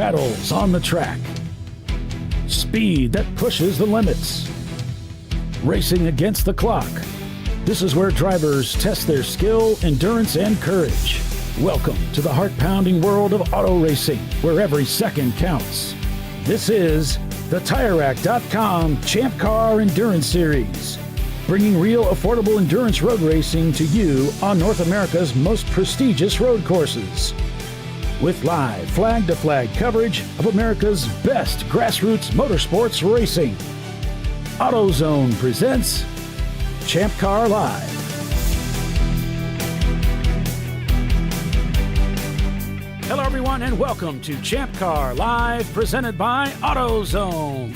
battles on the track. Speed that pushes the limits. Racing against the clock. This is where drivers test their skill, endurance, and courage. Welcome to the heart-pounding world of auto racing, where every second counts. This is the TireRack.com Champ Car Endurance Series, bringing real, affordable endurance road racing to you on North America's most prestigious road courses. With live flag-to-flag coverage of America's best grassroots motorsports racing, AutoZone presents ChampCar.Live. Hello, everyone, and welcome to ChampCar.Live, presented by AutoZone.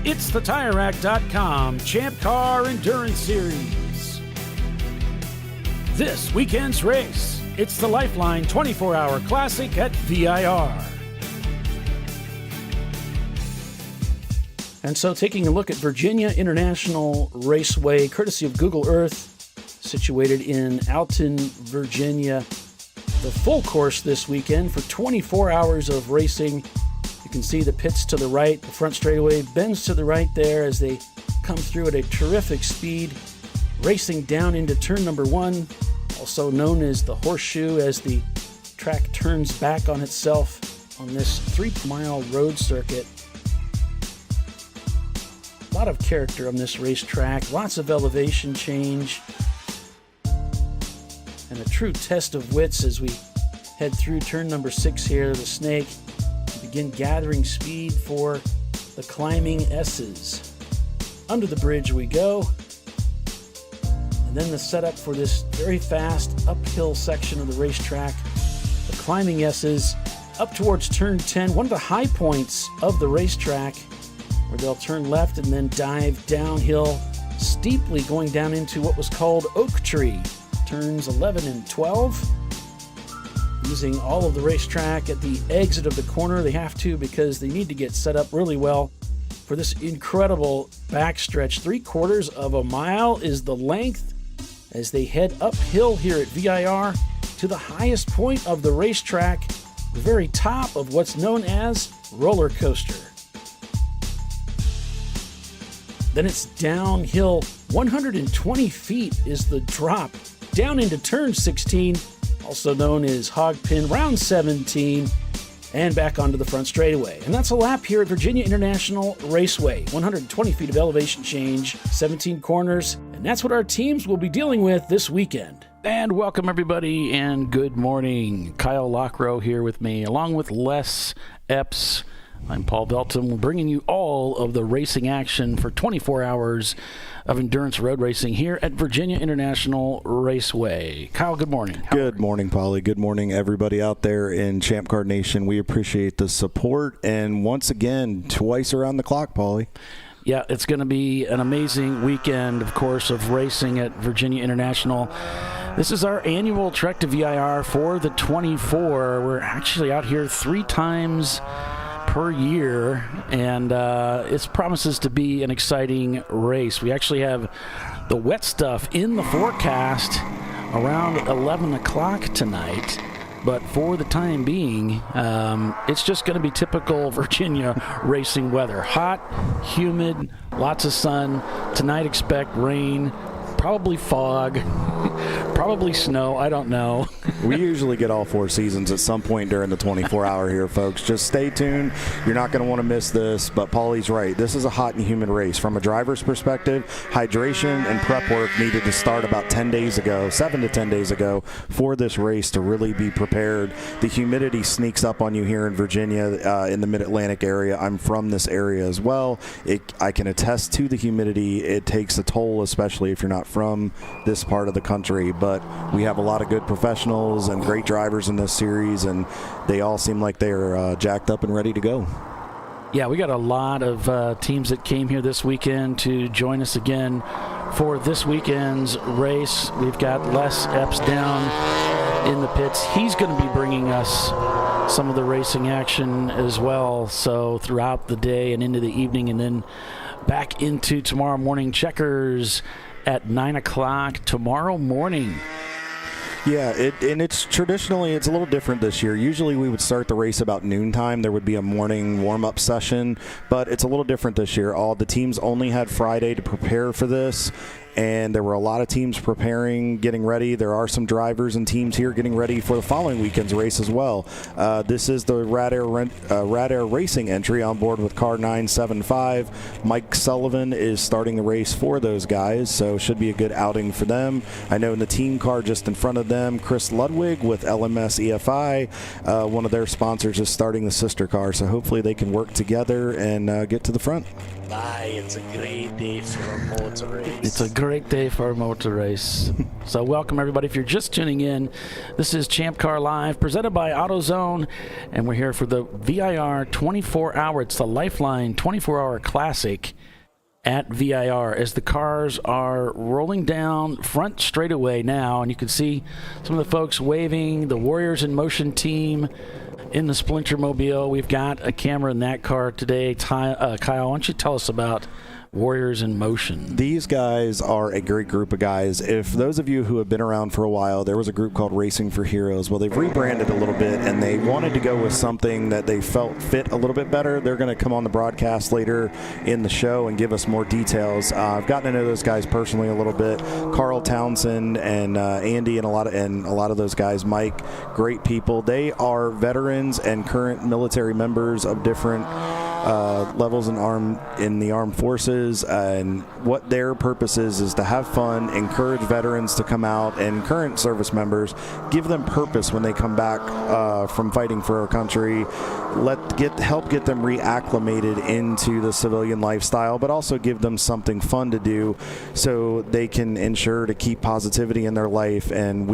It's the TireRack.com Champ Car Endurance Series. This weekend's race, it's the LifeLine 24-Hour Classic at VIR. And so taking a look at Virginia International Raceway, courtesy of Google Earth, situated in Alton, Virginia. The full course this weekend for 24 hours of racing. You can see the pits to the right, the front straightaway bends to the right there as they come through at a terrific speed, racing down into turn number 1, also known as the horseshoe, as the track turns back on itself on this 3-mile road circuit. A lot of character on this racetrack, lots of elevation change, and a true test of wits as we head through turn number 6 here, the snake, and begin gathering speed for the climbing S's. Under the bridge we go, and then the setup for this very fast uphill section of the racetrack, the climbing S's, up towards turn 10, one of the high points of the racetrack, where they'll turn left and then dive downhill, steeply going down into what was called Oak Tree. Turns 11 and 12, using all of the racetrack at the exit of the corner. They have to because they need to get set up really well for this incredible backstretch. 3/4 of a mile is the length as they head uphill here at VIR to the highest point of the racetrack, the very top of what's known as roller coaster. Then it's downhill. 120 feet is the drop down into turn 16, also known as Hog Pin, round 17, and back onto the front straightaway. And that's a lap here at Virginia International Raceway. 120 feet of elevation change, 17 corners, and that's what our teams will be dealing with this weekend. And welcome, everybody, and good morning. Kyle Lockrow here with me, along with Les Epps. I'm Paul Belton. We're bringing you all of the racing action for 24 hours of endurance road racing here at Virginia International Raceway. Kyle, good morning. Good morning, Paulie. Good morning, everybody out there in Champ Car Nation. We appreciate the support, and once again, twice around the clock, Paulie. Yeah, it's going to be an amazing weekend, of course, of racing at Virginia International. This is our annual trek to VIR for the 24. We're actually out here 3 times per year, and it promises to be an exciting race. We actually have the wet stuff in the forecast around 11 o'clock tonight, but for the time being, it's just going to be typical Virginia racing weather. Hot, humid, lots of sun. Tonight expect rain, probably fog, probably snow, I don't know. We usually get all 4 seasons at some point during the 24-hour here, folks. Just stay tuned. You're not going to want to miss this, but Paulie's right. This is a hot and humid race. From a driver's perspective, hydration and prep work needed to start about 10 days ago, 7 to 10 days ago, for this race to really be prepared. The humidity sneaks up on you here in Virginia, in the Mid-Atlantic area. I'm from this area as well. I can attest to the humidity. It takes a toll, especially if you're not from this part of the country, but we have a lot of good professionals and great drivers in this series, and they all seem like they're jacked up and ready to go. Yeah, we got a lot of teams that came here this weekend to join us again for this weekend's race. We've got Les Epps down in the pits. He's going to be bringing us some of the racing action as well, so throughout the day and into the evening, and then back into tomorrow morning. Checkers at 9 o'clock tomorrow morning. Yeah, it's traditionally, it's a little different this year. Usually we would start the race about noontime. There would be a morning warm-up session, but it's a little different this year. All the teams only had Friday to prepare for this, and there were a lot of teams preparing, getting ready. There are some drivers and teams here getting ready for the following weekend's race as well. This is the Rad Air Racing entry on board with car 975. Mike Sullivan is starting the race for those guys, so should be a good outing for them. I know in the team car just in front of them, Chris Ludwig with LMS EFI, one of their sponsors, is starting the sister car, so hopefully they can work together and get to the front. It's a great day for a motor race. It's a great day for a motor race. So welcome, everybody. If you're just tuning in, this is ChampCar.Live, presented by AutoZone, and we're here for the VIR 24-hour. It's the LifeLine 24-hour classic at VIR as the cars are rolling down front straightaway now, and you can see some of the folks waving, the Warriors in Motion team in the Splinter Mobile. We've got a camera in that car today. Kyle, why don't you tell us about Warriors in Motion? These guys are a great group of guys. If those of you who have been around for a while, there was a group called Racing for Heroes. Well, they've rebranded a little bit, and they wanted to go with something that they felt fit a little bit better. They're going to come on the broadcast later in the show and give us more details. I've gotten to know those guys personally a little bit. Carl Townsend and Andy and a lot of those guys. Mike, great people. They are veterans and current military members of different levels in the armed forces, and what their purpose is to have fun, encourage veterans to come out, and current service members, give them purpose when they come back from fighting for our country, help get them reacclimated into the civilian lifestyle, but also give them something fun to do so they can ensure to keep positivity in their life. And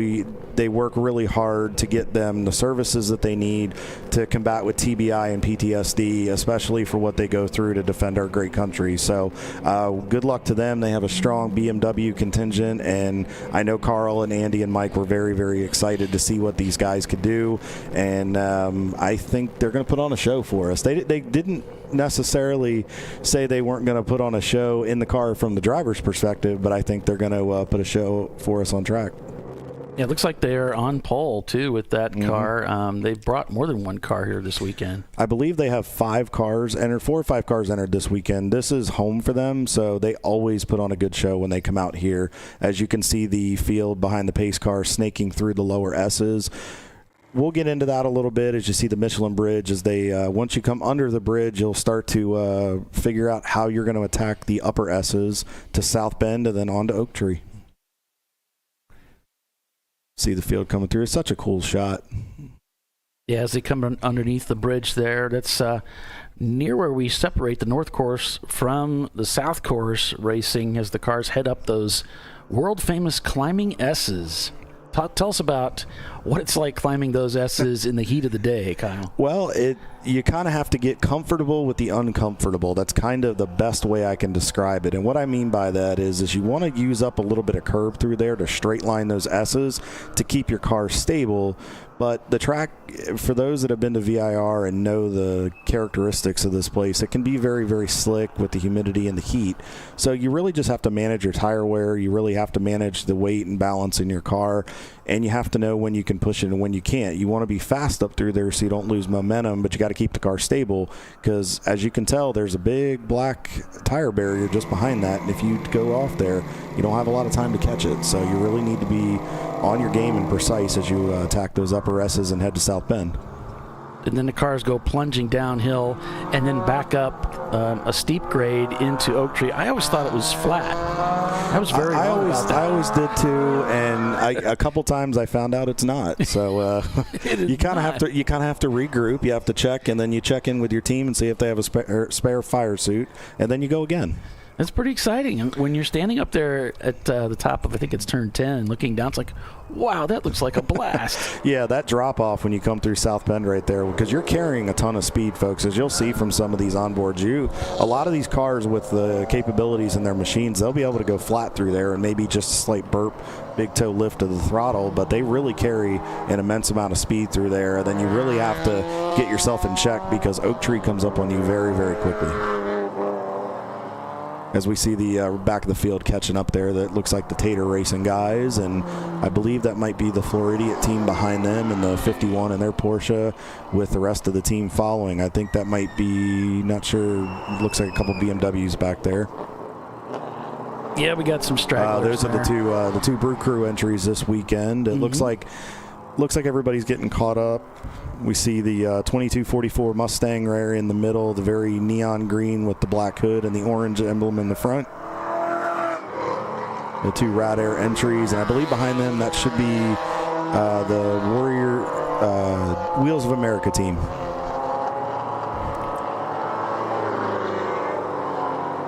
they work really hard to get them the services that they need to combat with TBI and PTSD, especially for what they go through to defend our great country. So good luck to them. They have a strong BMW contingent, and I know Carl and Andy and Mike were very, very excited to see what these guys could do, and I think they're going to put on a show for us. They didn't necessarily say they weren't going to put on a show in the car from the driver's perspective, but I think they're going to put a show for us on track. Yeah, it looks like they're on pole, too, with that car. They brought more than one car here this weekend. I believe they have 4 or 5 cars entered this weekend. This is home for them, so they always put on a good show when they come out here. As you can see, the field behind the pace car snaking through the lower S's. We'll get into that a little bit as you see the Michelin Bridge. As they once you come under the bridge, you'll start to figure out how you're going to attack the upper S's to South Bend and then on to Oak Tree. See the field coming through. It's such a cool shot. Yeah, as they come underneath the bridge there, that's near where we separate the North Course from the South Course racing as the cars head up those world-famous climbing S's. Tell us about what it's like climbing those S's in the heat of the day, Kyle. Well, you kind of have to get comfortable with the uncomfortable. That's kind of the best way I can describe it. And what I mean by that is you want to use up a little bit of curb through there to straight line those S's to keep your car stable. But the track, for those that have been to VIR and know the characteristics of this place, it can be very, very slick with the humidity and the heat. So you really just have to manage your tire wear. You really have to manage the weight and balance in your car. And you have to know when you can push it and when you can't. You want to be fast up through there so you don't lose momentum, but you got to keep the car stable because, as you can tell, there's a big black tire barrier just behind that. And if you go off there, you don't have a lot of time to catch it. So you really need to be on your game and precise as you attack those upper S's and head to South Bend. And then the cars go plunging downhill and then back up a steep grade into Oak Tree. I always thought it was flat. I was very I always did too, and a couple times I found out it's not. So you kind of have to regroup. You have to check, and then you check in with your team and see if they have a spare fire suit, and then you go again. It's pretty exciting. And when you're standing up there at the top of, I think it's turn 10, and looking down, it's like, wow, that looks like a blast. Yeah, that drop-off when you come through South Bend right there, because you're carrying a ton of speed, folks. As you'll see from some of these onboards, a lot of these cars with the capabilities in their machines, they'll be able to go flat through there and maybe just a slight burp, big toe lift of the throttle, but they really carry an immense amount of speed through there. And then you really have to get yourself in check because Oak Tree comes up on you very, very quickly. as we see the back of the field catching up there. That looks like the Tater Racing guys, and I believe that might be the Floridian team behind them and the 51 in their Porsche with the rest of the team following. I think that might be, not sure, looks like a couple BMWs back there. Yeah, we got some stragglers. Those are the two Brew Crew entries this weekend. It looks like everybody's getting caught up. We see the 2244 Mustang right in the middle, the very neon green with the black hood and the orange emblem in the front. The two Rad Air entries, and I believe behind them that should be the Warrior Wheels of America team.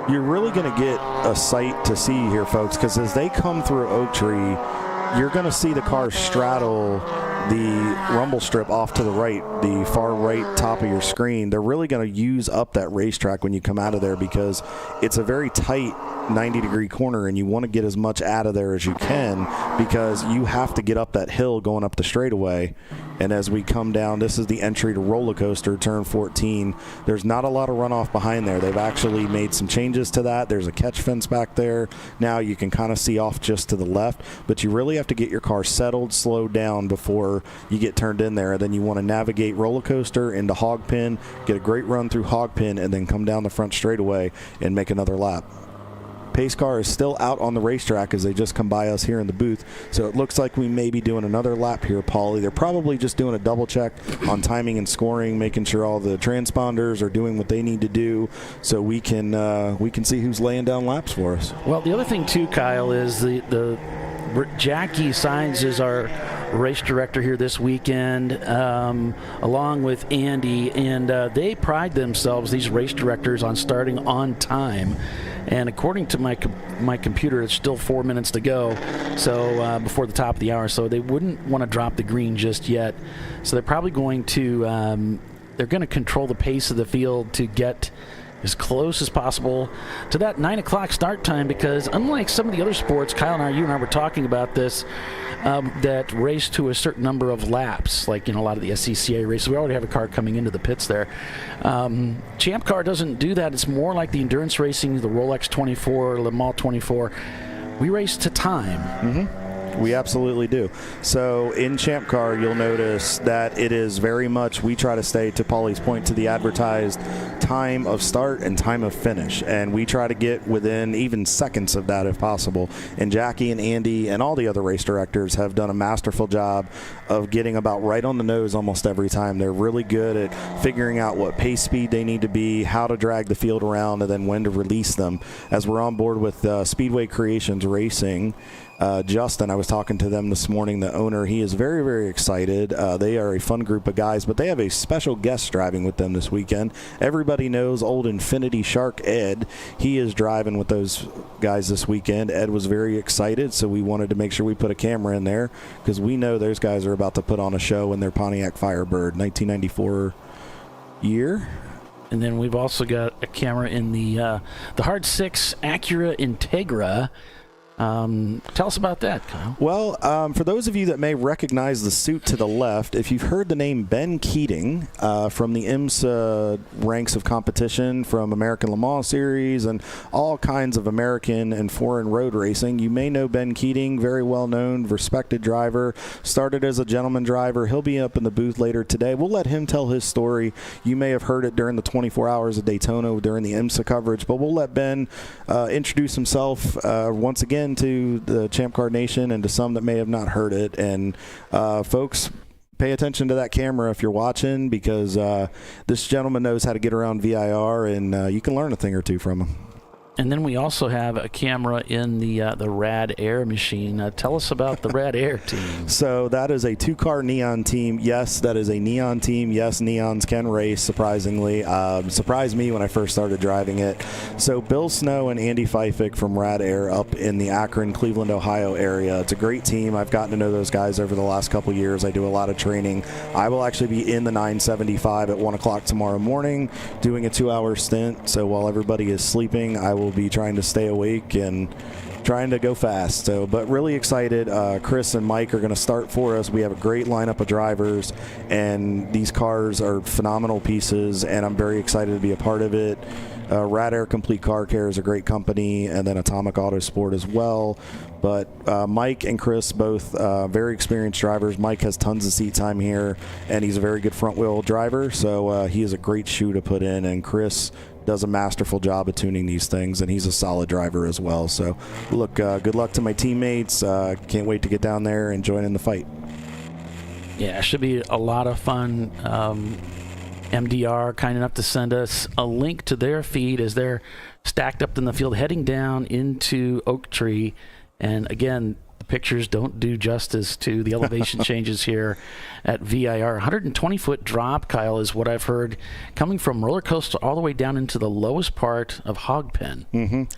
You're really going to get a sight to see here, folks, because as they come through Oak Tree, you're going to see the cars straddle the rumble strip off to the right, the far right top of your screen. They're really going to use up that racetrack when you come out of there, because it's a very tight 90-degree corner, and you want to get as much out of there as you can, because you have to get up that hill going up the straightaway. And as we come down, this is the entry to Roller Coaster, turn 14. There's not a lot of runoff behind there. They've actually made some changes to that. There's a catch fence back there. Now you can kind of see off just to the left, but you really have to get your car settled, slowed down before you get turned in there. And then you want to navigate Roller Coaster into Hogpen, get a great run through Hogpen, and then come down the front straightaway and make another lap. Pace car is still out on the racetrack as they just come by us here in the booth. So it looks like we may be doing another lap here, Paulie. They're probably just doing a double check on timing and scoring, making sure all the transponders are doing what they need to do, so we can see who's laying down laps for us. Well, the other thing too, Kyle, is the Jackie Signs is our race director here this weekend, along with Andy, and they pride themselves, these race directors, on starting on time. And according to my computer, it's still 4 minutes to go, so before the top of the hour. So they wouldn't want to drop the green just yet. So they're probably going to control the pace of the field to get as close as possible to that 9 o'clock start time, because unlike some of the other sports, Kyle and you and I were talking about this, that race to a certain number of laps, like, a lot of the SCCA races. We already have a car coming into the pits there. Champ Car doesn't do that. It's more like the endurance racing, the Rolex 24, Le Mans 24. We race to time. Mm-hmm. We absolutely do. So in Champ Car, you'll notice that it is very much, we try to stay, to Paulie's point, to the advertised time of start and time of finish. And we try to get within even seconds of that if possible. And Jackie and Andy and all the other race directors have done a masterful job of getting about right on the nose almost every time. They're really good at figuring out what pace speed they need to be, how to drag the field around, and then when to release them. As we're on board with Speedway Creations Racing, Justin, I was talking to them this morning, the owner. He is very, very excited. They are a fun group of guys, but they have a special guest driving with them this weekend. Everybody knows old Infinity Shark Ed. He is driving with those guys this weekend. Ed was very excited, so we wanted to make sure we put a camera in there, because we know those guys are about to put on a show in their Pontiac Firebird 1994 year. And then we've also got a camera in the Hard 6 Acura Integra. Tell us about that, Kyle. Well, for those of you that may recognize the suit to the left, if you've heard the name Ben Keating from the IMSA ranks of competition, from American Le Mans Series and all kinds of American and foreign road racing, you may know Ben Keating, very well known, respected driver, started as a gentleman driver. He'll be up in the booth later today. We'll let him tell his story. You may have heard it during the 24 hours of Daytona during the IMSA coverage, but we'll let Ben introduce himself once again to the Champ Car Nation and to some that may have not heard it. And folks, pay attention to that camera if you're watching, because this gentleman knows how to get around VIR, and you can learn a thing or two from him. And then we also have a camera in the Rad Air machine. Tell us about the Rad Air team. So that is a two-car neon team. Yes, that is a neon team. Yes, neons can race, surprisingly. Surprised me when I first started driving it. So Bill Snow and Andy Pfeiffick from Rad Air up in the Akron, Cleveland, Ohio area. It's a great team. I've gotten to know those guys over the last couple of years. I do a lot of training. I will actually be in the 975 at 1 o'clock tomorrow morning doing a 2-hour stint. So while everybody is sleeping, I will be trying to stay awake and trying to go fast. So, but really excited. Chris and Mike are going to start for us. We have a great lineup of drivers, and these cars are phenomenal pieces, and I'm very excited to be a part of it. Rad Air Complete Car Care is a great company, and then Atomic Autosport as well. But Mike and Chris, both very experienced drivers. Mike has tons of seat time here, and he's a very good front-wheel driver, so he is a great shoe to put in. And Chris does a masterful job of tuning these things, and he's a solid driver as well. So, look, good luck to my teammates. Can't wait to get down there and join in the fight. Yeah, it should be a lot of fun. MDR kind enough to send us a link to their feed as they're stacked up in the field heading down into Oak Tree. And again, the pictures don't do justice to the elevation changes here at VIR. 120-foot drop, Kyle, is what I've heard, coming from roller coaster all the way down into the lowest part of Hog Pen.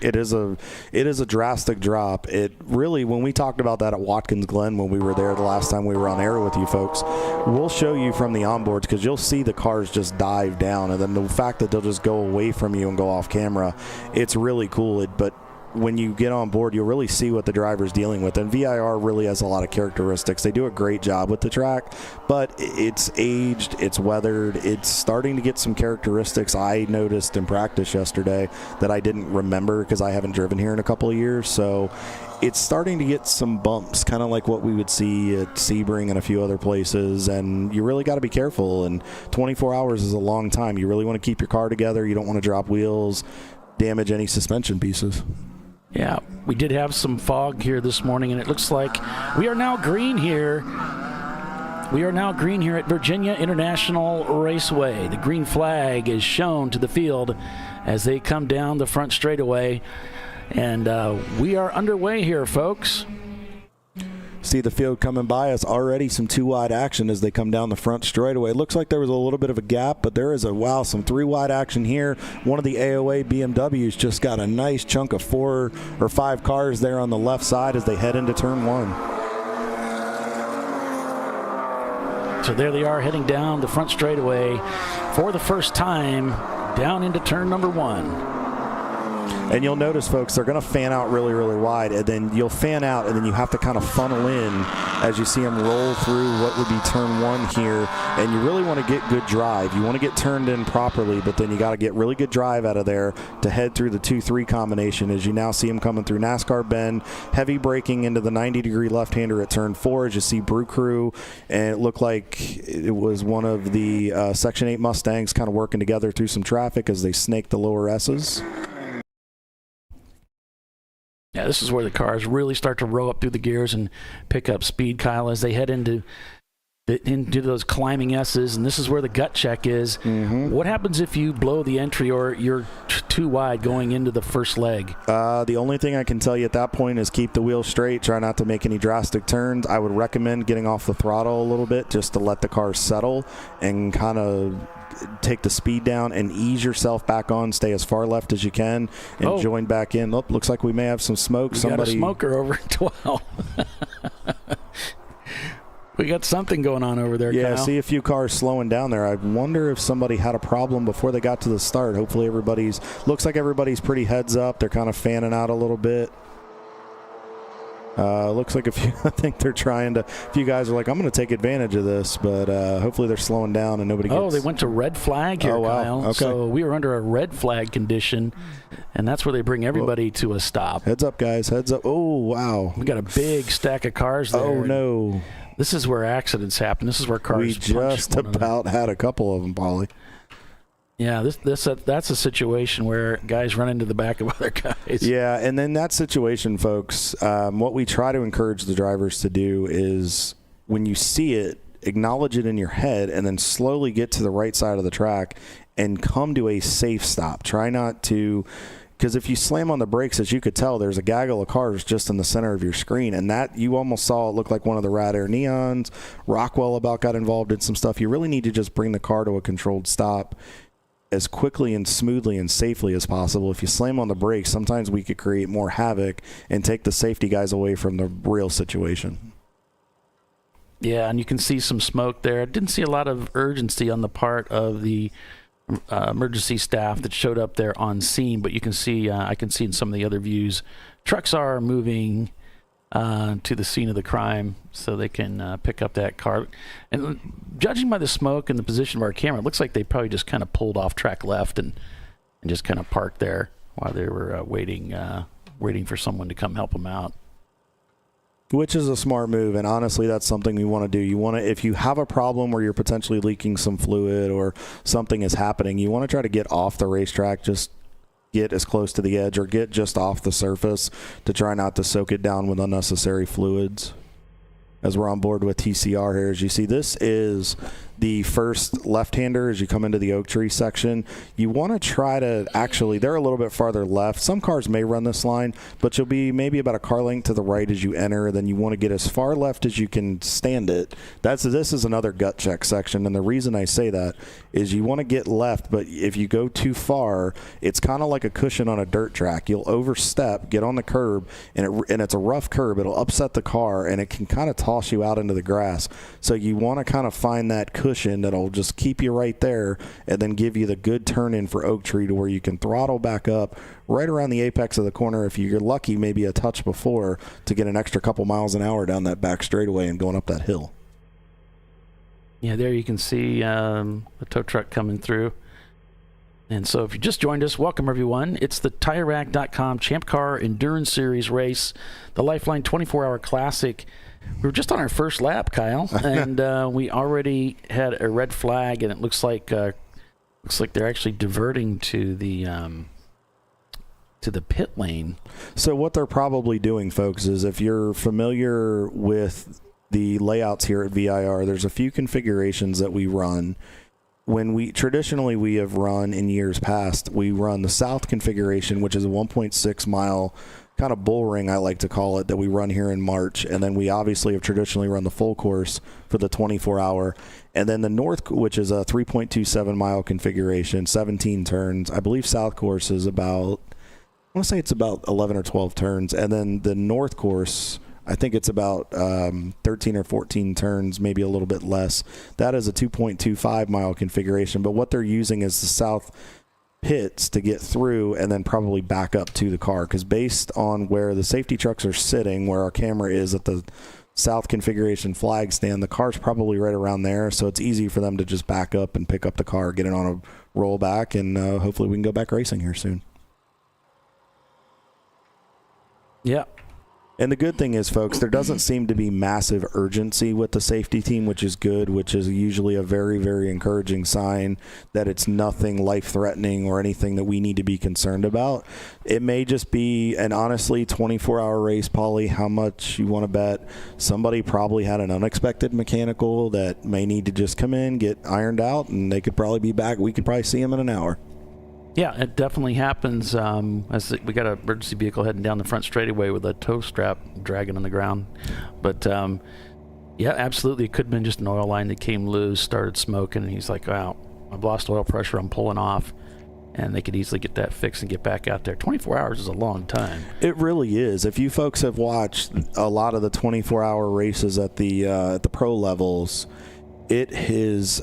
It is a drastic drop. It really, when we talked about that at Watkins Glen when we were there the last time we were on air with you folks, we'll show you from the onboards, because you'll see the cars just dive down, and then the fact that they'll just go away from you and go off camera, it's really cool. But when you get on board, you'll really see what the driver's dealing with. And VIR really has a lot of characteristics. They do a great job with the track, but it's aged, it's weathered, it's starting to get some characteristics I noticed in practice yesterday that I didn't remember because I haven't driven here in a couple of years. So it's starting to get some bumps, kind of like what we would see at Sebring and a few other places, and you really got to be careful. And 24 hours is a long time. You really want to keep your car together. You don't want to drop wheels, damage any suspension pieces. Yeah, we did have some fog here this morning, and it looks like we are now green here. We are now green here at Virginia International Raceway. The green flag is shown to the field as they come down the front straightaway, and we are underway here, folks. See the field coming by us already, some two-wide action as they come down the front straightaway. It looks like there was a little bit of a gap, but there is some three-wide action here. One of the AOA BMWs just got a nice chunk of 4 or 5 cars there on the left side as they head into turn 1. So there they are heading down the front straightaway for the first time down into turn number 1. And you'll notice, folks, they're going to fan out really, really wide, and then you'll fan out, and then you have to kind of funnel in as you see them roll through what would be turn 1 here. And you really want to get good drive. You want to get turned in properly, but then you got to get really good drive out of there to head through the 2-3 combination. As you now see them coming through NASCAR bend, heavy braking into the 90-degree left-hander at turn 4 as you see Brew Crew, and it looked like it was one of the Section 8 Mustangs kind of working together through some traffic as they snake the lower S's. Yeah, this is where the cars really start to row up through the gears and pick up speed, Kyle, as they head into those climbing S's, and this is where the gut check is. What happens if you blow the entry or you're too wide going into the first leg? The only thing I can tell you at that point is keep the wheel straight. Try not to make any drastic turns. I would recommend getting off the throttle a little bit just to let the car settle and kind of take the speed down and ease yourself back on. Stay as far left as you can and join back in. Oh, looks like we may have some smoke. We got a smoker over at 12. We got something going on over there, Yeah, Kyle. see a few cars slowing down there. I wonder if somebody had a problem before they got to the start. Hopefully looks like everybody's pretty heads up. They're kind of fanning out a little bit. Looks like I think they're a few guys are like, I'm going to take advantage of this, but hopefully they're slowing down and nobody gets. Oh, they went to red flag here, Kyle. Okay. So we were under a red flag condition, and that's where they bring everybody to a stop. Heads up, guys. Heads up. Oh, wow. We got a big stack of cars there. Oh, no. This is where accidents happen. This is where cars We just about had a couple of them, Paulie. Yeah, that's a situation where guys run into the back of other guys. Yeah, and then that situation, folks, what we try to encourage the drivers to do is when you see it, acknowledge it in your head and then slowly get to the right side of the track and come to a safe stop. Try not to, because if you slam on the brakes, as you could tell, there's a gaggle of cars just in the center of your screen, and that you almost saw it look like one of the Rad Air Neons. Rockwell about got involved in some stuff. You really need to just bring the car to a controlled stop as quickly and smoothly and safely as possible. If you slam on the brakes, sometimes we could create more havoc and take the safety guys away from the real situation. Yeah, and you can see some smoke there. I didn't see a lot of urgency on the part of the emergency staff that showed up there on scene, but you can see, I can see in some of the other views, trucks are moving to the scene of the crime so they can pick up that car. And judging by the smoke and the position of our camera, it looks like they probably just kind of pulled off track left and and just kind of parked there while they were waiting for someone to come help them out. Which is a smart move, and honestly, that's something we want to do. You want to, if you have a problem where you're potentially leaking some fluid or something is happening, you want to try to get off the racetrack, just get as close to the edge or get just off the surface to try not to soak it down with unnecessary fluids. As we're on board with TCR here, as you see, this is the first left-hander as you come into the oak tree section. You want to try to actually, they're a little bit farther left. Some cars may run this line, but you'll be maybe about a car length to the right as you enter. Then you want to get as far left as you can stand it. This is another gut check section, and the reason I say that is you want to get left, but if you go too far, it's kind of like a cushion on a dirt track. You'll overstep, get on the curb, and it's a rough curb. It'll upset the car, and it can kind of toss you out into the grass. So you want to kind of find that cushion that'll just keep you right there and then give you the good turn in for oak tree to where you can throttle back up right around the apex of the corner. If you're lucky, maybe a touch before to get an extra couple miles an hour down that back straightaway and going up that hill. Yeah, there you can see the tow truck coming through. And so if you just joined us, welcome everyone. It's the TireRack.com Champ Car Endurance Series race, the LifeLine 24-hour classic. We were just on our first lap, Kyle, and we already had a red flag, and it looks like they're actually diverting to the pit lane. So what they're probably doing, folks, is if you're familiar with the layouts here at VIR, there's a few configurations that we run. When we have run in years past, we run the south configuration, which is a 1.6 mile kind of bull ring, I like to call it, that we run here in March. And then we obviously have traditionally run the full course for the 24-hour. And then the north, which is a 3.27 mile configuration, 17 turns. I believe south course is about, I want to say it's about 11 or 12 turns. And then the north course, I think it's about 13 or 14 turns, maybe a little bit less. That is a 2.25 mile configuration. But what they're using is the south pits to get through and then probably back up to the car, because based on where the safety trucks are sitting, where our camera is at the south configuration flag stand, the car's probably right around there, so it's easy for them to just back up and pick up the car, get it on a roll back, and hopefully we can go back racing here soon. Yeah. And the good thing is, folks, there doesn't seem to be massive urgency with the safety team, which is good, which is usually a very, very encouraging sign that it's nothing life-threatening or anything that we need to be concerned about. It may just be an honestly 24-hour race, Paulie. How much you want to bet? Somebody probably had an unexpected mechanical that may need to just come in, get ironed out, and they could probably be back. We could probably see them in an hour. Yeah, it definitely happens. As we got an emergency vehicle heading down the front straightaway with a tow strap dragging on the ground. But, yeah, absolutely. It could have been just an oil line that came loose, started smoking, and he's like, wow, I've lost oil pressure, I'm pulling off. And they could easily get that fixed and get back out there. 24 hours is a long time. It really is. If you folks have watched a lot of the 24-hour races at the pro levels, it is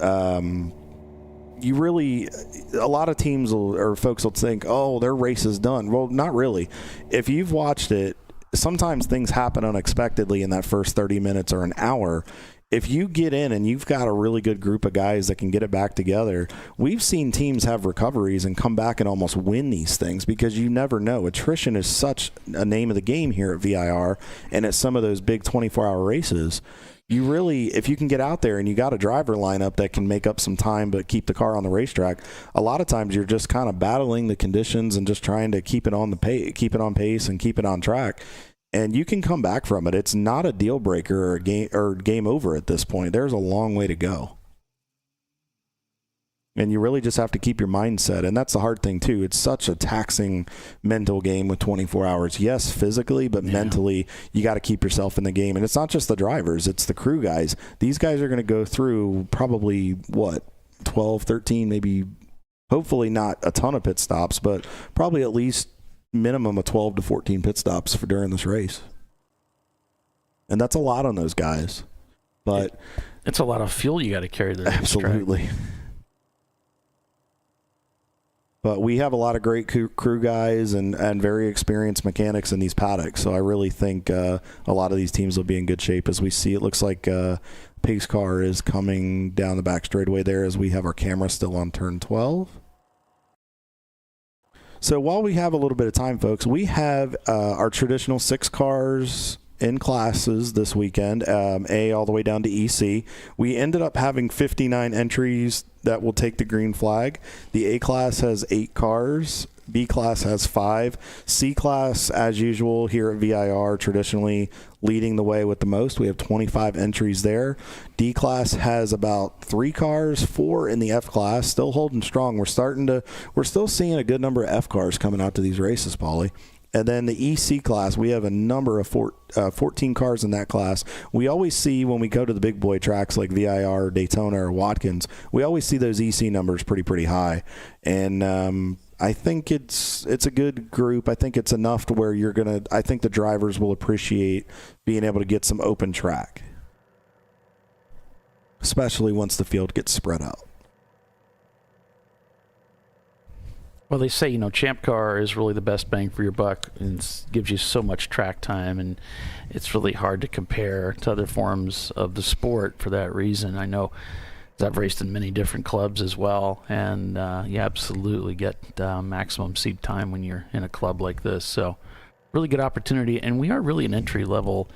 you really, a lot of teams or folks will think, oh, their race is done. Well, not really. If you've watched it, sometimes things happen unexpectedly in that first 30 minutes or an hour. If you get in and you've got a really good group of guys that can get it back together, we've seen teams have recoveries and come back and almost win these things, because you never know. Attrition is such a name of the game here at VIR, and at some of those big 24-hour races. You really, if you can get out there and you got a driver lineup that can make up some time but keep the car on the racetrack, a lot of times you're just kind of battling the conditions and just trying to keep it on pace and keep it on track. And you can come back from it. It's not a deal breaker or game over at this point. There's a long way to go. And you really just have to keep your mindset. And that's the hard thing, too. It's such a taxing mental game with 24 hours. Yes, physically, but mentally, you got to keep yourself in the game. And it's not just the drivers. It's the crew guys. These guys are going to go through probably, 12, 13, maybe, hopefully not a ton of pit stops, but probably at least minimum of 12 to 14 pit stops during this race. And that's a lot on those guys. But it's a lot of fuel you got to carry there. Absolutely. But we have a lot of great crew guys and very experienced mechanics in these paddocks. So I really think a lot of these teams will be in good shape. As we see, it looks like pace car is coming down the back straightaway there as we have our camera still on turn 12. So while we have a little bit of time, folks, we have our traditional 6 cars in classes this weekend, A all the way down to EC. We ended up having 59 entries that will take the green flag. The A class has 8 cars. B class has 5. C class, as usual, here at VIR, traditionally leading the way with the most. We have 25 entries there. D class has about 3 cars, 4 in the F class, still holding strong. We're still seeing a good number of F cars coming out to these races, Paulie. And then the EC class, we have a number of 14 cars in that class. We always see when we go to the big boy tracks like VIR, Daytona, or Watkins, we always see those EC numbers pretty high. And I think it's a good group. I think it's enough to where I think the drivers will appreciate being able to get some open track, especially once the field gets spread out. Well, they say, Champ Car is really the best bang for your buck and gives you so much track time, and it's really hard to compare to other forms of the sport for that reason. I know I've raced in many different clubs as well, and you absolutely get maximum seat time when you're in a club like this. So really good opportunity, and we are really an entry-level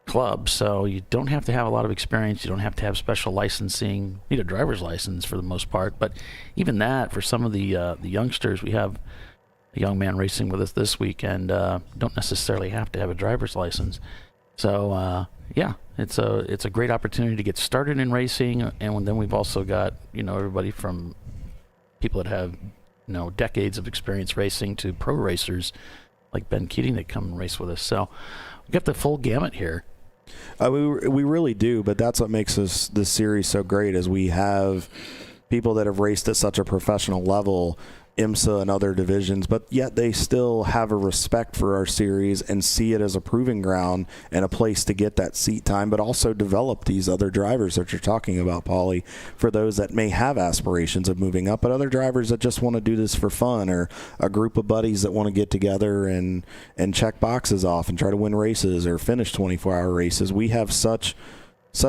club, so you don't have to have a lot of experience. You don't have to have special licensing. You need a driver's license for the most part, but even that, for some of the youngsters, we have a young man racing with us this week, and don't necessarily have to have a driver's license. So yeah, it's a great opportunity to get started in racing, and then we've also got everybody from people that have decades of experience racing to pro racers like Ben Keating that come and race with us. So we got the full gamut here. We really do, but that's what makes this series so great, is we have people that have raced at such a professional level, IMSA and other divisions, but yet they still have a respect for our series and see it as a proving ground and a place to get that seat time, but also develop these other drivers that you're talking about, Paulie, for those that may have aspirations of moving up, but other drivers that just want to do this for fun, or a group of buddies that want to get together and check boxes off and try to win races or finish 24-hour races. We have such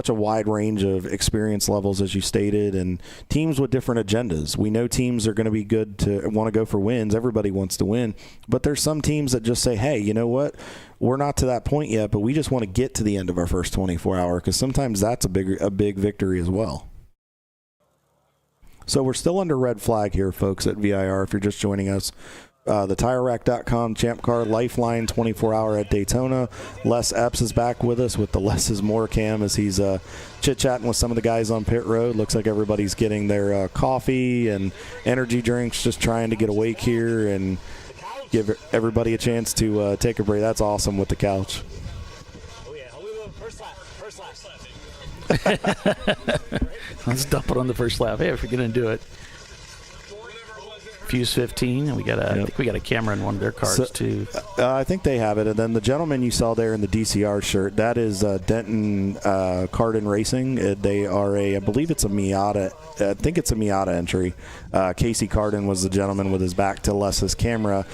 a wide range of experience levels, as you stated, and teams with different agendas. We know teams are going to be good to want to go for wins. Everybody wants to win, but there's some teams that just say, hey, you know what? We're not to that point yet, but we just want to get to the end of our first 24-hour, because sometimes that's a big victory as well. So we're still under red flag here, folks, at VIR, if you're just joining us. The TireRack.com, Champ Car, LifeLine, 24-hour at Daytona. Les Epps is back with us with the Less is More cam, as he's chit-chatting with some of the guys on pit road. Looks like everybody's getting their coffee and energy drinks, just trying to get awake here and give everybody a chance to take a break. That's awesome with the couch. Oh, yeah. First lap. Let's dump it on the first lap. Hey, if you're going to do it. Fuse 15, and I think we got a camera in one of their cars too. I think they have it. And then the gentleman you saw there in the DCR shirt, that is Denton Cardin Racing. They are I believe it's a Miata. I think it's a Miata entry. Casey Cardin was the gentleman with his back to Les's camera.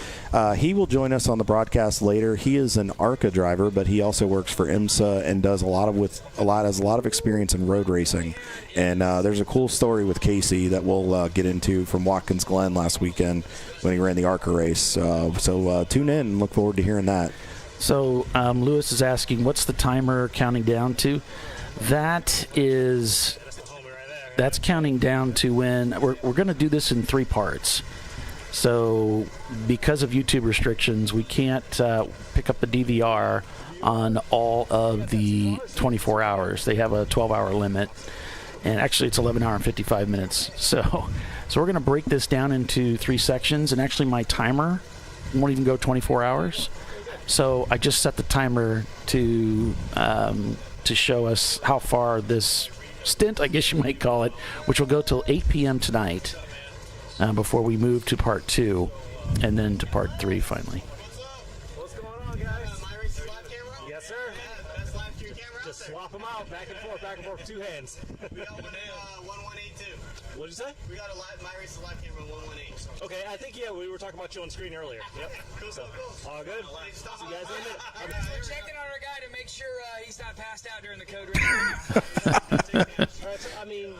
He will join us on the broadcast later. He is an ARCA driver, but he also works for IMSA and does has a lot of experience in road racing. And there's a cool story with Casey that we'll get into from Watkins Glen last weekend when he ran the ARCA race. So tune in and look forward to hearing that. So Lewis is asking, what's the timer counting down to? That's counting down to when we're going to do this in 3 parts. So because of YouTube restrictions, we can't pick up the DVR on all of the 24 hours. They have a 12-hour limit, and actually it's 11 hour and 55 minutes. So we're going to break this down into 3 sections, and actually my timer won't even go 24 hours. So I just set the timer to show us how far this stint, I guess you might call it, which will go till 8 p.m. tonight before we move to part 2 and then to part 3 finally. What's going on, guys? Yes, sir. Just swap them out, back and forth, 2 hands. We got 1182. What'd you say? We got a My Race live camera 118. Okay, I think, we were talking about you on screen earlier. Yep. Cool. All good? See you guys in a minute. We're checking on our guy to make sure he's not passed out during the code red. All right, so, I mean...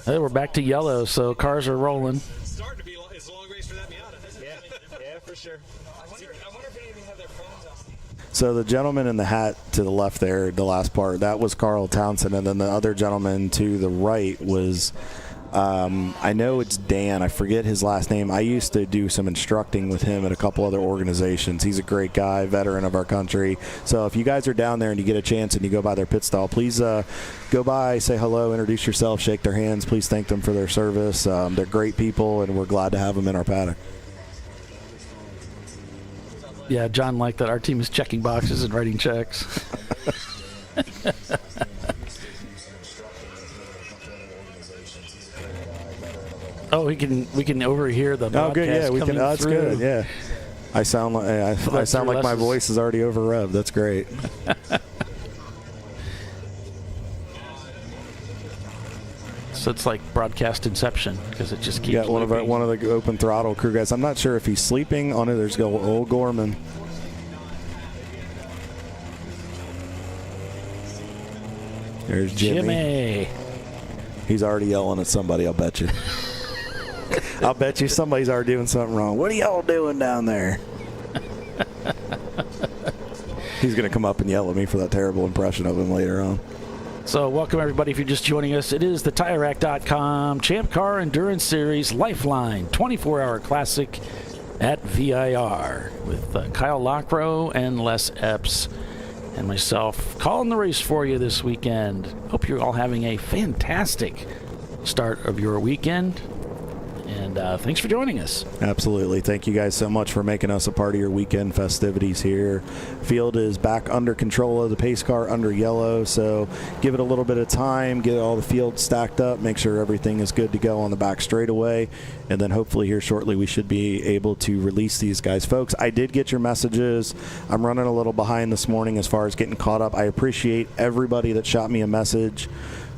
Hey, we're back to yellow, so cars are rolling. Starting to be it's a long race for that Miata. Yeah, for For sure. I wonder if any of them have their phones off. So the gentleman in the hat to the left there, the last part, that was Carl Townsend, and then the other gentleman to the right was, I know it's Dan. I forget his last name. I used to do some instructing with him at a couple other organizations. He's a great guy, veteran of our country. So if you guys are down there and you get a chance and you go by their pit stall, please go by, say hello, introduce yourself, shake their hands. Please thank them for their service. They're great people, and we're glad to have them in our paddock. Yeah, John liked that our team is checking boxes and writing checks. Oh, we can overhear the broadcast. Oh, good. Yeah, we can. Oh, that's good. Yeah, I sound like my voice is already over revved. That's great. So it's like broadcast inception because it just keeps. Yeah, one of the open throttle crew guys. I'm not sure if he's sleeping on it. There's old Gorman. There's Jimmy. He's already yelling at somebody, I'll bet you. I'll bet you somebody's already doing something wrong. What are y'all doing down there? He's going to come up and yell at me for that terrible impression of him later on. So welcome, everybody. If you're just joining us, it is the TireRack.com Champ Car Endurance Series LifeLine 24-hour classic at VIR with Kyle Lockrow and Les Epps and myself calling the race for you this weekend. Hope you're all having a fantastic start of your weekend. And thanks for joining us. Absolutely. Thank you guys so much for making us a part of your weekend festivities here. Field is back under control of the pace car under yellow, so give it a little bit of time, get all the field stacked up, make sure everything is good to go on the back straightaway, and then hopefully here shortly we should be able to release these guys. Folks, I did get your messages. I'm running a little behind this morning as far as getting caught up. I appreciate everybody that shot me a message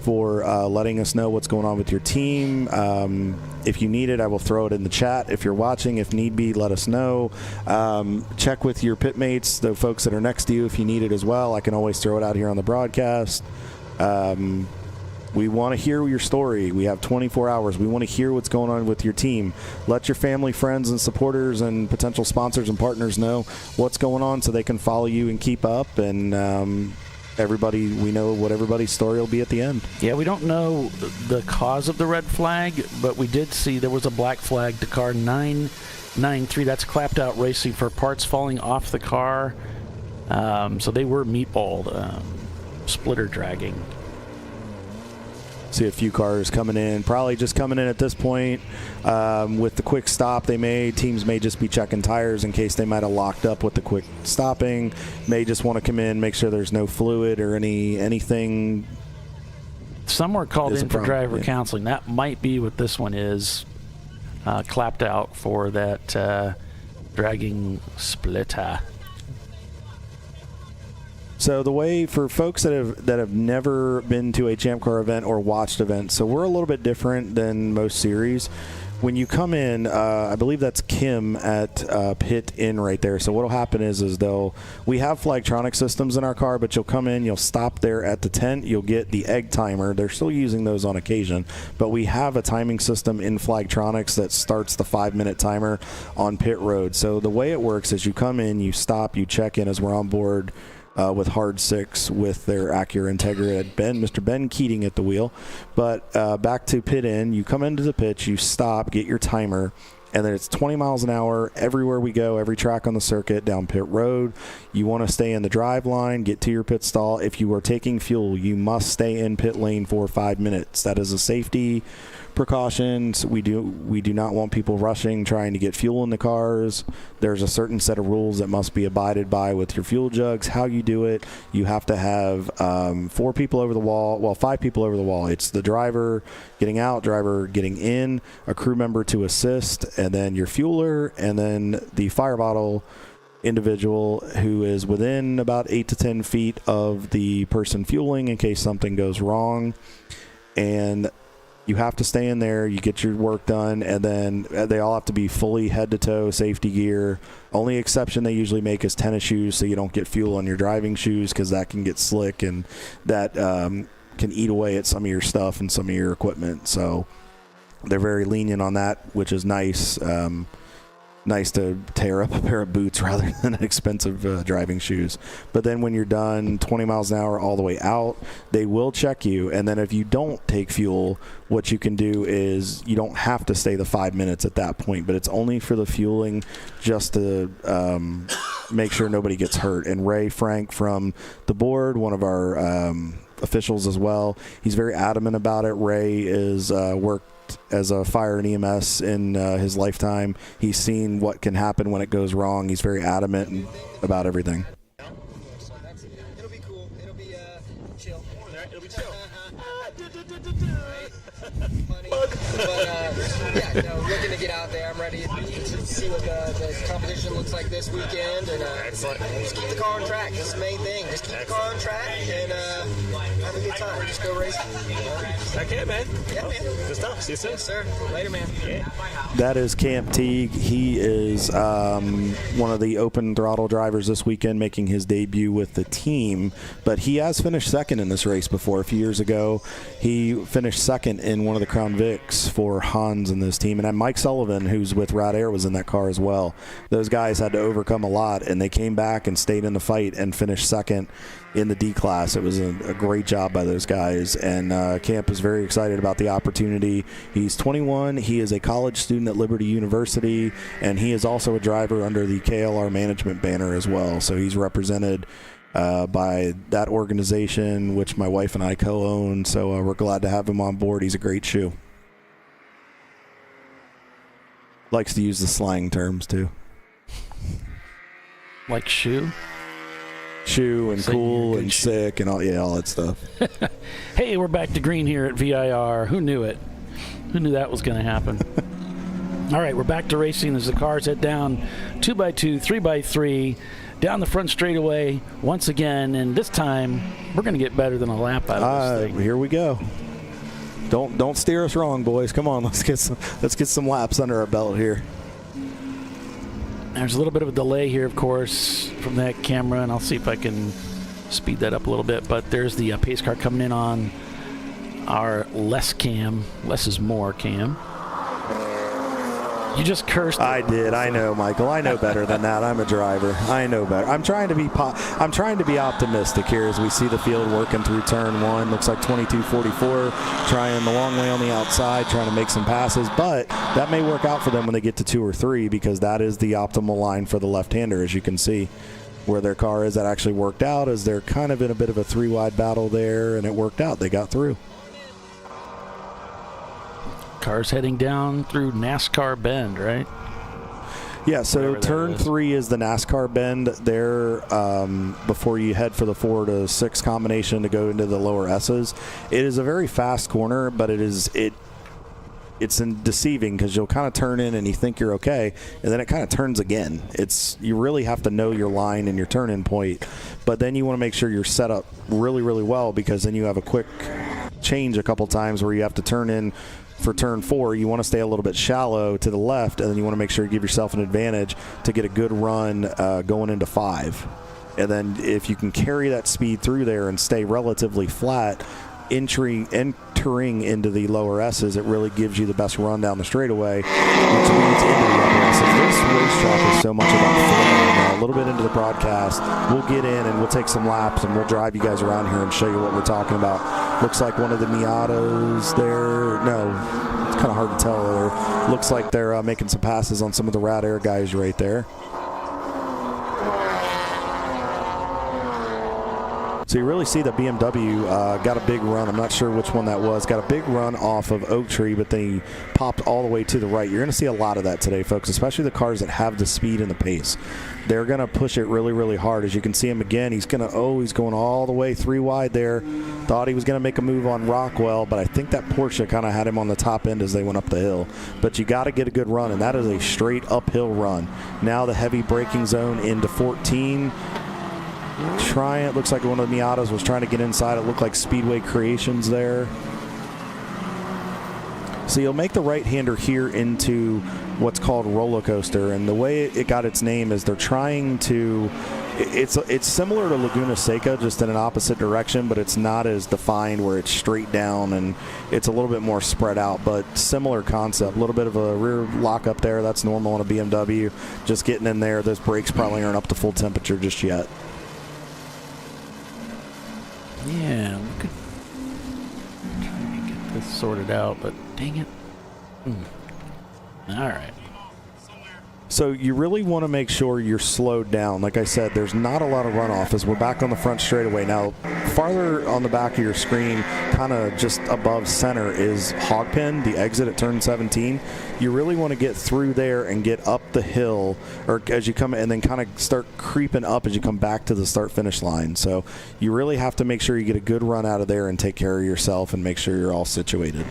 for letting us know what's going on with your team. If you need it, I will throw it in the chat. If you're watching, if need be, let us know. Check with your pit mates, the folks that are next to you, if you need it as well. I can always throw it out here on the broadcast. We want to hear your story. We have 24 hours. We want to hear what's going on with your team. Let your family, friends, and supporters and potential sponsors and partners know what's going on so they can follow you and keep up. And we know what everybody's story will be at the end. Yeah, we don't know the cause of the red flag, but we did see there was a black flag to car 993. That's clapped out racing for parts falling off the car. So they were meatballed, splitter dragging. See a few cars coming in, probably just coming in at this point with the quick stop they made. Teams may just be checking tires in case they might have locked up with the quick stopping. May just want to come in, make sure there's no fluid or anything. Some were called in for driver counseling. That might be what this one is, clapped out for that dragging splitter. So the way for folks that have never been to a Champ Car event or watched events, so we're a little bit different than most series. When you come in, I believe that's Kim at Pit Inn right there. So what'll happen is we have Flagtronic systems in our car, but you'll come in, you'll stop there at the tent, you'll get the egg timer. They're still using those on occasion, but we have a timing system in Flagtronics that starts the 5-minute timer on pit road. So the way it works is you come in, you stop, you check in as we're on board with Hard 6 with their Acura Integra at Mr. Ben Keating at the wheel. But back to Pit Inn, you come into the pit, you stop, get your timer, and then it's 20 miles an hour everywhere we go, every track on the circuit down pit road. You want to stay in the drive line, get to your pit stall. If you are taking fuel, you must stay in pit lane for 5 minutes. That is a safety precautions. We do not want people rushing, trying to get fuel in the cars. There's a certain set of rules that must be abided by with your fuel jugs. How you do it, you have to have 4 people over the wall, well, 5 people over the wall. It's the driver getting out, driver getting in, a crew member to assist, and then your fueler, and then the fire bottle individual who is within about 8 to 10 feet of the person fueling in case something goes wrong. And you have to stay in there, you get your work done, and then they all have to be fully head-to-toe safety gear. Only exception they usually make is tennis shoes, so you don't get fuel on your driving shoes because that can get slick, and that can eat away at some of your stuff and some of your equipment. So they're very lenient on that, which is nice. nice to tear up a pair of boots rather than expensive driving shoes. But then when you're done 20 miles an hour all the way out, they will check you. And then if you don't take fuel, what you can do is you don't have to stay the 5 minutes at that point, but it's only for the fueling, just to make sure nobody gets hurt. And Ray Frank from the board, one of our officials as well, he's very adamant about it. Ray is worked as a fire and EMS in his lifetime. He's seen what can happen when it goes wrong. He's very adamant about everything. It'll be cool. It'll be chill. It'll be chill. Funny. But yeah, looking to get out there. I'm ready to see what the competition looks like this weekend, and just keep the car on track. That's the main thing. Just keep the car on track and have a good time. Just go racing. Okay, man. Yeah, man. Good stuff. See you soon. Yes, sir. Later, man. Yeah. That is Camp Teague. He is one of the open throttle drivers this weekend, making his debut with the team. But he has finished second in this race before. A few years ago, he finished second in one of the Crown Vics for Hans and this team. And then Mike Sullivan, who's with Rod Air, was in that car as well. Those guys had to overcome a lot, and they came back and stayed in the fight and finished second in the D class. It was a great job by those guys, and Camp is very excited about the opportunity. He's 21. He is a college student at Liberty University, and he is also a driver under the KLR management banner as well. So he's represented by that organization, which my wife and I co-own. So we're glad to have him on board. He's a great shoe. Likes to use the slang terms too. Like shoe? Shoe and So cool and sick and all that stuff. Hey, we're back to green here at VIR. Who knew it? Who knew that was going to happen? All right, we're back to racing as the cars head down 2x2, 3x3, down the front straightaway once again, and this time we're going to get better than a lap out of this thing. Here we go. Don't steer us wrong, boys. Come on, let's get some laps under our belt here. There's a little bit of a delay here, of course, from that camera, and I'll see if I can speed that up a little bit. But there's the pace car coming in on our less cam. Less is more cam. You just cursed. I did. I know, Michael. I know better than that. I'm a driver. I know better. I'm trying to be optimistic here as we see the field working through turn one. Looks like 22.44, trying the long way on the outside, trying to make some passes. But that may work out for them when they get to 2 or 3, because that is the optimal line for the left-hander, as you can see. Where their car is, that actually worked out, as they're kind of in a bit of a 3-wide battle there, and it worked out. They got through. Cars heading down through NASCAR Bend, right? Yeah, so turn 3 is the NASCAR Bend there before you head for the 4 to 6 combination to go into the lower S's. It is a very fast corner, but it's deceiving, because you'll kind of turn in and you think you're okay, and then it kind of turns again. You really have to know your line and your turn-in point, but then you want to make sure you're set up really, really well, because then you have a quick change a couple times where you have to turn in for turn 4. You want to stay a little bit shallow to the left, and then you want to make sure you give yourself an advantage to get a good run going into 5. And then if you can carry that speed through there and stay relatively flat, entering into the lower S's, it really gives you the best run down the straightaway, which leads into the upper S's. This racetrack is so much about flow. Now, a little bit into the broadcast, we'll get in and we'll take some laps, and we'll drive you guys around here and show you what we're talking about. Looks like one of the Miatas there. No, it's kind of hard to tell there. Looks like they're making some passes on some of the Rad Air guys right there. So you really see that BMW got a big run. I'm not sure which one that was. Got a big run off of Oak Tree, but then he popped all the way to the right. You're going to see a lot of that today, folks, especially the cars that have the speed and the pace. They're going to push it really, really hard. As you can see him again, he's going all the way 3 wide there. Thought he was going to make a move on Rockwell, but I think that Porsche kind of had him on the top end as they went up the hill. But you got to get a good run, and that is a straight uphill run. Now the heavy braking zone into 14. It looks like one of the Miatas was trying to get inside. It looked like Speedway Creations there. So you'll make the right-hander here into what's called roller coaster, and the way it got its name is they're trying to. It's similar to Laguna Seca, just in an opposite direction, but it's not as defined where it's straight down and it's a little bit more spread out, but similar concept. A little bit of a rear lock up there. That's normal on a BMW. Just getting in there. Those brakes probably aren't up to full temperature just yet. Yeah, we could try and get this sorted out, but dang it. All right. So you really want to make sure you're slowed down. Like I said, there's not a lot of runoff as we're back on the front straightaway. Now, farther on the back of your screen, kind of just above center, is Hogpen, the exit at turn 17. You really want to get through there and get up the hill, or as you come, and then kind of start creeping up as you come back to the start-finish line. So you really have to make sure you get a good run out of there and take care of yourself and make sure you're all situated.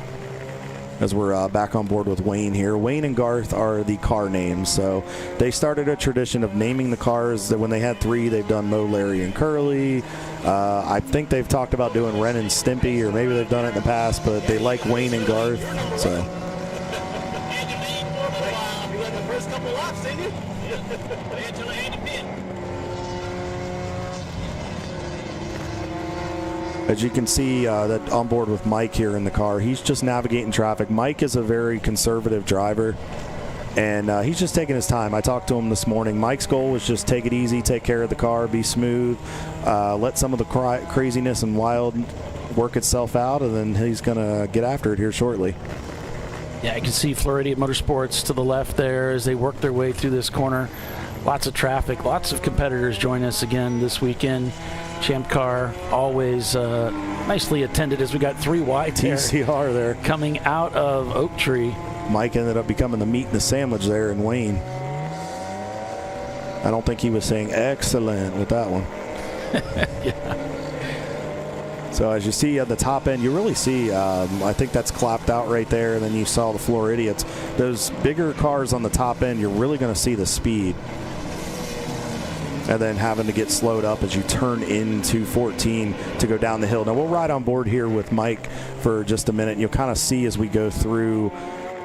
As we're back on board with Wayne here. Wayne and Garth are the car names, so they started a tradition of naming the cars. That when they had 3, they've done Mo, Larry, and Curly. I think they've talked about doing Ren and Stimpy, or maybe they've done it in the past, but they like Wayne and Garth. So. As you can see, that on board with Mike here in the car, he's just navigating traffic. Mike is a very conservative driver, and he's just taking his time. I talked to him this morning. Mike's goal was just take it easy, take care of the car, be smooth, let some of the craziness and wild work itself out, and then he's going to get after it here shortly. Yeah, you can see Floridian Motorsports to the left there as they work their way through this corner. Lots of traffic, lots of competitors join us again this weekend. Champ Car always nicely attended as we got 3 wide TCR there coming out of Oak Tree. Mike ended up becoming the meat and the sandwich there in Wayne. I don't think he was saying excellent with that one. Yeah. So as you see at the top end, you really see, I think that's clapped out right there, and then you saw the Floridians. Those bigger cars on the top end, you're really going to see the speed. And then having to get slowed up as you turn into 14 to go down the hill. Now, we'll ride on board here with Mike for just a minute, and you'll kind of see as we go through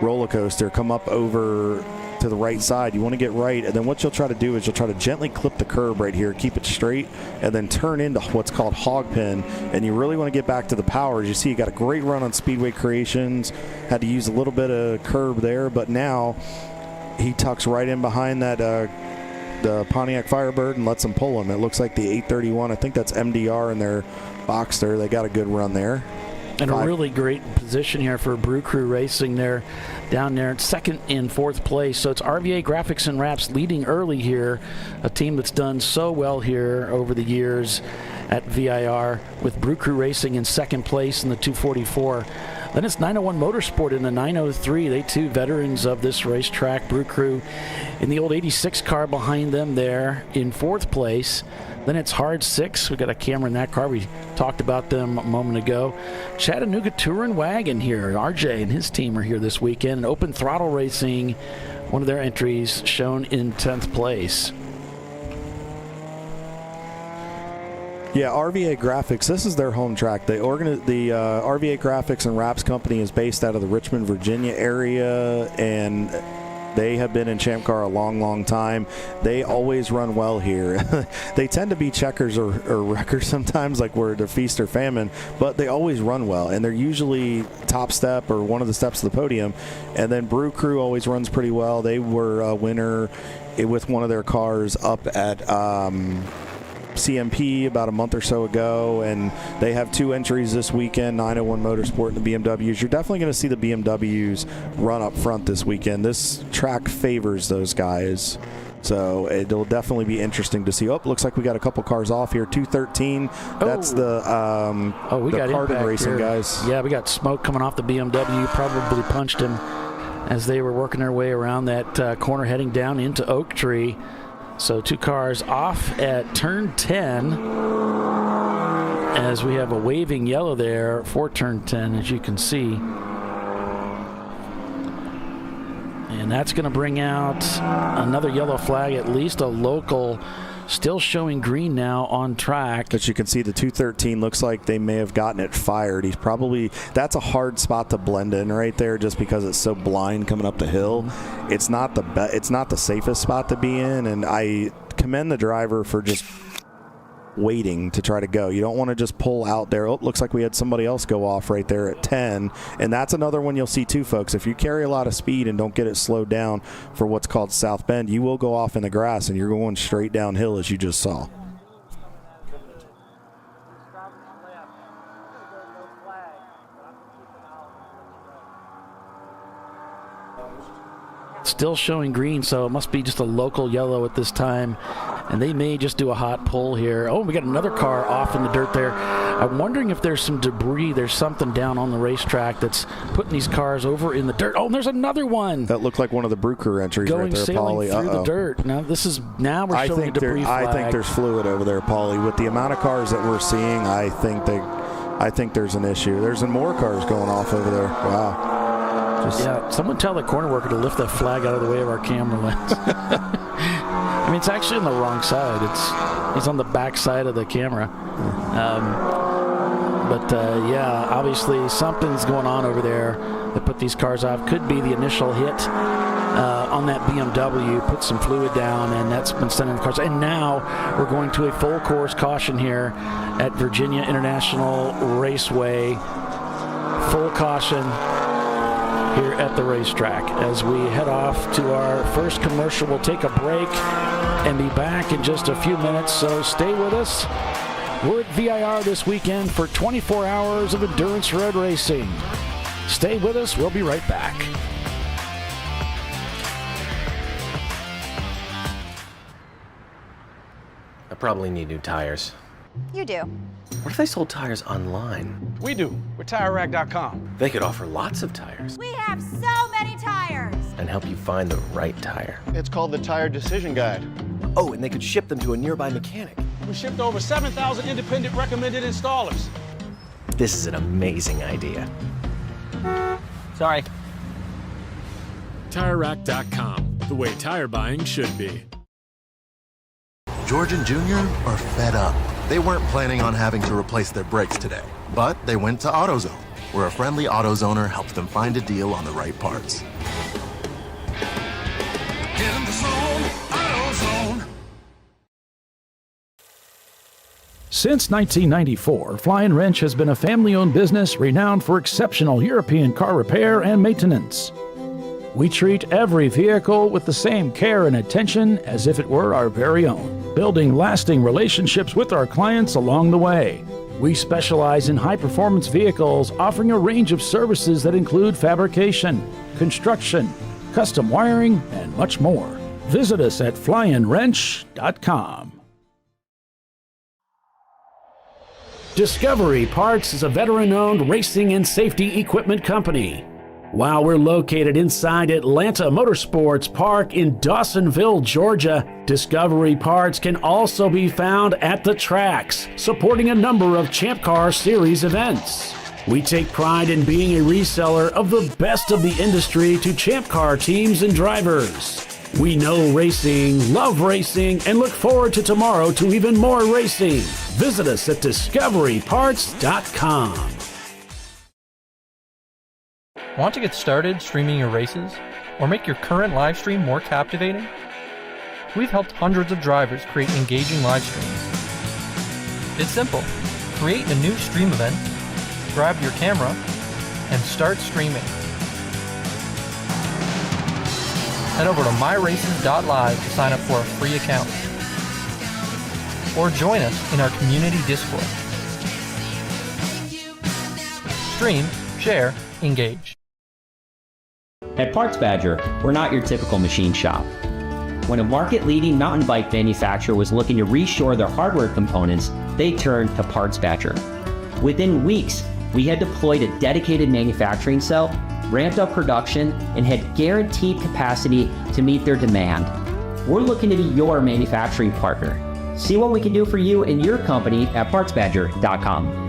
roller coaster, come up over to the right side. You want to get right, and then what you'll try to do is you'll try to gently clip the curb right here, keep it straight, and then turn into what's called Hogpen. And you really want to get back to the power. As you see, you got a great run on Speedway Creations. Had to use a little bit of curb there, but now he tucks right in behind that the Pontiac Firebird and lets them pull him. It looks like the 831. I think that's MDR in their Boxster. They got a good run there. And a really great position here for Brew Crew Racing there, down there, 2nd and 4th place. So it's RVA Graphics and Wraps leading early here, a team that's done so well here over the years at VIR, with Brew Crew Racing in 2nd place in the 244. Then it's 901 Motorsport in the 903. They too veterans of this racetrack. Brew Crew in the old 86 car behind them there in 4th place. Then it's Hard 6. We got a camera in that car. We talked about them a moment ago. Chattanooga Touring Wagon here. RJ and his team are here this weekend. And Open Throttle Racing, one of their entries shown in 10th place. Yeah, RVA Graphics, this is their home track. The RVA Graphics and Wraps Company is based out of the Richmond, Virginia area, and they have been in Champ Car a long, long time. They always run well here. They tend to be checkers or wreckers sometimes, like where they're feast or famine, but they always run well, and they're usually top step or one of the steps of the podium. And then Brew Crew always runs pretty well. They were a winner with one of their cars up at CMP about a month or so ago, and they have 2 entries this weekend, 901 Motorsport and the BMWs. You're definitely going to see the BMWs run up front this weekend. This track favors those guys, so it'll definitely be interesting to see. Oh, looks like we got a couple cars off here. 213, that's the Cardin Racing guys. Yeah, we got smoke coming off the BMW, probably punched him as they were working their way around that corner heading down into Oak Tree. So 2 cars off at turn 10 as we have a waving yellow there for turn 10, as you can see. And that's going to bring out another yellow flag, at least a local Still showing green now on track. But you can see the 213 looks like they may have gotten it fired. That's a hard spot to blend in right there just because it's so blind coming up the hill. It's not the safest spot to be in, and I commend the driver for just waiting to try to go. You don't want to just pull out there. Oh, looks like we had somebody else go off right there at 10, and that's another one you'll see too, folks. If you carry a lot of speed and don't get it slowed down for what's called South Bend, you will go off in the grass and you're going straight downhill as you just saw. Still showing green, so it must be just a local yellow at this time. And they may just do a hot pull here. Oh, we got another car off in the dirt there. I'm wondering if there's some debris. There's something down on the racetrack that's putting these cars over in the dirt. Oh, and there's another one. That looked like one of the Bruker entries going right there, sailing Paulie. through the dirt. Now we're showing a debris flag. I think there's fluid over there, Paulie. With the amount of cars that we're seeing, I think there's an issue. There's more cars going off over there. Wow. Someone tell the corner worker to lift that flag out of the way of our camera lens. I mean, it's actually on the wrong side. He's on the back side of the camera. Obviously something's going on over there that put these cars off. Could be the initial hit on that BMW, put some fluid down, and that's been sending the cars. And now we're going to a full course caution here at Virginia International Raceway. Full caution here at the racetrack. As we head off to our first commercial, we'll take a break and be back in just a few minutes, so stay with us. We're at VIR this weekend for 24 hours of endurance road racing. Stay with us. We'll be right back. I probably need new tires. You do. What if they sold tires online? We do. We're TireRack.com. They could offer lots of tires. We have so many tires. And help you find the right tire. It's called the Tire Decision Guide. Oh, and they could ship them to a nearby mechanic. We shipped over 7,000 independent recommended installers. This is an amazing idea. Sorry. TireRack.com, the way tire buying should be. George and Junior are fed up. They weren't planning on having to replace their brakes today, but they went to AutoZone, where a friendly AutoZoner helped them find a deal on the right parts. In the zone, AutoZone. Since 1994, Flying Wrench has been a family-owned business renowned for exceptional European car repair and maintenance. We treat every vehicle with the same care and attention as if it were our very own, building lasting relationships with our clients along the way. We specialize in high-performance vehicles, offering a range of services that include fabrication, construction, custom wiring, and much more. Visit us at flyandwrench.com. Discovery Parts is a veteran-owned racing and safety equipment company. While we're located inside Atlanta Motorsports Park in Dawsonville, Georgia, Discovery Parts can also be found at the tracks, supporting a number of Champ Car Series events. We take pride in being a reseller of the best of the industry to Champ Car teams and drivers. We know racing, love racing, and look forward to tomorrow to even more racing. Visit us at discoveryparts.com. Want to get started streaming your races or make your current live stream more captivating? We've helped hundreds of drivers create engaging live streams. It's simple. Create a new stream event, grab your camera, and start streaming. Head over to myraces.live to sign up for a free account. Or join us in our community Discord. Stream, share, engage. At Parts Badger, we're not your typical machine shop. When a market-leading mountain bike manufacturer was looking to reshore their hardware components, they turned to Parts Badger. Within weeks, we had deployed a dedicated manufacturing cell, ramped up production, and had guaranteed capacity to meet their demand. We're looking to be your manufacturing partner. See what we can do for you and your company at PartsBadger.com.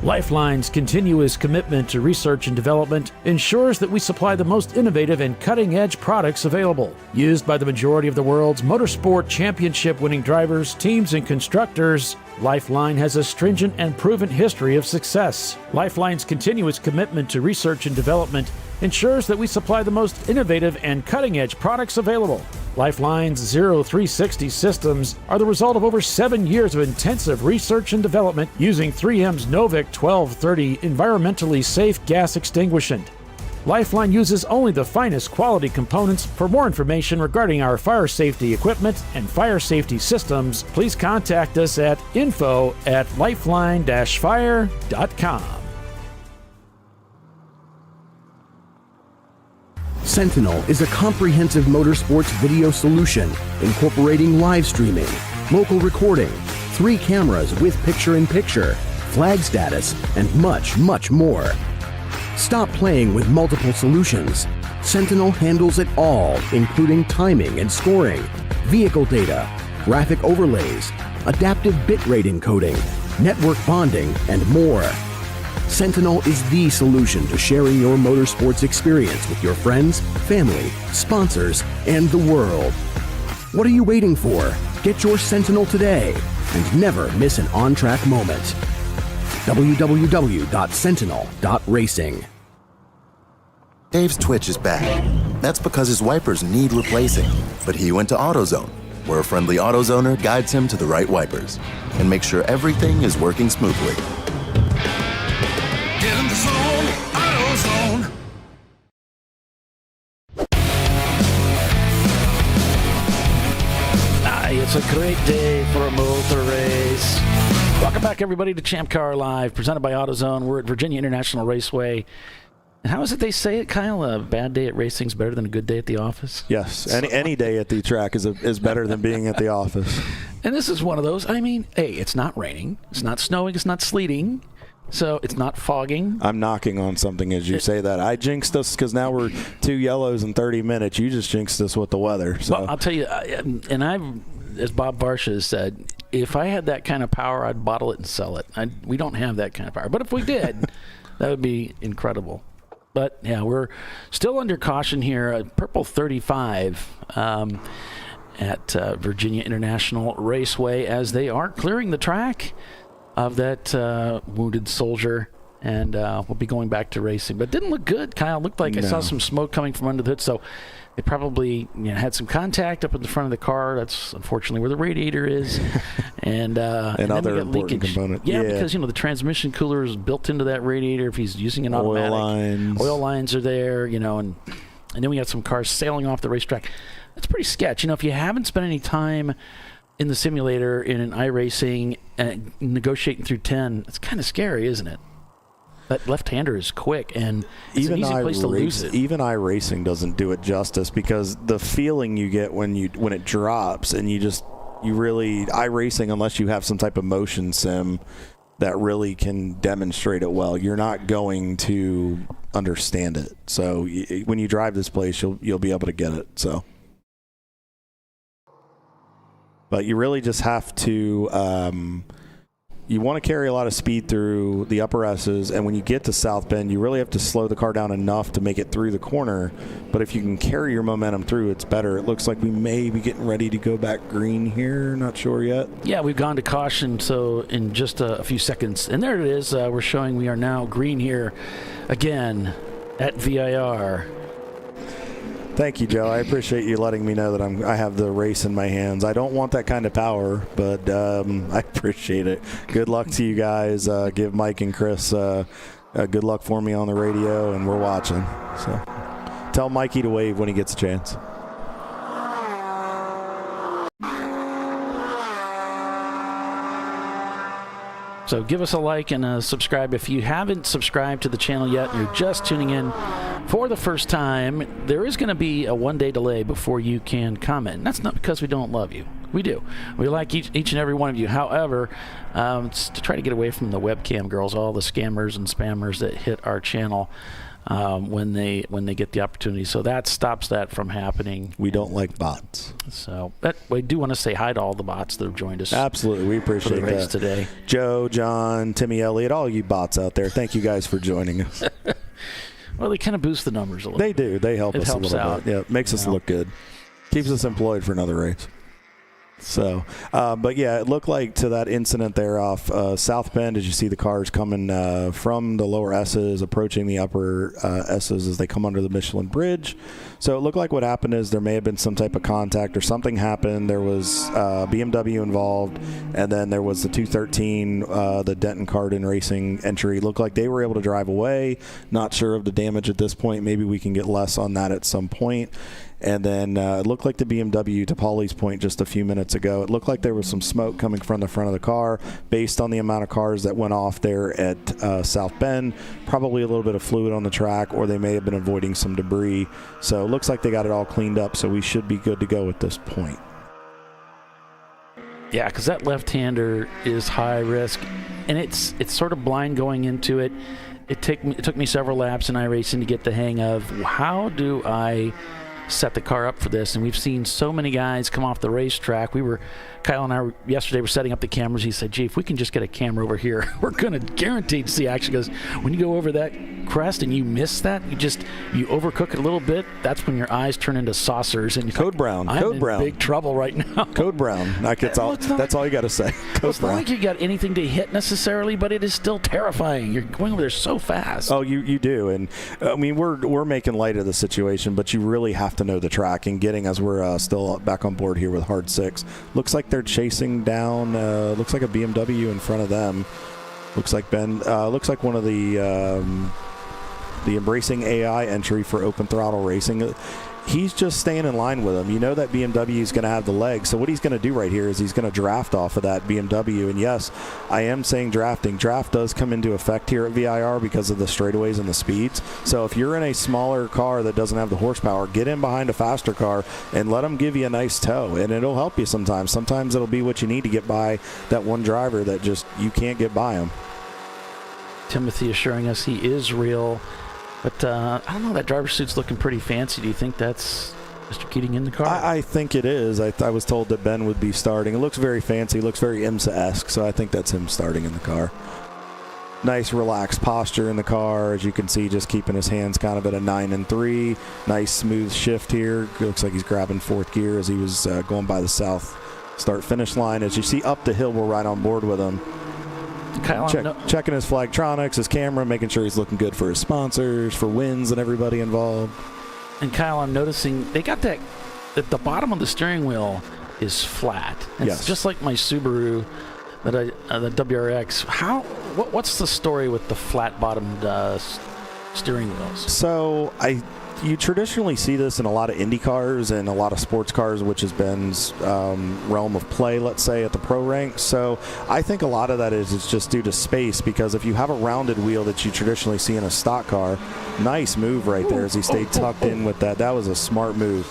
LifeLine's continuous commitment to research and development ensures that we supply the most innovative and cutting-edge products available. Used by the majority of the world's motorsport championship-winning drivers, teams, and constructors, LifeLine has a stringent and proven history of success. LifeLine's continuous commitment to research and development ensures that we supply the most innovative and cutting-edge products available. LifeLine's 0360 systems are the result of over 7 years of intensive research and development using 3M's Novik 1230 environmentally safe gas extinguishant. LifeLine uses only the finest quality components. For more information regarding our fire safety equipment and fire safety systems, please contact us at info@lifeline-fire.com. Sentinel is a comprehensive motorsports video solution incorporating live streaming, local recording, 3 cameras with picture-in-picture, flag status, and much, much more. Stop playing with multiple solutions. Sentinel handles it all, including timing and scoring, vehicle data, graphic overlays, adaptive bitrate encoding, network bonding, and more. Sentinel is the solution to sharing your motorsports experience with your friends, family, sponsors, and the world. What are you waiting for? Get your Sentinel today and never miss an on-track moment. www.sentinel.racing. Dave's twitch is bad. That's because his wipers need replacing. But he went to AutoZone, where a friendly AutoZoner guides him to the right wipers and makes sure everything is working smoothly. Get in the zone, AutoZone. It's a great day for a motor race. Welcome back, everybody, to ChampCar.Live, presented by AutoZone. We're at Virginia International Raceway. And how is it they say it, Kyle? A bad day at racing is better than a good day at the office? Yes, any day at the track is better than being at the office. And this is one of those. I mean, hey, it's not raining, it's not snowing, it's not sleeting, so it's not fogging. I'm knocking on something as you say that. I jinxed us because now we're 2 yellows in 30 minutes. You just jinxed us with the weather. So. Well, I'll tell you, and as Bob Varsha has said, if I had that kind of power, I'd bottle it and sell it. We don't have that kind of power. But if we did, that would be incredible. But, yeah, we're still under caution here at Purple 35 at Virginia International Raceway as they are clearing the track of that wounded soldier. And we'll be going back to racing. But it didn't look good, Kyle. It looked like I saw some smoke coming from under the hood. So they probably had some contact up in the front of the car. That's unfortunately where the radiator is. And other important component. Yeah, because, the transmission cooler is built into that radiator if he's using an automatic. Oil lines are there, and then we got some cars sailing off the racetrack. That's pretty sketch. If you haven't spent any time in the simulator in an iRacing and negotiating through 10, it's kind of scary, isn't it? That left-hander is quick, and it's an easy place to lose it. Even iRacing doesn't do it justice because the feeling you get when it drops, and you really iRacing, unless you have some type of motion sim that really can demonstrate it well, you're not going to understand it. So when you drive this place, you'll be able to get it. So, but you really just have to. You want to carry a lot of speed through the upper S's, and when you get to South Bend, you really have to slow the car down enough to make it through the corner. But if you can carry your momentum through, it's better. It looks like we may be getting ready to go back green here. Not sure yet. Yeah, we've gone to caution, so in just a few seconds. And there it is. We're showing we are now green here again at VIR. Thank you, Joe. I appreciate you letting me know that I have the race in my hands. I don't want that kind of power, but I appreciate it. Good luck to you guys. Give Mike and Chris good luck for me on the radio, and we're watching. So tell Mikey to wave when he gets a chance. So give us a like and subscribe. If you haven't subscribed to the channel yet and you're just tuning in for the first time, there is going to be a one-day delay before you can comment. And that's not because we don't love you. We do. We like each and every one of you. However, it's to try to get away from the webcam girls, all the scammers and spammers that hit our channel when they get the opportunity. So that stops that from happening. We don't like bots. So but we do want to say hi to all the bots that have joined us. Absolutely. We appreciate for the race that today. Joe, John, Timmy Elliott, all you bots out there. Thank you guys for joining us. Well, they kind of boost the numbers a little. They do. They help it us a little out. bit. Yeah, it makes us look good. Keeps us employed for another race. So, but yeah, it looked like to that incident there off South Bend, as you see the cars coming from the lower S's, approaching the upper S's as they come under the Michelin Bridge. So it looked like what happened is there may have been some type of contact or something happened. There was BMW involved, and then there was the 213, the Denton Cardin Racing entry. It looked like they were able to drive away. Not sure of the damage at this point. Maybe we can get less on that at some point. And then it looked like the BMW, to Paulie's point just a few minutes ago, it looked like there was some smoke coming from the front of the car based on the amount of cars that went off there at South Bend. Probably a little bit of fluid on the track, or they may have been avoiding some debris. So it looks like they got it all cleaned up, so we should be good to go at this point. Yeah, because that left-hander is high risk, and it's sort of blind going into it. It took me several laps in iRacing to get the hang of how do I set the car up for this. And we've seen so many guys come off the racetrack. Kyle and I yesterday were setting up the cameras. He said, gee, if we can just get a camera over here, we're going to guarantee to see action. Because when you go over that crest and you miss that, you overcook it a little bit, that's when your eyes turn into saucers. And Code Brown. I'm in big trouble right now. Code Brown. That's all you got to say. It's not like you got anything to hit necessarily, but it is still terrifying. You're going over there so fast. Oh, you do. And I mean, we're making light of the situation, but you really have to know the track. And getting, as we're still back on board here with Hard 6, looks like they're chasing down, looks like a BMW in front of them. Looks like one of the Embracing AI entry for open throttle racing. He's just staying in line with him. You know that BMW is going to have the legs. So what he's going to do right here is he's going to draft off of that BMW. And yes, I am saying drafting. Draft does come into effect here at VIR because of the straightaways and the speeds. So if you're in a smaller car that doesn't have the horsepower, get in behind a faster car and let them give you a nice tow. And it'll help you sometimes. Sometimes it'll be what you need to get by that one driver that just you can't get by him. Timothy assuring us he is real. But I don't know, that driver's suit's looking pretty fancy. Do you think that's Mr. Keating in the car? I think it is. I was told that Ben would be starting. It looks very fancy. It looks very IMSA-esque, so I think that's him starting in the car. Nice relaxed posture in the car, as you can see, just keeping his hands kind of at a 9 and 3. Nice smooth shift here. Looks like he's grabbing fourth gear as he was going by the south start-finish line. As you see up the hill, we're right on board with him. Kyle, checking his flagtronics, his camera, making sure he's looking good for his sponsors, for wins and everybody involved. And Kyle, I'm noticing they got that at the bottom of the steering wheel is flat. It's just like my Subaru, the WRX. What's the story with the flat bottomed steering wheels? So you traditionally see this in a lot of Indy cars and a lot of sports cars, which has Ben's realm of play, let's say, at the pro ranks. So I think a lot of that is just due to space, because if you have a rounded wheel that you traditionally see in a stock car, nice move right there as he stayed tucked in with that. That was a smart move.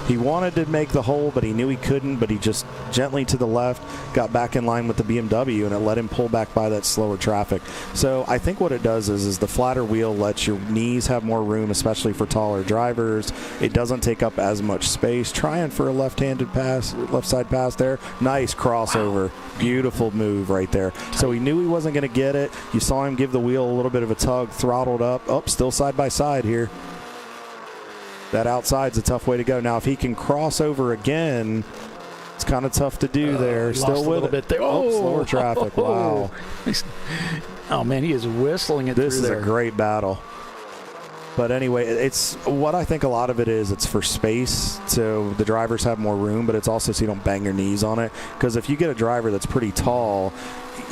He wanted to make the hole, but he knew he couldn't, but he just gently to the left got back in line with the BMW, and it let him pull back by that slower traffic. So I think what it does is the flatter wheel lets your knees have more room, especially for taller drivers. It doesn't take up as much space. Trying for a left-handed pass, left side pass there. Nice crossover. Wow. Beautiful move right there. So he knew he wasn't going to get it. You saw him give the wheel a little bit of a tug, throttled up. Oh, still side by side here. That outside's a tough way to go. Now, if he can cross over again, it's kind of tough to do there. Still with a bit there. Slower traffic. Wow. Oh, man, he is whistling it through there. This is a great battle. But anyway, it's what I think a lot of it is, it's for space, so the drivers have more room, but it's also so you don't bang your knees on it. Because if you get a driver that's pretty tall,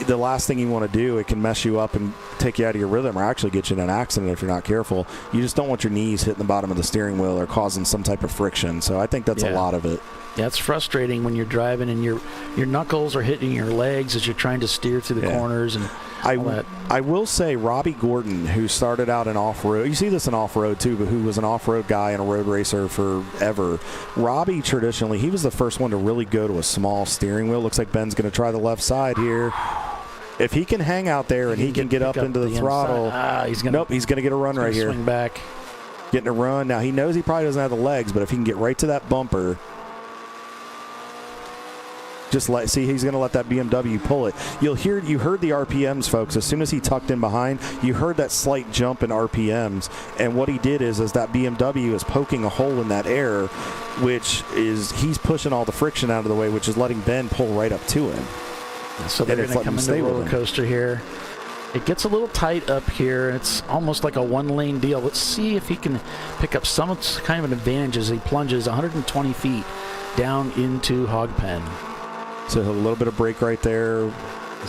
the last thing you want to do, it can mess you up and take you out of your rhythm, or actually get you in an accident if you're not careful. You just don't want your knees hitting the bottom of the steering wheel or causing some type of friction. So I think that's a lot of it. Yeah, it's frustrating when you're driving and your knuckles are hitting your legs as you're trying to steer through the corners and all that. I will say Robbie Gordon, who started out in off-road, you see this in off-road too, but who was an off-road guy and a road racer forever. Robbie, traditionally, he was the first one to really go to a small steering wheel. Looks like Ben's going to try the left side here. If he can hang out there and he can get up into the throttle, he's going to get a run right here. Swing back. Getting a run. Now, he knows he probably doesn't have the legs, but if he can get right to that bumper, he's going to let that BMW pull it. You heard the RPMs, folks. As soon as he tucked in behind, you heard that slight jump in RPMs. And what he did is that BMW is poking a hole in that air, which is he's pushing all the friction out of the way, which is letting Ben pull right up to him. So they're going to come into the roller coaster here. It gets a little tight up here. It's almost like a one-lane deal. Let's see if he can pick up some kind of an advantage as he plunges 120 feet down into Hog Pen. So a little bit of brake right there.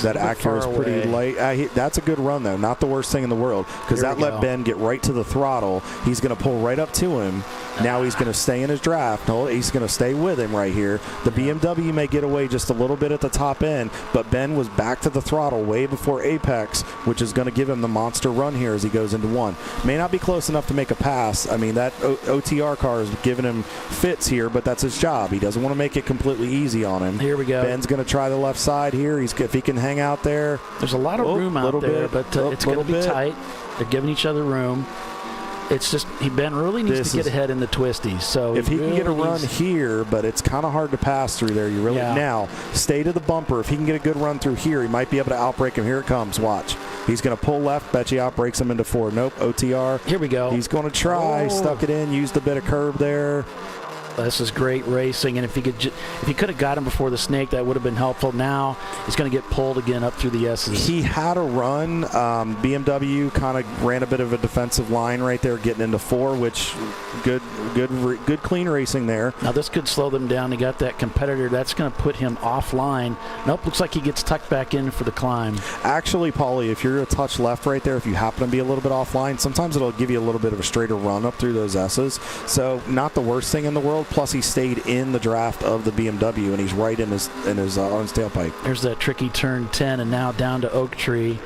That Acura is pretty light. That's a good run, though. Not the worst thing in the world, because that let Ben get right to the throttle. He's going to pull right up to him. Now he's going to stay in his draft. No, he's going to stay with him right here. The BMW may get away just a little bit at the top end, but Ben was back to the throttle way before apex, which is going to give him the monster run here as he goes into one. May not be close enough to make a pass. I mean, that OTR car is giving him fits here, but that's his job. He doesn't want to make it completely easy on him. Here we go. Ben's going to try the left side here. If he can hang out there. There's a lot of room out there, but it's going to be tight. They're giving each other room. It's just Ben really needs to get ahead in the twisties. So if he can get a run here, but it's kind of hard to pass through there. Now stay to the bumper. If he can get a good run through here, he might be able to outbrake him. Here it comes. Watch. He's going to pull left. Bet you outbrakes him into 4. Nope. OTR. Here we go. He's going to try. Stuck it in. Used a bit of curb there. This is great racing, and if he could have got him before the snake, that would have been helpful. Now he's going to get pulled again up through the S's. He had a run. BMW kind of ran a bit of a defensive line right there, getting into 4, which good clean racing there. Now this could slow them down. He got that competitor. That's going to put him offline. Nope, looks like he gets tucked back in for the climb. Actually, Paulie, if you're a touch left right there, if you happen to be a little bit offline, sometimes it'll give you a little bit of a straighter run up through those S's. So not the worst thing in the world. Plus, he stayed in the draft of the BMW, and he's right on his tailpipe. There's that tricky turn 10, and now down to Oak Tree,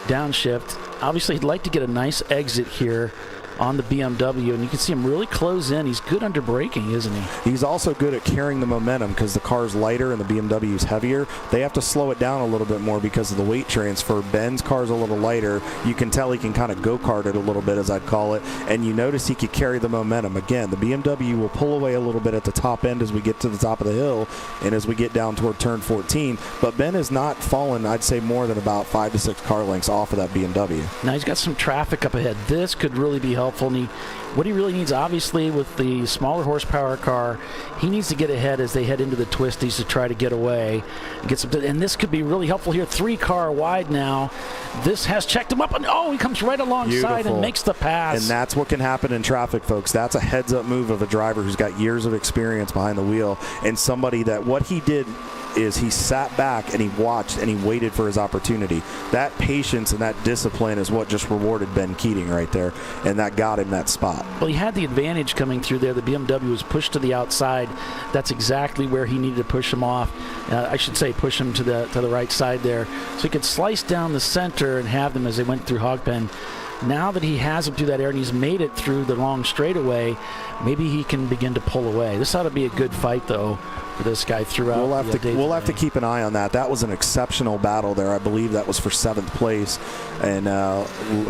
downshift. Obviously, he'd like to get a nice exit here on the BMW, and you can see him really close in. He's good under braking, isn't he? He's also good at carrying the momentum because the car's lighter and the BMW is heavier. They have to slow it down a little bit more because of the weight transfer. Ben's car's a little lighter. You can tell he can kind of go-kart it a little bit, as I'd call it, and you notice he could carry the momentum. Again, the BMW will pull away a little bit at the top end as we get to the top of the hill and as we get down toward turn 14, but Ben has not fallen, I'd say, more than about 5 to 6 car lengths off of that BMW. Now he's got some traffic up ahead. This could really be helpful. And what he really needs, obviously, with the smaller horsepower car, he needs to get ahead as they head into the twisties to try to get away. And this could be really helpful here. 3 car wide now. This has checked him up, and he comes right alongside and makes the pass. And that's what can happen in traffic, folks. That's a heads-up move of a driver who's got years of experience behind the wheel, and somebody that what he did is he sat back and he watched and he waited for his opportunity. That patience and that discipline is what just rewarded Ben Keating right there, and that got him that spot. Well, he had the advantage coming through there. The BMW was pushed to the outside. That's exactly where he needed to push him off. I should say push him to the right side there. So he could slice down the center and have them as they went through Hog Pen. Now that he has him through that area and he's made it through the long straightaway, maybe he can begin to pull away. This ought to be a good fight, though, for this guy throughout. We'll have to keep an eye on that. That was an exceptional battle there. I believe that was for 7th place, and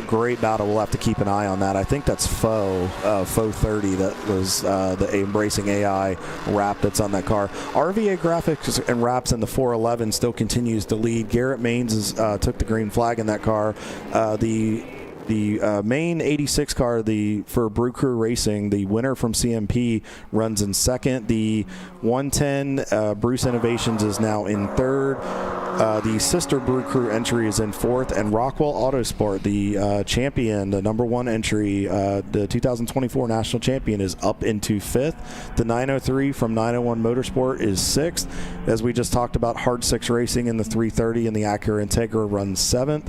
great battle. We'll have to keep an eye on that. I think that's Faux 30. That was the Embracing AI wrap that's on that car. RVA Graphics and Wraps in the 411 still continues to lead. Garrett Maines took the green flag in that car. The main 86 car for Brew Crew Racing, the winner from CMP, runs in 2nd. The 110 Bruce Innovations is now in 3rd. The sister Brew Crew entry is in 4th. And Rockwell Autosport, the champion, the number 1 entry, the 2024 national champion, is up into 5th. The 903 from 901 Motorsport is 6th. As we just talked about, Hard 6 Racing in the 330 and the Acura Integra runs 7th.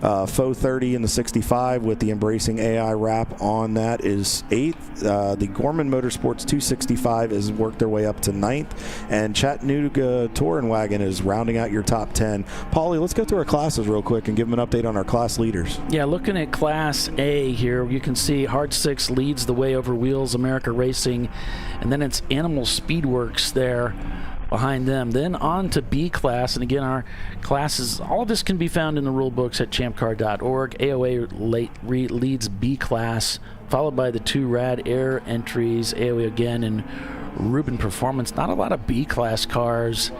Faux 30 in the 65 with the Embracing AI wrap on that is 8th. The Gorman Motorsports 265 has worked their way up to 9th. And Chattanooga Touring Wagon is rounding out your top 10. Paulie, let's go through our classes real quick and give them an update on our class leaders. Yeah, looking at Class A here, you can see Hard 6 leads the way over Wheels America Racing, and then it's Animal Speedworks there behind them. Then on to B class, and again, our classes, all of this can be found in the rule books at ChampCar.org. AOA leads B class, followed by the 2 Rad Air entries, AOA again, and Rubin Performance. Not a lot of B class cars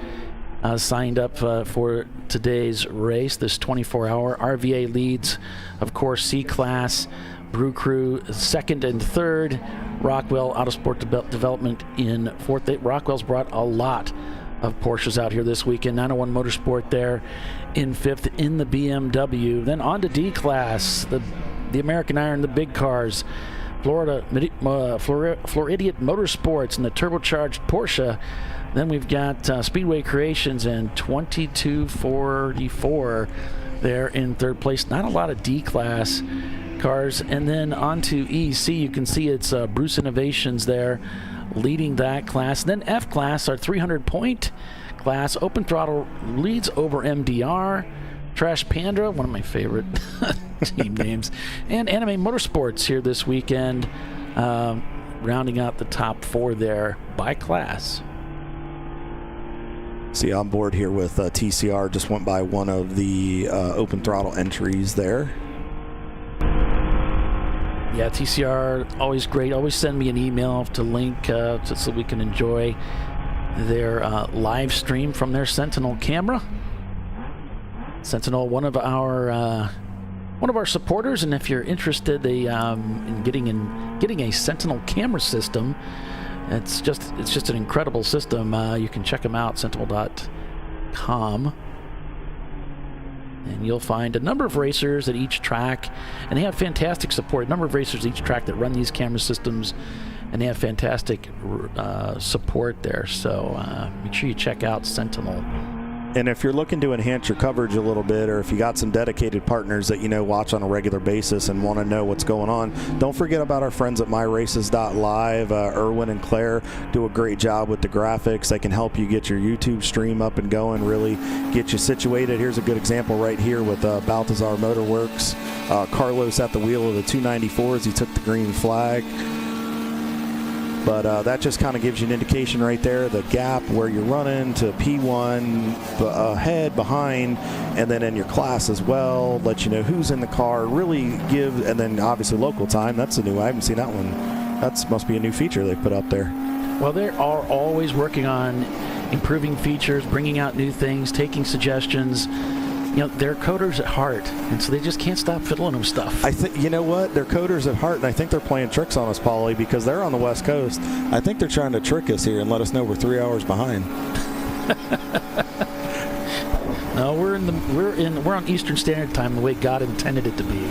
signed up for today's race, this 24-hour. RVA leads, of course, C class, Brew Crew 2nd and 3rd, Rockwell Autosport Development in 4th. Rockwell's brought a lot of Porsches out here this weekend. 901 Motorsport there in 5th in the BMW. Then on to D class, the American Iron, the big cars. Floridian Motorsports and the turbocharged Porsche. Then we've got Speedway Creations and 2244 there in 3rd place. Not a lot of D class cars. And then on to EC, you can see it's Bruce Innovations there leading that class. Then F class, our 300-point class. Open Throttle leads over MDR. Trash Panda, one of my favorite team names. And Anime Motorsports here this weekend, rounding out the top 4 there by class. See, on board here with TCR, just went by one of the Open Throttle entries there. Yeah, TCR, always great. Always send me an email to link so we can enjoy their live stream from their Sentinel camera. Sentinel, one of our supporters, and if you're interested in getting a Sentinel camera system, it's just an incredible system. You can check them out, sentinel.com. And you'll find a number of racers at each track, and they have fantastic support. A number of racers at each track that run these camera systems, and they have fantastic support there. So make sure you check out Sentinel. And if you're looking to enhance your coverage a little bit, or if you got some dedicated partners that watch on a regular basis and want to know what's going on, don't forget about our friends at myraces.live. Erwin and Claire do a great job with the graphics. They can help you get your YouTube stream up and going, really get you situated. Here's a good example right here with Balthazar Motorworks. Carlos at the wheel of the 294s. He took the green flag. But that just kind of gives you an indication right there, the gap where you're running to P1, ahead, behind, and then in your class as well, let you know who's in the car, really give, and then obviously local time. That's a new, I haven't seen that one. That must be a new feature they put up there. Well, they are always working on improving features, bringing out new things, taking suggestions. They're coders at heart, and so they just can't stop fiddling them stuff. I think, you know what? They're coders at heart, and I think they're playing tricks on us, Paulie, because they're on the West Coast. I think they're trying to trick us here and let us know we're 3 hours behind. No, we're on Eastern Standard Time the way God intended it to be.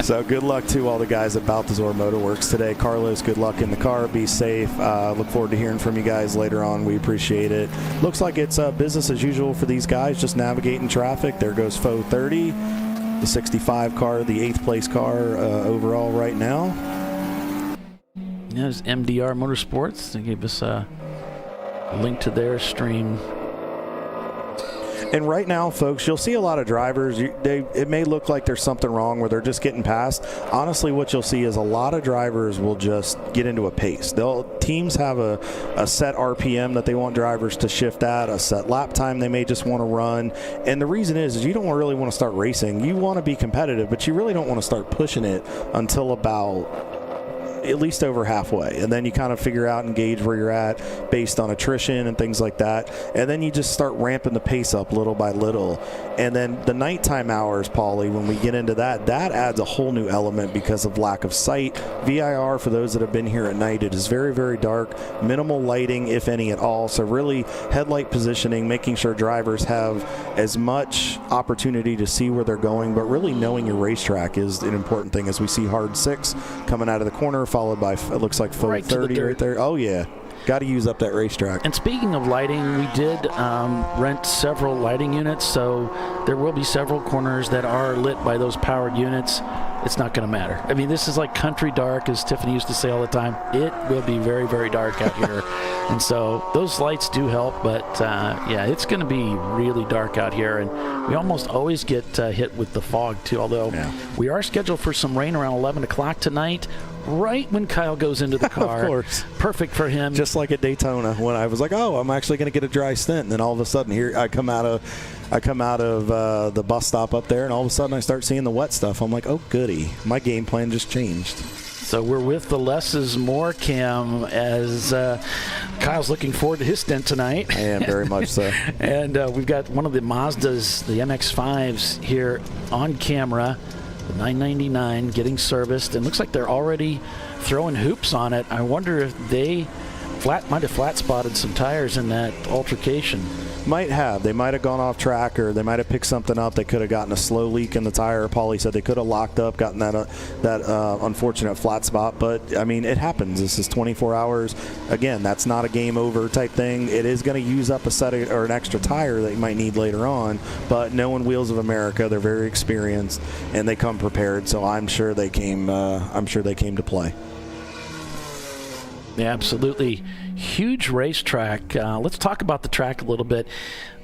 So good luck to all the guys at Balthazar Motorworks today. Carlos, good luck in the car. Be safe. Look forward to hearing from you guys later on. We appreciate it. Looks like it's business as usual for these guys, just navigating traffic. There goes Faux 30, the 65 car, the 8th place car overall right now. There's MDR Motorsports. They gave us a link to their stream. And right now, folks, you'll see a lot of drivers. It may look like there's something wrong where they're just getting past. Honestly, what you'll see is a lot of drivers will just get into a pace. Teams have a set RPM that they want drivers to shift at, a set lap time they may just want to run. And the reason is you don't really want to start racing. You want to be competitive, but you really don't want to start pushing it until about at least over halfway, and then you kind of figure out and gauge where you're at based on attrition and things like that, and then you just start ramping the pace up little by little. And then the nighttime hours, Paulie, when we get into that adds a whole new element because of lack of sight. VIR, for those that have been here at night, it is very, very dark, minimal lighting, if any at all, so really headlight positioning, making sure drivers have as much opportunity to see where they're going, but really knowing your racetrack is an important thing, as we see Hard 6 coming out of the corner, followed by, it looks like Faux 30 right there. Oh, yeah. Got to use up that racetrack. And speaking of lighting, we did rent several lighting units, so there will be several corners that are lit by those powered units. It's not going to matter. I mean, this is like country dark, as Tiffany used to say all the time. It will be very, very dark out here. And so those lights do help, but yeah, it's going to be really dark out here. And we almost always get hit with the fog, too, although we are scheduled for some rain around 11 o'clock tonight. Right when Kyle goes into the car. Of course. Perfect for him. Just like at Daytona when I was like, oh, I'm actually going to get a dry stint. And then all of a sudden here I come out of the bus stop up there, and all of a sudden I start seeing the wet stuff. I'm like, oh, goody. My game plan just changed. So we're with the less is more cam as Kyle's looking forward to his stint tonight. I am, very much so. And we've got one of the Mazdas, the MX-5s here on camera. The 999 getting serviced, and looks like they're already throwing hoops on it. I wonder if they might have flat spotted some tires in that altercation. Might have. They might have gone off track, or they might have picked something up. They could have gotten a slow leak in the tire. Paulie said they could have locked up, gotten that unfortunate flat spot. But, I mean, it happens. This is 24 hours. Again, that's not a game over type thing. It is going to use up a set of, or an extra tire that you might need later on. But knowing Wheels of America, they're very experienced, and they come prepared. So I'm sure they came to play. Yeah, absolutely. Huge racetrack. Let's talk about the track a little bit.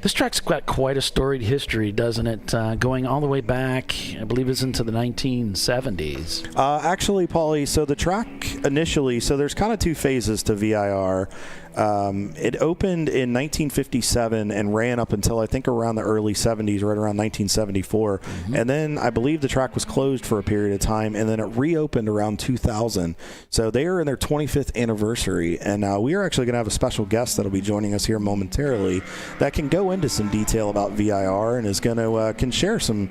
This track's got quite a storied history, doesn't it? Going all the way back, I believe it's into the 1970s. Actually, Paulie, so the track initially, so there's kind of two phases to VIR. It opened in 1957 and ran up until I think around the early 70s, right around 1974. Mm-hmm. And then I believe the track was closed for a period of time, and then it reopened around 2000. So they are in their 25th anniversary, and we are actually going to have a special guest that will be joining us here momentarily that can go into some detail about VIR and is going to can share some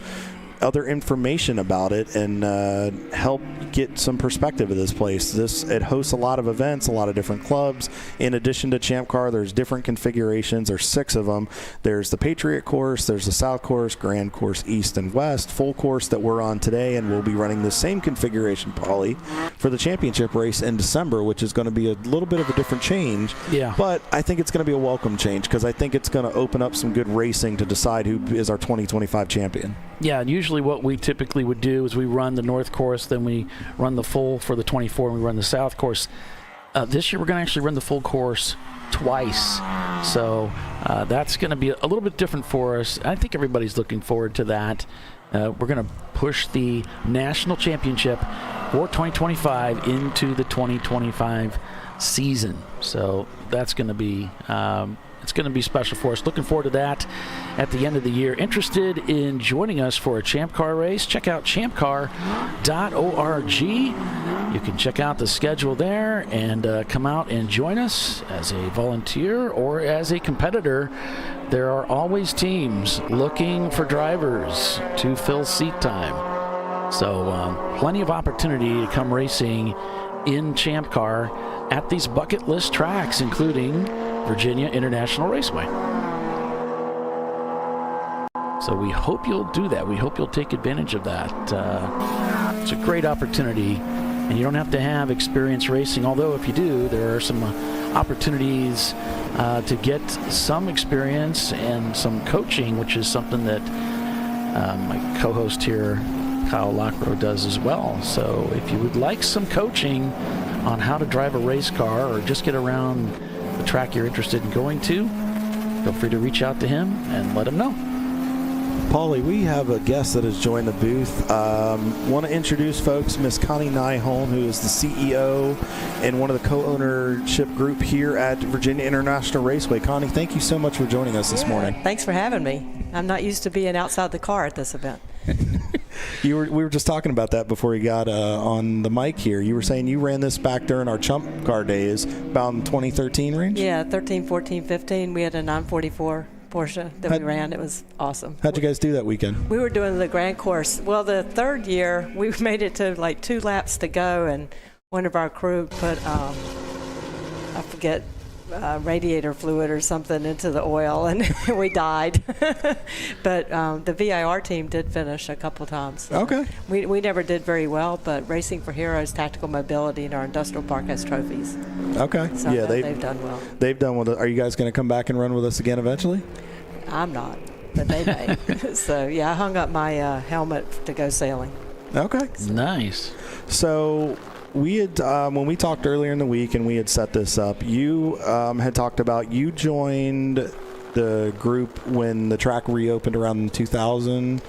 other information about it and help get some perspective of this place. It hosts a lot of events, a lot of different clubs. In addition to Champ Car, there's different configurations. There's 6 of them. There's the Patriot Course, there's the South Course, Grand Course East and West, full course that we're on today, and we'll be running the same configuration, Paulie, for the championship race in December, which is going to be a little bit of a different change. Yeah. But I think it's going to be a welcome change because I think it's going to open up some good racing to decide who is our 2025 champion. Yeah, and usually what we typically would do is we run the North Course, then we run the full for the 24, and we run the South Course. This year we're going to actually run the full course twice. So that's going to be a little bit different for us. I think everybody's looking forward to that. We're going to push the national championship for 2025 into the 2025 season. So that's going to be it's going to be special for us. Looking forward to that at the end of the year. Interested in joining us for a Champ Car race? Check out ChampCar.Org. You can check out the schedule there and come out and join us as a volunteer or as a competitor. There are always teams looking for drivers to fill seat time. So plenty of opportunity to come racing in Champ Car at these bucket list tracks, including Virginia International Raceway. So we hope you'll do that. We hope you'll take advantage of that. It's a great opportunity, and you don't have to have experience racing, although if you do, there are some opportunities to get some experience and some coaching, which is something that my co-host here, Kyle Lockrow, does as well. So if you would like some coaching on how to drive a race car or just get around the track you're interested in going to, feel free to reach out to him and let him know. Paulie, we have a guest that has joined the booth. Want to introduce folks, Miss Connie Nyholm, who is the CEO and one of the co-ownership group here at Virginia International Raceway. Connie, thank you so much for joining us this morning. Thanks for having me. I'm not used to being outside the car at this event. We were just talking about that before you got on the mic here. You were saying you ran this back during our Chump Car days, about in 2013 range? Yeah, 13, 14, 15. We had a 944 Porsche that we ran. It was awesome. How'd you guys do that weekend? We were doing the Grand Course. Well, the third year, we made it to like 2 laps to go, and one of our crew put, I forget radiator fluid or something into the oil, and we died. But the VIR team did finish a couple times. Okay. We never did very well, but Racing for Heroes Tactical Mobility in our industrial park has trophies. Okay. So yeah, they've done well. They've done well. Are you guys going to come back and run with us again eventually? I'm not, but they may. So, yeah, I hung up my helmet to go sailing. Okay. Nice. So we had, when we talked earlier in the week and we had set this up, you had talked about you joined the group when the track reopened around 2000.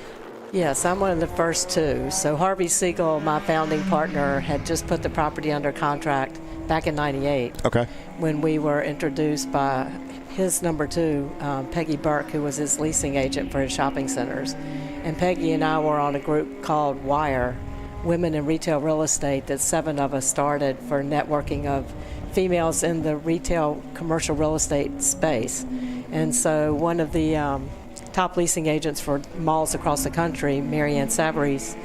Yes, I'm one of the first two. So Harvey Siegel, my founding partner, had just put the property under contract back in '98. Okay. When we were introduced by his number two, Peggy Burke, who was his leasing agent for his shopping centers. And Peggy and I were on a group called VIR, Women in Retail Real Estate, that 7 of us started for networking of females in the retail commercial real estate space. And so one of the top leasing agents for malls across the country, Marianne Savarese,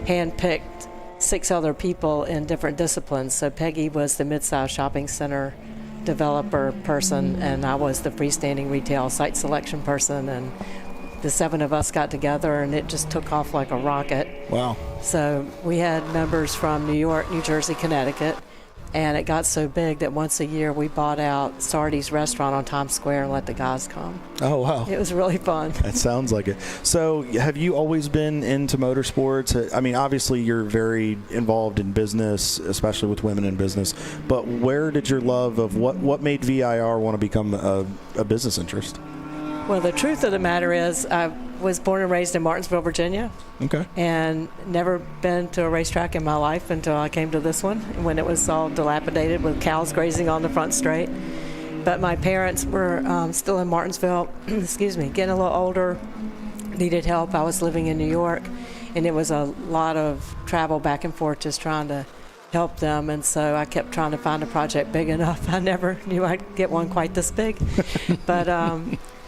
handpicked 6 other people in different disciplines. So Peggy was the mid-sized shopping center developer person, and I was the freestanding retail site selection person, and the 7 of us got together, and it just took off like a rocket. Wow. So we had members from New York, New Jersey, Connecticut, and it got so big that once a year we bought out Sardi's restaurant on Times Square and let the guys come. Oh, wow. It was really fun. That sounds like it. So have you always been into motorsports? I mean, obviously you're very involved in business, especially with women in business, but where did your love of what made VIR want to become a business interest? Well, the truth of the matter is I was born and raised in Martinsville, Virginia. Okay. And never been to a racetrack in my life until I came to this one, when it was all dilapidated with cows grazing on the front straight. But my parents were still in Martinsville, excuse me, getting a little older, needed help. I was living in New York, and it was a lot of travel back and forth just trying to help them. And so I kept trying to find a project big enough. I never knew I'd get one quite this big. But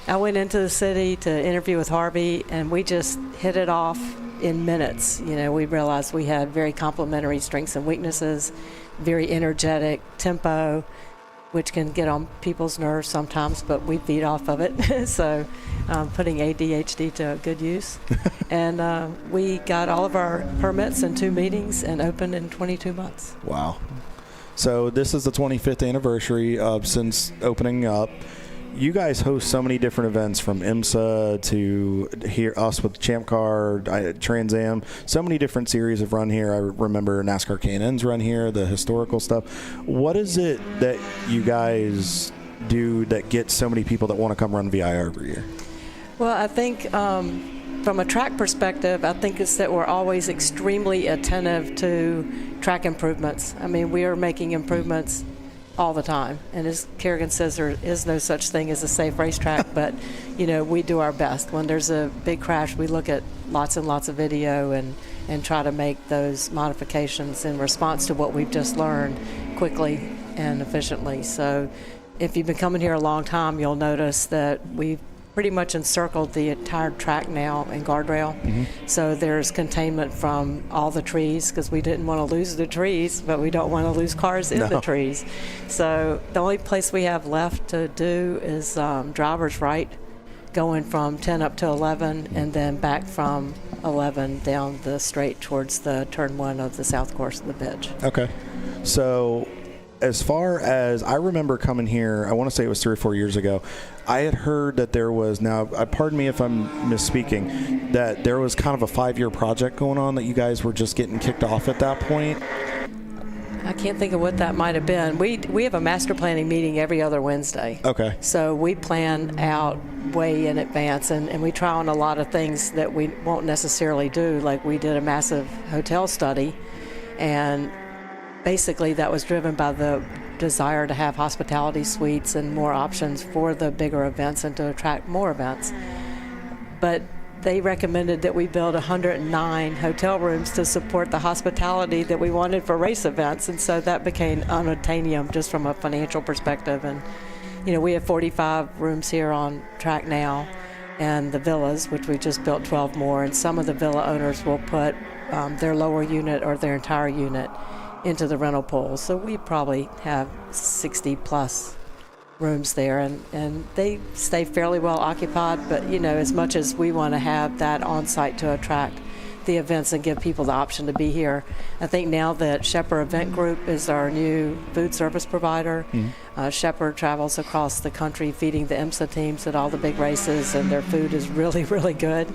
I went into the city to interview with Harvey, and we just hit it off in minutes. You know, we realized we had very complementary strengths and weaknesses, very energetic tempo, which can get on people's nerves sometimes, but we feed off of it. So putting ADHD to good use. And we got all of our permits in 2 meetings and opened in 22 months. Wow. So this is the 25th anniversary of since opening up. You guys host so many different events, from IMSA to here us with Champ Car, Trans Am. So many different series have run here. I remember NASCAR K&N's run here, the historical stuff. What is it that you guys do that gets so many people that want to come run VIR every year? Well, I think from a track perspective, I think it's that we're always extremely attentive to track improvements. I mean, we are making improvements all the time. And as Kerrigan says, there is no such thing as a safe racetrack, but, you know, we do our best. When there's a big crash, we look at lots and lots of video and try to make those modifications in response to what we've just learned quickly and efficiently. So if you've been coming here a long time, you'll notice that we've pretty much encircled the entire track now in guardrail. Mm-hmm. So there's containment from all the trees, because we didn't want to lose the trees, but we don't want to lose cars in the trees. So the only place we have left to do is driver's right, going from 10 up to 11, and then back from 11 down the straight towards the turn 1 of the south course of the pitch. Okay. So as far as I remember coming here, I want to say it was 3 or 4 years ago, I had heard that there was, now pardon me if I'm misspeaking, that there was kind of a 5-year project going on that you guys were just getting kicked off at that point. I can't think of what that might have been. We have a master planning meeting every other Wednesday. Okay. So we plan out way in advance, and we try on a lot of things that we won't necessarily do. Like we did a massive hotel study, and basically that was driven by the desire to have hospitality suites and more options for the bigger events and to attract more events. But they recommended that we build 109 hotel rooms to support the hospitality that we wanted for race events, and so that became unattainable just from a financial perspective. And you know, we have 45 rooms here on track now, and the villas, which we just built 12 more, and some of the villa owners will put their lower unit or their entire unit into the rental pool. So we probably have 60 plus rooms there, and they stay fairly well occupied. But as much as we want to have that on site to attract the events and give people the option to be here, I think now that Shepherd Event Group is our new food service provider. Shepherd travels across the country feeding the IMSA teams at all the big races, and their food is really, really good.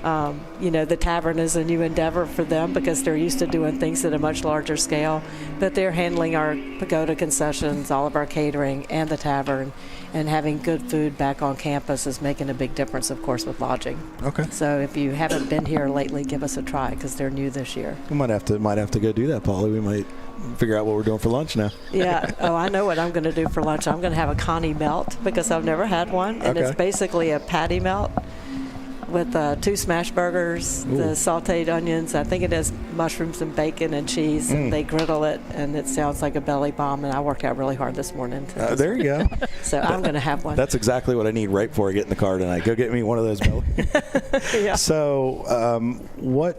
The tavern is a new endeavor for them because they're used to doing things at a much larger scale, but they're handling our pagoda concessions, all of our catering, and the tavern, and having good food back on campus is making a big difference, of course, with lodging. Okay. So if you haven't been here lately, give us a try because they're new this year. We might have to go do that, Polly. We might figure out what we're doing for lunch now. Yeah. Oh, I know what I'm going to do for lunch. I'm going to have a Connie melt because I've never had one, and it's basically a patty melt with 2 smash burgers, the sauteed onions. I think it has mushrooms and bacon and cheese, and they griddle it, and it sounds like a belly bomb. And I worked out really hard this morning. There you go. So I'm going to have one. That's exactly what I need right before I get in the car tonight. Go get me one of those belly. Yeah. So we're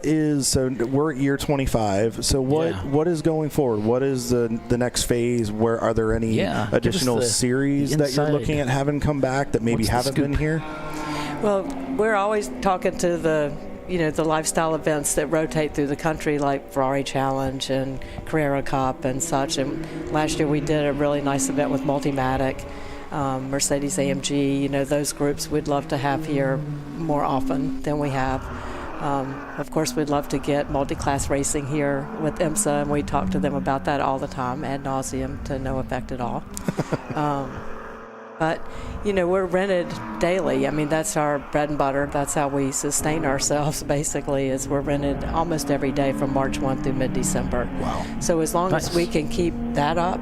at year 25. So what is going forward? What is the next phase? Where are there any additional series that you're looking at having come back that maybe haven't been here? Well, we're always talking to the lifestyle events that rotate through the country, like Ferrari Challenge and Carrera Cup and such. And last year we did a really nice event with Multimatic, Mercedes AMG. Those groups we'd love to have here more often than we have. Of course, we'd love to get multi-class racing here with IMSA, and we talk to them about that all the time, ad nauseum, to no effect at all. But, we're rented daily. I mean, that's our bread and butter. That's how we sustain ourselves, basically, is we're rented almost every day from March 1 through mid-December. Wow. So as long as we can keep that up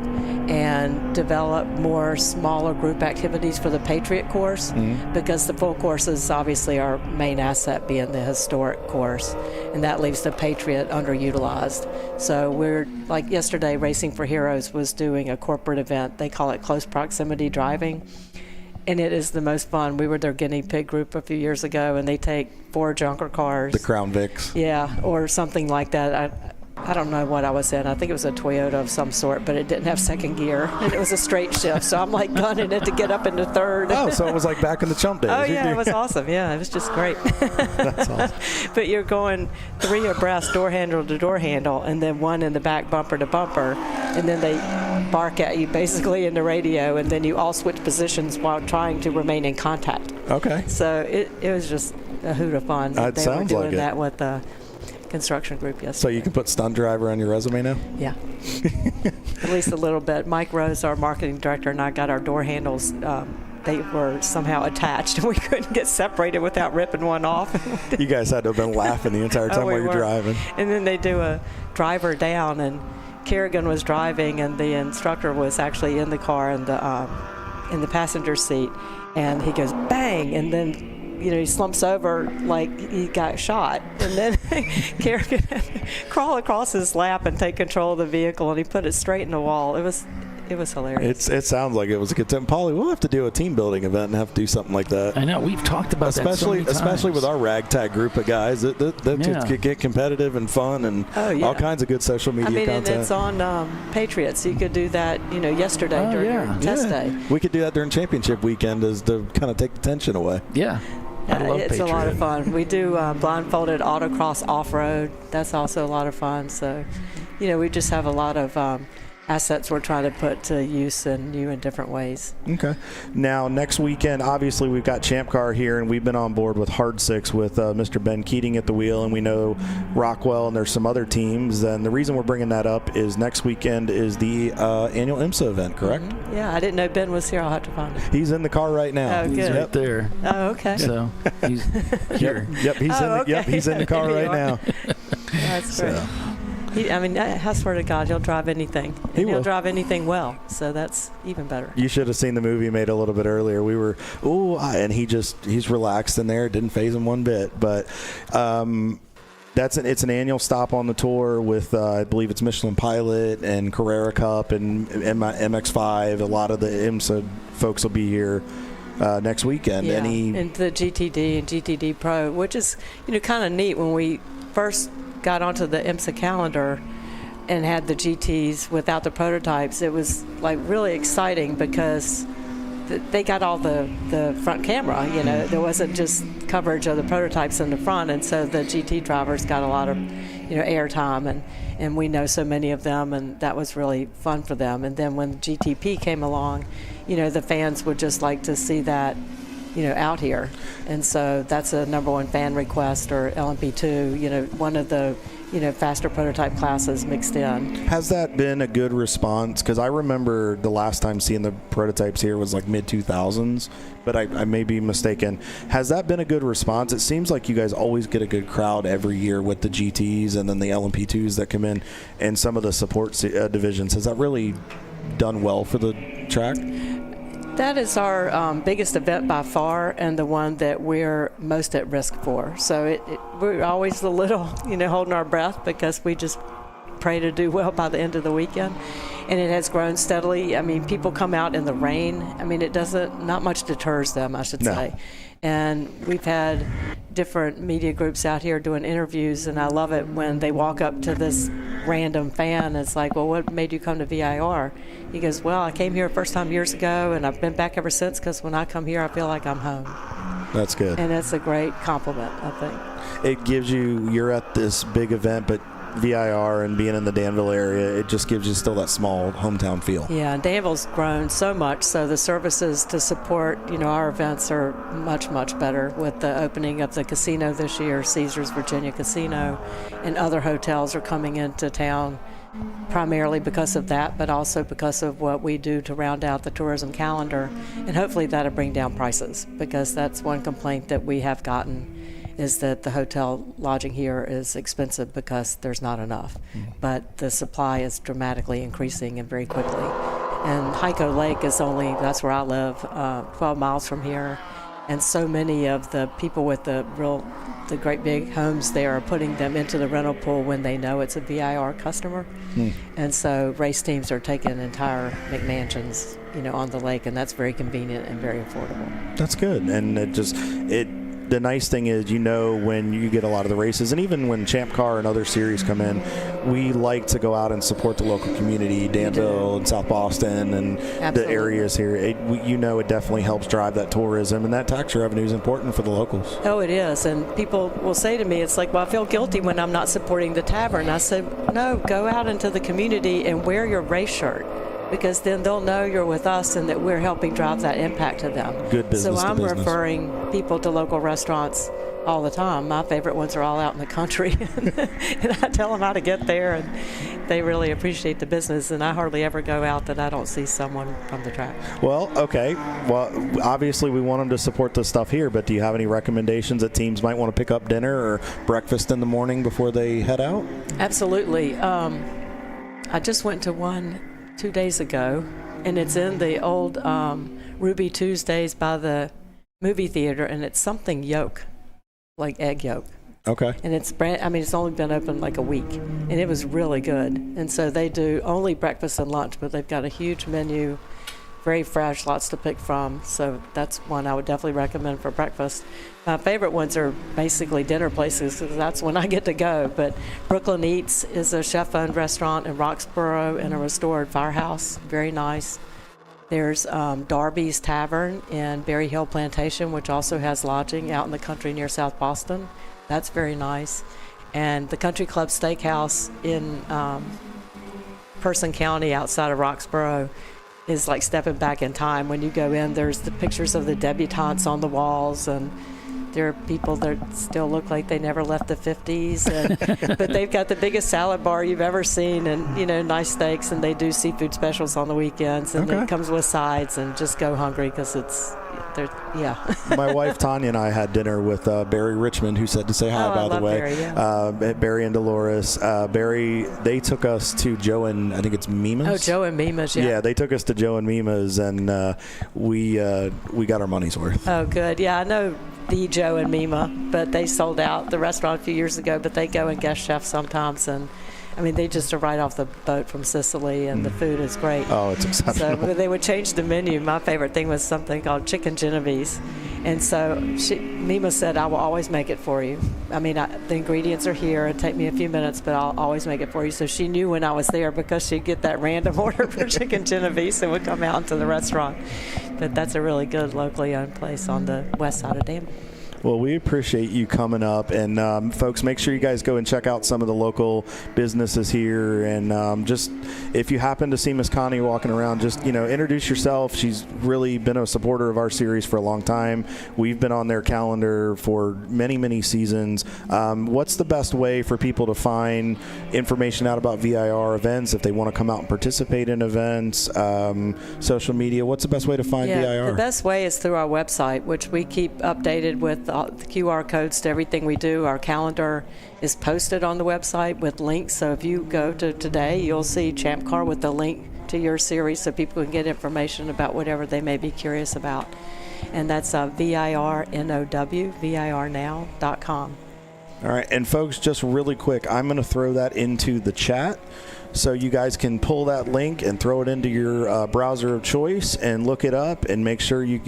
and develop more smaller group activities for the Patriot course, because the full course is obviously our main asset being the historic course, and that leaves the Patriot underutilized. So we're, like yesterday, Racing for Heroes was doing a corporate event. They call it close proximity driving, and it is the most fun. We were their guinea pig group a few years ago, and they take 4 junker cars. The Crown Vics. Yeah, or something like that. I don't know what I was in. I think it was a Toyota of some sort, but it didn't have second gear, and it was a straight shift. So I'm like gunning it to get up into third. Oh, so it was like back in the Chump days. Oh, yeah, it was awesome. Yeah, it was just great. That's awesome. But you're going 3 abreast, door handle to door handle, and then 1 in the back, bumper to bumper, and then they bark at you basically in the radio, and then you all switch positions while trying to remain in contact. Okay. So it was just a hoot of fun. They were doing like it. that with the construction group yesterday. So you can put stunt driver on your resume now? Yeah. At least a little bit. Mike Rose, our marketing director, and I got our door handles. They were somehow attached, and we couldn't get separated without ripping one off. You guys had to have been laughing the entire time while you're driving. And then they do a driver down, and Kerrigan was driving, and the instructor was actually in the car in the passenger seat, and he goes bang, and then he slumps over like he got shot, and then Kerrigan had to crawl across his lap and take control of the vehicle, and he put it straight in the wall. It was hilarious. It sounds like it was a good time. Polly, we'll have to do a team building event and have to do something like that. I know, we've talked about that so many times. Especially with our ragtag group of guys. That could get competitive and fun and all kinds of good social media content. And it's on Patriots. You could do that, yesterday during your test day. We could do that during championship weekend as to kind of take the tension away. Yeah. It's a lot of fun. We do blindfolded autocross off-road. That's also a lot of fun. So, we just have a lot of assets we're trying to put to use in new and different ways. Okay. Now, next weekend, obviously, we've got Champ Car here, and we've been on board with Hard Six with Mr. Ben Keating at the wheel, and we know Rockwell, and there's some other teams. And the reason we're bringing that up is next weekend is the annual IMSA event, correct? Mm-hmm. Yeah, I didn't know Ben was here. I'll have to find him. He's in the car right now. Oh, good. He's right there. Oh, okay. So he's here. Yep, he's in the car right now. That's great. I swear to God, he'll drive anything. And he'll drive anything well, so that's even better. You should have seen the movie made a little bit earlier. We were, and he's relaxed in there. It didn't faze him one bit. But it's an annual stop on the tour with, I believe it's Michelin Pilot and Carrera Cup and MX-5. A lot of the IMSA folks will be here next weekend. Yeah, and the GTD and GTD Pro, which is kind of neat. When we first got onto the IMSA calendar and had the GTs without the prototypes, it was like really exciting because they got all the front camera. You know, there wasn't just coverage of the prototypes in the front, and so the GT drivers got a lot of, you know, airtime, and we know so many of them, and that was really fun for them. And then when GTP came along, you know, the fans would just like to see that, you know, out here. And so that's a #1 fan request, or LMP2, you know, one of the, you know, faster prototype classes mixed in. Has that been a good response? Because I remember the last time seeing the prototypes here was like mid-2000s, but I may be mistaken. Has that been a good response? It seems like you guys always get a good crowd every year with the GTs and then the LMP2s that come in and some of the support divisions. Has that really done well for the track? That is our biggest event by far, and the one that we're most at risk for. So we're always a little, you know, holding our breath, because we just pray to do well by the end of the weekend. And it has grown steadily. I mean, people come out in the rain. I mean, not much deters them, I should say. And we've had different media groups out here doing interviews, and I love it when they walk up to this random fan. It's like, well, what made you come to VIR? He goes, well, I came here first time years ago, and I've been back ever since, because when I come here, I feel like I'm home. That's good. And it's a great compliment, I think. It gives you're at this big event, but VIR and being in the Danville area, it just gives you still that small hometown feel. Yeah, and Danville's grown so much, so the services to support, you know, our events are much, much better with the opening of the casino this year, Caesars Virginia Casino, and other hotels are coming into town primarily because of that, but also because of what we do to round out the tourism calendar, and hopefully that'll bring down prices, because that's one complaint that we have gotten, is that the hotel lodging here is expensive because there's not enough. But the supply is dramatically increasing, and very quickly. And Hyco Lake is that's where I live, 12 miles from here. And so many of the people with the great big homes there are putting them into the rental pool when they know it's a VIR customer. And so race teams are taking entire McMansions, you know, on the lake, and that's very convenient and very affordable. That's good. And the nice thing is, you know, when you get a lot of the races, and even when Champ Car and other series come in, we like to go out and support the local community, Danville and South Boston and the areas here. You know, it definitely helps drive that tourism, and that tax revenue is important for the locals. Oh, it is. And people will say to me, it's like, well, I feel guilty when I'm not supporting the tavern. I said, no, go out into the community and wear your race shirt, because then they'll know you're with us and that we're helping drive that impact to them. Good business. So I'm referring people to local restaurants all the time. My favorite ones are all out in the country. And I tell them how to get there, and they really appreciate the business. And I hardly ever go out that I don't see someone from the track. Well, okay. Well, obviously we want them to support the stuff here, but do you have any recommendations that teams might want to pick up dinner or breakfast in the morning before they head out? Absolutely. I just went to one 2 days ago, and it's in the old Ruby Tuesdays by the movie theater, and it's something yolk, like egg yolk. Okay. And it's it's only been open like a week, and it was really good. And so they do only breakfast and lunch, but they've got a huge menu, very fresh, lots to pick from. So that's one I would definitely recommend for breakfast. My favorite ones are basically dinner places, because that's when I get to go. But Brooklyn Eats is a chef-owned restaurant in Roxborough and a restored firehouse. Very nice. There's Darby's Tavern in Berry Hill Plantation, which also has lodging out in the country near South Boston. That's very nice. And the Country Club Steakhouse in Person County outside of Roxborough is like stepping back in time. When you go in, there's the pictures of the debutantes on the walls, and there are people that still look like they never left the 50s, but they've got the biggest salad bar you've ever seen, and, you know, nice steaks, and they do seafood specials on the weekends, and it comes with sides, and just go hungry, because My wife Tanya and I had dinner with Barry Richmond, who said to say hi, by the way. Barry, yeah. Barry and Dolores. Barry, they took us to Joe and I think it's Mima's. Oh, Joe and Mima's, yeah. Yeah, they took us to Joe and Mima's, and we got our money's worth. Oh, good. Yeah, I know the Joe and Mima, but they sold out the restaurant a few years ago, but they go and guest chef sometimes, and I mean, they just are right off the boat from Sicily, and the food is great. Oh, it's exceptional. So they would change the menu. My favorite thing was something called chicken Genovese. And so Mima said, I will always make it for you. I mean, the ingredients are here. It'll take me a few minutes, but I'll always make it for you. So she knew when I was there because she'd get that random order for chicken Genovese and would come out into the restaurant. But that's a really good locally owned place on the west side of Danville. Well, we appreciate you coming up, and folks, make sure you guys go and check out some of the local businesses here, and just if you happen to see Miss Connie walking around, just introduce yourself. She's really been a supporter of our series for a long time. We've been on their calendar for many seasons. What's the best way for people to find information out about VIR events if they want to come out and participate in events, social media? What's the best way to find VIR? The best way is through our website, which we keep updated with the QR codes to everything we do. Our calendar is posted on the website with links. So if you go to today, you'll see Champ Car with the link to your series so people can get information about whatever they may be curious about. And that's VIRNOW.com. All right, and folks, just really quick, I'm going to throw that into the chat so you guys can pull that link and throw it into your browser of choice and look it up and make sure you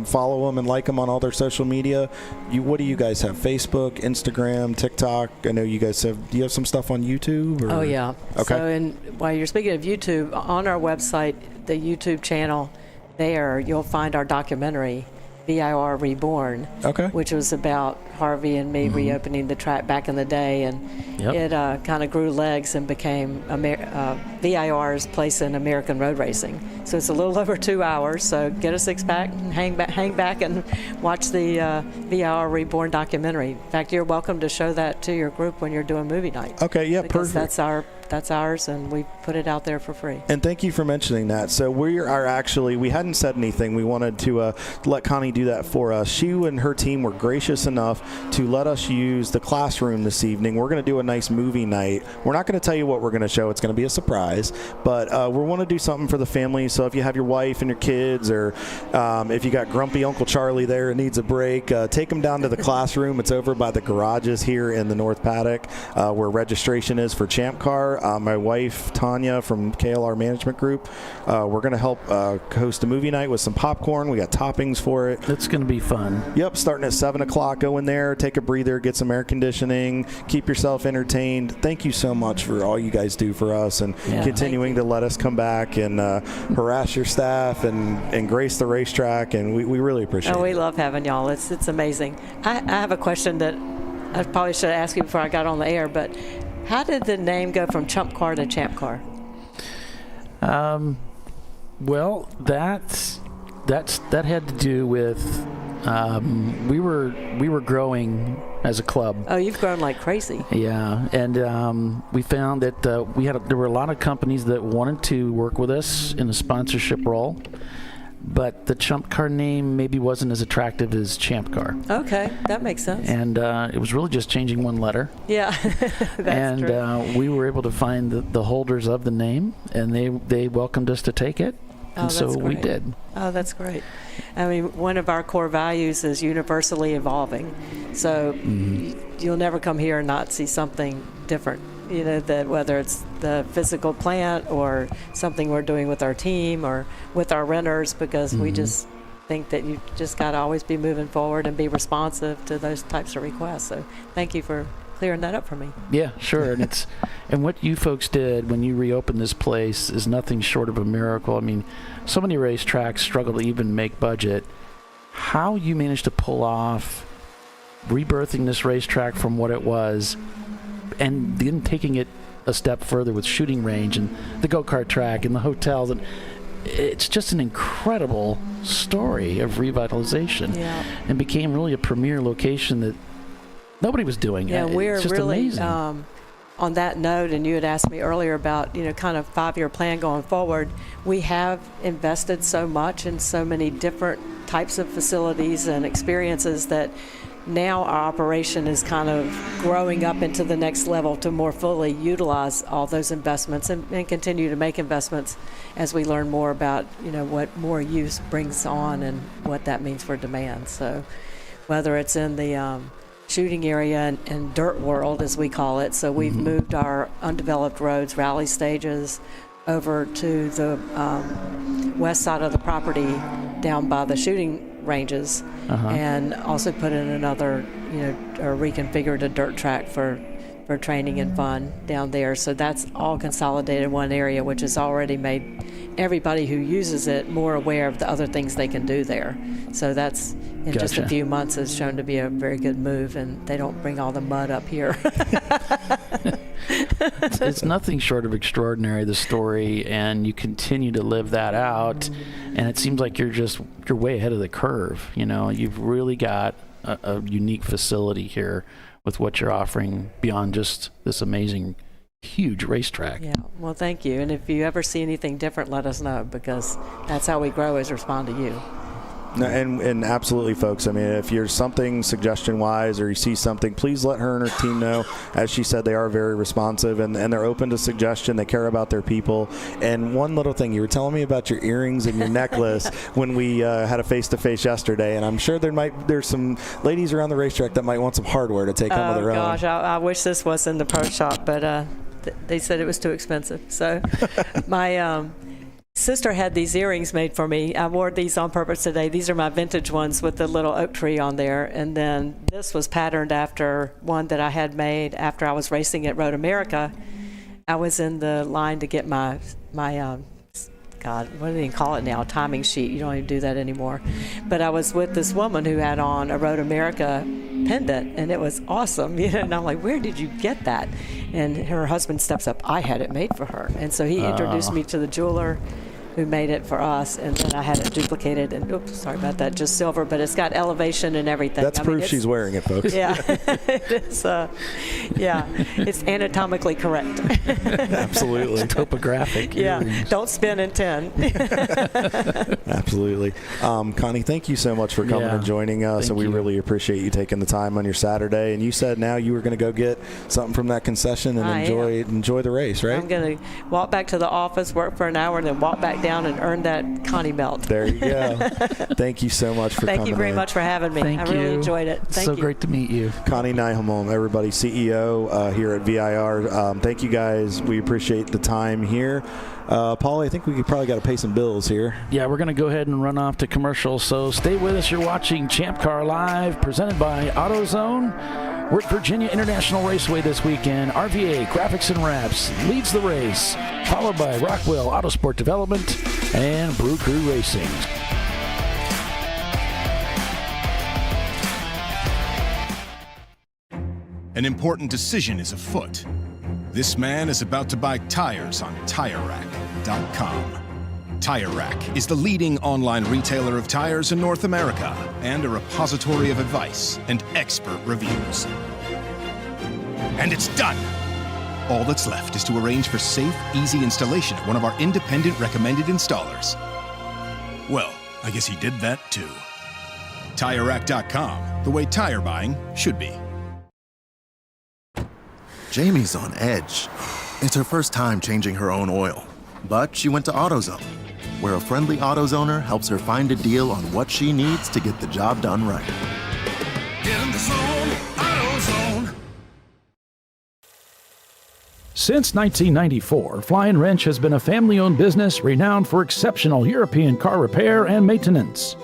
follow them and like them on all their social media. What do you guys have? Facebook, Instagram, TikTok? I know you guys have. Do you have some stuff on YouTube? Or? Oh, yeah. Okay. So while you're speaking of YouTube, on our website, the YouTube channel, there you'll find our documentary, VIR Reborn, which was about Harvey and me reopening the track back in the day, and it kind of grew legs and became VIR's place in American road racing. So it's a little over 2 hours, so get a six-pack and hang back and watch the VIR Reborn documentary. In fact, you're welcome to show that to your group when you're doing movie night. Okay, yeah, because perfect. That's ours, and we put it out there for free. And thank you for mentioning that. So we hadn't said anything. We wanted to let Connie do that for us. She and her team were gracious enough to let us use the classroom this evening. We're going to do a nice movie night. We're not going to tell you what we're going to show. It's going to be a surprise. But we want to do something for the family. So if you have your wife and your kids, or if you got grumpy Uncle Charlie there and needs a break, take them down to the classroom. It's over by the garages here in the North Paddock, where registration is for Champ Car. My wife, Tanya, from KLR Management Group, we're going to help host a movie night with some popcorn. We got toppings for it. It's going to be fun. Yep, starting at 7 o'clock. Go in there, take a breather, get some air conditioning, keep yourself entertained. Thank you so much for all you guys do for us, and continuing to let us come back and harass your staff and grace the racetrack, and we really appreciate it. We love having y'all. It's amazing. I have a question that I probably should have asked you before I got on the air, but how did the name go from Chump Car to Champ Car? Well, that had to do with we were growing as a club. Oh, you've grown like crazy. Yeah, and we found that there were a lot of companies that wanted to work with us in a sponsorship role, but the Chump Car name maybe wasn't as attractive as Champ Car. Okay, that makes sense. And it was really just changing one letter. Yeah, that's true. We were able to find the holders of the name, and they welcomed us to take it. And so we did. Oh, that's great. I mean, one of our core values is universally evolving. So you'll never come here and not see something different. You know, that whether it's the physical plant or something we're doing with our team or with our renters, because we just think that you just got to always be moving forward and be responsive to those types of requests. So thank you for clearing that up for me. Yeah, sure. And what you folks did when you reopened this place is nothing short of a miracle. I mean, so many racetracks struggle to even make budget. How you managed to pull off rebirthing this racetrack from what it was, and then taking it a step further with shooting range and the go-kart track and the hotels, and it's just an incredible story of revitalization, and became really a premier location that nobody was doing. Yeah, we're just really amazing. On that note, and you had asked me earlier about kind of 5-year plan going forward. We have invested so much in so many different types of facilities and experiences that now our operation is kind of growing up into the next level to more fully utilize all those investments and continue to make investments as we learn more about what more use brings on and what that means for demand. So whether it's in the shooting area and dirt world, as we call it. So we've moved our undeveloped roads, rally stages, over to the west side of the property down by the shooting ranges, and also put in another, or reconfigured a dirt track for training and fun down there. So that's all consolidated in one area, which has already made everybody who uses it more aware of the other things they can do there. So that's, in just a few months, has shown to be a very good move, and they don't bring all the mud up here. It's nothing short of extraordinary, the story, and you continue to live that out, and it seems like you're way ahead of the curve. You've really got a unique facility here with what you're offering beyond just this amazing, huge racetrack. Yeah, well, thank you. And if you ever see anything different, let us know, because that's how we grow, is respond to you. No, and absolutely, folks. I mean, if you're something suggestion-wise or you see something, please let her and her team know. As she said, they are very responsive, and they're open to suggestion. They care about their people. And one little thing, you were telling me about your earrings and your necklace when we had a face-to-face yesterday, and I'm sure there's some ladies around the racetrack that might want some hardware to take home of their own. Oh, gosh, I wish this was in the pro shop, but they said it was too expensive. So my sister had these earrings made for me. I wore these on purpose today. These are my vintage ones with the little oak tree on there. And then this was patterned after one that I had made after I was racing at Road America. I was in the line to get my God, what do they even call it now? Timing sheet. You don't even do that anymore. But I was with this woman who had on a Road America pendant, and it was awesome. And I'm like, where did you get that? And her husband steps up. I had it made for her. And so he introduced me to the jeweler who made it for us, and then I had it duplicated, and oops, sorry about that, just silver, but it's got elevation and everything. That's proof she's wearing it, folks. Yeah, it is, it's anatomically correct. Absolutely. Topographic. Yeah, earrings. Don't spin in 10. Absolutely. Connie, thank you so much for coming and joining us, and we really appreciate you taking the time on your Saturday. And you said now you were going to go get something from that concession and enjoy the race, right? I'm going to walk back to the office, work for an hour, and then walk back down and earn that Connie melt. There you go. Thank you so much for coming. Thank you very much for having me. I really enjoyed it. Thank you. So great to meet you. Connie Nyhamon, everybody, CEO here at VIR. Thank you guys. We appreciate the time here. Paulie, I think we probably got to pay some bills here. Yeah, we're going to go ahead and run off to commercial, so stay with us. You're watching Champ Car Live, presented by AutoZone. We're at Virginia International Raceway this weekend. RVA Graphics and Wraps leads the race, followed by Rockwell Autosport Development and Brew Crew Racing. An important decision is afoot. This man is about to buy tires on TireRack.com. Tire Rack is the leading online retailer of tires in North America and a repository of advice and expert reviews. And it's done! All that's left is to arrange for safe, easy installation at one of our independent recommended installers. Well, I guess he did that too. TireRack.com, the way tire buying should be. Jamie's on edge. It's her first time changing her own oil. But she went to AutoZone, where a friendly AutoZoner helps her find a deal on what she needs to get the job done right. Get in the zone, AutoZone. Since 1994, Fly & Wrench has been a family-owned business renowned for exceptional European car repair and maintenance.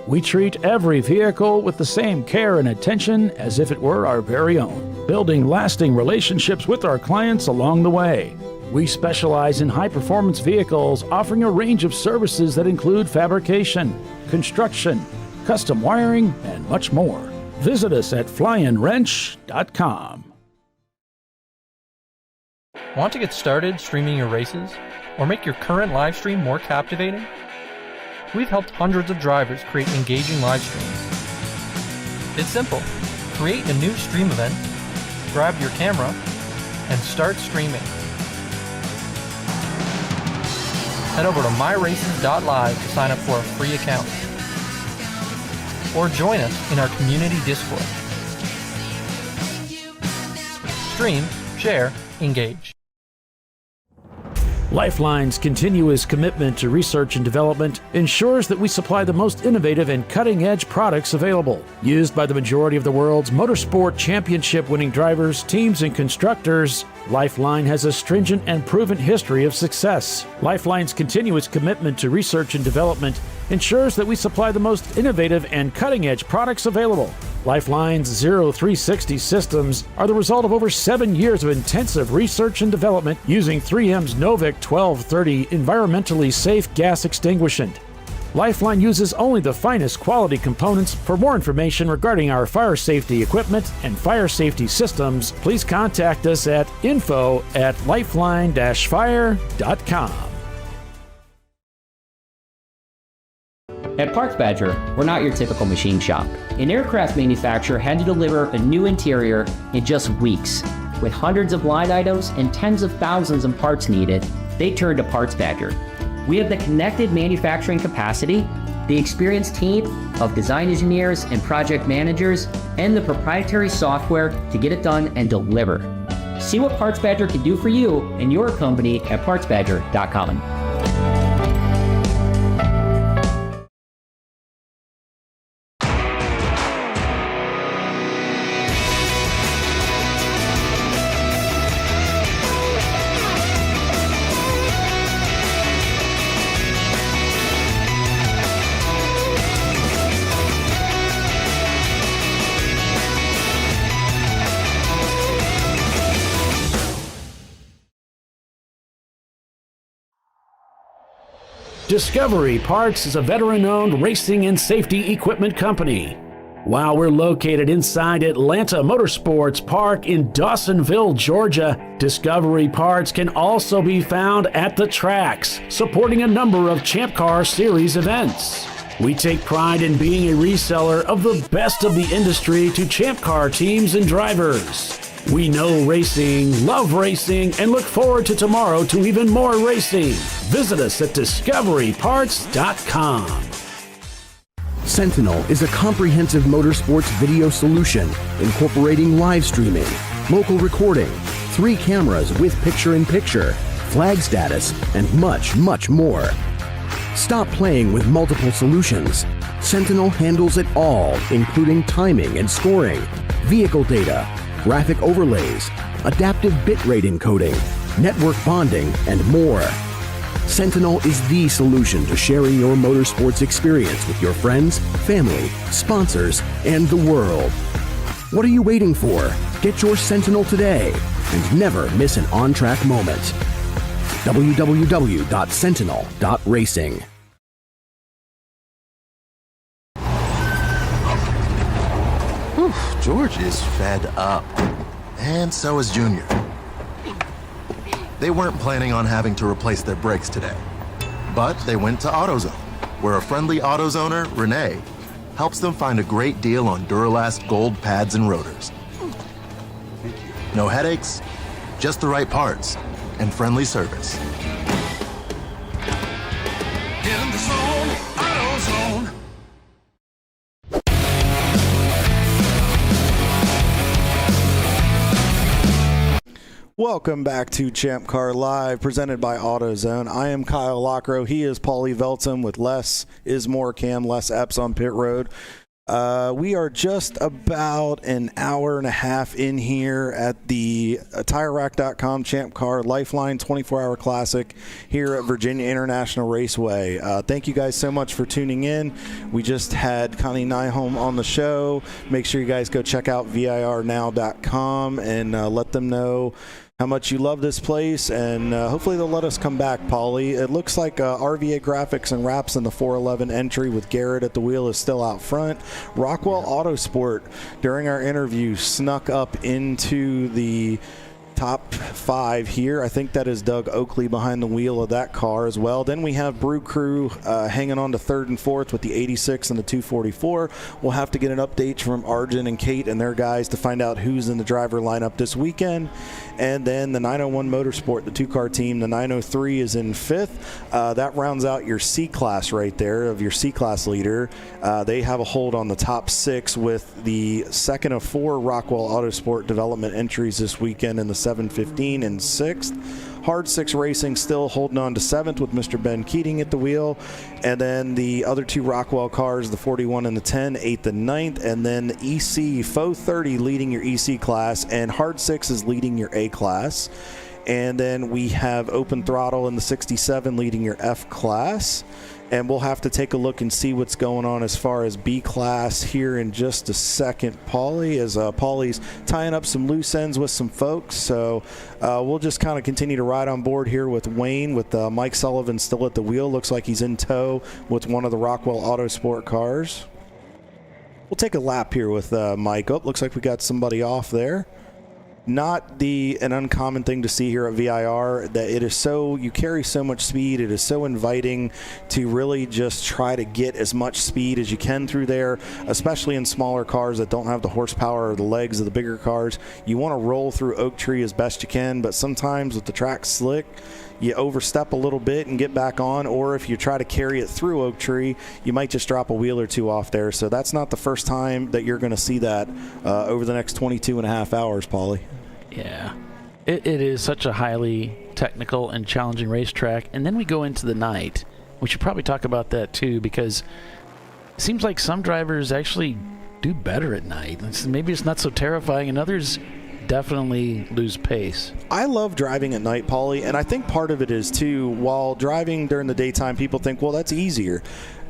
We treat every vehicle with the same care and attention as if it were our very own, building lasting relationships with our clients along the way. We specialize in high-performance vehicles, offering a range of services that include fabrication, construction, custom wiring, and much more. Visit us at flyandwrench.com. Want to get started streaming your races? Or make your current live stream more captivating? We've helped hundreds of drivers create engaging live streams. It's simple. Create a new stream event, grab your camera, and start streaming. Head over to myraces.live to sign up for a free account. Or join us in our community Discord. Stream, share, engage. LifeLine's continuous commitment to research and development ensures that we supply the most innovative and cutting-edge products available. Used by the majority of the world's motorsport championship-winning drivers, teams, and constructors, LifeLine has a stringent and proven history of success. LifeLine's continuous commitment to research and development ensures that we supply the most innovative and cutting-edge products available. LifeLine's 0360 systems are the result of over 7 years of intensive research and development using 3M's Novik 1230 environmentally safe gas extinguishant. LifeLine uses only the finest quality components. For more information regarding our fire safety equipment and fire safety systems, please contact us at info@lifeline-fire.com. At Parts Badger, we're not your typical machine shop. An aircraft manufacturer had to deliver a new interior in just weeks. With hundreds of line items and tens of thousands of parts needed, they turned to Parts Badger. We have the connected manufacturing capacity, the experienced team of design engineers and project managers, and the proprietary software to get it done and deliver. See what Parts Badger can do for you and your company at PartsBadger.com. Discovery Parts is a veteran-owned racing and safety equipment company. While we're located inside Atlanta Motorsports Park in Dawsonville, Georgia, Discovery Parts can also be found at the tracks, supporting a number of Champ Car Series events. We take pride in being a reseller of the best of the industry to Champ Car teams and drivers. We know racing, love racing, and look forward to tomorrow to even more racing. Visit us at discoveryparts.com. Sentinel is a comprehensive motorsports video solution incorporating live streaming, local recording, 3 cameras with picture-in-picture, flag status, and much, much more. Stop playing with multiple solutions. Sentinel handles it all, including timing and scoring, vehicle data, graphic overlays, adaptive bitrate encoding, network bonding, and more. Sentinel is the solution to sharing your motorsports experience with your friends, family, sponsors, and the world. What are you waiting for? Get your Sentinel today and never miss an on-track moment. www.sentinel.racing. George is fed up. And so is Junior. They weren't planning on having to replace their brakes today. But they went to AutoZone, where a friendly AutoZoner, Renee, helps them find a great deal on Duralast gold pads and rotors. No headaches, just the right parts, and friendly service. Get in the zone, AutoZone. Welcome back to Champ Car Live, presented by AutoZone. I am Kyle Lockrow. He is Paulie Veltzum with Les Ismore Cam, Les Epps on pit road. We are just about an hour and a half in here at the TireRack.com Champ Car LifeLine 24-hour classic here at Virginia International Raceway. Thank you guys so much for tuning in. We just had Connie Nyholm on the show. Make sure you guys go check out VIRnow.com and let them know how much you love this place, and hopefully they'll let us come back, Paulie. It looks like RVA Graphics and Wraps in the 411 entry with Garrett at the wheel is still out front. Rockwell Autosport, during our interview, snuck up into the top 5 here. I think that is Doug Oakley behind the wheel of that car as well. Then we have Brew Crew hanging on to 3rd and 4th with the 86 and the 244. We'll have to get an update from Arjun and Kate and their guys to find out who's in the driver lineup this weekend. And then the 901 Motorsport, the 2-car team, the 903 is in 5th. That rounds out your C-Class right there of your C-Class leader. They have a hold on the top 6 with the 2nd of 4 Rockwell Autosport development entries this weekend in the 715 and 6th. Hard 6 Racing still holding on to 7th with Mr. Ben Keating at the wheel. And then the other 2 Rockwell cars, the 41 and the 10, 8th and 9th. And then EC, Faux 30 leading your EC class, and Hard 6 is leading your A class. And then we have Open Throttle in the 67 leading your F class. And we'll have to take a look and see what's going on as far as B class here in just a second, Paulie, as Paulie's tying up some loose ends with some folks. So we'll just kind of continue to ride on board here with Wayne, with Mike Sullivan still at the wheel. Looks like he's in tow with one of the Rockwell Autosport cars. We'll take a lap here with Mike. Oh, looks like we got somebody off there. Not an uncommon thing to see here at VIR, that it is so, you carry so much speed, it is so inviting to really just try to get as much speed as you can through there, especially in smaller cars that don't have the horsepower or the legs of the bigger cars. You want to roll through Oak Tree as best you can, but sometimes with the track slick, you overstep a little bit and get back on, or if you try to carry it through Oak Tree, you might just drop a wheel or two off there. So that's not the first time that you're going to see that over the next 22 and a half hours, Paulie. Yeah, it is such a highly technical and challenging racetrack. And then we go into the night. We should probably talk about that too, because it seems like some drivers actually do better at night. Maybe it's not so terrifying, and others definitely lose pace. I love driving at night, Paulie, and I think part of it is too, while driving during the daytime, people think, well, that's easier.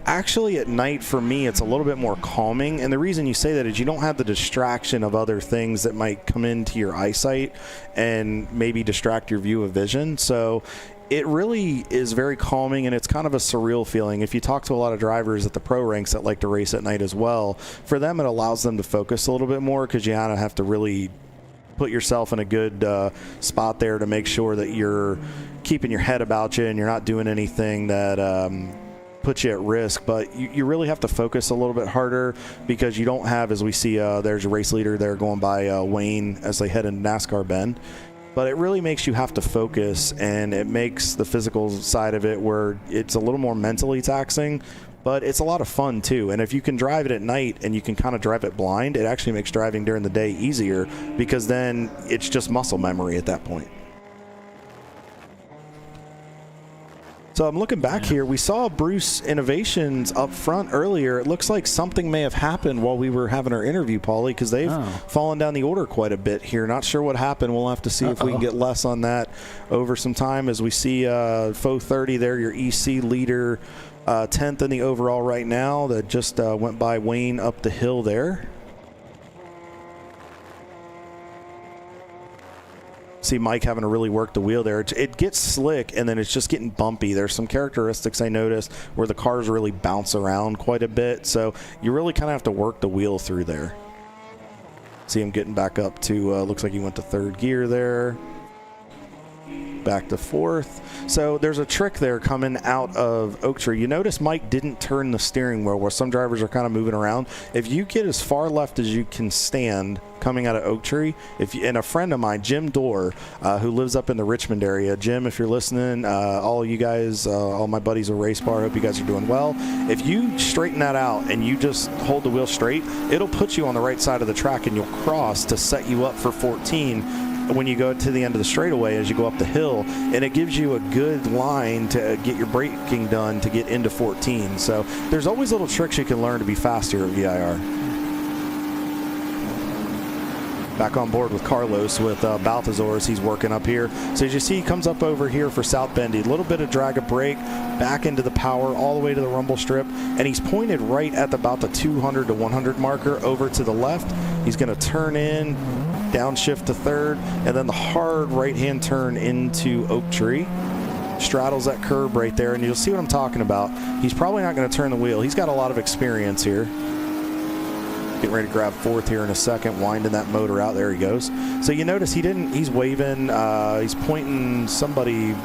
Actually, at night, for me, it's a little bit more calming, and the reason you say that is you don't have the distraction of other things that might come into your eyesight and maybe distract your view of vision. So it really is very calming, and it's kind of a surreal feeling. If you talk to a lot of drivers at the pro ranks that like to race at night as well, for them it allows them to focus a little bit more, because you kind of have to really put yourself in a good spot there to make sure that you're keeping your head about you and you're not doing anything that puts you at risk. But you really have to focus a little bit harder, because you don't have, as we see, there's a race leader there going by Wayne as they head into NASCAR Bend. But it really makes you have to focus, and it makes the physical side of it where it's a little more mentally taxing, but it's a lot of fun too. And if you can drive it at night and you can kind of drive it blind, it actually makes driving during the day easier, because then it's just muscle memory at that point. So I'm looking back here. We saw Bruce Innovations up front earlier. It looks like something may have happened while we were having our interview, Paulie, because they've fallen down the order quite a bit here. Not sure what happened. We'll have to see if we can get less on that over some time, as we see Faux 30 there, your EC leader, 10th in the overall right now, that just went by Wayne up the hill there. See Mike having to really work the wheel there. It gets slick, and then it's just getting bumpy. There's some characteristics I noticed where the cars really bounce around quite a bit, so you really kind of have to work the wheel through there. See him getting back up to, looks like he went to third gear there. Back to fourth. So there's a trick there coming out of Oak Tree. You notice Mike didn't turn the steering wheel, where some drivers are kind of moving around. If you get as far left as you can stand coming out of Oak Tree, and a friend of mine, Jim Dorr, who lives up in the Richmond area. Jim, if you're listening, all you guys, all my buddies at Race Bar, I hope you guys are doing well. If you straighten that out and you just hold the wheel straight, it'll put you on the right side of the track, and you'll cross to set you up for 14 when you go to the end of the straightaway as you go up the hill, and it gives you a good line to get your braking done to get into 14. So there's always little tricks you can learn to be faster at VIR. Back on board with Carlos with Balthazar as he's working up here. So as you see, he comes up over here for South Bendy. A little bit of drag of brake, back into the power, all the way to the rumble strip. And he's pointed right at about the 200 to 100 marker over to the left. He's going to turn in, downshift to third, and then the hard right-hand turn into Oak Tree. Straddles that curb right there, and you'll see what I'm talking about. He's probably not going to turn the wheel. He's got a lot of experience here. Getting ready to grab fourth here in a second, winding that motor out. There he goes. So you notice he's waving, he's pointing somebody.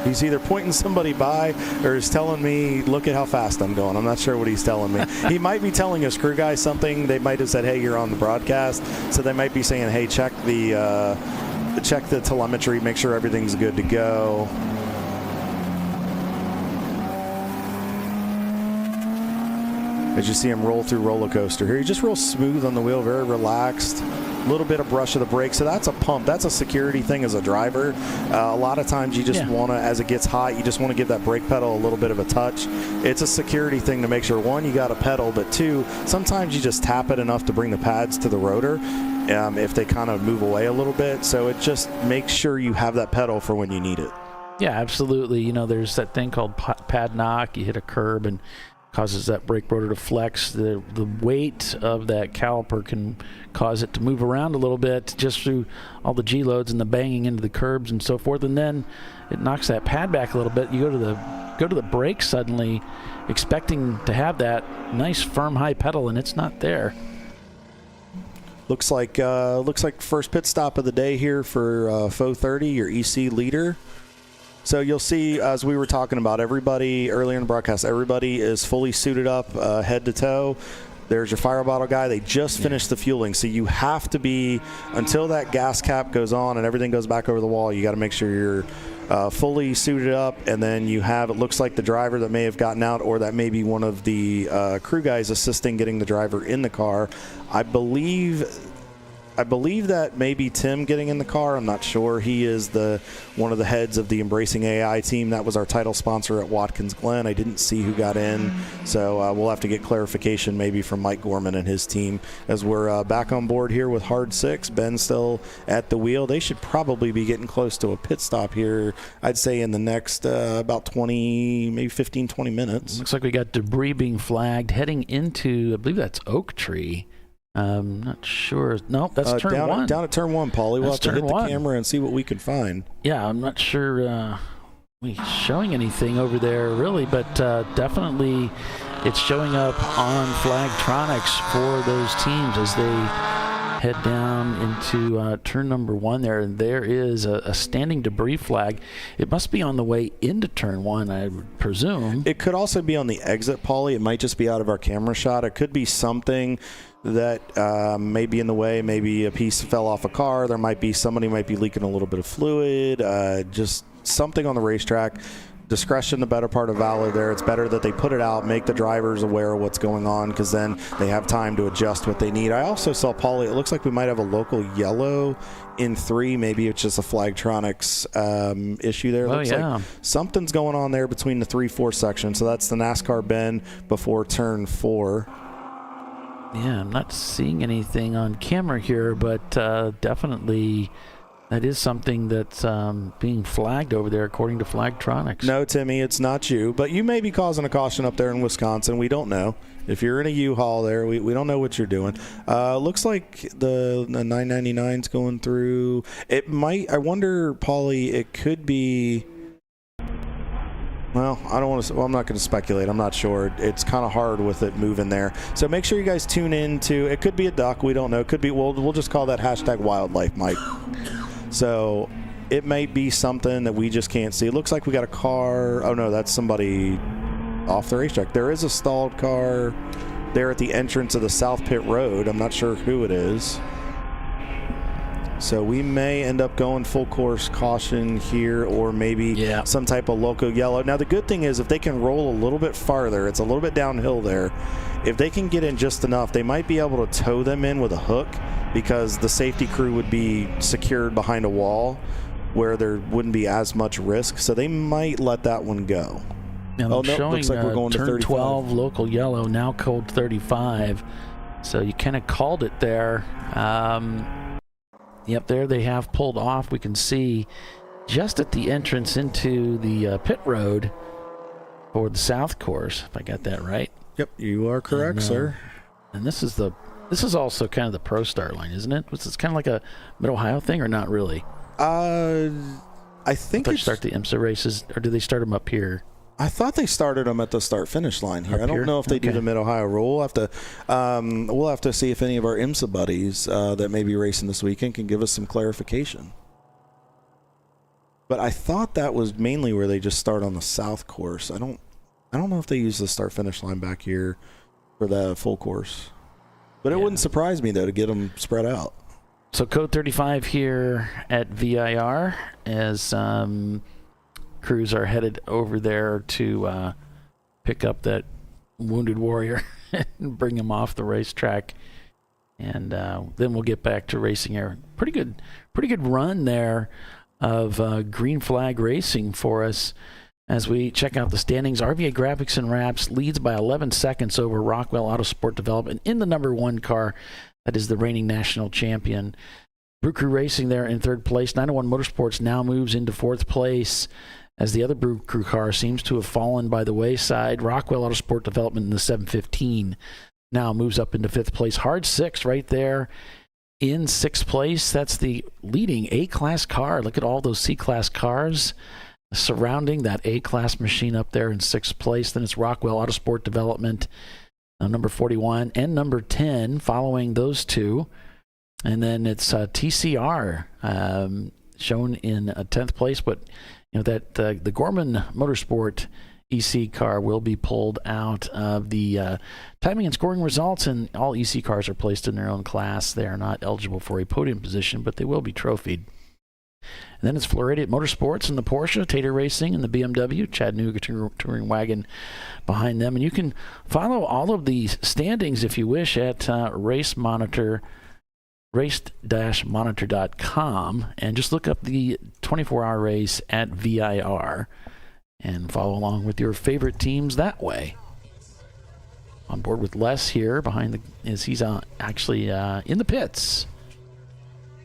He's either pointing somebody by or is telling me, look at how fast I'm going. I'm not sure what he's telling me. He might be telling his crew guy something. They might have said, hey, you're on the broadcast. So they might be saying, hey, check the telemetry, make sure everything's good to go. as you see him roll through roller coaster here. He's just real smooth on the wheel, very relaxed. A little bit of brush of the brake, so that's a pump. That's a security thing as a driver. A lot of times you just want to, as it gets hot, you just want to give that brake pedal a little bit of a touch. It's a security thing to make sure, one, you got a pedal, but two, sometimes you just tap it enough to bring the pads to the rotor if they kind of move away a little bit. So it just makes sure you have that pedal for when you need it. Yeah, absolutely. You know, there's that thing called pad knock. You hit a curb and causes that brake rotor to flex. The weight of that caliper can cause it to move around a little bit just through all the G loads and the banging into the curbs and so forth, and then it knocks that pad back a little bit. You go to the brake suddenly expecting to have that nice firm high pedal, and it's not there. Looks like first pit stop of the day here for 430, your EC leader. So you'll see, as we were talking about, everybody earlier in the broadcast, everybody is fully suited up head to toe. There's your fire bottle guy. They just finished the fueling. So you have to be, until that gas cap goes on and everything goes back over the wall, you got to make sure you're fully suited up. And then you have, it looks like the driver that may have gotten out, or that may be one of the crew guys assisting getting the driver in the car. I believe that may be Tim getting in the car. I'm not sure. He is one of the heads of the Embracing AI team. That was our title sponsor at Watkins Glen. I didn't see who got in, so we'll have to get clarification maybe from Mike Gorman and his team as we're back on board here with Hard 6. Ben's still at the wheel. They should probably be getting close to a pit stop here, I'd say in the next about 20, maybe 15, 20 minutes. Looks like we got debris being flagged heading into, I believe that's Oak Tree. Not sure. Nope, that's turn one. Down at turn one, Paulie. We'll have to hit the camera and see what we can find. Yeah, I'm not sure we showing anything over there really, but definitely it's showing up on Flagtronics for those teams as they head down into turn number one there, and there is a standing debris flag. It must be on the way into turn one, I would presume. It could also be on the exit, Paulie. It might just be out of our camera shot. It could be something that may be in the way. Maybe a piece fell off a car. Somebody might be leaking a little bit of fluid. Just something on the racetrack. Discretion, the better part of valor there. It's better that they put it out, make the drivers aware of what's going on, because then they have time to adjust what they need. I also saw, Paulie, it looks like we might have a local yellow in 3. Maybe it's just a Flagtronics issue there. Looks like something's going on there between the 3-4 section. So that's the NASCAR bend before turn 4. Yeah, I'm not seeing anything on camera here, but definitely that is something that's being flagged over there according to Flagtronics. No, Timmy, it's not you, but you may be causing a caution up there in Wisconsin. We don't know. If you're in a U-Haul there, we don't know what you're doing. Looks like the 999's going through. It might, I wonder, Paulie, it could be... Well, I don't want to. Well, I'm not going to speculate. I'm not sure. It's kind of hard with it moving there. So make sure you guys tune in to. It could be a duck. We don't know. It could be. We'll just call that hashtag wildlife, Mike. So it might be something that we just can't see. It looks like we got a car. Oh no, that's somebody off the racetrack. There is a stalled car there at the entrance of the South Pit Road. I'm not sure who it is. So we may end up going full course caution here, or maybe some type of local yellow. Now, the good thing is if they can roll a little bit farther, it's a little bit downhill there. If they can get in just enough, they might be able to tow them in with a hook, because the safety crew would be secured behind a wall where there wouldn't be as much risk. So they might let that one go. Now, showing looks like we're going turn to 35. 12 local yellow, now code 35. So you kind of called it there. Yep, there they have pulled off. We can see just at the entrance into the pit road for the south course, if I got that right. Yep, you are correct, sir. And this is also kind of the Pro Start line, isn't it? It's kind of like a Mid-Ohio thing, or not really? I think they start the IMSA races, or do they start them up here? I thought they started them at the start-finish line here. I don't know if they do the Mid-Ohio rule. We'll have to see if any of our IMSA buddies that may be racing this weekend can give us some clarification. But I thought that was mainly where they just start on the south course. I don't know if they use the start-finish line back here for the full course. But it wouldn't surprise me, though, to get them spread out. So code 35 here at VIR as crews are headed over there to pick up that wounded warrior. and bring them off the racetrack. And then we'll get back to racing here. Pretty good run there of green flag racing for us. As we check out the standings, RVA Graphics and Wraps leads by 11 seconds over Rockwell Autosport Development in the number 1 car. That is the reigning national champion. Brew Crew Racing there in 3rd place. 901 Motorsports now moves into 4th place as the other Brew Crew car seems to have fallen by the wayside. Rockwell Autosport Development in the 715 now moves up into 5th place. Hard 6 right there in 6th place. That's the leading A-class car. Look at all those C-class cars surrounding that A-class machine up there in 6th place. Then it's Rockwell Autosport Development, number 41, and number 10 following those two. And then it's TCR shown in 10th place. But you know that the Gorman Motorsport EC car will be pulled out of the timing and scoring results, and all EC cars are placed in their own class. They are not eligible for a podium position, but they will be trophied. And then it's Floridian Motorsports and the Porsche, Tater Racing and the BMW, Chattanooga Touring Wagon behind them. And you can follow all of the standings if you wish at race-monitor.com, and just look up the 24-hour race at VIR and follow along with your favorite teams that way. On board with Les here he's actually in the pits.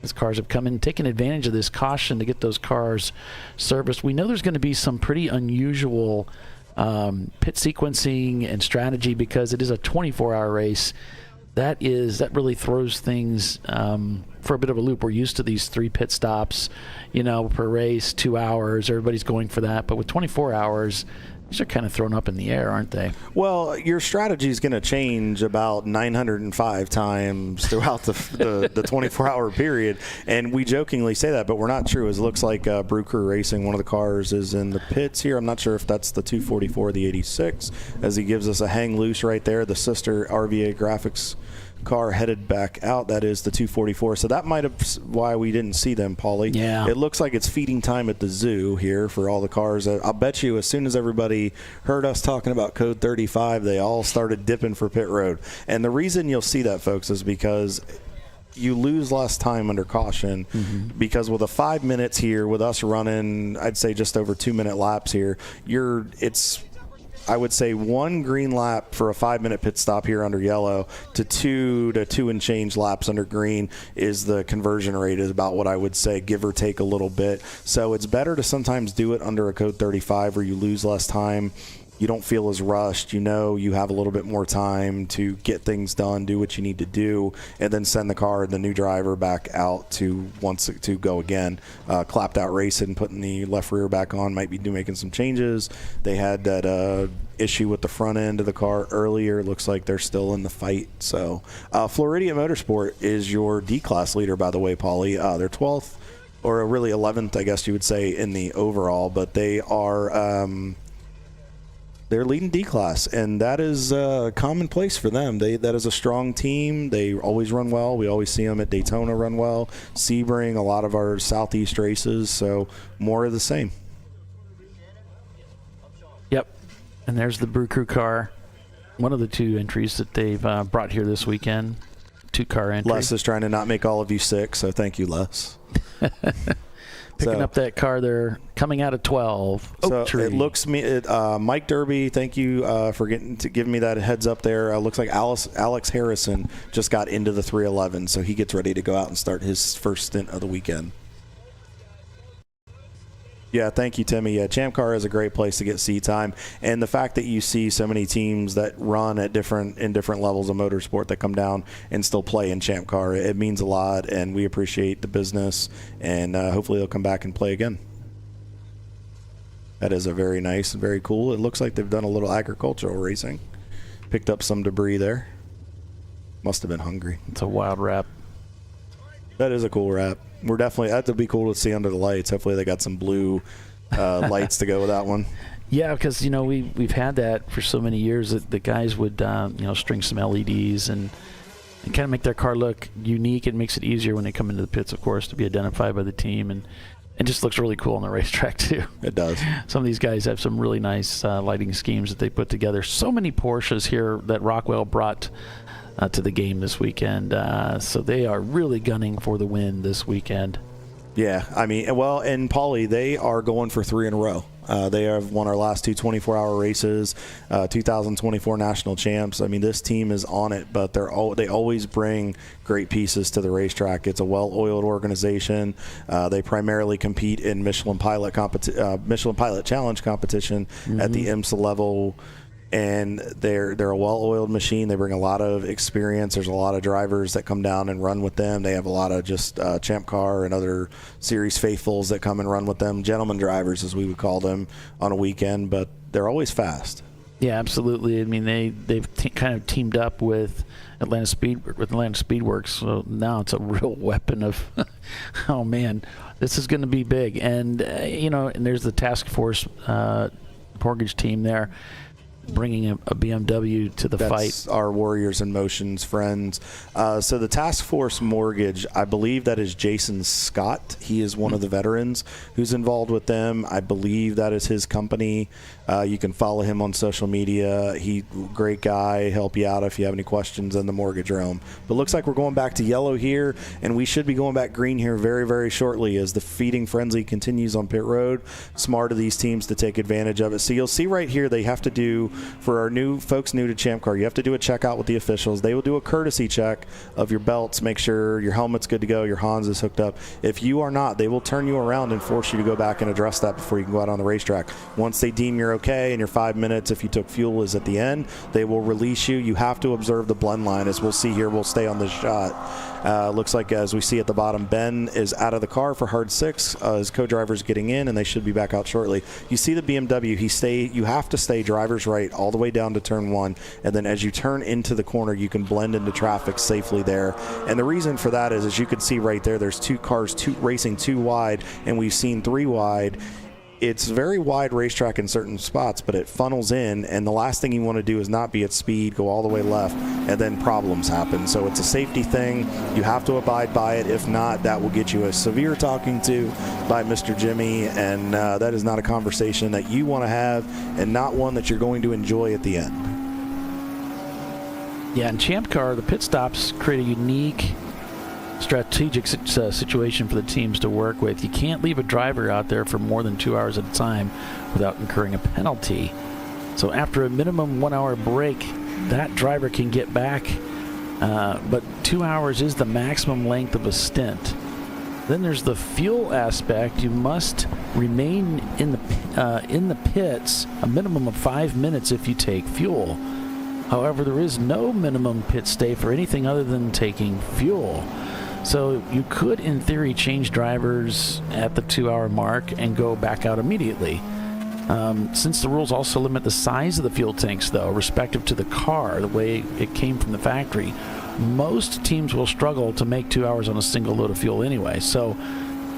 His cars have come in, taken advantage of this caution to get those cars serviced. We know there's going to be some pretty unusual pit sequencing and strategy because it is a 24-hour race. That really throws things for a bit of a loop. We're used to these 3 pit stops, per race, 2 hours. Everybody's going for that. But with 24 hours, these are kind of thrown up in the air, aren't they? Well, your strategy is going to change about 905 times throughout the 24-hour period. And we jokingly say that, but we're not true. It looks like Brew Crew Racing, one of the cars, is in the pits here. I'm not sure if that's the 244 or the 86, as he gives us a hang loose right there. The sister RVA Graphics car headed back out. That is the 244. So that might have why we didn't see them, Paulie. Yeah. It looks like it's feeding time at the zoo here for all the cars. I'll bet you as soon as everybody heard us talking about code 35, they all started dipping for pit road. And the reason you'll see that, folks, is because you lose less time under caution, because with 5 minutes here, with us running, I'd say just over 2-minute laps here, I would say 1 green lap for a 5-minute pit stop here under yellow to 2 and change laps under green is the conversion rate, is about what I would say, give or take a little bit. So it's better to sometimes do it under a code 35 where you lose less time. You don't feel as rushed. You have a little bit more time to get things done, do what you need to do, and then send the car and the new driver back out to go again. Clapped out racing, putting the left rear back on, might be making some changes. They had that issue with the front end of the car earlier. Looks like they're still in the fight. So Floridian Motorsport is your D-Class leader, by the way, Paulie. They're 12th, or really 11th, I guess you would say, in the overall, but they are... they're leading D-Class, and that is commonplace for them. That is a strong team. They always run well. We always see them at Daytona run well, Sebring, a lot of our Southeast races, so more of the same. Yep, and there's the Brew Crew car, one of the 2 entries that they've brought here this weekend, 2-car entry. Les is trying to not make all of you sick, so thank you, Les. Picking up that car there, coming out of 12. So it looks Mike Derby, thank you for giving me that heads up there. Looks like Alex Harrison just got into the 311, so he gets ready to go out and start his first stint of the weekend. Yeah, thank you, Timmy. Yeah, Champ Car is a great place to get seat time, and the fact that you see so many teams that run at different levels of motorsport that come down and still play in Champ Car, it means a lot, and we appreciate the business, and hopefully they'll come back and play again. That is a very nice and very cool. It looks like they've done a little agricultural racing. Picked up some debris there. Must have been hungry. It's a wild wrap. That is a cool wrap. That'd be cool to see under the lights. Hopefully they got some blue lights to go with that one. Yeah, because we've had that for so many years that the guys would string some LEDs and kind of make their car look unique. It makes it easier when they come into the pits, of course, to be identified by the team. And It just looks really cool on the racetrack, too. It does. Some of these guys have some really nice lighting schemes that they put together. So many Porsches here that Rockwell brought to the game this weekend. So they are really gunning for the win this weekend. Yeah, I mean, well, and Paulie, they are going for 3 in a row. They have won our last 2 24-hour races, 2024 national champs. I mean, this team is on it, but they always bring great pieces to the racetrack. It's a well-oiled organization. They primarily compete in Michelin Pilot Challenge competition at the IMSA level. And they're a well-oiled machine. They bring a lot of experience. There's a lot of drivers that come down and run with them. They have a lot of just Champ Car and other series faithfuls that come and run with them, gentleman drivers as we would call them on a weekend, but they're always fast. Yeah, absolutely. I mean, they've kind of teamed up with Atlanta Speedworks, so now it's a real weapon of, oh man, this is going to be big. And and there's the task force mortgage team there, bringing a BMW to the fight. That's our Warriors in Motion's friends. So the Task Force Mortgage, I believe that is Jason Scott. He is one of the veterans who's involved with them. I believe that is his company. You can follow him on social media. Great guy, help you out if you have any questions in the mortgage realm. But looks like we're going back to yellow here, and we should be going back green here very, very shortly as the feeding frenzy continues on pit road. Smart of these teams to take advantage of it. So you'll see right here they have to do, for our new folks new to Champ Car, you have to do a checkout with the officials. They will do a courtesy check of your belts, make sure your helmet's good to go, your Hans is hooked up. If you are not, they will turn you around and force you to go back and address that before you can go out on the racetrack. Once they deem you're okay and your 5 minutes, if you took fuel, is at the end, they will release you. You have to observe the blend line, as we'll see here. We'll stay on this shot. Looks like, as we see at the bottom, Ben is out of the car for hard 6. His co-driver's getting in, and they should be back out shortly. You see the BMW, you have to stay driver's right all the way down to turn 1, and then as you turn into the corner, you can blend into traffic safely there. And the reason for that is, as you can see right there, there's 2 cars racing 2 wide, and we've seen 3 wide. It's a very wide racetrack in certain spots, but it funnels in, and the last thing you want to do is not be at speed, go all the way left, and then problems happen. So it's a safety thing. You have to abide by it. If not, that will get you a severe talking to by Mr. Jimmy, and that is not a conversation that you want to have, and not one that you're going to enjoy at the end. Yeah, in Champ Car, the pit stops create a unique strategic situation for the teams to work with. You can't leave a driver out there for more than 2 hours at a time without incurring a penalty. So after a minimum 1 hour break, that driver can get back, but 2 hours is the maximum length of a stint. Then there's the fuel aspect. You must remain in the pits a minimum of 5 minutes if you take fuel. However, there is no minimum pit stay for anything other than taking fuel. So you could, in theory, change drivers at the 2 hour mark and go back out immediately. Since the rules also limit the size of the fuel tanks, though, respective to the car, the way it came from the factory, most teams will struggle to make 2 hours on a single load of fuel anyway. So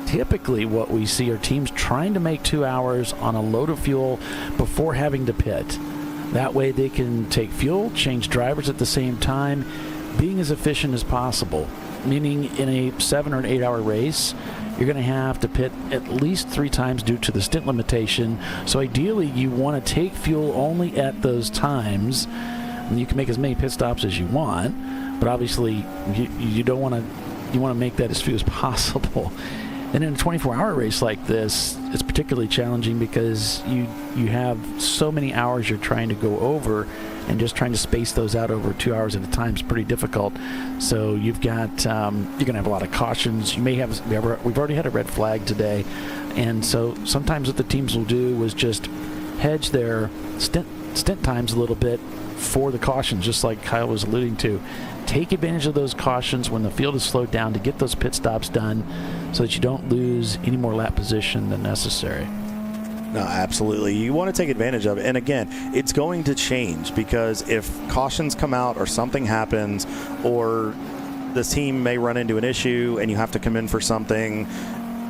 typically what we see are teams trying to make 2 hours on a load of fuel before having to pit. That way they can take fuel, change drivers at the same time, being as efficient as possible. Meaning in a 7 or an 8 hour race, you're going to have to pit at least 3 times due to the stint limitation. So ideally, you want to take fuel only at those times. And you can make as many pit stops as you want, but obviously you don't want to. You want to make that as few as possible. And in a 24-hour race like this, it's particularly challenging because you have so many hours you're trying to go over, and just trying to space those out over 2 hours at a time is pretty difficult. So you've got you're going to have a lot of cautions. You may have we've already had a red flag today, and so sometimes what the teams will do is just hedge their stint times a little bit for the cautions, just like Kyle was alluding to. Take advantage of those cautions when the field is slowed down to get those pit stops done so that you don't lose any more lap position than necessary. No, absolutely. You want to take advantage of it. And again, it's going to change because if cautions come out or something happens or the team may run into an issue and you have to come in for something,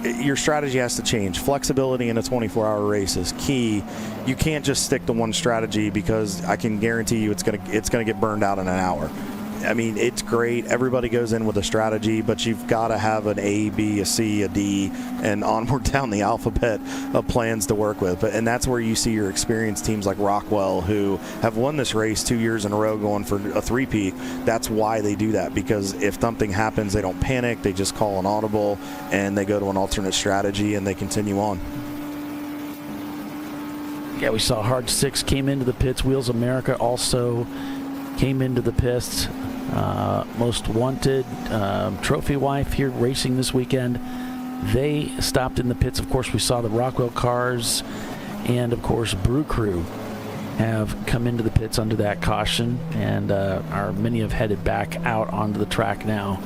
your strategy has to change. Flexibility in a 24-hour race is key. You can't just stick to one strategy because I can guarantee you it's going to get burned out in an hour. I mean, it's great. Everybody goes in with a strategy, but you've got to have an A, B, a C, a D, and onward down the alphabet of plans to work with. And that's where you see your experienced teams like Rockwell, who have won this race 2 years in a row going for a three-peat. That's why they do that, because if something happens, they don't panic. They just call an audible, and they go to an alternate strategy, and they continue on. Yeah, we saw Hard 6 came into the pits. Wheels America also came into the pits. Most Wanted, Trophy Wife here racing this weekend. They stopped in the pits. Of course, we saw the Rockwell cars, and of course, Brew Crew have come into the pits under that caution, and many have headed back out onto the track now.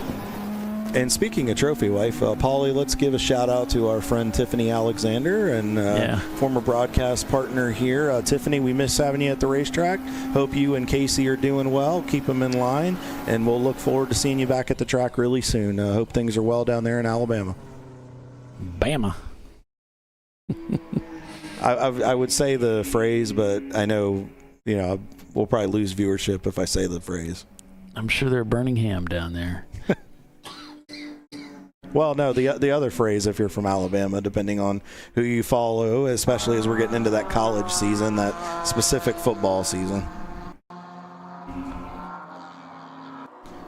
And speaking of Trophy Wife, Paulie, let's give a shout out to our friend Tiffany Alexander and former broadcast partner here. Tiffany, we miss having you at the racetrack. Hope you and Casey are doing well. Keep them in line, and we'll look forward to seeing you back at the track really soon. Hope things are well down there in Alabama. Bama. I would say the phrase, but I know, we'll probably lose viewership if I say the phrase. I'm sure they're burning ham down there. Well, no, the other phrase, if you're from Alabama, depending on who you follow, especially as we're getting into that college season, that specific football season.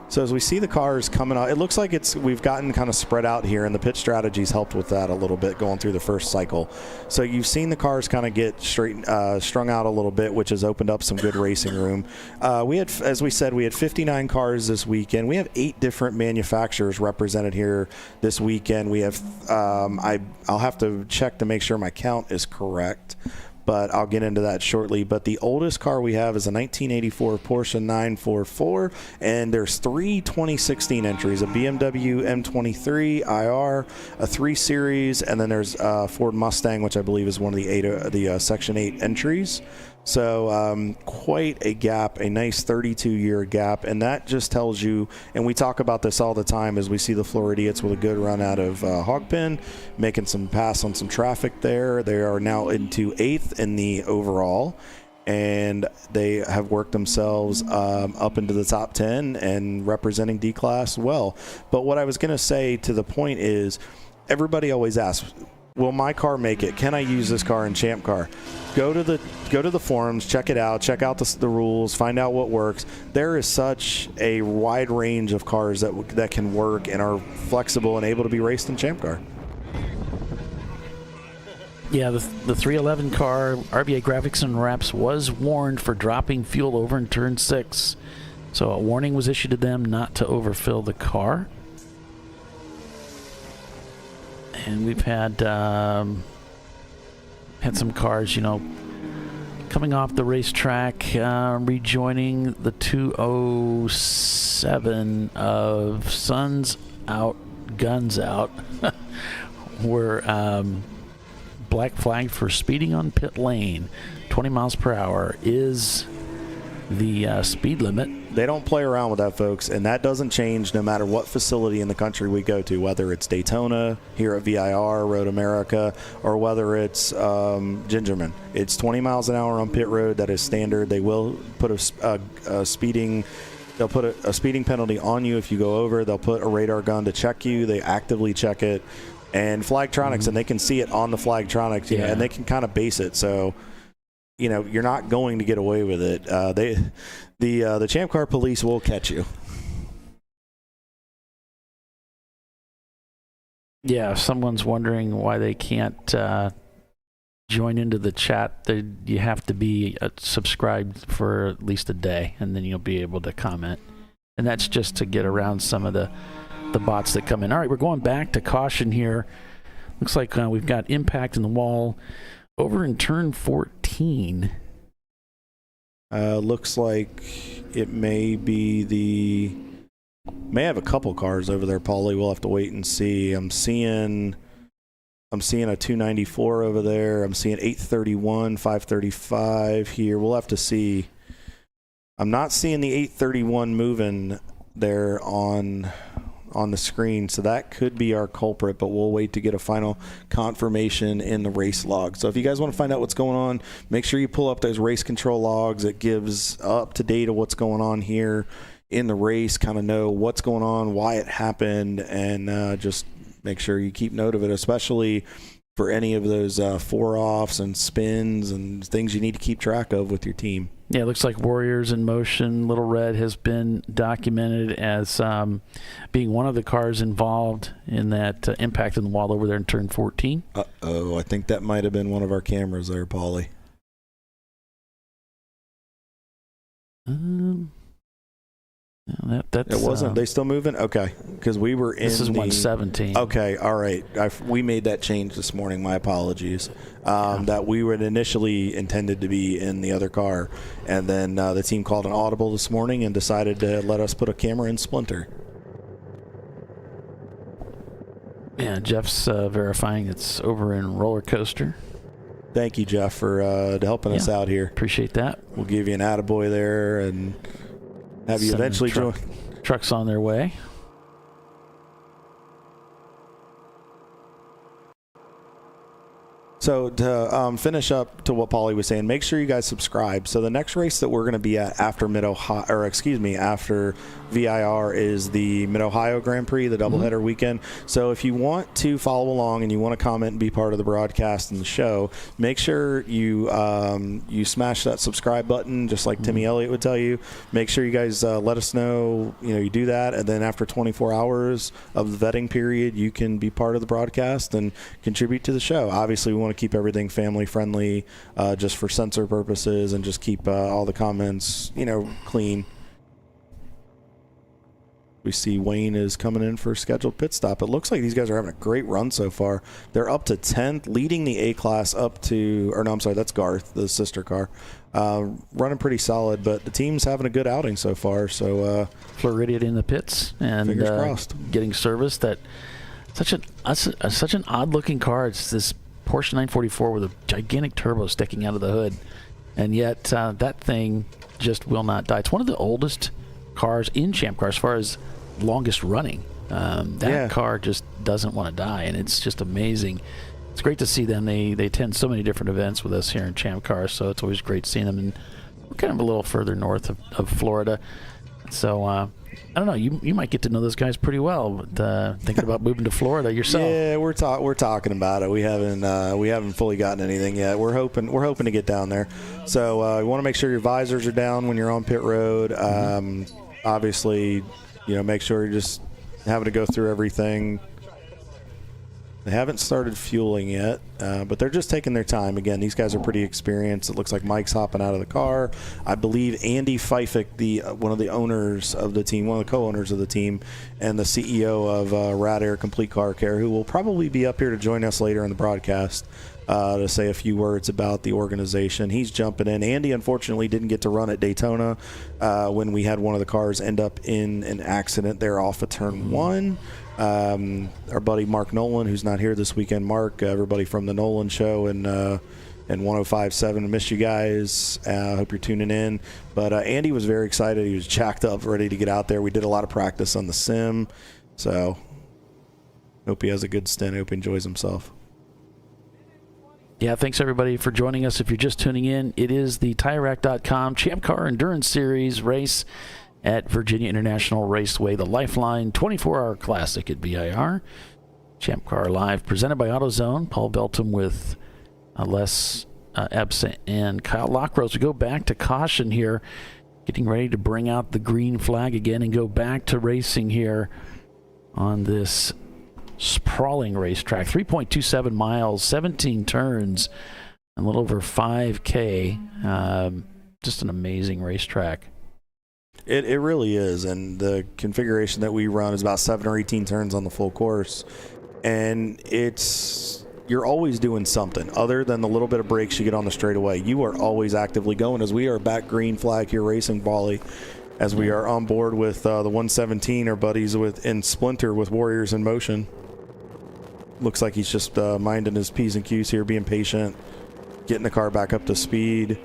So as we see the cars coming out, it looks like we've gotten kind of spread out here, and the pit strategy's helped with that a little bit going through the first cycle. So you've seen the cars kind of get strung out a little bit, which has opened up some good racing room. As we said, we had 59 cars this weekend. We have 8 different manufacturers represented here this weekend. We have, I'll have to check to make sure my count is correct, but I'll get into that shortly. But the oldest car we have is a 1984 Porsche 944, and there's 3 2016 entries, a BMW M23 IR, a 3 Series, and then there's a Ford Mustang, which I believe is one of the Section 8 entries. So quite a gap, a nice 32-year gap, and that just tells you, and we talk about this all the time as we see the Floridians with a good run out of Hogpen, making some pass on some traffic there. They are now into 8th in the overall, and they have worked themselves up into the top 10 and representing D-Class well. But what I was going to say to the point is, everybody always asks, will my car make it? Can I use this car in Champ Car? Go to the forums, check it out, check out the rules, find out what works. There is such a wide range of cars that can work and are flexible and able to be raced in Champ Car. Yeah, the 311 car, RBA Graphics and Wraps, was warned for dropping fuel over in turn 6. So a warning was issued to them not to overfill the car. And we've had some cars, coming off the racetrack, rejoining the 207 of Suns Out, Guns Out. Were black flagged for speeding on pit lane. 20 miles per hour is the speed limit. They don't play around with that, folks, and that doesn't change no matter what facility in the country we go to, whether it's Daytona, here at VIR, Road America, or whether it's Gingerman. It's 20 miles an hour on pit road. That is standard. They will put a speeding penalty on you if you go over. They'll put a radar gun to check you. They actively check it. And Flagtronics, and they can see it on the Flagtronics, and they can kind of base it. So, you're not going to get away with it. The Champ Car police will catch you. Yeah, if someone's wondering why they can't join into the chat, you have to be subscribed for at least a day, and then you'll be able to comment. And that's just to get around some of the bots that come in. All right, we're going back to caution here. Looks like we've got impact in the wall over in turn 14. Looks like it may have a couple cars over there, Paulie. We'll have to wait and see. I'm seeing a 294 over there. I'm seeing 831, 535 here. We'll have to see. I'm not seeing the 831 moving there on the screen, so that could be our culprit, but we'll wait to get a final confirmation in the race log. So if you guys want to find out what's going on, make sure you pull up those race control logs. It gives up to date of what's going on here in the race kind of know what's going on, why it happened, and just make sure you keep note of it, especially for any of those four-offs and spins and things you need to keep track of with your team. Yeah, it looks like Warriors in Motion, Little Red, has been documented as being one of the cars involved in that impact in the wall over there in turn 14. Uh-oh, I think that might have been one of our cameras there, Paulie. That's, it wasn't. They still moving? Okay, because we were in. This is 117. Okay, all right. We made that change this morning. My apologies. That we were initially intended to be in the other car, and then the team called an audible this morning and decided to let us put a camera in Splinter. Yeah, Jeff's verifying it's over in Roller Coaster. Thank you, Jeff, for helping us out here. Appreciate that. We'll give you an attaboy there and have you eventually join. Trucks on their way. So to finish up to what Paulie was saying, make sure you guys subscribe. So the next race that we're going to be at after after VIR is the Mid-Ohio Grand Prix, the doubleheader weekend. So if you want to follow along and you want to comment and be part of the broadcast and the show, make sure you you smash that subscribe button, just like Timmy Elliott would tell you. Make sure you guys let us know, you do that, and then after 24 hours of the vetting period, you can be part of the broadcast and contribute to the show. Obviously, we want to keep everything family friendly, just for censor purposes, and just keep all the comments, clean. We see Wayne is coming in for a scheduled pit stop. It looks like these guys are having a great run so far. They're up to 10th, leading the A-Class up to, or no, I'm sorry, that's Garth, the sister car. Running pretty solid, but the team's having a good outing so far. So Floridian in the pits and fingers crossed. Getting service. That such an odd-looking car. It's this Porsche 944 with a gigantic turbo sticking out of the hood, and yet that thing just will not die. It's one of the oldest cars in ChampCar as far as longest running. That car just doesn't want to die, and it's just amazing. It's great to see them. They attend so many different events with us here in ChampCar, so it's always great seeing them. And we're kind of a little further north of Florida, so I don't know. You might get to know those guys pretty well. But, thinking about moving to Florida yourself? Yeah, we're talking about it. We haven't fully gotten anything yet. We're hoping to get down there. So you want to make sure your visors are down when you're on pit road. Obviously, make sure you're just having to go through everything. They haven't started fueling yet, but they're just taking their time. Again, these guys are pretty experienced. It looks like Mike's hopping out of the car. I believe Andy Fifek, one of the owners of the team, one of the co-owners of the team, and the CEO of Rad Air Complete Car Care, who will probably be up here to join us later in the broadcast to say a few words about the organization. He's jumping in. Andy, unfortunately, didn't get to run at Daytona when we had one of the cars end up in an accident there off of turn 1. Our buddy Mark Nolan, who's not here this weekend. Mark, everybody from the Nolan Show and 105.7. Miss you guys. Hope you're tuning in. But Andy was very excited. He was jacked up, ready to get out there. We did a lot of practice on the sim. So hope he has a good stint. Hope he enjoys himself. Yeah, thanks everybody for joining us. If you're just tuning in, it is the TireRack.com Champ Car Endurance Series race at Virginia International Raceway, the LifeLine 24-hour classic at VIR. ChampCar.Live, presented by AutoZone. Paul Belton with Les Epsa and Kyle Lockrose. We go back to caution here, getting ready to bring out the green flag again and go back to racing here on this sprawling racetrack. 3.27 miles, 17 turns, and a little over 5K. Just an amazing racetrack. It really is, and the configuration that we run is about 7 or 18 turns on the full course, and you're always doing something other than the little bit of breaks you get on the straightaway. You are always actively going, as we are back green flag here racing, Bali, as we are on board with the 117, our buddies in Splinter with Warriors in Motion. Looks like he's just minding his P's and Q's here, being patient, getting the car back up to speed,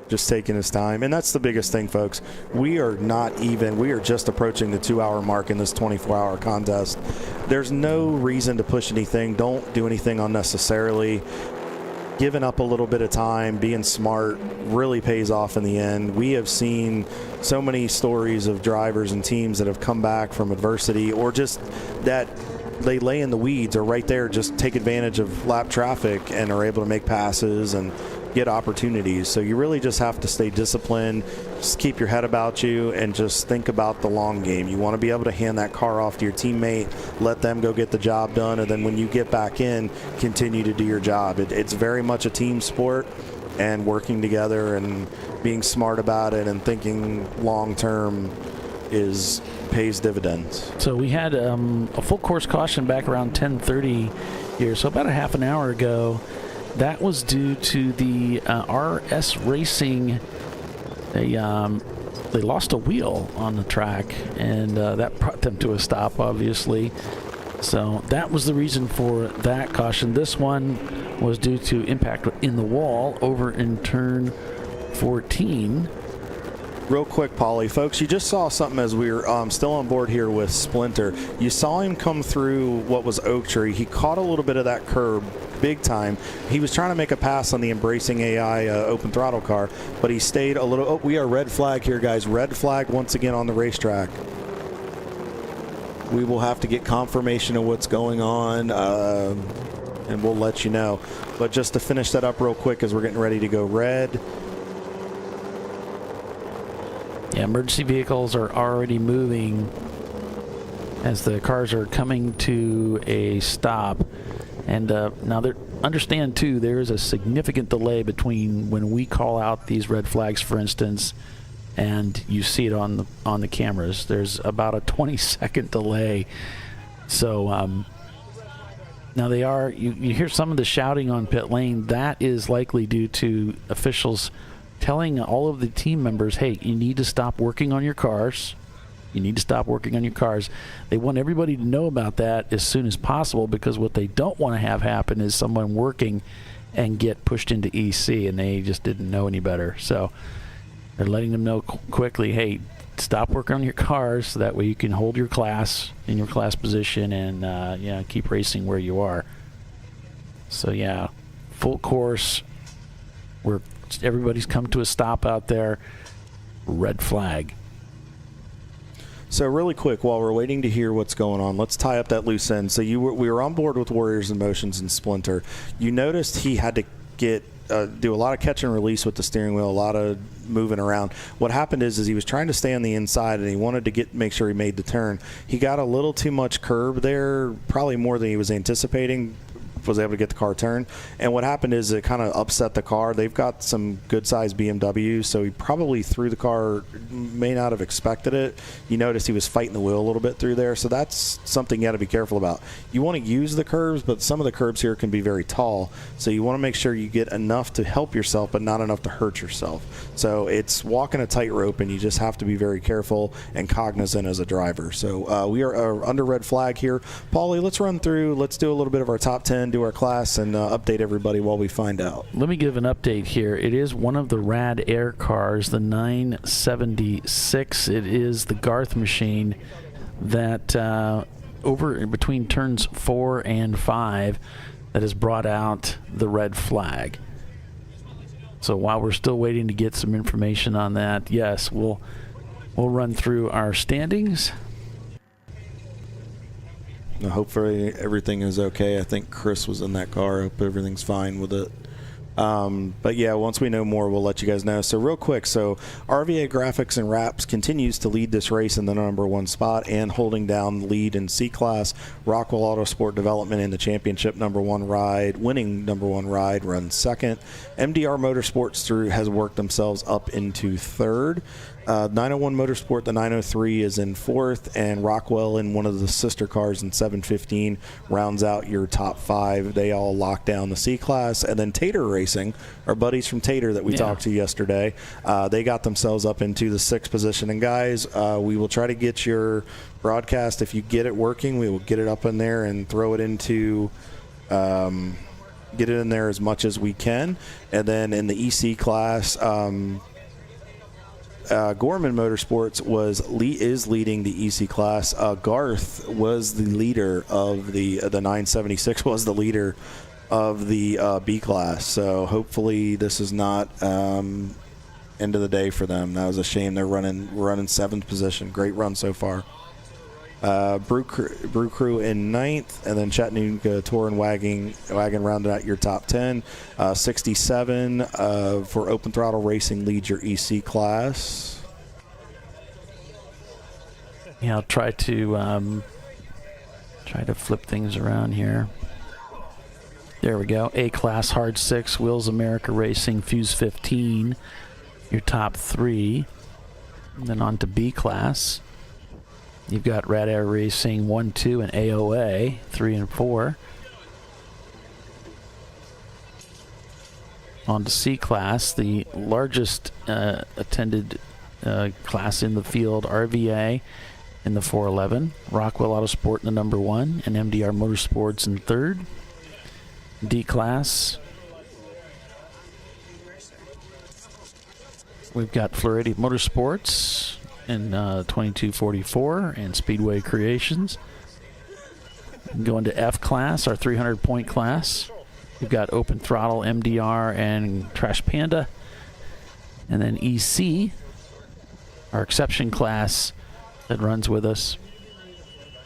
just taking his time. And that's the biggest thing, folks. We are just approaching the 2-hour mark in this 24-hour contest. There's no reason to push anything. Don't do anything unnecessarily. giving up a little bit of time, being smart, really pays off in the end. We have seen so many stories of drivers and teams that have come back from adversity, or just that they lay in the weeds or right there, just take advantage of lap traffic and are able to make passes and get opportunities. So you really just have to stay disciplined, just keep your head about you, and just think about the long game. You want to be able to hand that car off to your teammate, let them go get the job done, and then when you get back in, continue to do your job. It's very much a team sport, and working together and being smart about it and thinking long term pays dividends. So we had a full course caution back around 10:30 here, so about a half an hour ago. That was due to the RS Racing. They lost a wheel on the track, and that brought them to a stop, obviously. So that was the reason for that caution. This one was due to impact in the wall over in turn 14. Real quick, Paulie, folks, you just saw something as we were still on board here with Splinter. You saw him come through what was Oak Tree. He caught a little bit of that curb big time. He was trying to make a pass on the Embracing AI open throttle car, but he stayed a little. Oh, we are red flag here, guys. Red flag once again on the racetrack. We will have to get confirmation of what's going on, and we'll let you know. But just to finish that up real quick as we're getting ready to go red. Yeah, emergency vehicles are already moving as the cars are coming to a stop. And now, understand, too, there is a significant delay between when we call out these red flags, for instance, and you see it on the cameras. There's about a 20-second delay. So now they are, you hear some of the shouting on pit lane. That is likely due to officials telling all of the team members, hey, you need to stop working on your cars. You need to stop working on your cars. They want everybody to know about that as soon as possible, because what they don't want to have happen is someone working and get pushed into EC, and they just didn't know any better. So they're letting them know quickly, hey, stop working on your cars so that way you can hold your class in your class position and keep racing where you are. So, yeah, full course. Everybody's come to a stop out there. Red flag. So really quick, while we're waiting to hear what's going on, let's tie up that loose end. So we were on board with Warriors in Motions and Splinter. You noticed he had to do a lot of catch and release with the steering wheel, a lot of moving around. What happened is he was trying to stay on the inside, and he wanted to make sure he made the turn. He got a little too much curb there, probably more than he was anticipating. Was able to get the car turned, and what happened is it kind of upset the car. They've got some good sized BMWs, so he probably threw the car, may not have expected it. You noticed he was fighting the wheel a little bit through there, so that's something you got to be careful about. You want to use the curbs, but some of the curbs here can be very tall, so you want to make sure you get enough to help yourself but not enough to hurt yourself. So it's walking a tightrope, and you just have to be very careful and cognizant as a driver. So we are under red flag here. Paulie, let's run through, let's do a little bit of our top 10, do our class, and update everybody while we find out. Let me give an update here. It is one of the Rad Air cars, the 976. It is the Garth machine that over between turns 4 and 5 that has brought out the red flag. So while we're still waiting to get some information on that, yes, we'll run through our standings. Hopefully everything is okay. I think Chris was in that car. I hope everything's fine with it. But yeah, once we know more, we'll let you guys know. So real quick, so RVA Graphics and Wraps continues to lead this race in the #1 spot and holding down the lead in C-Class. Rockwell Autosport Development in the championship #1 ride, winning #1 ride, runs second. MDR Motorsports has worked themselves up into third. 901 Motorsport, the 903 is in fourth, and Rockwell in one of the sister cars in 715 rounds out your top 5. They all lock down the C-Class. And then Tater Racing, our buddies from Tater that we talked to yesterday, they got themselves up into the 6th position. And guys, we will try to get your broadcast. If you get it working, we will get it up in there and throw it into get it in there as much as we can. And then in the EC class, Gorman Motorsports is leading the EC class. Garth was the leader of the 976 was the leader of the B class. So hopefully this is not end of the day for them. That was a shame. They're running 7th position. Great run so far. Brew Crew in 9th, and then Chattanooga Tour and Wagon rounded out your top 10. 67 for Open Throttle Racing leads your EC class. Yeah, I'll try to flip things around here. There we go. A class Hard 6, Wheels America Racing, Fuse 15, your top 3. And then on to B class. You've got Rad Air Racing 1, 2, and AOA 3 and 4. On to C class, the largest attended class in the field, RVA in the 411, Rockwell Autosport in the number 1, and MDR Motorsports in 3rd. D class, we've got Floridian Motorsports in 2244 and Speedway Creations. Going to F class, our 300-point class. We've got Open Throttle, MDR, and Trash Panda. And then EC, our exception class that runs with us.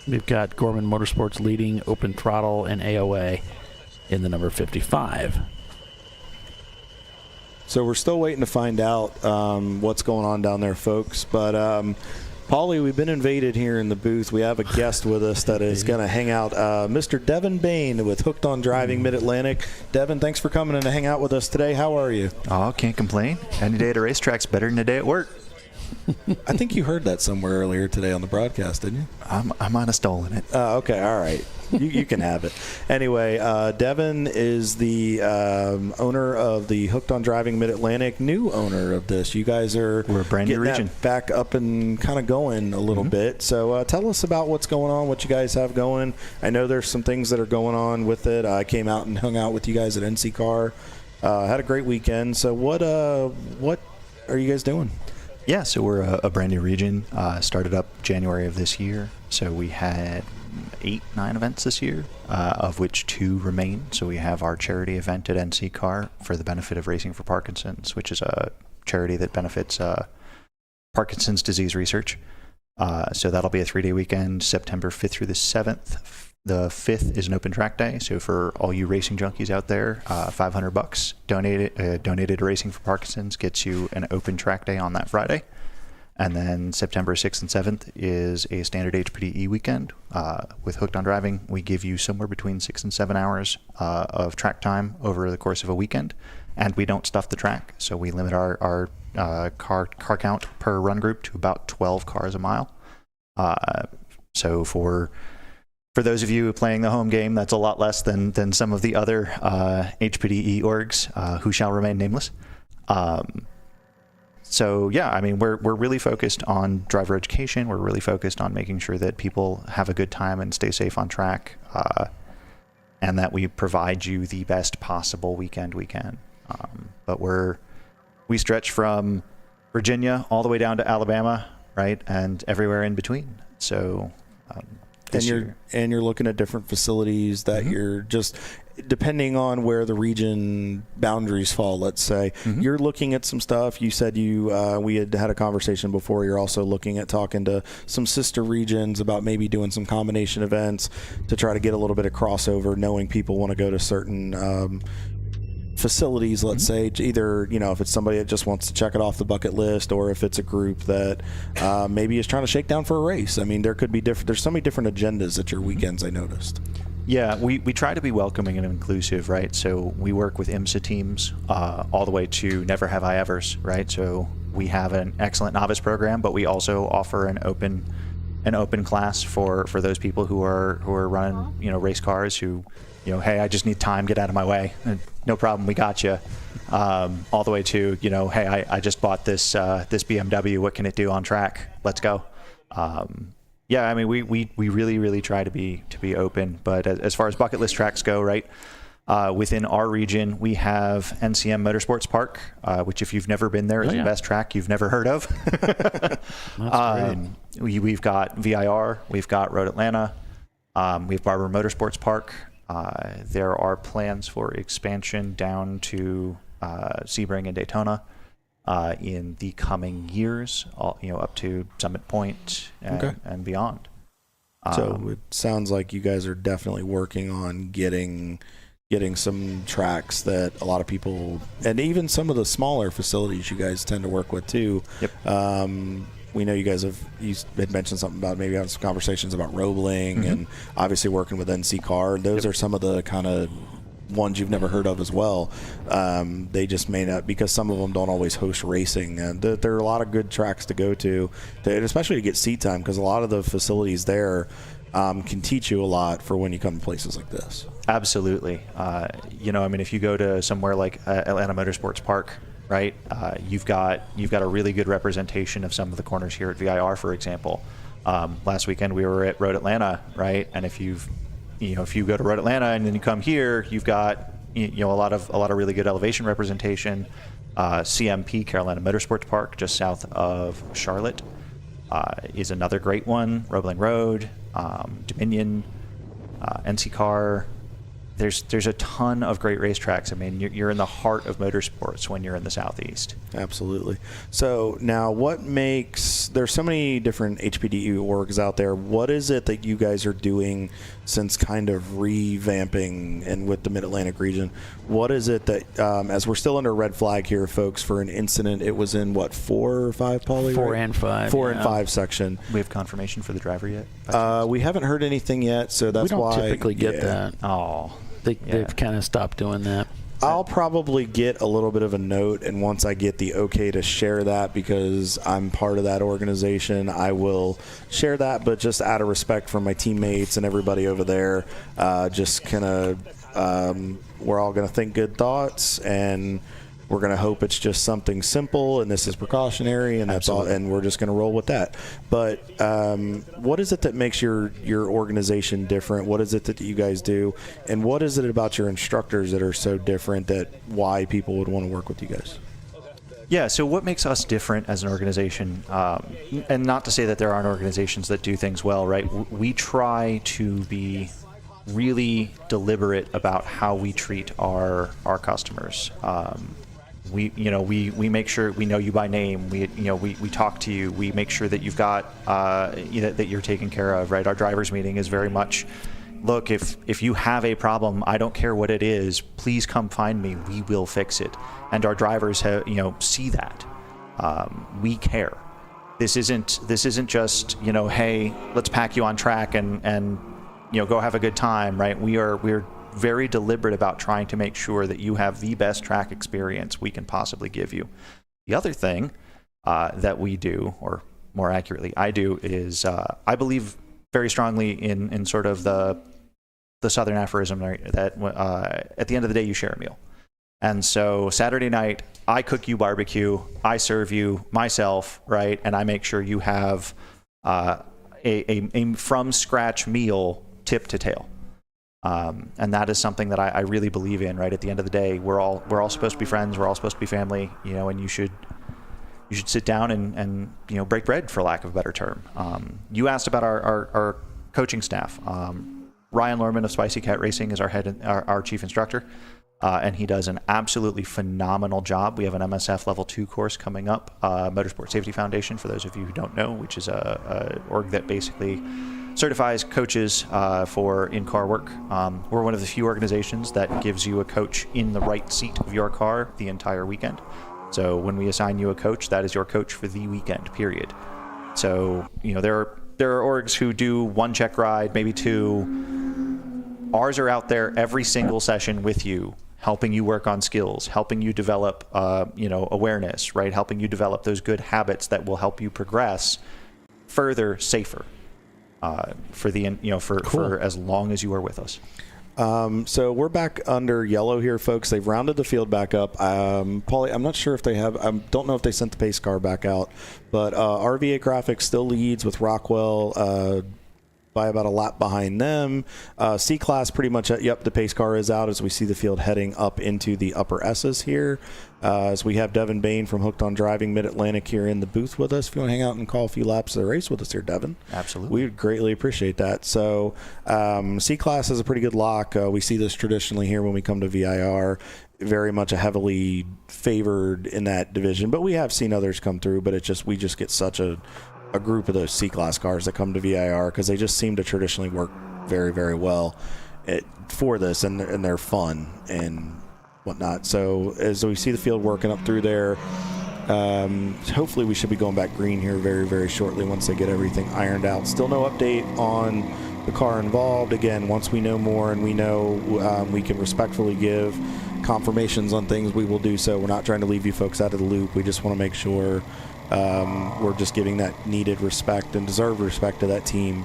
We've got Gorman Motorsports leading Open Throttle and AOA in the number 55. So we're still waiting to find out what's going on down there, folks. But, Paulie, we've been invaded here in the booth. We have a guest with us that is going to hang out, Mr. Devin Bain with Hooked on Driving Mid-Atlantic. Devin, thanks for coming in to hang out with us today. How are you? Oh, can't complain. Any day at a racetrack's better than a day at work. I think you heard that somewhere earlier today on the broadcast, didn't you? I might have stolen it. Okay, all right. You can have it. Anyway, Devin is the owner of the Hooked on Driving Mid-Atlantic, new owner of this. You guys are We're a brand new region. That back up and kind of going a little bit. So tell us about what's going on, what you guys have going. I know there's some things that are going on with it. I came out and hung out with you guys at NC Car. Had a great weekend. So what are you guys doing? Yeah, so we're a brand new region. Started up January of this year. So we had 8-9 events this year, of which 2 remain. So we have our charity event at NC Car for the benefit of Racing for Parkinson's, which is a charity that benefits Parkinson's disease research. So that'll be a 3-day weekend, September 5th through the 7th. The 5th is an open track day, so for all you racing junkies out there, $500 donated to Racing for Parkinson's gets you an open track day on that Friday. And then September 6th and 7th is a standard HPDE weekend. With Hooked on Driving, we give you somewhere between 6 and 7 hours of track time over the course of a weekend, and we don't stuff the track, so we limit our car count per run group to about 12 cars a mile. So for those of you playing the home game, that's a lot less than some of the other HPDE orgs who shall remain nameless. So yeah, I mean, we're really focused on driver education. We're really focused on making sure that people have a good time and stay safe on track, and that we provide you the best possible weekend we can. But we stretch from Virginia all the way down to Alabama, right, and everywhere in between. So. And you're looking at different facilities that you're just, depending on where the region boundaries fall, let's say, you're looking at some stuff. You said we had a conversation before. You're also looking at talking to some sister regions about maybe doing some combination events to try to get a little bit of crossover, knowing people want to go to certain facilities, let's say, either, if it's somebody that just wants to check it off the bucket list, or if it's a group that maybe is trying to shake down for a race. I mean, there could be there's so many different agendas at your weekends, I noticed. Yeah, we try to be welcoming and inclusive, right? So we work with IMSA teams all the way to Never Have I Evers, right? So we have an excellent novice program, but we also offer an open class for those people who are running, race cars who, hey, I just need time, get out of my way. No problem, we got you. All the way to, hey, I just bought this BMW. What can it do on track? Let's go. Yeah, I mean, we really, really try to be open. But as far as bucket list tracks go, right, within our region, we have NCM Motorsports Park, which if you've never been there is the best track you've never heard of. That's great. We've got VIR, we've got Road Atlanta, we have Barber Motorsports Park. There are plans for expansion down to Sebring and Daytona in the coming years, up to Summit Point and beyond. So it sounds like you guys are definitely working on getting some tracks that a lot of people, and even some of the smaller facilities you guys tend to work with too. Yep. We know you had mentioned something about maybe having some conversations about Roebling and obviously working with NC Car. Those are some of the kind of ones you've never heard of as well. They just may not, because some of them don't always host racing, and there are a lot of good tracks to go to, especially to get seat time, because a lot of the facilities there can teach you a lot for when you come to places like this. Absolutely. If you go to somewhere like Atlanta Motorsports Park, right, you've got a really good representation of some of the corners here at VIR, for example. Last weekend we were at Road Atlanta, right, and if you go to Road Atlanta and then you come here, you've got a lot of really good elevation representation. CMP, Carolina Motorsports Park, just south of Charlotte, is another great one. Roebling Road, Dominion, NC Car. There's a ton of great racetracks. I mean, you're in the heart of motorsports when you're in the Southeast. Absolutely. So now there's so many different HPDU orgs out there. What is it that you guys are doing since kind of revamping and with the Mid-Atlantic region? What is it that, as we're still under red flag here, folks, for an incident, it was in 4 or 5, Paulie? 4 and 5. 4 and 5 section. We have confirmation for the driver yet? We haven't heard anything yet, so that's why. We don't typically get that. Oh. They've kind of stopped doing that. I'll probably get a little bit of a note, and once I get the okay to share that, because I'm part of that organization, I will share that, but just out of respect for my teammates and everybody over there, just kind of, we're all going to think good thoughts, and we're going to hope it's just something simple, and this is precautionary, and that's all, and we're just going to roll with that. But what is it that makes your organization different? What is it that you guys do? And what is it about your instructors that are so different that why people would want to work with you guys? Yeah, so what makes us different as an organization, and not to say that there aren't organizations that do things well, right? We try to be really deliberate about how we treat our customers. We make sure we know you by name. We talk to you. We make sure that you've got that you're taken care of. Right. Our drivers meeting is very much, look, if you have a problem, I don't care what it is. Please come find me. We will fix it. And our drivers see that. We care. This isn't just hey, let's pack you on track and go have a good time. Right. We're very deliberate about trying to make sure that you have the best track experience we can possibly give you. The other thing that we do, or more accurately, I do, is I believe very strongly in sort of the Southern aphorism that at the end of the day, you share a meal. And so Saturday night, I cook you barbecue, I serve you myself, right? And I make sure you have a from scratch meal tip to tail. And that is something that I really believe in, right? At the end of the day, we're all supposed to be friends. We're all supposed to be family, and you should sit down and break bread, for lack of a better term. You asked about our coaching staff. Ryan Lorman of Spicy Cat Racing is our chief instructor, and he does an absolutely phenomenal job. We have an MSF Level 2 course coming up, Motorsport Safety Foundation, for those of you who don't know, which is a org that basically certifies coaches for in-car work. We're one of the few organizations that gives you a coach in the right seat of your car the entire weekend. So when we assign you a coach, that is your coach for the weekend, period. So, there are orgs who do one check ride, maybe 2. Ours are out there every single session with you, helping you work on skills, helping you develop, awareness, right? Helping you develop those good habits that will help you progress further, safer. For as long as you are with us. So we're back under yellow here, folks. They've rounded the field back up. Paulie, I'm not sure if they have. I don't know if they sent the pace car back out, but RVA Graphics still leads with Rockwell by about a lap behind them. C-Class pretty much, the pace car is out as we see the field heading up into the upper S's here. As we have Devin Bain from Hooked on Driving Mid-Atlantic here in the booth with us. If you want to hang out and call a few laps of the race with us here, Devin. Absolutely. We would greatly appreciate that. So C-Class is a pretty good lock. We see this traditionally here when we come to VIR. Very much a heavily favored in that division, but we have seen others come through, but we just get such a group of those C-Class cars that come to VIR because they just seem to traditionally work very, very well for this, and they're fun and whatnot. So as we see the field working up through there, hopefully we should be going back green here very, very shortly once they get everything ironed out. Still no update on the car involved. Again, once we know more and we know we can respectfully give confirmations on things, we will do so. We're not trying to leave you folks out of the loop. We just want to make sure we're just giving that needed respect and deserved respect to that team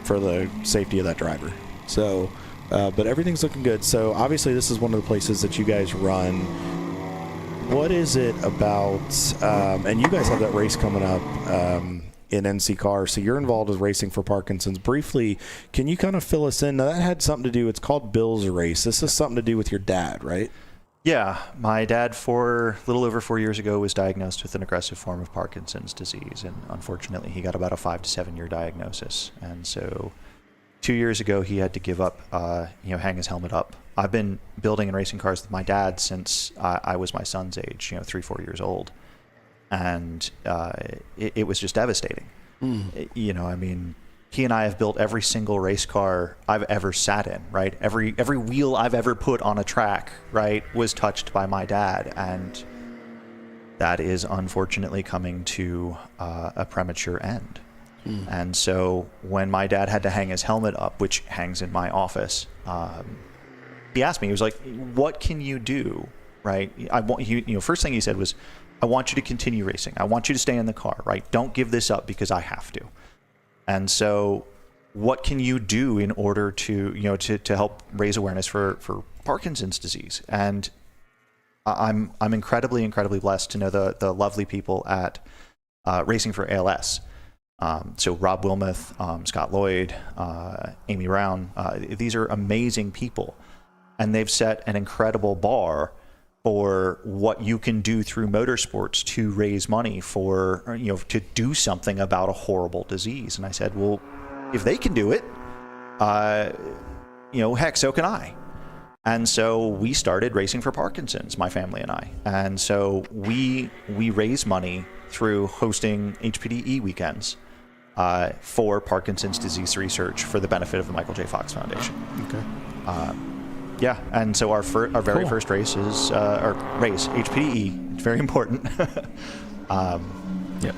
for the safety of that driver. So but everything's looking good. So obviously this is one of the places that you guys run. What is it about, and you guys have that race coming up in NC Car, so you're involved with Racing for Parkinson's. Briefly, can you kind of fill us in? Now that had something to do, it's called Bill's Race. This is something to do with your dad, right? Yeah, my dad, a little over 4 years ago, was diagnosed with an aggressive form of Parkinson's disease, and unfortunately he got about a 5 to 7 year diagnosis. And so 2 years ago, he had to give up, hang his helmet up. I've been building and racing cars with my dad since I was my son's age, 3-4 years old. And it was just devastating. He and I have built every single race car I've ever sat in, right? Every wheel I've ever put on a track, right, was touched by my dad. And that is unfortunately coming to a premature end. And so when my dad had to hang his helmet up, which hangs in my office, he asked me, he was like, what can you do, right? First thing he said was, I want you to continue racing. I want you to stay in the car, right? Don't give this up because I have to. And so what can you do in order to, to help raise awareness for Parkinson's disease? And I'm incredibly, incredibly blessed to know the lovely people at Racing for ALS. So Rob Wilmoth, Scott Lloyd, Amy Brown, these are amazing people. And they've set an incredible bar for what you can do through motorsports to raise money for, to do something about a horrible disease. And I said, well, if they can do it, heck, so can I. And so we started Racing for Parkinson's, my family and I. And so we raise money through hosting HPDE weekends for Parkinson's disease research for the benefit of the Michael J. Fox Foundation. Okay. Yeah, and so our very first race is HPDE. It's very important. Yep.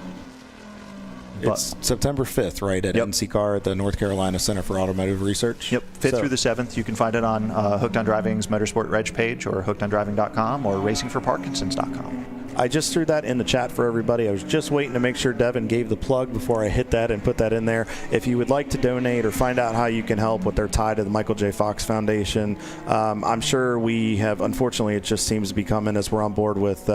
It's September 5th, right, at NC Car at the North Carolina Center for Automotive Research. Yep, 5th through the 7th. You can find it on Hooked on Driving's Motorsport Reg page or hookedondriving.com or racingforparkinsons.com. I just threw that in the chat for everybody. I was just waiting to make sure Devin gave the plug before I hit that and put that in there. If you would like to donate or find out how you can help with their tie to the Michael J. Fox Foundation, I'm sure we have, unfortunately, it just seems to be coming as we're on board with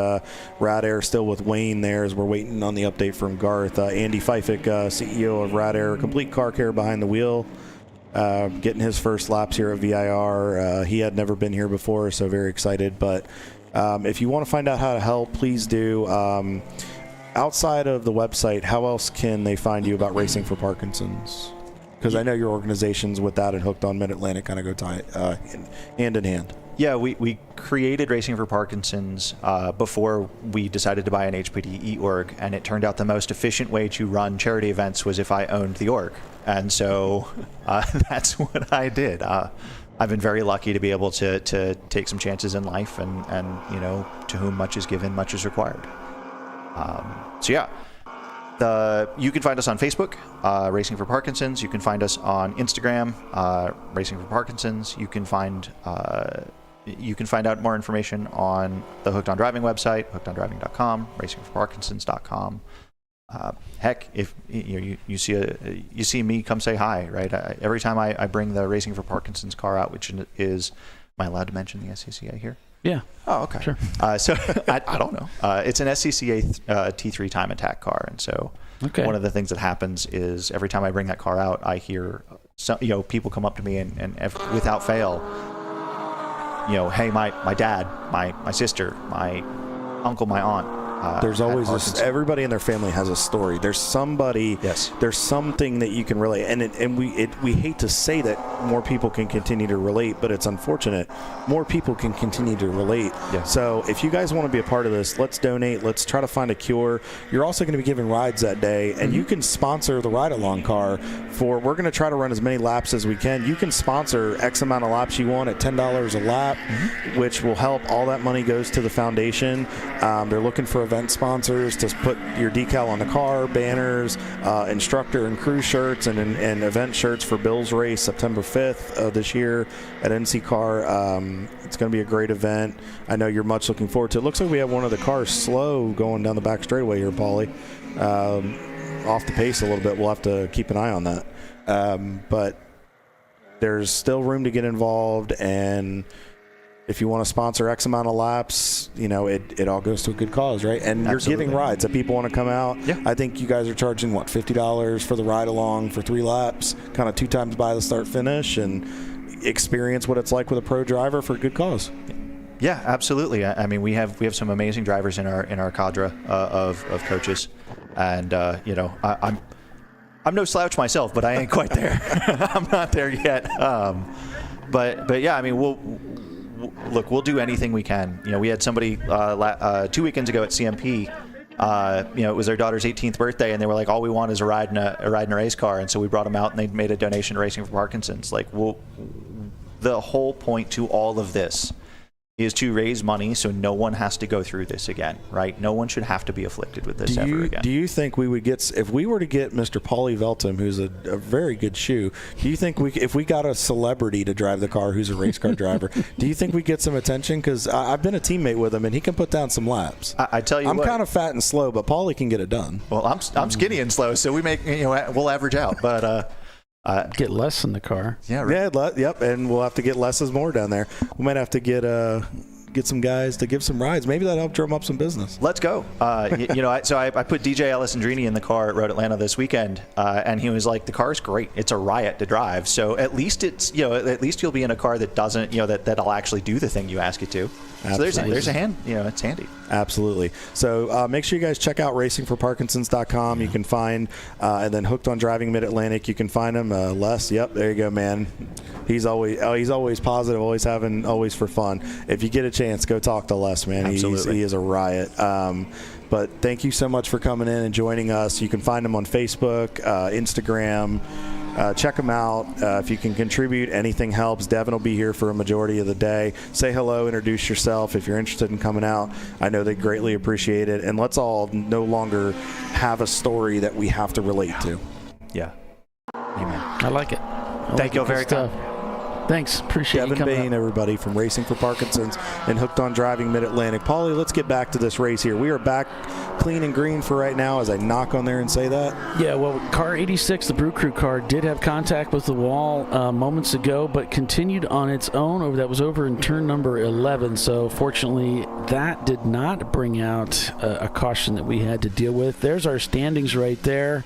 Rad Air, still with Wayne there as we're waiting on the update from Garth. Andy Pfeiffick, CEO of Rad Air, complete car care behind the wheel. Getting his first laps here at VIR. He had never been here before, so very excited. But if you want to find out how to help, please do. Outside of the website, how else can they find you about Racing for Parkinson's? Because I know your organizations with that and Hooked on Mid-Atlantic kind of go hand in hand. Yeah, we created Racing for Parkinson's before we decided to buy an HPDE org, and it turned out the most efficient way to run charity events was if I owned the org. And so that's what I did. I've been very lucky to be able to take some chances in life, and to whom much is given, much is required. You can find us on Facebook, Racing for Parkinson's. You can find us on Instagram, Racing for Parkinson's. You can find out more information on the Hooked on Driving website, hookedondriving.com, racingforparkinsons.com. Heck, if you see me, come say hi, right? Every time I bring the Racing for Parkinson's car out, which is, am I allowed to mention the SCCA here? Yeah. Oh, okay. Sure. So I don't know. It's an SCCA T3 time attack car, and so one of the things that happens is every time I bring that car out, I hear people come up to me and without fail, hey, my dad, my sister, my uncle, my aunt. There's always everybody in their family has a story. There's somebody. Yes. There's something that you can relate, and we hate to say that more people can continue to relate, but it's unfortunate. More people can continue to relate. Yeah. So if you guys want to be a part of this, let's donate. Let's try to find a cure. You're also going to be giving rides that day, and you can sponsor the ride-along car. We're going to try to run as many laps as we can. You can sponsor X amount of laps you want at $10 a lap, which will help. All that money goes to the foundation. They're looking for event sponsors to put your decal on the car, banners, instructor and crew shirts, and event shirts for Bill's race September 5th of this year at NC Car. It's going to be a great event. I know you're much looking forward to it. Looks like we have one of the cars slow going down the back straightaway here, Paulie. Off the pace a little bit. We'll have to keep an eye on that. But there's still room to get involved, and if you want to sponsor X amount of laps, it all goes to a good cause, right? And you're giving rides that people want to come out. Yeah. I think you guys are charging, $50 for the ride along for 3 laps, kind of 2 times by the start finish, and experience what it's like with a pro driver for a good cause. Yeah, absolutely. I mean, we have some amazing drivers in our cadre of coaches, and I'm no slouch myself, but I ain't quite there. I'm not there yet. But yeah, I mean, we'll do anything we can. We had somebody 2 weekends ago at CMP. It was their daughter's 18th birthday, and they were like, "All we want is a ride in a race car." And so we brought them out, and they made a donation to Racing for Parkinson's. The whole point to all of this is to raise money so no one has to go through this again, right? No one should have to be afflicted with this ever again. Do you think we would get, if we were to get Mr. Paulie Veltum, who's a very good shoe, do you think if we got a celebrity to drive the car who's a race car driver, do you think we get some attention? Because I've been a teammate with him, and he can put down some laps. I tell you I'm kind of fat and slow, but Paulie can get it done. Well, I'm skinny and slow, so we make, we'll average out, but... get less in the car. Yeah, right. Yeah, yep, and we'll have to get less is more down there. We might have to get some guys to give some rides. Maybe that'll help drum up some business. Let's go. So I put DJ Alessandrini in the car at Road Atlanta this weekend, and he was like, "The car's great. It's a riot to drive. So at least at least you'll be in a car that doesn't, that'll actually do the thing you ask it to." Absolutely. So there's a hand. It's handy. Absolutely. So make sure you guys check out racingforparkinsons.com. You can find, and then Hooked on Driving Mid-Atlantic. You can find him. Les, yep, there you go, man. He's always positive, always for fun. If you get a chance, go talk to Les, man. Absolutely. He is a riot. But thank you so much for coming in and joining us. You can find him on Facebook, Instagram. Check them out. If you can contribute, anything helps. Devin will be here for a majority of the day. Say hello, introduce yourself if you're interested in coming out. I know they greatly appreciate it. And let's all no longer have a story that we have to relate to. Yeah. Amen. I like it. Thank you very much. Thanks. Appreciate Devin you coming Bain, everybody, from Racing for Parkinson's and Hooked on Driving Mid-Atlantic. Paulie, let's get back to this race here. We are back clean and green for right now as I knock on there and say that. Yeah, well, car 86, the Brew Crew car, did have contact with the wall moments ago, but continued on its own. That was over in turn number 11, so fortunately that did not bring out a caution that we had to deal with. There's our standings right there.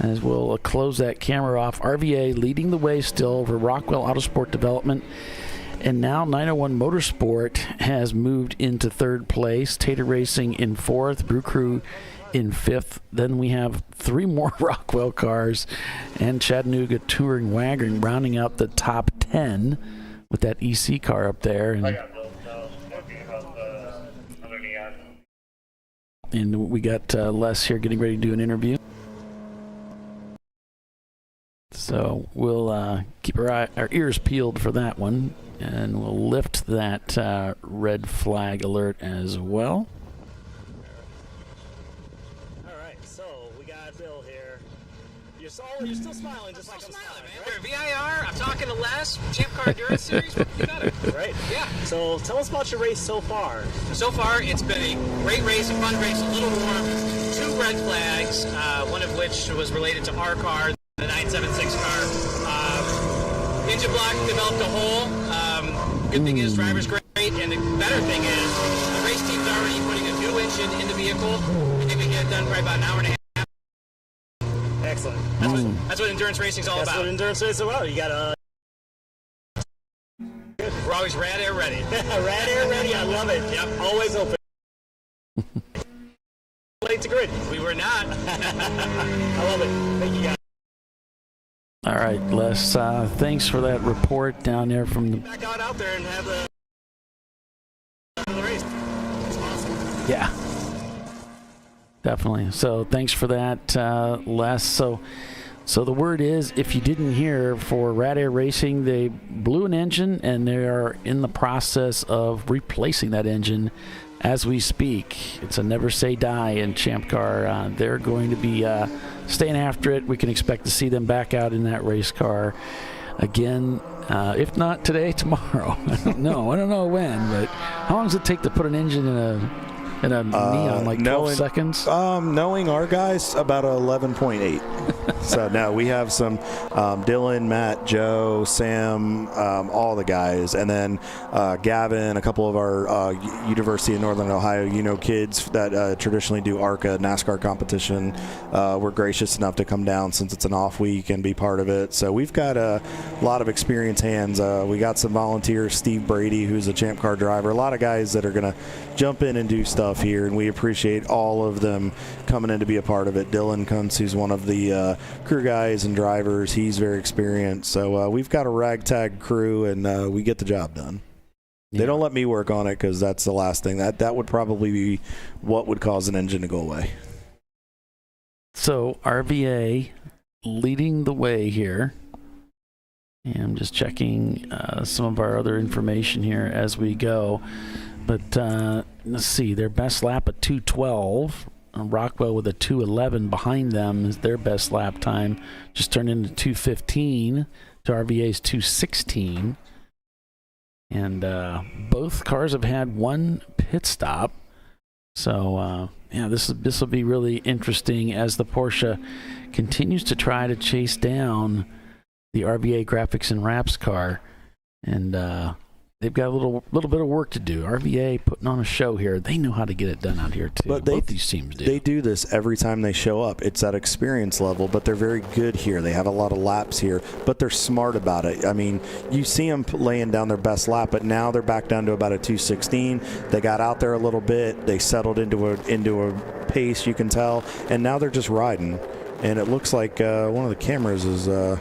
As we'll close that camera off. RVA leading the way still over Rockwell Autosport Development. And now 901 Motorsport has moved into third place. Tater Racing in fourth. Brew Crew in fifth. Then we have 3 more Rockwell cars and Chattanooga Touring Wagon rounding out the top 10 with that EC car up there. And we got Les here getting ready to do an interview. So we'll keep our ears peeled for that one, and we'll lift that red flag alert as well. All right, so we got Bill here. You're still smiling, just like I'm smiling, man. We're at VIR. I'm talking to Les, Champ Car Endurance Series. You got it. Right. Yeah. So tell us about your race so far. So far, it's been a great race, a fun race, a little warm. 2 red flags, one of which was related to our car. The 976 car. Engine block developed a hole. Good thing is driver's great. And the better thing is, the race team's already putting a new engine in the vehicle. I think we can get it done probably about an hour and a half. Excellent. That's what endurance racing's all That's about. what endurance is about. You got We're always rad air ready. rad air ready. I love it. Yep. Always open. Late to grid. We were not. I love it. Thank you, guys. All right, Les, thanks for that report down there from the... Back out there and have the race. It's awesome. Yeah. Definitely. So thanks for that, Les. So the word is, if you didn't hear, for Rad Air Racing, they blew an engine and they are in the process of replacing that engine as we speak. It's a never say die in Champ Car. They're going to be staying after it. We can expect to see them back out in that race car again. If not today, tomorrow. I don't know when, but how long does it take to put an engine in a Neon, like 12 seconds? Knowing our guys, about 11.8. So, no, we have some Dylan, Matt, Joe, Sam, all the guys. And then Gavin, a couple of our University of Northern Ohio, kids that traditionally do ARCA, NASCAR competition, were gracious enough to come down since it's an off week and be part of it. So we've got a lot of experienced hands. We got some volunteers, Steve Brady, who's a Champ Car driver, a lot of guys that are going to jump in and do stuff here, and we appreciate all of them coming in to be a part of it. Dylan Kuntz, who's one of the crew guys and drivers, he's very experienced. So we've got a ragtag crew, and we get the job done. Yeah. They don't let me work on it because that's the last thing. That would probably be what would cause an engine to go away. So RVA leading the way here. And I'm just checking some of our other information here as we go. But let's see, their best lap at 2:12. Rockwell with a 2:11 behind them is their best lap time. Just turned into 2:15 to RVA's 2:16. And both cars have had one pit stop. So, this will be really interesting as the Porsche continues to try to chase down the RVA Graphics and Wraps car. And they've got a little bit of work to do. RVA putting on a show here. They know how to get it done out here too. But both these teams do. They do this every time they show up. It's that experience level, but they're very good here. They have a lot of laps here, but they're smart about it. I mean, you see them laying down their best lap, but now they're back down to about a 2:16. They got out there a little bit. They settled into a pace, you can tell, and now they're just riding. And it looks like one of the cameras is.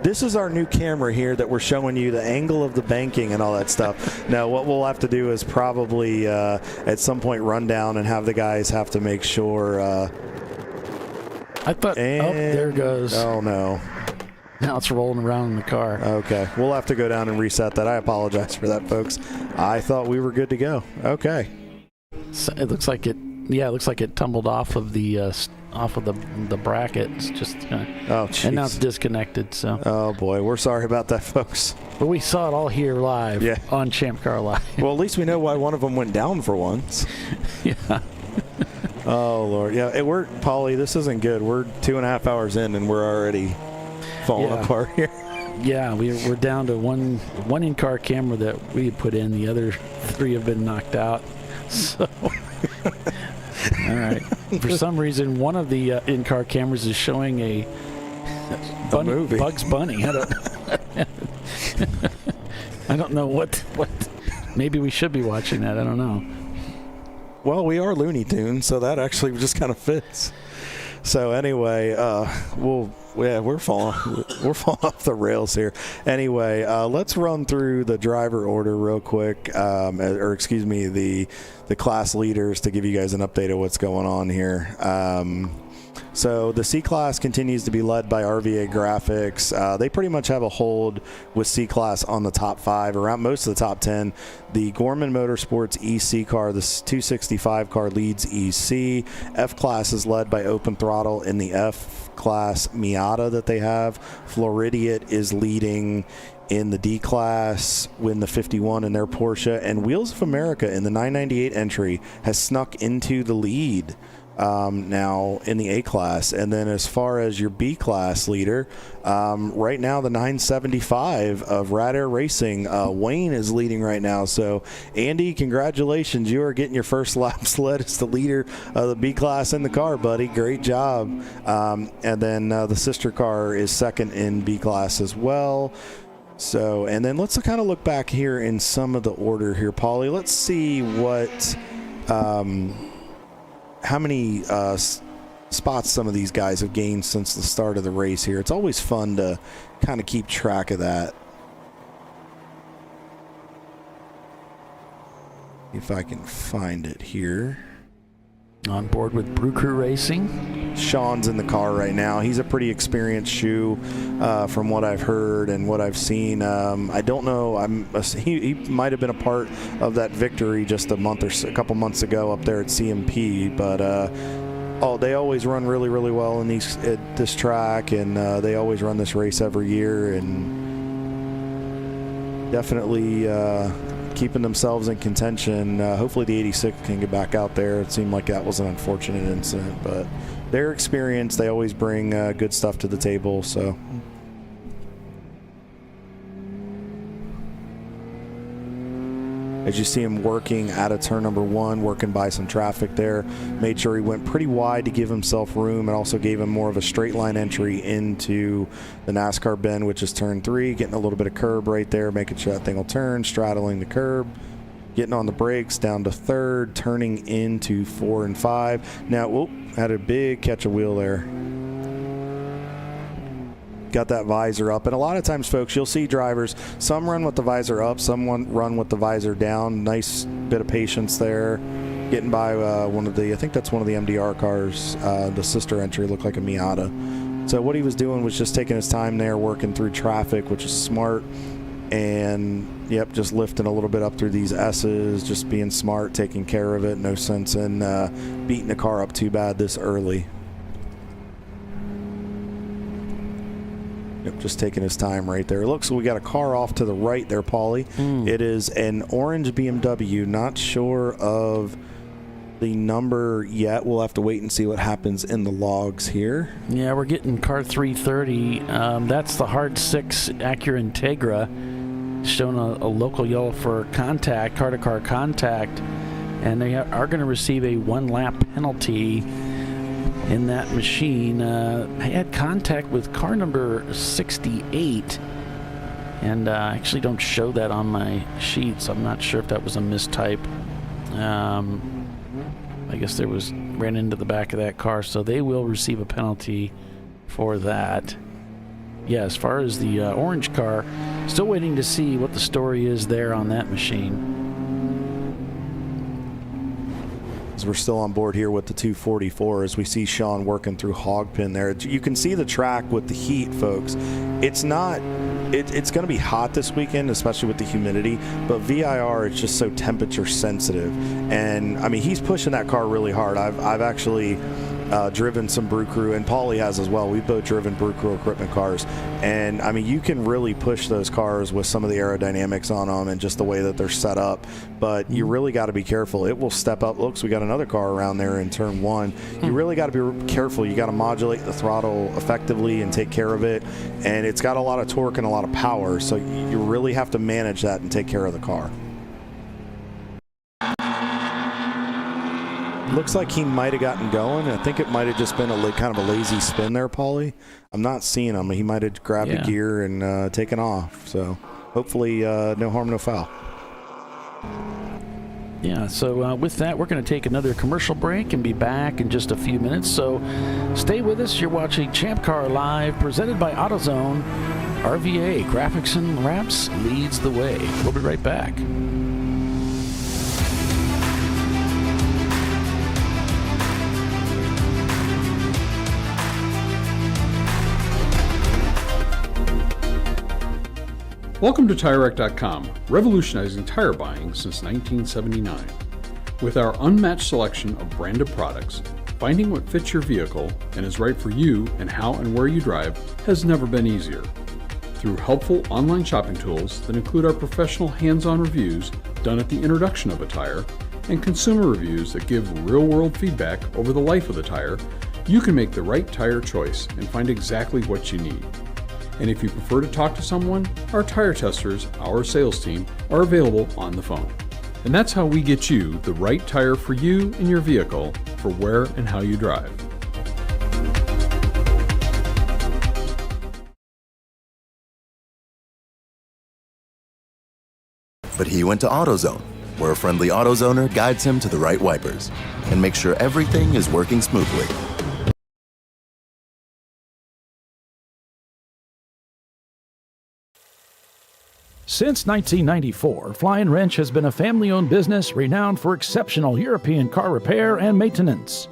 This is our new camera here that we're showing you the angle of the banking and all that stuff. Now, what we'll have to do is probably at some point run down and have the guys have to make sure. I thought, there it goes. Oh, no. Now it's rolling around in the car. Okay. We'll have to go down and reset that. I apologize for that, folks. I thought we were good to go. Okay. So it looks like it. Yeah, it looks like it tumbled off of the bracket. It's just and now it's disconnected. So oh boy, we're sorry about that, folks. But we saw it all here live on ChampCar.Live. Well, at least we know why one of them went down for once. Yeah. Oh Lord, yeah. We're Paulie. This isn't good. We're 2.5 hours in and we're already falling apart here. Yeah, we're down to one in-car camera that we had put in. The other 3 have been knocked out. So. All right. For some reason, one of the in-car cameras is showing a movie. Bugs Bunny. I don't know what. Maybe we should be watching that. I don't know. Well, we are Looney Tunes, so that actually just kind of fits. So anyway, we're falling off the rails here. Anyway, let's run through the driver order real quick, the class leaders to give you guys an update of what's going on here. So the C-Class continues to be led by RVA Graphics. They pretty much have a hold with C-Class on the top 5, around most of the top 10. The Gorman Motorsports EC car, the 265 car, leads EC. F-Class is led by Open Throttle in the F-Class Miata that they have. Floridiat is leading in the D-Class, win the 51 in their Porsche. And Wheels of America in the 998 entry has snuck into the lead now in the A class. And then as far as your B class leader, right now the 975 of Rad Air Racing, Wayne is leading right now. So Andy, congratulations, you are getting your first lap sled as the leader of the B class in the car, buddy. Great job. And then the sister car is second in B class as well. So, and then let's kind of look back here in some of the order here, Paulie. Let's see what how many spots some of these guys have gained since the start of the race here. It's always fun to kind of keep track of that. If I can find it here. On board with Brew Crew Racing. Sean's in the car right now. He's a pretty experienced shoe from what I've heard and what I've seen. I don't know. He might have been a part of that victory just a couple months ago up there at CMP. But they always run really, really well in this track, and they always run this race every year, and definitely keeping themselves in contention. Hopefully the 86 can get back out there. It seemed like that was an unfortunate incident, but their experience, they always bring good stuff to the table. So as you see him working out of turn number 1, working by some traffic there, made sure he went pretty wide to give himself room, and also gave him more of a straight line entry into the NASCAR bend, which is turn 3, getting a little bit of curb right there, making sure that thing will turn, straddling the curb, getting on the brakes down to 3rd, turning into 4 and 5. Now, had a big catch of wheel there. Got that visor up, and a lot of times, folks, you'll see drivers, some run with the visor up, some run with the visor down. Nice bit of patience there, getting by I think that's one of the MDR cars. The sister entry looked like a Miata. So what he was doing was just taking his time there, working through traffic, which is smart, and just lifting a little bit up through these S's, just being smart, taking care of it. No sense in beating the car up too bad this early. Just taking his time right there. Looks like we got a car off to the right there, Paulie. It is an orange BMW. Not sure of the number yet. We'll have to wait and see what happens in the logs here. Yeah, we're getting car 330. That's the hard 6 Acura Integra, showing a local yellow for contact, car-to-car contact, and they are going to receive a 1-lap penalty in that machine. I had contact with car number 68, and I actually don't show that on my sheet, so I'm not sure if that was a mistype. I guess ran into the back of that car, so they will receive a penalty for that. Yeah, as far as the orange car, still waiting to see what the story is there on that machine. We're still on board here with the 244 as we see Sean working through Hogpin there. You can see the track with the heat, folks. It's going to be hot this weekend, especially with the humidity, but VIR is just so temperature sensitive. And I mean, he's pushing that car really hard. I've actually driven some Brew Crew, and Paulie has as well. We've both driven Brew Crew equipment cars, and I mean, you can really push those cars with some of the aerodynamics on them and just the way that they're set up, but you really got to be careful. It will step up. Looks, we got another car around there in turn 1. You really got to be careful. You got to modulate the throttle effectively and take care of it, and it's got a lot of torque and a lot of power, so you really have to manage that and take care of the car. Looks like he might have gotten going. I think it might have just been kind of a lazy spin there, Paulie. I'm not seeing him. He might have grabbed a gear and taken off. So hopefully no harm, no foul. Yeah, so with that, we're going to take another commercial break and be back in just a few minutes. So stay with us. You're watching Champ Car Live, presented by AutoZone. RVA Graphics and Wraps leads the way. We'll be right back. Welcome to TireRack.com, revolutionizing tire buying since 1979. With our unmatched selection of branded products, finding what fits your vehicle and is right for you and how and where you drive has never been easier. Through helpful online shopping tools that include our professional hands-on reviews done at the introduction of a tire and consumer reviews that give real-world feedback over the life of the tire, you can make the right tire choice and find exactly what you need. And if you prefer to talk to someone, our tire testers, our sales team, are available on the phone. And that's how we get you the right tire for you and your vehicle for where and how you drive. But he went to AutoZone, where a friendly AutoZoner guides him to the right wipers and makes sure everything is working smoothly. Since 1994, Flying Wrench has been a family-owned business renowned for exceptional European car repair and maintenance.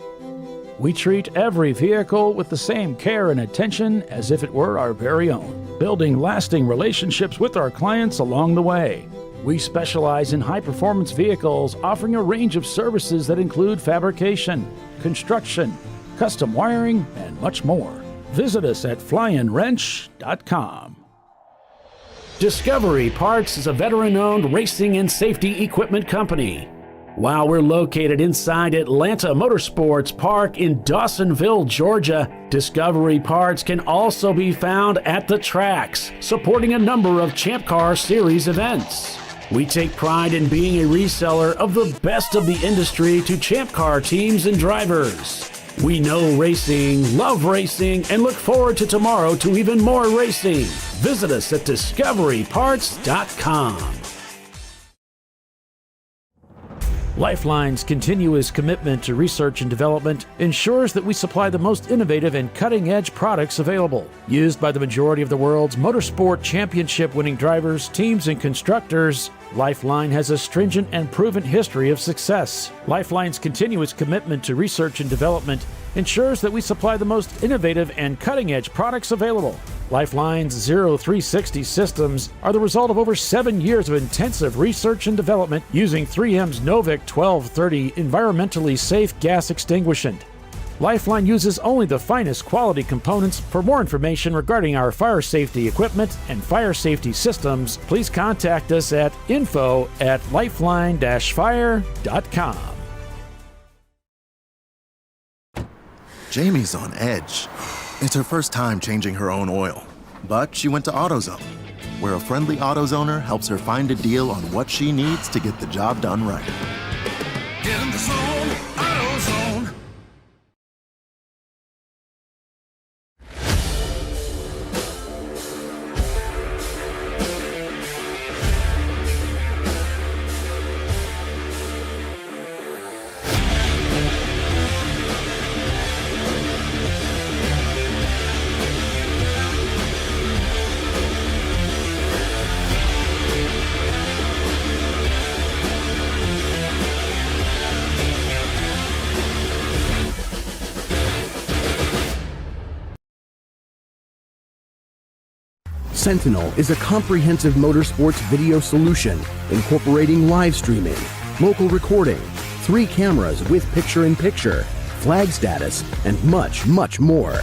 We treat every vehicle with the same care and attention as if it were our very own, building lasting relationships with our clients along the way. We specialize in high-performance vehicles, offering a range of services that include fabrication, construction, custom wiring, and much more. Visit us at flyinwrench.com. Discovery Parts is a veteran-owned racing and safety equipment company. While we're located inside Atlanta Motorsports Park in Dawsonville, Georgia, Discovery Parts can also be found at the tracks, supporting a number of Champ Car Series events. We take pride in being a reseller of the best of the industry to Champ Car teams and drivers. We know racing, love racing, and look forward to tomorrow to even more racing. Visit us at discoveryparts.com. LifeLine's continuous commitment to research and development ensures that we supply the most innovative and cutting-edge products available, used by the majority of the world's motorsport championship-winning drivers, teams, and constructors. LifeLine has a stringent and proven history of success. LifeLine's continuous commitment to research and development ensures that we supply the most innovative and cutting-edge products available. LifeLine's 0360 systems are the result of over 7 years of intensive research and development using 3M's Novik 1230 environmentally safe gas extinguishant. LifeLine uses only the finest quality components. For more information regarding our fire safety equipment and fire safety systems, please contact us at info@lifeline-fire.com. Jamie's on edge. It's her first time changing her own oil, but she went to AutoZone, where a friendly AutoZoner helps her find a deal on what she needs to get the job done right. In the zone, AutoZone. Sentinel is a comprehensive motorsports video solution incorporating live streaming, local recording, 3 cameras with picture-in-picture, flag status, and much, much more.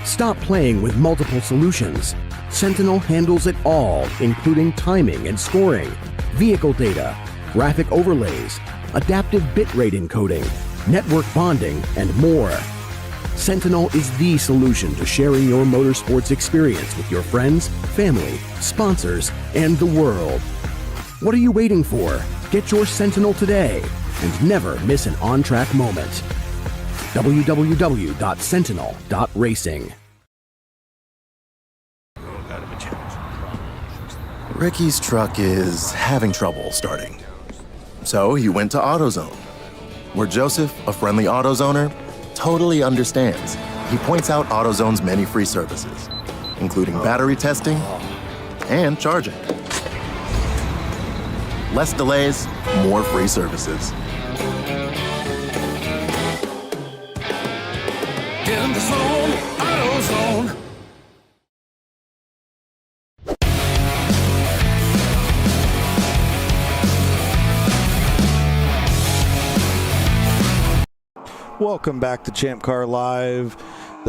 Stop playing with multiple solutions. Sentinel handles it all, including timing and scoring, vehicle data, graphic overlays, adaptive bitrate encoding, network bonding, and more. Sentinel is the solution to sharing your motorsports experience with your friends, family, sponsors, and the world. What are you waiting for? Get your Sentinel today and never miss an on-track moment. www.sentinel.racing. Ricky's truck is having trouble starting. So he went to AutoZone, where Joseph, a friendly AutoZoner, totally understands. He points out AutoZone's many free services, including battery testing and charging. Less delays, more free services. In the zone, AutoZone. Welcome back to ChampCar.Live.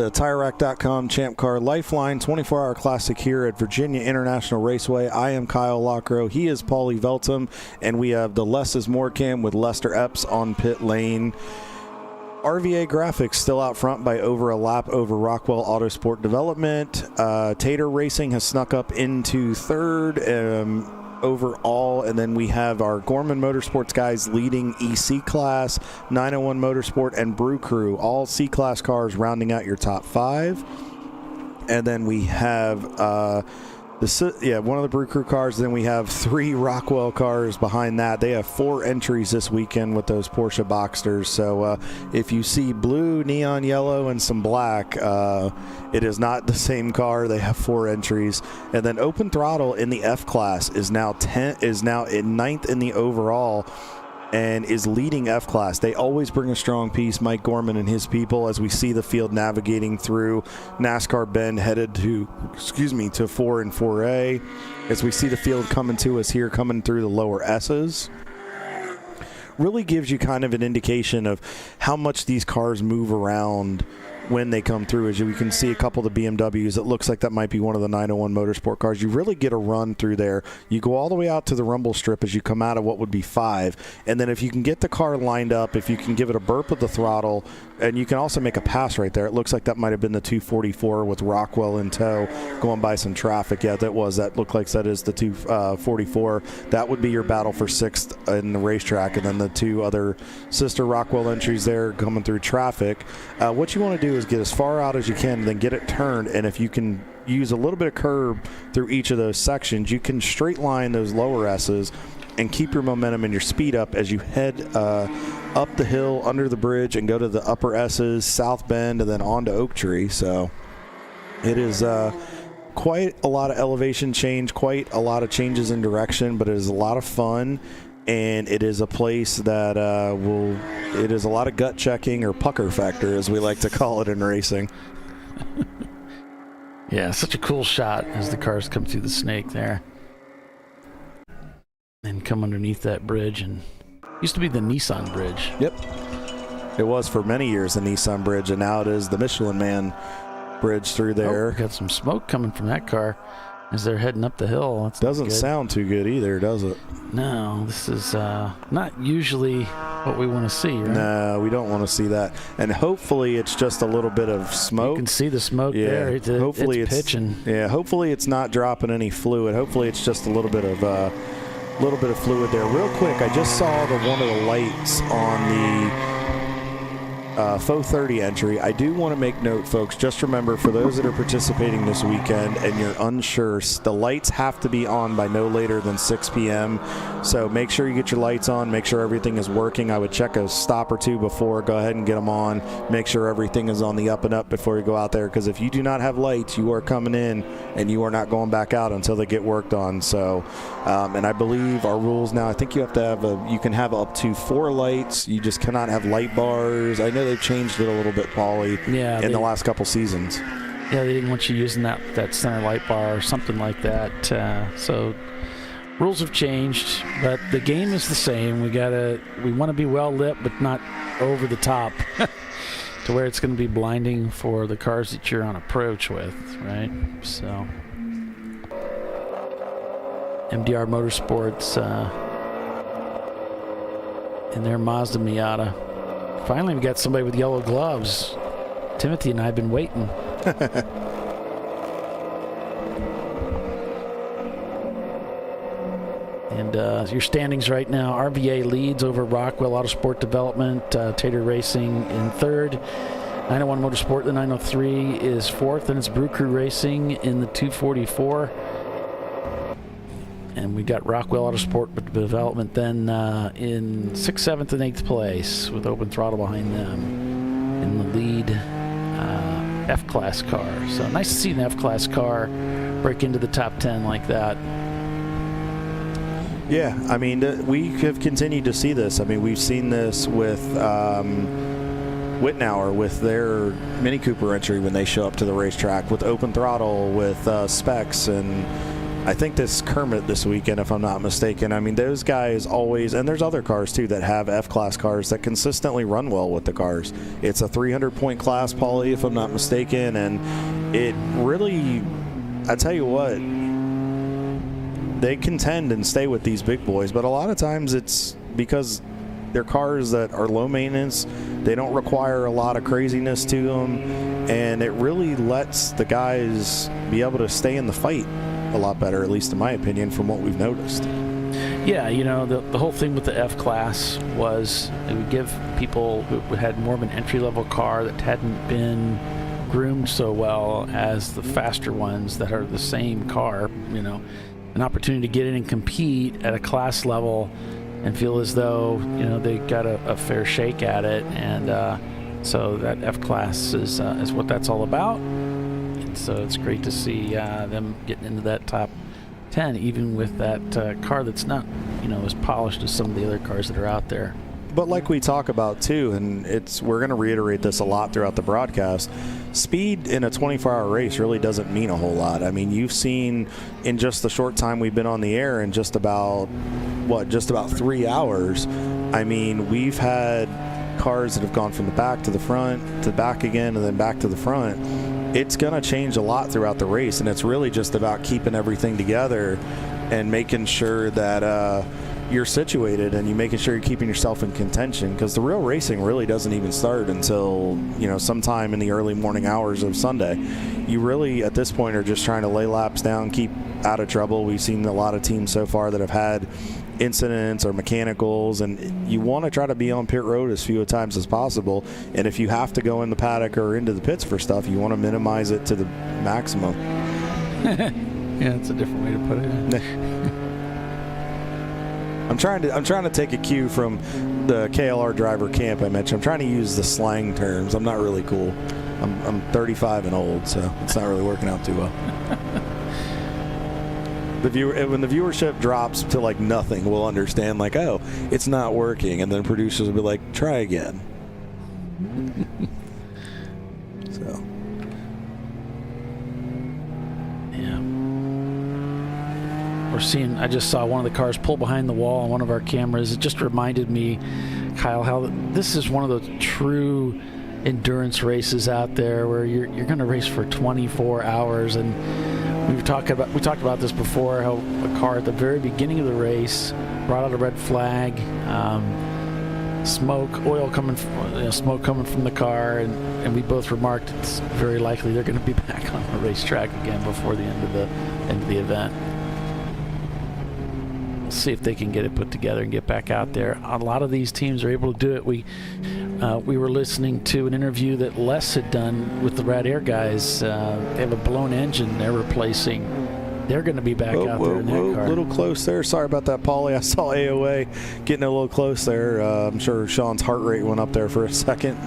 the TireRack.com ChampCar LifeLine 24-hour classic here at Virginia International Raceway. I am Kyle Lockrow. He is Paulie Veltum, and we have the Less is More cam with Lester Epps on pit lane. RVA Graphics still out front by over a lap over Rockwell Autosport Development. Tater Racing has snuck up into third overall, and then we have our Gorman Motorsports guys leading EC Class, 901 Motorsport, and Brew Crew, all C-Class cars rounding out your top 5. And then we have one of the Brew Crew cars. Then we have 3 Rockwell cars behind that. They have 4 entries this weekend with those Porsche Boxsters. So if you see blue, neon yellow, and some black, it is not the same car. They have 4 entries. And then Open Throttle in the F class is now in 9th in the overall, and is leading F class. They always bring a strong piece, Mike Gorman and his people, as we see the field navigating through NASCAR Bend headed to 4 and 4A. As we see the field coming to us here, coming through the lower S's. Really gives you kind of an indication of how much these cars move around when they come through. As you can see a couple of the BMWs, it looks like that might be one of the 901 Motorsport cars. You really get a run through there. You go all the way out to the rumble strip as you come out of what would be 5, and then if you can get the car lined up, if you can give it a burp with the throttle, and you can also make a pass right there. It looks like that might have been the 244 with Rockwell in tow going by some traffic. Yeah, that looked like that is the 244. That would be your battle for 6th in the racetrack, and then the 2 other sister Rockwell entries there coming through traffic. What you want to do is get as far out as you can, and then get it turned, and if you can use a little bit of curb through each of those sections, you can straight line those lower S's and keep your momentum and your speed up as you head up the hill, under the bridge, and go to the upper S's, South Bend, and then on to Oak Tree. So it is quite a lot of elevation change, quite a lot of changes in direction, but it is a lot of fun. And it is a place that it is a lot of gut checking, or pucker factor, as we like to call it in racing. Yeah, such a cool shot as the cars come through the snake there. And come underneath that bridge, and used to be the Nissan Bridge. Yep. It was for many years the Nissan Bridge, and now it is the Michelin Man Bridge through there. Got some smoke coming from that car as they're heading up the hill. That's doesn't sound too good either, does it? No, this is not usually what we want to see, right? No, we don't want to see that. And hopefully it's just a little bit of smoke. You can see the smoke there. Hopefully it's pitching. Yeah, hopefully it's not dropping any fluid. Hopefully it's just a little bit of fluid there. Real quick, I just saw one of the lights on the faux 30 entry. I do want to make note, folks, just remember, for those that are participating this weekend and you're unsure, the lights have to be on by no later than 6 p.m. So make sure you get your lights on, make sure everything is working. I would check a stop or 2 before. Go ahead and get them on. Make sure everything is on the up and up before you go out there, because if you do not have lights, you are coming in and you are not going back out until they get worked on. So, and I believe our rules now, I think you have to have you can have up to 4 lights. You just cannot have light bars. I know they've changed it a little bit, Paulie, in the last couple seasons. Yeah, they didn't want you using that center light bar or something like that. So rules have changed, but the game is the same. We want to be well lit, but not over the top to where it's going to be blinding for the cars that you're on approach with, right? So MDR Motorsports in their Mazda Miata. Finally, we got somebody with yellow gloves. Timothy and I have been waiting. And your standings right now, RVA leads over Rockwell Autosport Development, Tater Racing in 3rd, 901 Motorsport, the 903 is 4th, and it's Brew Crew Racing in the 244. And we got Rockwell Autosport Development then in 6th, 7th, and 8th place, with Open Throttle behind them in the lead F-Class car. So nice to see an F-Class car break into the top 10 like that. Yeah, I mean, we have continued to see this. I mean, we've seen this with Wittenauer with their Mini Cooper entry when they show up to the racetrack, with Open Throttle, with Specs, and I think this Kermit this weekend, if I'm not mistaken. I mean, those guys always, and there's other cars too that have F-Class cars that consistently run well with the cars. It's a 300-point class, Paulie, if I'm not mistaken, and it really, I tell you what, they contend and stay with these big boys, but a lot of times it's because they're cars that are low maintenance. They don't require a lot of craziness to them, and it really lets the guys be able to stay in the fight a lot better, at least in my opinion, from what we've noticed. Yeah, you know, the whole thing with the F-Class was it would give people who had more of an entry-level car that hadn't been groomed so well as the faster ones that are the same car, you know, an opportunity to get in and compete at a class level and feel as though, you know, they got a fair shake at it. And so that F-Class is what that's all about. And so it's great to see them getting into that top 10, even with that car that's not, you know, as polished as some of the other cars that are out there. But like we talk about too, and we're going to reiterate this a lot throughout the broadcast, speed in a 24-hour race really doesn't mean a whole lot. I mean, you've seen in just the short time we've been on the air, in just about 3 hours, I mean, we've had cars that have gone from the back to the front, to the back again, and then back to the front. It's going to change a lot throughout the race, and it's really just about keeping everything together and making sure that you're situated and you're making sure you're keeping yourself in contention, because the real racing really doesn't even start until, you know, sometime in the early morning hours of Sunday. You really, at this point, are just trying to lay laps down, keep out of trouble. We've seen a lot of teams so far that have had incidents or mechanicals, and you want to try to be on pit road as few times as possible. And if you have to go in the paddock or into the pits for stuff, you want to minimize it to the maximum. Yeah, it's a different way to put it. I'm trying to take a cue from the KLR driver camp I mentioned. I'm trying to use the slang terms. I'm not really cool. I'm 35 and old, so it's not really working out too well. When the viewership drops to like nothing, we'll understand like, oh, it's not working, and then producers will be like, try again. So. Yeah. I just saw one of the cars pull behind the wall on one of our cameras. It just reminded me, Kyle, how this is one of the true endurance races out there where you're going to race for 24 hours. And we talked about this before, how a car at the very beginning of the race brought out a red flag, smoke coming from the car, and we both remarked it's very likely they're going to be back on the racetrack again before the end of the event. See if they can get it put together and get back out there. A lot of these teams are able to do it. We were listening to an interview that Les had done with the Rad Air guys. They have a blown engine they're replacing. They're going to be back out there in that car. A little close there. Sorry about that, Paulie. I saw AOA getting a little close there. I'm sure Sean's heart rate went up there for a second.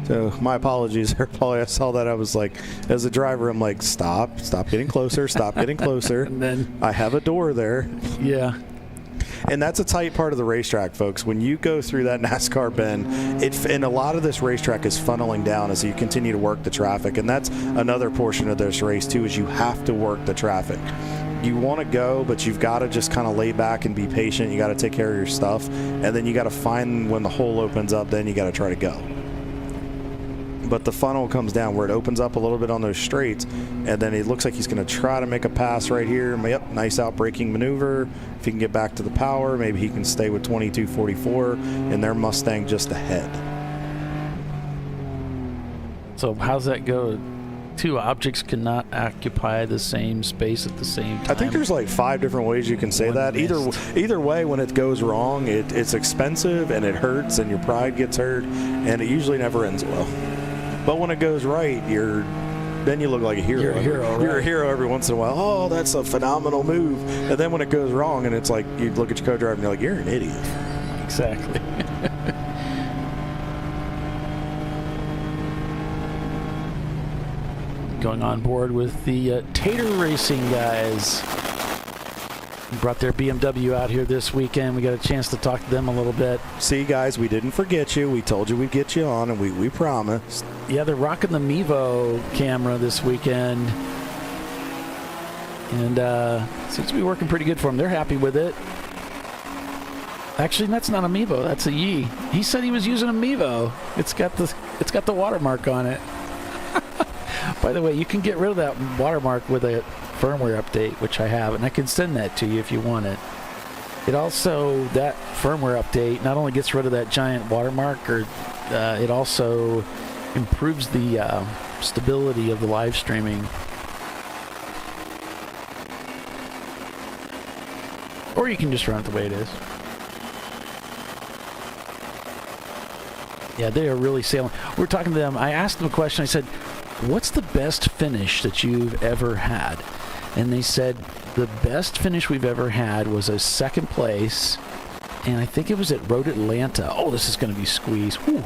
So my apologies there, Paulie. I saw that. I was like, as a driver, I'm like, stop getting closer, stop getting closer. And then I have a door there. Yeah. And that's a tight part of the racetrack, folks. When you go through that NASCAR bend, and a lot of this racetrack is funneling down as you continue to work the traffic. And that's another portion of this race, too, is you have to work the traffic. You want to go, but you've got to just kind of lay back and be patient. You got to take care of your stuff. And then you got to find when the hole opens up, then you got to try to go. But the funnel comes down where it opens up a little bit on those straights, and then it looks like he's going to try to make a pass right here. Yep, nice out-braking maneuver. If he can get back to the power, maybe he can stay with 2244 and their Mustang just ahead. So how's that go? Two objects cannot occupy the same space at the same time. I think there's like 5 different ways you can say that. Either way, when it goes wrong, it's expensive and it hurts and your pride gets hurt, and it usually never ends well. But when it goes right, then you look like a hero. You're a hero, right? You're a hero every once in a while. Oh, that's a phenomenal move. And then when it goes wrong, and it's like you look at your co-driver and you're like, you're an idiot. Exactly. Going on board with the Tater Racing guys. Brought their BMW out here this weekend. We got a chance to talk to them a little bit. See, guys, we didn't forget you. We told you we'd get you on, and we promised. Yeah, they're rocking the Mevo camera this weekend. And seems to be working pretty good for them. They're happy with it. Actually, that's not a Mevo. That's a Yi. He said he was using a Mevo. It's got the watermark on it. By the way, you can get rid of that watermark with a firmware update, which I have, and I can send that to you if you want it. It also, that firmware update not only gets rid of that giant watermark, it also improves the stability of the live streaming. Or you can just run it the way it is. Yeah, they are really sailing. We were talking to them. I asked them a question. I said, what's the best finish that you've ever had? And they said the best finish we've ever had was a second place, and I think it was at Road Atlanta. Oh, this is going to be squeezed. Whew.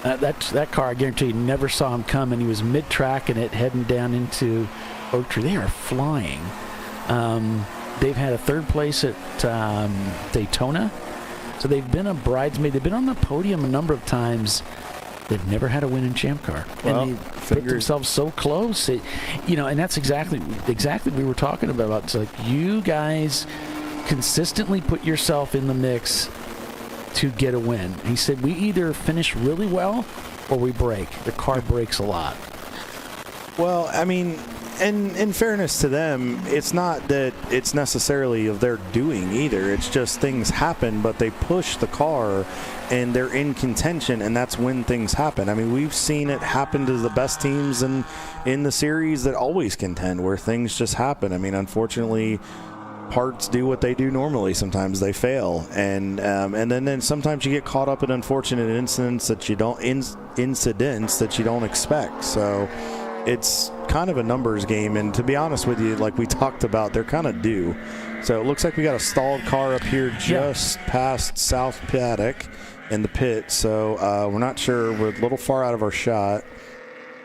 That car, I guarantee you, never saw him come, and he was mid-track and it heading down into Oak Tree. They are flying. They've had a third place at Daytona. So they've been a bridesmaid. They've been on the podium a number of times. They've never had a win in Champ Car. Well, and they put themselves so close. And that's exactly we were talking about. It's like, you guys consistently put yourself in the mix to get a win. He said, we either finish really well or we break. The car breaks a lot. Well, I mean, and in fairness to them, it's not that it's necessarily of their doing either. It's just things happen, but they push the car and they're in contention, and that's when things happen. I mean, we've seen it happen to the best teams in the series that always contend, where things just happen. I mean, unfortunately, parts do what they do normally. Sometimes they fail, and then sometimes you get caught up in unfortunate incidents that you don't expect. So it's kind of a numbers game, and to be honest with you, like we talked about, they're kind of due. So it looks like we got a stalled car up here just past South Paddock in the pit. So we're not sure. We're a little far out of our shot.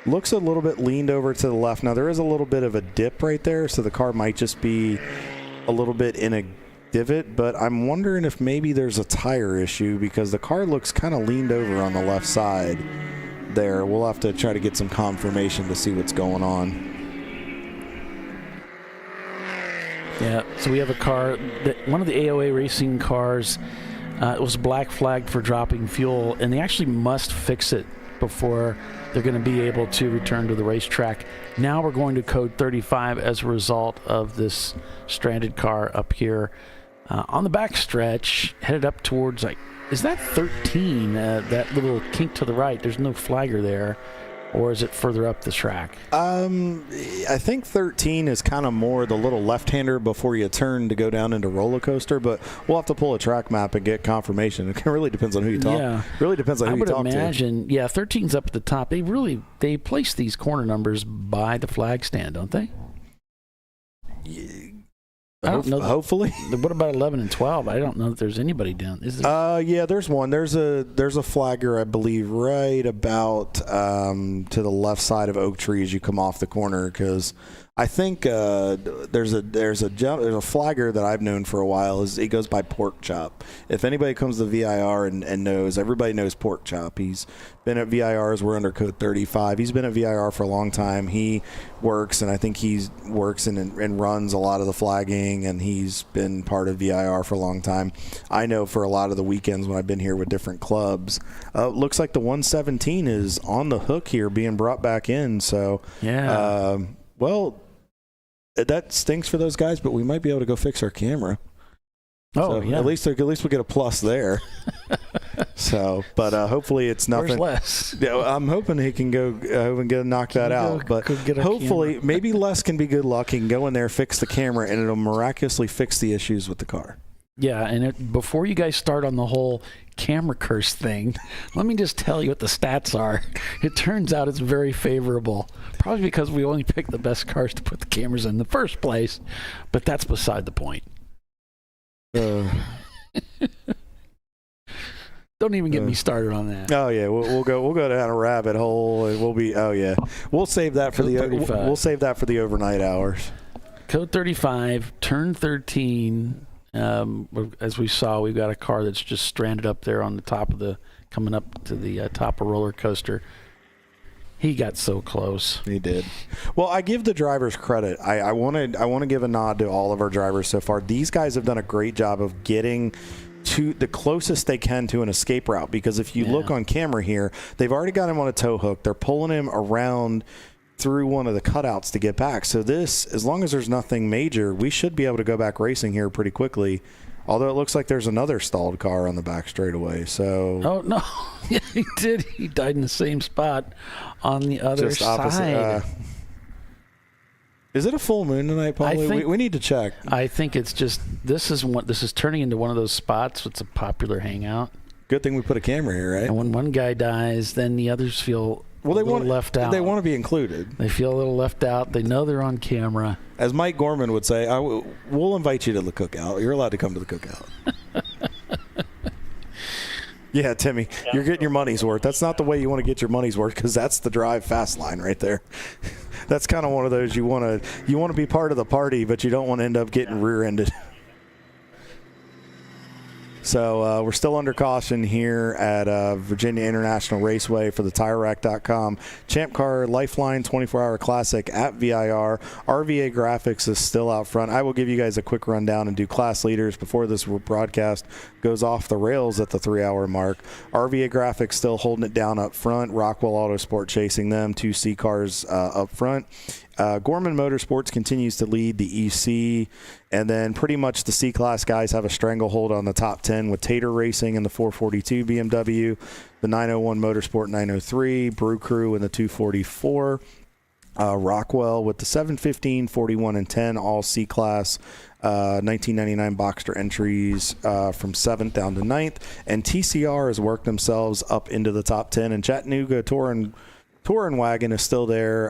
Looks a little bit leaned over to the left. Now there is a little bit of a dip right there, so the car might just be a little bit in a divot, but I'm wondering if maybe there's a tire issue, because the car looks kind of leaned over on the left side there. We'll have to try to get some confirmation to see what's going on. Yeah, so we have a car, one of the AOA racing cars, it was black flagged for dropping fuel, and they actually must fix it before they're going to be able to return to the racetrack. Now we're going to code 35 as a result of this stranded car up here on the back stretch, headed up towards, like, is that 13, that little kink to the right? There's no flagger there. Or is it further up the track? I think 13 is kind of more the little left-hander before you turn to go down into roller coaster, but we'll have to pull a track map and get confirmation. It really depends on who you talk to. Yeah. Really depends on who you talk to. I would imagine, 13's up at the top. They place these corner numbers by the flag stand, don't they? I don't know. Hopefully. What about 11 and 12? I don't know if there's anybody down. Is there? Yeah, there's one. There's a flagger, I believe, right about to the left side of Oak Tree as you come off the corner, because I think there's a flagger that I've known for a while. He goes by Pork Chop. If anybody comes to VIR and knows, everybody knows Pork Chop. He's been at VIRs. We're under code 35. He's been at VIR for a long time. He works, and I think he works and runs a lot of the flagging, and he's been part of VIR for a long time. I know for a lot of the weekends when I've been here with different clubs, looks like the 117 is on the hook here, being brought back in. So yeah. Well, that stinks for those guys, but we might be able to go fix our camera. Oh, so yeah. At least we'll get a plus there. So, but hopefully it's nothing. Where's Les? Yeah, I'm hoping he can go and knock that out. But hopefully, maybe Les can be good luck. He can go in there, fix the camera, and it'll miraculously fix the issues with the car. Yeah, and before you guys start on the whole camera curse thing, let me just tell you what the stats are. It turns out it's very favorable, probably because we only picked the best cars to put the cameras in the first place, but that's beside the point. Don't even get me started on that. Oh yeah, we'll go down a rabbit hole, and we'll save that for the overnight hours. code 35, turn 13. As we saw, we've got a car that's just stranded up there on the top of coming up to the top of roller coaster. He got so close. He did. Well, I give the drivers credit. I want to give a nod to all of our drivers so far. These guys have done a great job of getting to the closest they can to an escape route, because if you look on camera here, they've already got him on a tow hook. They're pulling him around through one of the cutouts to get back. So this, as long as there's nothing major, we should be able to go back racing here pretty quickly. Although it looks like there's another stalled car on the back straightaway. So oh no, yeah, he did. He died in the same spot on the other just side. Opposite. Is it a full moon tonight, Paulie? We need to check. I think it's just this is turning into one of those spots. It's a popular hangout. Good thing we put a camera here, right? And when one guy dies, then the others feel left out. They want to be included. They feel a little left out. They know they're on camera. As Mike Gorman would say, we'll invite you to the cookout. You're allowed to come to the cookout. Yeah, Timmy, you're getting your money's worth. That's not the way you want to get your money's worth, because that's the drive fast line right there. That's kind of one of those you want to be part of the party, but you don't want to end up getting rear-ended. So we're still under caution here at Virginia International Raceway for the TireRack.com Champ Car LifeLine 24-Hour Classic at VIR. RVA Graphics is still out front. I will give you guys a quick rundown and do class leaders before this broadcast goes off the rails at the 3-hour mark. RVA Graphics still holding it down up front. Rockwell Autosport chasing them. 2 C cars up front. Gorman Motorsports continues to lead the EC, and then pretty much the C-Class guys have a stranglehold on the top 10 with Tater Racing and the 442 BMW, the 901 Motorsport 903, Brew Crew and the 244, Rockwell with the 715, 41, and 10, all C-Class. 1999 Boxster entries from 7th down to 9th, and TCR has worked themselves up into the top 10, and Chattanooga Touring Wagon is still there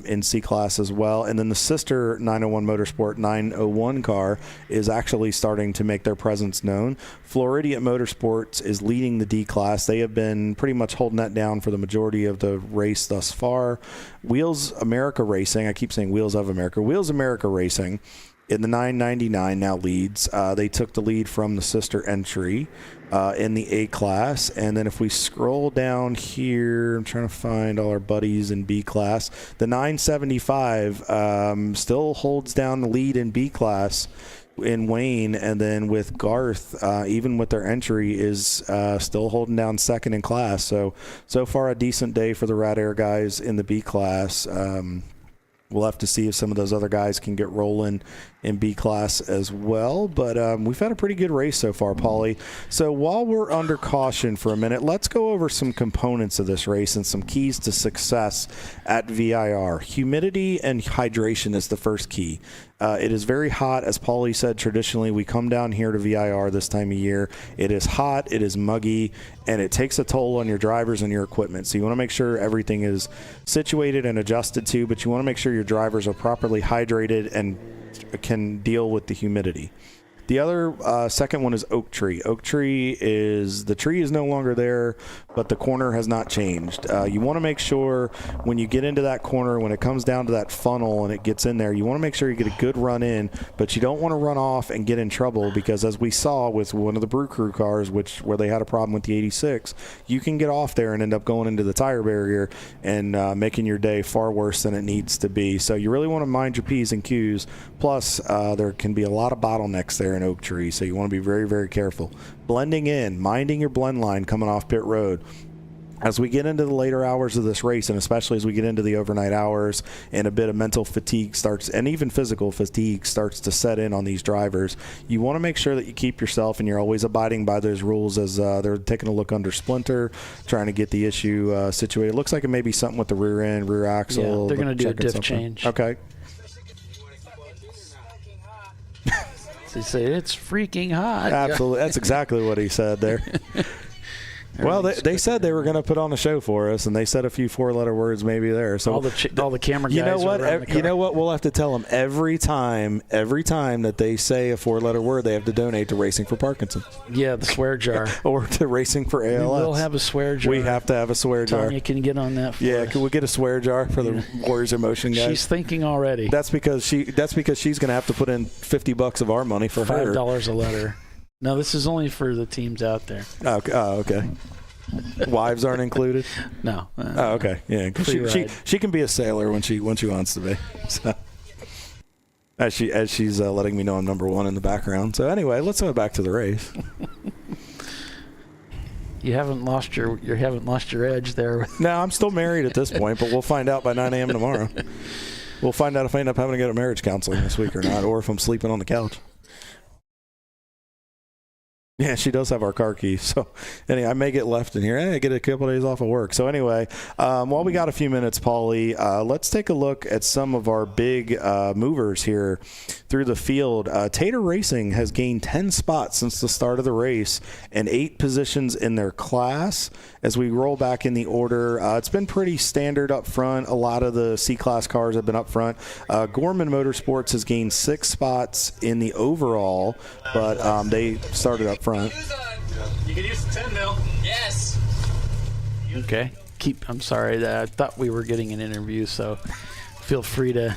in C-Class as well. And then the sister 901 Motorsport 901 car is actually starting to make their presence known. Floridian Motorsports is leading the D-Class. They have been pretty much holding that down for the majority of the race thus far. Wheels America Racing, I keep saying Wheels of America. Wheels America Racing in the 999 now leads. They took the lead from the sister entry in the A-Class. And then if we scroll down here, I'm trying to find all our buddies in B-Class. The 975 still holds down the lead in B-Class in Wayne, and then with Garth, even with their entry, is still holding down second in class. So far a decent day for the Rat Air guys in the B-Class. We'll have to see if some of those other guys can get rolling in B-Class as well. But we've had a pretty good race so far, Paulie. So while we're under caution for a minute, let's go over some components of this race and some keys to success at VIR. Humidity and hydration is the first key. It is very hot. As Paulie said, traditionally we come down here to VIR this time of year. It is hot, it is muggy, and it takes a toll on your drivers and your equipment. So you want to make sure everything is situated and adjusted to, but you want to make sure your drivers are properly hydrated and can deal with the humidity. The other second one is oak tree. Oak tree is, the tree is no longer there, but the corner has not changed. You want to make sure when you get into that corner, when it comes down to that funnel and it gets in there, you want to make sure you get a good run in, but you don't want to run off and get in trouble, because as we saw with one of the Brew Crew cars, where they had a problem with the 86, you can get off there and end up going into the tire barrier and making your day far worse than it needs to be. So you really want to mind your P's and Q's. Plus, there can be a lot of bottlenecks there in oak tree, so you want to be very, very careful. Blending in, minding your blend line coming off pit road. As we get into the later hours of this race, and especially as we get into the overnight hours, and a bit of mental fatigue starts, and even physical fatigue starts to set in on these drivers, you want to make sure that you keep yourself and you're always abiding by those rules as they're taking a look under Splinter, trying to get the issue situated. It looks like it may be something with the rear end, rear axle. Yeah, they're going to do a diff change. Okay. He said, it's freaking hot. Absolutely. That's exactly what he said there. Well, they said they were going to put on a show for us, and they said a few 4-letter words maybe there. So all the camera guys. You know what? You know what? We'll have to tell them every time that they say a 4-letter word, they have to donate to Racing for Parkinson's. Yeah, the swear jar. Or to Racing for ALS. We'll have a swear jar. We have to have a swear jar. Tanya, can you get on that? Can we get a swear jar for the Warriors of Motion guys? She's thinking already. That's because she's going to have to put in $50 of our money for her. $5 a letter. No, this is only for the teams out there. Okay. Wives aren't included? No. Okay. Yeah. She can be a sailor when she wants to be. So, as she's letting me know I'm number 1 in the background. So anyway, let's go back to the race. You haven't lost your edge there. No, I'm still married at this point, but we'll find out by 9 a.m. tomorrow. We'll find out if I end up having to go to marriage counseling this week or not, or if I'm sleeping on the couch. Yeah, she does have our car keys. So, anyway, I may get left in here. I get a couple of days off of work. So, anyway, while we got a few minutes, Paulie, let's take a look at some of our big movers here through the field. Tater Racing has gained 10 spots since the start of the race and 8 positions in their class. As we roll back in the order, it's been pretty standard up front. A lot of the C-Class cars have been up front. Gorman Motorsports has gained 6 spots in the overall, but they started up front. You can use the 10 mil. Yes. Okay. I'm sorry. I thought we were getting an interview, so feel free to.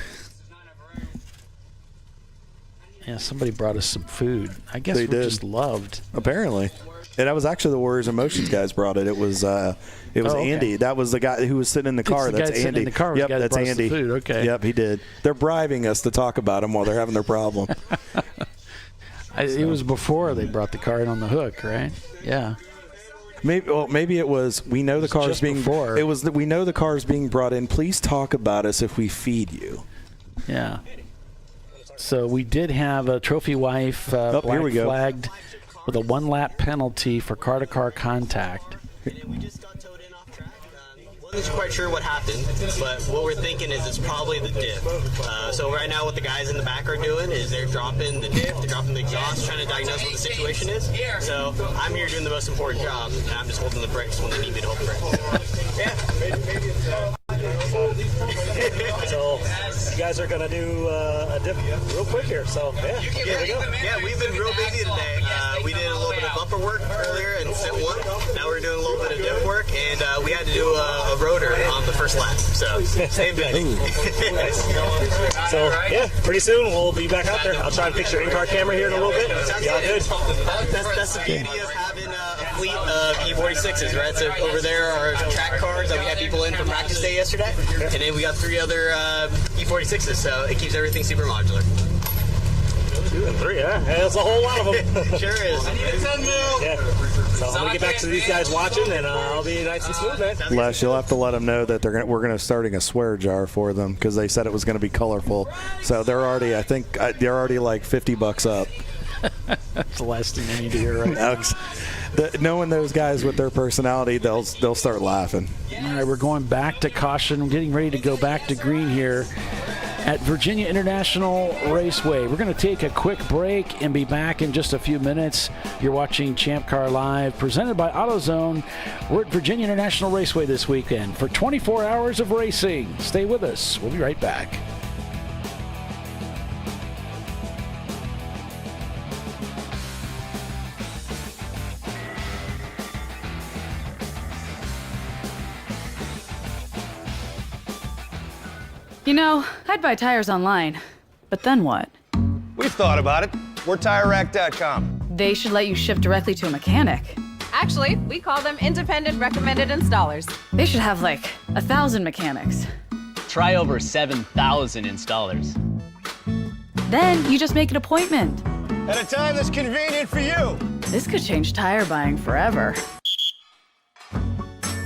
Yeah, somebody brought us some food. I guess we just loved. Apparently. And that was actually the Warriors of Motions guys brought it. It was Andy. That was the guy who was sitting in the car. That's Andy. Sitting in the car. Yep, that's Andy. Food. Okay. Yep, he did. They're bribing us to talk about them while they're having their problem. It was before they brought the car in on the hook, right? Yeah. Maybe it was. We know the car's being. Before. It was. We know the car's being brought in. Please talk about us if we feed you. Yeah. So we did have a trophy wife black here we go. Flagged with a 1-lap penalty for car-to-car contact. We just got towed in off track. Wasn't quite sure what happened, but what we're thinking is it's probably the diff. So right now what the guys in the back are doing is they're dropping the diff, they're dropping the exhaust, trying to diagnose what the situation is. So I'm here doing the most important job, and I'm just holding the brakes when they need me to hold the brakes. Yeah. So you guys are going to do a dip real quick here. So, here we go. Yeah, we've been real busy today. We did a little bit of bumper work earlier in set 1. Now we're doing a little bit of dip work, and we had to do a rotor on the first lap. So, same thing. So, yeah, pretty soon we'll be back out there. I'll try and fix your in-car camera here in a little bit. Yeah, good. That's the beauty of having a fleet of E46s, right? So over there are track cars that we had people in for practice day yesterday, and then we got 3 other E46s, so it keeps everything super modular. 2 and 3, yeah. There's a whole lot of them. Sure is. Yeah. So I'm going to get back to these guys watching, and I'll be nice and smooth, man. Les, you'll have to let them know that we're going to starting a swear jar for them because they said it was going to be colorful. So they're already, I think, they're already like $50 up. That's the last thing I need to hear right now. Knowing those guys with their personality, they'll start laughing. All right, we're going back to caution. We're getting ready to go back to green here at Virginia International Raceway. We're going to take a quick break and be back in just a few minutes. You're watching Champ Car Live, presented by AutoZone. We're at Virginia International Raceway this weekend for 24 hours of racing. Stay with us. We'll be right back. You know, I'd buy tires online, but then what? We've thought about it. We're TireRack.com. They should let you ship directly to a mechanic. Actually, we call them independent recommended installers. They should have like 1,000 mechanics. Try over 7,000 installers. Then you just make an appointment. At a time that's convenient for you. This could change tire buying forever.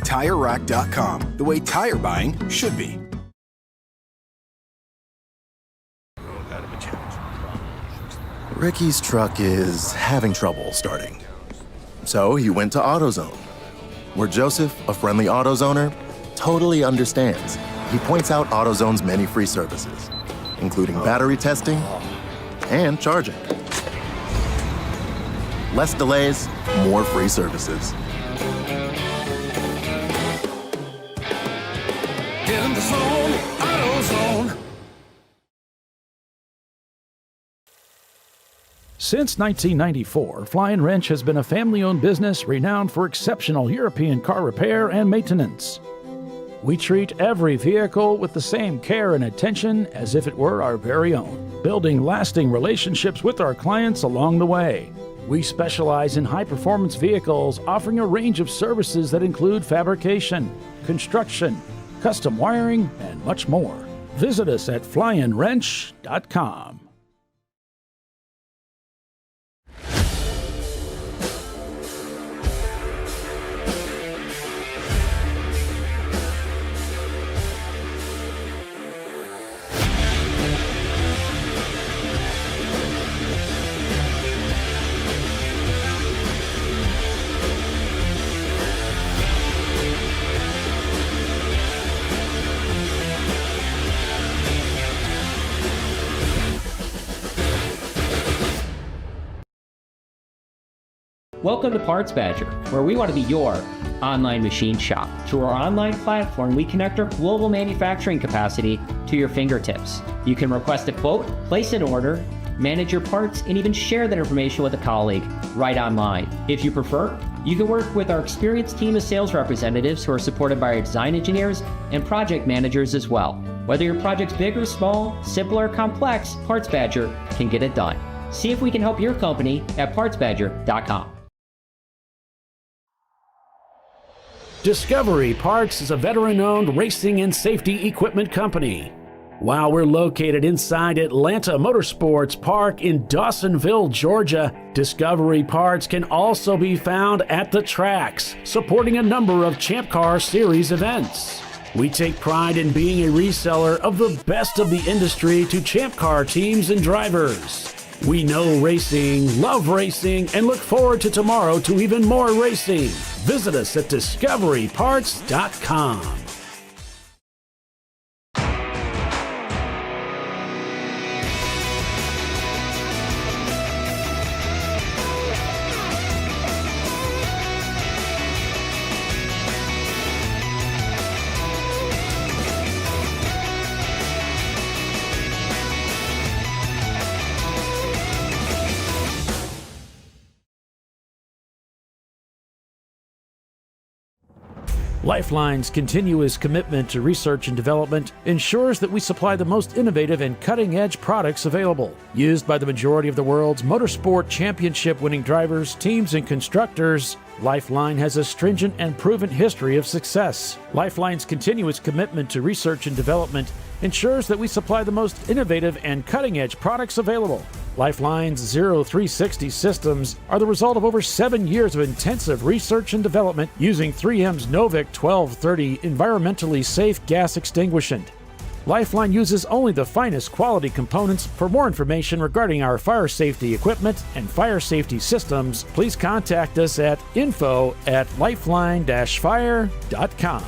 TireRack.com, the way tire buying should be. Ricky's truck is having trouble starting. So he went to AutoZone, where Joseph, a friendly AutoZoner, totally understands. He points out AutoZone's many free services, including battery testing and charging. Less delays, more free services. Get in the zone, AutoZone. Since 1994, Flying Wrench has been a family-owned business renowned for exceptional European car repair and maintenance. We treat every vehicle with the same care and attention as if it were our very own, building lasting relationships with our clients along the way. We specialize in high-performance vehicles, offering a range of services that include fabrication, construction, custom wiring, and much more. Visit us at flyinwrench.com. Welcome to Parts Badger, where we want to be your online machine shop. Through our online platform, we connect our global manufacturing capacity to your fingertips. You can request a quote, place an order, manage your parts, and even share that information with a colleague right online. If you prefer, you can work with our experienced team of sales representatives who are supported by our design engineers and project managers as well. Whether your project's big or small, simple or complex, Parts Badger can get it done. See if we can help your company at PartsBadger.com. Discovery Parts is a veteran-owned racing and safety equipment company. While we're located inside Atlanta Motorsports Park in Dawsonville, Georgia, Discovery Parts can also be found at the tracks, supporting a number of Champ Car Series events. We take pride in being a reseller of the best of the industry to Champ Car teams and drivers. We know racing, love racing, and look forward to tomorrow to even more racing. Visit us at discoveryparts.com. LifeLine's continuous commitment to research and development ensures that we supply the most innovative and cutting-edge products available. Used by the majority of the world's motorsport championship-winning drivers, teams, and constructors, LifeLine has a stringent and proven history of success. LifeLine's continuous commitment to research and development ensures that we supply the most innovative and cutting-edge products available. LifeLine's 0360 systems are the result of over 7 years of intensive research and development using 3M's Novik 1230 environmentally safe gas extinguishant. LifeLine uses only the finest quality components. For more information regarding our fire safety equipment and fire safety systems, please contact us at info@lifeline-fire.com.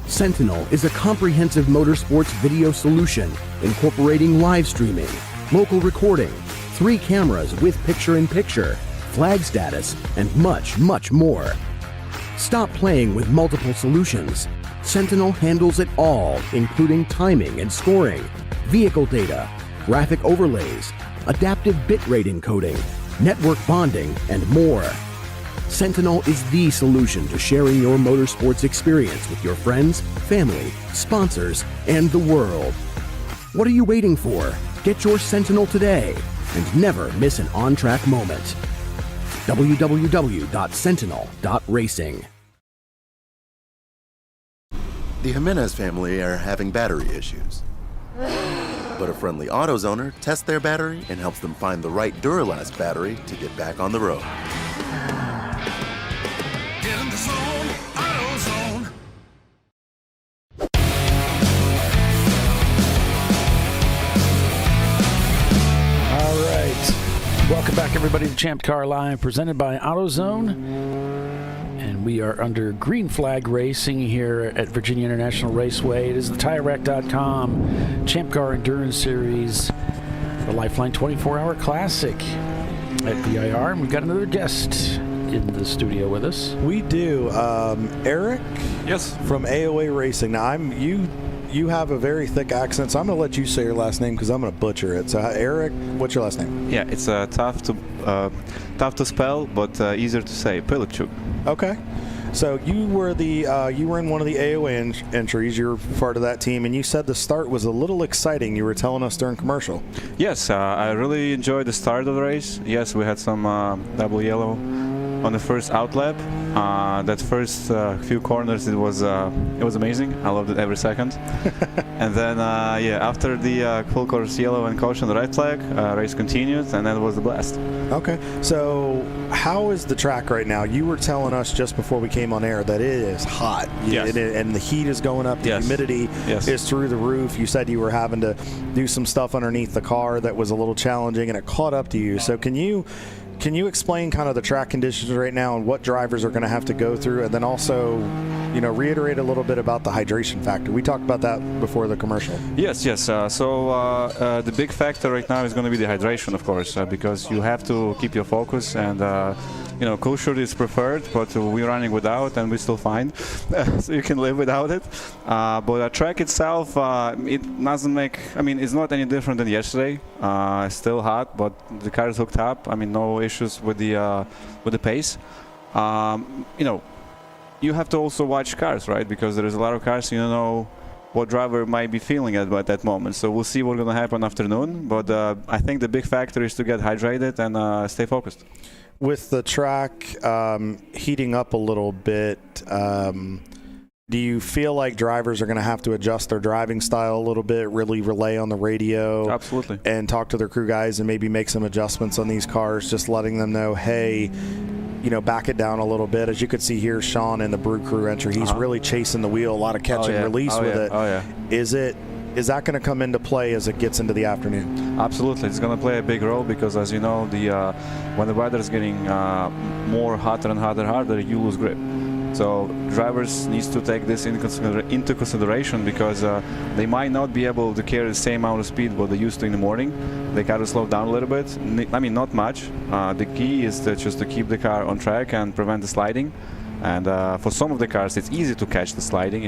Sentinel is a comprehensive motorsports video solution incorporating live streaming, local recording, 3 cameras with picture-in-picture, flag status, and much, much more. Stop playing with multiple solutions. Sentinel handles it all, including timing and scoring, vehicle data, graphic overlays, adaptive bitrate encoding, network bonding, and more. Sentinel is the solution to sharing your motorsports experience with your friends, family, sponsors, and the world. What are you waiting for? Get your Sentinel today and never miss an on-track moment. www.sentinel.racing. The Jimenez family are having battery issues. But a friendly AutoZoner tests their battery and helps them find the right Duralast battery to get back on the road. Get in the zone, AutoZone. All right. Welcome back, everybody, to Champ Car Live, presented by AutoZone. And we are under green flag racing here at Virginia International Raceway. It is the TireRack.com Champ Car Endurance Series, the LifeLine 24-Hour Classic. at VIR, and we've got another guest in the studio with us. We do. Eric? Yes. From AOA Racing. Now, you have a very thick accent, so I'm going to let you say your last name because I'm going to butcher it. So, Eric, what's your last name? Yeah, it's tough to spell, but easier to say. Pilipchuk. Okay. So you were in one of the AOA entries. You're part of that team, and you said the start was a little exciting. You were telling us during commercial. Yes, I really enjoyed the start of the race. Yes, we had some double yellow on the first out lap. That first few corners, it was amazing. I loved it every second. And then after the full course yellow and caution red flag, race continued, and then it was the blast. Okay, so how is the track right now? You were telling us just before we came on air that it is hot. Yes. And the heat is going up. The humidity is through the roof. You said you were having to do some stuff underneath the car that was a little challenging, and it caught up to you. So can you explain kind of the track conditions right now and what drivers are going to have to go through, and then also, reiterate a little bit about the hydration factor? We talked about that before the commercial. Yes. So the big factor right now is going to be the hydration, of course, because you have to keep your focus, and cool shirt is preferred, but we're running without, and we're still fine, so you can live without it. But the track itself, it doesn't make. It's not any different than yesterday. It's still hot, but the car is hooked up. No issues with the pace. You have to also watch cars, right? Because there is a lot of cars. You don't know what driver might be feeling at that moment. So we'll see what's going to happen afternoon. But I think the big factor is to get hydrated and stay focused. With the track heating up a little bit, do you feel like drivers are going to have to adjust their driving style a little bit, really relay on the radio? Absolutely. And talk to their crew guys and maybe make some adjustments on these cars, just letting them know, hey, back it down a little bit. As you could see here, Sean in the Brew Crew entry, he's really chasing the wheel, a lot of catch and release with it. Oh, yeah. Is that going to come into play as it gets into the afternoon? Absolutely. It's going to play a big role because, as you know, when the weather is getting more hotter and harder, you lose grip. So drivers need to take this into consideration because they might not be able to carry the same amount of speed what they used to in the morning. They got to slow down a little bit. Not much. The key is just to keep the car on track and prevent the sliding. And for some of the cars, it's easy to catch the sliding,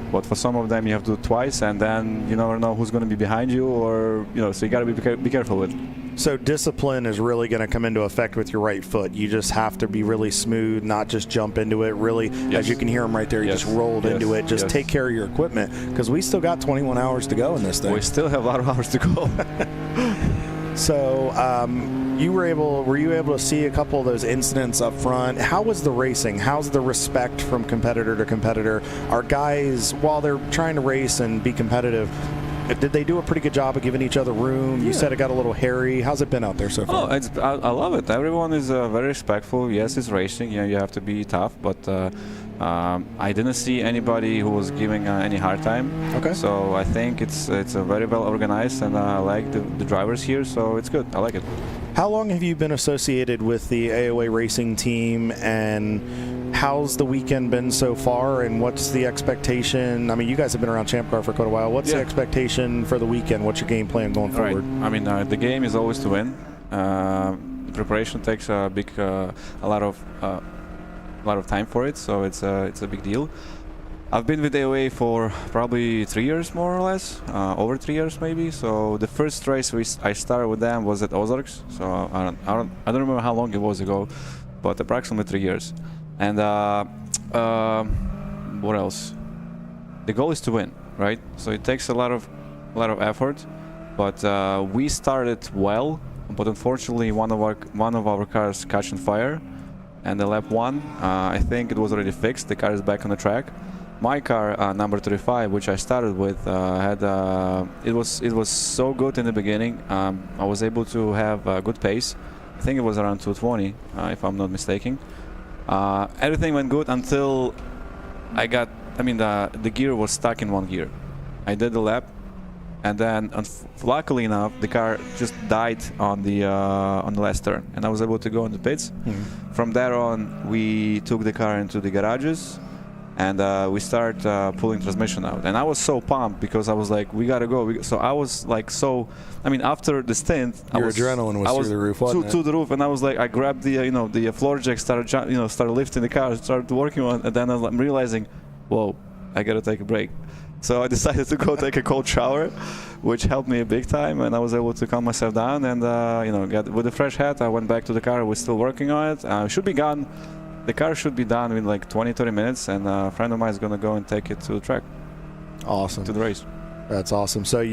But for some of them, you have to do it twice, and then you never know who's going to be behind you, or so you got to be careful with it. So discipline is really going to come into effect with your right foot. You just have to be really smooth, not just jump into it. Really, as you can hear him right there, you just rolled into it. Just take care of your equipment because we still got 21 hours to go in this thing. We still have a lot of hours to go. So were you able to see a couple of those incidents up front? How was the racing? How's the respect from competitor to competitor? Are guys, while they're trying to race and be competitive, did they do a pretty good job of giving each other room? You said it got a little hairy. How's it been out there so far? I love it. Everyone is very respectful. Yes, it's racing. You have to be tough, but I didn't see anybody who was giving any hard time. Okay. So I think it's a very well organized, and I like the drivers here, so it's good. I like it. How long have you been associated with the AOA racing team, and how's the weekend been so far, and what's the expectation? You guys have been around Champ Car for quite a while. What's the expectation for the weekend? What's your game plan going forward? Right. The game is always to win. The preparation takes a lot of time for it, so it's a big deal. I've been with AOA for probably 3 years, more or less, over 3 years maybe. So the first race I started with them was at Ozarks. So I don't remember how long it was ago, but approximately 3 years. And what else? The goal is to win, right? So it takes a lot of effort, but we started well, but unfortunately one of our cars caught on fire, and the lap 1, I think it was already fixed. The car is back on the track. My car, number 35, which I started with, it was so good in the beginning. I was able to have a good pace. I think it was around 220, if I'm not mistaken. Everything went good until the gear was stuck in one gear. I did the lap, and then luckily enough, the car just died on the last turn, and I was able to go in the pits. From there on, we took the car into the garages. and we start pulling transmission out. And I was so pumped because I was like, we gotta go. So I was like, after the stint, your adrenaline was through the roof, wasn't it? To the roof, and I was like, I grabbed the floor jack, started lifting the car, started working on, and then I'm realizing, whoa, I gotta take a break. So I decided to go take a cold shower, which helped me a big time, and I was able to calm myself down. And with a fresh head, I went back to the car. We're still working on it. Should be gone. The car should be done in like 20-30 minutes, and a friend of mine is gonna go and take it to the track. Awesome. To the race. That's awesome. So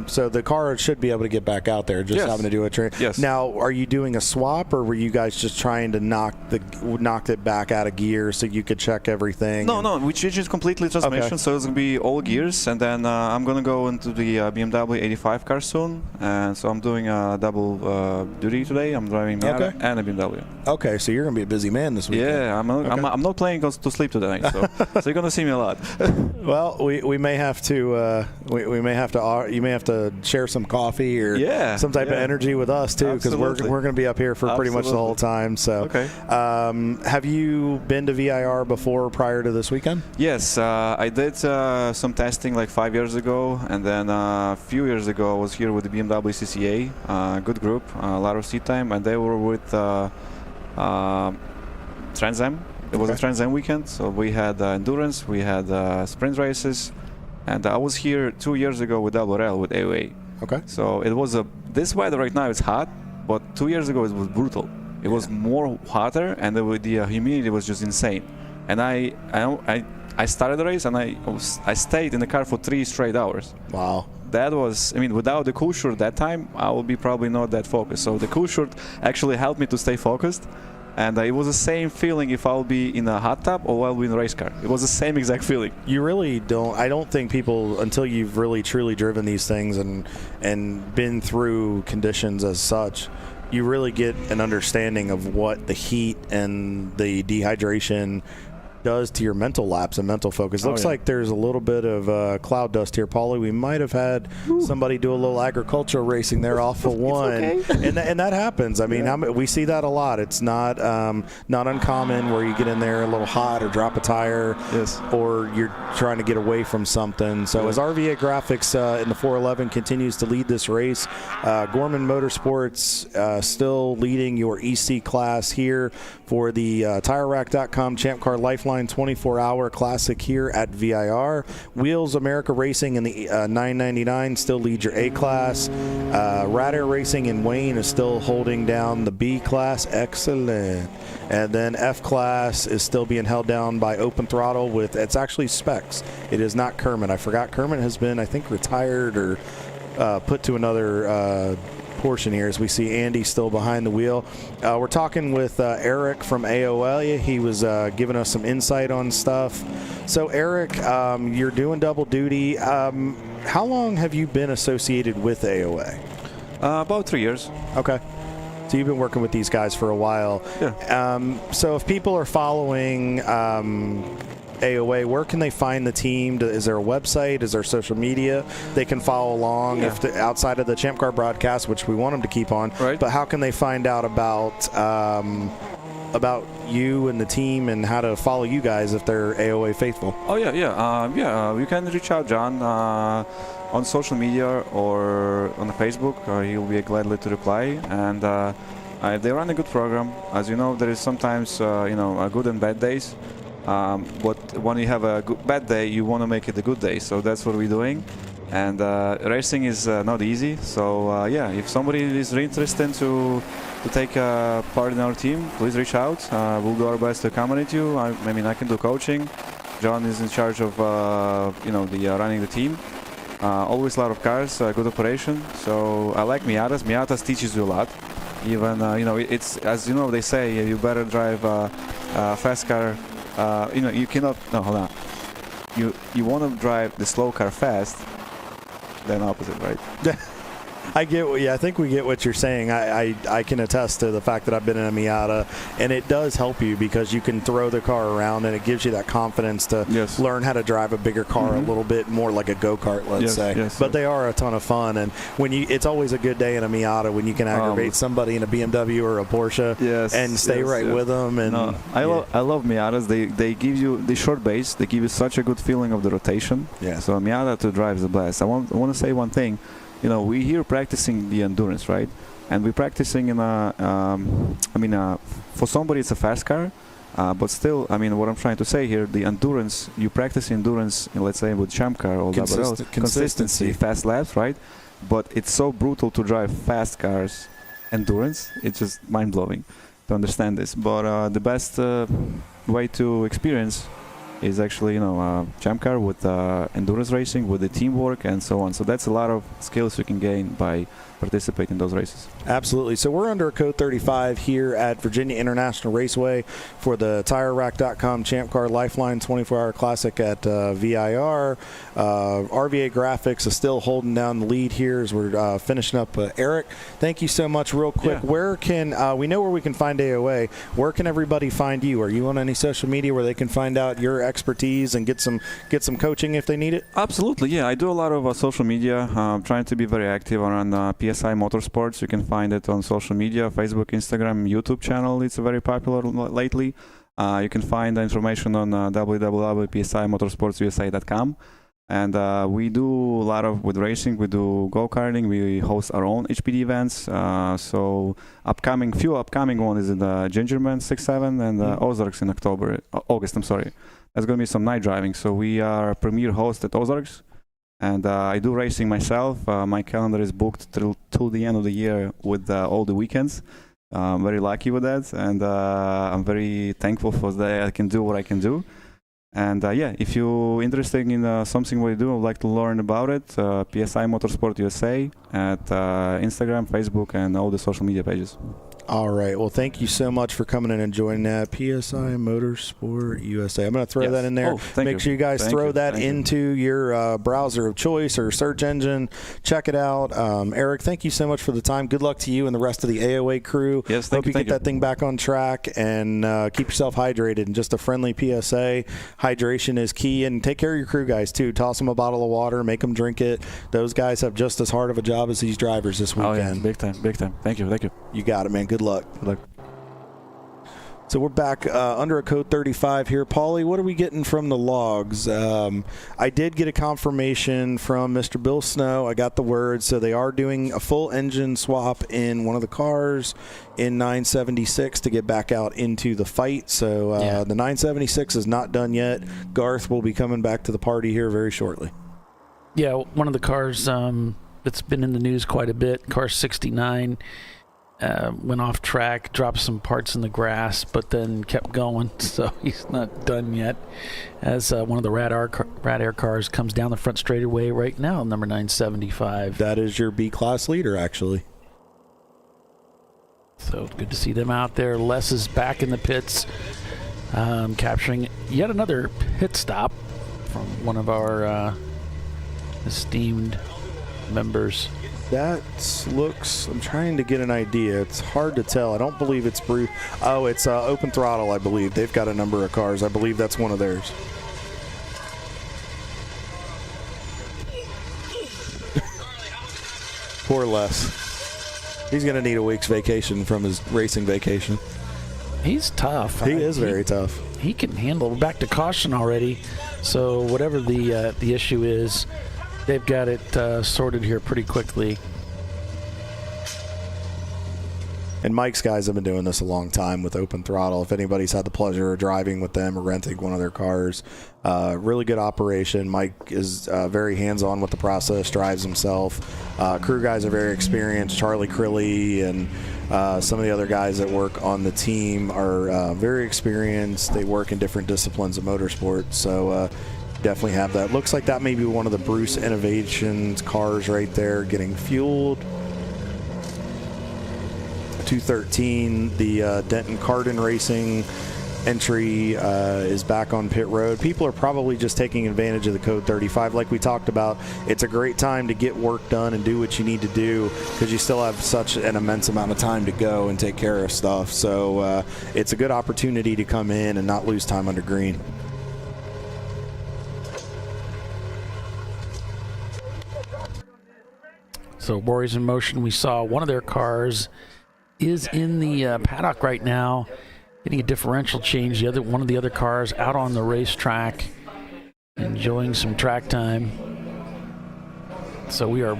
so the car should be able to get back out there, just having to do a train. Yes. Now, are you doing a swap, or were you guys just trying to knock it back out of gear so you could check everything? No, we changed completely transmission, so it's gonna be all gears, and then I'm gonna go into the BMW 85 car soon, and so I'm doing a double duty today. I'm driving Miata and a BMW. Okay, so you're gonna be a busy man this weekend. Yeah, I'm not planning to sleep tonight, so you're gonna see me a lot. Well, we may have to. You may have to share some coffee or some type of energy with us too, because we're going to be up here for pretty much the whole time. So, have you been to VIR before prior to this weekend? Yes, I did some testing like 5 years ago, and then a few years ago I was here with the BMW CCA, good group, a lot of seat time, and they were with Trans Am. It was a Trans Am weekend, so we had endurance, we had sprint races. And I was here 2 years ago with WRL, with AOA. Okay. So it was this weather right now is hot, but 2 years ago it was brutal. It was more hotter, and the humidity was just insane. And I started the race, and I stayed in the car for 3 straight hours. Wow. That was, without the cool shirt that time, I would be probably not that focused. So the cool shirt actually helped me to stay focused. And it was the same feeling if I'll be in a hot tub or I'll be in a race car. It was the same exact feeling. You really don't. I don't think people, until you've really truly driven these things and been through conditions as such, you really get an understanding of what the heat and the dehydration does to your mental lapse and mental focus. Looks like there's a little bit of cloud dust here, Paulie. We might have had somebody do a little agricultural racing there off of one, and that happens. I mean, we see that a lot. It's not uncommon where you get in there a little hot or drop a tire, or you're trying to get away from something. So as RVA Graphics in the 411 continues to lead this race, Gorman Motorsports still leading your EC class here for the TireRack.com ChampCar.Live 24-hour classic here at VIR. Wheels America Racing in the 999 still leads your A class. Rad Air Racing in Wayne is still holding down the B class. Excellent. And then F class is still being held down by Open Throttle with, it's actually Specs. It is not Kermit. I forgot Kermit has been, I think, retired or put to another portion here, as we see Andy still behind the wheel. We're talking with Eric from AOL. He was giving us some insight on stuff. So Eric, you're doing double duty. How long have you been associated with AOA? About 3 years. Okay. So you've been working with these guys for a while. Yeah. So if people are following AOA, where can they find the team? Is there a website? Is there social media they can follow along outside of the Champ Car broadcast, which we want them to keep on? Right. But how can they find out about you and the team and how to follow you guys if they're AOA faithful? Oh, you can reach out, John, on social media or on Facebook. He'll be gladly to reply. And they run a good program. As you know, there is sometimes good and bad days. But when you have a bad day, you want to make it a good day. So that's what we're doing. And racing is not easy. So if somebody is interested to take part in our team, please reach out. We'll do our best to accommodate you. I can do coaching. John is in charge of running the team. Always a lot of cars, good operation. So I like Miatas. Miatas teaches you a lot. Even it's, as you know, they say you better drive a fast car. You cannot. No, hold on. You want to drive the slow car fast, then opposite, right? I think we get what you're saying. I can attest to the fact that I've been in a Miata, and it does help you because you can throw the car around, and it gives you that confidence to learn how to drive a bigger car a little bit more like a go-kart, let's say. But they are a ton of fun, and it's always a good day in a Miata when you can aggravate somebody in a BMW or a Porsche and stay with them. And I love Miatas. They give you the short base. They give you such a good feeling of the rotation. Yeah. So a Miata to drive is the best. I want to say one thing. We here practicing the endurance, right? And we're practicing in for somebody it's a fast car, but still, what I'm trying to say here, the endurance, you practice endurance, let's say with ChampCar or whatever else, consistency, fast laps, right? But it's so brutal to drive fast cars, endurance, it's just mind-blowing to understand this. But the best way to experience is actually, ChampCar with endurance racing, with the teamwork and so on. So that's a lot of skills you can gain by participating in those races. Absolutely. So we're under code 35 here at Virginia International Raceway for the TireRack.com Champ Car LifeLine 24-hour classic at VIR. RVA Graphics is still holding down the lead here as we're finishing up. Eric, thank you so much. Real quick, where can we know where we can find AOA? Where can everybody find you? Are you on any social media where they can find out your expertise and get some coaching if they need it? Absolutely, yeah. I do a lot of social media. I'm trying to be very active around PSI Motorsports. You can find it on social media, Facebook, Instagram, YouTube channel. It's very popular lately. You can find the information on www.psimotorsportsusa.com. And we do a lot with racing. We do go-karting. We host our own HPD events. So few upcoming one is in the Gingerman 6-7 and Ozarks in August. There's going to be some night driving. So we are a premier host at Ozarks. And I do racing myself. My calendar is booked till the end of the year with all the weekends. I'm very lucky with that. And I'm very thankful for that I can do what I can do. And if you're interested in something we do, I'd like to learn about it. PSI Motorsport USA at Instagram, Facebook, and all the social media pages. All right. Well, thank you so much for coming in and joining that PSI Motorsport USA. I'm going to throw that in there. Make sure you guys throw that into your browser of choice or search engine. Check it out. Eric, thank you so much for the time. Good luck to you and the rest of the AOA crew. Yes, Hope you get that thing back on track and keep yourself hydrated. And just a friendly PSA, hydration is key. And take care of your crew guys, too. Toss them a bottle of water. Make them drink it. Those guys have just as hard of a job as these drivers this weekend. Oh, yeah. Big time. Thank you. You got it, man. Good luck. So we're back under a code 35 here. Paulie, what are we getting from the logs? I did get a confirmation from Mr. Bill Snow. I got the word. So they are doing a full engine swap in one of the cars in 976 to get back out into the fight. So the 976 is not done yet. Garth will be coming back to the party here very shortly. Yeah, one of the cars that's been in the news quite a bit, car 69, went off track, dropped some parts in the grass, but then kept going, so he's not done yet. As one of the Rad Air cars comes down the front straightaway right now, number 975. That is your B-class leader, actually. So good to see them out there. Les is back in the pits, capturing yet another pit stop from one of our esteemed members. That looks, I'm trying to get an idea. It's hard to tell. I don't believe it's Bruce. Oh, it's Open Throttle, I believe. They've got a number of cars. I believe that's one of theirs. Poor Les. He's going to need a week's vacation from his racing vacation. He's tough. He is very tough. He can handle. We're back to caution already. So whatever the issue is, they've got it sorted here pretty quickly. And Mike's guys have been doing this a long time with Open Throttle. If anybody's had the pleasure of driving with them or renting one of their cars, really good operation. Mike is very hands-on with the process, drives himself. Crew guys are very experienced. Charlie Crilly and some of the other guys that work on the team are very experienced. They work in different disciplines of motorsport, so definitely have that. Looks like that may be one of the Bruce Innovations cars right there getting fueled. 213, the Denton Cardin Racing entry is back on pit road. People are probably just taking advantage of the code 35. Like we talked about, it's a great time to get work done and do what you need to do because you still have such an immense amount of time to go and take care of stuff. So it's a good opportunity to come in and not lose time under green. So Warriors in Motion, we saw one of their cars is in the paddock right now, getting a differential change. One of the other cars out on the racetrack, enjoying some track time. So we are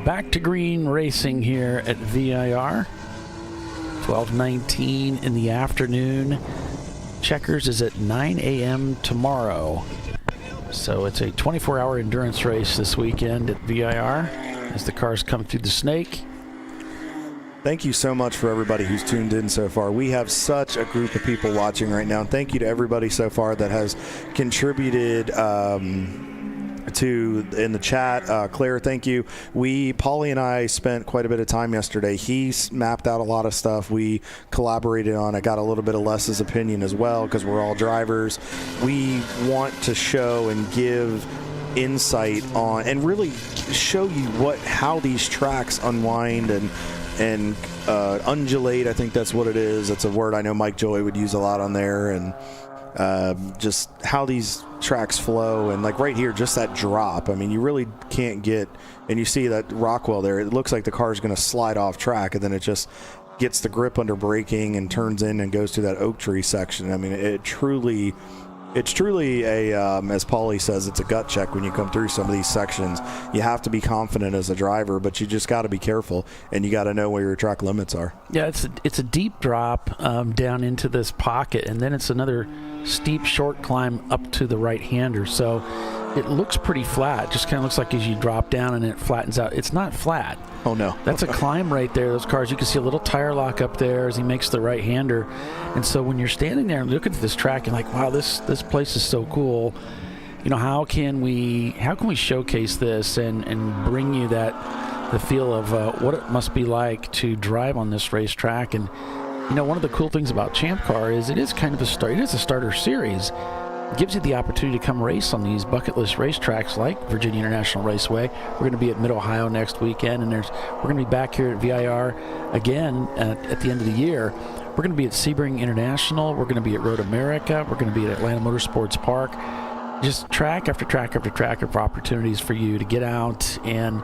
back to green racing here at VIR. 12:19 in the afternoon. Checkers is at 9 a.m. tomorrow. So it's a 24-hour endurance race this weekend at VIR as the cars come through the snake. Thank you so much for everybody who's tuned in so far. We have such a group of people watching right now. And thank you to everybody so far that has contributed in the chat. Claire, thank you. Paulie and I spent quite a bit of time yesterday. He mapped out a lot of stuff. We collaborated on it. Got a little bit of Les's opinion as well because we're all drivers. We want to show and give insight on and really show you how these tracks unwind and undulate. I think that's what it is. That's a word I know Mike Joy would use a lot on there, and just how these tracks flow. And like right here, just that drop, I mean, you really can't get, and you see that Rockwell there, it looks like the car's going to slide off track, and then it just gets the grip under braking and turns in and goes to that oak tree section. I mean, it's truly a, as Paulie says, it's a gut check when you come through some of these sections. You have to be confident as a driver, but you just got to be careful, and you got to know where your track limits are. Yeah, it's a deep drop down into this pocket, and then it's another steep, short climb up to the right-hander. So it looks pretty flat. Just kind of looks like as you drop down and it flattens out. It's not flat. Oh, no. That's a climb right there. Those cars, you can see a little tire lock up there as he makes the right-hander. And so when you're standing there and looking at this track, you're like, wow, this place is so cool. You know, how can we showcase this and bring you the feel of what it must be like to drive on this racetrack? And, you know, one of the cool things about Champ Car is it is kind of a starter series. It gives you the opportunity to come race on these bucket list racetracks like Virginia International Raceway. We're going to be at Mid-Ohio next weekend, and we're going to be back here at VIR again at the end of the year. We're going to be at Sebring International. We're going to be at Road America. We're going to be at Atlanta Motorsports Park. Just track after track after track of opportunities for you to get out and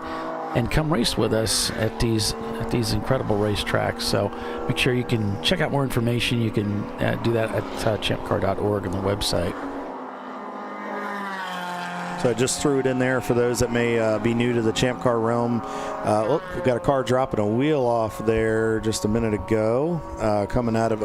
come race with us at these incredible racetracks. So make sure you can check out more information. You can do that at ChampCar.Org on the website. So I just threw it in there for those that may be new to the Champ Car realm. We've got a car dropping a wheel off there just a minute ago, coming out of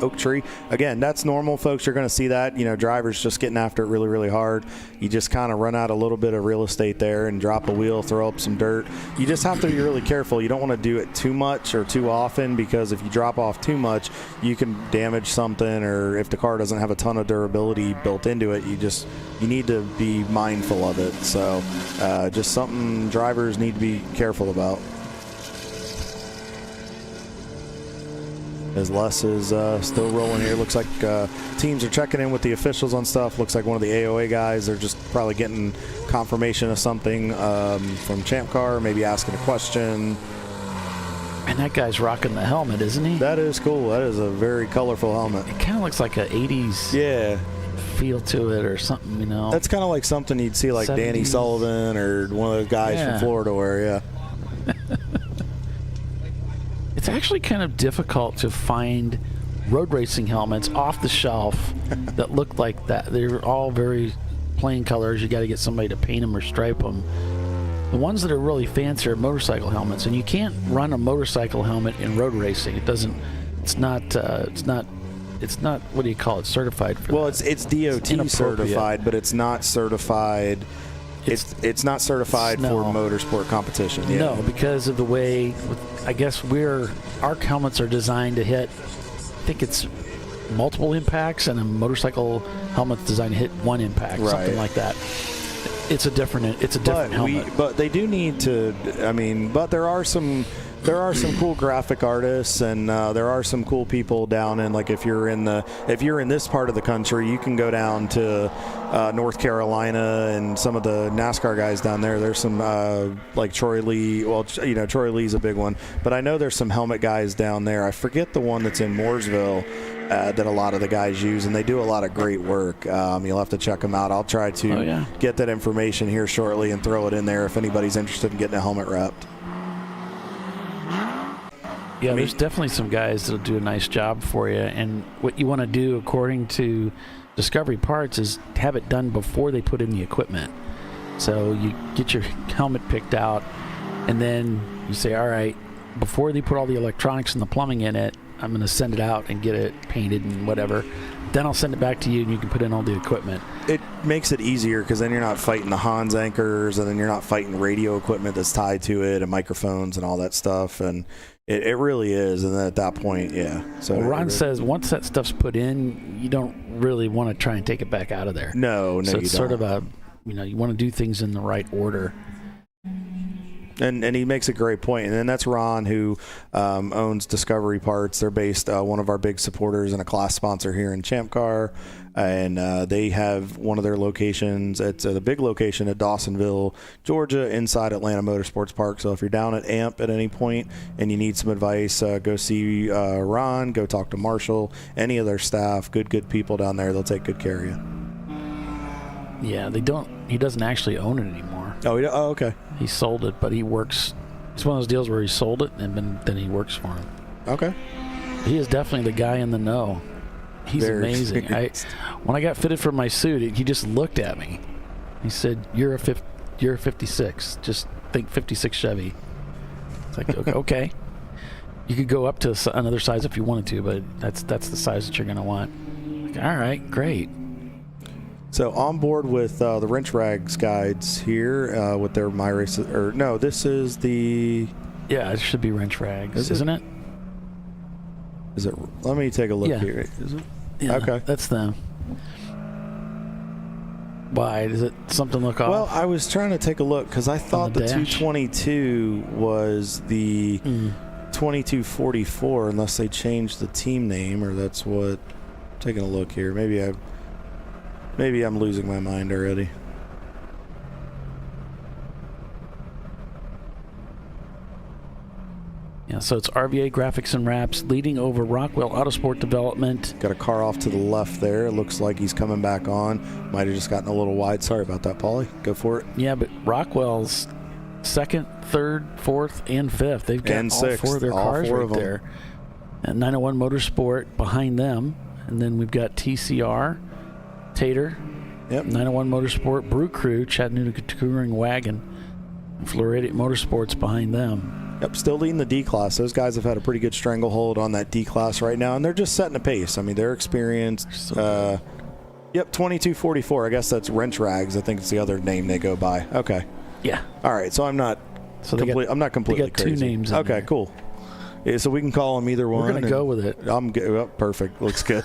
oak tree. Again, that's normal, folks. You're going to see that. You know, drivers just getting after it really, really hard. You just kind of run out a little bit of real estate there and drop a wheel, throw up some dirt. You just have to be really careful. You don't want to do it too much or too often, because if you drop off too much, you can damage something, or if the car doesn't have a ton of durability built into it, you need to be mindful of it. So just something drivers need to be careful about. As Les is still rolling here. Looks like teams are checking in with the officials on stuff. Looks like one of the AOA guys, they're just probably getting confirmation of something from Champ Car, maybe asking a question. And that guy's rocking the helmet, isn't he? That is cool. That is a very colorful helmet. It kind of looks like an 80s feel to it or something, you know. That's kind of like something you'd see like 70s. Danny Sullivan or one of those guys from Florida wear, It's actually kind of difficult to find road racing helmets off the shelf that look like that. They're all very plain colors. You got to get somebody to paint them or stripe them. The ones that are really fancy are motorcycle helmets, and you can't run a motorcycle helmet in road racing. It's not what do you call it, certified for. Well, it's DOT certified, but it's not certified. It's not certified for motorsport competition. Yeah. No, because of the way, I guess our helmets are designed to hit, I think it's multiple impacts, and a motorcycle helmet's designed to hit one impact, something like that. It's a different helmet. But they do need to, but there are some There are some cool graphic artists, and there are some cool people down in, like, if you're in this part of the country, you can go down to North Carolina and some of the NASCAR guys down there. There's some like Troy Lee. Well, Troy Lee's a big one, but I know there's some helmet guys down there. I forget the one that's in Mooresville that a lot of the guys use, and they do a lot of great work. You'll have to check them out. I'll try to get that information here shortly and throw it in there if anybody's interested in getting a helmet wrapped. Yeah, there's definitely some guys that'll do a nice job for you. And what you want to do, according to Discovery Parts, is have it done before they put in the equipment. So you get your helmet picked out, and then you say, all right, before they put all the electronics and the plumbing in it, I'm going to send it out and get it painted and whatever. Then I'll send it back to you, and you can put in all the equipment. It makes it easier because then you're not fighting the Hans anchors, and then you're not fighting radio equipment that's tied to it and microphones and all that stuff. And it really is. And then at that point, yeah. So Ron says once that stuff's put in, you don't really want to try and take it back out of there. No, so it's sort of you want to do things in the right order. And he makes a great point. And then that's Ron, who owns Discovery Parts. They're based, one of our big supporters and a class sponsor here in Champ Car. And they have one of their locations. It's the big location at Dawsonville, Georgia, inside Atlanta Motorsports Park. So if you're down at AMP at any point and you need some advice, go see Ron, go talk to Marshall, any of their staff. Good people down there. They'll take good care of you. Yeah, he doesn't actually own it anymore. Oh, okay. He sold it, but he works. It's one of those deals where he sold it and then he works for him. Okay. He is definitely the guy in the know. He's amazing. When I got fitted for my suit, he just looked at me. He said, "You're a 56. Just think 56 Chevy." It's like, okay. You could go up to another size if you wanted to, but that's the size that you're going to want. Like, all right, great. So on board with the Wrench Rags guides here with their My Race, or no, this is the... Yeah, it should be Wrench Rags, isn't it? Is it? Let me take a look here. Is it? Yeah, okay. That's them. Why? Does it something look off? Well, I was trying to take a look because I thought the 222 was the 2244, unless they changed the team name, or that's what... Taking a look here. Maybe I'm losing my mind already. Yeah, so it's RVA Graphics and Wraps leading over Rockwell Autosport Development. Got a car off to the left there. It looks like he's coming back on. Might have just gotten a little wide. Sorry about that, Paulie. Go for it. Yeah, but Rockwell's second, third, fourth, and fifth. They've got and all sixth. four of their cars right there. And 901 Motorsport behind them. And then we've got TCR, Tater, 901 Motorsport, Brew Crew, Chattanooga Touring Wagon, and Floridian Motorsports behind them. Yep, still leading the D-Class. Those guys have had a pretty good stranglehold on that D-Class right now, and they're just setting a pace. I mean, they're experienced. 2244. I guess that's Wrench Rags. I think it's the other name they go by. Okay. Yeah. All right, so I'm not completely they got crazy. Two names in okay, there. Cool. Yeah, so we can call them either one. We're going to go with it. I'm good. Oh, perfect. Looks good.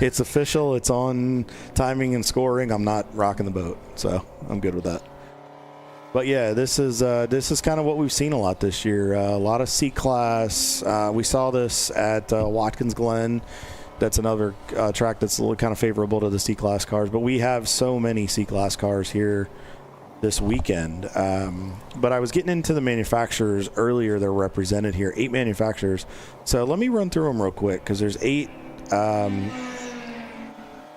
It's official. It's on timing and scoring. I'm not rocking the boat, so I'm good with that. But yeah, this is kind of what we've seen a lot this year. A lot of C-Class. We saw this at Watkins Glen. That's another track that's a little kind of favorable to the C-Class cars. But we have so many C-Class cars here this weekend. But I was getting into the manufacturers earlier. They're represented here. 8 manufacturers. So let me run through them real quick because there's 8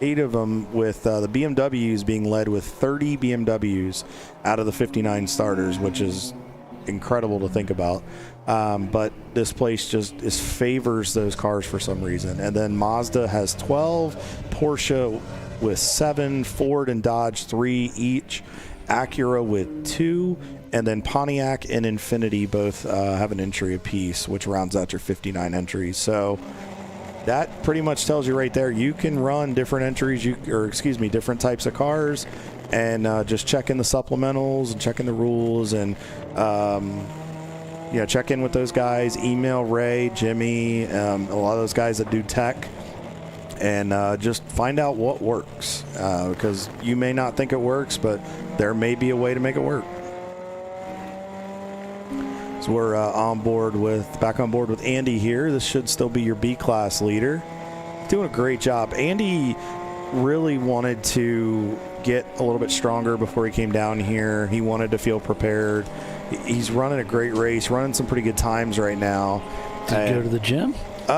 of them, with the BMWs being led with 30 BMWs out of the 59 starters, which is incredible to think about. But this place just favors those cars for some reason. And then Mazda has 12, Porsche with 7, Ford and Dodge 3 each, Acura with 2, and then Pontiac and Infiniti both have an entry apiece, which rounds out your 59 entries. So that pretty much tells you right there, you can run different entries, different types of cars, and just check in the supplementals and check in the rules, and check in with those guys. Email Ray, Jimmy, a lot of those guys that do tech, and just find out what works, because you may not think it works, but there may be a way to make it work. So So we're back on board with Andy here. This should still be your B-class leader. Doing a great job. Andy really wanted to get a little bit stronger before he came down here. He wanted to feel prepared. He's running a great race, running some pretty good times right now. Did he go to the gym?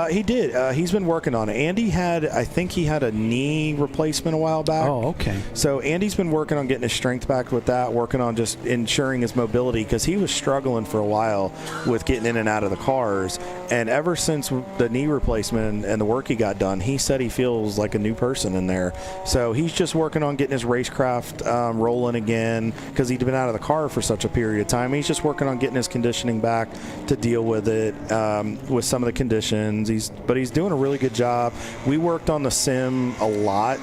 He did. He's been working on it. Andy I think he had a knee replacement a while back. Oh, okay. So Andy's been working on getting his strength back with that, working on just ensuring his mobility, because he was struggling for a while with getting in and out of the cars. And ever since the knee replacement and the work he got done, he said he feels like a new person in there. So he's just working on getting his racecraft rolling again, because he'd been out of the car for such a period of time. He's just working on getting his conditioning back to deal with it, with some of the conditions. But he's doing a really good job. We worked on the sim a lot.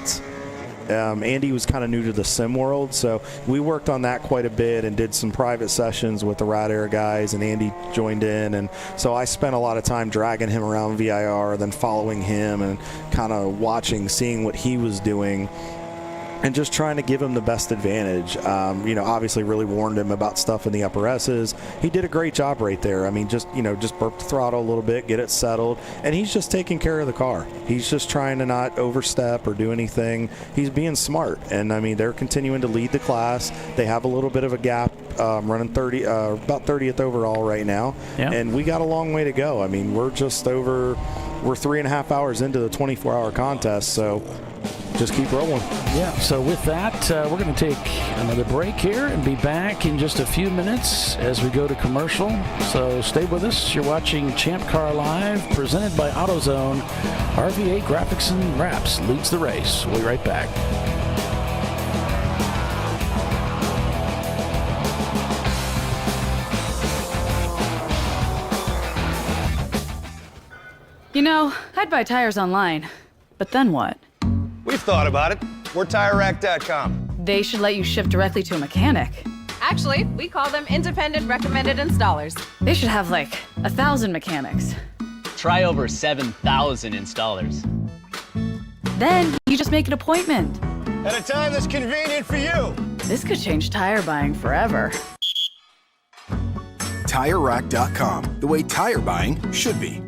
Andy was kind of new to the sim world, so we worked on that quite a bit and did some private sessions with the Rad Air guys, and Andy joined in. And so I spent a lot of time dragging him around VIR, then following him and kind of seeing what he was doing, and just trying to give him the best advantage. Obviously really warned him about stuff in the upper S's. He did a great job right there. I mean, just burp the throttle a little bit, get it settled, and he's just taking care of the car. He's just trying to not overstep or do anything. He's being smart, and I mean, they're continuing to lead the class. They have a little bit of a gap, running about 30th overall right now, and we got a long way to go. I mean, we're 3.5 hours into the 24-hour contest, so just keep rolling. Yeah, so with that, we're going to take another break here and be back in just a few minutes as we go to commercial. So stay with us. You're watching Champ Car Live, presented by AutoZone. RVA Graphics and Wraps leads the race. We'll be right back. I'd buy tires online, but then what? We've thought about it. We're TireRack.com. They should let you ship directly to a mechanic. Actually, we call them independent recommended installers. They should have 1,000 mechanics. Try over 7,000 installers. Then you just make an appointment. At a time that's convenient for you. This could change tire buying forever. TireRack.com, the way tire buying should be.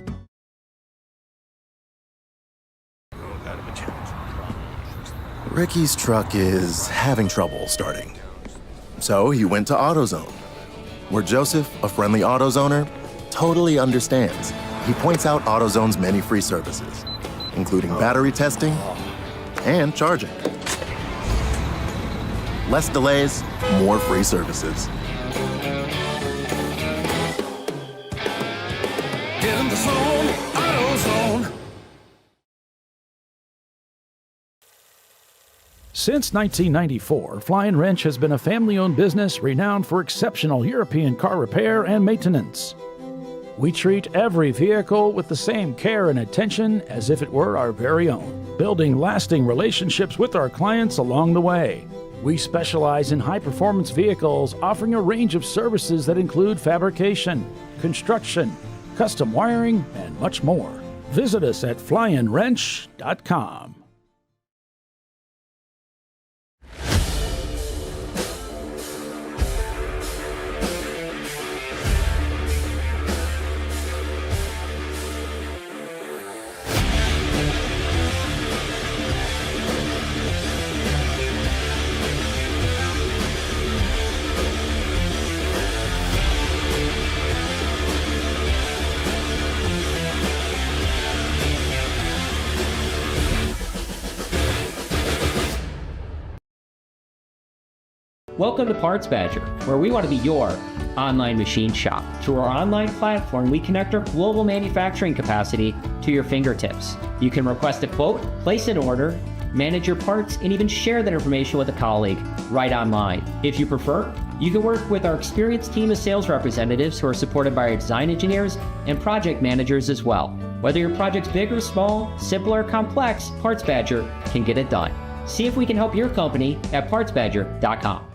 Ricky's truck is having trouble starting. So he went to AutoZone, where Joseph, a friendly AutoZoner, totally understands. He points out AutoZone's many free services, including battery testing and charging. Less delays, more free services. In the zone, AutoZone. Since 1994, Flying Wrench has been a family-owned business renowned for exceptional European car repair and maintenance. We treat every vehicle with the same care and attention as if it were our very own, building lasting relationships with our clients along the way. We specialize in high-performance vehicles, offering a range of services that include fabrication, construction, custom wiring, and much more. Visit us at flyinwrench.com. Welcome to Parts Badger, where we want to be your online machine shop. Through our online platform, we connect our global manufacturing capacity to your fingertips. You can request a quote, place an order, manage your parts, and even share that information with a colleague right online. If you prefer, you can work with our experienced team of sales representatives who are supported by our design engineers and project managers as well. Whether your project's big or small, simple or complex, Parts Badger can get it done. See if we can help your company at PartsBadger.com.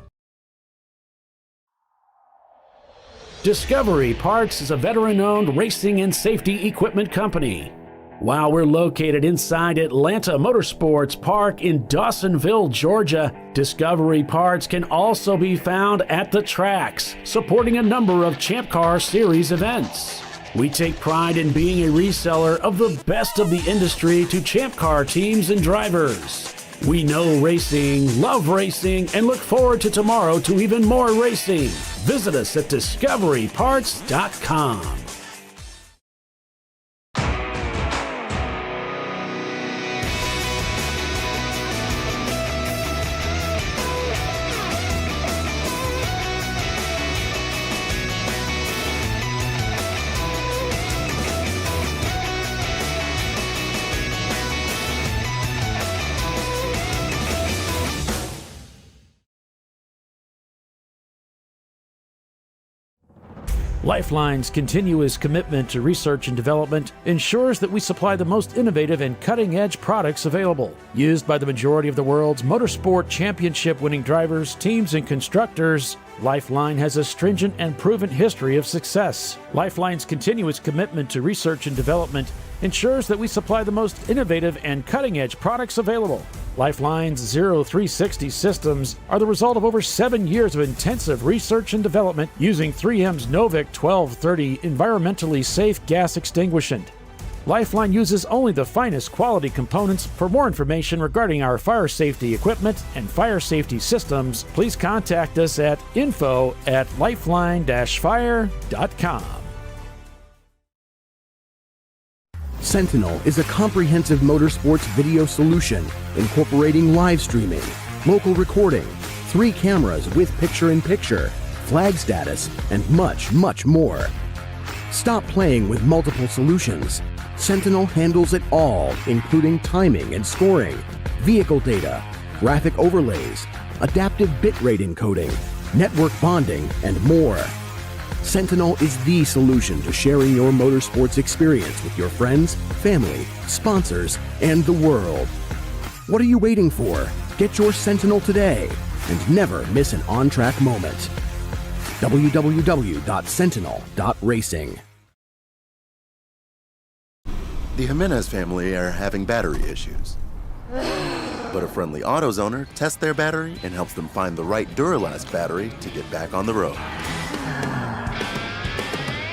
Discovery Parts is a veteran-owned racing and safety equipment company. While we're located inside Atlanta Motorsports Park in Dawsonville, Georgia, Discovery Parts can also be found at the tracks, supporting a number of Champ Car Series events. We take pride in being a reseller of the best of the industry to Champ Car teams and drivers. We know racing, love racing, and look forward to tomorrow to even more racing. Visit us at discoveryparts.com. LifeLine's continuous commitment to research and development ensures that we supply the most innovative and cutting-edge products available. Used by the majority of the world's motorsport championship-winning drivers, teams, and constructors, LifeLine has a stringent and proven history of success. LifeLine's continuous commitment to research and development ensures that we supply the most innovative and cutting-edge products available. LifeLine's 0360 systems are the result of over 7 years of intensive research and development using 3M's Novik 1230 environmentally safe gas extinguishant. LifeLine uses only the finest quality components. For more information regarding our fire safety equipment and fire safety systems, please contact us at info@lifeline-fire.com. Sentinel is a comprehensive motorsports video solution incorporating live streaming, local recording, 3 cameras with picture-in-picture, flag status, and much, much more. Stop playing with multiple solutions. Sentinel handles it all, including timing and scoring, vehicle data, graphic overlays, adaptive bitrate encoding, network bonding, and more. Sentinel is the solution to sharing your motorsports experience with your friends, family, sponsors, and the world. What are you waiting for? Get your Sentinel today and never miss an on-track moment. www.sentinel.racing. The Jimenez family are having battery issues. But a friendly AutoZoner tests their battery and helps them find the right Duralast battery to get back on the road.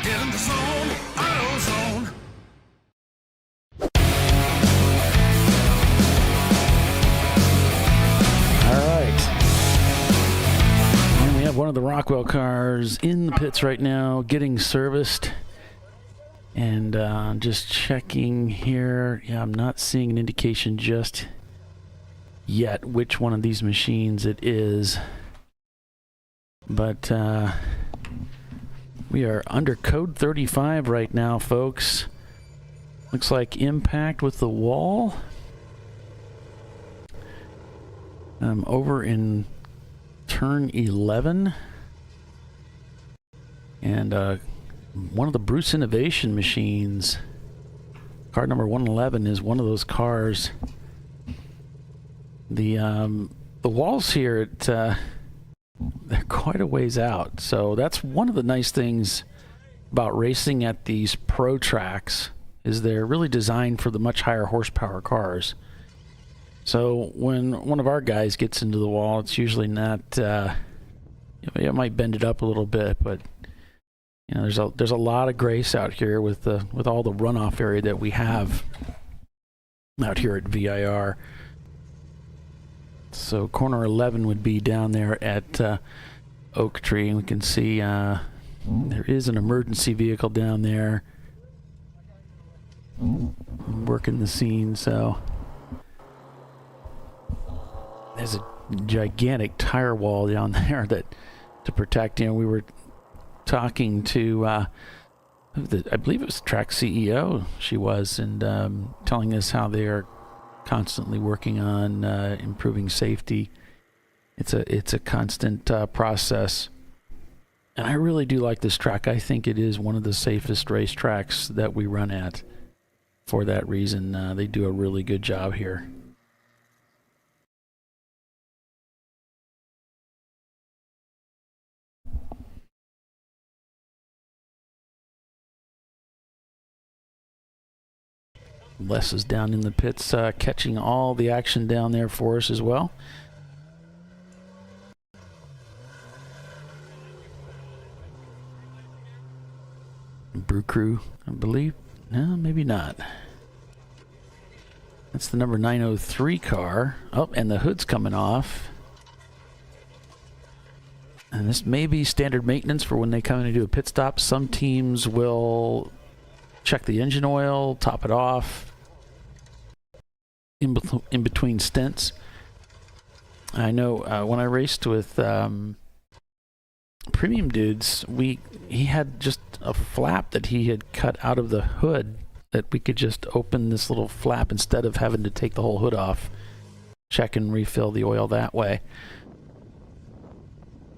Get in the zone, AutoZone. All right. And we have one of the Rockwell cars in the pits right now getting serviced. And just checking here. Yeah, I'm not seeing an indication just yet which one of these machines it is. But we are under code 35 right now, folks. Looks like impact with the wall. Over in turn 11. And one of the Bruce Innovation machines, car number 111, is one of those cars. The walls here, they're quite a ways out. So that's one of the nice things about racing at these pro tracks, is they're really designed for the much higher horsepower cars. So when one of our guys gets into the wall, it's usually not, it might bend it up a little bit, but you know, there's a lot of grace out here with all the runoff area that we have out here at VIR. So corner 11 would be down there at Oak Tree, and we can see there is an emergency vehicle down there working the scene. So there's a gigantic tire wall down there that to protect. You know, we were talking to I believe it was track CEO she was, and telling us how they are constantly working on improving safety. It's a constant process, and I really do like this track. I think it is one of the safest race tracks that we run at. For that reason, they do a really good job here. Les is down in the pits catching all the action down there for us as well. Brew Crew, I believe. No, maybe not. That's the number 903 car. Oh, and the hood's coming off. And this may be standard maintenance for when they come in and do a pit stop. Some teams will check the engine oil, top it off in between stints. I know when I raced with Premium Dudes, he had just a flap that he had cut out of the hood that we could just open this little flap instead of having to take the whole hood off, check and refill the oil that way.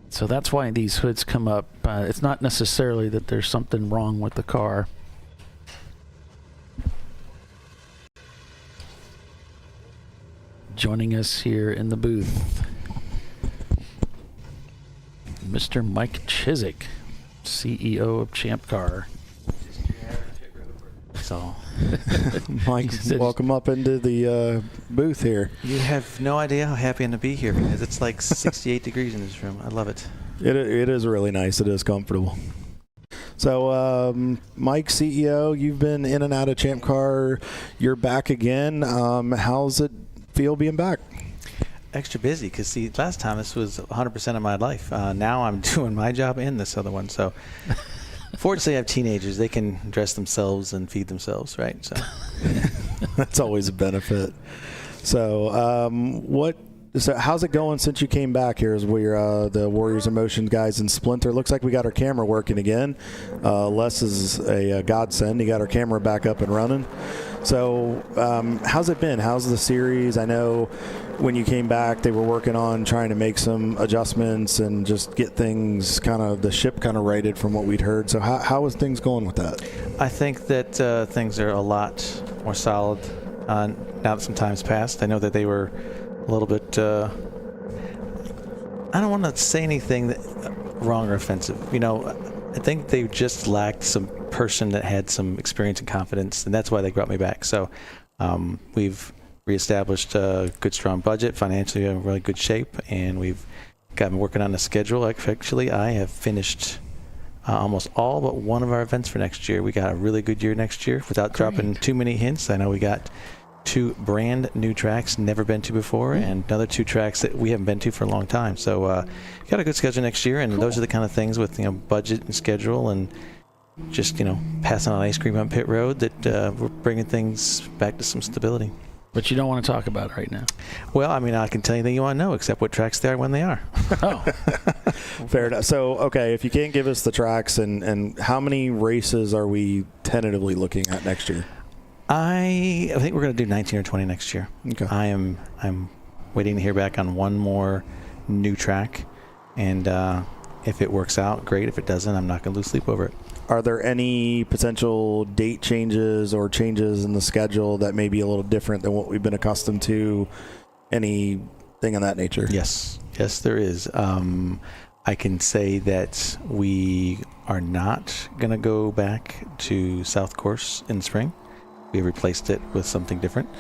So that's why these hoods come up. It's not necessarily that there's something wrong with the car. Joining us here in the booth, Mr. Mike Chiswick, CEO of ChampCar. So, Mike, welcome up into the booth here. You have no idea how happy I'm to be here because it's like 68 degrees in this room. I love it. It is really nice. It is comfortable. So, Mike, CEO, you've been in and out of ChampCar. You're back again. How's it feel being back? Extra busy because, see, last time this was 100% of my life. Now I'm doing my job and this other one. So, fortunately, I have teenagers. They can dress themselves and feed themselves, right? So that's always a benefit. So, So how's it going since you came back here as we're the Warriors in Motion guys in Splinter? Looks like we got our camera working again. Les is a godsend. He got our camera back up and running. So how's it been? How's the series? I know when you came back, they were working on trying to make some adjustments and just get things the ship kind of righted from what we'd heard. So how is things going with that? I think that things are a lot more solid now that some time's passed. I know that they were a little bit, I don't want to say anything wrong or offensive. You know, I think they just lacked some person that had some experience and confidence, and that's why they brought me back. So we've reestablished a good, strong budget, financially in really good shape, and we've gotten working on the schedule. Actually, I have finished almost all but one of our events for next year. We got a really good year next year without dropping too many hints. I know we got 2 brand new tracks never been to before, and another 2 tracks that we haven't been to for a long time. So got a good schedule next year, and those are the kind of things with budget and schedule and just passing on ice cream on pit road that we're bringing things back to some stability. But you don't want to talk about it right now. Well, I mean, I can tell you anything you want to know except what tracks they are when they are. Oh. Fair enough. So, okay, if you can't give us the tracks, and how many races are we tentatively looking at next year? I think we're going to do 19 or 20 next year. Okay. I'm waiting to hear back on one more new track, and if it works out, great. If it doesn't, I'm not going to lose sleep over it. Are there any potential date changes or changes in the schedule that may be a little different than what we've been accustomed to? Anything of that nature? Yes, there is. I can say that we are not going to go back to South Course in the spring. We replaced it with something different,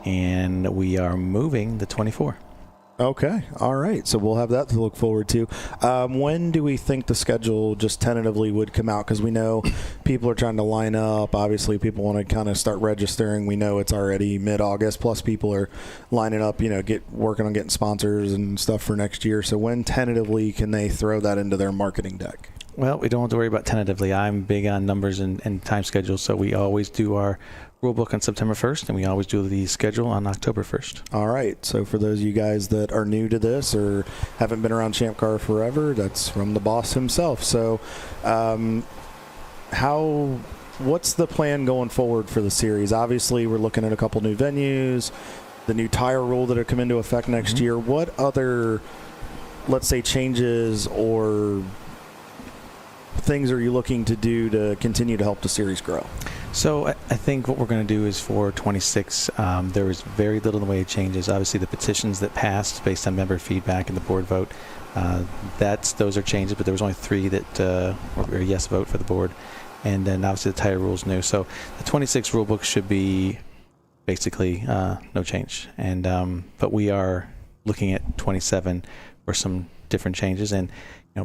and we are moving the 24. Okay, all right. So we'll have that to look forward to. When do we think the schedule just tentatively would come out? Because we know people are trying to line up. Obviously, people want to kind of start registering. We know it's already mid-August, plus people are lining up, working on getting sponsors and stuff for next year. So when tentatively can they throw that into their marketing deck? Well, we don't have to worry about tentatively. I'm big on numbers and time schedules, so we always do our rule book on September 1st, and we always do the schedule on October 1st. All right. So for those of you guys that are new to this or haven't been around ChampCar forever, that's from the boss himself. So what's the plan going forward for the series? Obviously, we're looking at a couple new venues, the new tire rule that will come into effect next year. What other, let's say, changes or things are you looking to do to continue to help the series grow? So I think what we're going to do is for 26, there was very little in the way of changes. Obviously, the petitions that passed based on member feedback and the board vote, those are changes, but there was only 3 that were a yes vote for the board. And then obviously the tire rule's new. So the 26 rule book should be basically no change. And but we are looking at 27 for some different changes. And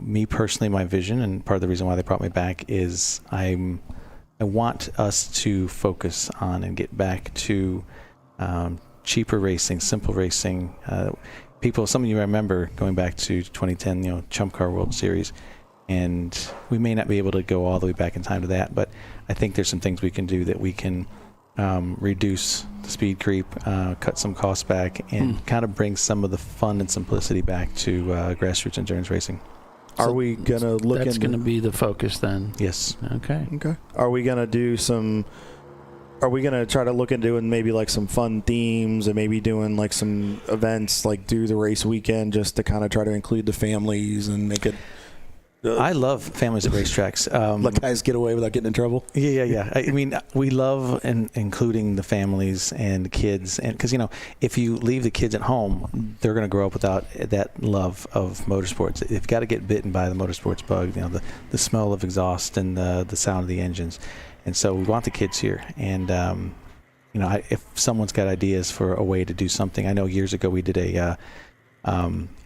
me personally, my vision, and part of the reason why they brought me back is I want us to focus on and get back to cheaper racing, simple racing. Some of you remember going back to 2010, ChampCar World Series, and we may not be able to go all the way back in time to that, but I think there's some things we can do that we can reduce the speed creep, cut some costs back, and kind of bring some of the fun and simplicity back to grassroots endurance racing. Are we going to look That's going to be the focus then? Yes. Okay. Are we going to do some... Are we going to try to look into doing maybe like some fun themes and maybe doing like some events like do the race weekend just to kind of try to include the families and make it... I love families at racetracks. Let guys get away without getting in trouble. Yeah. I mean, we love including the families and the kids, and because if you leave the kids at home, they're going to grow up without that love of motorsports. They've got to get bitten by the motorsports bug. The smell of exhaust and the sound of the engines, and so we want the kids here. And if someone's got ideas for a way to do something, I know years ago we did a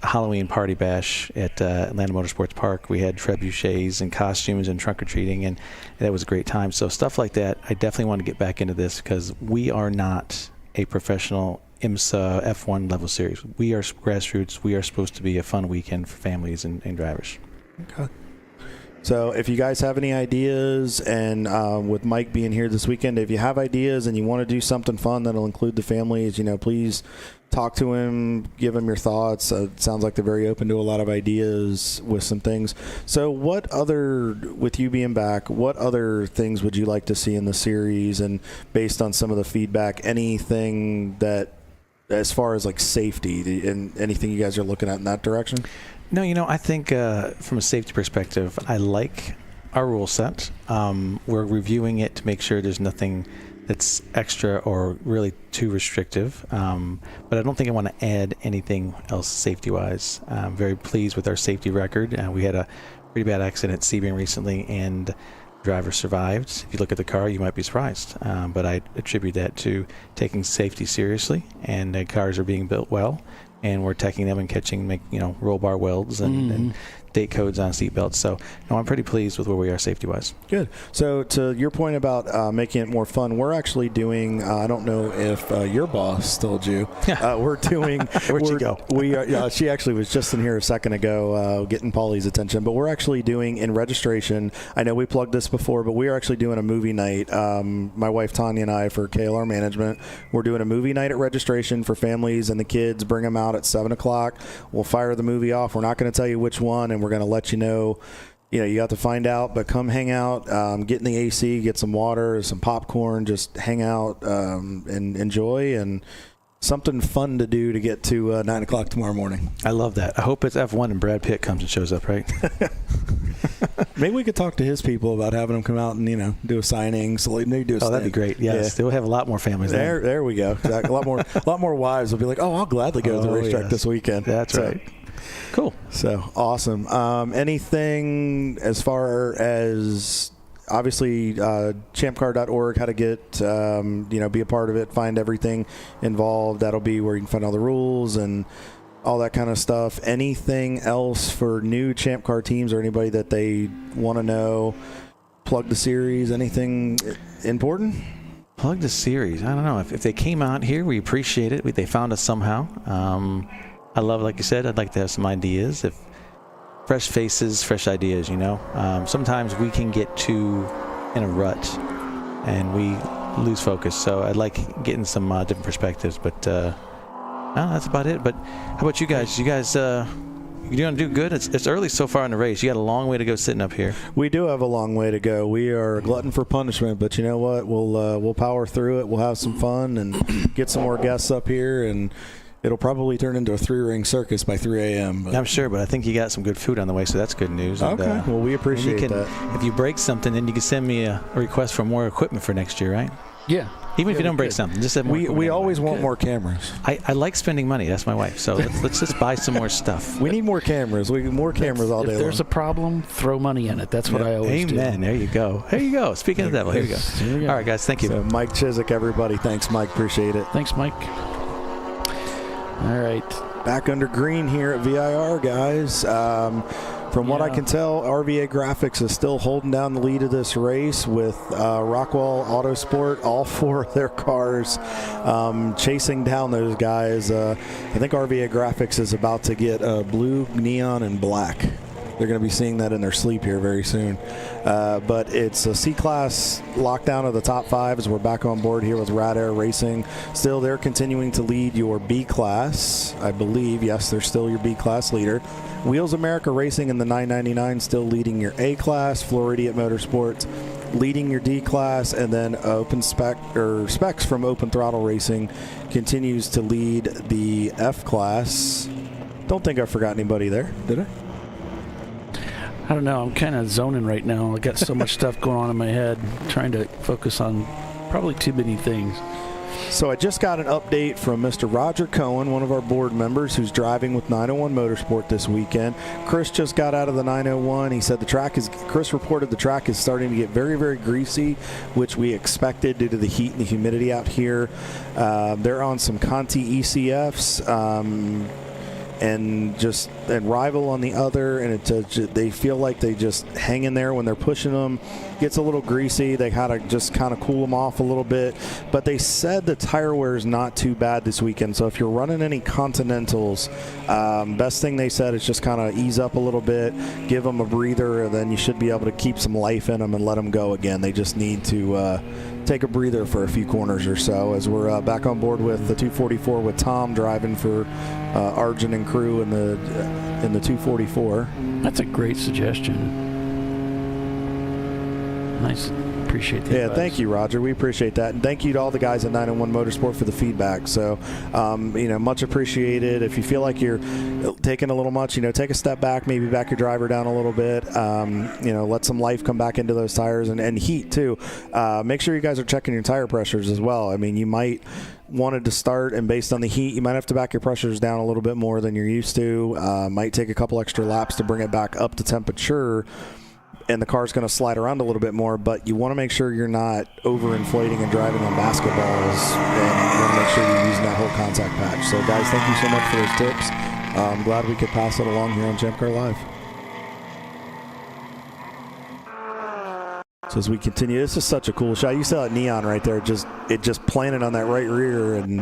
Halloween party bash at Atlanta Motorsports Park. We had trebuchets and costumes and trunk-or-treating, and that was a great time. So stuff like that, I definitely want to get back into this because we are not a professional IMSA F1 level series. We are grassroots. We are supposed to be a fun weekend for families and drivers. Okay. So if you guys have any ideas, and with Mike being here this weekend, if you have ideas and you want to do something fun that'll include the families, please talk to him, give him your thoughts. It sounds like they're very open to a lot of ideas with some things. So with you being back, what other things would you like to see in the series? And based on some of the feedback, anything that, as far as like safety and anything you guys are looking at in that direction? No, I think from a safety perspective, I like our rule set. We're reviewing it to make sure there's nothing that's extra or really too restrictive. But I don't think I want to add anything else safety-wise. I'm very pleased with our safety record. We had a pretty bad accident at Sebring recently, and the driver survived. If you look at the car, you might be surprised. But I attribute that to taking safety seriously, and the cars are being built well. And we're taking them and catching, roll bar welds and date codes on seat belts. So, I'm pretty pleased with where we are safety-wise. Good. So, to your point about making it more fun, we're actually doing. I don't know if your boss told you. We're doing. Where'd she go? She actually was just in here a second ago, getting Paulie's attention. But we're actually doing in registration. I know we plugged this before, but we are actually doing a movie night. My wife Tanya and I, for KLR Management, we're doing a movie night at registration for families and the kids. Bring them out at 7:00. We'll fire the movie off. We're not going to tell you which one, and we're going to let you know. You have to find out, but come hang out, get in the AC, get some water, some popcorn, just hang out and enjoy, and something fun to do to get to 9:00 tomorrow morning. I love that. I hope it's F1 and Brad Pitt comes and shows up, right? Maybe we could talk to his people about having them come out and do a signing. So maybe do a that'd be great. Yes, they'll have a lot more families there. There we go. Exactly. A lot more wives will be like, oh, I'll gladly go to the racetrack this weekend. That's right. Cool. So awesome. Anything as far as obviously ChampCar.org, how to get be a part of it, find everything involved. That'll be where you can find all the rules and all that kind of stuff. Anything else for new Champ Car teams or anybody that they want to know? Plug the series. Anything important? Plug the series. I don't know. If they came out here, we appreciate it. They found us somehow. I love, like you said, I'd like to have some ideas. If fresh faces, fresh ideas, sometimes we can get too in a rut and we lose focus. So I'd like getting some different perspectives, but no, that's about it. But how about you guys? You guys, you're going to do good? It's early so far in the race. You got a long way to go sitting up here. We do have a long way to go. We are a glutton for punishment, but you know what? We'll power through it. We'll have some fun and get some more guests up here, and it'll probably turn into a 3-ring circus by 3 a.m. I'm sure, but I think you got some good food on the way, so that's good news. Okay, well, we appreciate that. If you break something, then you can send me a request for more equipment for next year, right? Yeah. Even if you don't break something, just have more. We always want more cameras. I like spending money. That's my wife. So let's just buy some more stuff. We need more cameras. We need more cameras all day long. If there's a problem, throw money in it. That's what I always do. Amen. There you go. There you go. Speaking of the devil, here you go. All right, guys. Thank you. So Mike Chiswick, everybody. Thanks, Mike. Appreciate it. Thanks, Mike. All right. Back under green here at VIR, guys. From what I can tell, RVA Graphics is still holding down the lead of this race with Rockwell Autosport, all 4 of their cars chasing down those guys. I think RVA Graphics is about to get blue, neon, and black. They're going to be seeing that in their sleep here very soon. But it's a C-Class lockdown of the top 5 as we're back on board here with Rad Air Racing. Still, they're continuing to lead your B-Class, I believe. Yes, they're still your B-Class leader. Wheels America Racing in the 999 still leading your A-Class. Floridian Motorsports leading your D-Class. And then Specs from Open Throttle Racing continues to lead the F-Class. Don't think I forgot anybody there, did I? I don't know. I'm kind of zoning right now. I got so much stuff going on in my head, trying to focus on probably too many things. So I just got an update from Mr. Roger Cohen, one of our board members who's driving with 901 Motorsport this weekend. Chris just got out of the 901. He said Chris reported the track is starting to get very, very greasy, which we expected due to the heat and the humidity out here. They're on some Conti ECFs. And Rival on the other, and they feel like they just hang in there when they're pushing them. Gets a little greasy. They kind of cool them off a little bit. But they said the tire wear is not too bad this weekend. So if you're running any Continentals, best thing they said is just kind of ease up a little bit, give them a breather, and then you should be able to keep some life in them and let them go again. They just need to take a breather for a few corners or so as we're back on board with the 244 with Tom driving for Arjun and crew in the 244. That's a great suggestion. Nice. Appreciate that. Yeah, thank you, Roger. We appreciate that. And thank you to all the guys at 901 Motorsport for the feedback. So, much appreciated. If you feel like you're taking a little much, take a step back, maybe back your driver down a little bit. Let some life come back into those tires and heat too. Make sure you guys are checking your tire pressures as well. I mean, you might wanted to start, and based on the heat, you might have to back your pressures down a little bit more than you're used to. Might take a couple extra laps to bring it back up to temperature. And the car's going to slide around a little bit more, but you want to make sure you're not overinflating and driving on basketballs, and you want to make sure you're using that whole contact patch. So, guys, thank you so much for those tips. I'm glad we could pass it along here on ChampCar.Live. So as we continue, this is such a cool shot. You saw that neon right there, it just planted on that right rear, and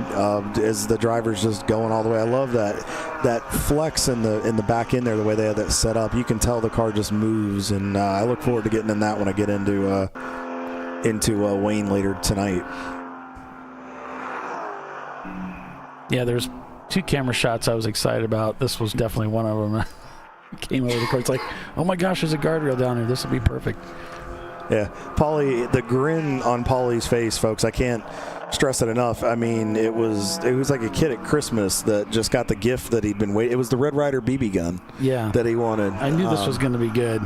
as the driver's just going all the way. I love that flex in the back end there, the way they have that set up. You can tell the car just moves, and I look forward to getting in that when I get into Wayne later tonight. Yeah, there's 2 camera shots I was excited about. This was definitely one of them. Came over the court. It's like, oh my gosh, there's a guardrail down here. This will be perfect. Yeah, Paulie, the grin on Paulie's face, folks, I can't stress it enough. I mean, it was like a kid at Christmas that just got the gift that he'd been waiting. It was the Red Ryder BB gun that he wanted. I knew this was going to be good.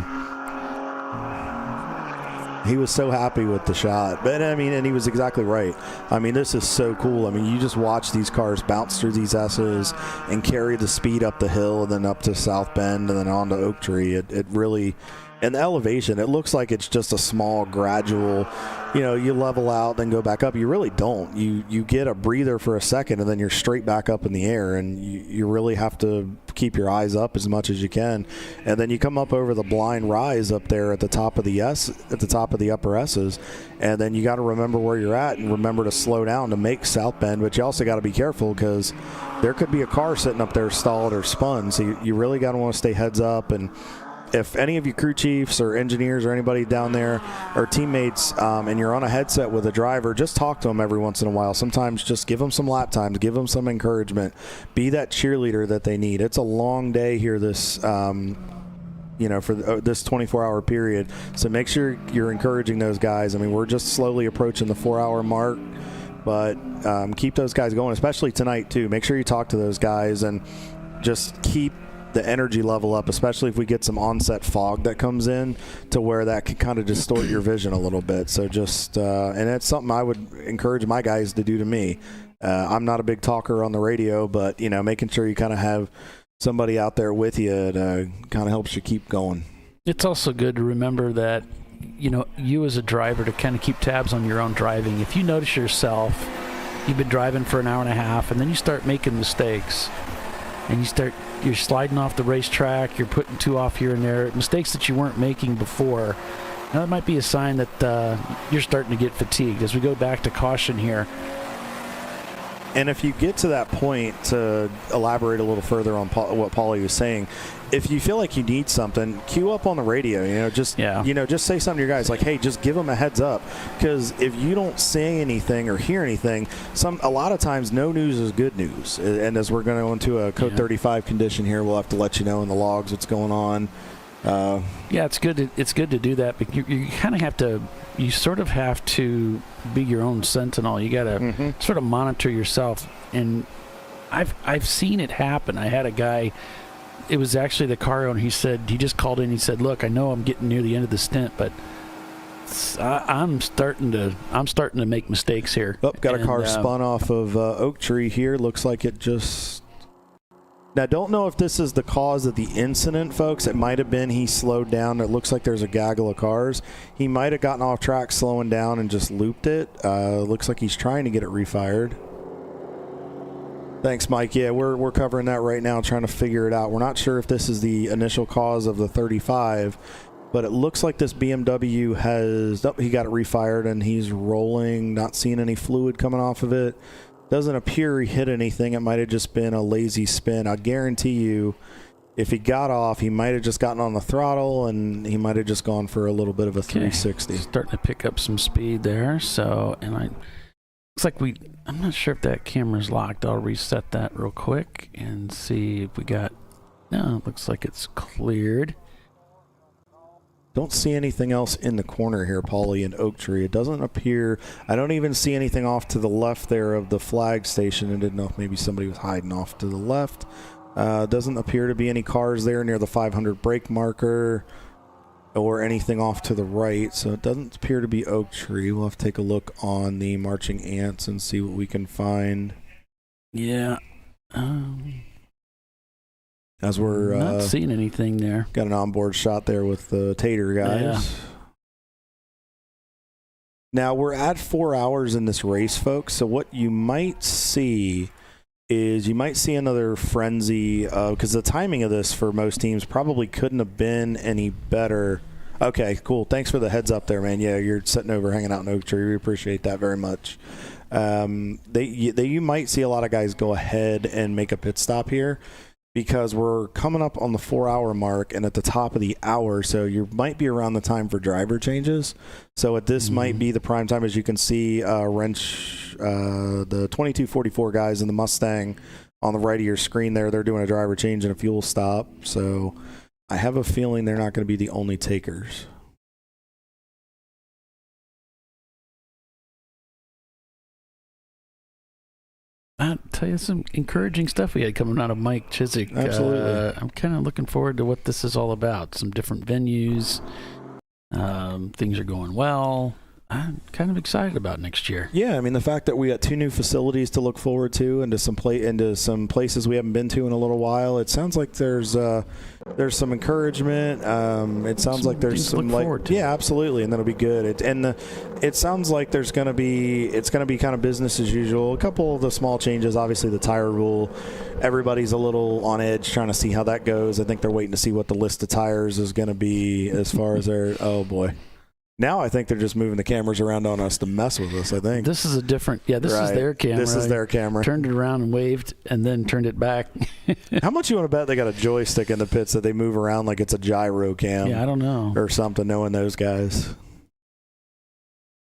He was so happy with the shot. But, and he was exactly right. I mean, this is so cool. I mean, you just watch these cars bounce through these S's and carry the speed up the hill and then up to South Bend and then on to Oak Tree. It really... And the elevation, it looks like it's just a small, gradual, you level out, then go back up. You really don't. You get a breather for a second, and then you're straight back up in the air, and you really have to keep your eyes up as much as you can. And then you come up over the blind rise up there at the top of the upper S's, and then you got to remember where you're at and remember to slow down to make South Bend. But you also got to be careful because there could be a car sitting up there stalled or spun. So you really got to want to stay heads up. And if any of you crew chiefs or engineers or anybody down there or teammates and you're on a headset with a driver, just talk to them every once in a while. Sometimes just give them some lap times, give them some encouragement, be that cheerleader that they need. It's a long day here this for this 24-hour period, so make sure you're encouraging those guys. I mean, we're just slowly approaching the 4-hour mark, but keep those guys going, especially tonight too. Make sure you talk to those guys and just keep the energy level up, especially if we get some onset fog that comes in to where that can kind of distort your vision a little bit. So just and it's something I would encourage my guys to do to me. I'm not a big talker on the radio, but making sure you kind of have somebody out there with you kind of helps you keep going. It's also good to remember that you as a driver to kind of keep tabs on your own driving. If you notice yourself, you've been driving for an hour and a half, and then you start making mistakes, and you're sliding off the racetrack, you're putting two off here and there, mistakes that you weren't making before. Now, that might be a sign that you're starting to get fatigued. As we go back to caution here. And if you get to that point, to elaborate a little further on what Paulie was saying, if you feel like you need something, queue up on the radio. Just say something to your guys like, "Hey, just give them a heads up." Because if you don't say anything or hear anything, a lot of times no news is good news. And as we're going to go into a code 35 condition here, we'll have to let you know in the logs what's going on. It's good to do that, but you kind of have to. You sort of have to be your own sentinel. You got to sort of monitor yourself, and I've seen it happen. I had a guy. It was actually the car owner. He just called in. He said, "Look, I know I'm getting near the end of the stint, but I'm starting to make mistakes here." Oh, got a car spun off of Oak Tree here. Looks like it just. Now, don't know if this is the cause of the incident, folks. It might have been he slowed down. It looks like there's a gaggle of cars. He might have gotten off track slowing down and just looped it. Looks like he's trying to get it refired. Thanks, Mike. Yeah, we're covering that right now, trying to figure it out. We're not sure if this is the initial cause of the 35, but it looks like this BMW he got it refired and he's rolling, not seeing any fluid coming off of it. Doesn't appear he hit anything. It might have just been a lazy spin. I guarantee you, if he got off, he might have just gotten on the throttle and he might have just gone for a little bit of a 360. Starting to pick up some speed there. So, looks like I'm not sure if that camera's locked. I'll reset that real quick and see if we got. No, it looks like it's cleared. Don't see anything else in the corner here, Paulie, and Oak Tree. It doesn't appear. I don't even see anything off to the left there of the flag station. I didn't know if maybe somebody was hiding off to the left. Doesn't appear to be any cars there near the 500 brake marker or anything off to the right. So it doesn't appear to be Oak Tree. We'll have to take a look on the Marching Ants and see what we can find. Yeah. As we're not seeing anything there. Got an onboard shot there with the Tater guys. Yeah. Now we're at 4 hours in this race, folks. So what you might see is another frenzy because the timing of this for most teams probably couldn't have been any better. Okay, cool. Thanks for the heads up there, man. Yeah, you're sitting over hanging out in Oak Tree. We appreciate that very much. You might see a lot of guys go ahead and make a pit stop here, because we're coming up on the 4 hour mark and at the top of the hour, so you might be around the time for driver changes. So this might be the prime time. As you can see, Wrench, the 2244 guys in the Mustang on the right of your screen there, they're doing a driver change and a fuel stop. So I have a feeling they're not going to be the only takers. I'll tell you some encouraging stuff we had coming out of Mike Chiswick. Absolutely. I'm kind of looking forward to what this is all about. Some different venues. Things are going well. I'm kind of excited about next year. Yeah, I mean, the fact that we got 2 new facilities to look forward to into some places we haven't been to in a little while. It sounds like there's some encouragement. It sounds like there's some yeah, absolutely, and that'll be good. It sounds like it's going to be kind of business as usual. A couple of the small changes, obviously the tire rule. Everybody's a little on edge trying to see how that goes. I think they're waiting to see what the list of tires is going to be as far as their. Oh boy. Now I think they're just moving the cameras around on us to mess with us, I think. This is a different, this is their camera. This is their camera. Turned it around and waved and then turned it back. How much you want to bet they got a joystick in the pits that they move around like it's a gyro cam? Yeah, I don't know. Or something, knowing those guys.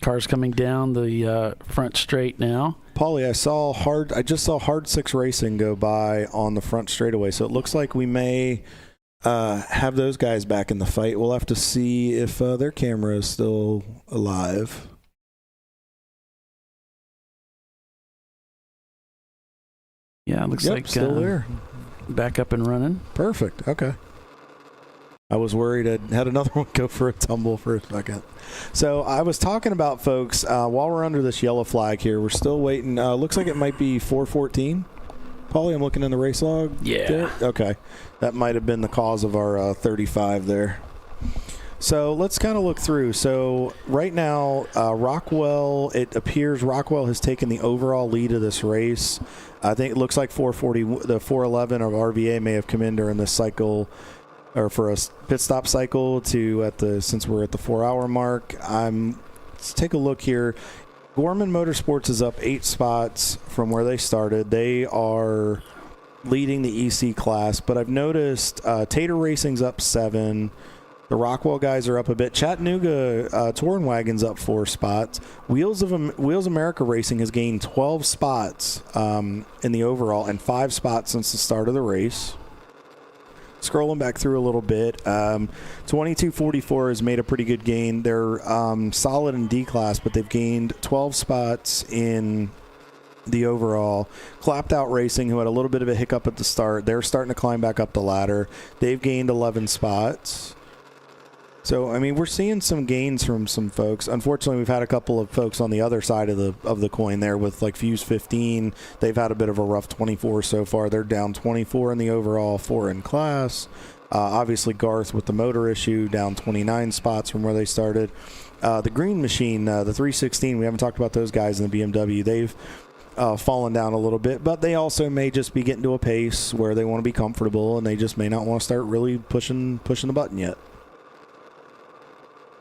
Cars coming down the front straight now. Paulie, I just saw Hard 6 Racing go by on the front straightaway, so it looks like we may have those guys back in the fight. We'll have to see if their camera is still alive. Yeah, it looks like still there. back up and running. Perfect. Okay. I was worried I had another one go for a tumble for a second. So I was talking about, folks, while we're under this yellow flag here, we're still waiting. Looks like it might be 4:14. Paulie, I'm looking in the race log. Yeah. There. Okay. That might have been the cause of our 35 there. So let's kind of look through. So right now, Rockwell, it appears Rockwell has taken the overall lead of this race. I think it looks like 440, the 411 of RVA may have come in during this cycle, or for a pit stop cycle since we're at the 4-hour mark. Let's take a look here. Gorman Motorsports is up 8 spots from where they started. They are leading the EC class, but I've noticed Tater Racing's up 7. The Rockwell guys are up a bit. Chattanooga Touring Wagon's up 4 spots. Wheels America Racing has gained 12 spots in the overall and 5 spots since the start of the race. Scrolling back through a little bit, 2244 has made a pretty good gain. They're solid in D class, but they've gained 12 spots in the overall. Clapped Out Racing, who had a little bit of a hiccup at the start, they're starting to climb back up the ladder. They've gained 11 spots. So, I mean, we're seeing some gains from some folks. Unfortunately, we've had a couple of folks on the other side of the coin there with, like, Fuse 15. They've had a bit of a rough 24 so far. They're down 24 in the overall, 4 in class. Obviously, Garth with the motor issue, down 29 spots from where they started. The Green Machine, the 316, we haven't talked about those guys in the BMW. They've fallen down a little bit, but they also may just be getting to a pace where they want to be comfortable, and they just may not want to start really pushing the button yet.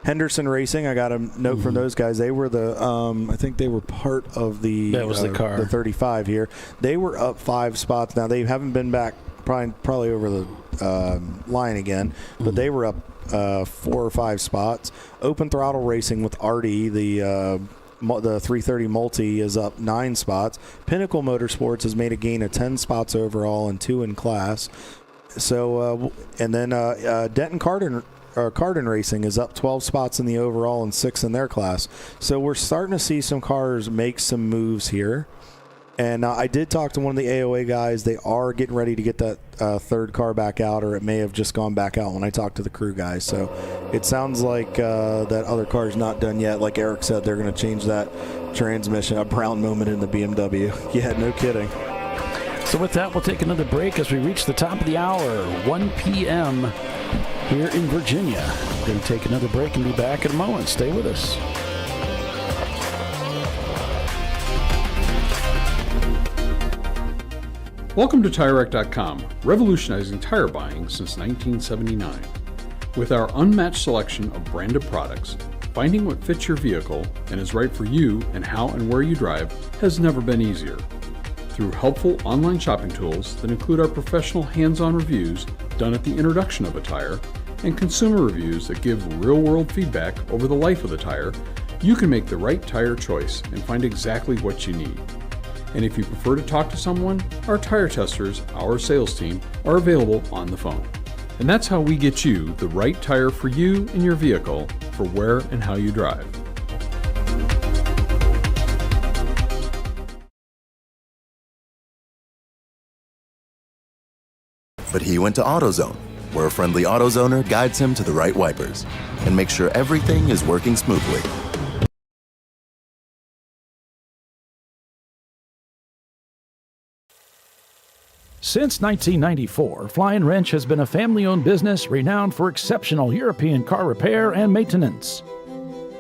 Henderson Racing, I got a note from those guys. They were I think they were part of the car, the 35 here. They were up 5 spots. Now they haven't been back probably over the line again, but they were up 4 or 5 spots. Open Throttle Racing with Artie, the 330 Multi, is up 9 spots. Pinnacle Motorsports has made a gain of 10 spots overall and 2 in class. So and then Denton Cardin Racing is up 12 spots in the overall and 6 in their class. So we're starting to see some cars make some moves here. And I did talk to one of the AOA guys. They are getting ready to get that third car back out, or it may have just gone back out when I talked to the crew guys. So it sounds like that other car is not done yet. Like Eric said, they're going to change that transmission, a Brown moment in the BMW. Yeah, no kidding. So with that, we'll take another break as we reach the top of the hour, 1 p.m. here in Virginia. We're going to take another break and be back in a moment. Stay with us. Welcome to TireRack.com, revolutionizing tire buying since 1979. With our unmatched selection of branded products, finding what fits your vehicle and is right for you and how and where you drive has never been easier. Through helpful online shopping tools that include our professional hands-on reviews done at the introduction of a tire and consumer reviews that give real-world feedback over the life of the tire, you can make the right tire choice and find exactly what you need. And if you prefer to talk to someone, our tire testers, our sales team, are available on the phone. And that's how we get you the right tire for you and your vehicle for where and how you drive. But he went to AutoZone, where a friendly AutoZoner guides him to the right wipers and makes sure everything is working smoothly. Since 1994, Fly & Wrench has been a family-owned business renowned for exceptional European car repair and maintenance.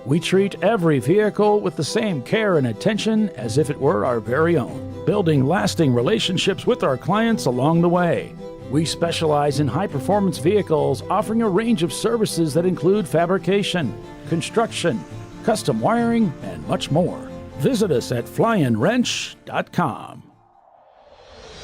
We treat every vehicle with the same care and attention as if it were our very own, building lasting relationships with our clients along the way. We specialize in high-performance vehicles, offering a range of services that include fabrication, construction, custom wiring, and much more. Visit us at flyandwrench.com.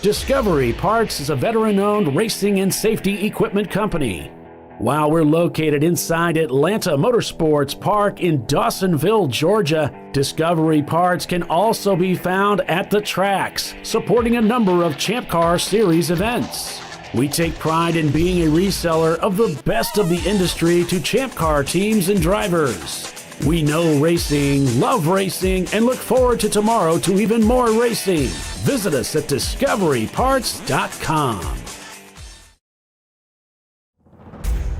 Discovery Parts is a veteran-owned racing and safety equipment company. While we're located inside Atlanta Motorsports Park in Dawsonville, Georgia, Discovery Parts can also be found at the tracks, supporting a number of Champ Car Series events. We take pride in being a reseller of the best of the industry to Champ Car teams and drivers. We know racing, love racing, and look forward to tomorrow to even more racing. Visit us at discoveryparts.com.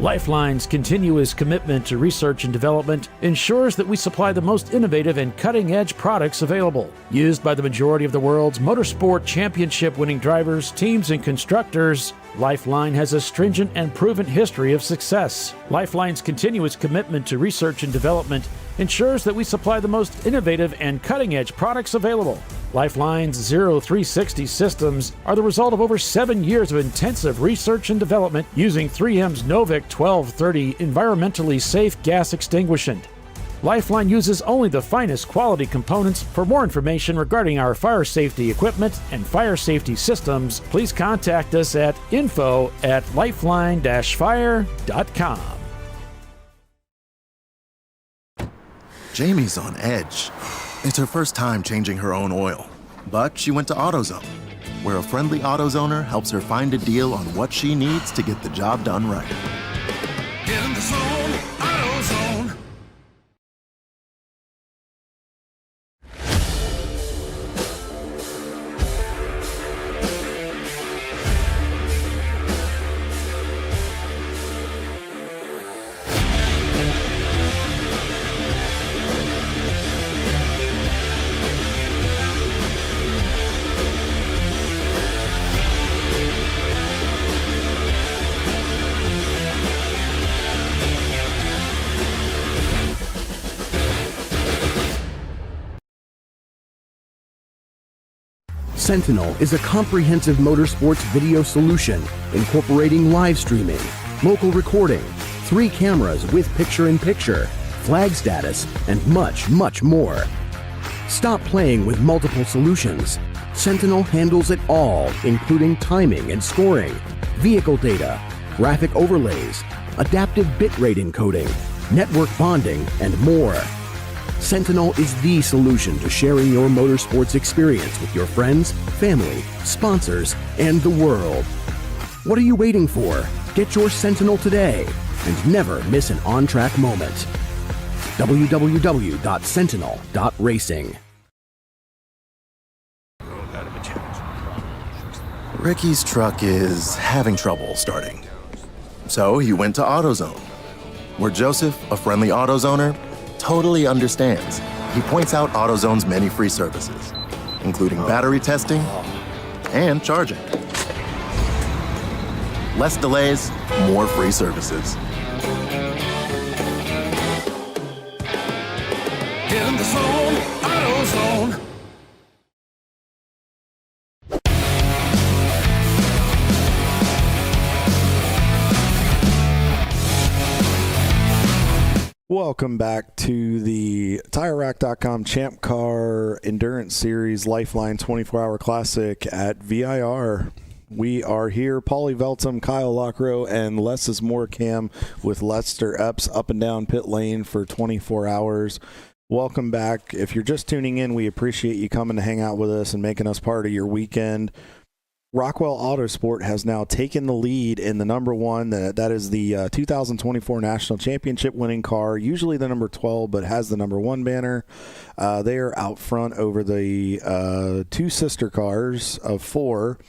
LifeLine's continuous commitment to research and development ensures that we supply the most innovative and cutting-edge products available. Used by the majority of the world's motorsport championship-winning drivers, teams, and constructors, LifeLine has a stringent and proven history of success. LifeLine's continuous commitment to research and development ensures that we supply the most innovative and cutting-edge products available. LifeLine's 0360 systems are the result of over 7 years of intensive research and development using 3M's Novik 1230 environmentally safe gas extinguishant. LifeLine uses only the finest quality components. For more information regarding our fire safety equipment and fire safety systems, please contact us at info@lifeline-fire.com. Jamie's on edge. It's her first time changing her own oil, but she went to AutoZone, where a friendly AutoZoner helps her find a deal on what she needs to get the job done right. Get in the zone, AutoZone. Sentinel is a comprehensive motorsports video solution incorporating live streaming, local recording, 3 cameras with picture-in-picture, flag status, and much, much more. Stop playing with multiple solutions. Sentinel handles it all, including timing and scoring, vehicle data, graphic overlays, adaptive bitrate encoding, network bonding, and more. Sentinel is the solution to sharing your motorsports experience with your friends, family, sponsors, and the world. What are you waiting for? Get your Sentinel today and never miss an on-track moment. www.sentinel.racing. Ricky's truck is having trouble starting. So he went to AutoZone, where Joseph, a friendly AutoZoner, totally understands. He points out AutoZone's many free services, including battery testing and charging. Less delays, more free services. Get in the zone, AutoZone. Welcome back to the TireRack.com Champ Car Endurance Series LifeLine 24-Hour Classic at VIR. We are here, Paulie Veltum, Kyle Lockrow, and Les Morecam with Lester Epps up and down pit lane for 24 hours. Welcome back. If you're just tuning in, we appreciate you coming to hang out with us and making us part of your weekend. Rockwell Autosport has now taken the lead in the number one. That is the 2024 National Championship winning car, usually the number 12, but has the number 1 banner. They are out front over the 2 sister cars of 4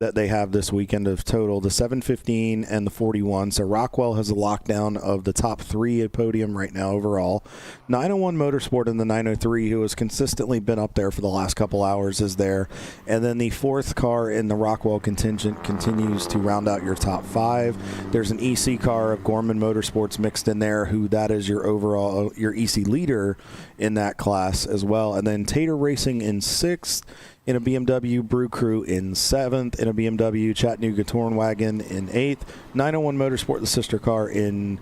that they have this weekend of total, the 715 and the 41. So Rockwell has a lockdown of the top 3 at podium right now overall. 901 Motorsport in the 903, who has consistently been up there for the last couple hours, is there. And then the 4th car in the Rockwell contingent continues to round out your top 5. There's an EC car of Gorman Motorsports mixed in there, who that is your overall, your EC leader in that class as well. And then Tater Racing in 6th. In a BMW, Brew Crew in 7th. In a BMW, Chattanooga Tornwagon in 8th. 901 Motorsport, the sister car, in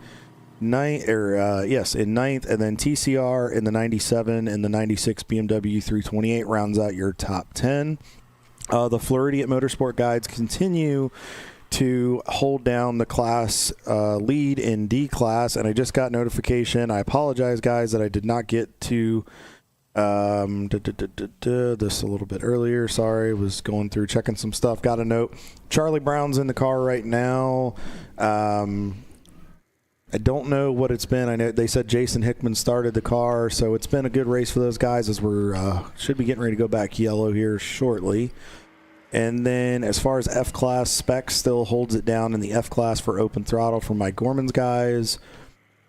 9th. And then TCR in the 97 and the 96 BMW 328 rounds out your top 10. The Floridian Motorsport Guides continue to hold down the class lead in D class, and I just got notification. I apologize, guys, that I did not get to this a little bit earlier. Sorry, was going through checking some stuff. Got a note. Charlie Brown's in the car right now. I don't know what it's been. I know they said Jason Hickman started the car, so it's been a good race for those guys as we're should be getting ready to go back yellow here shortly. And then as far as F-Class, Spec still holds it down in the F-Class for open throttle for Mike Gorman's guys.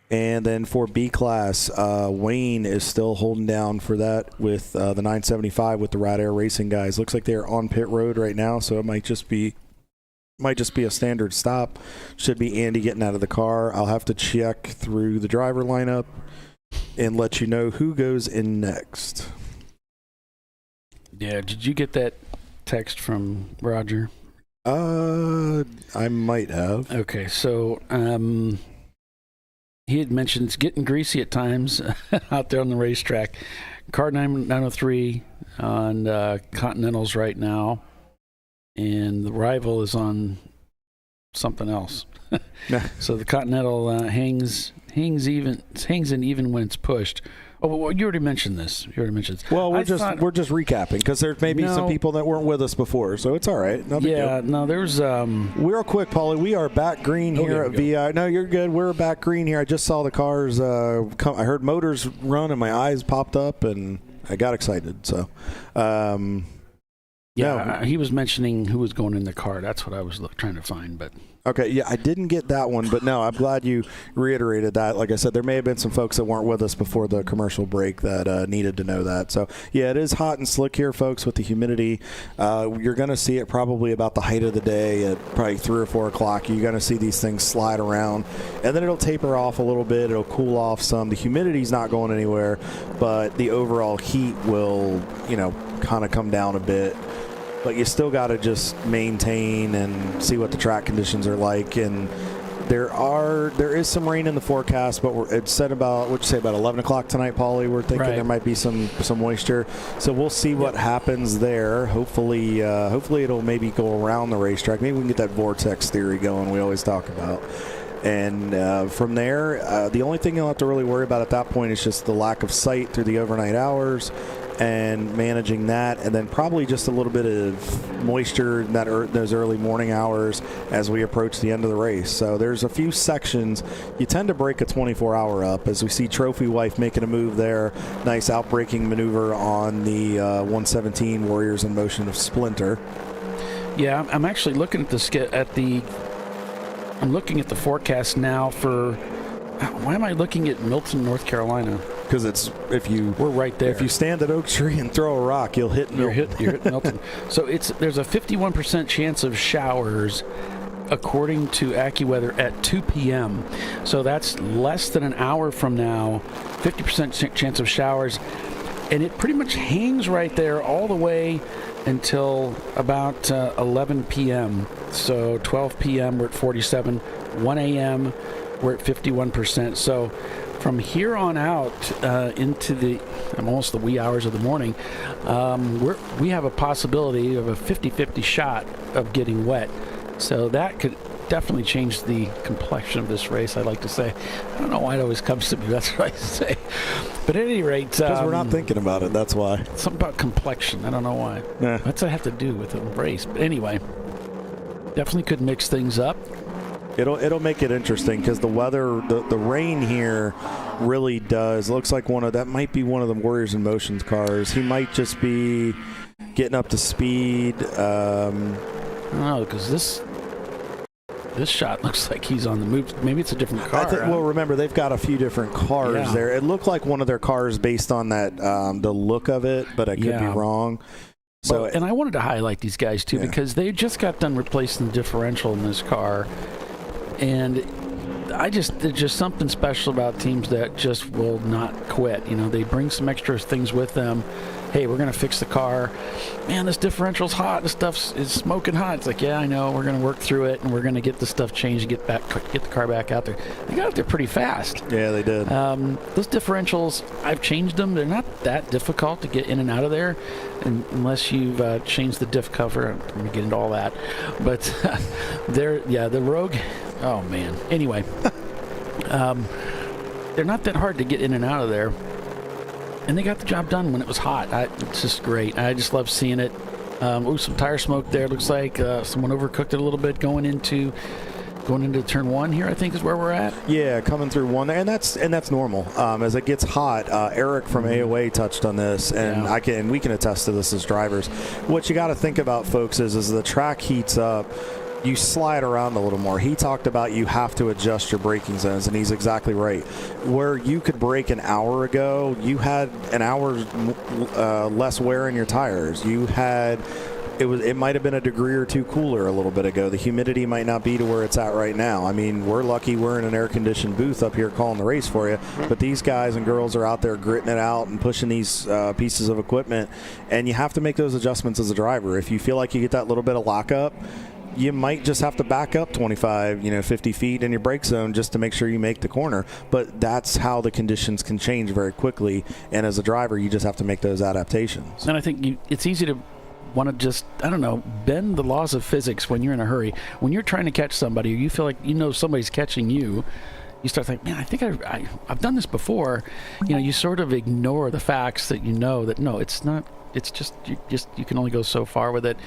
And then for B-Class, Wayne is still holding down for that with the 975 with the Rad Air Racing guys. Looks like they're on pit road right now, so it might just be a standard stop. Should be Andy getting out of the car. I'll have to check through the driver lineup and let you know who goes in next. Yeah, did you get that text from Roger? I might have. Okay, so he had mentioned it's getting greasy at times out there on the racetrack. Car 903 on Continentals right now, and the Rival is on something else. So the Continental hangs in even when it's pushed. Oh, well, you already mentioned this. Well, we're just recapping because there may be some people that weren't with us before, so it's all right. There's real quick, Paulie. We are back green here at VI. No, you're good. We're back green here. I just saw the cars come. I heard motors run, and my eyes popped up, and I got excited. So, he was mentioning who was going in the car. That's what I was trying to find, but. Okay, yeah, I didn't get that one, but no, I'm glad you reiterated that. Like I said, there may have been some folks that weren't with us before the commercial break that needed to know that. So, yeah, it is hot and slick here, folks, with the humidity. You're going to see it probably about the height of the day at probably 3 or 4 o'clock. You're going to see these things slide around, and then it'll taper off a little bit. It'll cool off some. The humidity's not going anywhere, but the overall heat will, kind of come down a bit. But you still got to just maintain and see what the track conditions are like. And there is some rain in the forecast, but it's said about, what'd you say, about 11 o'clock tonight, Paulie? We're thinking there might be some moisture. So we'll see what happens there. Hopefully it'll maybe go around the racetrack. Maybe we can get that vortex theory going we always talk about. And from there, the only thing you'll have to really worry about at that point is just the lack of sight through the overnight hours and managing that, and then probably just a little bit of moisture in those early morning hours as we approach the end of the race. So there's a few sections. You tend to break a 24-hour up, as we see Trophy Wife making a move there. Nice outbreaking maneuver on the 117 Warriors in Motion of Splinter. Yeah, I'm actually looking at I'm looking at the forecast now for. Why am I looking at Milton, North Carolina? Because we're right there. If you stand at Oak Tree and throw a rock, you'll hit Milton. You're hit Milton. So there's a 51% chance of showers, according to AccuWeather, at 2 p.m. So that's less than an hour from now. 50% chance of showers, and it pretty much hangs right there all the way until about 11 p.m. So 12 p.m. we're at 47. 1 a.m. we're at 51%. So from here on out into almost the wee hours of the morning, we have a possibility of a 50-50 shot of getting wet. So that could definitely change the complexion of this race, I like to say. I don't know why it always comes to me. That's what I say. But at any rate... Because we're not thinking about it, that's why. Something about complexion. I don't know why. Yeah. What's that have to do with the race? But anyway, definitely could mix things up. It'll make it interesting because the weather, the rain here really does. Looks like that might be one of the Warriors in Motion's cars. He might just be getting up to speed. I don't know, because this shot looks like he's on the move. Maybe it's a different car. Well, remember, they've got a few different cars there. It looked like one of their cars based on that the look of it, but I could be wrong. So, and I wanted to highlight these guys, too, because they just got done replacing the differential in this car. And there's just something special about teams that just will not quit. They bring some extra things with them. Hey, we're going to fix the car. Man, this differential's hot. This stuff is smoking hot. It's like, yeah, I know. We're going to work through it, and we're going to get the stuff changed, get the car back out there. They got out there pretty fast. Yeah, they did. Those differentials, I've changed them. They're not that difficult to get in and out of there, unless you've changed the diff cover. I'm going to get into all that. But the Rogue... Oh, man. Anyway, they're not that hard to get in and out of there. And they got the job done when it was hot. It's just great. I just love seeing it. Some tire smoke there. Looks like someone overcooked it a little bit going into going into turn 1 here, I think is where we're at. Yeah, coming through 1 there, and that's normal. As it gets hot, Eric from AOA touched on this, and we can attest to this as drivers. What you got to think about, folks, is as the track heats up, you slide around a little more. He talked about you have to adjust your braking zones, and he's exactly right. Where you could brake an hour ago, you had an hour less wear in your tires. You had it might have been a degree or two cooler a little bit ago. The humidity might not be to where it's at right now. I mean, we're lucky we're in an air-conditioned booth up here calling the race for you, but these guys and girls are out there gritting it out and pushing these pieces of equipment, and you have to make those adjustments as a driver. If you feel like you get that little bit of lockup, you might just have to back up 25, 50 feet in your brake zone just to make sure you make the corner. But that's how the conditions can change very quickly. And as a driver, you just have to make those adaptations. And I think it's easy to want to just, bend the laws of physics when you're in a hurry. When you're trying to catch somebody, or you feel like somebody's catching you, you start thinking, man, I think I've done this before. You sort of ignore the facts that that no, it's not. It's just you can only go so far with it.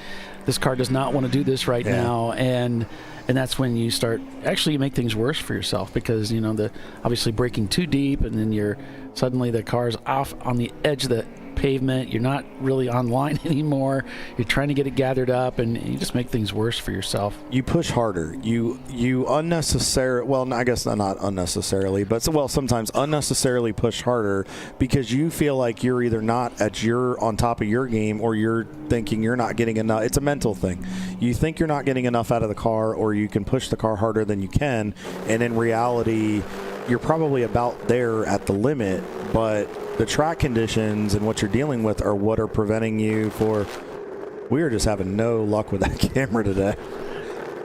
This car does not want to do this right now, and that's when you start you make things worse for yourself, because the obviously braking too deep, and then suddenly the car's off on the edge of the pavement. You're not really online anymore. You're trying to get it gathered up, and you just make things worse for yourself. You push harder. You unnecessarily, well, I guess not unnecessarily, but sometimes unnecessarily push harder because you feel like you're either not on top of your game, or you're thinking you're not getting enough. It's a mental thing. You think you're not getting enough out of the car, or you can push the car harder than you can, and in reality, you're probably about there at the limit, but the track conditions and what you're dealing with are what are preventing you we are just having no luck with that camera today.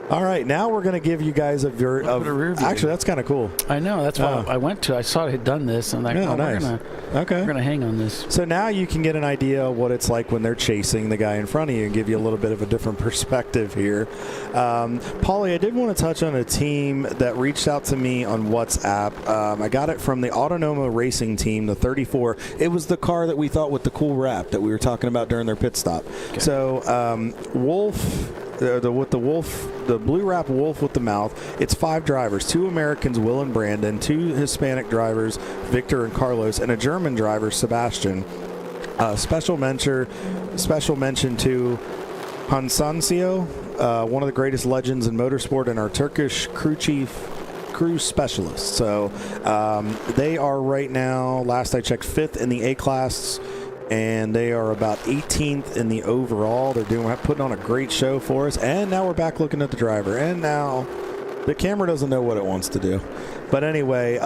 All right, now we're going to give you guys a rear view. Actually, that's kind of cool. I know. That's why I saw it had done this, and nice. we're going to hang on this. So now you can get an idea of what it's like when they're chasing the guy in front of you, and give you a little bit of a different perspective here. Paulie, I did want to touch on a team that reached out to me on WhatsApp. I got it from the AutoZone Racing team, the 34. It was the car that we thought with the cool wrap that we were talking about during their pit stop. Okay. So Wolf... the blue wrap Wolf with the mouth. It's 5 drivers, 2 Americans, Will and Brandon, 2 Hispanic drivers, Victor and Carlos, and a German driver, Sebastian. Special mention to Hansancio, one of the greatest legends in motorsport, and our Turkish crew specialist. So they are right now, last I checked, 5th in the A-class, and they are about 18th in the overall. They're putting on a great show for us. And now we're back looking at the driver. And now the camera doesn't know what it wants to do. But anyway,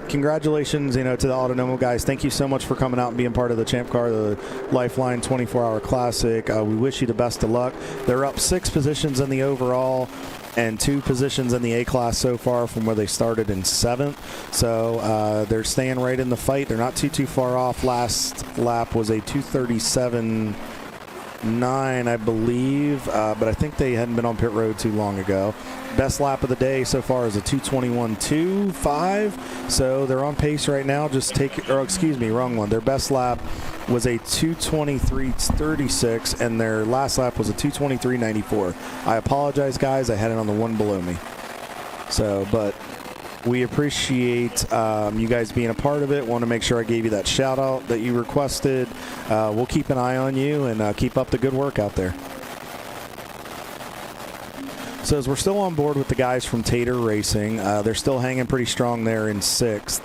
congratulations, to the AutoZone guys. Thank you so much for coming out and being part of the Champ Car, the LifeLine 24-hour Classic. We wish you the best of luck. They're up 6 positions in the overall and 2 positions in the A-class so far from where they started in 7th. So they're staying right in the fight. They're not too far off. Last lap was a 2:37.9, I believe, but I think they hadn't been on pit road too long ago. Best lap of the day so far is a 2:21.25, so they're on pace right now. Wrong one. Their best lap was a 2:23.36, and their last lap was a 2:23.94. I apologize, guys. I had it on the one below me. So, but we appreciate you guys being a part of it. Want to make sure I gave you that shout out that you requested. We'll keep an eye on you and keep up the good work out there. So as we're still on board with the guys from Tater Racing, they're still hanging pretty strong there in 6th,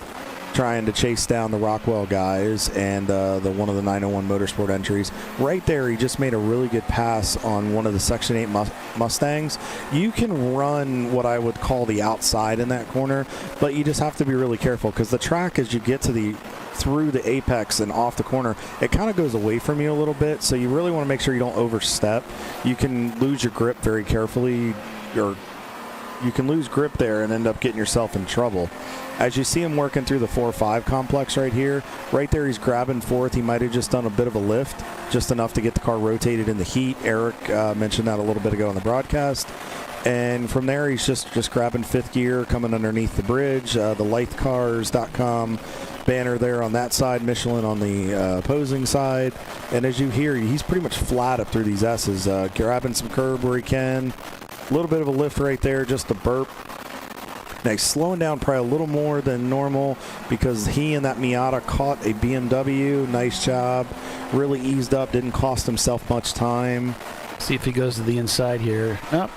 trying to chase down the Rockwell guys and one of the 901 Motorsport entries. Right there, he just made a really good pass on one of the Section 8 Mustangs. You can run what I would call the outside in that corner, but you just have to be really careful because the track, as you get to through the apex and off the corner, it kind of goes away from you a little bit, so you really want to make sure you don't overstep. You can lose your grip very carefully, or you can lose grip there and end up getting yourself in trouble. As you see him working through the 4-5 complex right here, right there he's grabbing 4th. He might have just done a bit of a lift, just enough to get the car rotated in the heat. Eric mentioned that a little bit ago on the broadcast. And from there, he's just grabbing 5th gear, coming underneath the bridge. The LifeCars.com banner there on that side, Michelin on the opposing side. And as you hear, he's pretty much flat up through these S's, grabbing some curb where he can. A little bit of a lift right there, just a burp. Now he's slowing down probably a little more than normal because he and that Miata caught a BMW. Nice job. Really eased up, didn't cost himself much time. See if he goes to the inside here. Nope.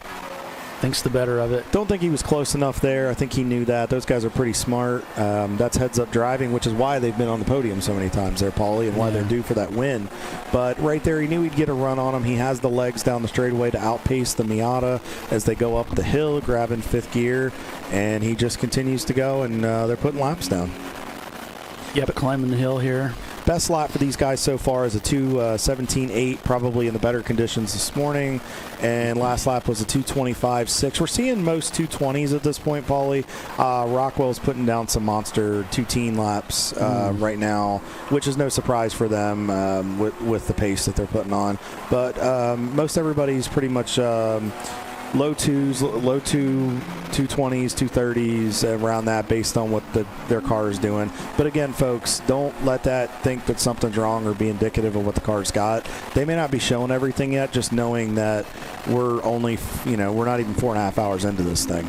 Thinks the better of it. Don't think he was close enough there. I think he knew that. Those guys are pretty smart. That's heads-up driving, which is why they've been on the podium so many times there, Paulie, and why they're due for that win. But right there, he knew he'd get a run on him. He has the legs down the straightaway to outpace the Miata as they go up the hill, grabbing 5th gear, and he just continues to go, and they're putting laps down. Yep, climbing the hill here. Best lap for these guys so far is a 2:17.8, probably in the better conditions this morning. And last lap was a 2:25.6. We're seeing most 2:20s at this point, Paulie. Rockwell's putting down some monster 2:10 laps right now, which is no surprise for them with the pace that they're putting on. But most everybody's pretty much low 220s, 230s, around that based on what their car is doing. But again, folks, don't let that think that something's wrong or be indicative of what the car's got. They may not be showing everything yet, just knowing that we're only, we're not even 4.5 hours into this thing.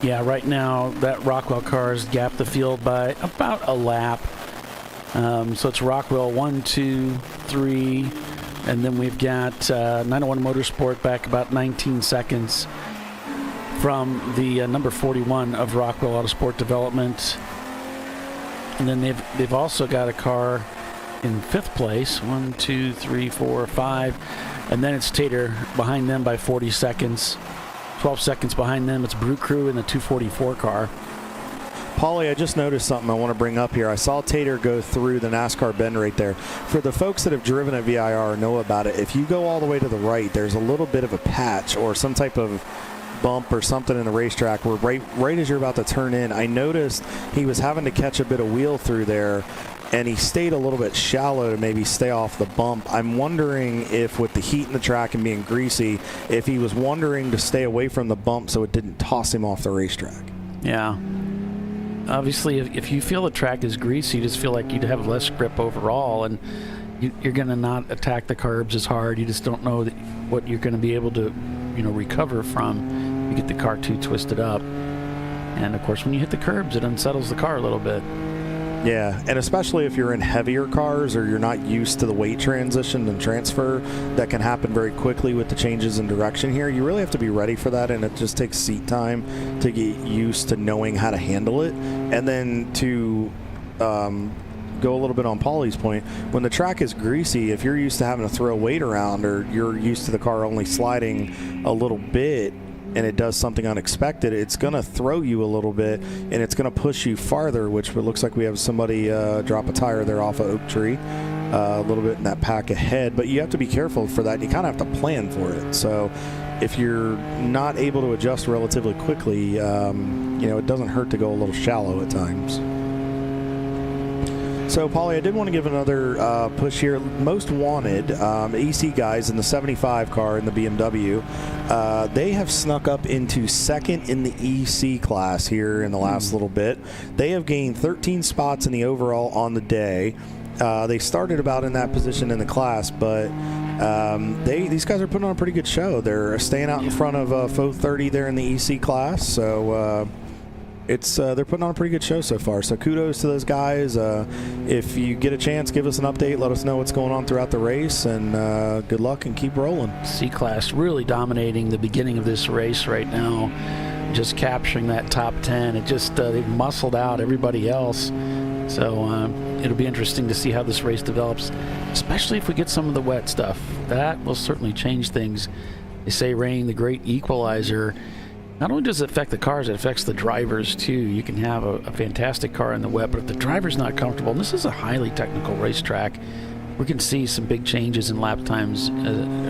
Yeah, right now that Rockwell car has gapped the field by about a lap. So it's Rockwell 1, 2, 3. And then we've got 901 Motorsport back about 19 seconds from the number 41 of Rockwell Autosport Development. And then they've also got a car in 5th place. 1, 2, 3, 4, 5. And then it's Tater behind them by 40 seconds. 12 seconds behind them, it's Brew Crew in the 244 car. Paulie, I just noticed something I want to bring up here. I saw Tater go through the NASCAR bend right there. For the folks that have driven at VIR or know about it, if you go all the way to the right, there's a little bit of a patch or some type of bump or something in the racetrack where right as you're about to turn in, I noticed he was having to catch a bit of wheel through there, and he stayed a little bit shallow to maybe stay off the bump. I'm wondering if with the heat in the track and being greasy, if he was wondering to stay away from the bump so it didn't toss him off the racetrack. Yeah. Obviously, if you feel the track is greasy, you just feel like you'd have less grip overall, and you're going to not attack the curbs as hard. You just don't know what you're going to be able to, recover from. You get the car too twisted up, and of course, when you hit the curbs, it unsettles the car a little bit. Yeah, and especially if you're in heavier cars or you're not used to the weight transition and transfer that can happen very quickly with the changes in direction here, you really have to be ready for that, and it just takes seat time to get used to knowing how to handle it. And then to go a little bit on Paulie's point, when the track is greasy, if you're used to having to throw weight around or you're used to the car only sliding a little bit, and it does something unexpected, it's going to throw you a little bit, and it's going to push you farther, which it looks like we have somebody drop a tire there off of Oak Tree, a little bit in that pack ahead. But you have to be careful for that. You kind of have to plan for it. So if you're not able to adjust relatively quickly, it doesn't hurt to go a little shallow at times. So, Paulie, I did want to give another push here. Most wanted, EC guys in the 75 car in the BMW, they have snuck up into second in the EC class here in the last little bit. They have gained 13 spots in the overall on the day. They started about in that position in the class, but these guys are putting on a pretty good show. They're staying out in front of Faux 30 there in the EC class, so they're putting on a pretty good show so far. So kudos to those guys. If you get a chance, give us an update. Let us know what's going on throughout the race, and good luck and keep rolling. C-Class really dominating the beginning of this race right now, just capturing that top 10. It just they've muscled out everybody else. So it'll be interesting to see how this race develops, especially if we get some of the wet stuff. That will certainly change things. They say rain, the great equalizer. Not only does it affect the cars, it affects the drivers too. You can have a fantastic car in the wet, but if the driver's not comfortable, and this is a highly technical racetrack, we can see some big changes in lap times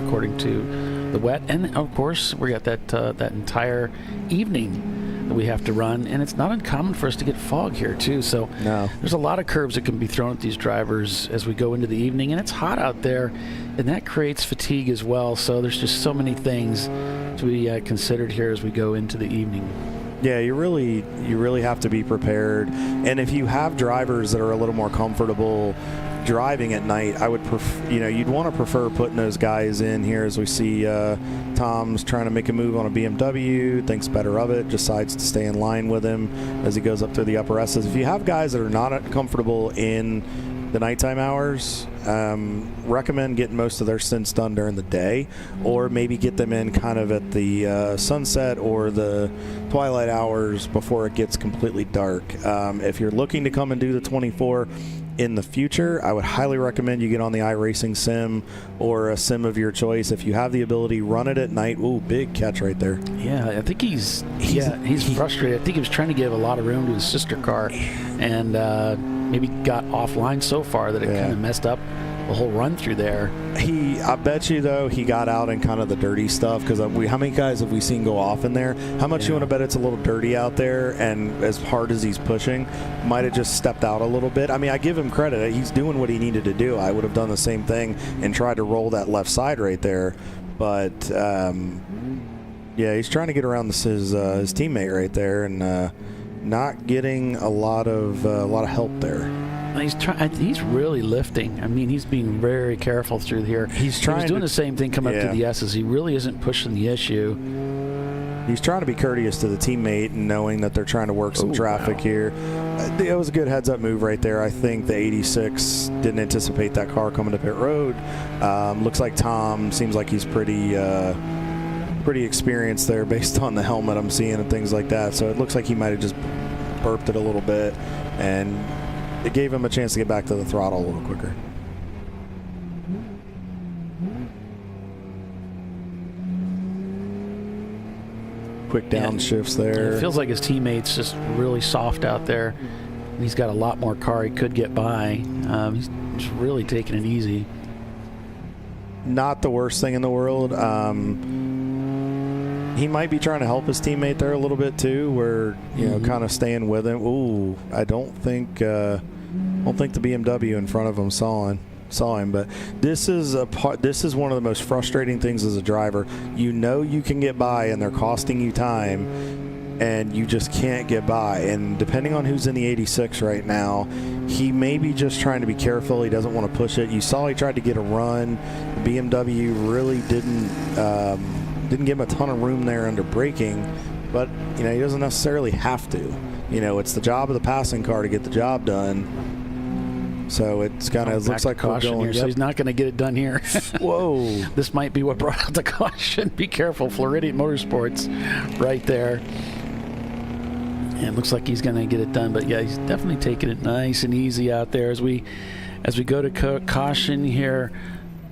according to the wet. And of course, we got that entire evening that we have to run, and it's not uncommon for us to get fog here too. So there's a lot of curbs that can be thrown at these drivers as we go into the evening, and it's hot out there, and that creates fatigue as well. So there's just so many things to be considered here as we go into the evening. Yeah, you really have to be prepared. And if you have drivers that are a little more comfortable driving at night, I would you'd want to prefer putting those guys in here, as we see Tom's trying to make a move on a BMW, thinks better of it, decides to stay in line with him as he goes up through the upper S's. If you have guys that are not comfortable in the nighttime hours, recommend getting most of their stints done during the day, or maybe get them in kind of at the sunset or the twilight hours before it gets completely dark. If you're looking to come and do the 24 in the future, I would highly recommend you get on the iRacing sim or a sim of your choice. If you have the ability, run it at night. Ooh, big catch right there. Yeah, I think he's frustrated. I think he was trying to give a lot of room to his sister car, and maybe got offline so far that it kind of messed up the whole run through there. I bet you, though, he got out in kind of the dirty stuff, because how many guys have we seen go off in there? How much you want to bet it's a little dirty out there, and as hard as he's pushing, might have just stepped out a little bit. I mean, I give him credit. He's doing what he needed to do. I would have done the same thing and tried to roll that left side right there. But, yeah, he's trying to get around his teammate right there, and not getting a lot of help there. He's really lifting. I mean, he's being very careful through here. He was doing the same thing coming up to the S's. He really isn't pushing the issue. He's trying to be courteous to the teammate and knowing that they're trying to work some traffic here. It was a good heads-up move right there. I think the 86 didn't anticipate that car coming to pit road. Looks like Tom seems like he's pretty experienced there based on the helmet I'm seeing and things like that. So it looks like he might have just burped it a little bit, and it gave him a chance to get back to the throttle a little quicker. Quick downshifts there. It feels like his teammate's just really soft out there. He's got a lot more car he could get by. He's just really taking it easy. Not the worst thing in the world. He might be trying to help his teammate there a little bit too, where kind of staying with him. Ooh, I don't think the BMW in front of him saw him, but this is one of the most frustrating things as a driver. You can get by, and they're costing you time, and you just can't get by. And depending on who's in the 86 right now, he may be just trying to be careful. He doesn't want to push it. You saw he tried to get a run. The BMW really didn't give him a ton of room there under braking, but he doesn't necessarily have to. It's the job of the passing car to get the job done. So it's kind of looks like caution here. So he's not going to get it done here. Whoa! This might be what brought out the caution. Be careful, Floridian Motorsports, right there. And it looks like he's going to get it done, but yeah, he's definitely taking it nice and easy out there as we go to caution here.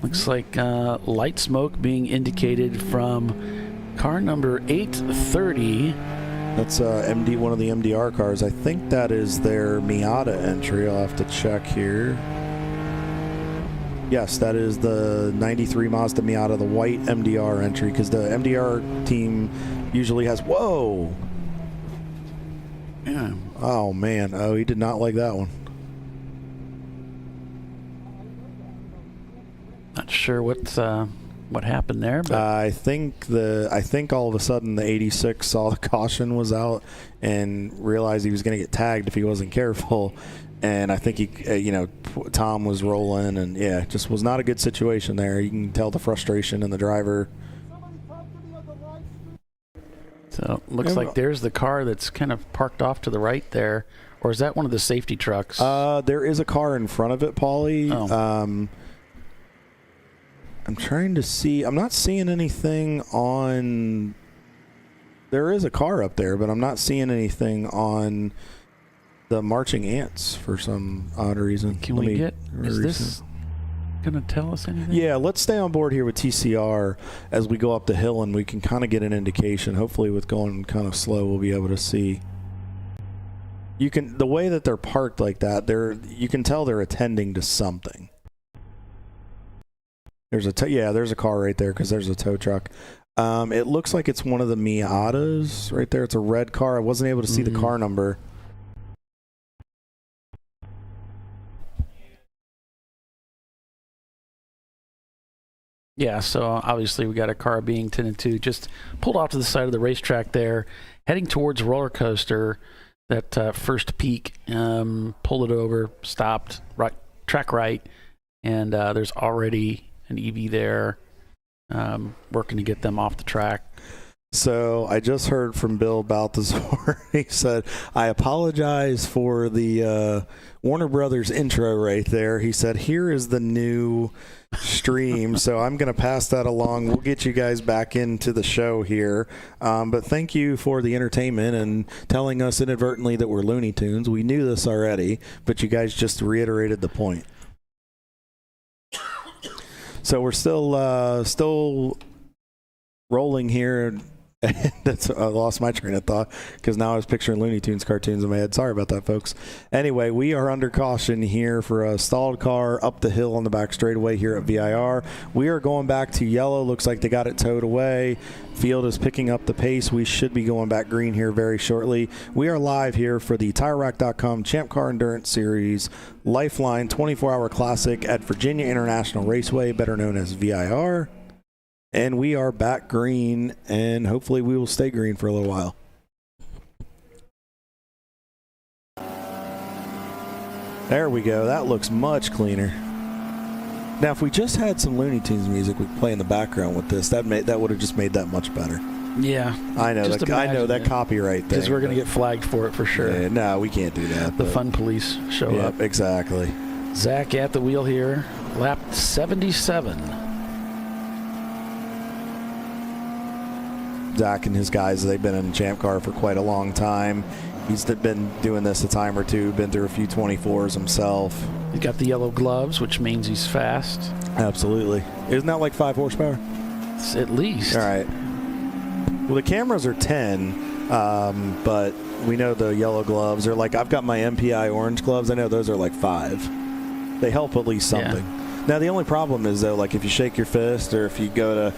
Looks like light smoke being indicated from car number 830. That's one of the MDR cars. I think that is their Miata entry. I'll have to check here. Yes, that is the 93 Mazda Miata, the white MDR entry, because the MDR team usually has... Whoa! Yeah. Oh, man. Oh, he did not like that one. Not sure what happened there, but I think all of a sudden the 86 saw the caution was out and realized he was going to get tagged if he wasn't careful, and I think Tom was rolling, and yeah, just was not a good situation there. You can tell the frustration in the driver. So looks like there's the car that's kind of parked off to the right there, or is that one of the safety trucks? There is a car in front of it, Paulie. Oh. I'm trying to see. I'm not seeing anything on... There is a car up there, but I'm not seeing anything on the marching ants for some odd reason. Is this going to tell us anything? Yeah, let's stay on board here with TCR as we go up the hill, and we can kind of get an indication. Hopefully with going kind of slow, we'll be able to see. The way that they're parked like that, you can tell they're attending to something. There's a car right there because there's a tow truck. It looks like it's one of the Miatas right there. It's a red car. I wasn't able to see the car number. Yeah, so obviously we got a car being tended to, just pulled off to the side of the racetrack there, heading towards roller coaster. That first peak, pulled it over, stopped right track right, and there's already an EV there working to get them off the track. So I just heard from Bill Balthazar. He said, I apologize for the Warner Brothers intro right there. He said, here is the new stream. So I'm going to pass that along. We'll get you guys back into the show here. But thank you for the entertainment and telling us inadvertently that we're Looney Tunes. We knew this already, but you guys just reiterated the point. So we're still rolling here. I lost my train of thought because now I was picturing Looney Tunes cartoons in my head. Sorry about that, folks. Anyway, we are under caution here for a stalled car up the hill on the back straightaway here at VIR. We are going back to yellow. Looks like they got it towed away. Field is picking up the pace. We should be going back green here very shortly. We are live here for the TireRack.com Champ Car Endurance Series LifeLine 24-Hour Classic at Virginia International Raceway, better known as VIR. And we are back green, and hopefully we will stay green for a little while. There we go. That looks much cleaner. Now, if we just had some Looney Tunes music we could play in the background with this, that would have just made that much better. Yeah. I know that copyright thing. Because we're going to get flagged for it for sure. Yeah, no, we can't do that. The fun police show up. Exactly. Zach at the wheel here. Lap 77. Zach and his guys, they've been in Champ Car for quite a long time. He's been doing this a time or two, been through a few 24s himself. He's got the yellow gloves, which means he's fast. Absolutely. Isn't that like 5 horsepower? It's at least. All right. Well, the cameras are 10, but we know the yellow gloves are like, I've got my MPI orange gloves. I know those are like 5. They help at least something. Yeah. Now, the only problem is, though, like if you shake your fist or if you go to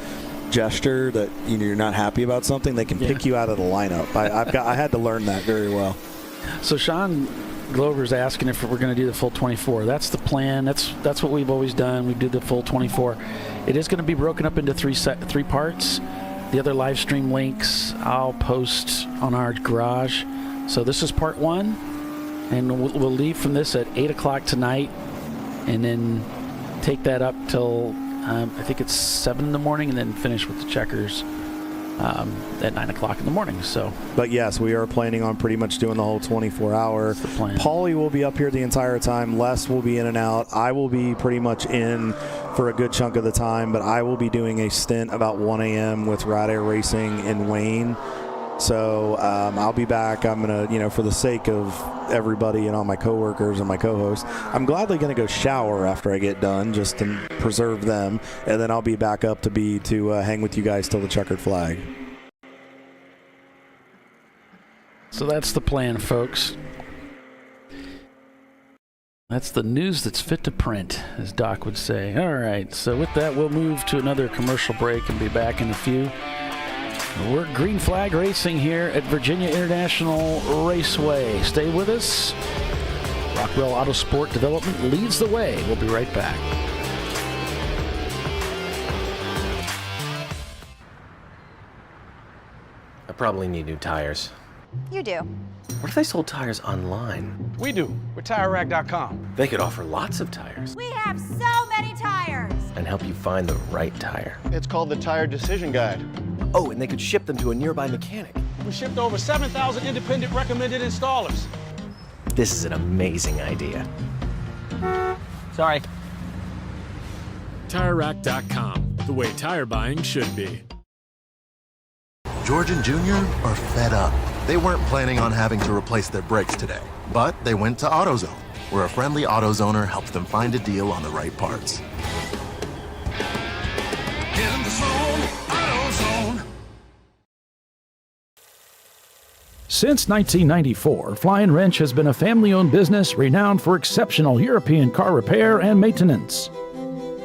gesture that you're not happy about something, they can pick you out of the lineup. I had to learn that very well. So Sean Glover's asking if we're going to do the full 24. That's the plan. That's what we've always done. We do the full 24. It is going to be broken up into three parts. The other live stream links I'll post on our garage. So this is part 1, and we'll leave from this at 8 o'clock tonight, and then take that up till I think it's 7 in the morning, and then finish with the checkers at 9 o'clock in the morning. So, but yes, we are planning on pretty much doing the whole 24-hour. That's the plan. Paulie will be up here the entire time. Les will be in and out. I will be pretty much in for a good chunk of the time, but I will be doing a stint about 1 a.m. with Rad Air Racing in Wayne. So I'll be back. I'm going to, for the sake of everybody and all my coworkers and my co-hosts, I'm gladly going to go shower after I get done just to preserve them. And then I'll be back up to hang with you guys till the checkered flag. So that's the plan, folks. That's the news that's fit to print, as Doc would say. All right, so with that, we'll move to another commercial break and be back in a few. We're green flag racing here at Virginia International Raceway. Stay with us. Rockwell Auto Sport Development leads the way. We'll be right back. I probably need new tires. You do. What if I sold tires online? We do. We're TireRack.com. They could offer lots of tires. We have so many tires. And help you find the right tire. It's called the Tire Decision Guide. Oh, and they could ship them to a nearby mechanic. We shipped over 7,000 independent recommended installers. This is an amazing idea. Sorry. TireRack.com, the way tire buying should be. George and Junior are fed up. They weren't planning on having to replace their brakes today, but they went to AutoZone, where a friendly AutoZoner helped them find a deal on the right parts. Get in the zone, AutoZone. Since 1994, Fly & Wrench has been a family-owned business renowned for exceptional European car repair and maintenance.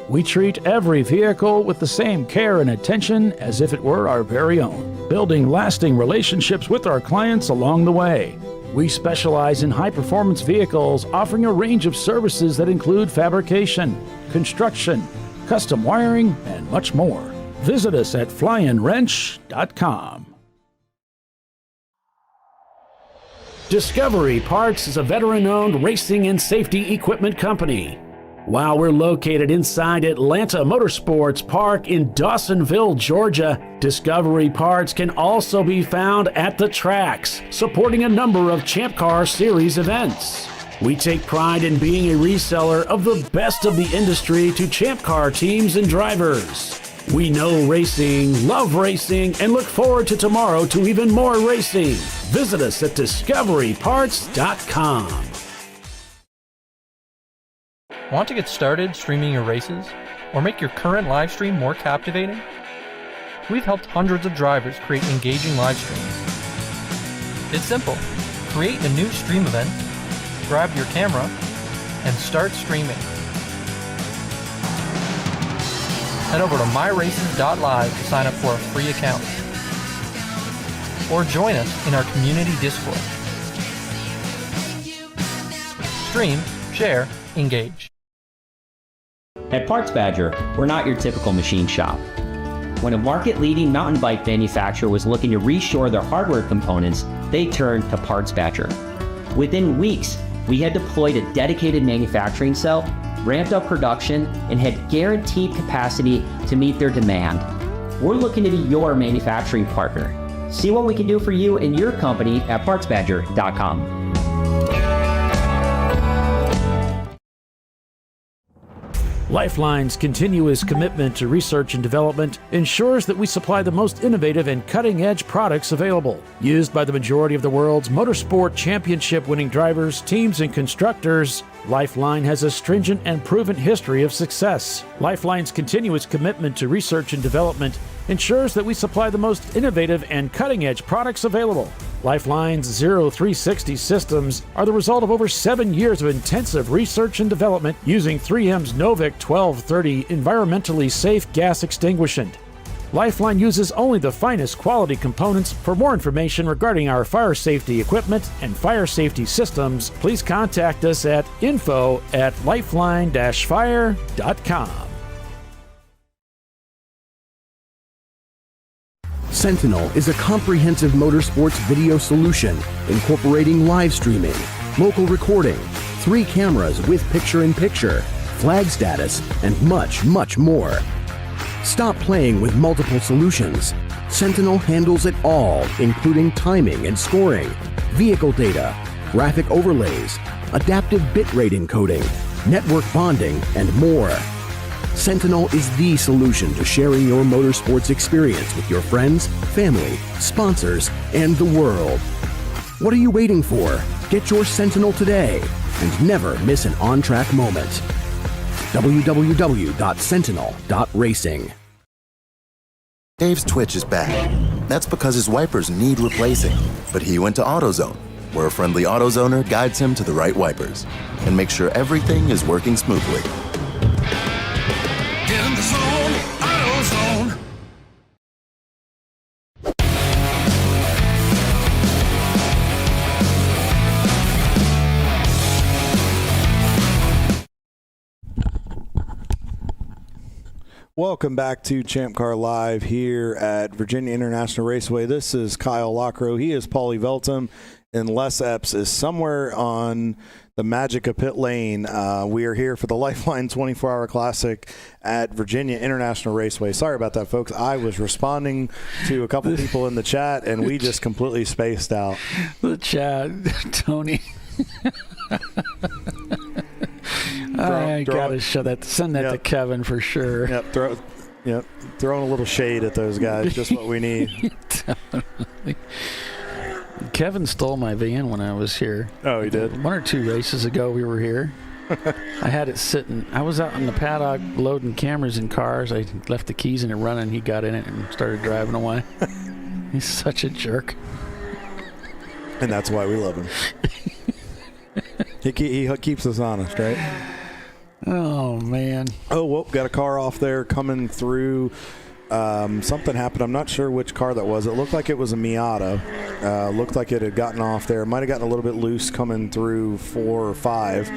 We treat every vehicle with the same care and attention as if it were our very own, building lasting relationships with our clients along the way. We specialize in high-performance vehicles, offering a range of services that include fabrication, construction, custom wiring, and much more. Visit us at flyandwrench.com. Discovery Parts is a veteran-owned racing and safety equipment company. While we're located inside Atlanta Motorsports Park in Dawsonville, Georgia, Discovery Parts can also be found at the tracks, supporting a number of Champ Car Series events. We take pride in being a reseller of the best of the industry to Champ Car teams and drivers. We know racing, love racing, and look forward to tomorrow to even more racing. Visit us at discoveryparts.com. Want to get started streaming your races? Or make your current live stream more captivating? We've helped hundreds of drivers create engaging live streams. It's simple. Create a new stream event, grab your camera, and start streaming. Head over to myraces.live to sign up for a free account. Or join us in our community Discord. Stream, share, engage. At Parts Badger, we're not your typical machine shop. When a market-leading mountain bike manufacturer was looking to reshore their hardware components, they turned to Parts Badger. Within weeks, we had deployed a dedicated manufacturing cell, ramped up production, and had guaranteed capacity to meet their demand. We're looking to be your manufacturing partner. See what we can do for you and your company at PartsBadger.com. LifeLine's continuous commitment to research and development ensures that we supply the most innovative and cutting-edge products available. Used by the majority of the world's motorsport championship-winning drivers, teams, and constructors, LifeLine has a stringent and proven history of success. LifeLine's continuous commitment to research and development ensures that we supply the most innovative and cutting-edge products available. LifeLine's 0360 systems are the result of over 7 years of intensive research and development using 3M's Novik 1230 environmentally safe gas extinguishant. LifeLine uses only the finest quality components. For more information regarding our fire safety equipment and fire safety systems, please contact us at info@lifeline-fire.com. Sentinel is a comprehensive motorsports video solution incorporating live streaming, local recording, 3 cameras with picture-in-picture, flag status, and much, much more. Stop playing with multiple solutions. Sentinel handles it all, including timing and scoring, vehicle data, graphic overlays, adaptive bitrate encoding, network bonding, and more. Sentinel is the solution to sharing your motorsports experience with your friends, family, sponsors, and the world. What are you waiting for? Get your Sentinel today and never miss an on-track moment. www.sentinel.racing. Dave's twitch is back. That's because his wipers need replacing. But he went to AutoZone, where a friendly AutoZoner guides him to the right wipers and makes sure everything is working smoothly. Get in the zone, AutoZone. Welcome back to ChampCar.Live here at Virginia International Raceway. This is Kyle Lockrow. He is Paulie Veltum, and Les Epps is somewhere on the magic of pit lane. We are here for the LifeLine 24-Hour Classic at Virginia International Raceway. Sorry about that, folks. I was responding to a couple people in the chat, and we just completely spaced out. The chat, Tony. I gotta show that. Send that to Kevin for sure. Throwing a little shade at those guys, just what we need. Kevin stole my van when I was here. Oh, he did? 1 or 2 races ago we were here. I had it sitting. I was out in the paddock loading cameras in cars. I left the keys in it running. He got in it and started driving away. He's such a jerk. And that's why we love him. He keeps us honest, right? Oh, man. Oh, well, got a car off there coming through. Something happened. I'm not sure which car that was. It looked like it was a Miata. Looked like it had gotten off there. Might have gotten a little bit loose coming through 4 or 5,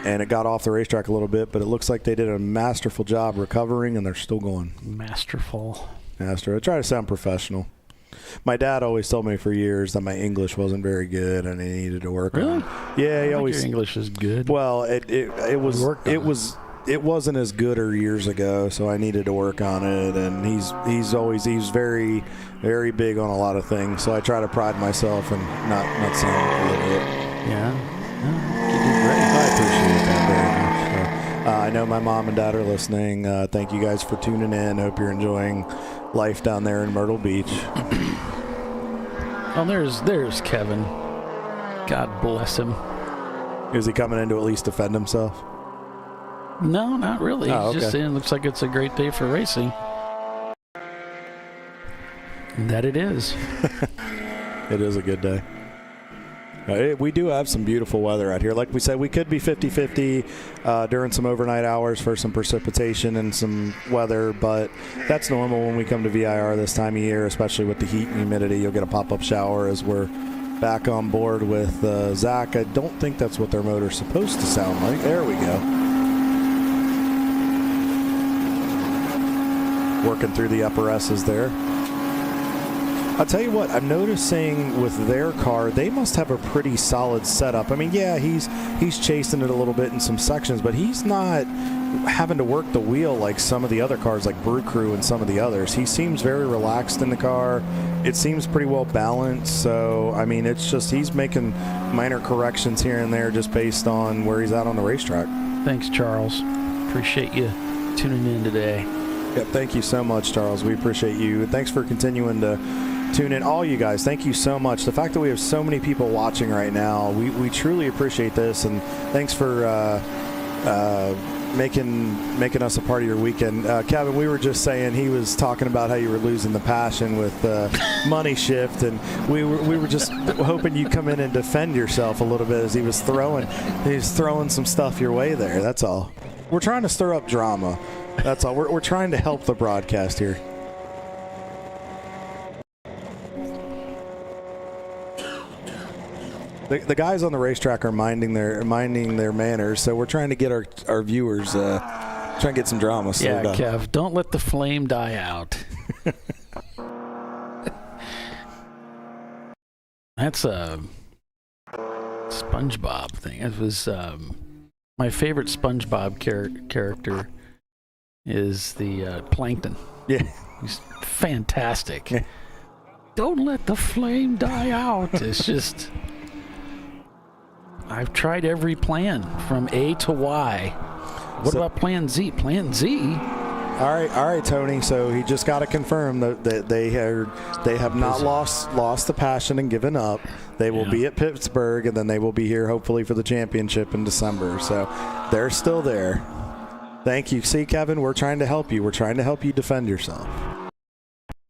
and it got off the racetrack a little bit, but it looks like they did a masterful job recovering, and they're still going. Masterful. I try to sound professional. My dad always told me for years that my English wasn't very good and I needed to work on it. Yeah, he always. Your English is good. Well, it was it wasn't as good years ago, so I needed to work on it. And he's very, very big on a lot of things. So I try to pride myself and not sound a little bit. Yeah. You do great. I appreciate that very much. So, I know my mom and dad are listening. Thank you guys for tuning in. Hope you're enjoying life down there in Myrtle Beach. Oh, there's Kevin. God bless him. Is he coming in to at least defend himself? No, not really. Oh, He's just saying it looks like it's a great day for racing. And that it is. It is a good day. We do have some beautiful weather out here. Like we said, we could be 50-50 during some overnight hours for some precipitation and some weather, but that's normal when we come to VIR this time of year, especially with the heat and humidity. You'll get a pop-up shower as we're back on board with Zach. I don't think that's what their motor's supposed to sound like. There we go. Working through the upper S's there. I'll tell you what, I'm noticing with their car, they must have a pretty solid setup. I mean, yeah, he's chasing it a little bit in some sections, but he's not having to work the wheel like some of the other cars, like Brew Crew and some of the others. He seems very relaxed in the car. It seems pretty well balanced. So, I mean, it's just he's making minor corrections here and there just based on where he's at on the racetrack. Thanks, Charles. Appreciate you tuning in today. Yep, thank you so much, Charles. We appreciate you. Thanks for continuing to tune in. All you guys, thank you so much. The fact that we have so many people watching right now, we truly appreciate this, and thanks for making us a part of your weekend. Kevin, we were just saying, he was talking about how you were losing the passion with Money Shift, and we were just hoping you'd come in and defend yourself a little bit as he was throwing some stuff your way there. That's all. We're trying to stir up drama. That's all. We're trying to help the broadcast here. The guys on the racetrack are minding their manners, so we're trying to get our viewers trying to get some drama. Yeah, Kev, don't let the flame die out. That's a SpongeBob thing. It was my favorite SpongeBob character is the Plankton. Yeah, he's fantastic. Yeah. Don't let the flame die out. It's just. I've tried every plan from A to Y. What about Plan Z? Plan Z? All right, Tony. So he just got to confirm that they have not lost the passion and given up. They will be at Pittsburgh, and then they will be here hopefully for the championship in December. So they're still there. Thank you. See, Kevin, we're trying to help you. We're trying to help you defend yourself.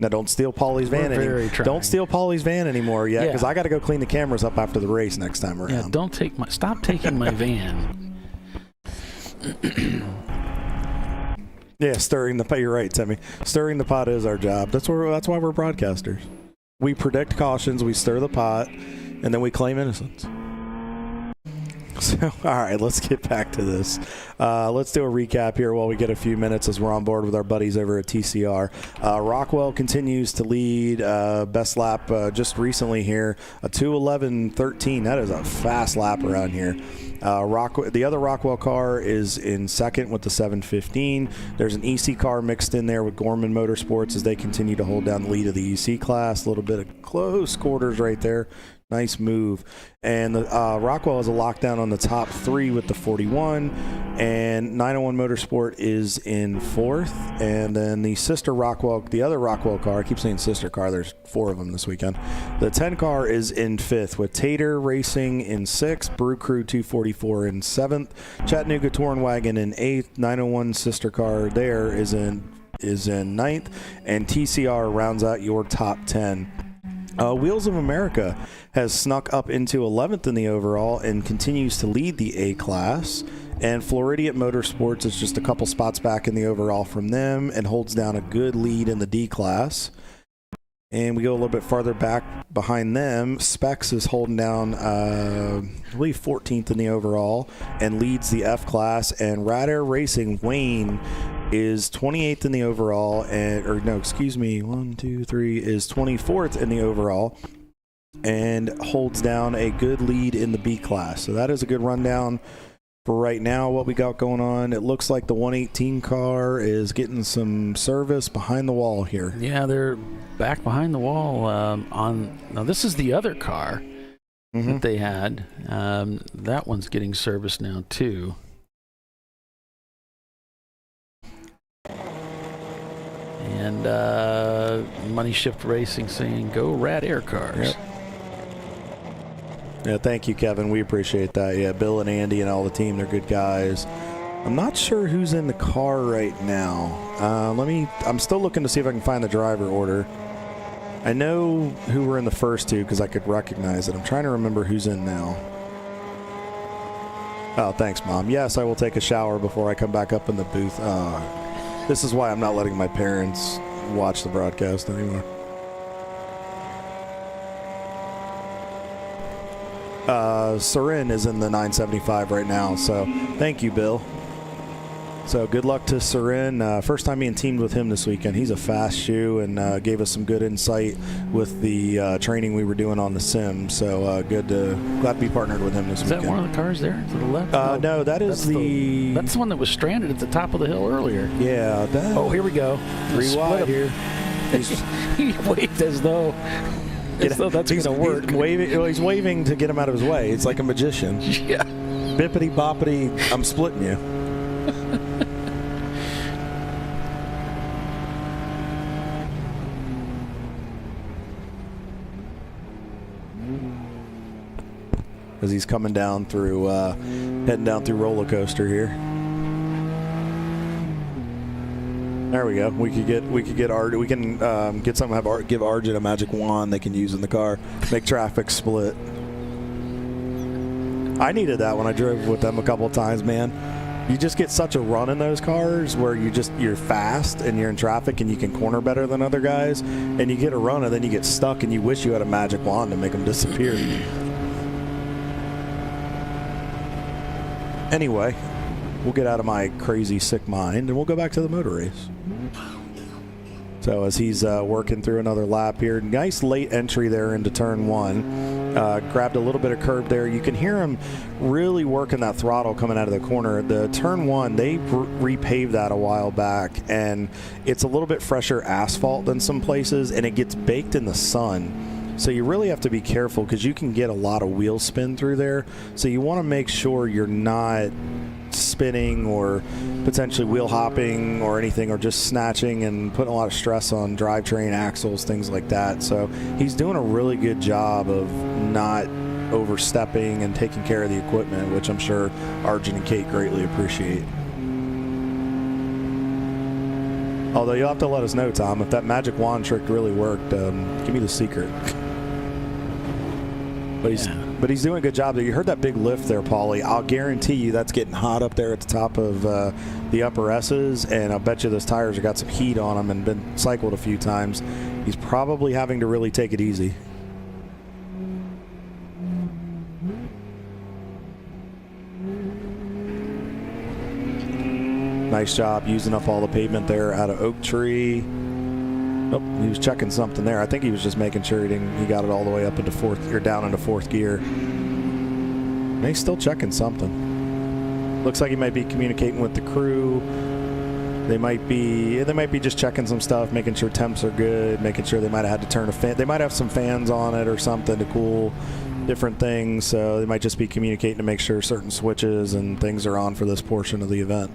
Now, don't steal Paulie's van anymore. Don't steal Paulie's van anymore yet, because I got to go clean the cameras up after the race next time around. Yeah, stop taking my van. Yeah, stirring the pot. You're right, Timmy. Stirring the pot is our job. That's why we're broadcasters. We predict cautions, we stir the pot, and then we claim innocence. So, all right, let's get back to this. Let's do a recap here while we get a few minutes as we're on board with our buddies over at TCR. Rockwell continues to lead best lap just recently here, a 2:11.13. That is a fast lap around here. The other Rockwell car is in second with the 7:15. There's an EC car mixed in there with Gorman Motorsports as they continue to hold down the lead of the EC class. A little bit of close quarters right there. Nice move. And Rockwell has a lockdown on the top three with the 41, and 901 Motorsport is in fourth. And then the other Rockwell car, I keep saying sister car, there's four of them this weekend. The 10 car is in fifth with Tater Racing in sixth, Brew Crew 244 in seventh, Chattanooga Touring Wagon in eighth, 901 sister car there is in ninth, and TCR rounds out your top 10. Wheels of America has snuck up into 11th in the overall and continues to lead the A class. And Floridian Motorsports is just a couple spots back in the overall from them and holds down a good lead in the D class. And we go a little bit farther back behind them. Specs is holding down, I believe, 14th in the overall and leads the F class. And Rad Air Racing, Wayne, is 28th in the overall, is 24th in the overall and holds down a good lead in the B class. So that is a good rundown For right now, what we got going on, it looks like the 118 car is getting some service behind the wall here. Yeah, they're back behind the wall now this is the other car that they had. That one's getting service now, too. And Money Shift Racing saying, go Rad Air Cars. Yep. Yeah, thank you, Kevin. We appreciate that. Yeah, Bill and Andy and all the team, they're good guys. I'm not sure who's in the car right now. I'm still looking to see if I can find the driver order. I know who were in the first two because I could recognize it. I'm trying to remember who's in now. Oh, thanks, Mom. Yes, I will take a shower before I come back up in the booth. This is why I'm not letting my parents watch the broadcast anymore. Sarin is in the 975 right now, so thank you, Bill. So good luck to Sarin. First time being teamed with him this weekend. He's a fast shoe and gave us some good insight with the training we were doing on the sim. So glad to be partnered with him this weekend. Is that one of the cars there to the left? No, that's the one that was stranded at the top of the hill earlier. Yeah. Oh, here we go. 3 wide here. He waved as though that's going to work. He's waving to get him out of his way. It's like a magician. Yeah. Bippity boppity, I'm splitting you. As he's coming down through, heading down through roller coaster here. There we go. We can get Arjun. We can get something. Give Arjun a magic wand they can use in the car. Make traffic split. I needed that when I drove with them a couple of times, man. You just get such a run in those cars where you're fast and you're in traffic and you can corner better than other guys, and you get a run and then you get stuck and you wish you had a magic wand to make them disappear. Anyway, we'll get out of my crazy sick mind and we'll go back to the motor race. So as he's working through another lap here, nice late entry there into turn one. Grabbed a little bit of curb there. You can hear him really working that throttle coming out of the corner. The turn one, they repaved that a while back, and it's a little bit fresher asphalt than some places, and it gets baked in the sun. So you really have to be careful because you can get a lot of wheel spin through there. So you want to make sure you're not spinning or potentially wheel hopping or anything, or just snatching and putting a lot of stress on drivetrain, axles, things like that. So he's doing a really good job of not overstepping and taking care of the equipment, which I'm sure Arjun and Kate greatly appreciate. Although you'll have to let us know, Tom, if that magic wand trick really worked. Give me the secret. But he's doing a good job there. You heard that big lift there, Paulie. I'll guarantee you that's getting hot up there at the top of the upper S's, and I'll bet you those tires have got some heat on them and been cycled a few times. He's probably having to really take it easy. Nice job using up all the pavement there out of Oak Tree. Oh, he was checking something there. I think he was just making sure he got it all the way up into down into fourth gear. And he's still checking something. Looks like he might be communicating with the crew. They might be just checking some stuff, making sure temps are good, making sure they might have had to turn a fan. They might have some fans on it or something to cool different things. So they might just be communicating to make sure certain switches and things are on for this portion of the event.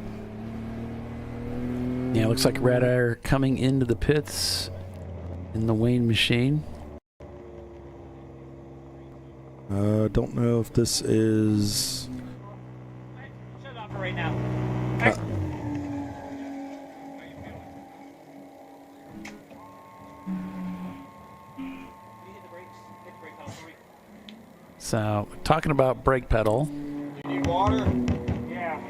Yeah, looks like Red Air coming into the pits in the Wayne machine. Don't know if this is... Shut up right now. So, talking about brake pedal. You need water? Yeah.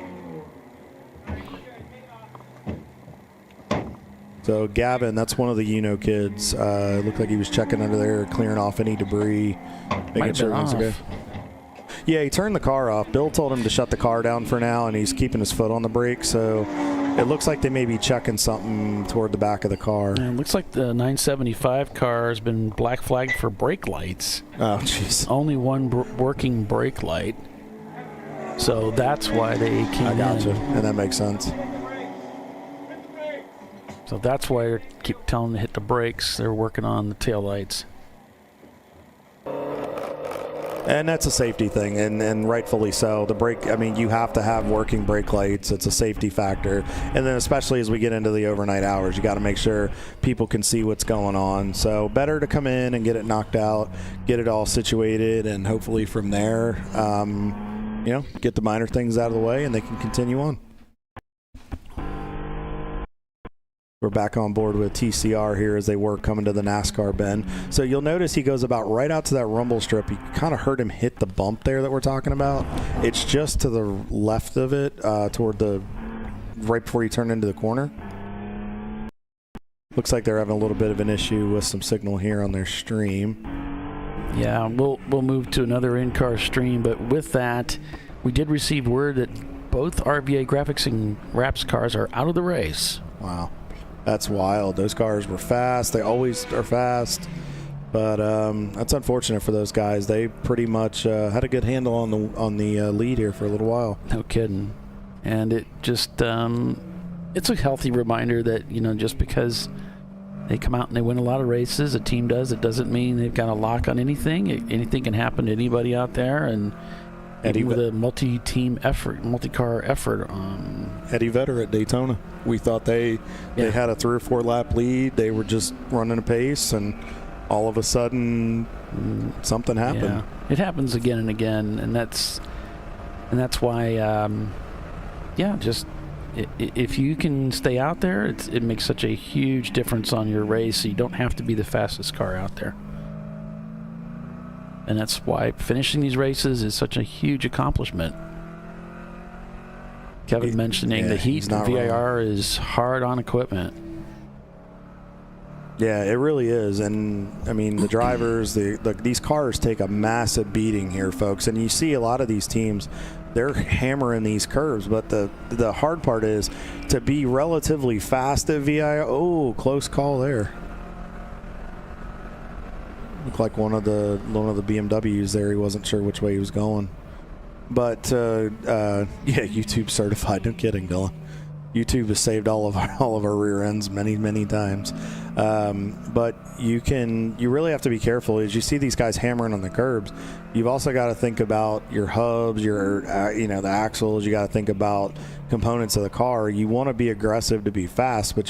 So Gavin, that's one of the Uno kids. Looked like he was checking under there, clearing off any debris, making sure things are good. Yeah, he turned the car off. Bill told him to shut the car down for now, and he's keeping his foot on the brake. So it looks like they may be checking something toward the back of the car. And it looks like the 975 car has been black flagged for brake lights. Oh, jeez. Only one working brake light. So that's why they came I gotcha. in. And that makes sense. So that's why they keep telling them to hit the brakes. They're working on the taillights. And that's a safety thing, and rightfully so. The brake, I mean, you have to have working brake lights. It's a safety factor. And then especially as we get into the overnight hours, you got to make sure people can see what's going on. So better to come in and get it knocked out, get it all situated, and hopefully from there, get the minor things out of the way and they can continue on. We're back on board with TCR here as they work coming to the NASCAR bend. So you'll notice he goes about right out to that rumble strip. You kind of heard him hit the bump there that we're talking about. It's just to the left of it, right before you turn into the corner. Looks like they're having a little bit of an issue with some signal here on their stream. Yeah, we'll move to another in-car stream, but with that, we did receive word that both RVA Graphics and Wraps cars are out of the race. Wow. That's wild. Those cars were fast. They always are fast. But that's unfortunate for those guys. They pretty much had a good handle on the lead here for a little while. No kidding. And it just it's a healthy reminder that, just because they come out and they win a lot of races, a team does, it doesn't mean they've got a lock on anything. Anything can happen to anybody out there. And Eddie with a multi-team effort, multi-car effort. Eddie Vedder at Daytona. We thought they had a 3 or 4 lap lead. They were just running a pace, and all of a sudden something happened. Yeah. It happens again and again, and that's why if you can stay out there, it makes such a huge difference on your race. You don't have to be the fastest car out there. And that's why finishing these races is such a huge accomplishment. Kevin mentioning the heat and VIR is hard on equipment. Yeah, it really is. And, I mean, the drivers, these cars take a massive beating here, folks. And you see a lot of these teams, they're hammering these curves. But the hard part is to be relatively fast at VIR. Oh, close call there. Looked like one of the BMWs there. He wasn't sure which way he was going. But YouTube certified. No kidding, Dylan. YouTube has saved all of our rear ends many, many times. But you really have to be careful as you see these guys hammering on the curbs. You've also got to think about your hubs, the axles. You got to think about components of the car. You want to be aggressive to be fast, but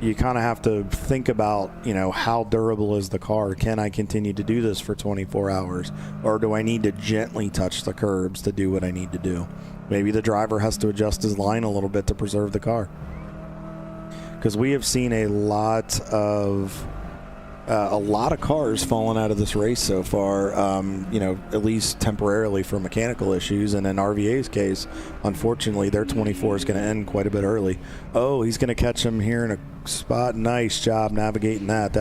you kind of have to think about, how durable is the car? Can I continue to do this for 24 hours? Or do I need to gently touch the curbs to do what I need to do? Maybe the driver has to adjust his line a little bit to preserve the car. Because we have seen a lot of cars falling out of this race so far, at least temporarily for mechanical issues. And in RVA's case, unfortunately, their 24 is going to end quite a bit early. Oh, he's going to catch him here in a spot. Nice job navigating that.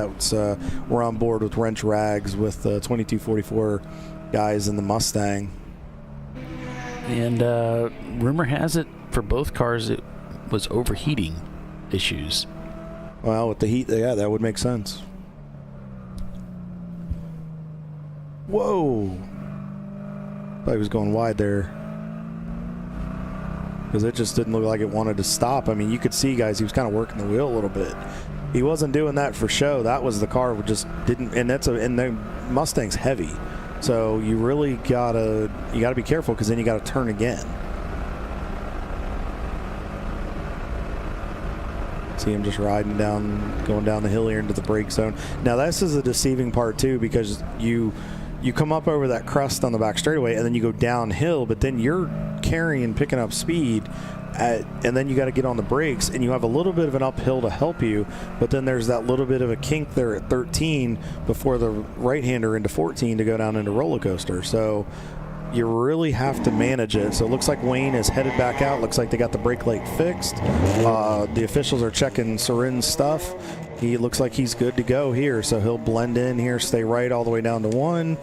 We're on board with Wrench Rags with the 2244 guys in the Mustang. And rumor has it for both cars it was overheating issues. Well, with the heat, that would make sense. Whoa. Thought he was going wide there. Because it just didn't look like it wanted to stop. I mean, you could see, guys, he was kind of working the wheel a little bit. He wasn't doing that for show. That was the car just didn't, and the Mustang's heavy. So you really gotta be careful, because then you gotta turn again. See him just going down the hill here into the brake zone. Now this is a deceiving part too, because you come up over that crest on the back straightaway and then you go downhill, but then you're picking up speed, and then you got to get on the brakes, and you have a little bit of an uphill to help you, but then there's that little bit of a kink there at 13 before the right-hander into 14 to go down into roller coaster. So you really have to manage it. So it looks like Wayne is headed back out. Looks like they got the brake light fixed. The officials are checking Soren's stuff. He looks like he's good to go here, so he'll blend in here, stay right all the way down to 1.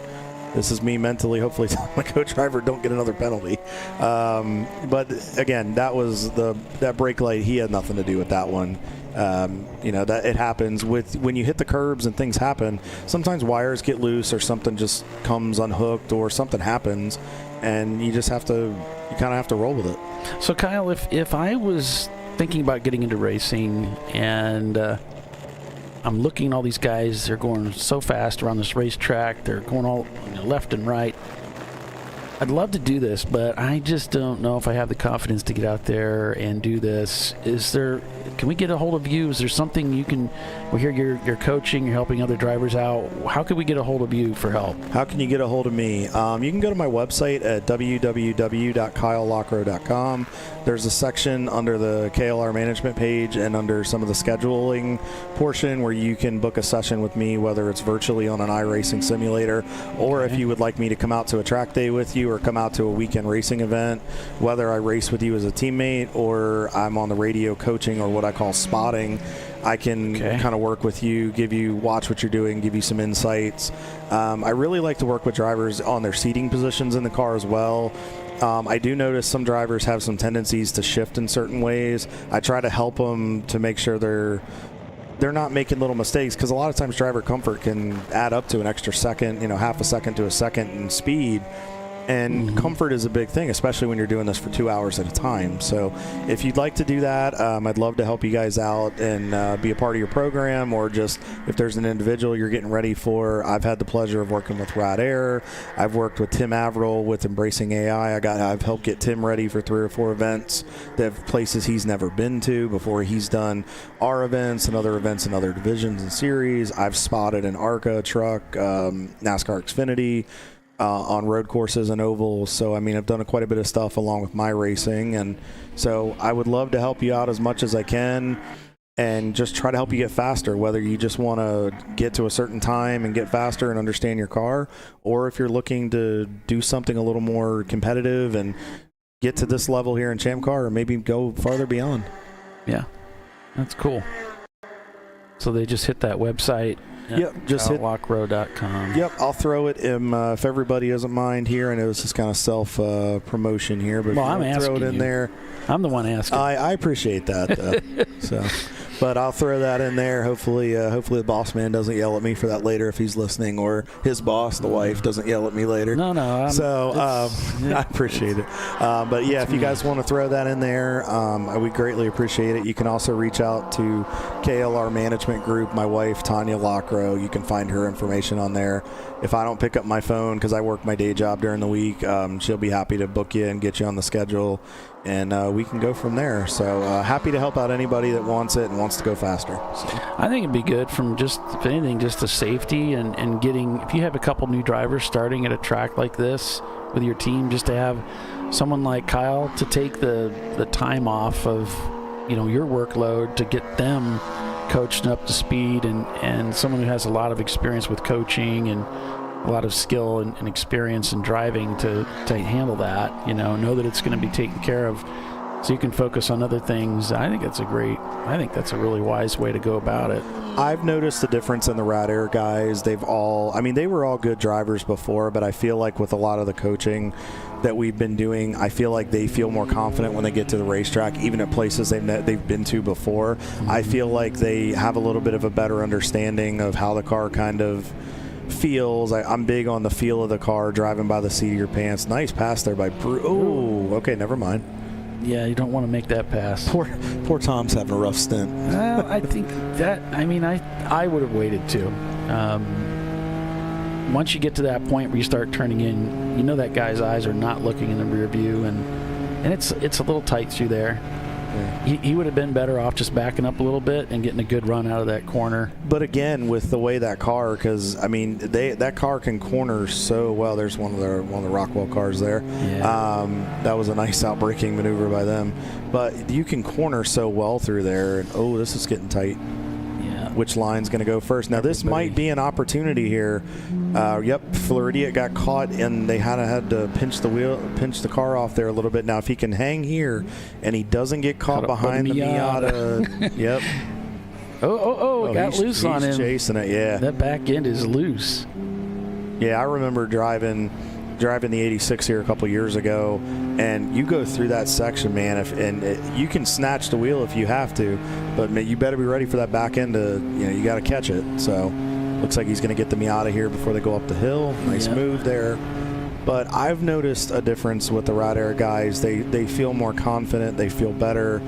This is me mentally, hopefully, telling my co-driver, don't get another penalty. But again, that brake light, he had nothing to do with that one. That it happens when you hit the curbs and things happen. Sometimes wires get loose, or something just comes unhooked, or something happens, and you just have to, you kind of have to roll with it. So Kyle, if I was thinking about getting into racing and I'm looking at all these guys, they're going so fast around this racetrack, they're going all left and right. I'd love to do this, but I just don't know if I have the confidence to get out there and do this. Can we get a hold of you? Is there something you can, we hear you're coaching, you're helping other drivers out. How can we get a hold of you for help? How can you get a hold of me? You can go to my website at www.KyleLockrow.com. There's a section under the KLR management page and under some of the scheduling portion where you can book a session with me, whether it's virtually on an iRacing simulator, or if you would like me to come out to a track day with you or come out to a weekend racing event, whether I race with you as a teammate or I'm on the radio coaching or what I call spotting. I can kind of work with you, watch what you're doing, give you some insights. I really like to work with drivers on their seating positions in the car as well. I do notice some drivers have some tendencies to shift in certain ways. I try to help them to make sure they're not making little mistakes, because a lot of times driver comfort can add up to an extra second, half a second to a second in speed. And comfort is a big thing, especially when you're doing this for 2 hours at a time. So if you'd like to do that, I'd love to help you guys out and be a part of your program, or just if there's an individual you're getting ready for. I've had the pleasure of working with Rod Air. I've worked with Tim Averill with Embracing AI. I've helped get Tim ready for 3 or 4 events that have places he's never been to before he's done our events and other events in other divisions and series. I've spotted an ARCA truck, NASCAR Xfinity, on road courses and ovals. So, I've done quite a bit of stuff along with my racing. And so I would love to help you out as much as I can and just try to help you get faster, whether you just want to get to a certain time and get faster and understand your car, or if you're looking to do something a little more competitive and get to this level here in ChampCar, or maybe go farther beyond. Yeah, that's cool. So they just hit that website. Yep, just hit KyleLockrow.com. Yep, I'll throw it in if everybody doesn't mind here. I know it's just kind of self promotion here, but I'm throw it in there. I'm the one asking. I appreciate that, though. But I'll throw that in there. Hopefully the boss man doesn't yell at me for that later if he's listening, or his boss, the wife, doesn't yell at me later. No. I appreciate it. But yeah, if you guys want to throw that in there, we greatly appreciate it. You can also reach out to KLR Management Group, my wife, Tanya Lockrow. You can find her information on there. If I don't pick up my phone because I work my day job during the week, she'll be happy to book you and get you on the schedule, and we can go from there. So happy to help out anybody that wants it and wants to go faster. So. I think it'd be good from just, if anything, just the safety and getting, if you have a couple new drivers starting at a track like this with your team, just to have someone like Kyle to take the time off of your workload to get them coached up to speed, and someone who has a lot of experience with coaching and a lot of skill and experience in driving to handle that, know that it's going to be taken care of, so you can focus on other things. I think that's a really wise way to go about it. I've noticed the difference in the Rad Air guys. They were all good drivers before, but I feel like with a lot of the coaching that we've been doing, I feel like they feel more confident when they get to the racetrack, even at places they've been to before. Mm-hmm. I feel like they have a little bit of a better understanding of how the car kind of feels. I'm big on the feel of the car, driving by the seat of your pants. Nice pass there by Brew. Oh, okay, never mind. Yeah, you don't want to make that pass. Poor Tom's having a rough stint. Well, I think that, I would have waited too. Once you get to that point where you start turning in, that guy's eyes are not looking in the rear view, and it's a little tight through there. Yeah. He would have been better off just backing up a little bit and getting a good run out of that corner. But again, with the way that car, because that car can corner so well. There's one of the Rockwell cars there. Yeah. That was a nice outbraking maneuver by them. But you can corner so well through there. And this is getting tight. Yeah. Which line's going to go first? Now this might be an opportunity here. Floridia got caught, and they had to pinch the car off there a little bit. Now if he can hang here and he doesn't get caught behind the Miata. Yep. Got loose on him. He's chasing it, yeah. That back end is loose. Yeah, I remember driving the 86 here a couple years ago, and you go through that section, man, you can snatch the wheel if you have to, but you better be ready for that back end to, you got to catch it. So looks like he's going to get the Miata here before they go up the hill. Nice move there. But I've noticed a difference with the Ride Air guys. They feel more confident. They feel better.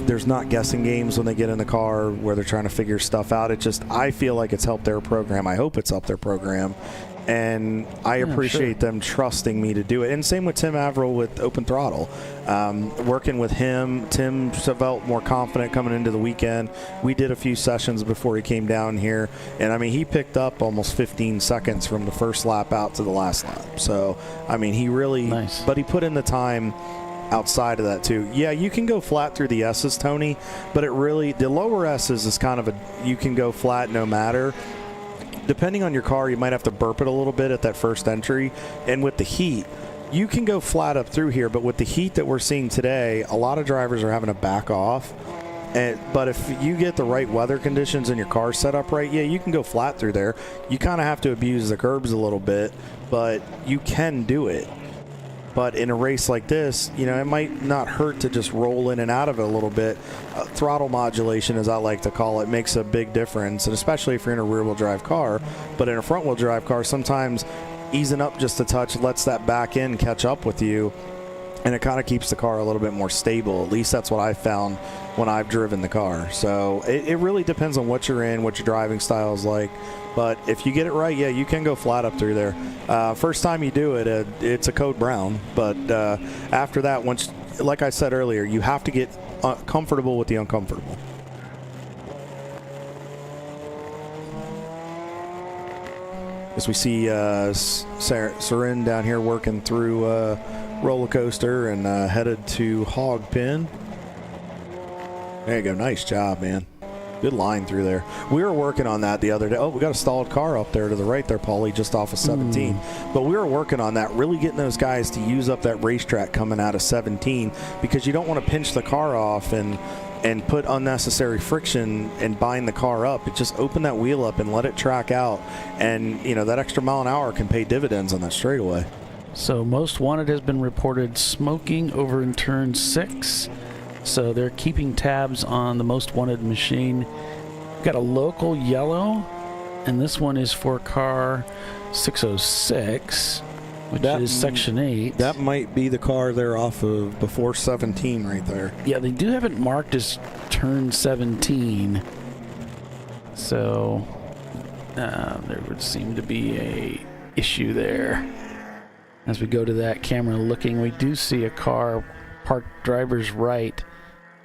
There's not guessing games when they get in the car where they're trying to figure stuff out. I feel like it's helped their program. I hope it's helped their program. And I appreciate them trusting me to do it. And same with Tim Averill with Open Throttle. Working with him, Tim felt more confident coming into the weekend. We did a few sessions before he came down here. And, I mean, he picked up almost 15 seconds from the first lap out to the last lap. So, I mean, he really – but he put in the time – outside of that too. Yeah, you can go flat through the S's, Tony, but it really, the lower S's is kind of you can go flat no matter. Depending on your car, you might have to burp it a little bit at that first entry. And with the heat, you can go flat up through here, but with the heat that we're seeing today, a lot of drivers are having to back off. But if you get the right weather conditions and your car set up right, yeah, you can go flat through there. You kind of have to abuse the curbs a little bit, but you can do it. But in a race like this, it might not hurt to just roll in and out of it a little bit. Throttle modulation, as I like to call it, makes a big difference, and especially if you're in a rear-wheel drive car. But in a front-wheel drive car, sometimes easing up just a touch lets that back end catch up with you, and it kind of keeps the car a little bit more stable. At least that's what I've found when I've driven the car. So it really depends on what you're in, what your driving style is like. But if you get it right, yeah, you can go flat up through there. First time you do it, it's a code brown. But after that, once, like I said earlier, you have to get comfortable with the uncomfortable. As we see Sarin down here working through roller coaster and headed to hog pen. There you go. Nice job, man. Good line through there. We were working on that the other day. Oh, we got a stalled car up there to the right there, Paulie, just off of 17. But we were working on that, really getting those guys to use up that racetrack coming out of 17, because you don't want to pinch the car off and put unnecessary friction and bind the car up. It just open that wheel up and let it track out. And, that extra mile an hour can pay dividends on that straightaway. So Most Wanted has been reported smoking over in turn 6. So they're keeping tabs on the Most Wanted machine. Got a local yellow, and this one is for car 606, which is section 8. That might be the car they're off of before 17 right there. Yeah, they do have it marked as turn 17. So there would seem to be a issue there. As we go to that camera looking, we do see a car parked driver's right.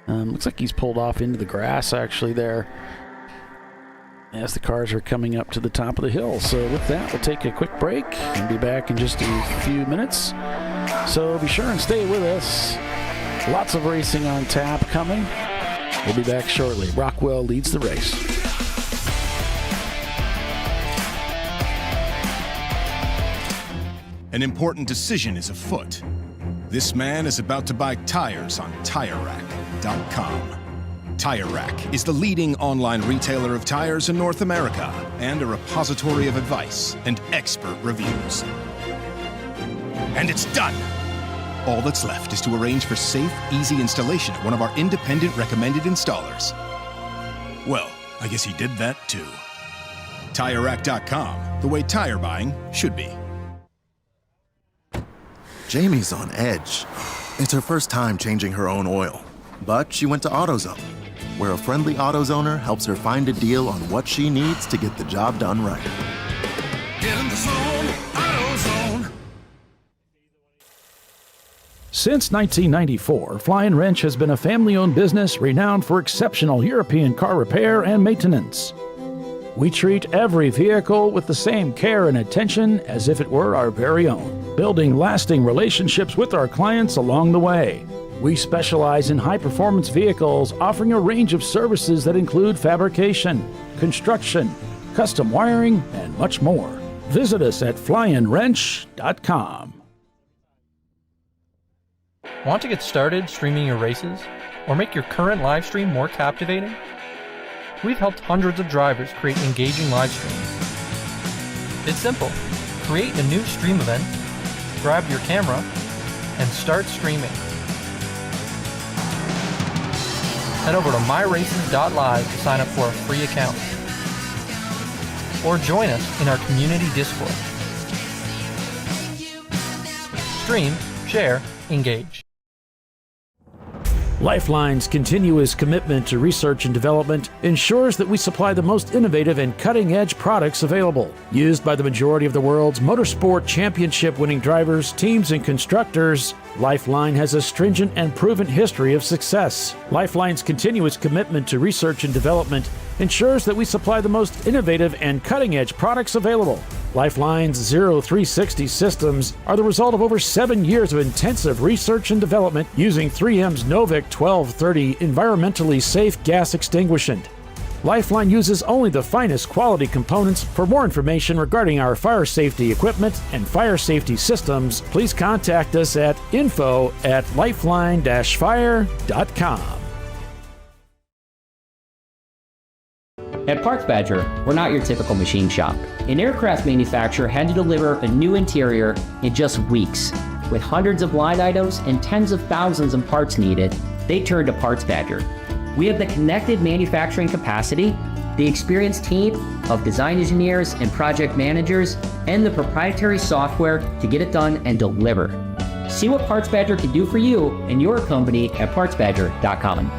Looks like he's pulled off into the grass actually there as the cars are coming up to the top of the hill. So with that, we'll take a quick break and be back in just a few minutes. So be sure and stay with us. Lots of racing on tap coming. We'll be back shortly. Rockwell leads the race. An important decision is afoot. This man is about to buy tires on TireRack.com. Tire Rack is the leading online retailer of tires in North America and a repository of advice and expert reviews. And it's done! All that's left is to arrange for safe, easy installation at one of our independent recommended installers. Well, I guess he did that too. TireRack.com, the way tire buying should be. Jamie's on edge. It's her first time changing her own oil. But she went to AutoZone, where a friendly AutoZoner helps her find a deal on what she needs to get the job done right. Get in the zone, AutoZone. Since 1994, Flying Wrench has been a family-owned business renowned for exceptional European car repair and maintenance. We treat every vehicle with the same care and attention as if it were our very own, building lasting relationships with our clients along the way. We specialize in high-performance vehicles, offering a range of services that include fabrication, construction, custom wiring, and much more. Visit us at flyandwrench.com. Want to get started streaming your races or make your current live stream more captivating? We've helped hundreds of drivers create engaging live streams. It's simple. Create a new stream event, grab your camera, and start streaming. Head over to myraces.live to sign up for a free account. Or join us in our community Discord. Stream, share, engage. LifeLine's continuous commitment to research and development ensures that we supply the most innovative and cutting-edge products available. Used by the majority of the world's motorsport championship-winning drivers, teams, and constructors, LifeLine has a stringent and proven history of success. LifeLine's continuous commitment to research and development ensures that we supply the most innovative and cutting-edge products available. LifeLine's 0360 systems are the result of over 7 years of intensive research and development using 3M's Novik 1230 environmentally safe gas extinguishant. LifeLine uses only the finest quality components. For more information regarding our fire safety equipment and fire safety systems, please contact us at info@lifeline-fire.com. At Parts Badger, we're not your typical machine shop. An aircraft manufacturer had to deliver a new interior in just weeks. With hundreds of line items and tens of thousands of parts needed, they turned to Parts Badger. We have the connected manufacturing capacity, the experienced team of design engineers and project managers, and the proprietary software to get it done and deliver. See what Parts Badger can do for you and your company at PartsBadger.com.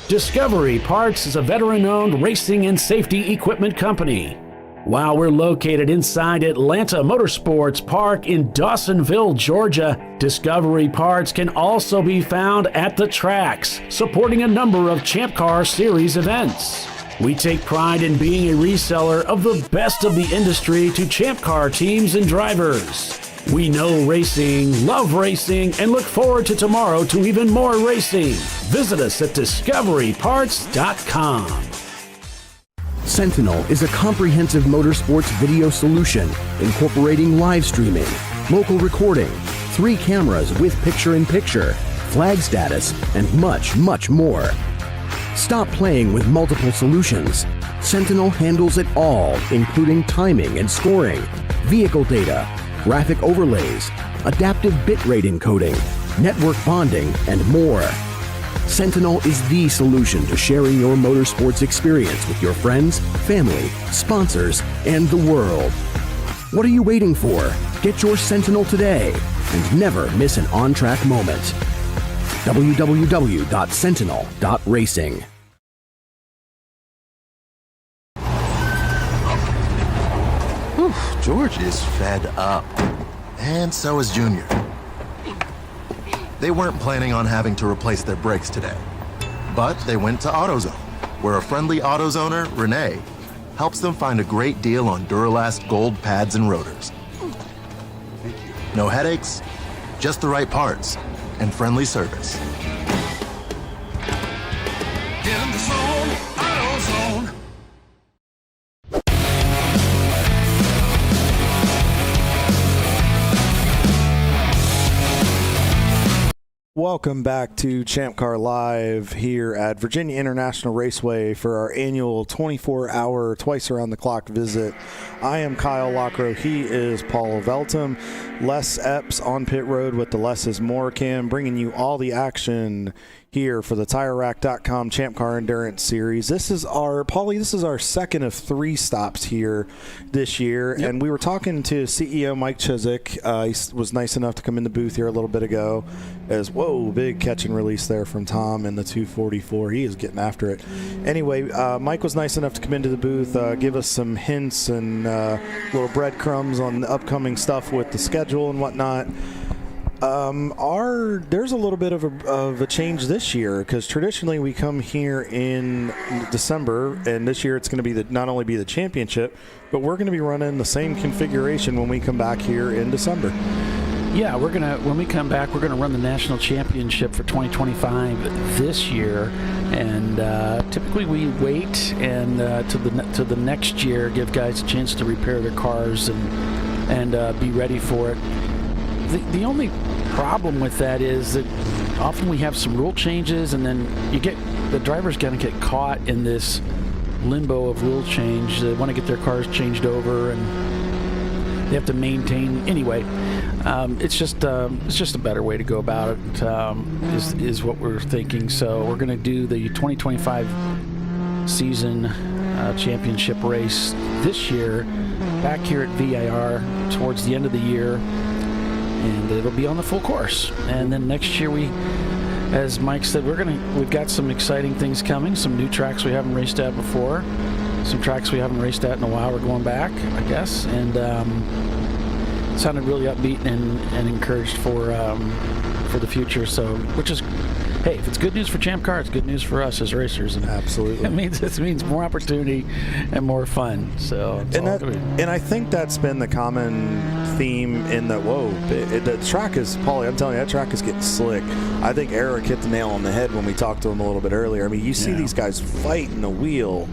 Discovery Parts is a veteran-owned racing and safety equipment company. While we're located inside Atlanta Motorsports Park in Dawsonville, Georgia, Discovery Parts can also be found at the tracks, supporting a number of Champ Car Series events. We take pride in being a reseller of the best of the industry to Champ Car teams and drivers. We know racing, love racing, and look forward to tomorrow to even more racing. Visit us at discoveryparts.com. Sentinel is a comprehensive motorsports video solution incorporating live streaming, local recording, 3 cameras with picture-in-picture, flag status, and much, much more. Stop playing with multiple solutions. Sentinel handles it all, including timing and scoring, vehicle data, graphic overlays, adaptive bitrate encoding, network bonding, and more. Sentinel is the solution to sharing your motorsports experience with your friends, family, sponsors, and the world. What are you waiting for? Get your Sentinel today and never miss an on-track moment. www.sentinel.racing. George is fed up. And so is Junior. They weren't planning on having to replace their brakes today. But they went to AutoZone, where a friendly AutoZoner, Renee, helps them find a great deal on Duralast Gold pads and rotors. No headaches, just the right parts, and friendly service. Get in the zone, AutoZone. Welcome back to Champ Car Live here at Virginia International Raceway for our annual 24-hour, twice-around-the-clock visit. I am Kyle Lockrow. He is Paul Veltum. Les Epps on pit road with the Less is More cam, bringing you all the action here for the TireRack.com Champ Car Endurance Series. This is our second of 3 stops here this year, and we were talking to CEO Mike Chiswick. He was nice enough to come in the booth here a little bit ago. Big catch and release there from Tom in the 244. He is getting after it. Anyway, Mike was nice enough to come into the booth, give us some hints and little breadcrumbs on the upcoming stuff with the schedule and whatnot. There's a little bit of a change this year, because traditionally we come here in December, and this year it's going to be not only be the championship, but we're going to be running the same configuration when we come back here in December. Yeah, when we come back, we're gonna run the national championship for 2025 this year, and typically we wait and to the next year, give guys a chance to repair their cars and be ready for it. The only problem with that is that often we have some rule changes, and then the driver's going to get caught in this limbo of rule change. They want to get their cars changed over, and they have to maintain anyway. It's just a better way to go about it. Is what we're thinking. So we're going to do the 2025 season championship race this year back here at VIR towards the end of the year, and it'll be on the full course. And then next year, as Mike said, we've got some exciting things coming, some new tracks we haven't raced at before, some tracks we haven't raced at in a while. We're going back, I guess, and it sounded really upbeat and encouraged for the future. So, which is, hey, if it's good news for Champ Car, it's good news for us as racers. And absolutely, it means more opportunity and more fun. So, and I think that's been the common theme in the track is, Paulie, I'm telling you, that track is getting slick. I think Eric hit the nail on the head when we talked to him a little bit earlier. I mean, you see these guys fighting the wheel,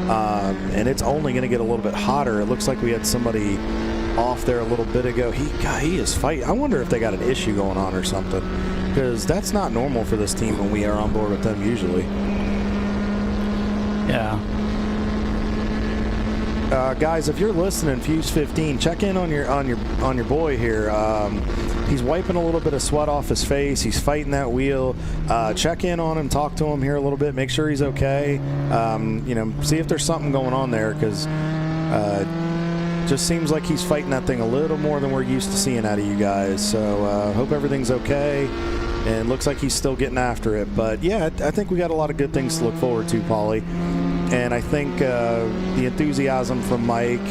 and it's only going to get a little bit hotter. It looks like we had somebody off there a little bit ago. He is fighting. I wonder if they got an issue going on or something, because that's not normal for this team when we are on board with them usually. Yeah. Guys, if you're listening, Fuse 15, check in on your boy here. He's wiping a little bit of sweat off his face. He's fighting that wheel. Check in on him, talk to him here a little bit, make sure he's okay. See if there's something going on there, because just seems like he's fighting that thing a little more than we're used to seeing out of you guys. So hope everything's okay, and looks like he's still getting after it. But yeah, I think we got a lot of good things to look forward to, Paulie. And I think the enthusiasm from Mike,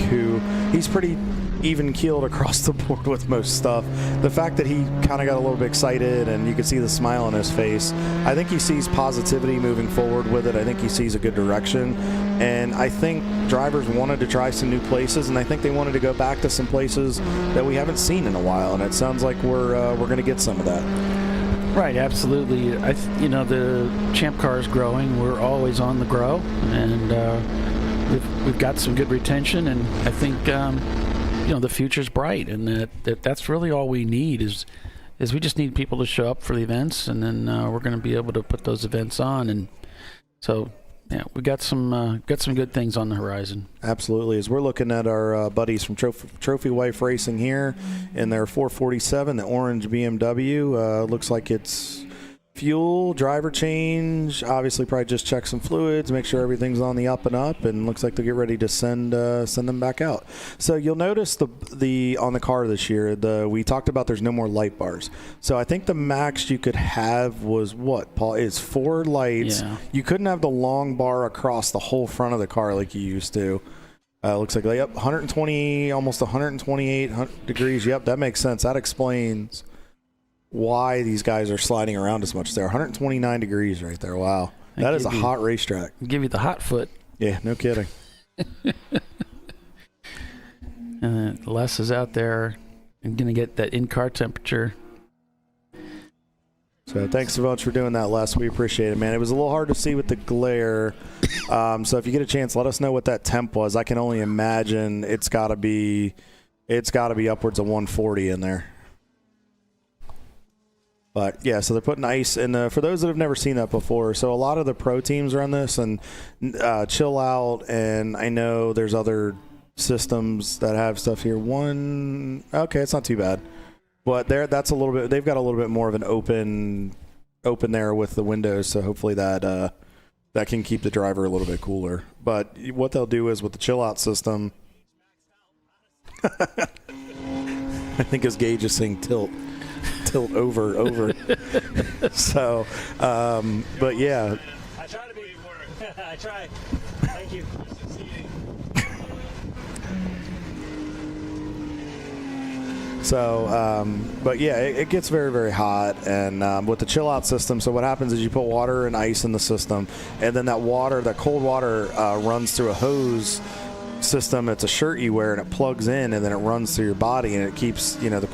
he's pretty even-keeled across the board with most stuff. The fact that he kind of got a little bit excited and you could see the smile on his face, I think he sees positivity moving forward with it. I think he sees a good direction. And I think drivers wanted to try some new places, and I think they wanted to go back to some places that we haven't seen in a while. And it sounds like we're going to get some of that. Right, absolutely. The Champ Car is growing. We're always on the grow, and we've got some good retention, and I think the future's bright, and that's really all we need is we just need people to show up for the events, and then we're going to be able to put those events on, and so. Yeah, we got some good things on the horizon. Absolutely. As we're looking at our buddies from Trophy Wife Racing here in their 447, the orange BMW, looks like it's fuel, driver change, obviously probably just check some fluids, make sure everything's on the up and up, and looks like they'll get ready to send them back out. So you'll notice the on the car this year, we talked about there's no more light bars. So I think the max you could have was what, Paul? Is 4 lights. Yeah. You couldn't have the long bar across the whole front of the car like you used to. Looks like, 120, almost 128 degrees. Yep, that makes sense. That explains why these guys are sliding around as much. They're 129 degrees right there. Wow. That is a hot racetrack. Give you the hot foot. Yeah, no kidding. Les is out there and going to get that in-car temperature. So thanks so much for doing that, Les. We appreciate it, man. It was a little hard to see with the glare. So if you get a chance, let us know what that temp was. I can only imagine it's got to be upwards of 140 in there. But, yeah, so they're putting ice in. For those that have never seen that before, so a lot of the pro teams are on this, and Chill Out, and I know there's other systems that have stuff here. Okay, it's not too bad. But that's a little bit, they've got a little bit more of an open there with the windows, so hopefully that can keep the driver a little bit cooler. But what they'll do is with the Chill Out system, I think his gauge is saying tilt over. So, but yeah. I try to be I try. Thank you. So, but yeah, it gets very, very hot, and with the chill out system, so what happens is you put water and ice in the system, and then that cold water runs through a hose system. It's a shirt you wear, and it plugs in, and then it runs through your body, and it keeps the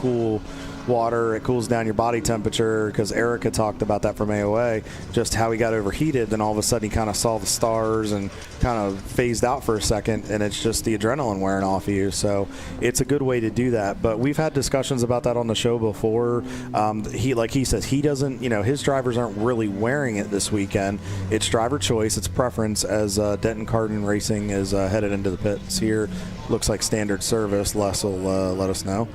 water, it cools down your body temperature, because Erica talked about that from AOA, just how he got overheated, then all of a sudden he kind of saw the stars and kind of phased out for a second, and it's just the adrenaline wearing off of you. So it's a good way to do that. But we've had discussions about that on the show before. Like he says, he doesn't, his drivers aren't really wearing it this weekend. It's driver choice, it's preference, as Denton Cardin Racing is headed into the pits here. Looks like standard service. Les will let us know.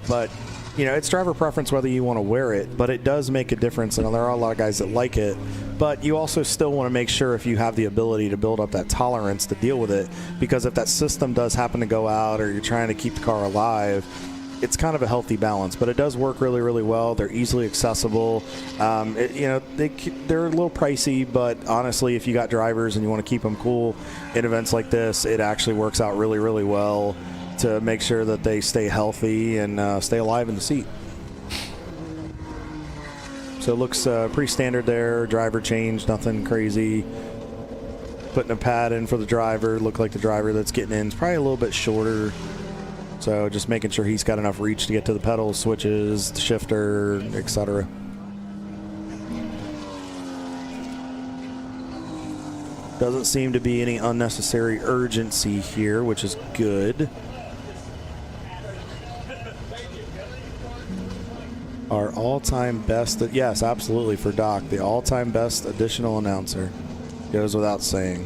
But it's driver preference whether you want to wear it, but it does make a difference, and there are a lot of guys that like it. But you also still want to make sure if you have the ability to build up that tolerance to deal with it, because if that system does happen to go out, or you're trying to keep the car alive, it's kind of a healthy balance. But it does work really, really well. They're easily accessible. They're a little pricey, but honestly, if you got drivers and you want to keep them cool in events like this, it actually works out really, really well to make sure that they stay healthy and stay alive in the seat. So it looks pretty standard there. Driver change, nothing crazy. Putting a pad in for the driver. Look like the driver that's getting in is probably a little bit shorter. So just making sure he's got enough reach to get to the pedals, switches, the shifter, etc. Doesn't seem to be any unnecessary urgency here, which is good. Our all-time best, yes, absolutely, for Doc, the all-time best additional announcer. Goes without saying.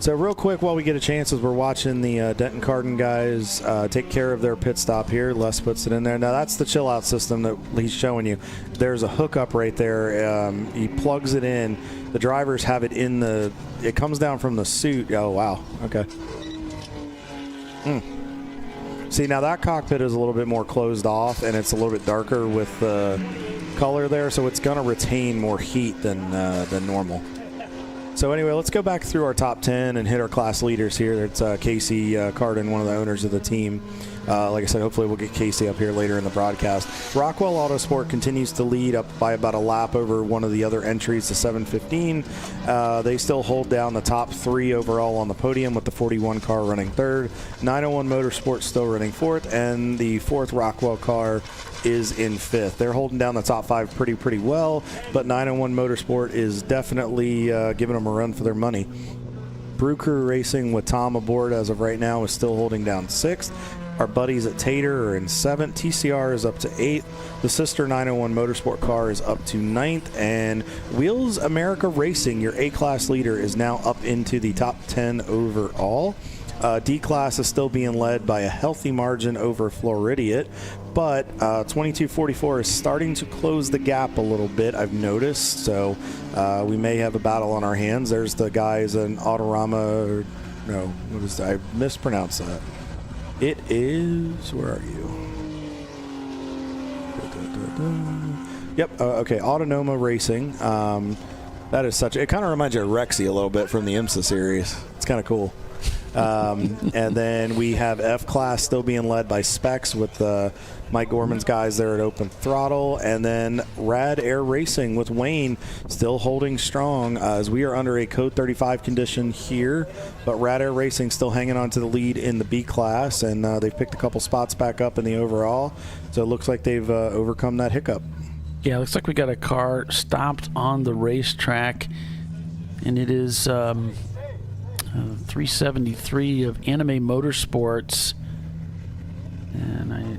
So real quick, while we get a chance, as we're watching the Denton Cardin guys take care of their pit stop here, Les puts it in there. Now that's the chill out system that he's showing you. There's a hookup right there. He plugs it in. The drivers have it in the, it comes down from the suit. Oh, wow. Okay. See, now that cockpit is a little bit more closed off, and it's a little bit darker with the color there, so it's going to retain more heat than normal. So anyway, let's go back through our top 10 and hit our class leaders here. It's Casey Cardin, one of the owners of the team. Like I said, hopefully we'll get Casey up here later in the broadcast. Rockwell Autosport continues to lead up by about a lap over one of the other entries, the 715. They still hold down the top 3 overall on the podium, with the 41 car running third. 901 Motorsport still running fourth, and the 4th Rockwell car is in 5th. They're holding down the top 5 pretty well, but 901 Motorsport is definitely giving them a run for their money. Brew Crew Racing, with Tom aboard as of right now, is still holding down 6th. Our buddies at Tater are in 7th. TCR is up to 8th. The sister 901 Motorsport car is up to 9th. And Wheels America Racing, your A-Class leader, is now up into the top 10 overall. D-Class is still being led by a healthy margin over Floridiate, but 2244 is starting to close the gap a little bit, I've noticed. So we may have a battle on our hands. There's the guys in Autorama. No, what is that? I mispronounced that. It is, where are you? Yep, okay, Autonoma Racing. That is such, it kind of reminds you of Rexy a little bit from the IMSA series. It's kind of cool. And then we have F-Class still being led by Specs, with Mike Gorman's guys there at Open Throttle. And then Rad Air Racing with Wayne still holding strong, as we are under a Code 35 condition here. But Rad Air Racing still hanging on to the lead in the B-Class, and they've picked a couple spots back up in the overall. So it looks like they've overcome that hiccup. Yeah, it looks like we got a car stopped on the racetrack, and it is 373 of Anime Motorsports, and I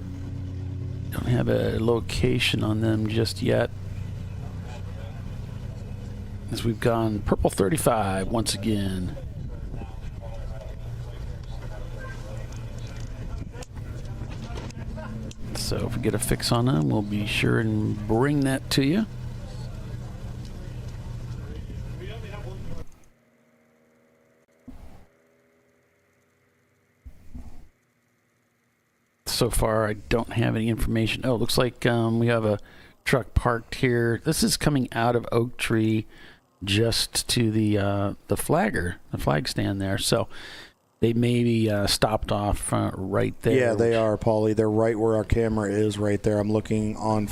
don't have a location on them just yet, as we've gone purple 35 once again. So if we get a fix on them, we'll be sure and bring that to you. So far, I don't have any information. Oh, it looks like we have a truck parked here. This is coming out of Oak Tree, just to the flag stand there. So They may be stopped off right there. Yeah, they are, Paulie. They're right where our camera is right there. I'm looking on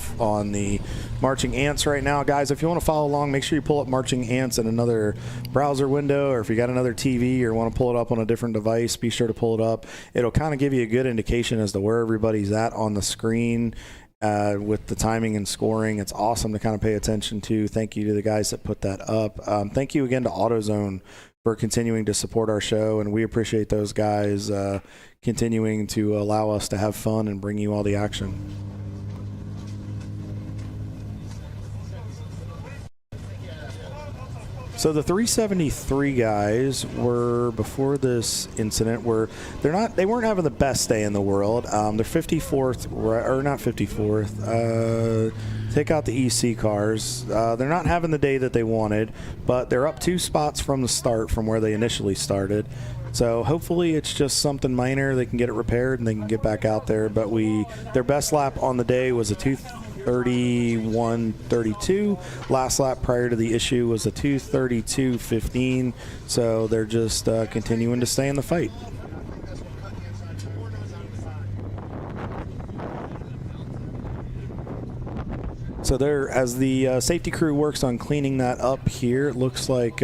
the Marching Ants right now. Guys, if you want to follow along, make sure you pull up Marching Ants in another browser window, or if you got another TV or want to pull it up on a different device, be sure to pull it up. It'll kind of give you a good indication as to where everybody's at on the screen with the timing and scoring. It's awesome to kind of pay attention to. Thank you to the guys that put that up. Thank you again to AutoZone for continuing to support our show, and we appreciate those guys continuing to allow us to have fun and bring you all the action. So the 373 guys were, before this incident, they weren't having the best day in the world. They're 54th, or not 54th. Take out the EC cars. They're not having the day that they wanted, but they're up 2 spots from the start from where they initially started. So hopefully it's just something minor. They can get it repaired and they can get back out there. But their best lap on the day was a 2:31.32. Last lap prior to the issue was a 2:32.15. So they're just continuing to stay in the fight. So as the safety crew works on cleaning that up here, it looks like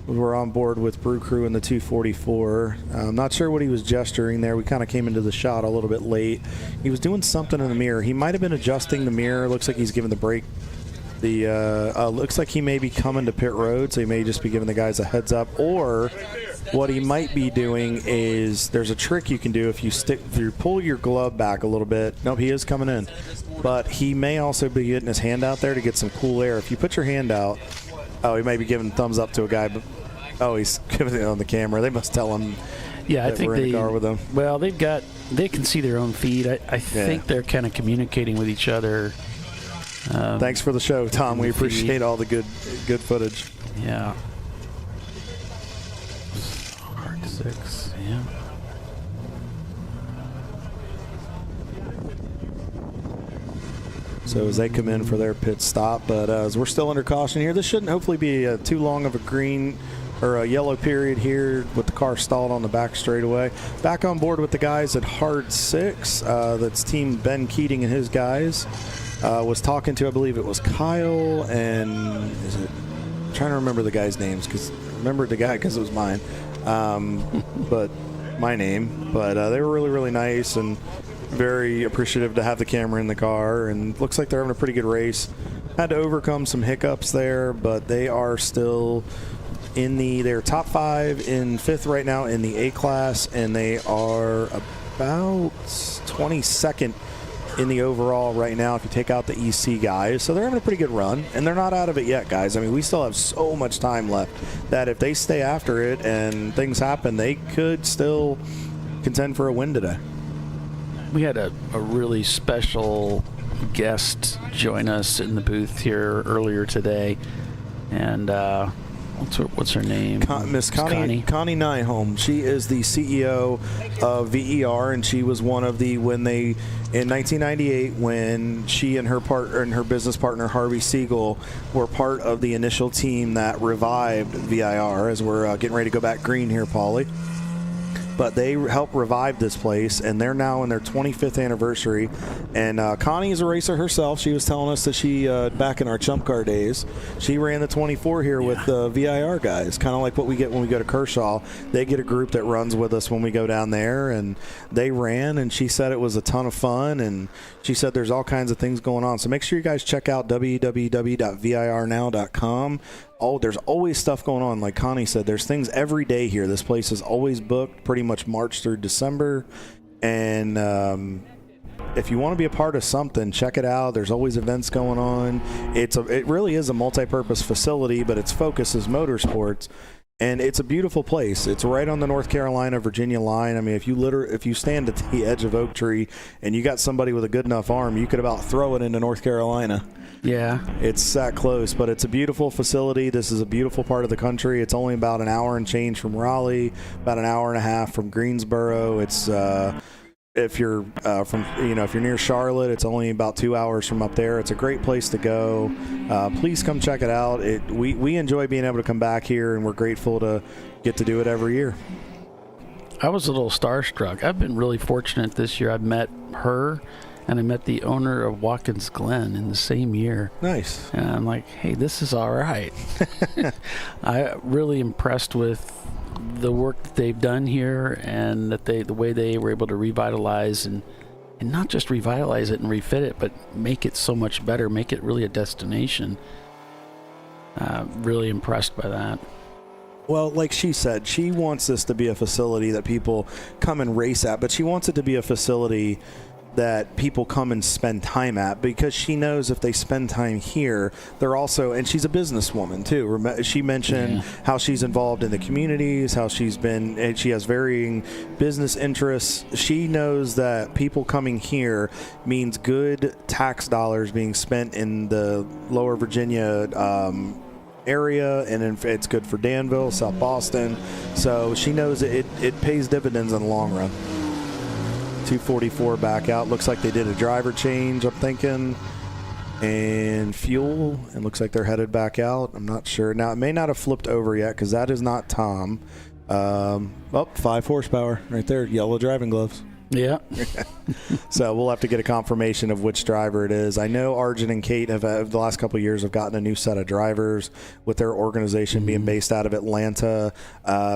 we're on board with Brew Crew in the 244. I'm not sure what he was gesturing there. We kind of came into the shot a little bit late. He was doing something in the mirror. He might have been adjusting the mirror. Looks like he's giving the brake. Looks like he may be coming to pit road, so he may just be giving the guys a heads up. Or what he might be doing is, there's a trick you can do if you pull your glove back a little bit. Nope, he is coming in. But he may also be getting his hand out there to get some cool air. If you put your hand out, he may be giving thumbs up to a guy, but he's giving it on the camera. They must tell him. Yeah, I think we're in the car with them. Well, they can see their own feed. I think they're kind of communicating with each other. Thanks for the show, Tom. We appreciate all the good footage. Yeah. Hard 6. Yeah. So as they come in for their pit stop, but as we're still under caution here, this shouldn't hopefully be too long of a green or a yellow period here with the car stalled on the back straightaway. Back on board with the guys at hard 6. That's team Ben Keating and his guys. Was talking to, I believe it was Kyle and I'm trying to remember the guys' names, because I remembered the guy because it was mine, but my name. But they were really, really nice and very appreciative to have the camera in the car, and looks like they're having a pretty good race. Had to overcome some hiccups there, but they are still they're top 5 in 5th right now in the A class, and they are about 22nd in the overall right now if you take out the EC guys. So they're having a pretty good run, and they're not out of it yet, guys. I mean, we still have so much time left that if they stay after it and things happen, they could still contend for a win today. We had a really special guest join us in the booth here earlier today, and what's her name? Miss Connie Nyholm. She is the CEO of VIR, and she was one of in 1998 when she and her partner and her business partner Harvey Siegel were part of the initial team that revived VIR. As we're getting ready to go back green here, Paulie. But they helped revive this place, and they're now in their 25th anniversary. And Connie is a racer herself. She was telling us that she, back in our Chump Car days, she ran the 24 here with the VIR guys, kind of like what we get when we go to Kershaw. They get a group that runs with us when we go down there, and they ran, and she said it was a ton of fun, and she said there's all kinds of things going on. So make sure you guys check out www.virnow.com. There's always stuff going on. Like Connie said, there's things every day here. This place is always booked pretty much March through December. And if you want to be a part of something, check it out. There's always events going on. It really is a multi-purpose facility, but its focus is motorsports. And it's a beautiful place. It's right on the North Carolina-Virginia line. I mean, if you stand at the edge of Oak Tree and you got somebody with a good enough arm, you could about throw it into North Carolina. Yeah. It's that close, but it's a beautiful facility. This is a beautiful part of the country. It's only about an hour and change from Raleigh, about an hour and a half from Greensboro. It's if you're if you're near Charlotte, it's only about 2 hours from up there. It's a great place to go. Please come check it out. We enjoy being able to come back here, and we're grateful to get to do it every year. I was a little starstruck. I've been really fortunate this year. I've met her, and I met the owner of Watkins Glen in the same year. Nice. And I'm like, hey, this is all right. I'm really impressed with the work that they've done here, and that the way they were able to revitalize and not just revitalize it and refit it, but make it so much better, make it really a destination. Really impressed by that. Well, like she said, she wants this to be a facility that people come and race at, but she wants it to be a facility that people come and spend time at, because she knows if they spend time here, they're also, and she's a businesswoman too. She mentioned how she's involved in the communities, how she has varying business interests. She knows that people coming here means good tax dollars being spent in the Lower Virginia area, and it's good for Danville, South Boston. So she knows it pays dividends in the long run. 244 back out. Looks like they did a driver change, I'm thinking, and fuel. It looks like they're headed back out. I'm not sure. Now, it may not have flipped over yet, because that is not Tom. 5 horsepower right there. Yellow driving gloves. Yeah. So we'll have to get a confirmation of which driver it is. I know Arjun and Kate have the last couple of years have gotten a new set of drivers with their organization being based out of Atlanta.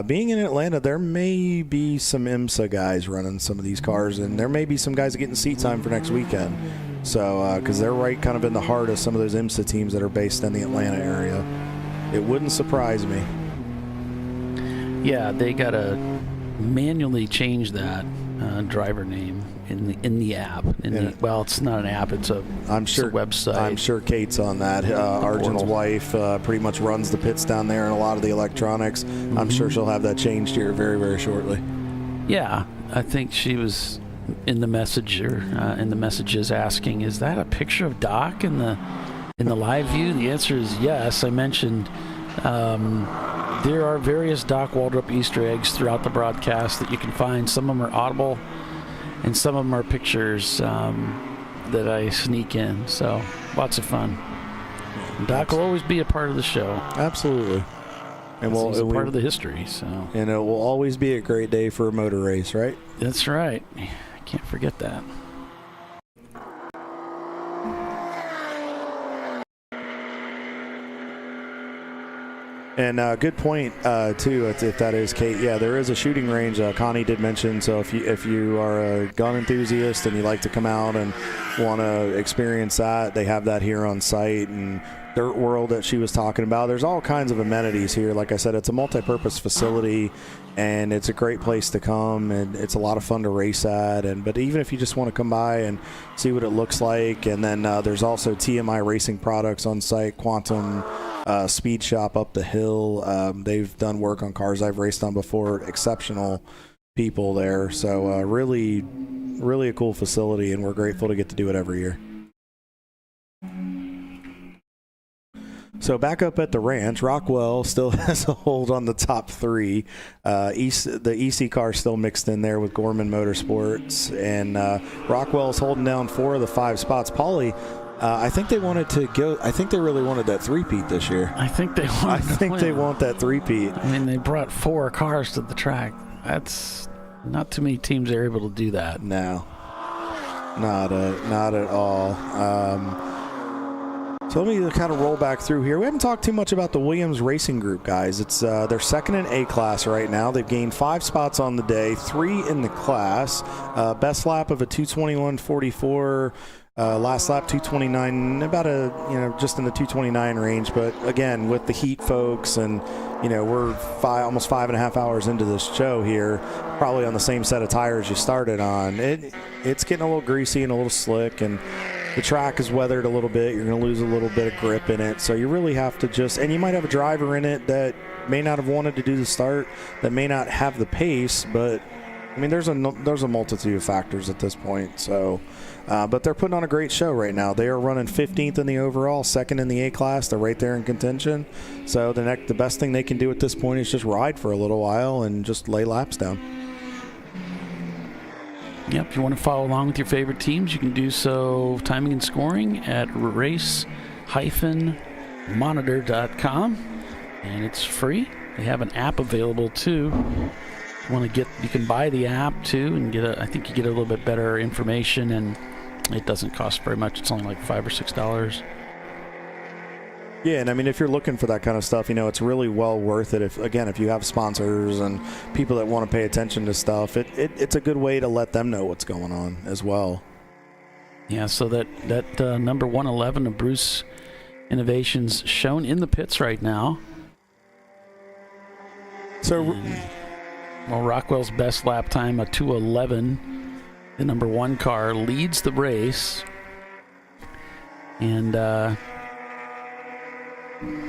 Being in Atlanta, there may be some IMSA guys running some of these cars, and there may be some guys getting seat time for next weekend. So because they're right kind of in the heart of some of those IMSA teams that are based in the Atlanta area. It wouldn't surprise me. Yeah, they got to manually change that driver name in the app. Well, it's not an app; it's a website. I'm sure Kate's on that. Arjun's wife pretty much runs the pits down there and a lot of the electronics. I'm sure she'll have that changed here very, very shortly. Yeah, I think she was in the messages asking, "Is that a picture of Doc in the live view?" The answer is yes. I mentioned. There are various Doc Waldrop Easter eggs throughout the broadcast that you can find. Some of them are audible, and some of them are pictures that I sneak in. So lots of fun. Doc will always be a part of the show. Absolutely. And he's a part of the history. So. And it will always be a great day for a motor race, right? That's right. I can't forget that. And good point, too, if that is Kate. Yeah, there is a shooting range. Connie did mention, so if you are a gun enthusiast and you like to come out and want to experience that, they have that here on site. And Dirt World that she was talking about, there's all kinds of amenities here. Like I said, it's a multi-purpose facility, and it's a great place to come, and it's a lot of fun to race at. But even if you just want to come by and see what it looks like, and then there's also TMI Racing products on site, Quantum Speed Shop up the hill. They've done work on cars I've raced on before. Exceptional people there. So really, really a cool facility, and we're grateful to get to do it every year. So back up at the ranch, Rockwell still has a hold on the top three. The EC car still mixed in there with Gorman Motorsports, and Rockwell's holding down 4 of the 5 spots. Paulie, I think they wanted to go. I think they really wanted that three-peat this year. I think they want that three-peat. I mean, they brought 4 cars to the track. That's not too many teams are able to do that. No, not at all. So let me kind of roll back through here. We haven't talked too much about the Williams Racing Group, guys. It's they're second in A class right now. They've gained 5 spots on the day, 3 in the class. Best lap of a 2:21.44. Last lap 2:29, about just in the 2:29 range. But again, with the heat, folks, and we're almost 5.5 hours into this show here, probably on the same set of tires you started on. It's getting a little greasy and a little slick, and the track is weathered a little bit. You're going to lose a little bit of grip in it. So you really have to and you might have a driver in it that may not have wanted to do the start, that may not have the pace, but I mean, there's a multitude of factors at this point. So, but they're putting on a great show right now. They are running 15th in the overall, 2nd in the A class. They're right there in contention. So the best thing they can do at this point is just ride for a little while and just lay laps down. Yep, if you want to follow along with your favorite teams, you can do so timing and scoring at race-monitor.com, and it's free. They have an app available too. You can buy the app too and I think you get a little bit better information, and it doesn't cost very much. It's only like $5 or $6. Yeah, and I mean, if you're looking for that kind of stuff, it's really well worth it. If you have sponsors and people that want to pay attention to stuff, it's a good way to let them know what's going on as well. Yeah, so that number 111 of Bruce Innovations shown in the pits right now. So, Rockwell's best lap time, a 2:11. The number 1 car leads the race, and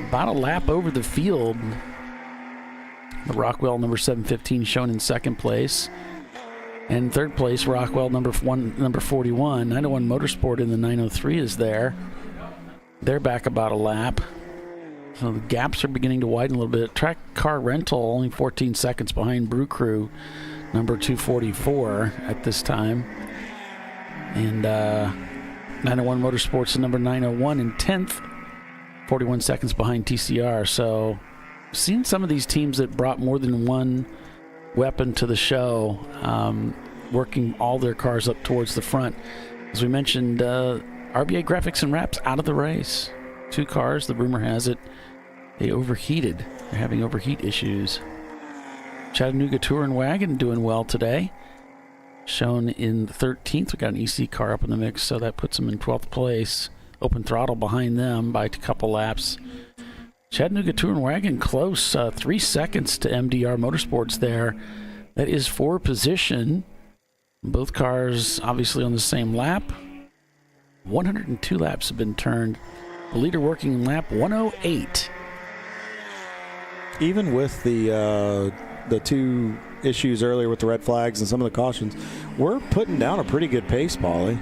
about a lap over the field. The Rockwell number 715 shown in second place. And third place, Rockwell number 41. 901 Motorsport in the 903 is there. They're back about a lap. So the gaps are beginning to widen a little bit. Track Car Rental only 14 seconds behind Brew Crew number 244 at this time. And 901 Motorsports number 901 in 10th. 41 seconds behind TCR. So, seen some of these teams that brought more than one weapon to the show, working all their cars up towards the front. As we mentioned, RBA Graphics and Wraps out of the race. 2 cars, the rumor has it, they overheated. They're having overheat issues. Chattanooga Touring Wagon doing well today. Shown in 13th. We got an EC car up in the mix, so that puts them in 12th place. Open Throttle behind them by a couple laps. Chattanooga Touring Wagon close, 3 seconds to MDR Motorsports there. That is for position. Both cars obviously on the same lap. 102 laps have been turned. The leader working lap 108. Even with the 2 issues earlier with the red flags and some of the cautions, we're putting down a pretty good pace, Paulie.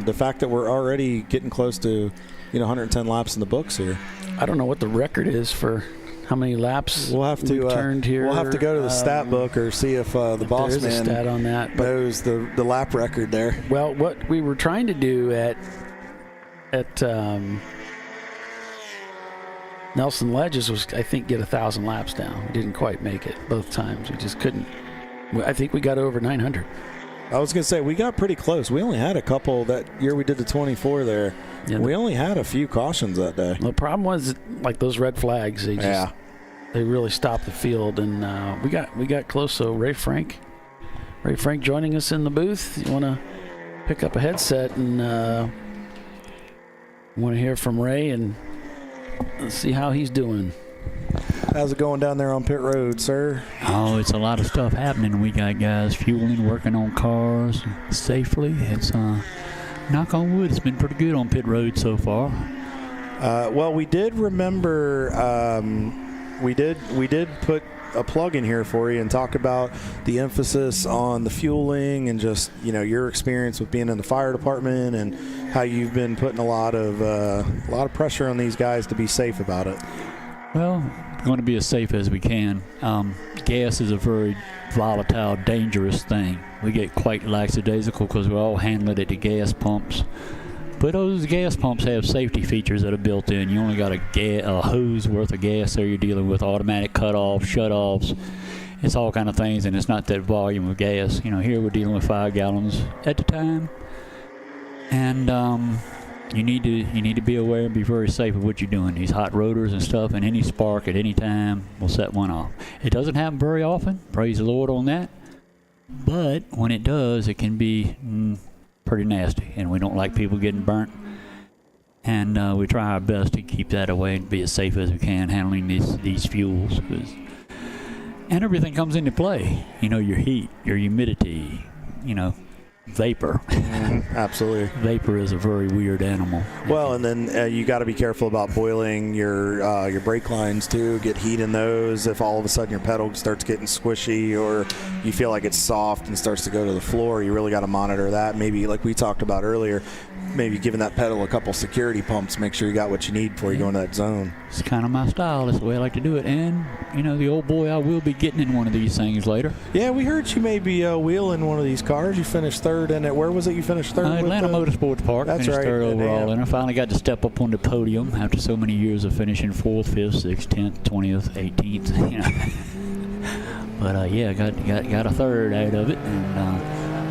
The fact that we're already getting close to 110 laps in the books here. I don't know what the record is for how many laps we've turned here. We'll have to go to the stat book or see if the boss man a stat on that, knows the lap record there. Well, what we were trying to do at Nelson Ledges was, I think, get 1,000 laps down. We didn't quite make it both times. We just couldn't. I think we got over 900. I was going to say, we got pretty close. We only had a couple that year we did the 24 there. Yeah, we only had a few cautions that day. The problem was, like those red flags, they really stopped the field, and we got close. So Ray Frank joining us in the booth. You want to pick up a headset and want to hear from Ray, and let's see how he's doing. How's it going down there on pit road, sir? Oh, it's a lot of stuff happening. We got guys fueling, working on cars safely. It's knock on wood, it's been pretty good on pit road so far. Well, we did remember we did put a plug in here for you and talk about the emphasis on the fueling and just your experience with being in the fire department and how you've been putting a lot of pressure on these guys to be safe about it. Well, we're going to be as safe as we can. Gas is a very volatile, dangerous thing. We get quite lackadaisical because we all handle it at the gas pumps. But those gas pumps have safety features that are built in. You only got a hose worth of gas there. You're dealing with automatic cutoffs, shut-offs. It's all kind of things, and it's not that volume of gas. Here we're dealing with 5 gallons at the time. And you need to be aware and be very safe of what you're doing. These hot rotors and stuff, and any spark at any time will set one off. It doesn't happen very often. Praise the Lord on that. But when it does, it can be pretty nasty, and we don't like people getting burnt. And we try our best to keep that away and be as safe as we can handling these fuels. And everything comes into play. Your heat, your humidity, vapor. Absolutely. Vapor is a very weird animal. Well, and then you got to be careful about boiling your brake lines too. Get heat in those. If all of a sudden your pedal starts getting squishy or you feel like it's soft and starts to go to the floor, you really got to monitor that. Maybe like we talked about earlier, maybe giving that pedal a couple security pumps, make sure you got what you need before you go into that zone. It's kind of my style. That's the way I like to do it. And, the old boy, I will be getting in one of these things later. Yeah, we heard you may be wheeling one of these cars. You finished third in it. Where was it you finished third? Atlanta Motorsports Park. That's finished right. third overall. And I finally got to step up on the podium after so many years of finishing 4th, 5th, 6th, 10th, 20th, 18th. But, got a third out of it. And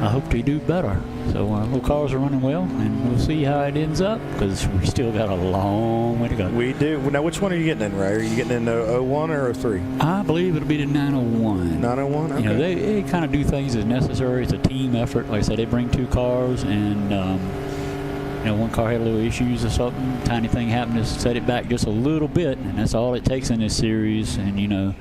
I hope to do better. So the cars are running well, and we'll see how it ends up, because we still got a long way to go. We do. Now, which one are you getting in, Ray? Are you getting in 01 or 03? I believe it'll be the 901. 901? Okay. They kind of do things as necessary. It's a team effort. Like I said, they bring 2 cars, and one car had a little issues or something. Tiny thing happened to set it back just a little bit, and that's all it takes in this series. And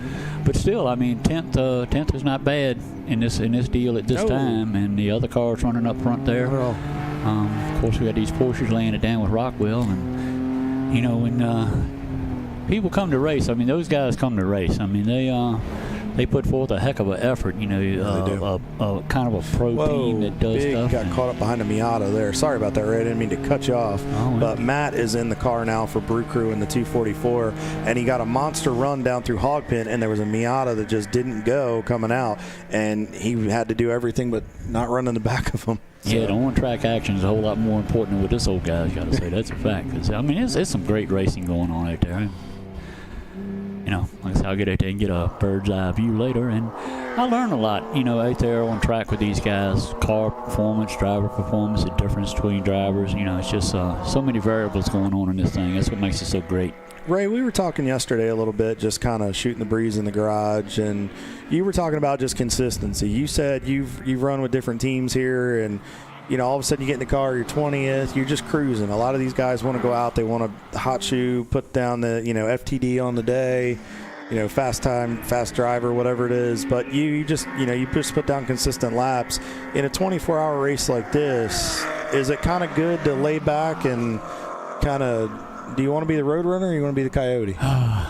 but still, 10th is not bad in this deal at this time. And the other cars running up front there. Of course, we got these Porsches laying it down with Rockwell, and when people come to race, those guys come to race. They put forth a heck of an effort, kind of a pro team that does Big stuff. Got caught up behind a Miata there. Sorry about that, Ray. I didn't mean to cut you off. But Matt is in the car now for Brew Crew in the 244, and he got a monster run down through Hog Pen, and there was a Miata that just didn't go coming out, and he had to do everything but not run in the back of him. So. Yeah, the on-track action is a whole lot more important than what this old guy's got to say. That's a fact. 'Cause, it's some great racing going on out there. Like I said, I'll get out there and get a bird's eye view later, and I learn a lot, out there on track with these guys. Car performance, driver performance, the difference between drivers. It's just so many variables going on in this thing. That's what makes it so great. Ray, we were talking yesterday a little bit, just kind of shooting the breeze in the garage, and you were talking about just consistency. You said you've run with different teams here, and all of a sudden you get in the car, you're 20th, you're just cruising. A lot of these guys want to go out, they want to hot shoe, put down the FTD on the day, fast time, fast driver, whatever it is. But you just put down consistent laps in a 24-hour race like this. Is it kind of good to lay back and kind of? Do you want to be the road runner, or you want to be the coyote?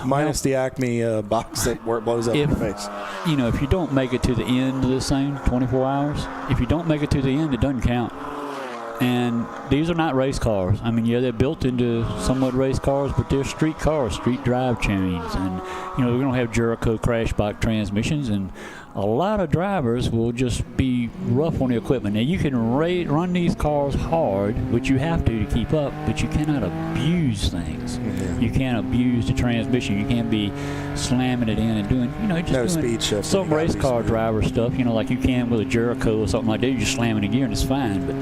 Minus the Acme box where it blows up in the face. If you don't make it to the end of this thing, 24 hours, if you don't make it to the end, it doesn't count. And these are not race cars. They're built into somewhat race cars, but they're street cars, street drive chains. And, we're going to have Jericho crash box transmissions, and a lot of drivers will just be rough on the equipment. Now, you can run these cars hard, which you have to keep up, but you cannot abuse things. Mm-hmm. You can't abuse the transmission. You can't be slamming it in and doing, doing speed shift. Some race car driver stuff, like you can with a Jericho or something like that. You just slam it in gear and it's fine. But,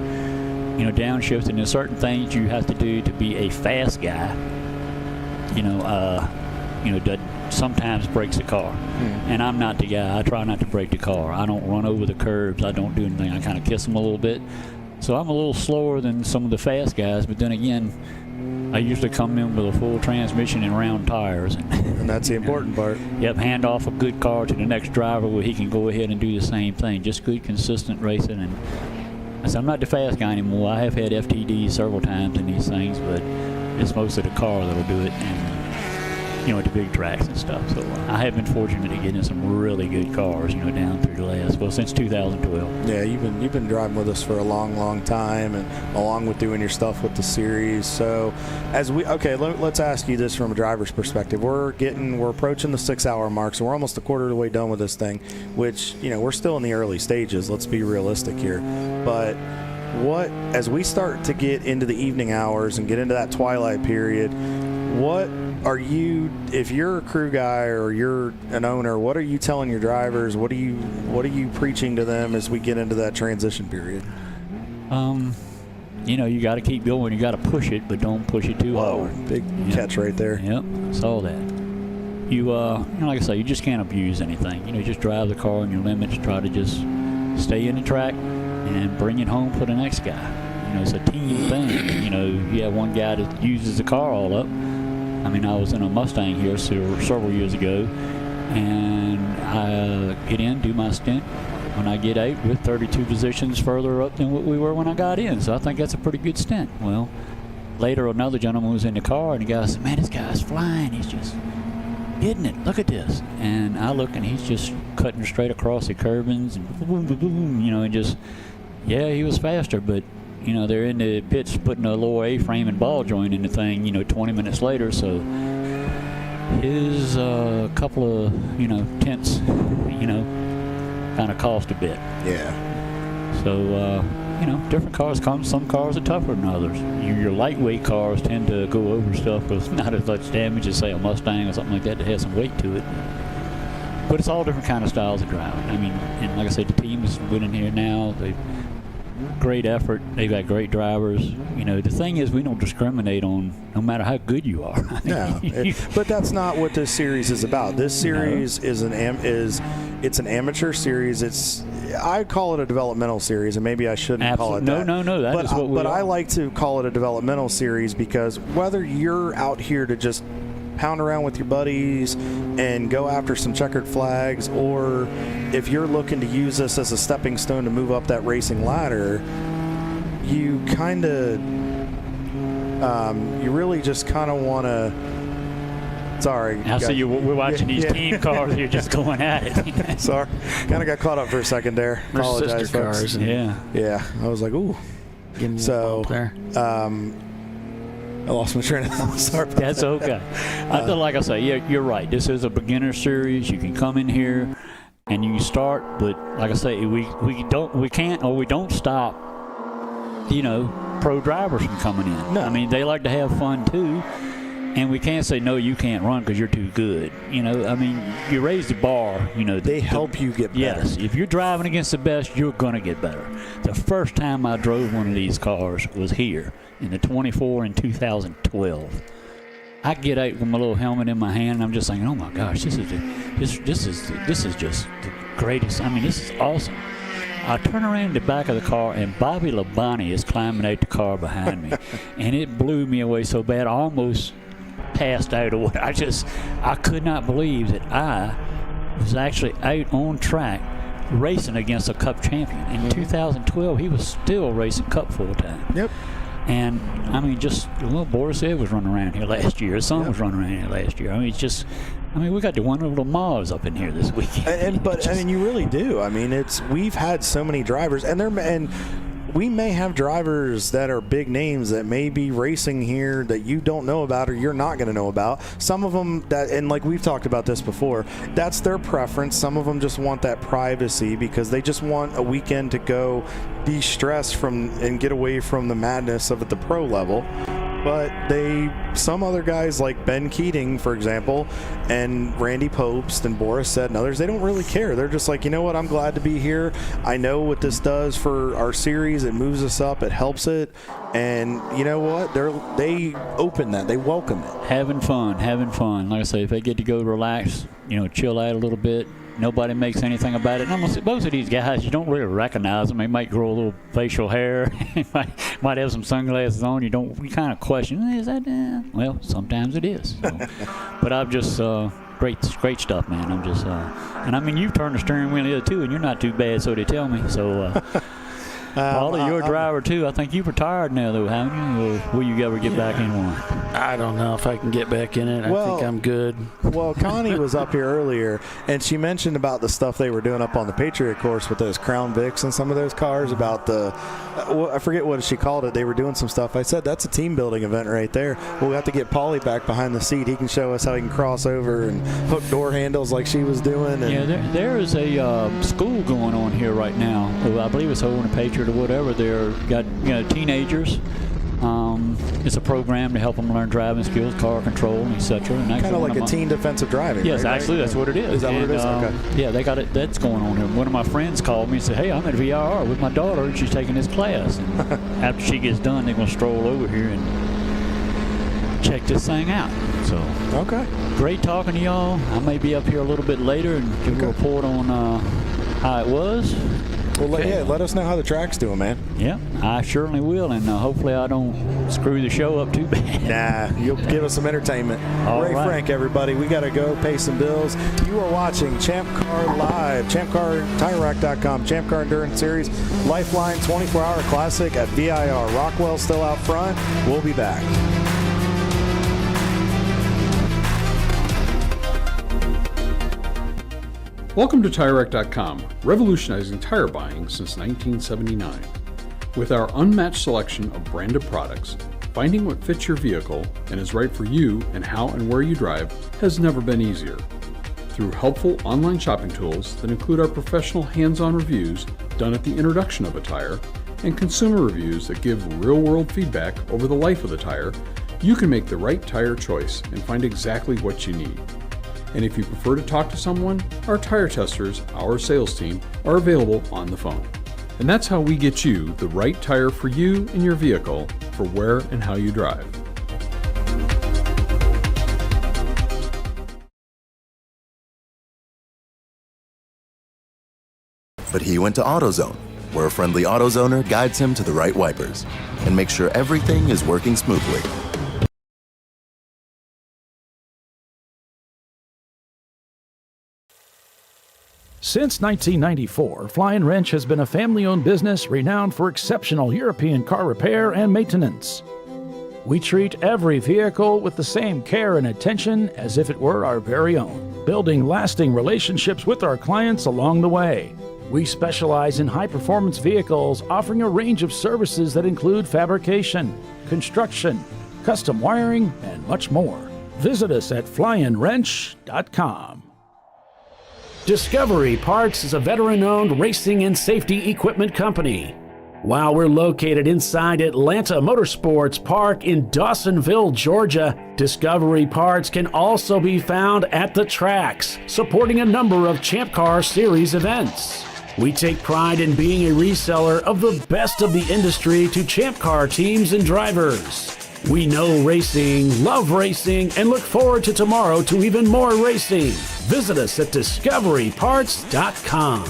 downshifting, there's certain things you have to do to be a fast guy, that sometimes breaks the car. And I'm not the guy. I try not to break the car. I don't run over the curbs. I don't do anything. I kind of kiss them a little bit. So I'm a little slower than some of the fast guys, but then again, I usually come in with a full transmission and round tires. And that's the important part. Yep, hand off a good car to the next driver where he can go ahead and do the same thing. Just good, consistent racing. And I said, I'm not the fast guy anymore. I have had FTDs several times in these things, but it's most of the car that'll do it. And at the big tracks and stuff. So I have been fortunate to get in some really good cars, down through the since 2012. Yeah, you've been driving with us for a long time, and along with doing your stuff with the series. So let's ask you this from a driver's perspective. We're approaching the 6-hour mark, so we're almost a quarter of the way done with this thing, which, we're still in the early stages. Let's be realistic here. But as we start to get into the evening hours and get into that twilight period, what are you, if you're a crew guy or you're an owner, what are you telling your drivers? What are you preaching to them as we get into that transition period? You got to keep going. You got to push it, but don't push it too hard. Big catch right there. Yep, saw that. Like I say, you just can't abuse anything. Just drive the car in your limits. Try to just stay in the track and bring it home for the next guy. It's a team thing. You have one guy that uses the car all up. I was in a Mustang here several years ago, and I get in, do my stint. When I get out, we're 32 positions further up than what we were when I got in, so I think that's a pretty good stint. Well, later another gentleman was in the car, and the guy said, man, this guy's flying. He's just hitting it. Look at this. And I look, and he's just cutting straight across the curbings, and boom, boom, boom, and just, yeah, he was faster, but You know, they're in the pits putting a lower A-frame and ball joint in the thing, you know, 20 minutes later. So his couple of, you know, tenths, you know, kind of cost a bit. Yeah. So, you know, different cars come. Some cars are tougher than others. Your lightweight cars tend to go over stuff with not as much damage as, say, a Mustang or something like that has some weight to it. But it's all different kind of styles of driving. I mean, and like I said, the team is winning here now. They great effort. They've got great drivers. You know, the thing is, we don't discriminate on no matter how good you are. No, but that's not what this series is about. This series is an amateur series. I call it a developmental series, and maybe I shouldn't call it that. No. That is what we are. But I like to call it a developmental series because whether you're out here to just pound around with your buddies and go after some checkered flags, or if you're looking to use this as a stepping stone to move up that racing ladder, you kind of, you really just kind of want to. Sorry. I see you. We're watching these team cars. You're just going at it. Sorry. Kind of got caught up for a second there. Apologize, folks. Cars. Yeah. I was like, ooh. So, I lost my train of thought. Sorry. That's okay. Like I say, yeah, you're right. This is a beginner series. You can come in here and you can start, but like I say, we don't stop, you know, pro drivers from coming in. No. I mean, they like to have fun too. And we can't say, no, you can't run because you're too good. You know, I mean, you raise the bar, you know. They help you get better. Yes. If you're driving against the best, you're going to get better. The first time I drove one of these cars was here in the 24 in 2012. I get out with my little helmet in my hand, and I'm just thinking, oh, my gosh, this is just the greatest. I mean, this is awesome. I turn around the back of the car, and Bobby Labonte is climbing out the car behind me. And it blew me away so bad, I almost passed out away. I could not believe that I was actually out on track racing against a Cup champion. In 2012, he was still racing Cup full-time. Yep. And, I mean, just, well, Boris Ed was running around here last year. His son was running around here last year. I mean, it's just, I mean, we got the one little Mars up in here this weekend. But I mean, you really do. I mean, we've had so many drivers, and we may have drivers that are big names that may be racing here that you don't know about or you're not going to know about. Some of them and like we've talked about this before, that's their preference. Some of them just want that privacy because they just want a weekend to go de-stress from and get away from the madness of at the pro level. But some other guys like Ben Keating, for example, and Randy Popst and Boris Said and others, they don't really care. They're just like, you know what, I'm glad to be here. I know what this does for our series. It moves us up. It helps it. And you know what? They open that. They welcome it. Having fun. Like I say, if they get to go relax, you know, chill out a little bit, nobody makes anything about it. And most of these guys, you don't really recognize them. They might grow a little facial hair. might have some sunglasses on. You kind of question, is that? Well, sometimes it is. So. But I'm just great stuff, man. I'm just, and I mean, you've turned the steering wheel the other too, and you're not too bad, so they tell me. So. Paulie, you're a driver too. I think you've retired now, though, haven't you? Or will you ever get back in one? I don't know if I can get back in it. I think I'm good. Well, Connie was up here earlier, and she mentioned about the stuff they were doing up on the Patriot course with those Crown Vics and some of those cars about I forget what she called it. They were doing some stuff. I said, that's a team-building event right there. We'll have to get Paulie back behind the seat. He can show us how he can cross over and hook door handles like she was doing. And yeah, there is a school going on here right now. I believe it's over in the Patriot or whatever. They're got teenagers. It's a program to help them learn driving skills, car control, etc. Kind of like a teen defensive driving. Yes, right? Actually, that's what it is. Is that what it is? Okay. Yeah, they got it. That's going on here. One of my friends called me and said, "Hey, I'm at VIR with my daughter, and she's taking this class. And after she gets done, they're going to stroll over here and check this thing out." So, okay, great talking to y'all. I may be up here a little bit later and give a report on how it was. Well, let us know how the track's doing, man. Yeah, I certainly will, and hopefully I don't screw the show up too bad. Nah, you'll give us some entertainment. Ray right. Frank, everybody, we got to go pay some bills. You are watching ChampCar.Live, ChampCar.TireRack.com, Champ Car Endurance Series, LifeLine 24-Hour Classic at VIR. Rockwell's still out front. We'll be back. Welcome to TireRack.com, revolutionizing tire buying since 1979. With our unmatched selection of branded products, finding what fits your vehicle and is right for you and how and where you drive has never been easier. Through helpful online shopping tools that include our professional hands-on reviews done at the introduction of a tire and consumer reviews that give real-world feedback over the life of the tire, you can make the right tire choice and find exactly what you need. And if you prefer to talk to someone, our tire testers, our sales team, are available on the phone. And that's how we get you the right tire for you and your vehicle for where and how you drive. But he went to AutoZone, where a friendly AutoZoner guides him to the right wipers and makes sure everything is working smoothly. Since 1994, Flying Wrench has been a family-owned business renowned for exceptional European car repair and maintenance. We treat every vehicle with the same care and attention as if it were our very own, building lasting relationships with our clients along the way. We specialize in high-performance vehicles, offering a range of services that include fabrication, construction, custom wiring, and much more. Visit us at flyinwrench.com. Discovery Parts is a veteran-owned racing and safety equipment company. While we're located inside Atlanta Motorsports Park in Dawsonville, Georgia, Discovery Parts can also be found at the tracks, supporting a number of Champ Car Series events. We take pride in being a reseller of the best of the industry to Champ Car teams and drivers. We know racing, love racing, and look forward to tomorrow to even more racing. Visit us at discoveryparts.com.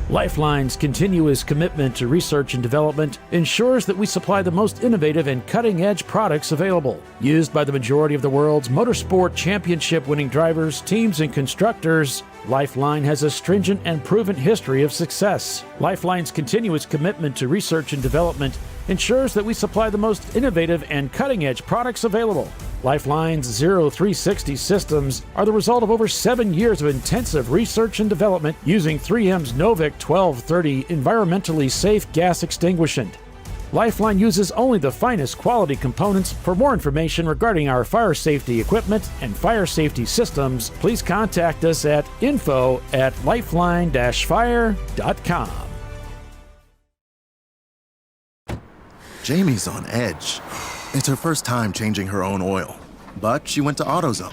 LifeLine's continuous commitment to research and development ensures that we supply the most innovative and cutting-edge products available. Used by the majority of the world's motorsport championship-winning drivers, teams, and constructors, LifeLine has a stringent and proven history of success. LifeLine's continuous commitment to research and development ensures that we supply the most innovative and cutting-edge products available. LifeLine's 0360 systems are the result of over 7 years of intensive research and development using 3M's Novik 1230 environmentally safe gas extinguishant. LifeLine uses only the finest quality components. For more information regarding our fire safety equipment and fire safety systems, please contact us at info@lifeline-fire.com. Jamie's on edge. It's her first time changing her own oil, but she went to AutoZone,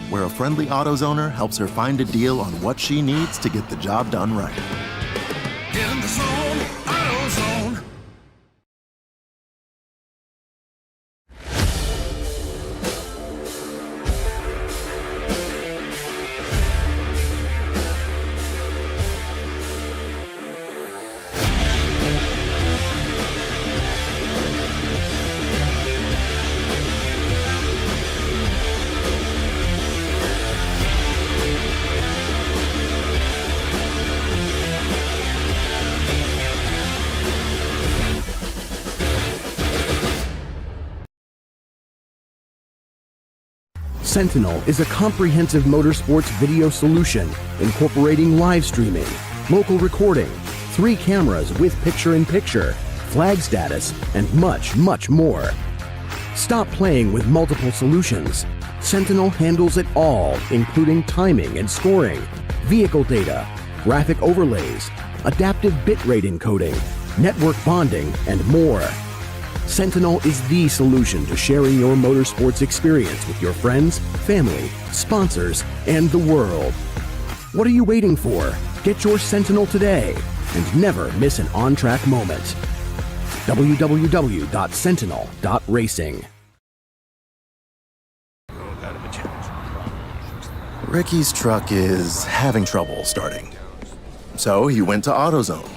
where a friendly AutoZoner helps her find a deal on what she needs to get the job done right. Get in the zone, AutoZone. Sentinel is a comprehensive motorsports video solution incorporating live streaming, local recording, 3 cameras with picture-in-picture, flag status, and much, much more. Stop playing with multiple solutions. Sentinel handles it all, including timing and scoring, vehicle data, graphic overlays, adaptive bitrate encoding, network bonding, and more. Sentinel is the solution to sharing your motorsports experience with your friends, family, sponsors, and the world. What are you waiting for? Get your Sentinel today and never miss an on-track moment. www.sentinel.racing. Ricky's truck is having trouble starting. So he went to AutoZone,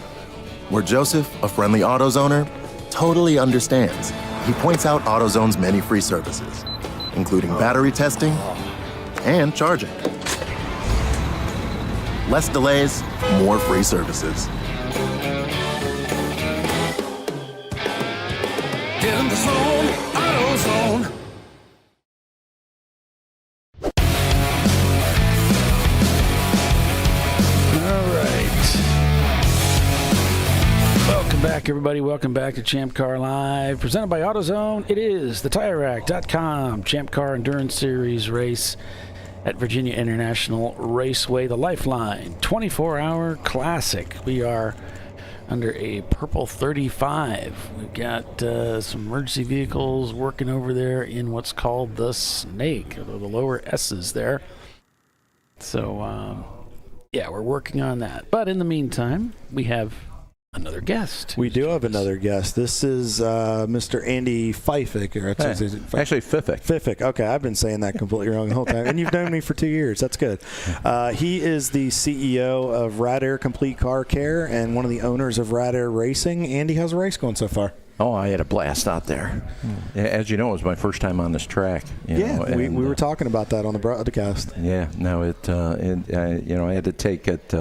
where Joseph, a friendly AutoZoner, totally understands. He points out AutoZone's many free services, including battery testing and charging. Less delays, more free services. Get in the zone, AutoZone. back, everybody. Welcome back to Champ Car Live, presented by AutoZone. It is the TireRack.com Champ Car Endurance Series race at Virginia International Raceway, the LifeLine 24-hour classic. We are under a purple 35. We've got some emergency vehicles working over there in what's called the Snake, the lower S's there. So, yeah, we're working on that. But in the meantime, we have another guest. We do have another guest. This is Mr. Andy Pfeiffick. Actually, Pfeiffick. Pfeiffick. Okay, I've been saying that completely wrong the whole time. And you've known me for 2 years. That's good. He is the CEO of Rad Air Complete Car Care and one of the owners of Rad Air Racing. Andy, how's the race going so far? Oh, I had a blast out there. As you know, it was my first time on this track. We were talking about that on the broadcast. Yeah, no, I had to take it,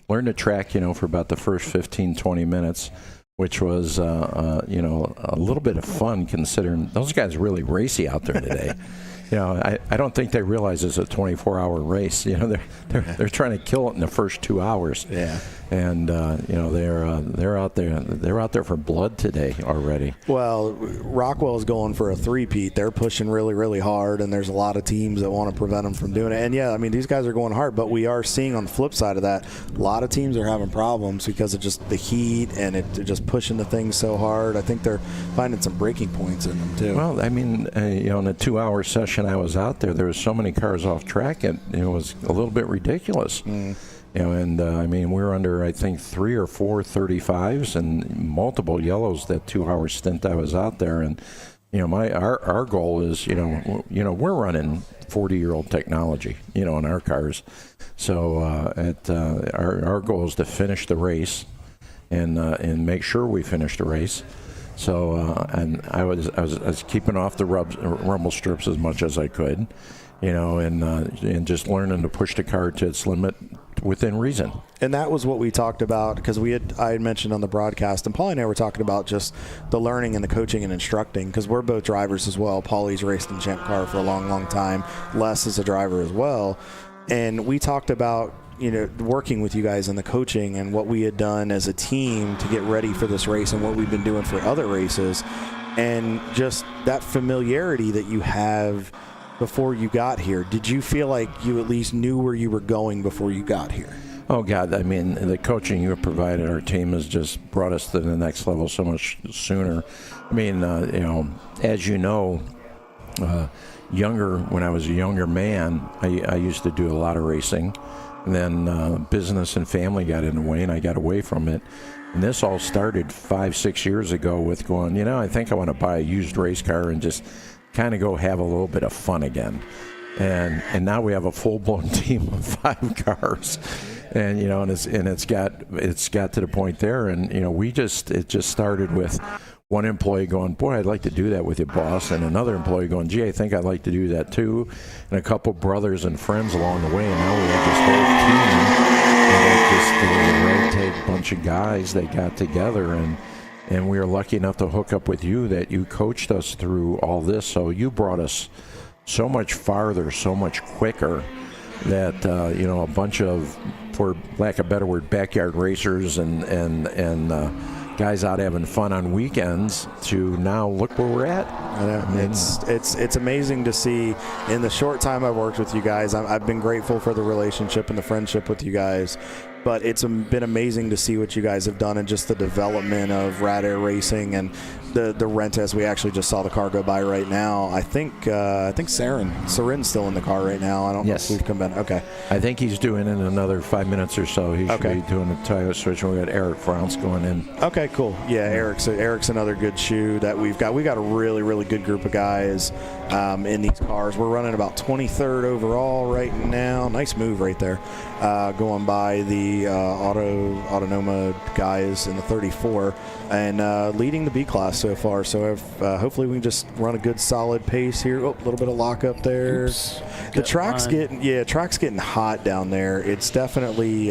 learn the track, for about the first 15, 20 minutes, which was, a little bit of fun considering those guys are really racy out there today. I don't think they realize it's a 24-hour race. They're trying to kill it in the first 2 hours. Yeah. And they're out there for blood today already. Well, Rockwell's going for a three-peat. They're pushing really, really hard, and there's a lot of teams that want to prevent them from doing it. And yeah, I mean, these guys are going hard, but we are seeing on the flip side of that, a lot of teams are having problems because of just the heat and it just pushing the things so hard. I think they're finding some breaking points in them too. Well, I mean, in a 2-hour session I was out there was so many cars off track, it was a little bit ridiculous. I mean, we're under, I think, 3 or 4 35s and multiple yellows that 2-hour stint I was out there. And, our goal is, we're running 40-year-old technology, in our cars. So our goal is to finish the race and make sure we finish the race. So, and I was keeping off the rumble strips as much as I could, and just learning to push the car to its limit within reason. And that was what we talked about because I had mentioned on the broadcast, and Paulie and I were talking about just the learning and the coaching and instructing because we're both drivers as well. Paulie's raced in Champ Car for a long, long time. Les is a driver as well. And we talked about working with you guys in the coaching and what we had done as a team to get ready for this race and what we've been doing for other races, and just that familiarity that you have before you got here. Did you feel like you at least knew where you were going before you got here? Oh, God. I mean, the coaching you have provided our team has just brought us to the next level so much sooner. I mean, as you know, when I was a younger man, I used to do a lot of racing. And then business and family got in the way, and I got away from it. And this all started 5-6 years ago with going, I think I want to buy a used race car and just kind of go have a little bit of fun again. And now we have a full-blown team of 5 cars. And, it's got to the point there. And, it just started with one employee going, boy, I'd like to do that with you, boss. And another employee going, gee, I think I'd like to do that too. And a couple brothers and friends along the way. And now we have this whole team. And just a ragtag bunch of guys that got together. And we are lucky enough to hook up with you that you coached us through all this. So you brought us so much farther, so much quicker that, a bunch of, for lack of a better word, backyard racers and guys out having fun on weekends to now look where we're at. It's amazing to see in the short time I've worked with you guys. I've been grateful for the relationship and the friendship with you guys, but it's been amazing to see what you guys have done and just the development of Rad Air Racing and the rent, as we actually just saw the car go by right now. I think Saren's still in the car right now. I don't know if we've come back. Okay. I think he's doing in another 5 minutes or so. He should be doing a tire switch. We got Eric Franz going in. Okay, cool. Yeah, Eric's another good shoe that we've got. We got a really, really good group of guys in these cars. We're running about 23rd overall right now. Nice move right there. Going by the Autonoma guys in the 34 and leading the B class so far. So hopefully we can just run a good solid pace here. Oh, a little bit of lockup there. Oops. The track's getting hot down there. It's definitely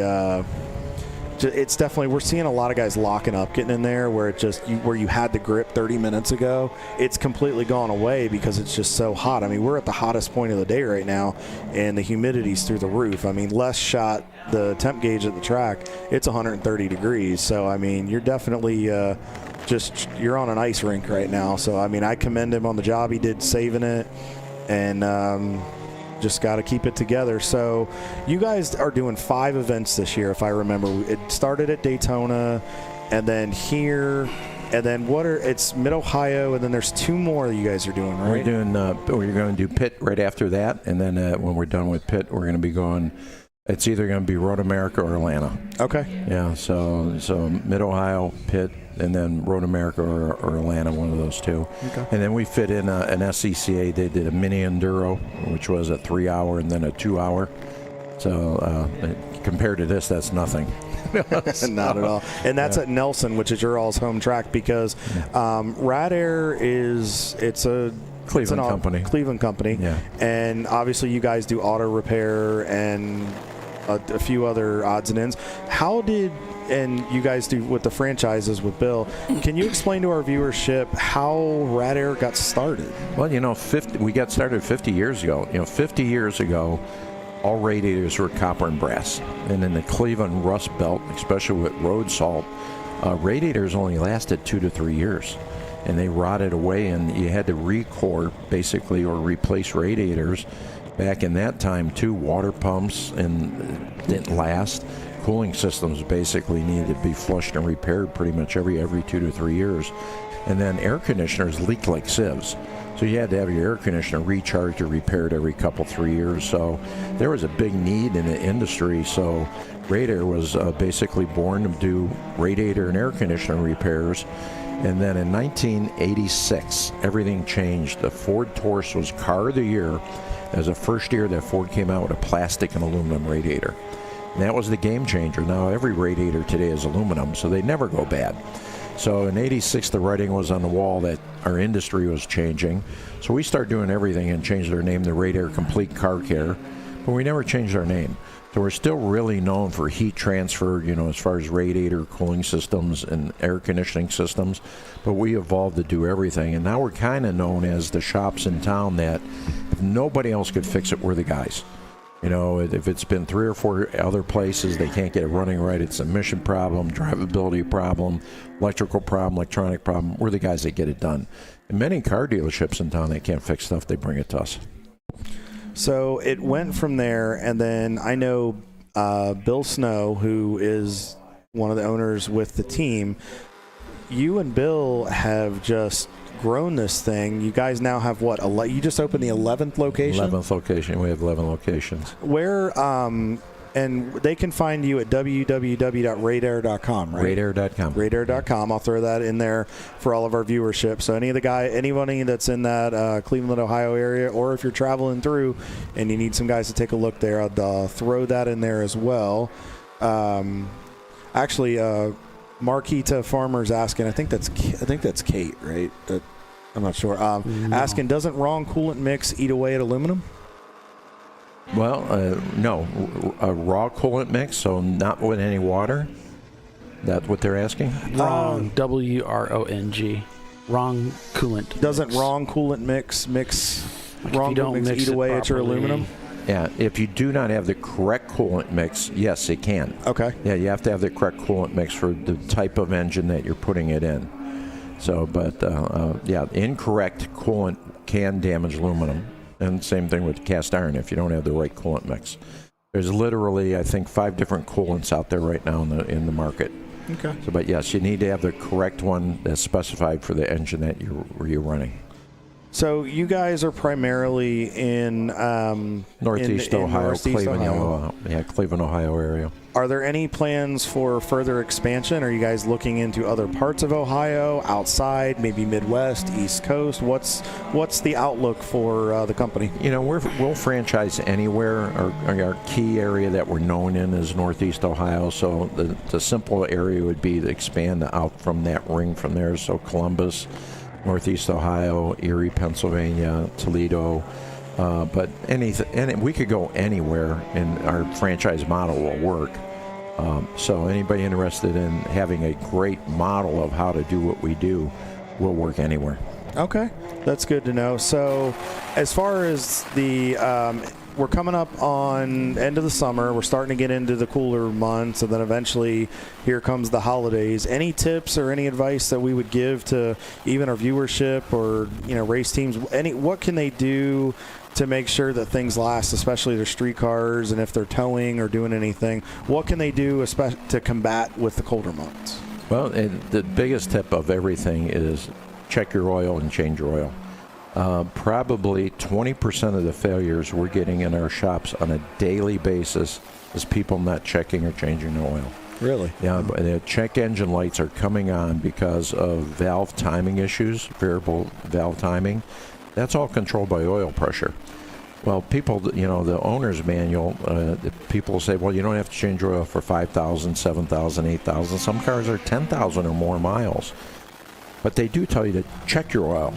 it's definitely, we're seeing a lot of guys locking up, getting in there where where you had the grip 30 minutes ago, it's completely gone away because it's just so hot. I mean, we're at the hottest point of the day right now, and the humidity's through the roof. I mean, Les shot the temp gauge at the track. It's 130 degrees. So, I mean, you're definitely you're on an ice rink right now. So, I mean, I commend him on the job he did saving it, and just got to keep it together. So you guys are doing 5 events this year, if I remember. It started at Daytona, and then here, and then it's Mid-Ohio, and then there's 2 more that you guys are doing, right? We're going to do Pitt right after that, and then when we're done with Pitt, we're going to be going. It's either going to be Road America or Atlanta. Okay. Yeah. So Mid-Ohio, Pitt, and then Road America or Atlanta, one of those 2. Okay. And then we fit in an SCCA. They did a mini enduro, which was a 3-hour and then a 2-hour. So compared to this, that's nothing. Not at all. And that's at Nelson, which is your all's home track, because Rad Air it's a Cleveland company. Yeah. And obviously you guys do auto repair and a few other odds and ends. And you guys do with the franchises with Bill. Can you explain to our viewership how Rad Air got started? Well, we got started 50 years ago. 50 years ago, all radiators were copper and brass. And in the Cleveland Rust Belt, especially with road salt, radiators only lasted 2 to 3 years. And they rotted away, and you had to recore, basically, or replace radiators. Back in that time, too, water pumps didn't last. Cooling systems basically needed to be flushed and repaired pretty much every 2 to 3 years. And then air conditioners leaked like sieves. So you had to have your air conditioner recharged or repaired every 3 years. So there was a big need in the industry. So Rad Air was basically born to do radiator and air conditioner repairs. And then in 1986, everything changed. The Ford Taurus was Car of the Year as the first year that Ford came out with a plastic and aluminum radiator. And that was the game changer. Now every radiator today is aluminum, so they never go bad. So in 86, the writing was on the wall that our industry was changing. So we started doing everything and changed our name to Rad Air Complete Car Care, but we never changed our name. So we're still really known for heat transfer, as far as radiator cooling systems and air conditioning systems, but we evolved to do everything. And now we're kind of known as the shops in town that if nobody else could fix it, we're the guys. If it's been 3 or 4 other places, they can't get it running right. It's a emission problem, drivability problem, electrical problem, electronic problem. We're the guys that get it done. And many car dealerships in town that can't fix stuff, they bring it to us. So it went from there, and then I know Bill Snow, who is one of the owners with the team. You and Bill have just grown this thing. You guys now have what? You just opened the 11th location? 11th location. We have 11 locations. Where, and they can find you at www.radair.com, right? Radair.com. Radair.com. I'll throw that in there for all of our viewership. So anybody that's in that Cleveland, Ohio area, or if you're traveling through and you need some guys to take a look there, I'll throw that in there as well. Actually, Marquita Farmer's asking, I think that's Kate, right? I'm not sure. Asking, doesn't wrong coolant mix eat away at aluminum? Well, no. A raw coolant mix, so not with any water? That's what they're asking? Wrong, W-R-O-N-G. Wrong coolant. Doesn't wrong coolant mix wrong coolant mix eat away at your aluminum? Yeah, if you do not have the correct coolant mix, yes, it can. Okay. Yeah, you have to have the correct coolant mix for the type of engine that you're putting it in. So, but incorrect coolant can damage aluminum. And same thing with cast iron if you don't have the right coolant mix. There's literally, I think, 5 different coolants out there right now in the market. Okay. So, but yes, you need to have the correct one that's specified for the engine that you're running. So you guys are primarily in Northeast Ohio, Cleveland, Ohio area. Are there any plans for further expansion? Are you guys looking into other parts of Ohio, outside, maybe Midwest, East Coast? What's the outlook for the company? We'll franchise anywhere. Our key area that we're known in is Northeast Ohio. So the simple area would be to expand out from that ring from there. So Columbus, Northeast Ohio, Erie, Pennsylvania, Toledo. But we could go anywhere, and our franchise model will work. So anybody interested in having a great model of how to do what we do will work anywhere. Okay, that's good to know. So as far as the we're coming up on end of the summer. We're starting to get into the cooler months, and then eventually here comes the holidays. Any tips or any advice that we would give to even our viewership or race teams? What can they do to make sure that things last, especially their street cars, and if they're towing or doing anything? What can they do to combat with the colder months? Well, the biggest tip of everything is check your oil and change your oil. Probably 20% of the failures we're getting in our shops on a daily basis is people not checking or changing their oil. Really? Yeah, but the check engine lights are coming on because of valve timing issues, variable valve timing. That's all controlled by oil pressure. Well, people, the owner's manual, people say, well, you don't have to change oil for 5,000, 7,000, 8,000. Some cars are 10,000 or more miles. But they do tell you to check your oil.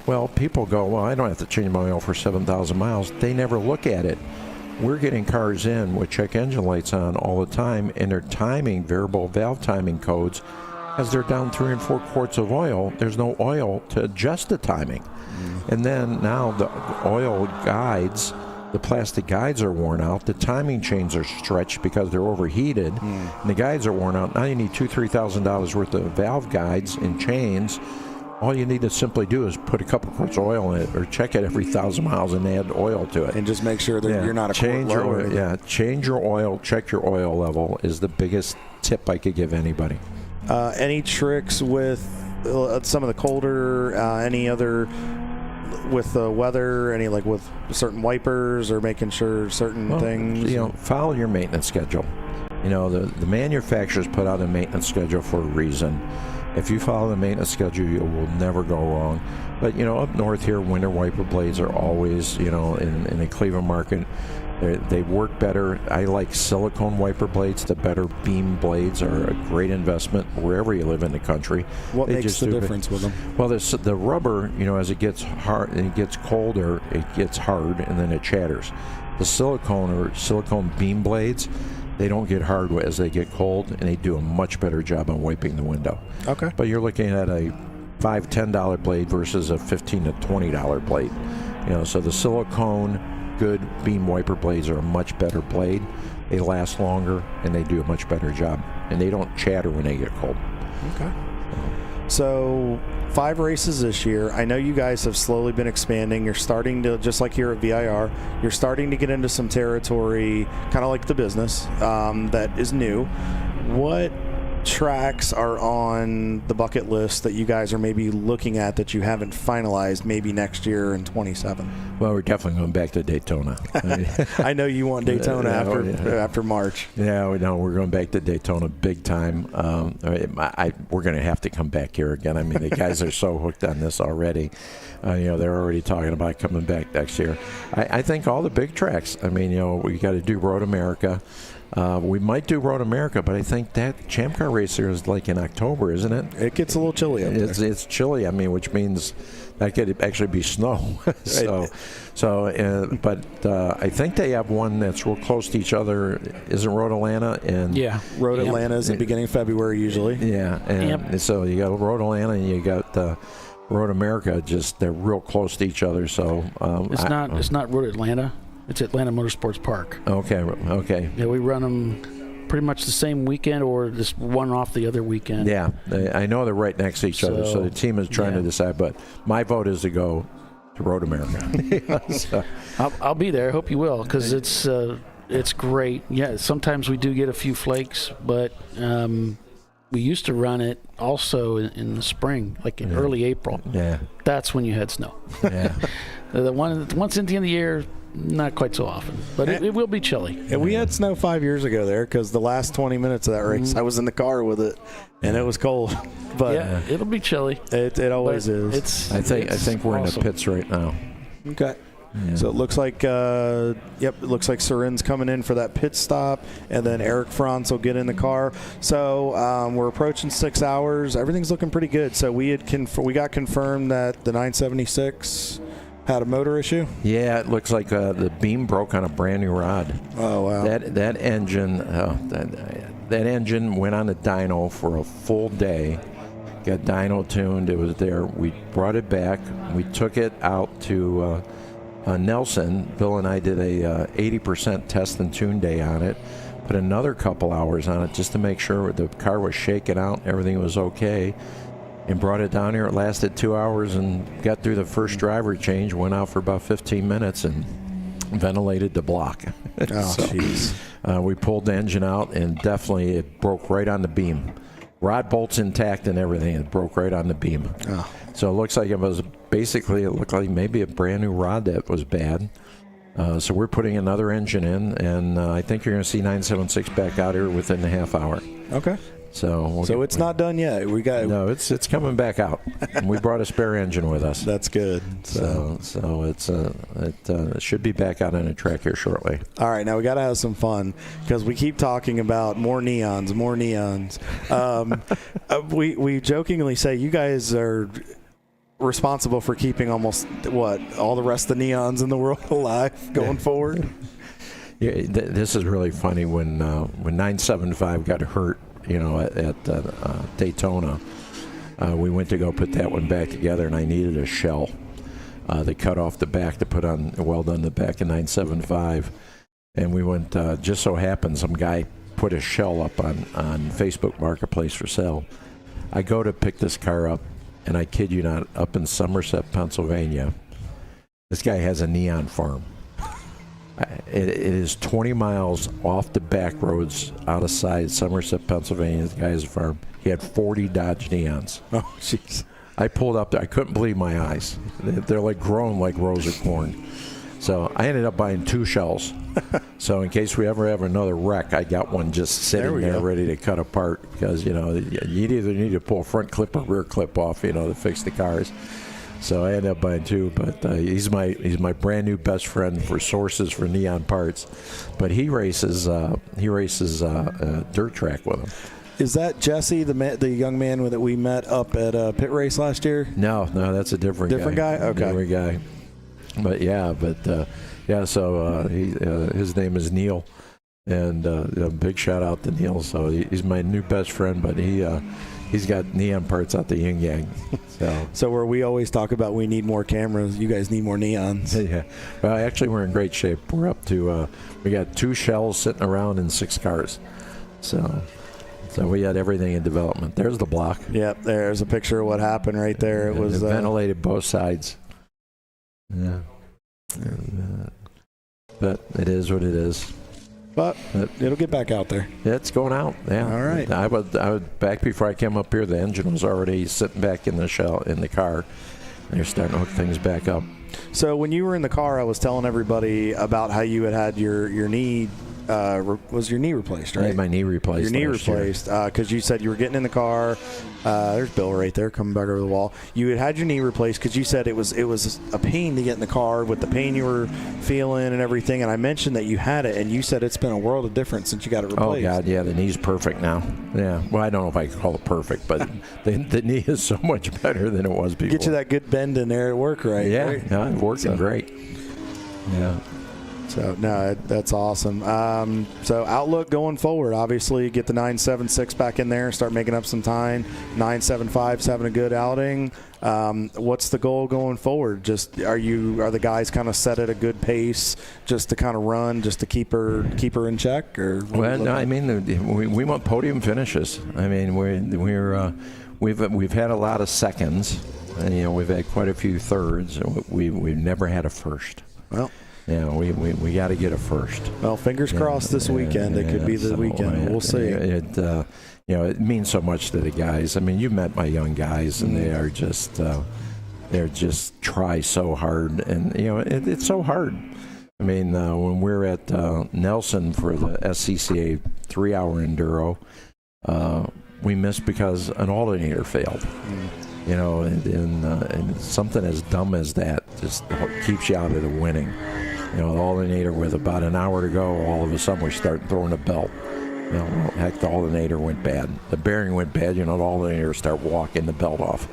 Well, people go, well, I don't have to change my oil for 7,000 miles. They never look at it. We're getting cars in with check engine lights on all the time, and they're timing variable valve timing codes. As they're down 3 and 4 quarts of oil, there's no oil to adjust the timing. And then now the oil guides, the plastic guides are worn out. The timing chains are stretched because they're overheated. And the guides are worn out. Now you need $2,000-$3,000 worth of valve guides and chains. All you need to simply do is put a couple quarts of oil in it, or check it every 1,000 miles and add oil to it. And just make sure that you're not a change quart your lower. oil. Yeah, change your oil, check your oil level is the biggest tip I could give anybody. Any tricks with some of the colder, any other with the weather, any like with certain wipers or making sure certain things? Follow your maintenance schedule. The manufacturers put out a maintenance schedule for a reason. If you follow the maintenance schedule, you will never go wrong. But, up north here, winter wiper blades are always, in the Cleveland market, they work better. I like silicone wiper blades. The better beam blades are a great investment wherever you live in the country. What makes the difference with them? Well, the rubber, as it gets hard and it gets colder, it gets hard and then it chatters. The silicone beam blades, they don't get hard as they get cold, and they do a much better job on wiping the window. Okay. But you're looking at a $5-$10 blade versus a $15 to $20 blade. So the silicone good beam wiper blades are a much better blade. They last longer, and they do a much better job. And they don't chatter when they get cold. Okay. So 5 races this year. I know you guys have slowly been expanding. You're starting to, just like here at VIR, you're starting to get into some territory, kind of like the business, that is new. What tracks are on the bucket list that you guys are maybe looking at that you haven't finalized maybe next year in 27? Well, we're definitely going back to Daytona. I know you want Daytona after March. Yeah, we know we're going back to Daytona big time. We're going to have to come back here again. I mean, the guys are so hooked on this already. They're already talking about coming back next year. I think all the big tracks. I mean, we got to do Road America. We might do Road America, but I think that ChampCar race here is like in October, isn't it? It gets a little chilly up there. It's chilly, which means that could actually be snow. But I think they have one that's real close to each other. Isn't Road Atlanta? Road Atlanta is the beginning of February usually. Yeah, and so you got Road Atlanta and you got Road America. Just they're real close to each other. So it's not Road Atlanta. It's Atlanta Motorsports Park. Okay. Yeah, we run them pretty much the same weekend or just one off the other weekend. Yeah, I know they're right next to each other, so the team is trying to decide. But my vote is to go to Road America. I'll be there. I hope you will, because it's great. Yeah, sometimes we do get a few flakes, but we used to run it also in the spring, like in early April. Yeah. That's when you had snow. Yeah. Once at the end of the year, not quite so often, but it will be chilly. And we had snow 5 years ago there because the last 20 minutes of that race, I was in the car with it, and it was cold. But yeah, it'll be chilly. It always is. I think we're awesome. In the pits right now. Okay. Yeah. So it looks like, it looks like Soren's coming in for that pit stop, and then Eric Franz will get in the car. So we're approaching 6 hours. Everything's looking pretty good. So we got confirmed that the 976 had a motor issue. Yeah, it looks like the beam broke on a brand new rod. Oh wow! That engine, that engine went on the dyno for a full day. Got dyno tuned. It was there. We brought it back. We took it out to Nelson. Bill and I did a 80% test and tune day on it. Put another couple hours on it just to make sure the car was shaking out, everything was okay, and brought it down here. It lasted 2 hours and got through the first driver change, went out for about 15 minutes and ventilated the block. Oh, jeez. We pulled the engine out, and definitely it broke right on the beam. Rod bolts intact and everything. It broke right on the beam. Oh. So it looks like it looked like maybe a brand new rod that was bad. So we're putting another engine in, and I think you're going to see 976 back out here within a half hour. Okay. So it's not done yet. No, it's coming back out. We brought a spare engine with us. That's good. So it should be back out on the track here shortly. All right, now we got to have some fun because we keep talking about more neons. We jokingly say you guys are responsible for keeping almost all the rest of the neons in the world alive going forward. Yeah, this is really funny. When 975 got hurt, at Daytona, we went to go put that one back together, and I needed a shell. They cut off the back to put on weld on the back of 975, and we went. Just so happened, some guy put a shell up on Facebook Marketplace for sale. I go to pick this car up, and I kid you not, up in Somerset, Pennsylvania, this guy has a neon farm. It is 20 miles off the back roads out of sight, Somerset, Pennsylvania. The guy has a farm. He had 40 Dodge Neons. Oh, jeez. I pulled up there. I couldn't believe my eyes. They're like growing like rows of corn. So I ended up buying 2 shells. So in case we ever have another wreck, I got one just sitting there ready to cut apart because, you either need to pull a front clip or rear clip off, to fix the cars. So I ended up buying 2, but he's my brand new best friend for sources for neon parts. But he races dirt track with him. Is that Jesse, the young man that we met up at a pit race last year? No, that's a different guy. Okay, different guy. But so his name is Neil, and a big shout out to Neil. So he's my new best friend, but he's got neon parts out the yin yang. So where we always talk about we need more cameras, you guys need more neons. Yeah. Well, actually, we're in great shape. We're up to we got 2 shells sitting around in 6 cars. So we had everything in development. There's the block. Yep, there's a picture of what happened right there. It was ventilated both sides. Yeah. But it is what it is. But it'll get back out there. Yeah, it's going out. Yeah. All right. I was back before I came up here. The engine was already sitting back in the shell in the car. They're starting to hook things back up. So when you were in the car, I was telling everybody about how you had your knee. Was your knee replaced, right? I had my knee replaced. Your knee replaced because you said you were getting in the car. There's Bill right there coming back over the wall. You had your knee replaced because you said it was a pain to get in the car with the pain you were feeling and everything. And I mentioned that you had it, and you said it's been a world of difference since you got it replaced. Oh God, yeah, the knee's perfect now. Yeah, well, I don't know if I can call it perfect, but the knee is so much better than it was before. Get you that good bend in there at work, right? Yeah, right? No, it's working great. Yeah. So, no, that's awesome. So, outlook going forward, obviously, get the 976 back in there, start making up some time. 975's having a good outing. What's the goal going forward? Just are the guys kind of set at a good pace just to kind of run, just to keep her in check? Or well, no, I mean, we want podium finishes. I mean, we've had a lot of seconds, and we've had quite a few thirds. We've never had a first. Well. Yeah, we got to get a first. Well, fingers crossed this weekend. It could be the weekend. We'll see. It means so much to the guys. I mean, you met my young guys, and they're just try so hard, and it's so hard. I mean, when we're at Nelson for the SCCA 3-hour enduro, we missed because an alternator failed. And something as dumb as that just keeps you out of the winning. The alternator with about an hour to go, all of a sudden we start throwing a belt. Heck, the alternator went bad. The bearing went bad, the alternator start walking the belt off.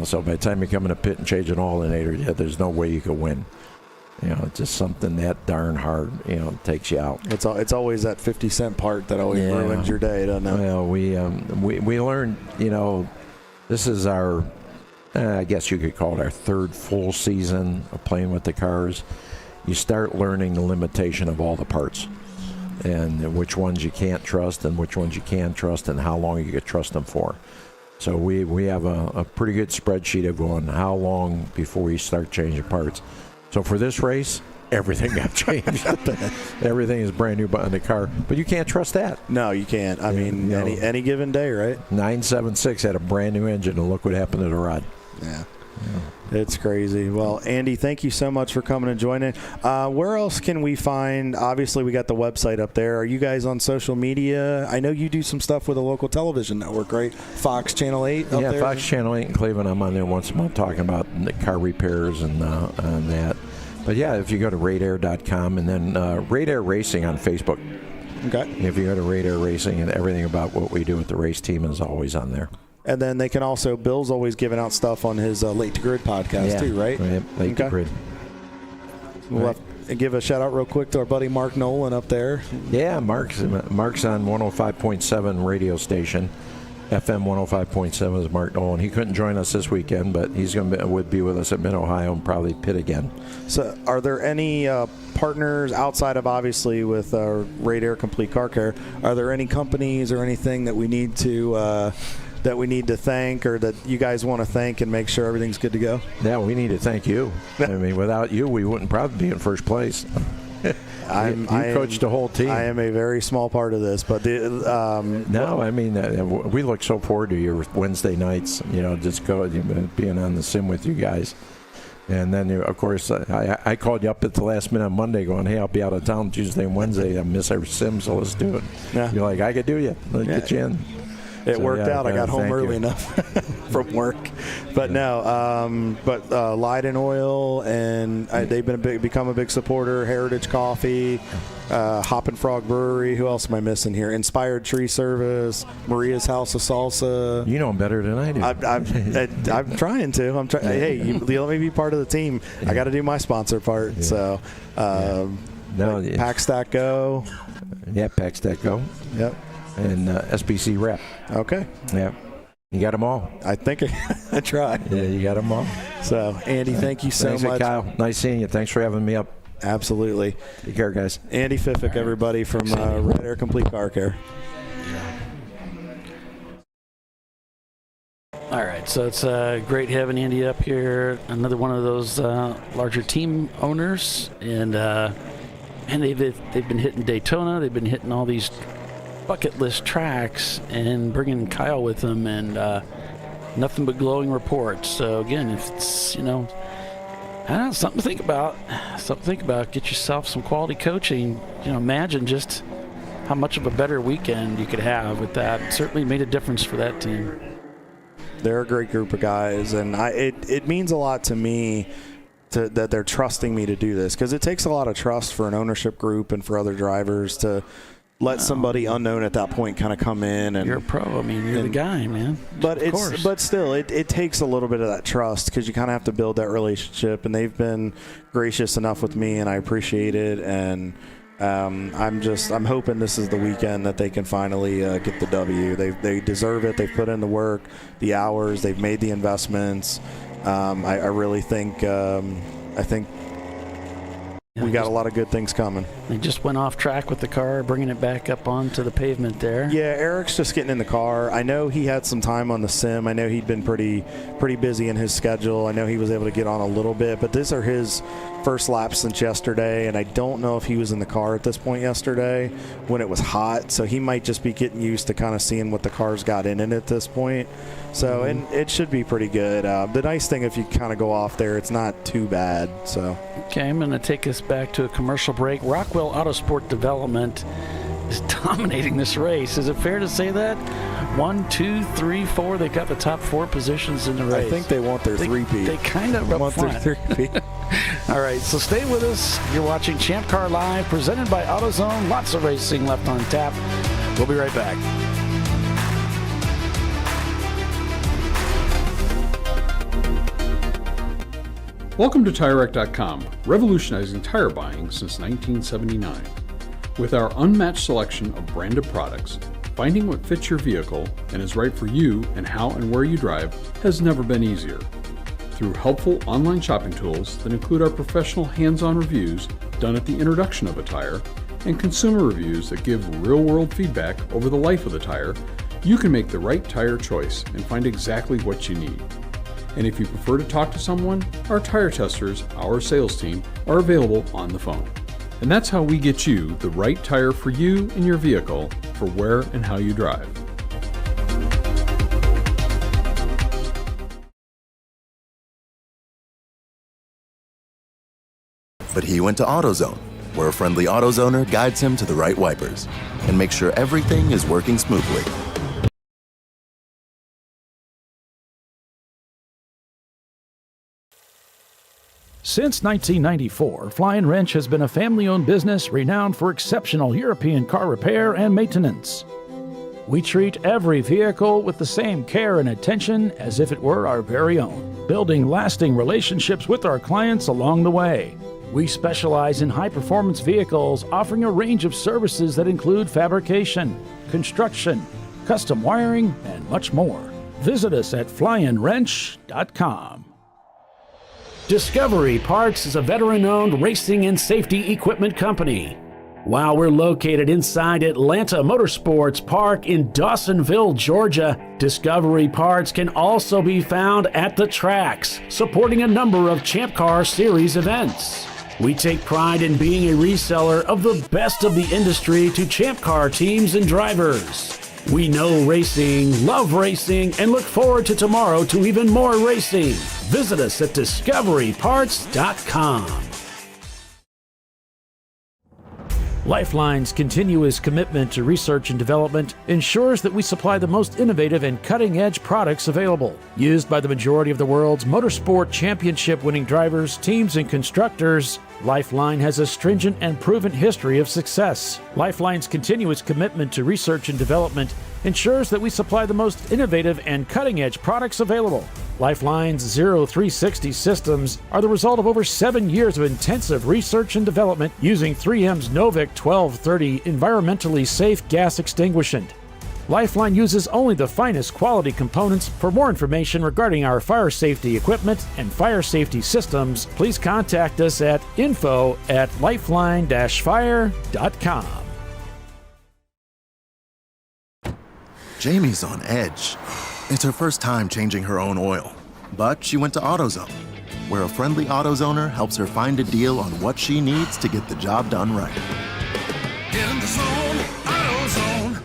So by the time you come in a pit and change an alternator, there's no way you could win. It's just something that darn hard, takes you out. It's always that 50-cent part that always ruins your day, doesn't it? Well, we learned, this is our, I guess you could call it our third full season of playing with the cars. You start learning the limitation of all the parts and which ones you can't trust and which ones you can trust and how long you can trust them for. So we have a pretty good spreadsheet of going how long before we start changing parts. So for this race, everything got changed. Everything is brand new on the car, but you can't trust that. No, you can't. I mean, any given day, right? 976 had a brand new engine, and look what happened to the rod. Yeah. It's crazy. Well, Andy, thank you so much for coming and joining. Where else can we find? Obviously, we got the website up there. Are you guys on social media? I know you do some stuff with a local television network, right? Fox Channel 8 up there? Yeah, Fox Channel 8 in Cleveland. I'm on there once a month talking about the car repairs and that. But, yeah, if you go to radair.com and then Radair Racing on Facebook. Okay. If you go to Radair Racing, and everything about what we do with the race team is always on there. And then they can also, Bill's always giving out stuff on his Late to Grid podcast too, right? Late to Grid. We'll have to give a shout out real quick to our buddy Mark Nolan up there. Yeah, Mark's on 105.7 radio station. FM 105.7 is Mark Nolan. He couldn't join us this weekend, but he's going to be with us at Mid-Ohio and probably pit again. So are there any partners outside of, obviously, with Radair Complete Car Care? Are there any companies or anything that we need to thank, or that you guys want to thank and make sure everything's good to go? Yeah, we need to thank you. I mean, without you, we wouldn't probably be in first place. You coached the whole team. I am a very small part of this, but no, I mean, we look so forward to your Wednesday nights. Just being on the sim with you guys. And then, of course, I called you up at the last minute on Monday going, hey, I'll be out of town Tuesday and Wednesday. I miss our sim, so let's do it. Yeah. You're like, I could do you. Let's get you in. It worked out. I got home early enough from work, but Leiden Oil, and they've become a big supporter. Heritage Coffee, Hop and Frog Brewery. Who else am I missing here? Inspired Tree Service, Maria's House of Salsa. You know them better than I do. I'm trying to. Hey, you let me be part of the team. I got to do my sponsor part. Yeah. So, Packstack Go. Yeah, Packstack Go. Yep. And SBC Rep. Okay. Yeah. You got them all. I think I tried. Yeah, you got them all. So, Andy, thank you so much. Kyle. Nice seeing you. Thanks for having me up. Absolutely. Take care, guys. Andy Fiffick, everybody, from Radair Complete Car Care. All right, so it's great having Andy up here. Another one of those larger team owners, and they've been hitting Daytona. They've been hitting all these bucket list tracks and bringing Kyle with them, and nothing but glowing reports. So again, if it's I don't know, something to think about. Get yourself some quality coaching. Imagine just how much of a better weekend you could have with that. It certainly made a difference for that team. They're a great group of guys, and it means a lot to me that they're trusting me to do this, because it takes a lot of trust for an ownership group and for other drivers to let somebody unknown at that point kind of come in. And you're a pro. I mean, you're the guy, man. But still, it takes a little bit of that trust, because you kind of have to build that relationship. And they've been gracious enough with me, and I appreciate it. And I'm hoping this is the weekend that they can finally get the W. They deserve it. They've put in the work, the hours. They've made the investments. I really think. We got a lot of good things coming. They just went off track with the car, bringing it back up onto the pavement there. Yeah, Eric's just getting in the car. I know he had some time on the sim. I know he'd been pretty busy in his schedule. I know he was able to get on a little bit, but these are his first laps since yesterday, and I don't know if he was in the car at this point yesterday when it was hot, so he might just be getting used to kind of seeing what the car's got in it at this point. So, and it should be pretty good. The nice thing, if you kind of go off there, it's not too bad. So, okay, I'm going to take us back to a commercial break. Rockwell Autosport Development is dominating this race. Is it fair to say that? 1, 2, 3, 4. They've got the top 4 positions in the race. I think they want their three-peat. They kind of want their three-peat. All right, so stay with us. You're watching Champ Car Live, presented by AutoZone. Lots of racing left on tap. We'll be right back. Welcome to TireRack.com, revolutionizing tire buying since 1979. With our unmatched selection of branded products, finding what fits your vehicle and is right for you and how and where you drive has never been easier. Through helpful online shopping tools that include our professional hands-on reviews done at the introduction of a tire and consumer reviews that give real-world feedback over the life of the tire, you can make the right tire choice and find exactly what you need. And if you prefer to talk to someone, our tire testers, our sales team, are available on the phone. And that's how we get you the right tire for you and your vehicle for where and how you drive. But he went to AutoZone, where a friendly AutoZoner guides him to the right wipers and makes sure everything is working smoothly. Since 1994, Flying Wrench has been a family-owned business renowned for exceptional European car repair and maintenance. We treat every vehicle with the same care and attention as if it were our very own, building lasting relationships with our clients along the way. We specialize in high-performance vehicles, offering a range of services that include fabrication, construction, custom wiring, and much more. Visit us at flyinwrench.com. Discovery Parts is a veteran-owned racing and safety equipment company. While we're located inside Atlanta Motorsports Park in Dawsonville, Georgia, Discovery Parts can also be found at the tracks, supporting a number of Champ Car Series events. We take pride in being a reseller of the best of the industry to Champ Car teams and drivers. We know racing, love racing, and look forward to tomorrow to even more racing. Visit us at discoveryparts.com. LifeLine's continuous commitment to research and development ensures that we supply the most innovative and cutting-edge products available. Used by the majority of the world's motorsport championship-winning drivers, teams, and constructors, LifeLine has a stringent and proven history of success. LifeLine's continuous commitment to research and development ensures that we supply the most innovative and cutting-edge products available. LifeLine's 0360 systems are the result of over 7 years of intensive research and development using 3M's Novik 1230 environmentally safe gas extinguishant. LifeLine uses only the finest quality components. For more information regarding our fire safety equipment and fire safety systems, please contact us at info@lifeline-fire.com. Jamie's on edge. It's her first time changing her own oil, but she went to AutoZone, where a friendly AutoZoner helps her find a deal on what she needs to get the job done right. Get in the zone, AutoZone.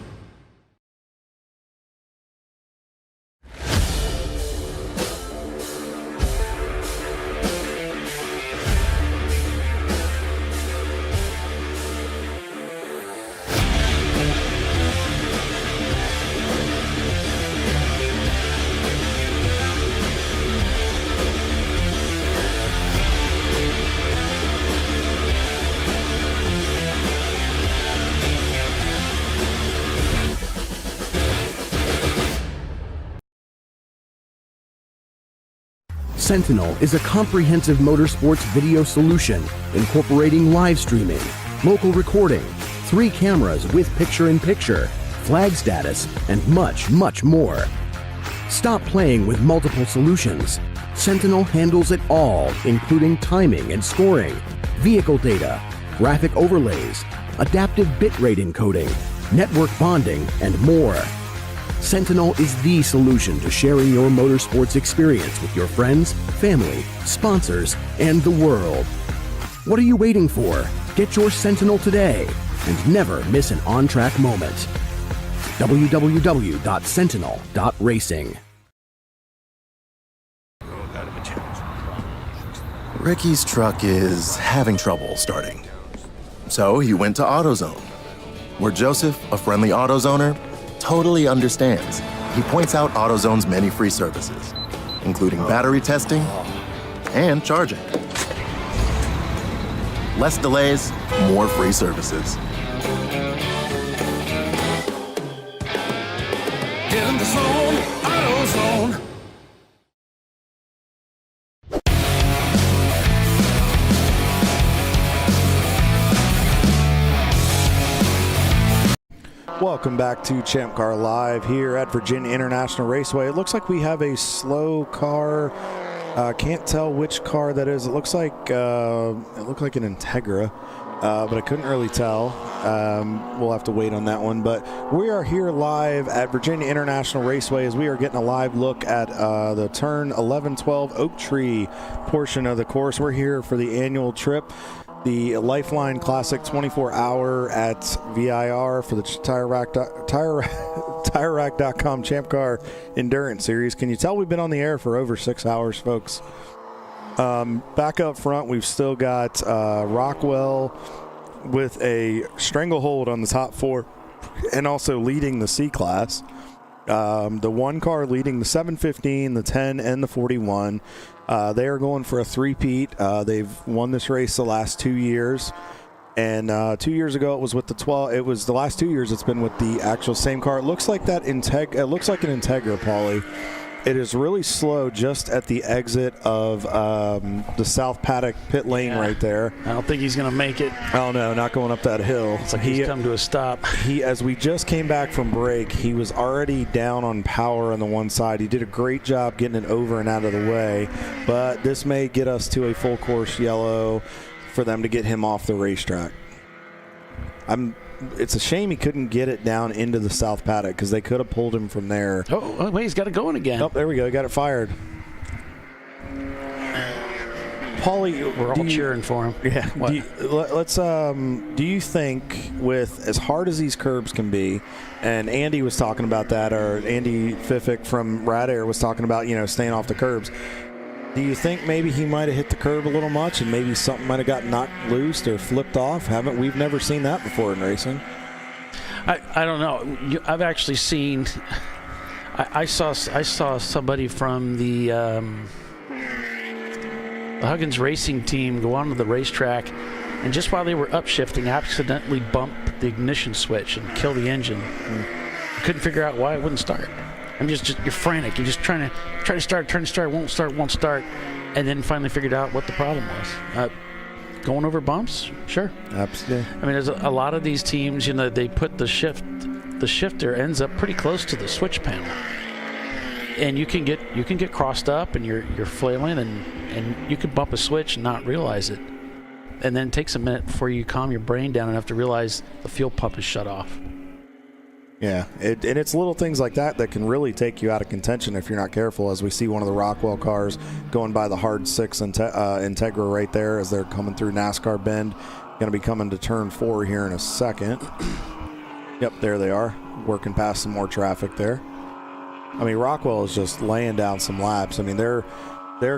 Sentinel is a comprehensive motorsports video solution incorporating live streaming, local recording, 3 cameras with picture-in-picture, flag status, and much, much more. Stop playing with multiple solutions. Sentinel handles it all, including timing and scoring, vehicle data, graphic overlays, adaptive bitrate encoding, network bonding, and more. Sentinel is the solution to sharing your motorsports experience with your friends, family, sponsors, and the world. What are you waiting for? Get your Sentinel today and never miss an on-track moment. www.sentinel.racing. Ricky's truck is having trouble starting. So he went to AutoZone, where Joseph, a friendly AutoZoner, totally understands. He points out AutoZone's many free services, including battery testing and charging. Less delays, more free services. Get in the zone, AutoZone. Welcome back to ChampCar.Live here at Virginia International Raceway. It looks like we have a slow car. Can't tell which car that is. It looked like an Integra, but I couldn't really tell. We'll have to wait on that one. But we are here live at Virginia International Raceway as we are getting a live look at the turn 11-12 Oak Tree portion of the course. We're here for the annual trip, the LifeLine Classic 24-hour at VIR for the TireRack.com Champ Car Endurance Series. Can you tell we've been on the air for over 6 hours, folks? Back up front, we've still got Rockwell with a stranglehold on the top four and also leading the C-Class. The one car leading the 715, the 10, and the 41. They are going for a three-peat. They've won this race the last 2 years. And 2 years ago, it was with the 12. It was the last 2 years. It's been with the actual same car. It looks like that It looks like an Integra, Paulie. It is really slow just at the exit of the South Paddock pit lane right there. I don't think he's going to make it. Oh no, not going up that hill. It's like he's come to a stop. As we just came back from break, he was already down on power on the one side. He did a great job getting it over and out of the way, but this may get us to a full course yellow for them to get him off the racetrack. It's a shame he couldn't get it down into the South Paddock because they could have pulled him from there. Oh, wait, he's got it going again. Oh, there we go. He got it fired. Paulie, we're all cheering for him. Yeah. Do you think, with as hard as these curbs can be, and Andy was talking about that, or Andy Fiffick from Rad Air was talking about, staying off the curbs. Do you think maybe he might have hit the curb a little much and maybe something might have got knocked loose or flipped off? We've never seen that before in racing. I don't know. I've actually seen. I saw somebody from the Huggins Racing team go onto the racetrack, and just while they were upshifting, accidentally bump the ignition switch and kill the engine. Couldn't figure out why it wouldn't start. You're frantic. You're just trying to start, won't start, and then finally figured out what the problem was. Going over bumps, sure. Absolutely. I mean, there's a lot of these teams, they put the shifter ends up pretty close to the switch panel, and you can get crossed up, and you're flailing, and you can bump a switch and not realize it, and then it takes a minute before you calm your brain down enough to realize the fuel pump is shut off. Yeah, and it's little things like that can really take you out of contention if you're not careful, as we see one of the Rockwell cars going by the hard 6 Integra right there as they're coming through NASCAR Bend. Going to be coming to turn 4 here in a second. Yep, there they are, working past some more traffic there. I mean, Rockwell is just laying down some laps. I mean, they're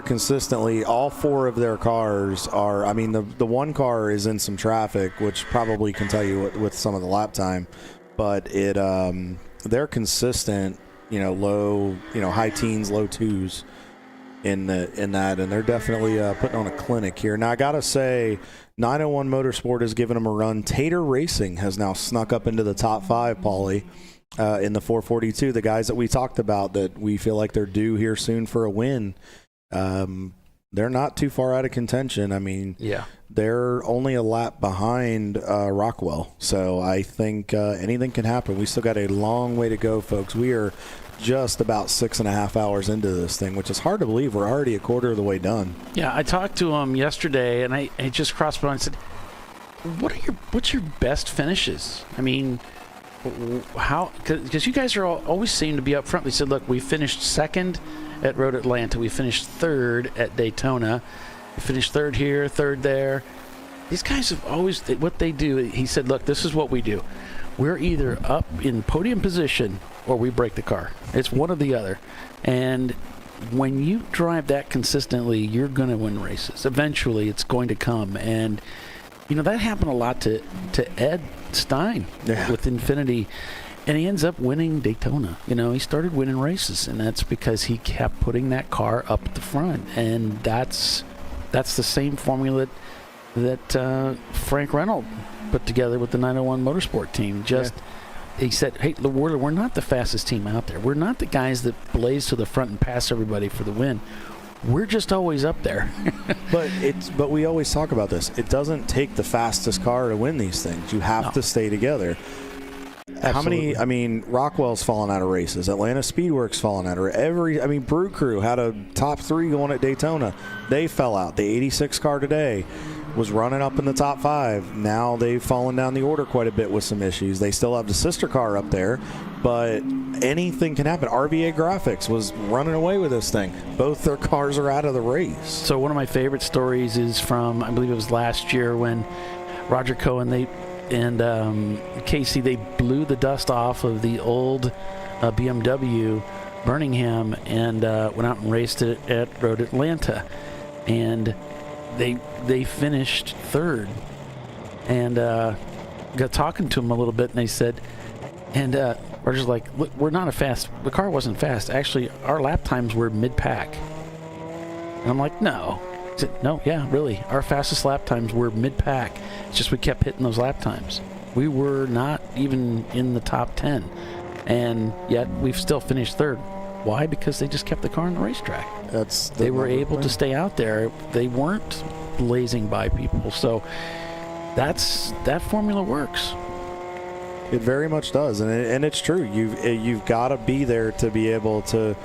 consistently, all 4 of their cars are, I mean, the one car is in some traffic, which probably can tell you with some of the lap time. But they're consistent, low, high teens, low 2s in that, and they're definitely putting on a clinic here. Now I gotta say, 901 Motorsport has given them a run. Tater Racing has now snuck up into the top 5, Paulie, in the 442. The guys that we talked about that we feel like they're due here soon for a win. They're not too far out of contention. I mean, yeah, they're only a lap behind Rockwell. So I think anything can happen. We still got a long way to go, folks. We are just about 6.5 hours into this thing, which is hard to believe. We're already a quarter of the way done. Yeah, I talked to him yesterday, and I just crossed my mind and said, what's your best finishes? I mean, how? Because you guys are always seem to be up front. They said, look, we finished second at Road Atlanta. We finished third at Daytona. We finished third here, third there. These guys have always, what they do, he said, look, this is what we do. We're either up in podium position or we break the car. It's one or the other. And when you drive that consistently, you're going to win races. Eventually, it's going to come. And, that happened a lot to Ed Stein with Infinity. And he ends up winning Daytona. He started winning races, and that's because he kept putting that car up at the front. And that's the same formula that Frank Reynolds put together with the 901 Motorsport team. He said, hey, we're not the fastest team out there. We're not the guys that blaze to the front and pass everybody for the win. We're just always up there. But we always talk about this. It doesn't take the fastest car to win these things. You have to stay together. How many? I mean, Rockwell's fallen out of races. Atlanta Speedworks fallen out of Brew Crew had a top 3 going at Daytona. They fell out. The 86 car today was running up in the top 5. Now they've fallen down the order quite a bit with some issues. They still have the sister car up there, but anything can happen. RVA Graphics was running away with this thing. Both their cars are out of the race. So one of my favorite stories is from, I believe it was last year, when Roger Cohen and Casey, they blew the dust off of the old BMW Birmingham and went out and raced it at Road Atlanta, and they finished 3rd. And got talking to them a little bit, and they said, and Roger's like, look, the car wasn't fast. Actually, our lap times were mid-pack. And I'm like, no. He said, no, yeah, really. Our fastest lap times were mid-pack. It's just we kept hitting those lap times. We were not even in the top 10. And yet we've still finished 3rd. Why? Because they just kept the car on the racetrack. They were able to stay out there. They weren't blazing by people. So that formula works. It very much does, and it's true. You've got to be there to be able to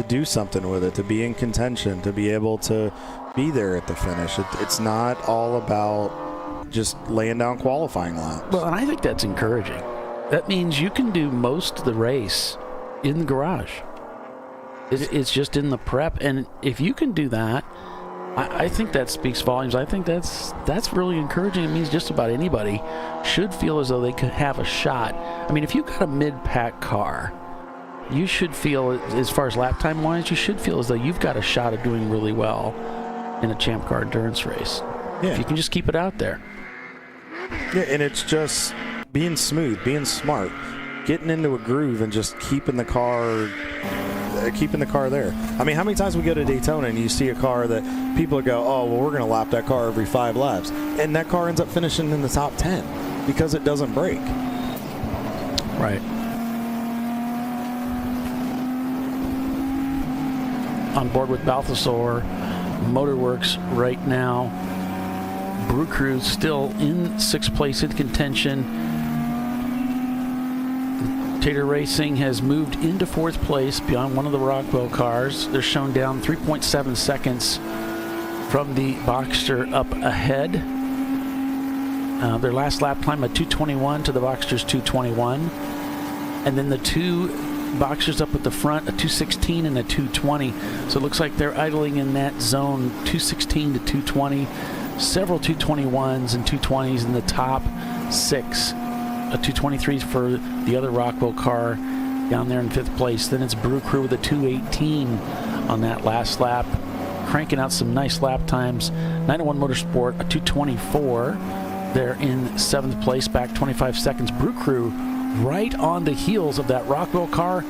do something with it, to be in contention, to be able to be there at the finish. It's not all about just laying down qualifying laps. Well, and I think that's encouraging. That means you can do most of the race in the garage. It's just in the prep, and if you can do that, I think that speaks volumes. I think that's really encouraging. It means just about anybody should feel as though they could have a shot. I mean, if you've got a mid-pack car, you should feel, as far as lap time wise, you should feel as though you've got a shot of doing really well in a Champ Car endurance race. Yeah. If you can just keep it out there. Yeah, and it's just being smooth, being smart, getting into a groove, and just keeping the car there. I mean, how many times we go to Daytona and you see a car that people go, oh, well, we're going to lap that car every 5 laps. And that car ends up finishing in the top 10 because it doesn't break. Right. On board with Balthasar Motorworks right now. Brew Crew still in 6th place in contention. Tater Racing has moved into 4th place beyond one of the Rockwell cars. They're shown down 3.7 seconds from the Boxster up ahead. Their last lap time at 2:21 to the Boxster's 2:21. And then the 2 Boxsters up at the front, a 2:16 and a 2:20. So it looks like they're idling in that zone, 2:16 to 2:20. Several 2:21s and 2:20s in the top 6. A 2:23 for the other Rockwell car down there in 5th place. Then it's Brew Crew with a 2:18 on that last lap, cranking out some nice lap times. 901 Motorsport, a 2:24. They're in 7th place, back 25 seconds. Brew Crew right on the heels of that Rockwell car.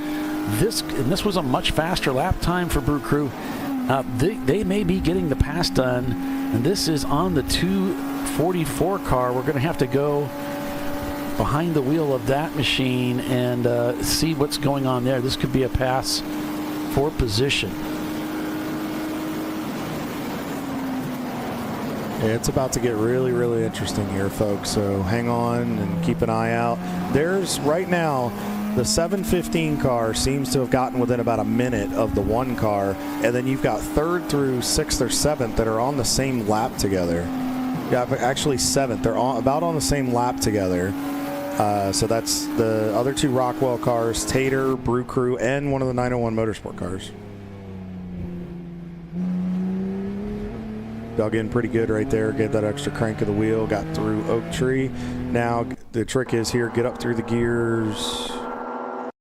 This was a much faster lap time for Brew Crew. They may be getting the pass done, and this is on the 244 car. We're going to have to go behind the wheel of that machine and see what's going on there. This could be a pass for position. Yeah, it's about to get really, really interesting here, folks. So hang on and keep an eye out. There's right now, the 715 car seems to have gotten within about a minute of the 1 car, and then you've got 3rd through 6th or 7th that are on the same lap together. Yeah, actually 7th. They're about on the same lap together. So that's the other 2 Rockwell cars, Tater, Brew Crew, and one of the 901 Motorsport cars. Dug in pretty good right there, get that extra crank of the wheel, got through Oak Tree. Now the trick is here, get up through the gears.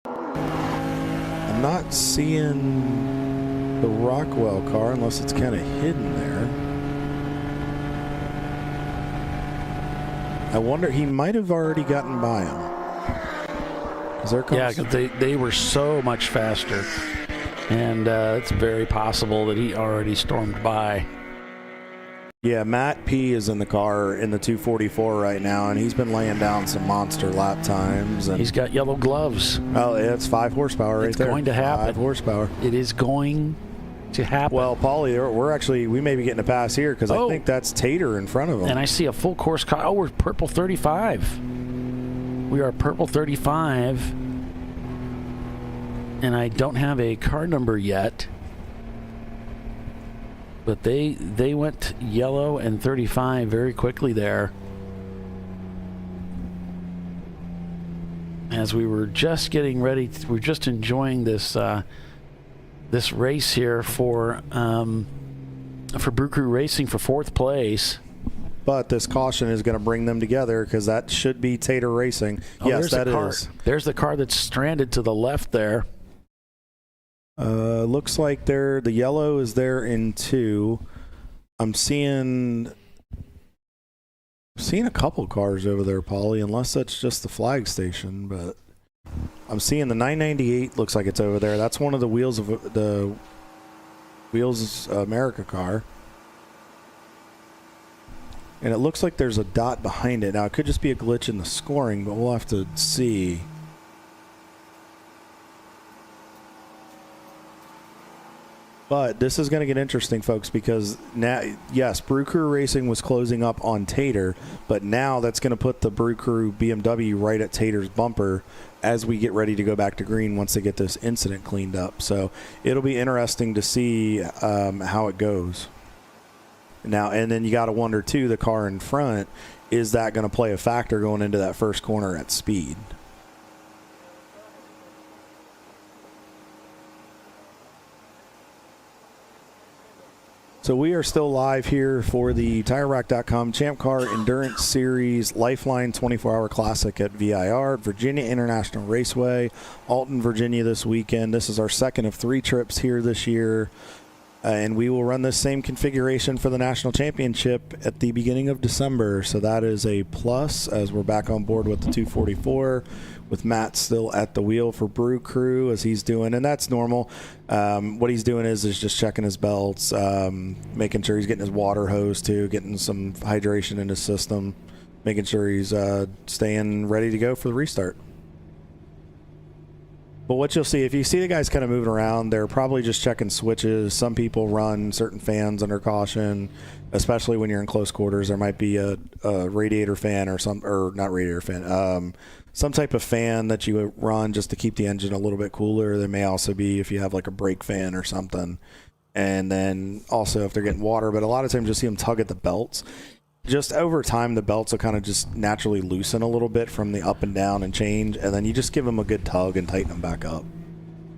I'm not seeing the Rockwell car unless it's kind of hidden there. I wonder, he might have already gotten by him. Yeah, because they were so much faster. And it's very possible that he already stormed by. Yeah, Matt P is in the car in the 244 right now, and he's been laying down some monster lap times. And he's got yellow gloves. Oh, yeah, it's 5 horsepower right there. It's going to happen. 5 horsepower. It is going to happen. Well, Paulie, we may be getting a pass here because I think that's Tater in front of him. And I see a full course car. Oh, we're purple 35. We are purple 35, and I don't have a car number yet, but they went yellow and 35 very quickly there. As we were just getting ready, we're just enjoying this this race here for Brew Crew Racing for 4th place. But this caution is going to bring them together because that should be Tater Racing. Oh, yes, that is. There's the car that's stranded to the left there. Looks like the yellow is there in 2. I'm seeing a couple cars over there, Paulie, unless that's just the flag station. But I'm seeing the 998 looks like it's over there. That's one of the Wheels America car. And it looks like there's a dot behind it. Now, it could just be a glitch in the scoring, but we'll have to see. But this is going to get interesting, folks, because now, yes, Brew Crew Racing was closing up on Tater, but now that's going to put the Brew Crew BMW right at Tater's bumper as we get ready to go back to green once they get this incident cleaned up. So it'll be interesting to see how it goes. Now, and then you got to wonder, too, the car in front, is that going to play a factor going into that first corner at speed? So we are still live here for the TireRack.com Champ Car Endurance Series LifeLine 24-Hour Classic at VIR, Virginia International Raceway, Alton, Virginia this weekend. This is our second of 3 trips here this year. And we will run this same configuration for the National Championship at the beginning of December. So that is a plus as we're back on board with the 244 with Matt still at the wheel for Brew Crew as he's doing. And that's normal. What he's doing is just checking his belts, making sure he's getting his water hose too, getting some hydration in his system, making sure he's staying ready to go for the restart. But what you'll see, if you see the guys kind of moving around, they're probably just checking switches. Some people run certain fans under caution, especially when you're in close quarters. There might be a radiator fan or not radiator fan, some type of fan that you run just to keep the engine a little bit cooler. There may also be if you have like a brake fan or something. And then also if they're getting water, but a lot of times you'll see them tug at the belts. Just over time, the belts will kind of just naturally loosen a little bit from the up and down and change, and then you just give them a good tug and tighten them back up.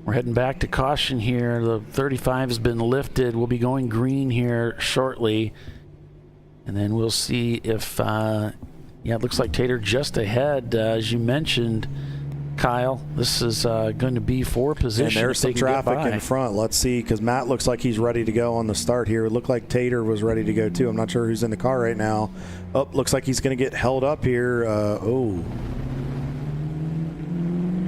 We're heading back to caution here. The 35 has been lifted. We'll be going green here shortly, and then we'll see if, it looks like Tater just ahead, as you mentioned, Kyle. This is going to be for position. And there's some traffic in front. Let's see, because Matt looks like he's ready to go on the start here. It looked like Tater was ready to go too. I'm not sure who's in the car right now. Oh, looks like he's going to get held up here.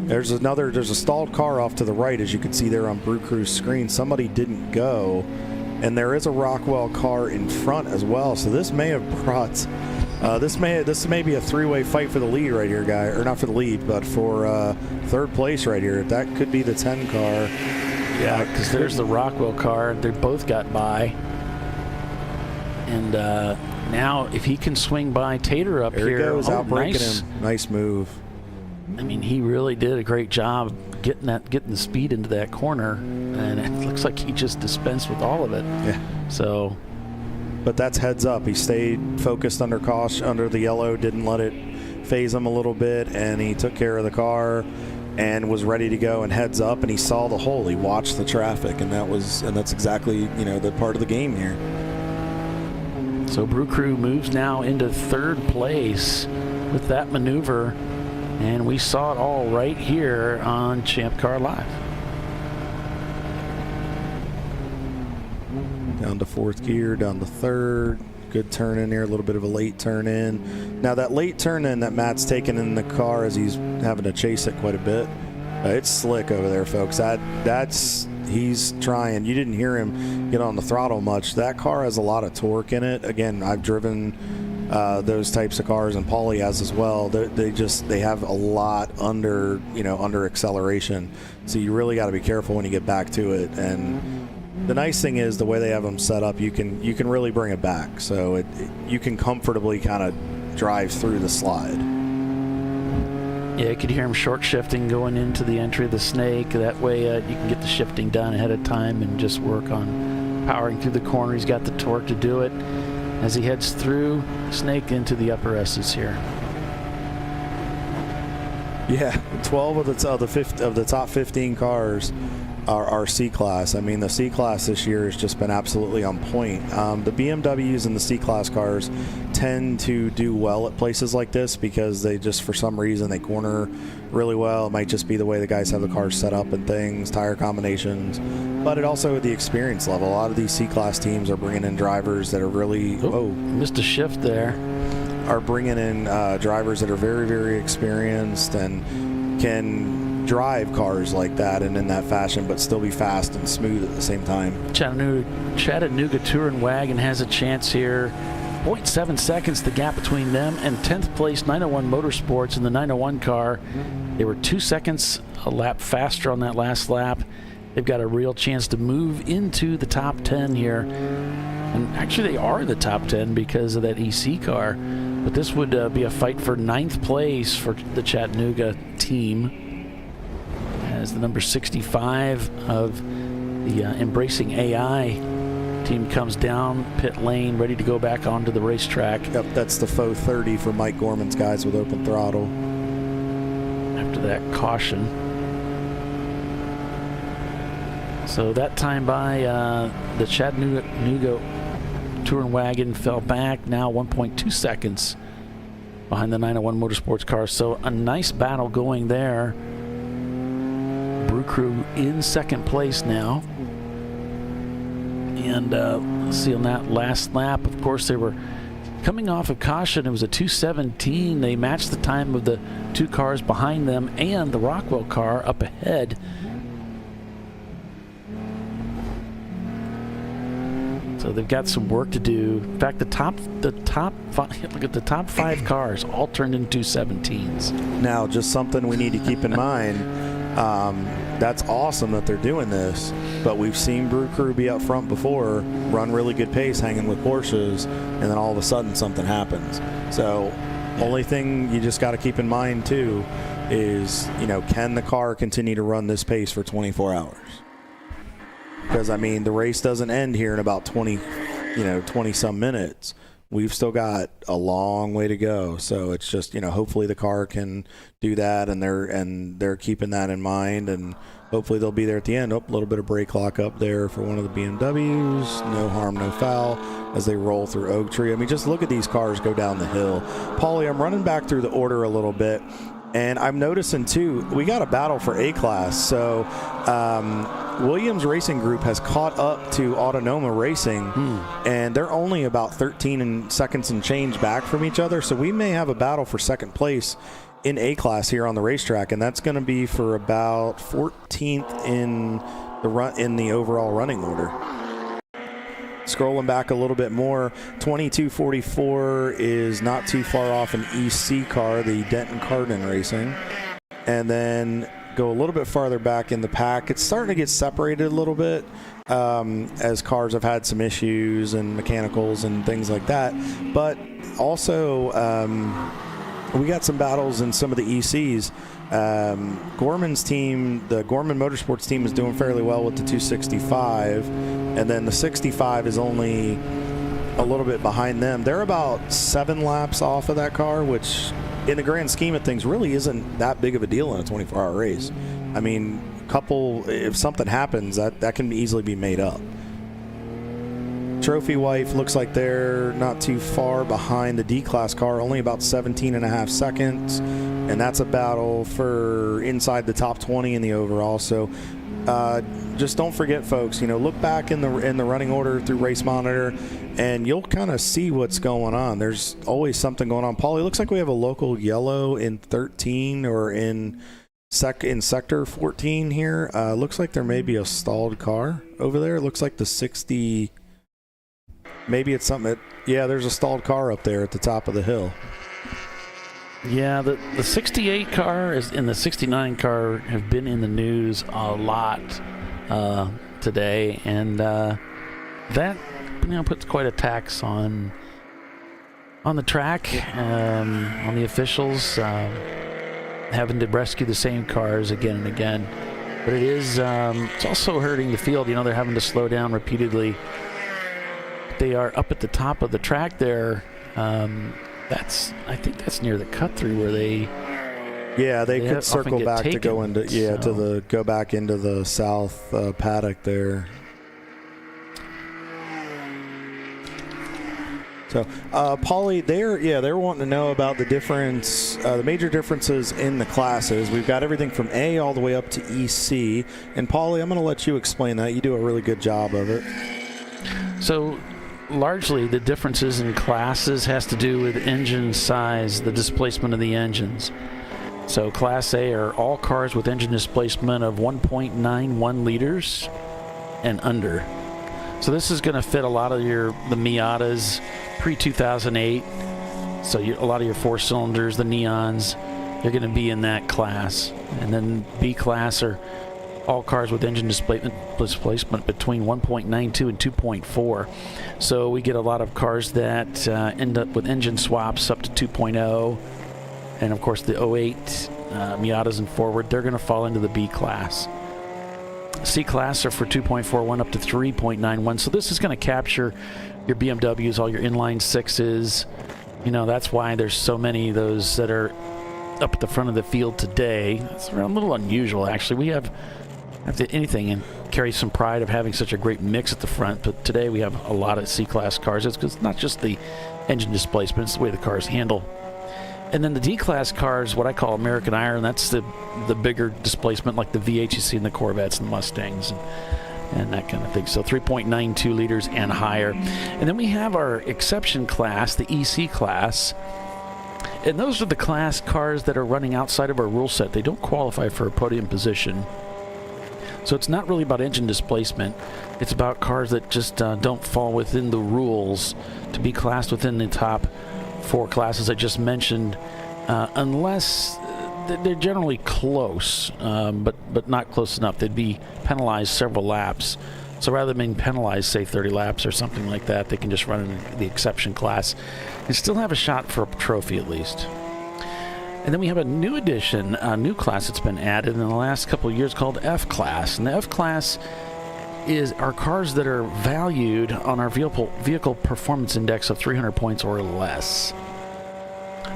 There's a stalled car off to the right, as you can see there on Brew Crew's screen. Somebody didn't go, and there is a Rockwell car in front as well. So this may have brought. This may be a 3-way fight for the lead right here, guy. Or not for the lead, but for 3rd place right here. That could be the 10 car. Yeah, because there's the Rockwell car. They both got by. And now if he can swing by Tater up there here. There he goes, outbreaking him. Nice move. I mean, he really did a great job getting the speed into that corner. And it looks like he just dispensed with all of it. Yeah. So... But that's heads up. He stayed focused under caution, under the yellow, didn't let it phase him a little bit, and he took care of the car and was ready to go and heads up, and he saw the hole. He watched the traffic, and that's exactly, the part of the game here. So Brew Crew moves now into 3rd place with that maneuver, and we saw it all right here on ChampCar.Live. Down to 4th gear, down to 3rd. Good turn in there, a little bit of a late turn in. Now that late turn in that Matt's taking in the car as he's having to chase it quite a bit. It's slick over there, folks. He's trying. You didn't hear him get on the throttle much. That car has a lot of torque in it. Again, I've driven those types of cars, and Paulie has as well. They have a lot under acceleration. So you really got to be careful when you get back to it. And the nice thing is the way they have them set up, you can really bring it back. So you can comfortably kind of drive through the slide. Yeah, you could hear him short shifting going into the entry of the snake. That way you can get the shifting done ahead of time and just work on powering through the corner. He's got the torque to do it as he heads through snake into the upper S's here. Yeah, 12 of the top 15 cars are C-Class. I mean, the C-Class this year has just been absolutely on point. The BMWs and the C-Class cars tend to do well at places like this because they just, for some reason, they corner really well. It might just be the way the guys have the cars set up and things, tire combinations, but it also at the experience level. A lot of these C-Class teams are bringing in drivers that are really... missed a shift there. Are bringing in drivers that are very, very experienced and can drive cars like that and in that fashion, but still be fast and smooth at the same time. Chattanooga Touring Wagon has a chance here. 0.7 seconds the gap between them and 10th place 901 Motorsports in the 901 car. They were 2 seconds a lap faster on that last lap. They've got a real chance to move into the top 10 here. And actually they are in the top 10 because of that EC car. But this would be a fight for 9th place for the Chattanooga team, as the number 65 of the Embracing AI team comes down pit lane, ready to go back onto the racetrack. Yep, that's the faux 30 for Mike Gorman's guys with open throttle. After that caution. So that time by the Chattanooga Touring Wagon fell back, now 1.2 seconds behind the 901 Motorsports car. So a nice battle going there. Brew Crew in second place now. And let's see on that last lap, of course, they were coming off of caution. It was a 2:17. They matched the time of the two cars behind them and the Rockwell car up ahead. So they've got some work to do. In fact, the top five, look at the top 5 cars all turned into 2:17s. Now, just something we need to keep in mind. That's awesome that they're doing this, but we've seen Brew Crew be up front before, run really good pace hanging with Porsches, and then all of a sudden something happens. So only thing you just got to keep in mind too is, can the car continue to run this pace for 24 hours? Because, I mean, the race doesn't end here in about 20 some minutes. We've still got a long way to go. So it's just, hopefully the car can do that, and they're keeping that in mind, and hopefully they'll be there at the end. A little bit of brake lock up there for one of the BMWs. No harm, no foul as they roll through Oak Tree. I mean, just look at these cars go down the hill. Paulie, I'm running back through the order a little bit, and I'm noticing, too, we got a battle for A-Class. So Williams Racing Group has caught up to Autonoma Racing, and they're only about 13 seconds and change back from each other. So we may have a battle for second place in A-Class here on the racetrack, and that's going to be for about 14th in the overall running order. Scrolling back a little bit more, 2244 is not too far off an EC car, the Denton Cardin Racing. And then go a little bit farther back in the pack. It's starting to get separated a little bit as cars have had some issues and mechanicals and things like that. But also, we got some battles in some of the ECs. Gorman's team, the Gorman Motorsports team, is doing fairly well with the 265, and then the 65 is only a little bit behind them. They're about 7 laps off of that car, which in the grand scheme of things really isn't that big of a deal in a 24-hour race. I mean, if something happens, that can easily be made up. Trophy Wife looks like they're not too far behind the D-Class car, only about 17.5 seconds, and that's a battle for inside the top 20 in the overall. So just don't forget, folks, look back in the running order through Race Monitor, and you'll kind of see what's going on. There's always something going on. Paulie, looks like we have a local yellow in 13 or in sector 14 here. Looks like there may be a stalled car over there. It looks like the 60... Maybe it's something there's a stalled car up there at the top of the hill. Yeah, the 68 car and the 69 car have been in the news a lot today, and that puts quite a tax on the track, on the officials. having to rescue the same cars again and again. But it is, it's also hurting the field. You know, they're having to slow down repeatedly. They are up at the top of the track there. I think that's near the cut through where they. Yeah, they could circle back to go into go back into the south paddock there. So, Paulie, they're wanting to know about the difference, the major differences in the classes. We've got everything from A all the way up to EC. And Paulie, I'm going to let you explain that. You do a really good job of it. So, largely the differences in classes has to do with engine size, the displacement of the engines. So, Class A are all cars with engine displacement of 1.91 liters and under. So this is going to fit a lot of the Miatas pre-2008. So a lot of your 4-cylinders, the Neons, they're going to be in that class. And then B class are all cars with engine displacement between 1.92 and 2.4. So we get a lot of cars that end up with engine swaps up to 2.0. And of course the 08 Miatas and forward, they're going to fall into the B class. C class are for 2.41 up to 3.91. So this is going to capture your BMWs, all your inline sixes. You know, that's why there's so many of those that are up at the front of the field today. It's a little unusual, actually. We have anything and carry some pride of having such a great mix at the front, but today we have a lot of C-class cars. It's because it's not just the engine displacement, it's the way the cars handle. And then the D-class cars, what I call American Iron, that's the bigger displacement, like the V8 you see in the Corvettes and the Mustangs and that kind of thing. So 3.92 liters and higher. And then we have our exception class, the EC class. And those are the class cars that are running outside of our rule set. They don't qualify for a podium position. So it's not really about engine displacement. It's about cars that just don't fall within the rules to be classed within the top 4 classes I just mentioned, unless they're generally close, but not close enough. They'd be penalized several laps. So rather than being penalized, say 30 laps or something like that, they can just run in the exception class and still have a shot for a trophy at least. And then we have a new addition, a new class that's been added in the last couple of years called F class. And the F class are cars that are valued on our vehicle performance index of 300 points or less.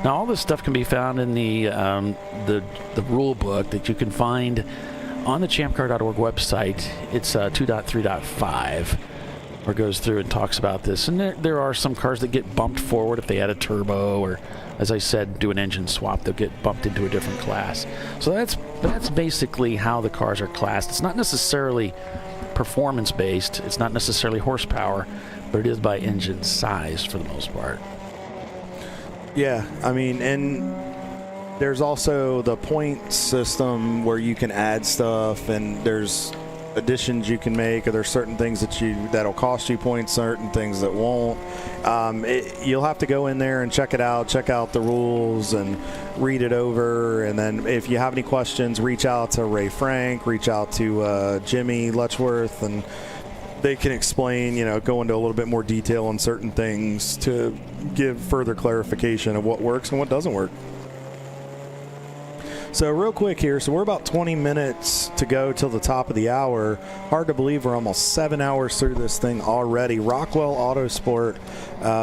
Now, all this stuff can be found in the rule book that you can find on the ChampCar.org website. It's 2.3.5, where it goes through and talks about this. And there are some cars that get bumped forward if they add a turbo or, as I said, do an engine swap. They'll get bumped into a different class. So that's basically how the cars are classed. It's not necessarily performance-based. It's not necessarily horsepower, but it is by engine size for the most part. Yeah, I mean, and there's also the point system where you can add stuff, and there's additions you can make, or there's certain things that'll cost you points, certain things that won't. You'll have to go in there and check it out, check out the rules, and read it over. And then if you have any questions, reach out to Ray Frank, reach out to Jimmy Letchworth, and they can explain, go into a little bit more detail on certain things to give further clarification of what works and what doesn't work. So real quick here, so we're about 20 minutes to go till the top of the hour. Hard to believe we're almost 7 hours through this thing already. Rockwell Autosport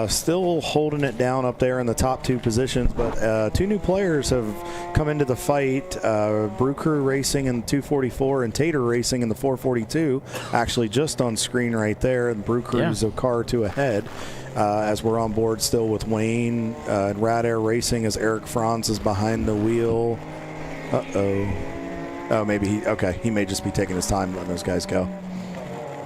still holding it down up there in the top 2 positions, but 2 new players have come into the fight. Brew Crew Racing in the 244 and Tater Racing in the 442. Actually just on screen right there, and Brew Crew's a car or 2 ahead. As we're on board still with Wayne. Rad Air Racing as Eric Franz is behind the wheel. Oh, maybe he may just be taking his time letting those guys go.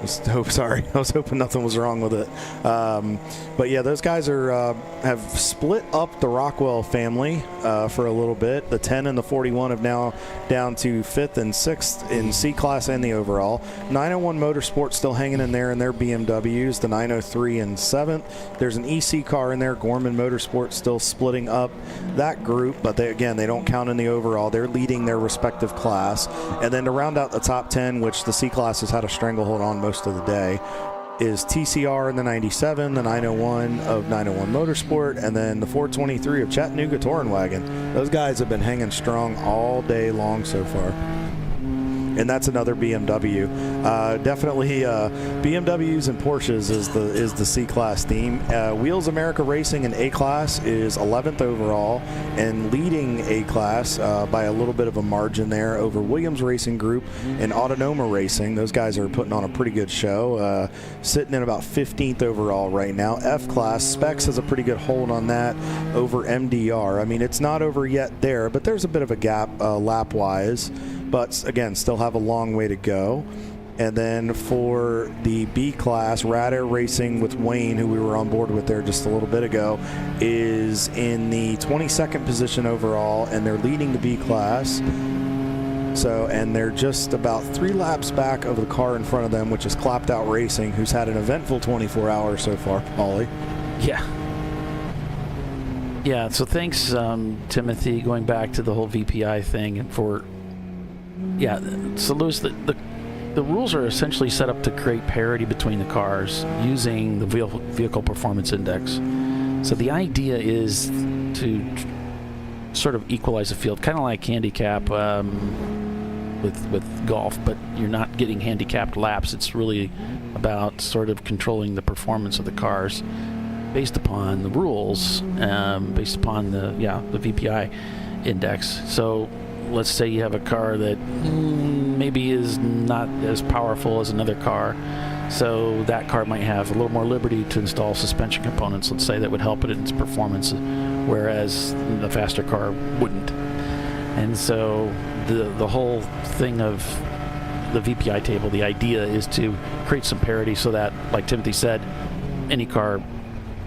Sorry, I was hoping nothing was wrong with it. But yeah, those guys have split up the Rockwell family for a little bit. The 10 and the 41 have now down to 5th and 6th in C class and the overall. 901 Motorsports still hanging in there in their BMWs. The 903 and 7th. There's an EC car in there. Gorman Motorsports still splitting up that group, but they don't count in the overall. They're leading their respective class. And then to round out the top 10, which the C class has had a stranglehold on most of the day, is TCR in the 97, the 901 of 901 Motorsport, and then the 423 of Chattanooga Touring Wagon. Those guys have been hanging strong all day long so far. And that's another BMW. Definitely BMWs and Porsches is the C-Class theme. Wheels America Racing in A-Class is 11th overall and leading A-Class by a little bit of a margin there over Williams Racing Group and Autonoma Racing. Those guys are putting on a pretty good show, sitting in about 15th overall right now. F-Class, Specs has a pretty good hold on that over MDR. I mean, it's not over yet there, but there's a bit of a gap lap-wise. But again, still have a long way to go. And then for the B class, Rad Air Racing with Wayne, who we were on board with there just a little bit ago, is in the 22nd position overall, and they're leading the B class. So, and they're just about 3 laps back of the car in front of them, which is Clapped Out Racing, who's had an eventful 24 hours so far. Paulie. Yeah, so thanks, Timothy, going back to the whole VPI thing and for... Yeah, so Louis, the rules are essentially set up to create parity between the cars using the vehicle performance index. So the idea is to sort of equalize the field, kind of like handicap with golf, but you're not getting handicapped laps. It's really about sort of controlling the performance of the cars based upon the rules, based upon the VPI index. So let's say you have a car that maybe is not as powerful as another car, so that car might have a little more liberty to install suspension components, let's say, that would help it in its performance, whereas the faster car wouldn't. And so the whole thing of the VPI table, the idea is to create some parity so that, like Timothy said, any car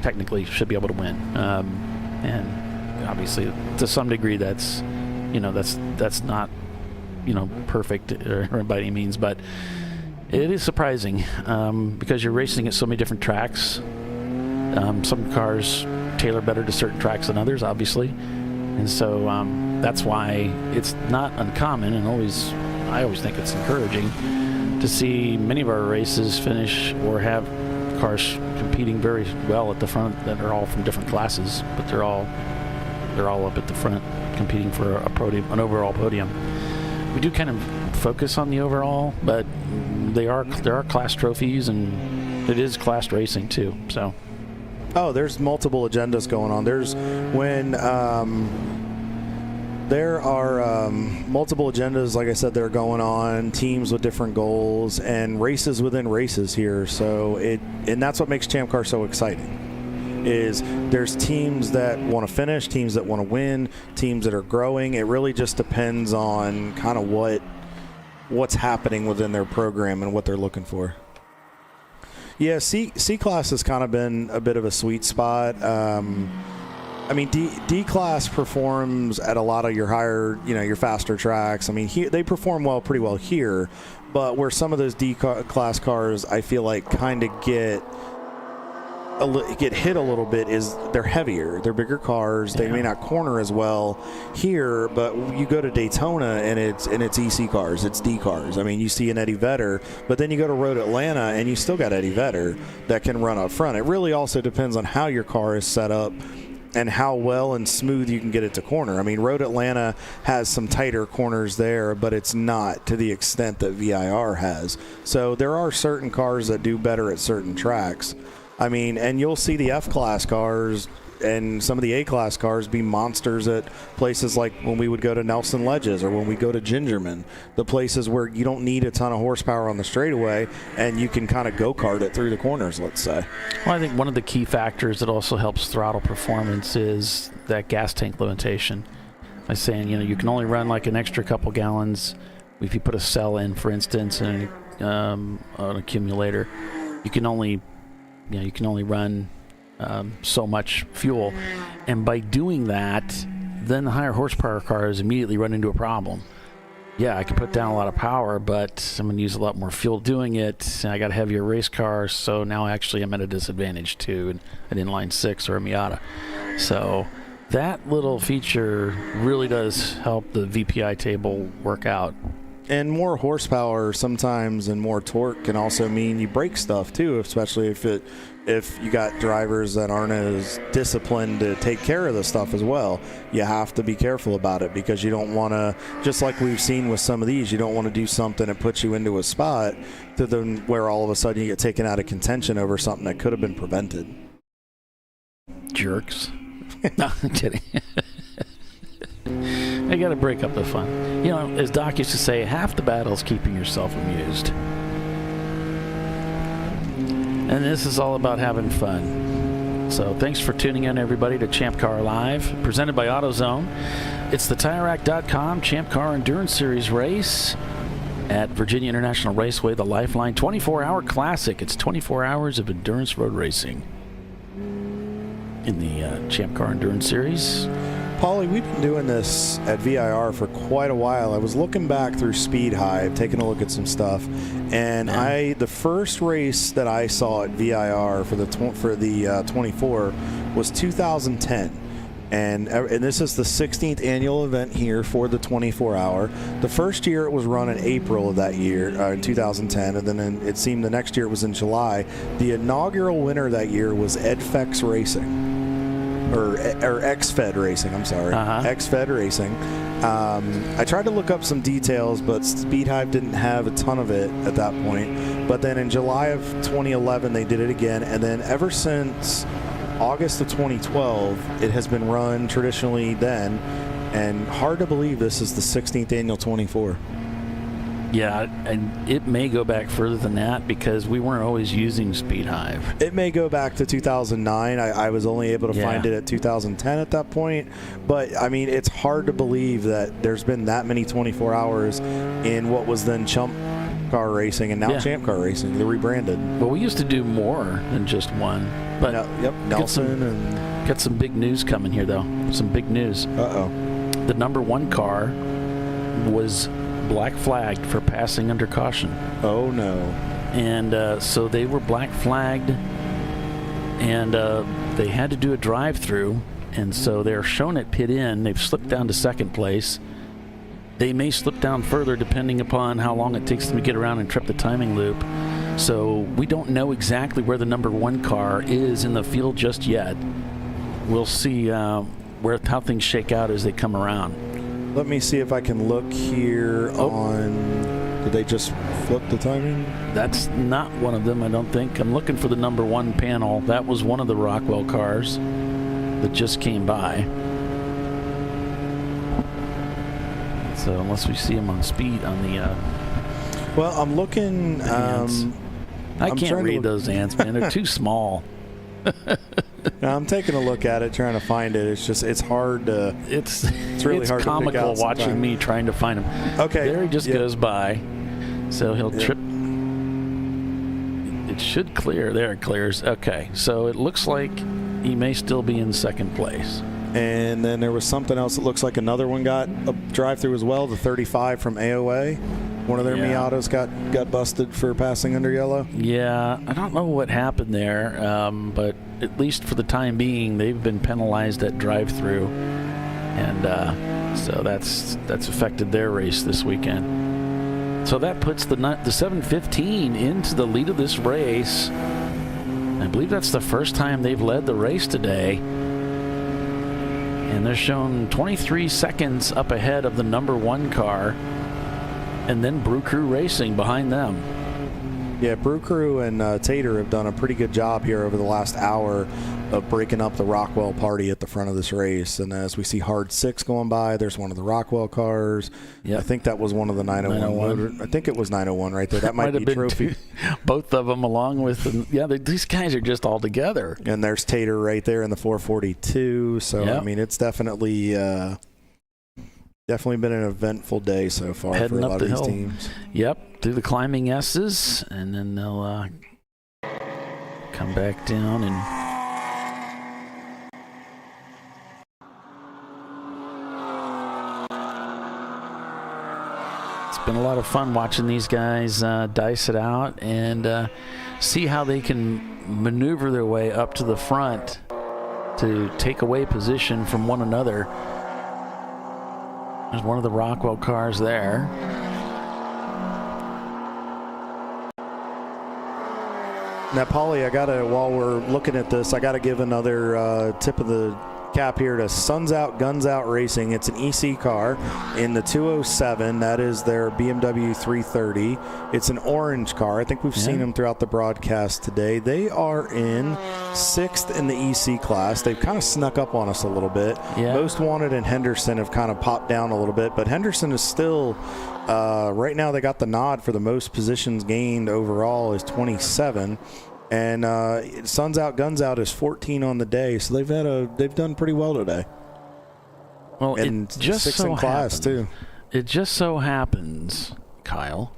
technically should be able to win. And obviously, to some degree, that's not, perfect by any means, but it is surprising because you're racing at so many different tracks. Some cars tailor better to certain tracks than others, obviously, and so that's why it's not uncommon, and I always think it's encouraging to see many of our races finish or have cars competing very well at the front that are all from different classes, but they're all up at the front competing for a podium, an overall podium. We do kind of focus on the overall, but there are class trophies, and it is class racing too. So, there's multiple agendas going on. There are multiple agendas, like I said, that are going on, teams with different goals, and races within races here. So and that's what makes Champ Car so exciting. Is there's teams that want to finish, teams that want to win, teams that are growing. It really just depends on kind of what's happening within their program and what they're looking for. Yeah, C-Class has kind of been a bit of a sweet spot. I mean, D-Class performs at a lot of your higher, your faster tracks. I mean, they perform pretty well here, but where some of those D-Class cars, I feel like, kind of get hit a little bit is they're heavier, they're bigger cars. They may not corner as well here, but you go to Daytona and it's EC cars, it's D cars. I mean, you see an Eddie Vedder, but then you go to Road Atlanta and you still got Eddie Vedder that can run up front. It really also depends on how your car is set up and how well and smooth you can get it to corner. I mean, Road Atlanta has some tighter corners there, but it's not to the extent that VIR has. So there are certain cars that do better at certain tracks. I mean, and you'll see the F-Class cars and some of the A-Class cars be monsters at places like when we would go to Nelson Ledges or when we go to Gingerman, the places where you don't need a ton of horsepower on the straightaway and you can kind of go-kart it through the corners, let's say. Well, I think one of the key factors that also helps throttle performance is that gas tank limitation. By saying, you can only run like an extra couple gallons. If you put a cell in, for instance, and an accumulator, you can only run so much fuel, and by doing that, then the higher horsepower cars immediately run into a problem. Yeah, I can put down a lot of power, but I'm going to use a lot more fuel doing it, and I got a heavier race car, so now actually I'm at a disadvantage to an inline 6 or a Miata. So that little feature really does help the VPI table work out. And more horsepower sometimes and more torque can also mean you break stuff too, especially if you got drivers that aren't as disciplined to take care of the stuff as well. You have to be careful about it because you don't want to, just like we've seen with some of these, you don't want to do something that puts you into a spot to then where all of a sudden you get taken out of contention over something that could have been prevented. Jerks. No, I'm kidding. I got to break up the fun. You know, as Doc used to say, half the battle is keeping yourself amused. And this is all about having fun. So thanks for tuning in, everybody, to Champ Car Live, presented by AutoZone. It's the TireRack.com Champ Car Endurance Series race at Virginia International Raceway, the LifeLine 24-hour classic. It's 24 hours of endurance road racing in the Champ Car Endurance Series. Paulie, we've been doing this at VIR for quite a while. I was looking back through Speed Hive, taking a look at some stuff, and the first race that I saw at VIR for the 24 was 2010. And this is the 16th annual event here for the 24-hour. The first year it was run in April of that year, in 2010, and then it seemed the next year it was in July. The inaugural winner that year was EdFex Racing. Or XFed Racing, I'm sorry. XFed Racing. I tried to look up some details, but Speed Hive didn't have a ton of it at that point. But then in July of 2011, they did it again. And then ever since August of 2012, it has been run traditionally then. And hard to believe this is the 16th annual 24. Yeah, and it may go back further than that because we weren't always using Speed Hive. It may go back to 2009. I was only able to find it at 2010 at that point. But, I mean, it's hard to believe that there's been that many 24 hours in what was then Chump Car Racing and now Champ Car Racing. They're rebranded. Well, we used to do more than just one. But Nelson got some big news coming here, though. Some big news. Uh-oh. The number one car was black flagged for passing under caution. Oh no. And so they were black flagged, and they had to do a drive-through, and so they're shown at pit in. They've slipped down to second place. They may slip down further depending upon how long it takes them to get around and trip the timing loop. So we don't know exactly where the number one car is in the field just yet. We'll see how things shake out as they come around. Let me see if I can look here on... Did they just flip the timing? That's not one of them, I don't think. I'm looking for the number one panel. That was one of the Rockwell cars that just came by. So unless we see them on speed on the... Well, I'm looking... I can't read those ants, man. They're too small. I'm taking a look at it, trying to find it. It's hard to. It's really hard to pick out. It's comical watching me trying to find him. Okay, there he just goes by, so he'll trip. It should clear. There it clears. Okay, so it looks like he may still be in second place. And then there was something else. It looks like another one got a drive-through as well. The 35 from AOA. One of their Miatas got busted for passing under yellow. Yeah, I don't know what happened there, but at least for the time being, they've been penalized at drive-through, and so that's affected their race this weekend. So that puts the 715 into the lead of this race. I believe that's the first time they've led the race today. And they're shown 23 seconds up ahead of the number one car. And then Brew Crew Racing behind them. Yeah, Brew Crew and Tater have done a pretty good job here over the last hour of breaking up the Rockwell party at the front of this race. And as we see Hard 6 going by, there's one of the Rockwell cars. Yep. I think that was one of the 901. I think it was 901 right there. That might be Trophy. Both of them along with them. Yeah, these guys are just all together. And there's Tater right there in the 442. So, I mean, it's definitely... Definitely been an eventful day so far for a lot of these teams. Yep, through the climbing S's, and then they'll come back down and it's been a lot of fun watching these guys dice it out and see how they can maneuver their way up to the front to take away position from one another. There's one of the Rockwell cars there. Now, Paulie, while we're looking at this, I gotta give another tip of the cap here to Suns Out, Guns Out Racing. It's an EC car in the 207. That is their BMW 330. It's an orange car. I think we've seen them throughout the broadcast today. They are in 6th in the EC class. They've kind of snuck up on us a little bit. Yeah. Most Wanted and Henderson have kind of popped down a little bit, but Henderson is still, right now they got the nod for the most positions gained overall is 27. And Suns Out, Guns Out is 14 on the day, so they've done pretty well today. Well, and it just 6th so in class too. It just so happens, Kyle,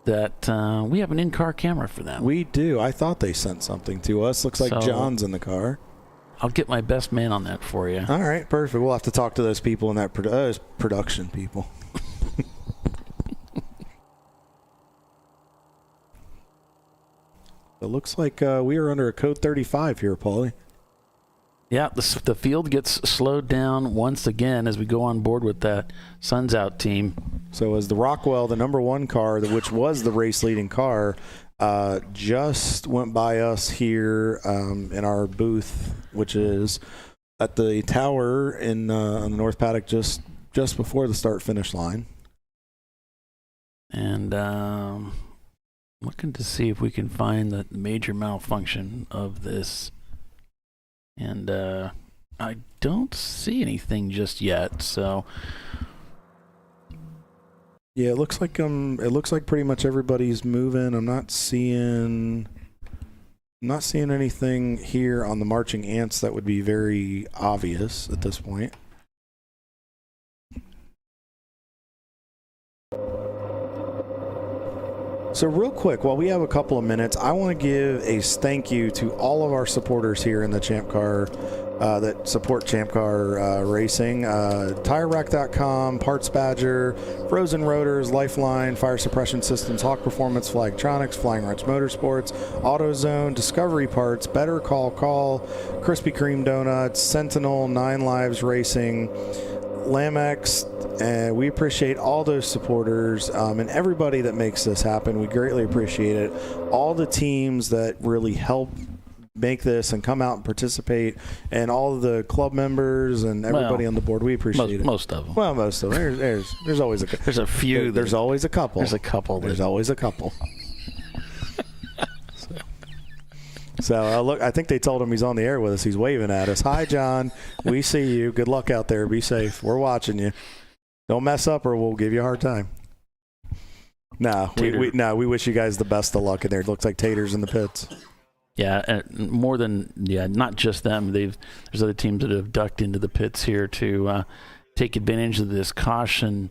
that we have an in-car camera for them. We do. I thought they sent something to us. Looks like John's in the car. I'll get my best man on that for you. All right, perfect. We'll have to talk to those people in that production people. It looks like we are under a code 35 here, Paulie. Yeah, the field gets slowed down once again as we go on board with that Suns Out team. So as the Rockwell, the number 1 car, which was the race-leading car, just went by us here in our booth, which is at the tower on the North Paddock just before the start-finish line. And looking to see if we can find the major malfunction of this. And I don't see anything just yet, so yeah, it looks like pretty much everybody's moving. I'm not seeing anything here on the marching ants that would be very obvious at this point. So real quick, while we have a couple of minutes, I want to give a thank you to all of our supporters here in the Champ Car that support Champ Car Racing. TireRack.com, Parts Badger, Frozen Rotors, LifeLine, Fire Suppression Systems, Hawk Performance, Flagtronics, Flying Ranch Motorsports, AutoZone, Discovery Parts, Better Call, Krispy Kreme Donuts, Sentinel, 9 Lives Racing, Lamex. And we appreciate all those supporters and everybody that makes this happen. We greatly appreciate it. All the teams that really help make this and come out and participate, and all of the club members and everybody on the board. We appreciate it. Most of them. Well, most of them. There's always there's a few. There's always a couple. There's a couple. There's always a couple. So look, I think they told him he's on the air with us. He's waving at us. Hi, John. We see you. Good luck out there. Be safe. We're watching you. Don't mess up or we'll give you a hard time. We wish you guys the best of luck in there. It looks like Tater's in the pits. Yeah, not just them. There's other teams that have ducked into the pits here to take advantage of this caution.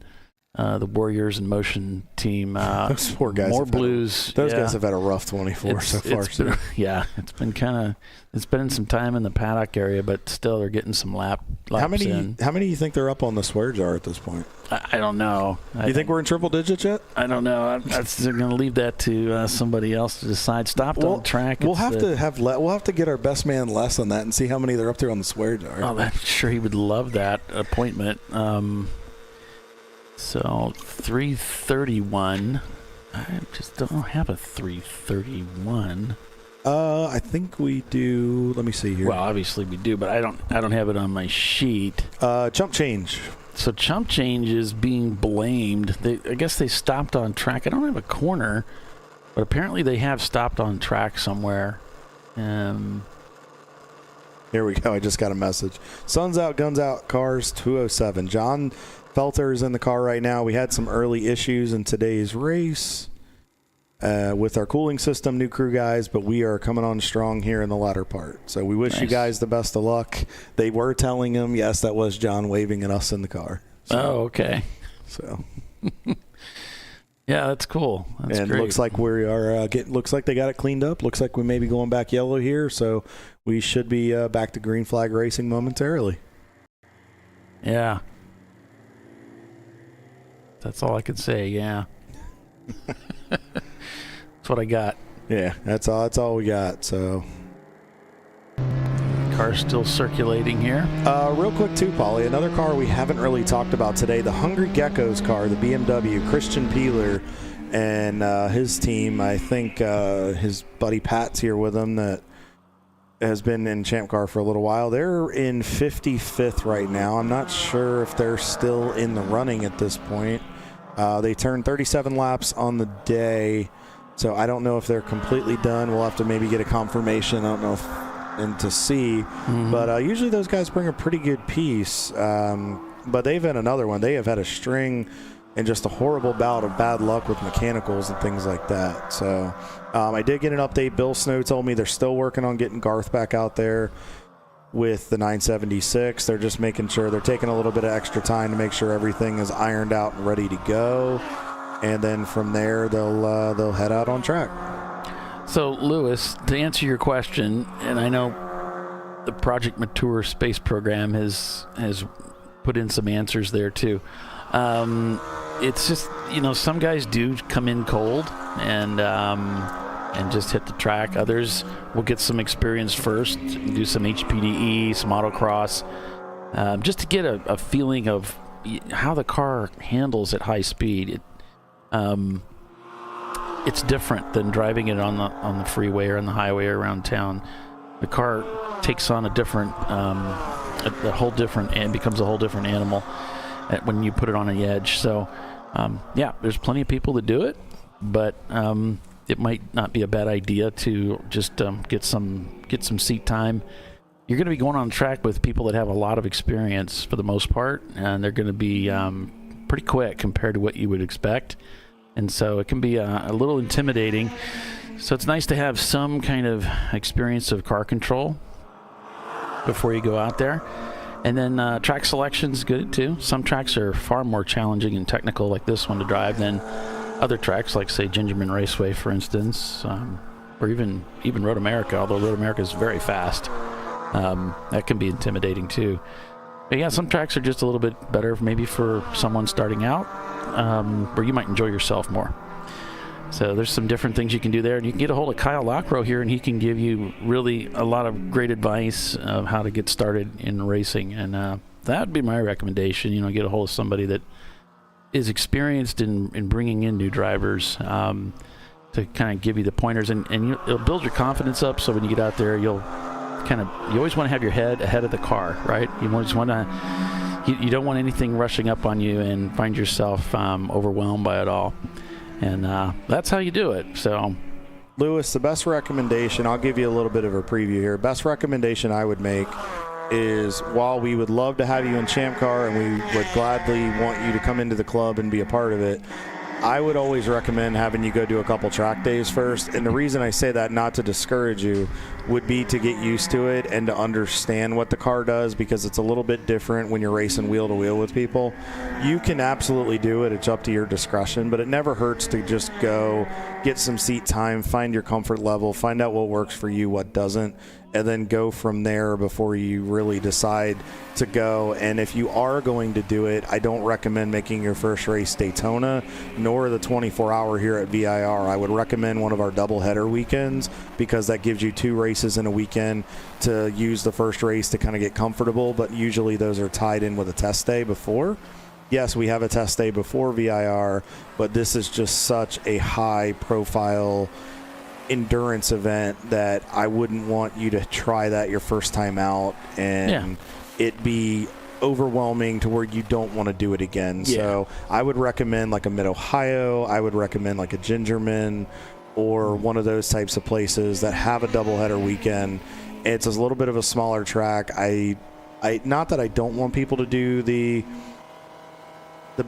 The Warriors in Motion team. Those poor guys. More blues. Those guys have had a rough 24 so far. It's been some time in the paddock area, but still they're getting some laps in. How many do you think they're up on the swear jar at this point? I don't know. You think we're in triple digits yet? I don't know. I'm going to leave that to somebody else to decide. Stopped on the track. We'll have to get our best man Les on that and see how many they're up there on the swear jar. Oh, I'm sure he would love that appointment. So 331. I just don't have a 331. I think we do. Let me see here. Well, obviously we do, but I don't have it on my sheet. Chump change. So chump change is being blamed. I guess they stopped on track. I don't have a corner, but apparently they have stopped on track somewhere. Here we go. I just got a message. Suns Out, Guns Out, Cars 207. John Felter is in the car right now. We had some early issues in today's race with our cooling system, new crew guys, but we are coming on strong here in the latter part. So we wish you guys the best of luck. They were telling him, yes, that was John waving at us in the car. So, okay. So, yeah, that's cool. That's and great. Looks like we are looks like they got it cleaned up. Looks like we may be going back yellow here, so we should be back to green flag racing momentarily. Yeah. That's all I could say, yeah. That's what I got. Yeah, that's all we got, so. Car's still circulating here. Real quick too, Paulie, another car we haven't really talked about today, the Hungry Geckos car, the BMW, Christian Peeler. and his team. I think his buddy Pat's here with him that has been in Champ Car for a little while. They're in 55th right now. I'm not sure if they're still in the running at this point. They turned 37 laps on the day, so I don't know if they're completely done. We'll have to maybe get a confirmation. I don't know and to see. But usually those guys bring a pretty good piece. But they've had another one. They have had a string and just a horrible bout of bad luck with mechanicals and things like that. So I did get an update. Bill Snow told me they're still working on getting Garth back out there with the 976. They're just making sure they're taking a little bit of extra time to make sure everything is ironed out and ready to go. And then from there, they'll head out on track. So, Lewis, to answer your question, and I know the Project Mature Space Program has put in some answers there too. It's just, some guys do come in cold and just hit the track. Others will get some experience first, do some HPDE, some autocross, just to get a feeling of how the car handles at high speed. It's different than driving it on the freeway or on the highway or around town. The car takes on a different, and becomes a whole different animal when you put it on the edge. So, there's plenty of people that do it, but it might not be a bad idea to just get some seat time. You're going to be going on track with people that have a lot of experience for the most part, and they're going to be pretty quick compared to what you would expect. And so it can be a little intimidating. So it's nice to have some kind of experience of car control before you go out there. And then track selection's good too. Some tracks are far more challenging and technical, like this one, to drive than other tracks, like say Gingerman Raceway, for instance, or even Road America. Although Road America is very fast, that can be intimidating too. But yeah, some tracks are just a little bit better, maybe for someone starting out, where you might enjoy yourself more. So there's some different things you can do there. And you can get a hold of Kyle Lockrow here, and he can give you really a lot of great advice of how to get started in racing. And that would be my recommendation. Get a hold of somebody that is experienced in bringing in new drivers to kind of give you the pointers. And it'll build your confidence up, so when you get out there, you always want to have your head ahead of the car, right? You always want to... You don't want anything rushing up on you and find yourself overwhelmed by it all. And that's how you do it. So, Lewis, the best recommendation, I'll give you a little bit of a preview here. Best recommendation I would make is, while we would love to have you in Champ Car and we would gladly want you to come into the club and be a part of it, I would always recommend having you go do a couple track days first. And the reason I say that, not to discourage you, would be to get used to it and to understand what the car does, because it's a little bit different when you're racing wheel to wheel with people. You can absolutely do it. It's up to your discretion, but it never hurts to just go get some seat time, find your comfort level, find out what works for you, what doesn't, and then go from there before you really decide to go. And if you are going to do it, I don't recommend making your first race Daytona, nor the 24-hour here at VIR. I would recommend one of our doubleheader weekends, because that gives you 2 races in a weekend to use the first race to kind of get comfortable, but usually those are tied in with a test day before. Yes, we have a test day before VIR, but this is just such a high-profile endurance event that I wouldn't want you to try that your first time out and it be overwhelming to where you don't want to do it again. So I would recommend like a Mid-Ohio. I would recommend like a Gingerman or one of those types of places that have a doubleheader weekend. It's a little bit of a smaller track. I not that I don't want people to do the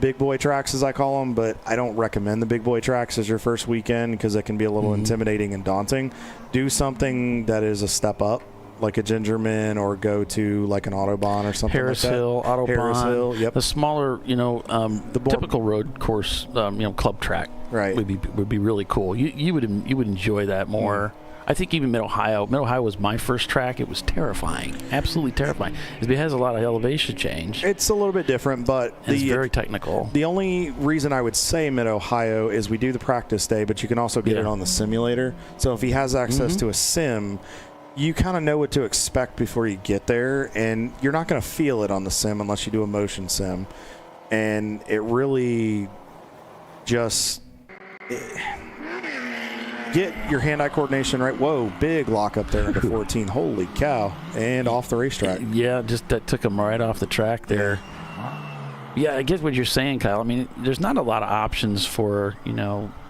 big boy tracks, as I call them, but I don't recommend the big boy tracks as your first weekend, because it can be a little intimidating and daunting. Do something that is a step up, like a Gingerman, or go to like an Autobahn or something Harris like that. Autobahn, Harris Hill, yep. The smaller, the typical road course, club track, right, would be really cool. You would enjoy that more. I think even Mid-Ohio was my first track. It was terrifying, absolutely terrifying. It has a lot of elevation change. It's a little bit different, but it's very technical. The only reason I would say Mid-Ohio is we do the practice day, but you can also get it on the simulator. So if he has access to a sim, you kind of know what to expect before you get there, and you're not going to feel it on the sim unless you do a motion sim. And it really just get your hand-eye coordination right. Whoa, big lock up there into 14. Holy cow. And off the racetrack. Yeah, just that took him right off the track there. Yeah, I get what you're saying, Kyle. I mean, there's not a lot of options for,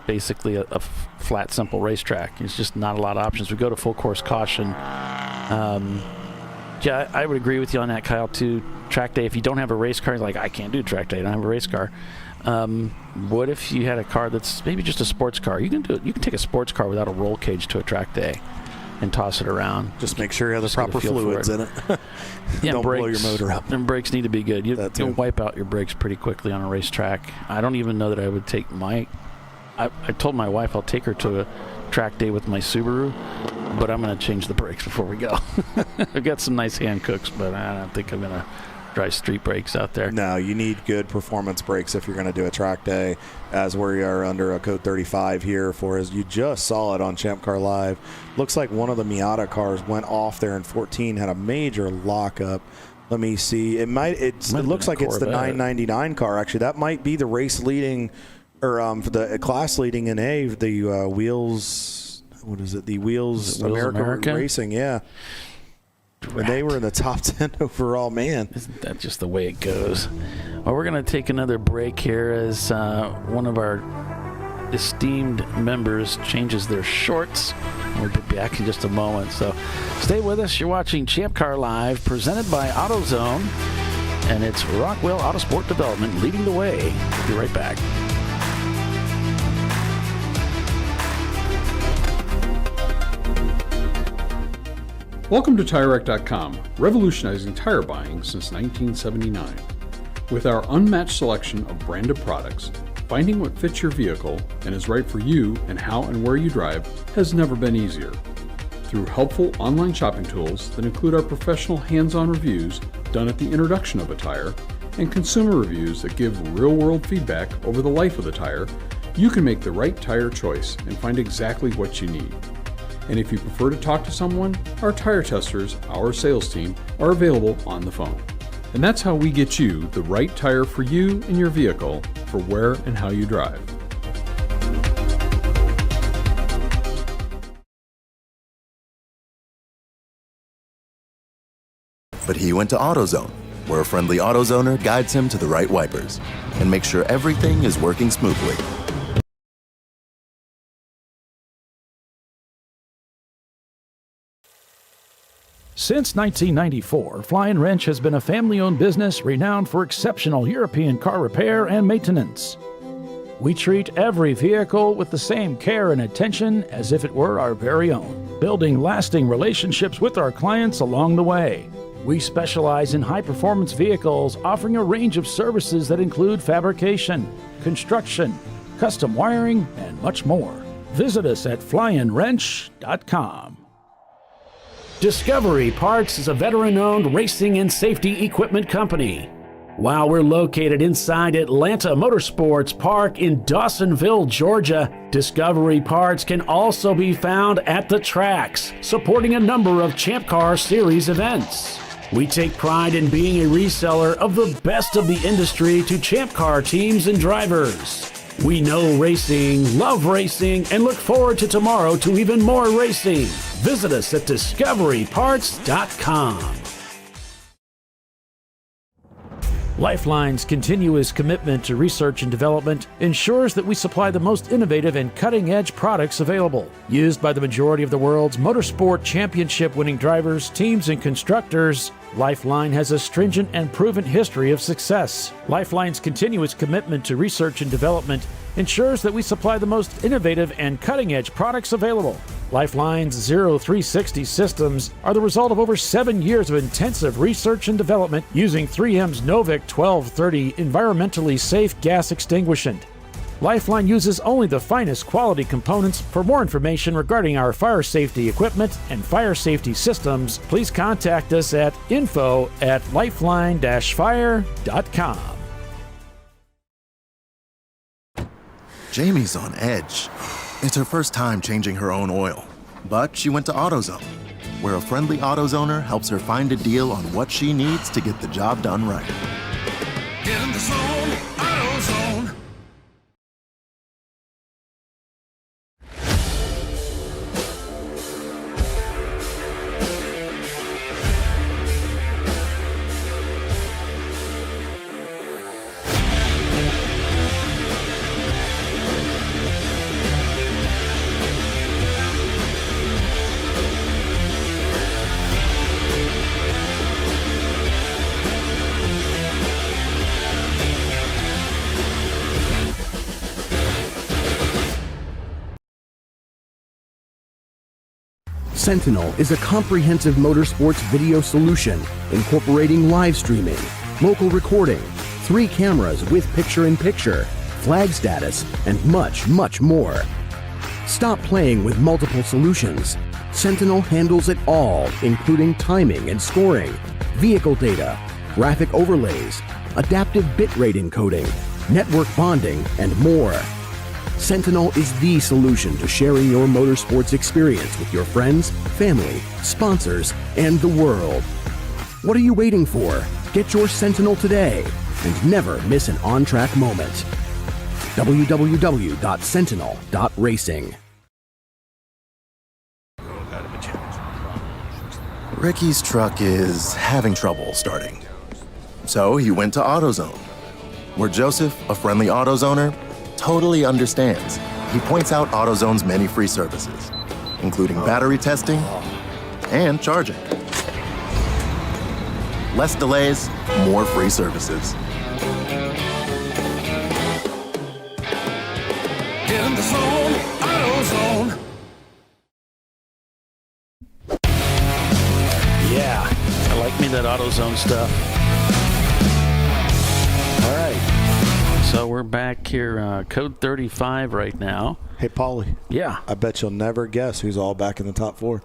basically a flat, simple racetrack. It's just not a lot of options. We go to full course caution. Yeah, I would agree with you on that, Kyle, too. Track day, if you don't have a race car, you're like, I can't do track day. I don't have a race car. What if you had a car that's maybe just a sports car? You can do it. You can take a sports car without a roll cage to a track day and toss it around. Just make sure you have the proper fluids in it. Yeah, don't brakes, blow your motor up. And brakes need to be good. You'll wipe out your brakes pretty quickly on a racetrack. I don't even know that I would take my... I told my wife I'll take her to a track day with my Subaru, but I'm going to change the brakes before we go. I've got some nice hand cooks, but I don't think I'm going to drive street brakes out there. No, you need good performance brakes if you're going to do a track day, as we are under a code 35 here for, as you just saw it on ChampCar.Live. Looks like one of the Miata cars went off there in 14, had a major lockup. Let me see. It looks like it's the 999 car. Actually, that might be the race leading, or for the class leading in A, the Wheels. What is it? The Wheels America Racing. Yeah. And they were in the top 10 overall, man. Isn't that just the way it goes? Well, we're going to take another break here as one of our esteemed members changes their shorts. We'll be back in just a moment. So stay with us. You're watching Champ Car Live, presented by AutoZone. And it's Rockwell Autosport Development leading the way. We'll be right back. Welcome to TireRack.com, revolutionizing tire buying since 1979. With our unmatched selection of branded products, finding what fits your vehicle and is right for you and how and where you drive has never been easier. Through helpful online shopping tools that include our professional hands-on reviews done at the introduction of a tire and consumer reviews that give real-world feedback over the life of the tire, you can make the right tire choice and find exactly what you need. And if you prefer to talk to someone, our tire testers, our sales team, are available on the phone. And that's how we get you the right tire for you and your vehicle for where and how you drive. But he went to AutoZone, where a friendly AutoZoner guides him to the right wipers and makes sure everything is working smoothly. Since 1994, Flying Wrench has been a family-owned business renowned for exceptional European car repair and maintenance. We treat every vehicle with the same care and attention as if it were our very own, building lasting relationships with our clients along the way. We specialize in high-performance vehicles, offering a range of services that include fabrication, construction, custom wiring, and much more. Visit us at flyinwrench.com. Discovery Parts is a veteran-owned racing and safety equipment company. While we're located inside Atlanta Motorsports Park in Dawsonville, Georgia, Discovery Parts can also be found at the tracks, supporting a number of Champ Car Series events. We take pride in being a reseller of the best of the industry to Champ Car teams and drivers. We know racing, love racing, and look forward to tomorrow to even more racing. Visit us at discoveryparts.com. LifeLine's continuous commitment to research and development ensures that we supply the most innovative and cutting-edge products available. Used by the majority of the world's motorsport championship-winning drivers, teams, and constructors, LifeLine has a stringent and proven history of success. LifeLine's continuous commitment to research and development ensures that we supply the most innovative and cutting-edge products available. LifeLine's 0360 systems are the result of over 7 years of intensive research and development using 3M's Novik 1230 environmentally safe gas extinguishant. LifeLine uses only the finest quality components. For more information regarding our fire safety equipment and fire safety systems, please contact us at info@lifeline-fire.com. Jamie's on edge. It's her first time changing her own oil, but she went to AutoZone, where a friendly AutoZoner helps her find a deal on what she needs to get the job done right. Get in the zone, AutoZone. Sentinel is a comprehensive motorsports video solution incorporating live streaming, local recording, 3 cameras with picture-in-picture, flag status, and much, much more. Stop playing with multiple solutions. Sentinel handles it all, including timing and scoring, vehicle data, graphic overlays, adaptive bitrate encoding, network bonding, and more. Sentinel is the solution to sharing your motorsports experience with your friends, family, sponsors, and the world. What are you waiting for? Get your Sentinel today and never miss an on-track moment. www.sentinel.racing. Ricky's truck is having trouble starting. So he went to AutoZone, where Joseph, a friendly AutoZoner, totally understands. He points out AutoZone's many free services, including battery testing and charging. Less delays, more free services. In the zone, AutoZone. Yeah, I like me that AutoZone stuff. All right, so we're back here, code 35 right now. Hey, Paulie. Yeah. I bet you'll never guess who's all back in the top 4.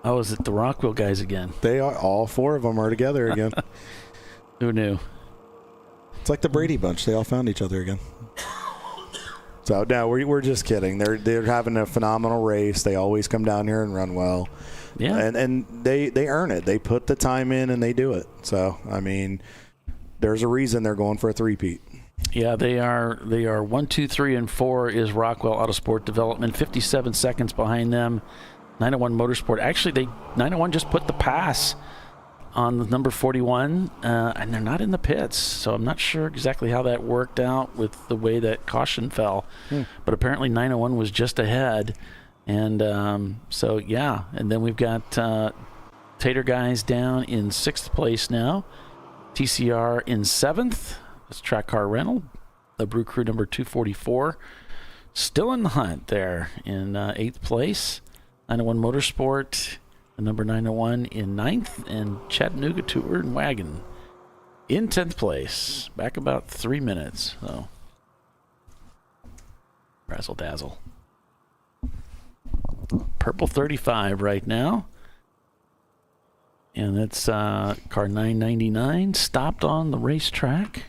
Oh, is it the Rockwell guys again? They are. All 4 of them are together again. Who knew? It's like the Brady Bunch. They all found each other again. So, no, we're just kidding. They're having a phenomenal race. They always come down here and run well. Yeah. And they earn it. They put the time in and they do it. So, I mean, there's a reason they're going for a three-peat. Yeah, they are 1, 2, 3, and 4 is Rockwell Autosport Development. 57 seconds behind them. 901 Motorsport. Actually, 901 just put the pass on the number 41, and they're not in the pits. So I'm not sure exactly how that worked out with the way that caution fell. But apparently 901 was just ahead. And so, yeah. And then we've got Tater Guys down in 6th place now. TCR in 7th. That's Track Car Rental. The Brew Crew number 244. Still in the hunt there in 8th place. 901 Motorsport, the number 901 in 9th. And Chattanooga Tour and Wagon in 10th place. Back about 3 minutes. So, razzle dazzle. Purple 35 right now. And that's car 999 stopped on the racetrack.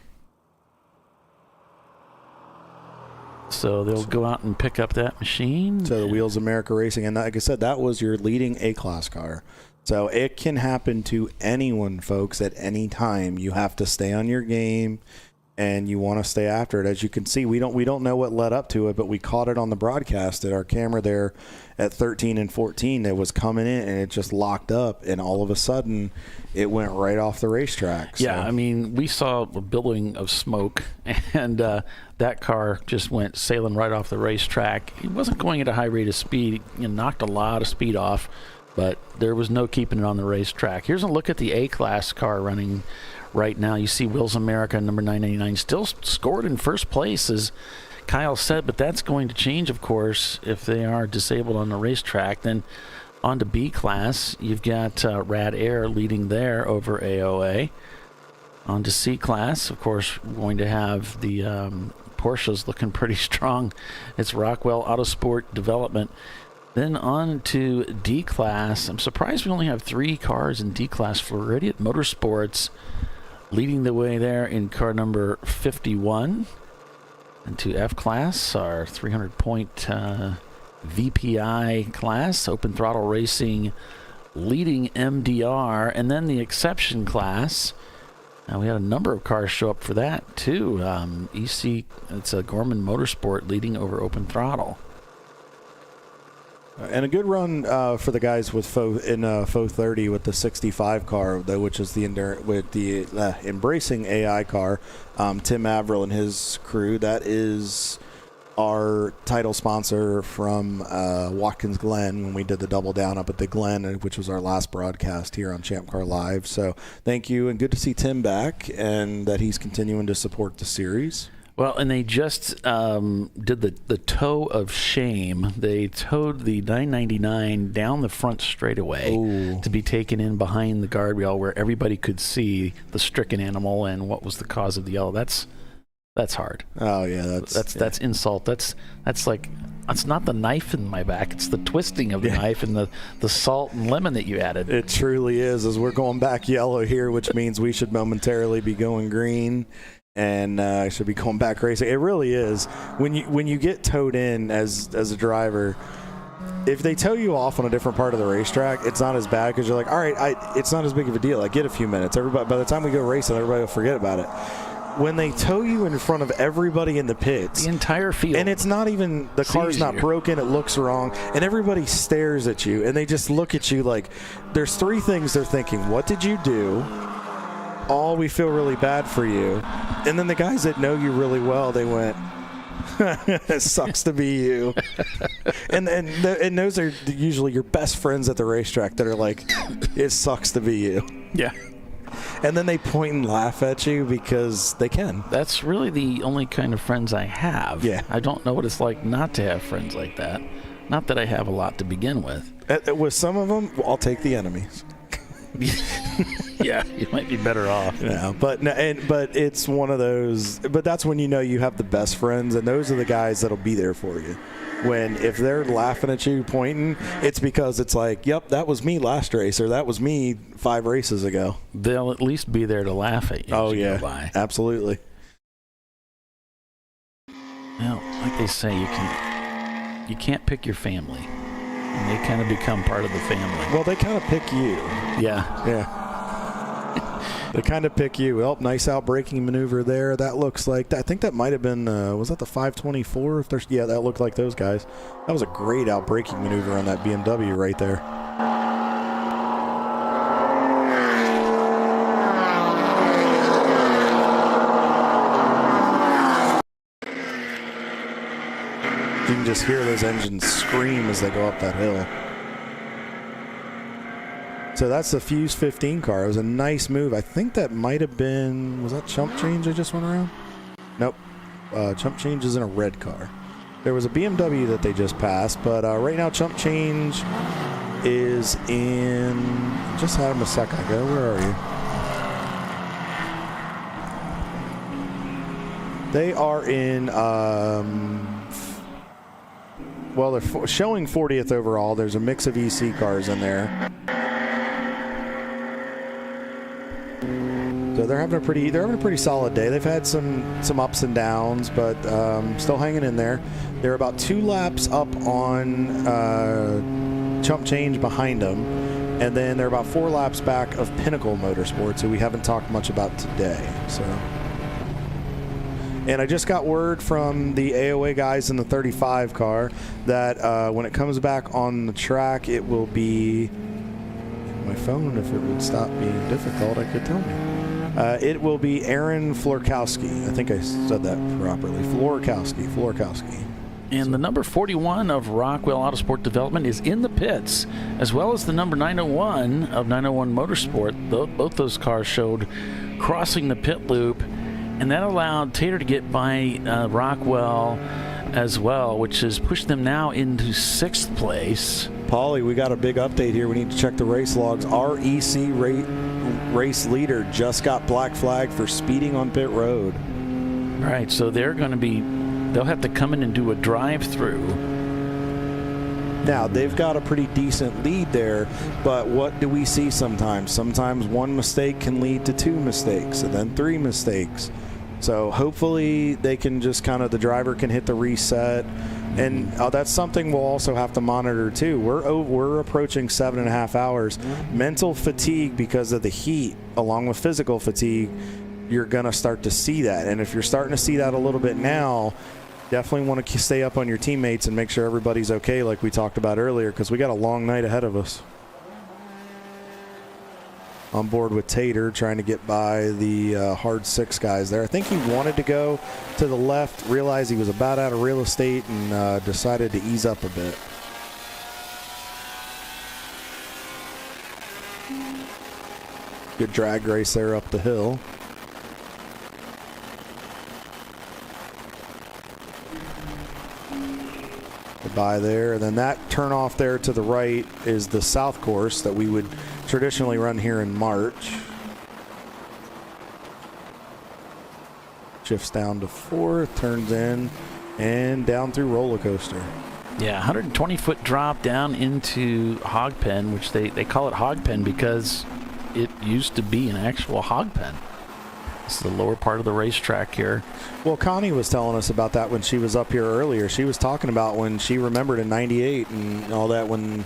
So they'll go out and pick up that machine. So the Wheels America Racing. And like I said, that was your leading A-Class car. So it can happen to anyone, folks, at any time. You have to stay on your game, and you want to stay after it. As you can see, we don't know what led up to it, but we caught it on the broadcast at our camera there at 13 and 14. It was coming in, and it just locked up, and all of a sudden, it went right off the racetrack. Yeah, I mean, we saw a billowing of smoke, and that car just went sailing right off the racetrack. It wasn't going at a high rate of speed. It knocked a lot of speed off, but there was no keeping it on the racetrack. Here's a look at the A-Class car running right now. You see Wheels America, number 999, still scored in first place, as Kyle said, but that's going to change, of course, if they are disabled on the racetrack. Then on to B-Class, you've got Rad Air leading there over AOA. On to C-Class, of course, we're going to have the Porsches looking pretty strong. It's Rockwell Autosport Development. Then on to D-Class. I'm surprised we only have 3 cars in D-Class. Floridian Motorsports leading the way there in car number 51. And to F-Class, our 300-point VPI class, Open Throttle Racing leading MDR. And then the Exception class. Now we had a number of cars show up for that, too. EC, it's a Gorman Motorsport leading over Open Throttle. And a good run for the guys with Faux 30 with the 65 car, though, which is the Embracing AI car. Tim Averill and his crew. That is our title sponsor from Watkins Glen when we did the double down up at the Glen, which was our last broadcast here on ChampCar.Live. So thank you, and good to see Tim back and that he's continuing to support the series. Well, and they just did the toe of shame. They towed the 999 down the front straightaway to be taken in behind the guardrail where everybody could see the stricken animal and what was the cause of the yellow. That's hard. Oh yeah, that's insult. That's like, it's not the knife in my back. It's the twisting of the knife and the salt and lemon that you added. It truly is. As we're going back yellow here, which means we should momentarily be going green. And I should be going back racing. It really is. When you get towed in as a driver, if they tow you off on a different part of the racetrack, it's not as bad because you're like, all right, it's not as big of a deal. I get a few minutes. Everybody, by the time we go racing, everybody will forget about it. When they tow you in front of everybody in the pits, the entire field, and it's not even, the car's not broken, it looks wrong, and everybody stares at you, and they just look at you like, there's three things they're thinking. What did you do? We feel really bad for you. And then the guys that know you really well, they went, it sucks to be you. and those are usually your best friends at the racetrack that are like, it sucks to be you. Yeah. And then they point and laugh at you because they can. That's really the only kind of friends I have. Yeah. I don't know what it's like not to have friends like that. Not that I have a lot to begin with. With some of them, I'll take the enemies. Yeah, you might be better off. Yeah, but it's one of those. But that's when you know you have the best friends, and those are the guys that'll be there for you. If they're laughing at you, pointing, it's because it's like, yep, that was me last race, or that was me 5 races ago. They'll at least be there to laugh at you. Oh yeah, absolutely. Well, like they say, you can't pick your family. And they kind of become part of the family. Well, they kind of pick you. Yeah. Yeah. They kind of pick you. Well, nice outbraking maneuver there. That looks like, I think that might have been, was that the 524? Yeah, that looked like those guys. That was a great outbraking maneuver on that BMW right there. You can just hear those engines scream as they go up that hill. So that's the Fuse 15 car. It was a nice move. I think that might have been, was that Chump Change that just went around? Nope. Chump Change is in a red car. There was a BMW that they just passed, but right now Chump Change is in, just had him a second ago. Where are you? They are in, well, they're showing 40th overall. There's a mix of EC cars in there. So they're having a pretty solid day. They've had some ups and downs, but still hanging in there. They're about 2 laps up on Chump Change behind them, and then they're about 4 laps back of Pinnacle Motorsports, who we haven't talked much about today. So. And I just got word from the AOA guys in the 35 car that when it comes back on the track, it will be, my phone, if it would stop being difficult, I could tell me. It will be Aaron Florkowski. I think I said that properly. Florkowski. And the number 41 of Rockwell Autosport Development is in the pits, as well as the number 901 of 901 Motorsport. Both those cars showed crossing the pit loop. And that allowed Tater to get by Rockwell as well, which has pushed them now into 6th place. Paulie, we got a big update here. We need to check the race logs. Our EC race leader just got black flag for speeding on pit road. All right, so they'll have to come in and do a drive-through. Now, they've got a pretty decent lead there, but what do we see sometimes? Sometimes one mistake can lead to 2 mistakes, and then 3 mistakes. So hopefully they can just the driver can hit the reset. And that's something we'll also have to monitor too. We're approaching 7.5 hours. Mental fatigue because of the heat, along with physical fatigue, you're going to start to see that. And if you're starting to see that a little bit now, definitely want to stay up on your teammates and make sure everybody's okay, like we talked about earlier, because we got a long night ahead of us. On board with Tater, trying to get by the hard 6 guys there. I think he wanted to go to the left, realized he was about out of real estate, and decided to ease up a bit. Good drag race there up the hill. Goodbye there. And then that turn off there to the right is the south course that we would traditionally run here in March. Shifts down to 4th, turns in, and down through roller coaster. Yeah, 120-foot drop down into hog pen, which they call it hog pen because it used to be an actual hog pen. It's the lower part of the racetrack here. Well, Connie was telling us about that when she was up here earlier. She was talking about when she remembered in '98 and all that when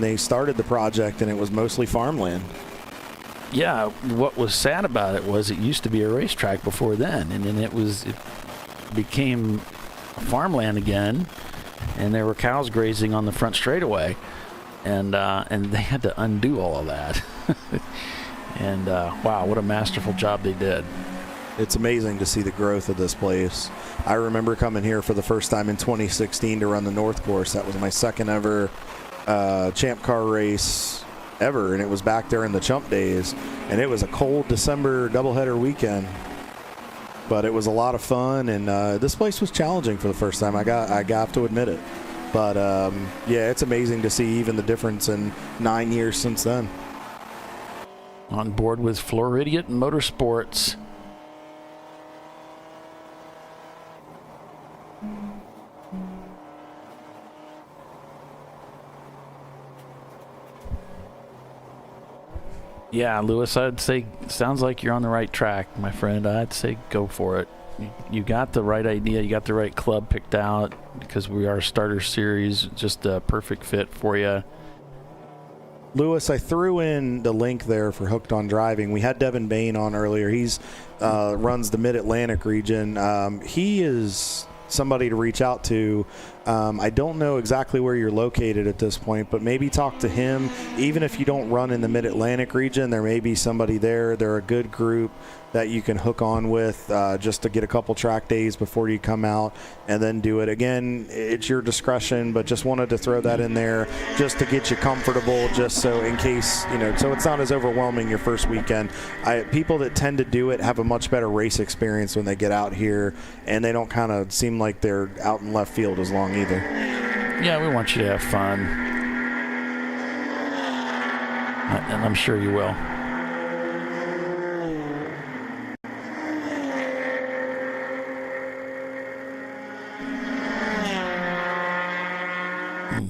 they started the project and it was mostly farmland. Yeah, what was sad about it was it used to be a racetrack before then, and then it became farmland again, and there were cows grazing on the front straightaway, and they had to undo all of that. And wow, what a masterful job they did. It's amazing to see the growth of this place. I remember coming here for the first time in 2016 to run the North Course. That was my second ever Champ Car race ever, and it was back there in the Chump days, and it was a cold December doubleheader weekend, but it was a lot of fun, and this place was challenging for the first time. I got to admit it, but yeah, it's amazing to see even the difference in 9 years since then. On board with Floridian Motorsports. Yeah, Lewis, I'd say sounds like you're on the right track, my friend. I'd say go for it. You got the right idea. You got the right club picked out because we are a starter series, just a perfect fit for you. Lewis, I threw in the link there for Hooked on Driving. We had Devin Bain on earlier. He's runs the Mid-Atlantic region. He is somebody to reach out to. I don't know exactly where you're located at this point, but maybe talk to him. Even if you don't run in the Mid-Atlantic region, there may be somebody there. They're a good group that you can hook on with just to get a couple track days before you come out and then do it. Again, it's your discretion, but just wanted to throw that in there just to get you comfortable, just so in case, so it's not as overwhelming your first weekend. People that tend to do it have a much better race experience when they get out here, and they don't kind of seem like they're out in left field as long either. Yeah, we want you to have fun, and I'm sure you will.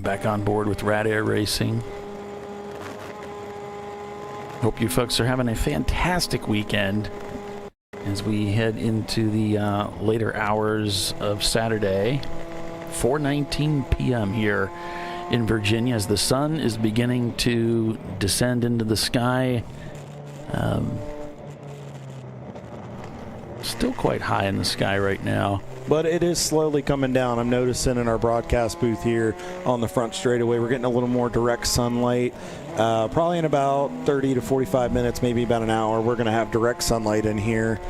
Back on board with Rad Air Racing. Hope you folks are having a fantastic weekend as we head into the later hours of Saturday, 4:19 p.m. here in Virginia as the sun is beginning to descend into the sky. Still quite high in the sky right now. But it is slowly coming down. I'm noticing in our broadcast booth here on the front straightaway, we're getting a little more direct sunlight. Probably in about 30 to 45 minutes, maybe about an hour, we're going to have direct sunlight in here.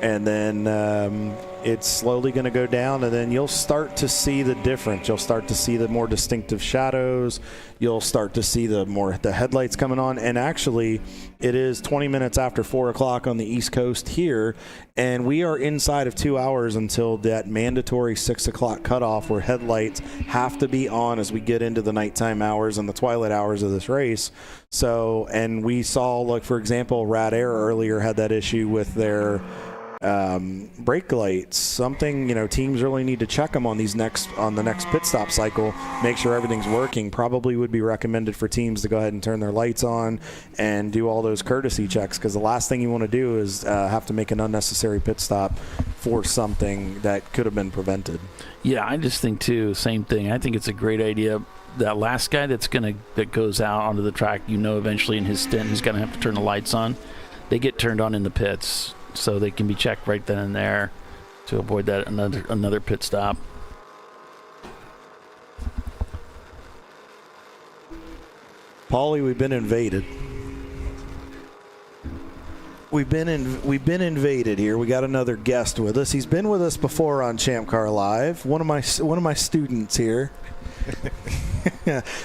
And then it's slowly going to go down, and then you'll start to see the difference. You'll start to see the more distinctive shadows. You'll start to see the headlights coming on. And actually, it is 20 minutes after 4 o'clock on the East Coast here, and we are inside of 2 hours until that mandatory 6 o'clock cutoff where headlights have to be on as we get into the nighttime hours and the twilight hours of this race. So, and we saw, like, for example, Rad Air earlier had that issue with their brake lights. Something, teams really need to check them on the next pit stop cycle, make sure everything's working. Probably would be recommended for teams to go ahead and turn their lights on and do all those courtesy checks, because the last thing you want to do is have to make an unnecessary pit stop for something that could have been prevented. Yeah, I just think too, same thing. I think it's a great idea. That last guy that goes out onto the track, eventually in his stint, he's going to have to turn the lights on. They get turned on in the pits, so they can be checked right then and there to avoid that another pit stop. Paulie, we've been invaded. We've been invaded here. We got another guest with us. He's been with us before on ChampCar.Live. One of my students here.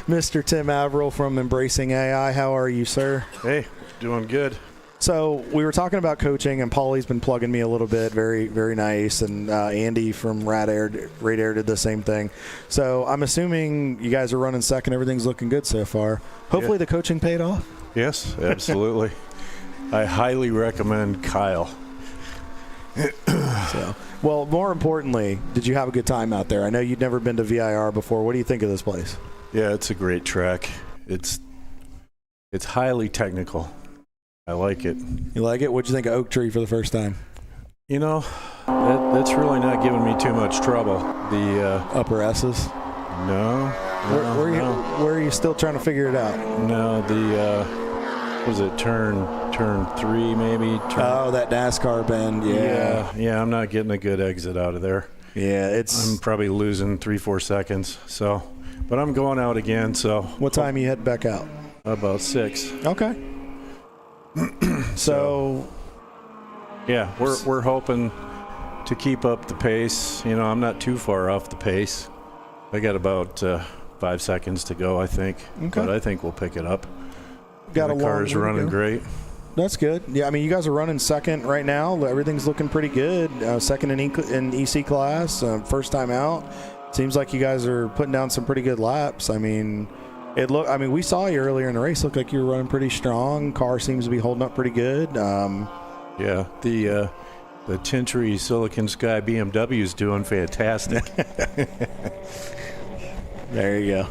Mr. Tim Averill from Embracing AI. How are you, sir? Hey, doing good. So we were talking about coaching, and Paulie's been plugging me a little bit. Very, very nice. And Andy from Rad Air did the same thing. So I'm assuming you guys are running second. Everything's looking good so far. Hopefully the coaching paid off. Yes, absolutely. I highly recommend Kyle. So, well, more importantly, did you have a good time out there? I know you'd never been to VIR before. What do you think of this place? Yeah, it's a great track. It's highly technical. I like it. You like it? What'd you think of Oak Tree for the first time? You know, that's really not giving me too much trouble. The upper S's? No. Where are you still trying to figure it out? No, was it turn 3 maybe? That NASCAR bend, Yeah, I'm not getting a good exit out of there. Yeah, I'm probably losing 3-4 seconds. So, but I'm going out again. So, what time you head back out? About 6. Okay. So, yeah, we're hoping to keep up the pace. You know, I'm not too far off the pace. I got about 5 seconds to go, I think. Okay. But I think we'll pick it up. The car's running great. That's good. Yeah, I mean, you guys are running second right now. Everything's looking pretty good. Second in EC class, first time out. Seems like you guys are putting down some pretty good laps. I mean, we saw you earlier in the race. Looked like you were running pretty strong. Car seems to be holding up pretty good. Yeah, the Tintry Silicon Sky BMW is doing fantastic. There you go.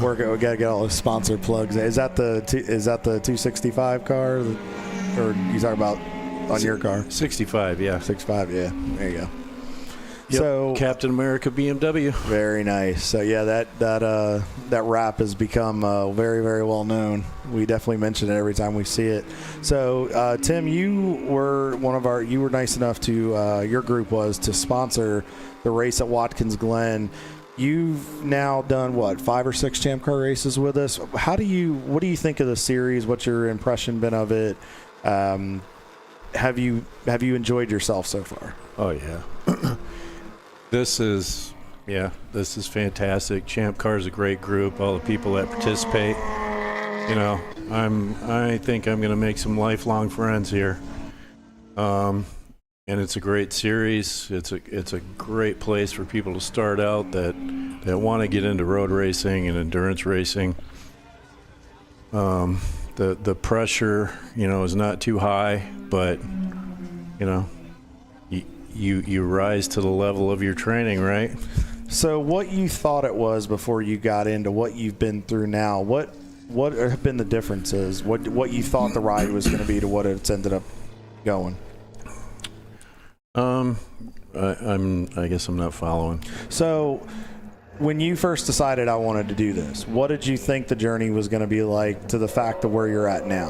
We gotta get all the sponsor plugs. Is that the 265 car, or you talking about on your car? 65, yeah. 65, yeah. There you go. Yep. So Captain America BMW. Very nice. So yeah, that wrap has become very, very well known. We definitely mention it every time we see it. So Tim, you were nice enough to your group was to sponsor the race at Watkins Glen. You've now done 5 or 6 Champ Car races with us. What do you think of the series? What's your impression been of it? Have you enjoyed yourself so far? Oh yeah. This is fantastic. Champ Car is a great group. All the people that participate. You know, I think I'm going to make some lifelong friends here. And it's a great series. It's a great place for people to start out that want to get into road racing and endurance racing. The pressure, is not too high, but you rise to the level of your training, right? So what you thought it was before you got into what you've been through now, what have been the differences? What you thought the ride was going to be to what it's ended up going? I guess I'm not following. So when you first decided I wanted to do this, what did you think the journey was going to be like to the fact of where you're at now?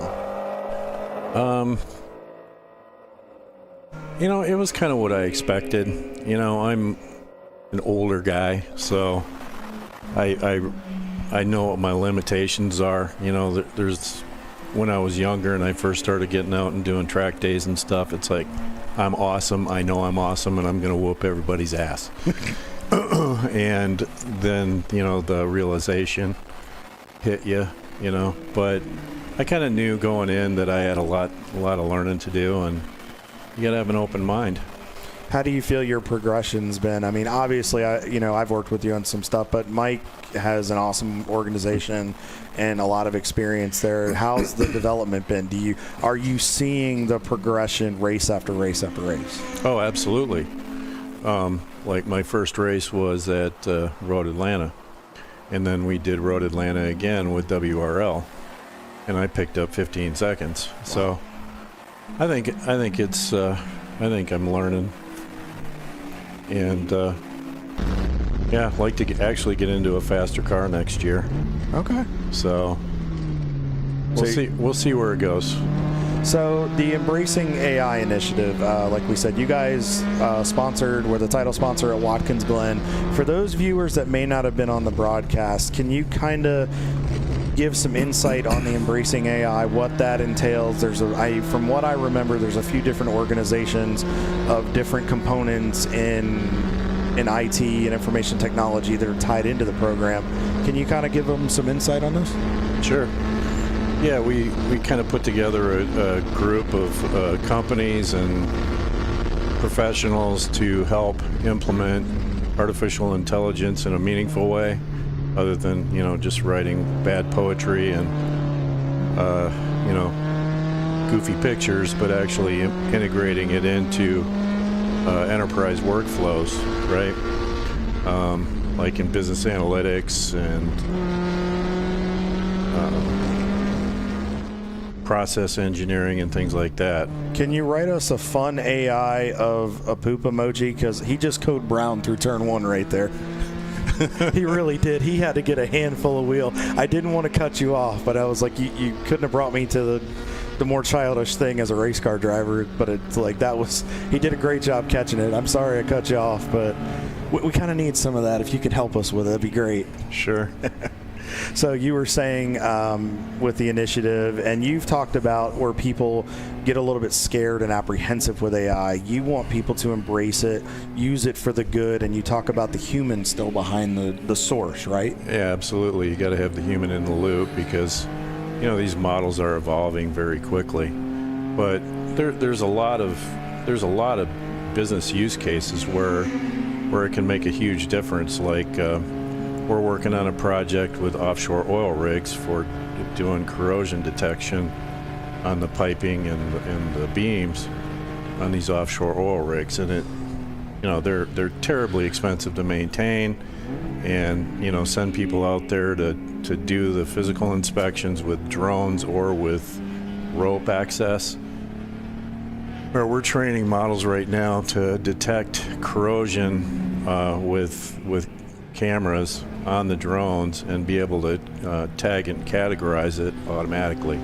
It was kind of what I expected. I'm an older guy, so I know what my limitations are. There's when I was younger and I first started getting out and doing track days and stuff, it's like, I'm awesome, I know I'm awesome, and I'm going to whoop everybody's ass. And then, the realization hit you, But I kind of knew going in that I had a lot of learning to do, and you got to have an open mind. How do you feel your progression's been? I mean, obviously, I've worked with you on some stuff, but Mike has an awesome organization and a lot of experience there. How's the development been? Are you seeing the progression race after race after race? Oh, absolutely. Like my first race was at Road Atlanta, and then we did Road Atlanta again with WRL, and I picked up 15 seconds. Wow. So I think I'm learning. And I'd like to actually get into a faster car next year. Okay. So we'll see where it goes. So the Embracing AI initiative, like we said, you guys were the title sponsor at Watkins Glen. For those viewers that may not have been on the broadcast, can you kind of give some insight on the Embracing AI, what that entails? From what I remember, there's a few different organizations of different components in IT and information technology that are tied into the program. Can you kind of give them some insight on this? Sure. Yeah, we kind of put together a group of companies and professionals to help implement artificial intelligence in a meaningful way, other than, just writing bad poetry and, goofy pictures, but actually integrating it into enterprise workflows, right? Like in business analytics and process engineering and things like that. Can you write us a fun AI of a poop emoji? Because he just code brown through turn 1 right there. He really did. He had to get a handful of wheel. I didn't want to cut you off, but I was like, you couldn't have brought me to the more childish thing as a race car driver. But it's like, he did a great job catching it. I'm sorry I cut you off, but we kind of need some of that. If you could help us with it, it'd be great. Sure. So you were saying with the initiative, and you've talked about where people get a little bit scared and apprehensive with AI. You want people to embrace it, use it for the good, and you talk about the human still behind the source, right? Yeah, absolutely. You got to have the human in the loop because, these models are evolving very quickly. But there's a lot of business use cases where it can make a huge difference. Like we're working on a project with offshore oil rigs for doing corrosion detection on the piping and the beams on these offshore oil rigs, and they're terribly expensive to maintain, and send people out there to do the physical inspections with drones or with rope access. Where we're training models right now to detect corrosion with cameras on the drones and be able to tag and categorize it automatically.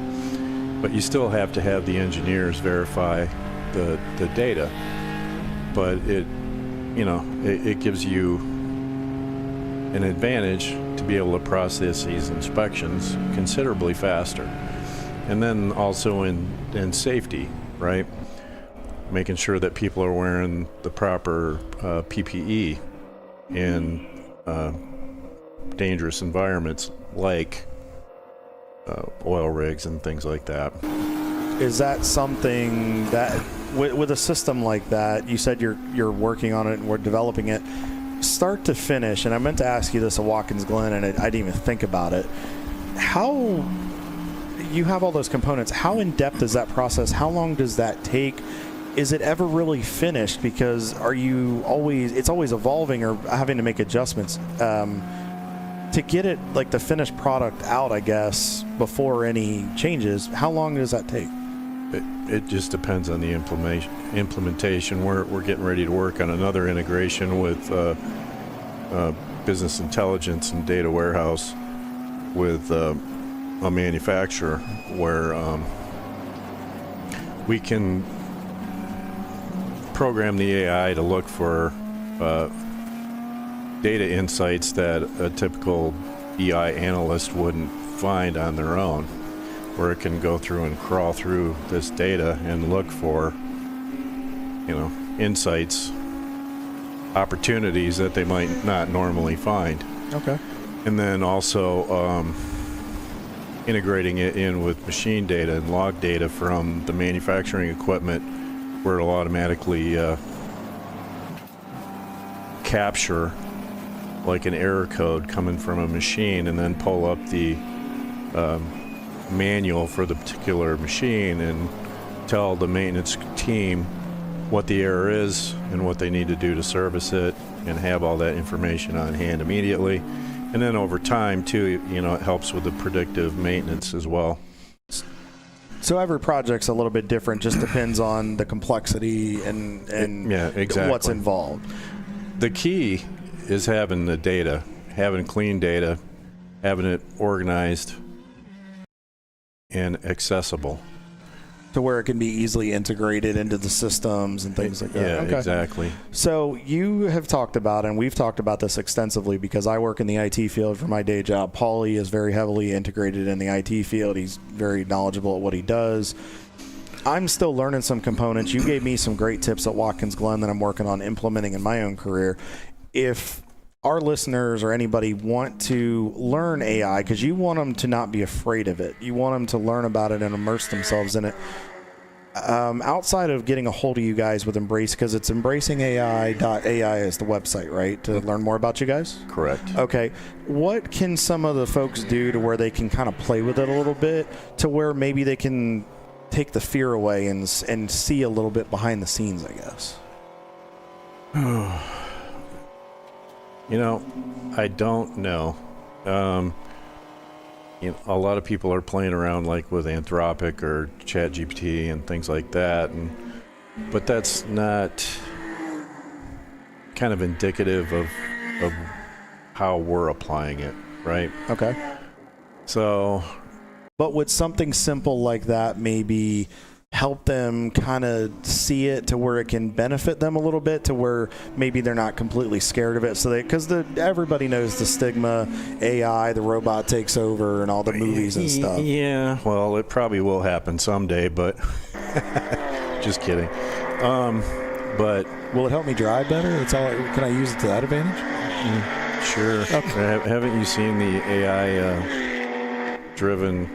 But you still have to have the engineers verify the data. But it gives you an advantage to be able to process these inspections considerably faster. And then also in safety, right? Making sure that people are wearing the proper PPE in dangerous environments like oil rigs and things like that. Is that something that, with a system like that, you said you're working on it and we're developing it, start to finish, and I meant to ask you this at Watkins Glen and I didn't even think about it. How you have all those components, how in depth is that process? How long does that take? Is it ever really finished? Because it's always evolving or having to make adjustments to get it, like the finished product out, I guess, before any changes. How long does that take? It just depends on the implementation. We're getting ready to work on another integration with business intelligence and data warehouse with a manufacturer where we can program the AI to look for data insights that a typical BI analyst wouldn't find on their own, where it can go through and crawl through this data and look for, insights, opportunities that they might not normally find. Okay. And then also integrating it in with machine data and log data from the manufacturing equipment, where it'll automatically capture like an error code coming from a machine and then pull up the manual for the particular machine and tell the maintenance team what the error is and what they need to do to service it, and have all that information on hand immediately. And then over time too, it helps with the predictive maintenance as well. So every project's a little bit different, just depends on the complexity and yeah, exactly. What's involved. The key is having the data, having clean data, having it organized and accessible. To where it can be easily integrated into the systems and things like that. Yeah, okay. Exactly. So you have talked about, and we've talked about this extensively because I work in the IT field for my day job. Paulie is very heavily integrated in the IT field. He's very knowledgeable at what he does. I'm still learning some components. You gave me some great tips at Watkins Glen that I'm working on implementing in my own career. If our listeners or anybody want to learn AI, because you want them to not be afraid of it. You want them to learn about it and immerse themselves in it. Outside of getting a hold of you guys with Embrace, because it's embracingai.ai is the website, right, to learn more about you guys? Correct. Okay. What can some of the folks do to where they can kind of play with it a little bit, to where maybe they can take the fear away and see a little bit behind the scenes, I guess? I don't know. A lot of people are playing around like with Anthropic or ChatGPT and things like that, but that's not kind of indicative of how we're applying it, right? Okay. So, but would something simple like that maybe help them kind of see it to where it can benefit them a little bit, to where maybe they're not completely scared of it? So because everybody knows the stigma, AI, the robot takes over, and all the movies and stuff. Yeah, well, it probably will happen someday, but just kidding. But will it help me drive better? That's all. Can I use it to that advantage? Sure. Okay. Haven't you seen the AI driven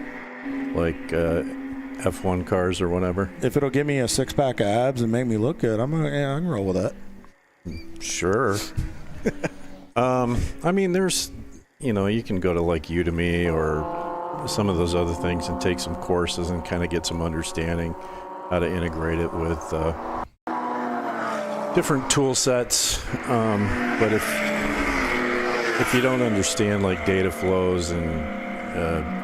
F1 cars or whatever? If it'll give me a 6-pack of abs and make me look good, I can roll with that. Sure. I mean, there's, you can go to Udemy or some of those other things and take some courses and kind of get some understanding how to integrate it with different tool sets. But if you don't understand data flows and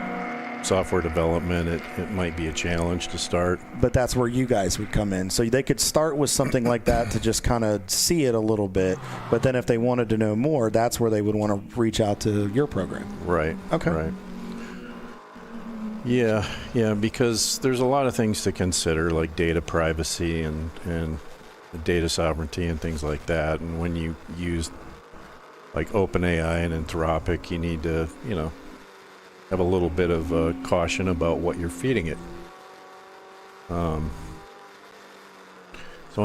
software development, it might be a challenge to start. But that's where you guys would come in. So they could start with something like that to just kind of see it a little bit. But then if they wanted to know more, that's where they would want to reach out to your program. Right. Okay. Right. Yeah, because there's a lot of things to consider, like data privacy and data sovereignty and things like that. And when you use OpenAI and Anthropic, you need to, have a little bit of caution about what you're feeding it. So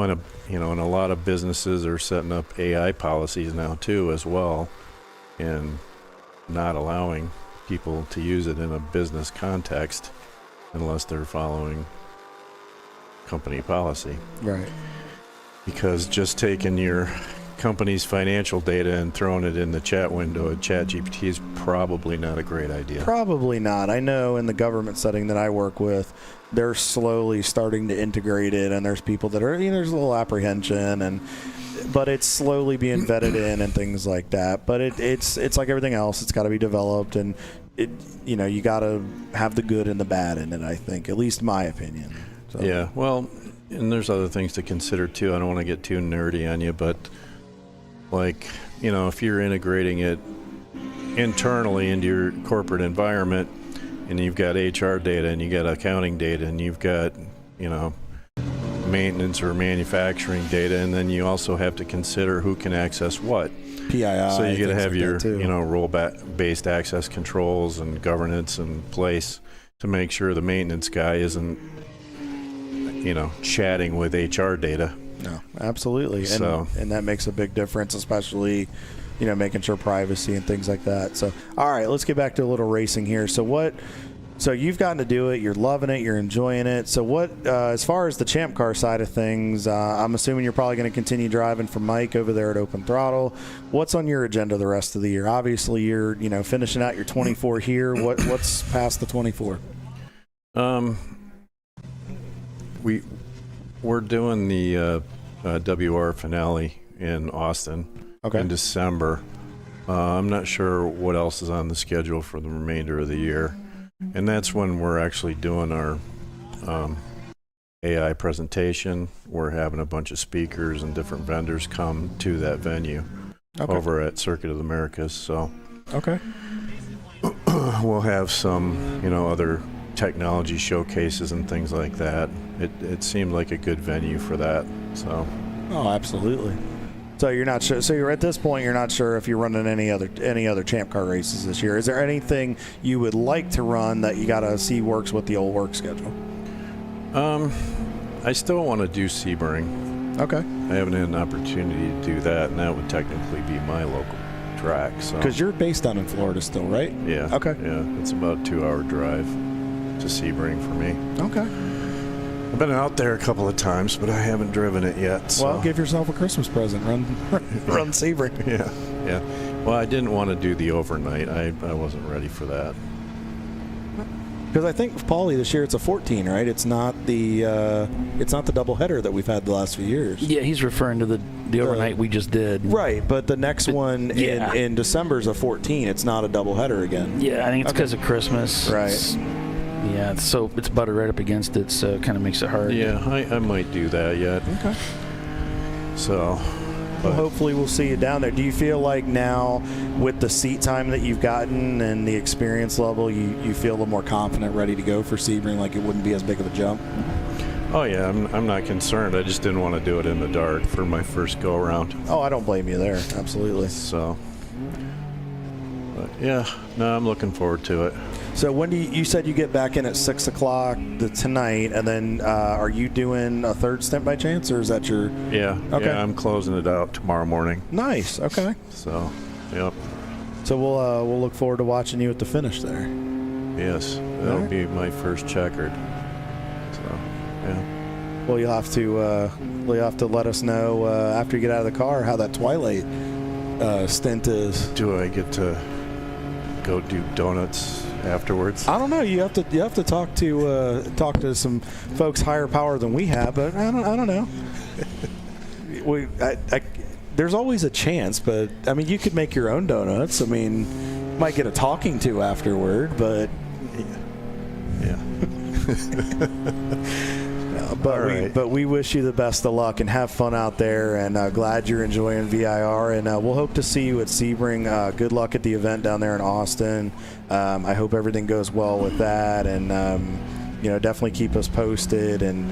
in a lot of businesses are setting up AI policies now too as well, and not allowing people to use it in a business context unless they're following company policy. Right. Because just taking your company's financial data and throwing it in the chat window at ChatGPT is probably not a great idea. Probably not. I know in the government setting that I work with, they're slowly starting to integrate it, and there's people that are, there's a little apprehension, but it's slowly being vetted in and things like that. But it's like everything else. It's got to be developed, and you got to have the good and the bad in it, I think, at least my opinion. So. Yeah, well, and there's other things to consider too. I don't want to get too nerdy on you, but if you're integrating it internally into your corporate environment, and you've got HR data and you got accounting data and you've got, maintenance or manufacturing data, and then you also have to consider who can access what. PII. So you got to have your, role-based access controls and governance in place to make sure the maintenance guy isn't, chatting with HR data. No, absolutely. So, and that makes a big difference, especially, making sure privacy and things like that. So, all right, let's get back to a little racing here. So you've gotten to do it. You're loving it. You're enjoying it. So as far as the Champ Car side of things, I'm assuming you're probably going to continue driving for Mike over there at Open Throttle. What's on your agenda the rest of the year? Obviously, you're, finishing out your 24 here. What's past the 24? We're doing the WR finale in Austin in December. I'm not sure what else is on the schedule for the remainder of the year. And that's when we're actually doing our AI presentation. We're having a bunch of speakers and different vendors come to that venue over at Circuit of the Americas. So we'll have some, other technology showcases and things like that. It seemed like a good venue for that. So. Oh, absolutely. So you're not sure. So you're at this point, you're not sure if you're running any other Champ Car races this year. Is there anything you would like to run that you got to see works with the old work schedule? I still want to do Sebring. Okay. I haven't had an opportunity to do that, and that would technically be my local track. So Because you're based down in Florida still, right? yeah, Okay. yeah, it's about a 2-hour drive to Sebring for me. Okay. I've been out there a couple of times, but I haven't driven it yet. So. Well, give yourself a Christmas present. Run Sebring. Yeah, yeah. Well, I didn't want to do the overnight. I wasn't ready for that. Because I think with Paulie this year it's a 14, right? It's not the doubleheader that we've had the last few years. Yeah, he's referring to the overnight we just did. Right, but the next one in December is a 14. It's not a doubleheader again. Yeah, I think it's because of Christmas. Right. Yeah, so it's buttered right up against it, so it kind of makes it hard. Yeah, I might do that yet. Okay. So. Well, hopefully we'll see you down there. Do you feel like now, with the seat time that you've gotten and the experience level, you feel a little more confident, ready to go for Sebring, like it wouldn't be as big of a jump? Oh, yeah, I'm not concerned. I just didn't want to do it in the dark for my first go-around. Oh, I don't blame you there. Absolutely. So, but yeah, no, I'm looking forward to it. So when do you said you get back in at 6 o'clock tonight, and then are you doing a third stint by chance, or is that your? Yeah. Okay. Yeah, I'm closing it out tomorrow morning. Nice. Okay. So, yep. So we'll look forward to watching you at the finish there. Yes, that'll be my first checkered. So, yeah. Well, you'll have to let us know after you get out of the car how that Twilight stint is. Do I get to go do donuts afterwards? I don't know. You have to talk to some folks higher power than we have, but I don't know. There's always a chance, but I mean, you could make your own donuts. I mean, might get a talking to afterward, but yeah. But we wish you the best of luck and have fun out there, and glad you're enjoying VIR, and we'll hope to see you at Sebring. Good luck at the event down there in Austin. I hope everything goes well with that, and definitely keep us posted. And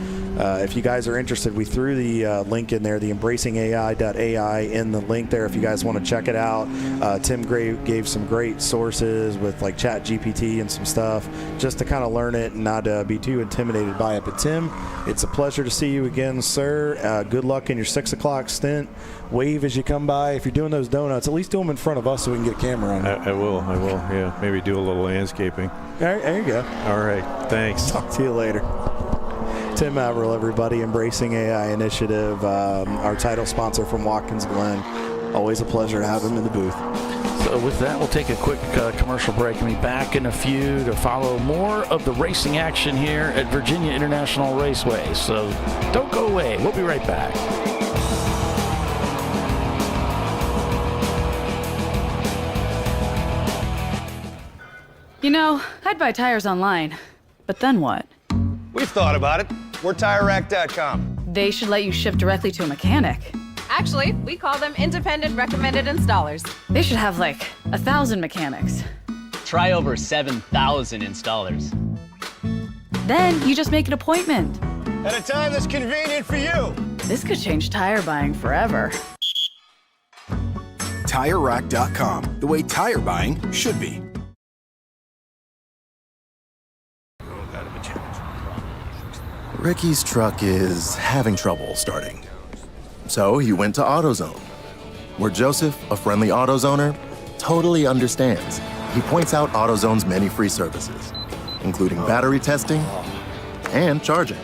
if you guys are interested, we threw the link in there, the embracingai.ai in the link there if you guys want to check it out. Tim gave some great sources with like ChatGPT and some stuff just to kind of learn it and not be too intimidated by it. But Tim, it's a pleasure to see you again, sir. Good luck in your 6 o'clock stint. Wave as you come by. If you're doing those donuts, at least do them in front of us so we can get a camera on it. I will, yeah. Maybe do a little landscaping. All right, there you go. All right, thanks. Talk to you later. Tim Averill, everybody, Embracing AI Initiative, our title sponsor from Watkins Glen. Always a pleasure to have him in the booth. So with that, we'll take a quick commercial break and be back in a few to follow more of the racing action here at Virginia International Raceway. So don't go away. We'll be right back. You know, I'd buy tires online, but then what? We've thought about it. We're TireRack.com. They should let you ship directly to a mechanic. Actually, we call them independent recommended installers. They should have like 1,000 mechanics. Try over 7,000 installers. Then you just make an appointment. At a time that's convenient for you. This could change tire buying forever. TireRack.com, the way tire buying should be. Ricky's truck is having trouble starting. So he went to AutoZone, where Joseph, a friendly AutoZoner, totally understands. He points out AutoZone's many free services, including battery testing and charging.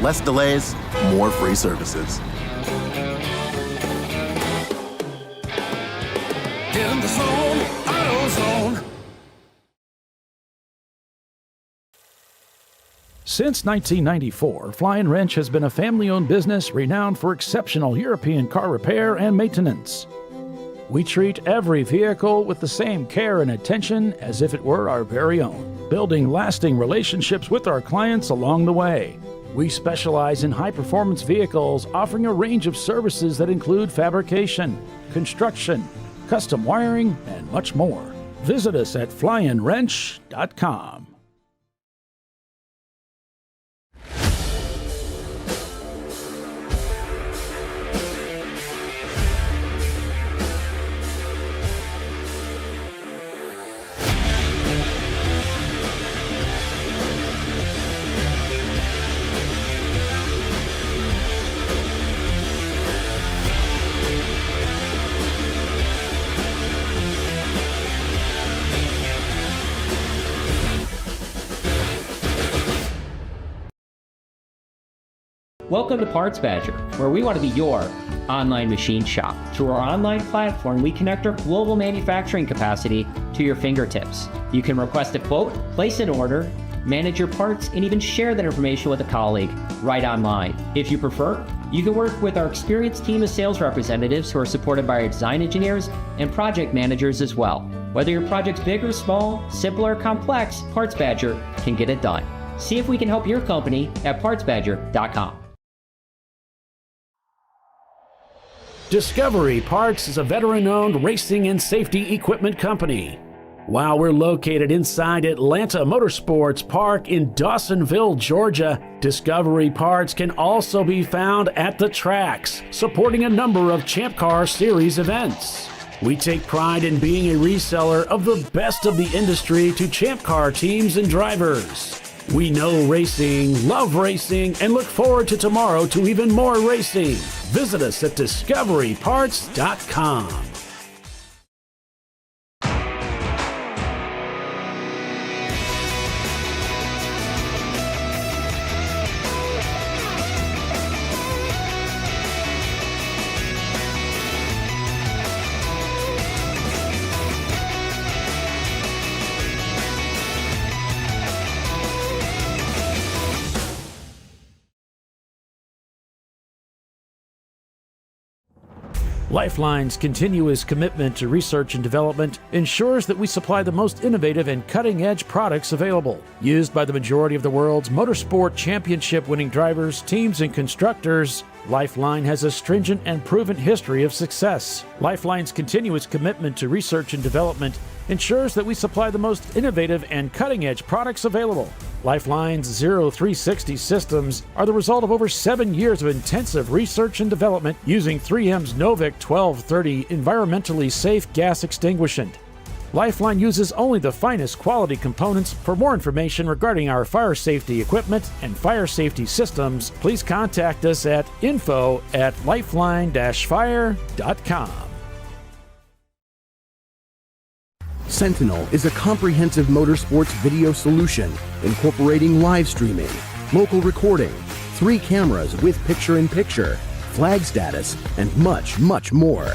Less delays, more free services. In the zone, AutoZone. Since 1994, Flying Wrench has been a family-owned business renowned for exceptional European car repair and maintenance. We treat every vehicle with the same care and attention as if it were our very own, building lasting relationships with our clients along the way. We specialize in high-performance vehicles, offering a range of services that include fabrication, construction, custom wiring, and much more. Visit us at flyinwrench.com. Welcome to Parts Badger, where we want to be your online machine shop. Through our online platform, we connect our global manufacturing capacity to your fingertips. You can request a quote, place an order, manage your parts, and even share that information with a colleague right online. If you prefer, you can work with our experienced team of sales representatives who are supported by our design engineers and project managers as well. Whether your project's big or small, simple or complex, Parts Badger can get it done. See if we can help your company at PartsBadger.com. Discovery Parts is a veteran-owned racing and safety equipment company. While we're located inside Atlanta Motorsports Park in Dawsonville, Georgia, Discovery Parts can also be found at the tracks, supporting a number of Champ Car Series events. We take pride in being a reseller of the best of the industry to Champ Car teams and drivers. We know racing, love racing, and look forward to tomorrow to even more racing. Visit us at discoveryparts.com. LifeLine's continuous commitment to research and development ensures that we supply the most innovative and cutting-edge products available, used by the majority of the world's motorsport championship-winning drivers, teams, and constructors. LifeLine has a stringent and proven history of success. LifeLine's continuous commitment to research and development ensures that we supply the most innovative and cutting-edge products available. LifeLine's 0360 systems are the result of over 7 years of intensive research and development using 3M's Novik 1230 environmentally safe gas extinguishant. LifeLine uses only the finest quality components. For more information regarding our fire safety equipment and fire safety systems, please contact us at info@lifeline-fire.com. Sentinel is a comprehensive motorsports video solution incorporating live streaming, local recording, 3 cameras with picture-in-picture, flag status, and much, much more.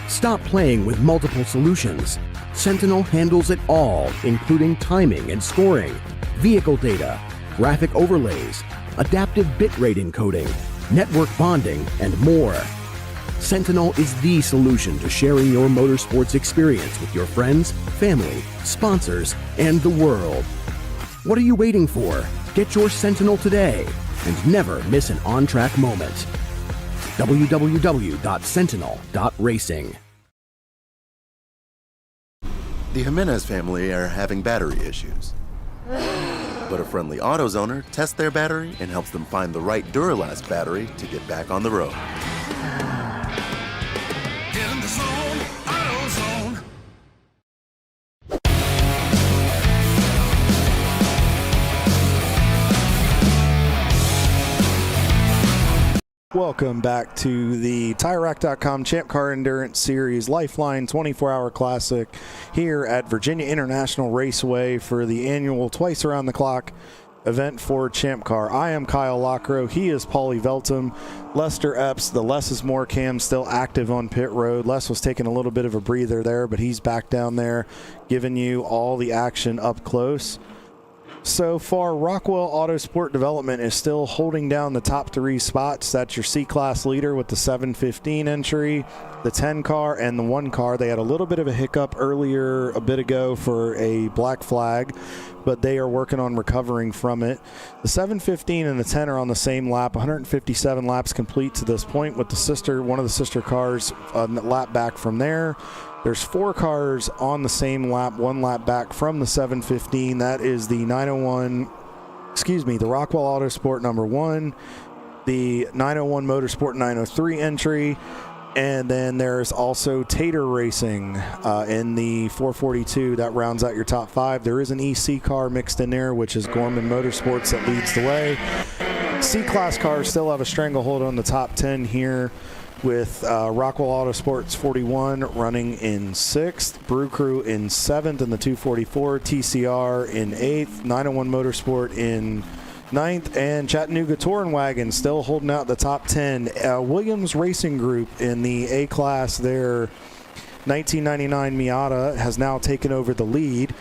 Stop playing with multiple solutions. Sentinel handles it all, including timing and scoring, vehicle data, graphic overlays, adaptive bitrate encoding, network bonding, and more. Sentinel is the solution to sharing your motorsports experience with your friends, family, sponsors, and the world. What are you waiting for? Get your Sentinel today and never miss an on-track moment. www.sentinel.racing. The Jimenez family are having battery issues. But a friendly AutoZoner tests their battery and helps them find the right Duralast battery to get back on the road. In the zone, AutoZone. Welcome back to the TireRack.com Champ Car Endurance Series LifeLine 24-Hour Classic here at Virginia International Raceway for the annual twice around the clock event for Champ Car. I am Kyle Lockrow. He is Paulie Veltum. Lester Epps, the Less is More cam, still active on pit road. Les was taking a little bit of a breather there, but he's back down there giving you all the action up close. So far, Rockwell Autosport Development is still holding down the top 3 spots. That's your C-Class leader with the 715 entry, the 10 car, and the 1 car. They had a little bit of a hiccup earlier a bit ago for a black flag, but they are working on recovering from it. The 715 and the 10 are on the same lap, 157 laps complete to this point, with one of the sister cars a lap back from there. There's 4 cars on the same lap, 1 lap back from the 715. That is the the Rockwell Autosport number 1, the 901 Motorsport 903 entry, and then there's also Tater Racing in the 442. That rounds out your top 5. There is an EC car mixed in there, which is Gorman Motorsports that leads the way. C-Class cars still have a stranglehold on the top 10 here, with Rockwell Autosports 41 running in 6th, Brew Crew in 7th in the 244, TCR in 8th, 901 Motorsport in 9th, and Chattanooga Touring Wagon still holding out the top 10. Williams Racing Group in the A class, their 1999 Miata has now taken over the lead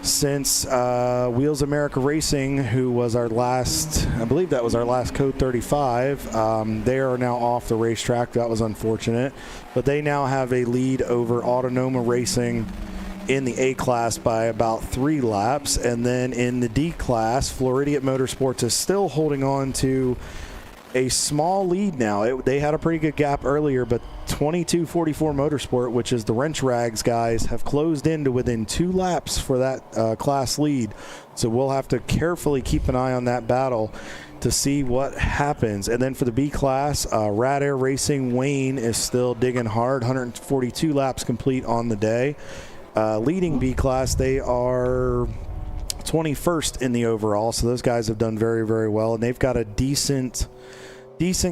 since Wheels America Racing, who was our last, I believe that was our last Code 35. They are now off the racetrack. That was unfortunate, but they now have a lead over Autonoma Racing in the A class by about 3 laps. And then in the D class, Floridian Motorsports is still holding on to a small lead now. They had a pretty good gap earlier, but 2244 Motorsport, which is the wrench rags guys, have closed in to within 2 laps for that class lead. So we'll have to carefully keep an eye on that battle to see what happens. And then for the B class, Rad Air Racing, Wayne is still digging hard, 142 laps complete on the day. Leading B class, they are 21st in the overall, so those guys have done very, very well, and they've got a decent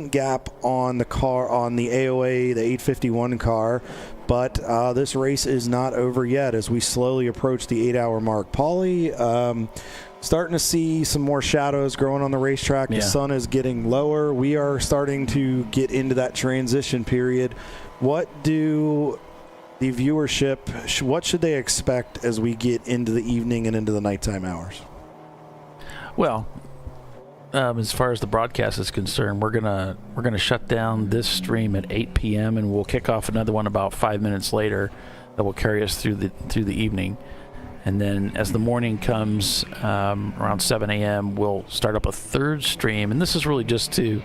gap on the car, on the AOA, the 851 car. But this race is not over yet as we slowly approach the 8-hour mark. Paulie, starting to see some more shadows growing on the racetrack. The sun is getting lower. We are starting to get into that transition period. What do the viewership, what should they expect as we get into the evening and into the nighttime hours? Well, as far as the broadcast is concerned, we're gonna shut down this stream at 8 p.m. and we'll kick off another one about 5 minutes later that will carry us through the evening. And then as the morning comes, around 7 a.m., we'll start up a third stream. And this is really just to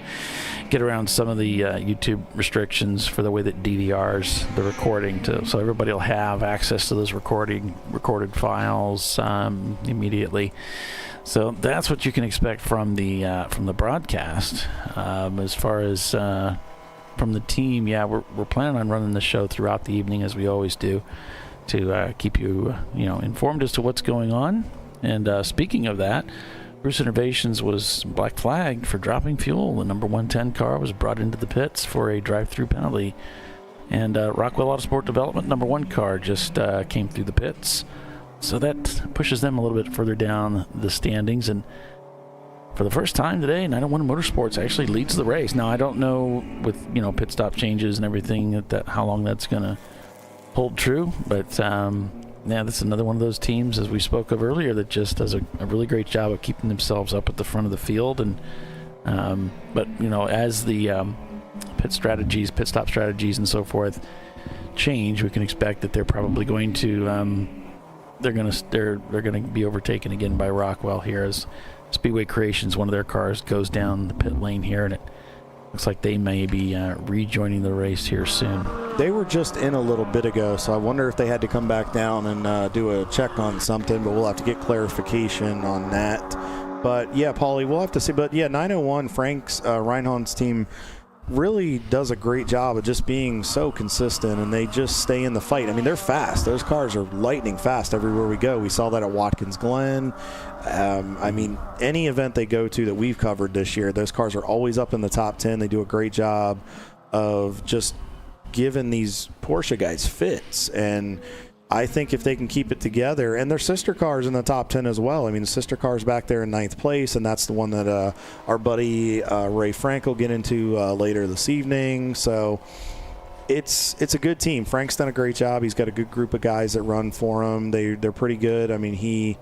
get around some of the YouTube restrictions for the way that DVRs the recording so everybody will have access to those recorded files immediately. So that's what you can expect from the broadcast. As far as from the team, we're planning on running the show throughout the evening as we always do, to keep you informed as to what's going on. And speaking of that, Bruce Innovations was black flagged for dropping fuel. The number 110 car was brought into the pits for a drive-through penalty. And Rockwell Autosport Development number 1 car just came through the pits. So that pushes them a little bit further down the standings. And for the first time today, 901 Motorsports actually leads the race. Now, I don't know with pit stop changes and everything that how long that's going to hold true. But this is another one of those teams, as we spoke of earlier, that just does a really great job of keeping themselves up at the front of the field. And but as the pit stop strategies and so forth change, we can expect that they're probably going to they're going to be overtaken again by Rockwell here as Speedway Creations, one of their cars, goes down the pit lane here, and it looks like they may be rejoining the race here soon. They were just in a little bit ago, so I wonder if they had to come back down and do a check on something, but we'll have to get clarification on that. But yeah, Paulie, we'll have to see. But yeah, 901, Frank's Reinhardt's team really does a great job of just being so consistent, and they just stay in the fight. I mean, they're fast. Those cars are lightning fast everywhere we go. We saw that at Watkins Glen. I mean, any event they go to that we've covered this year, those cars are always up in the top 10. They do a great job of just giving these Porsche guys fits, and I think if they can keep it together, and their sister car's in the top 10 as well. I mean, the sister car's back there in 9th place, and that's the one that our buddy Ray Frank will get into later this evening. So it's a good team. Frank's done a great job. He's got a good group of guys that run for him. They're pretty good. I mean,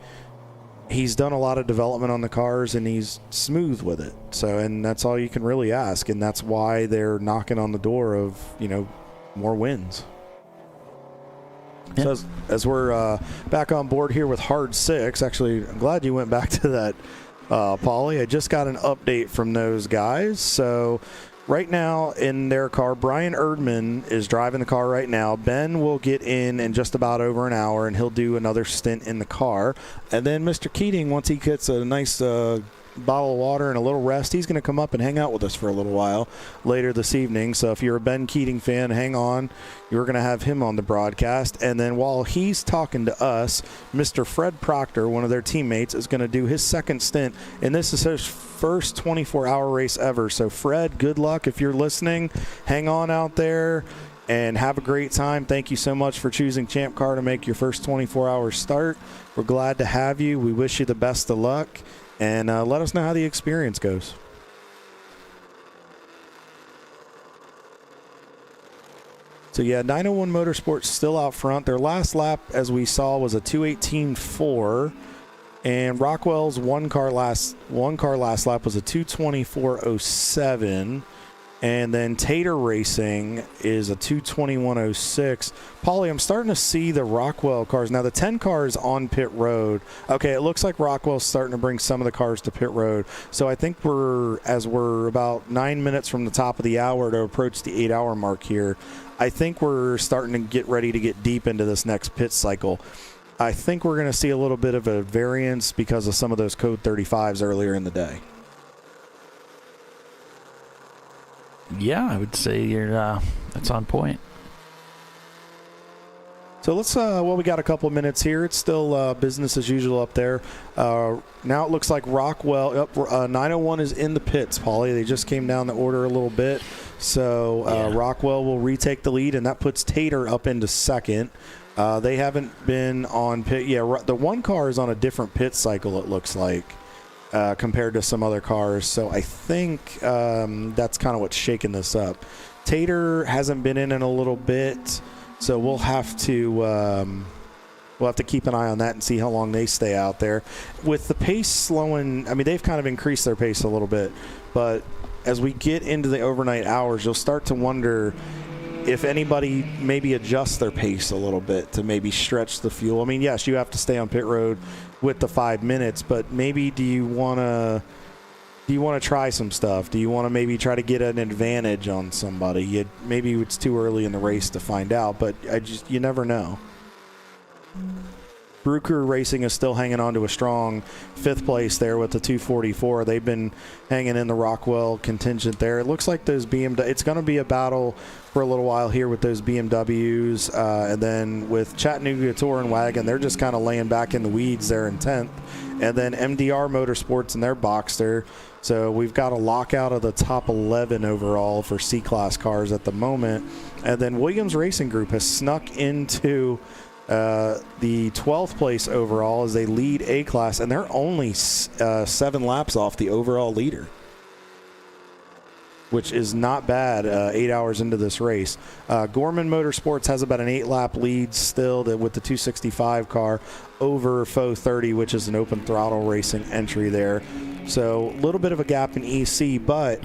he's done a lot of development on the cars, and he's smooth with it. So, and that's all you can really ask, and that's why they're knocking on the door of more wins. So as we're back on board here with Hard 6, actually, I'm glad you went back to that, Paulie. I just got an update from those guys. So right now in their car, Brian Erdman is driving the car right now. Ben will get in just about over an hour, and he'll do another stint in the car. And then Mr. Keating, once he gets a nice bottle of water and a little rest, he's going to come up and hang out with us for a little while later this evening. So if you're a Ben Keating fan, hang on. You're going to have him on the broadcast. And then while he's talking to us, Mr. Fred Proctor, one of their teammates, is going to do his second stint. And this is his first 24-hour race ever. So Fred, good luck if you're listening. Hang on out there and have a great time. Thank you so much for choosing Champ Car to make your first 24-hour start. We're glad to have you. We wish you the best of luck. and let us know how the experience goes. So, yeah, 901 Motorsports still out front. Their last lap, as we saw, was a 2:18.4. And Rockwell's one car last lap was a 2:24.07. And then Tater Racing is a 2:21.06. Paulie, I'm starting to see the Rockwell cars. Now, the 10 cars on pit road. Okay, it looks like Rockwell's starting to bring some of the cars to pit road. So I think we're about 9 minutes from the top of the hour to approach the 8-hour mark here. I think we're starting to get ready to get deep into this next pit cycle. I think we're going to see a little bit of a variance because of some of those code 35s earlier in the day. Yeah, I would say that's on point. So let's, we got a couple minutes here. It's still business as usual up there. Now it looks like Rockwell, 901 is in the pits, Paulie. They just came down the order a little bit. So Rockwell will retake the lead, and that puts Tater up into second. They haven't been on pit. Yeah, the one car is on a different pit cycle, it looks like, compared to some other cars. So I think that's kind of what's shaking this up. Tater hasn't been in a little bit, so we'll have to keep an eye on that and see how long they stay out there. With the pace slowing, I mean, they've kind of increased their pace a little bit, but as we get into the overnight hours, you'll start to wonder if anybody maybe adjusts their pace a little bit to maybe stretch the fuel. I mean, yes, you have to stay on pit road with the 5 minutes, but maybe do you want to try some stuff? Do you want to maybe try to get an advantage on somebody? Maybe it's too early in the race to find out, but you never know. Brew Crew Racing is still hanging on to a strong 5th place there with the 244. They've been hanging in the Rockwell contingent there. It looks like those BMW, it's going to be a battle for a little while here with those BMWs. And then with Chattanooga Touring Wagon, they're just kind of laying back in the weeds there in 10th. And then MDR Motorsports in their Boxster. So we've got a lockout of the top 11 overall for C-Class cars at the moment. And then Williams Racing Group has snuck into the 12th place overall as they lead A-Class, and they're only 7 laps off the overall leader, which is not bad 8 hours into this race. Gorman Motorsports has about an 8-lap lead still with the 265 car over Faux 30, which is an open throttle racing entry there. So a little bit of a gap in EC, but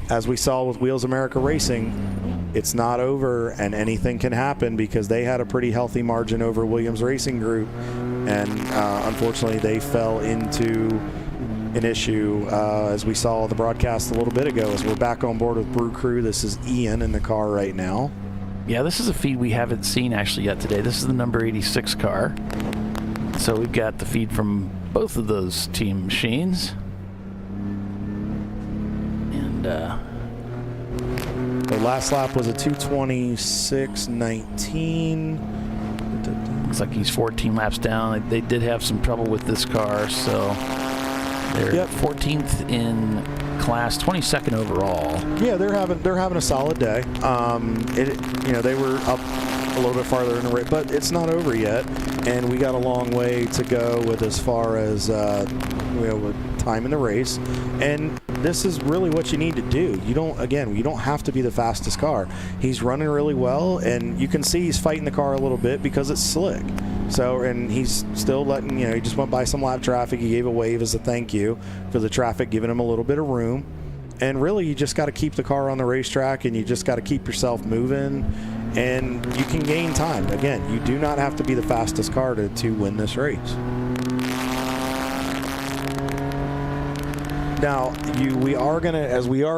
as we saw with Wheels America Racing, it's not over, and anything can happen because they had a pretty healthy margin over Williams Racing Group, and unfortunately they fell into an issue as we saw the broadcast a little bit ago. As we're back on board with Brew Crew, this is Ian in the car right now. Yeah, this is a feed we haven't seen actually yet today. This is the number 86 car. So we've got the feed from both of those team machines. And the last lap was a 2:26.19. Looks like he's 14 laps down. They did have some trouble with this car, so they're 14th in class, 22nd overall. Yeah, they're having a solid day. They were up a little bit farther in the race, but it's not over yet, and we got a long way to go with as far as time in the race. And this is really what you need to do. You don't have to be the fastest car. He's running really well, and you can see he's fighting the car a little bit because it's slick. So, and he's still letting, he just went by some lap traffic. He gave a wave as a thank you for the traffic, giving him a little bit of room. And really, you just got to keep the car on the racetrack, and you just got to keep yourself moving, and you can gain time. Again, you do not have to be the fastest car to win this race. Now, we are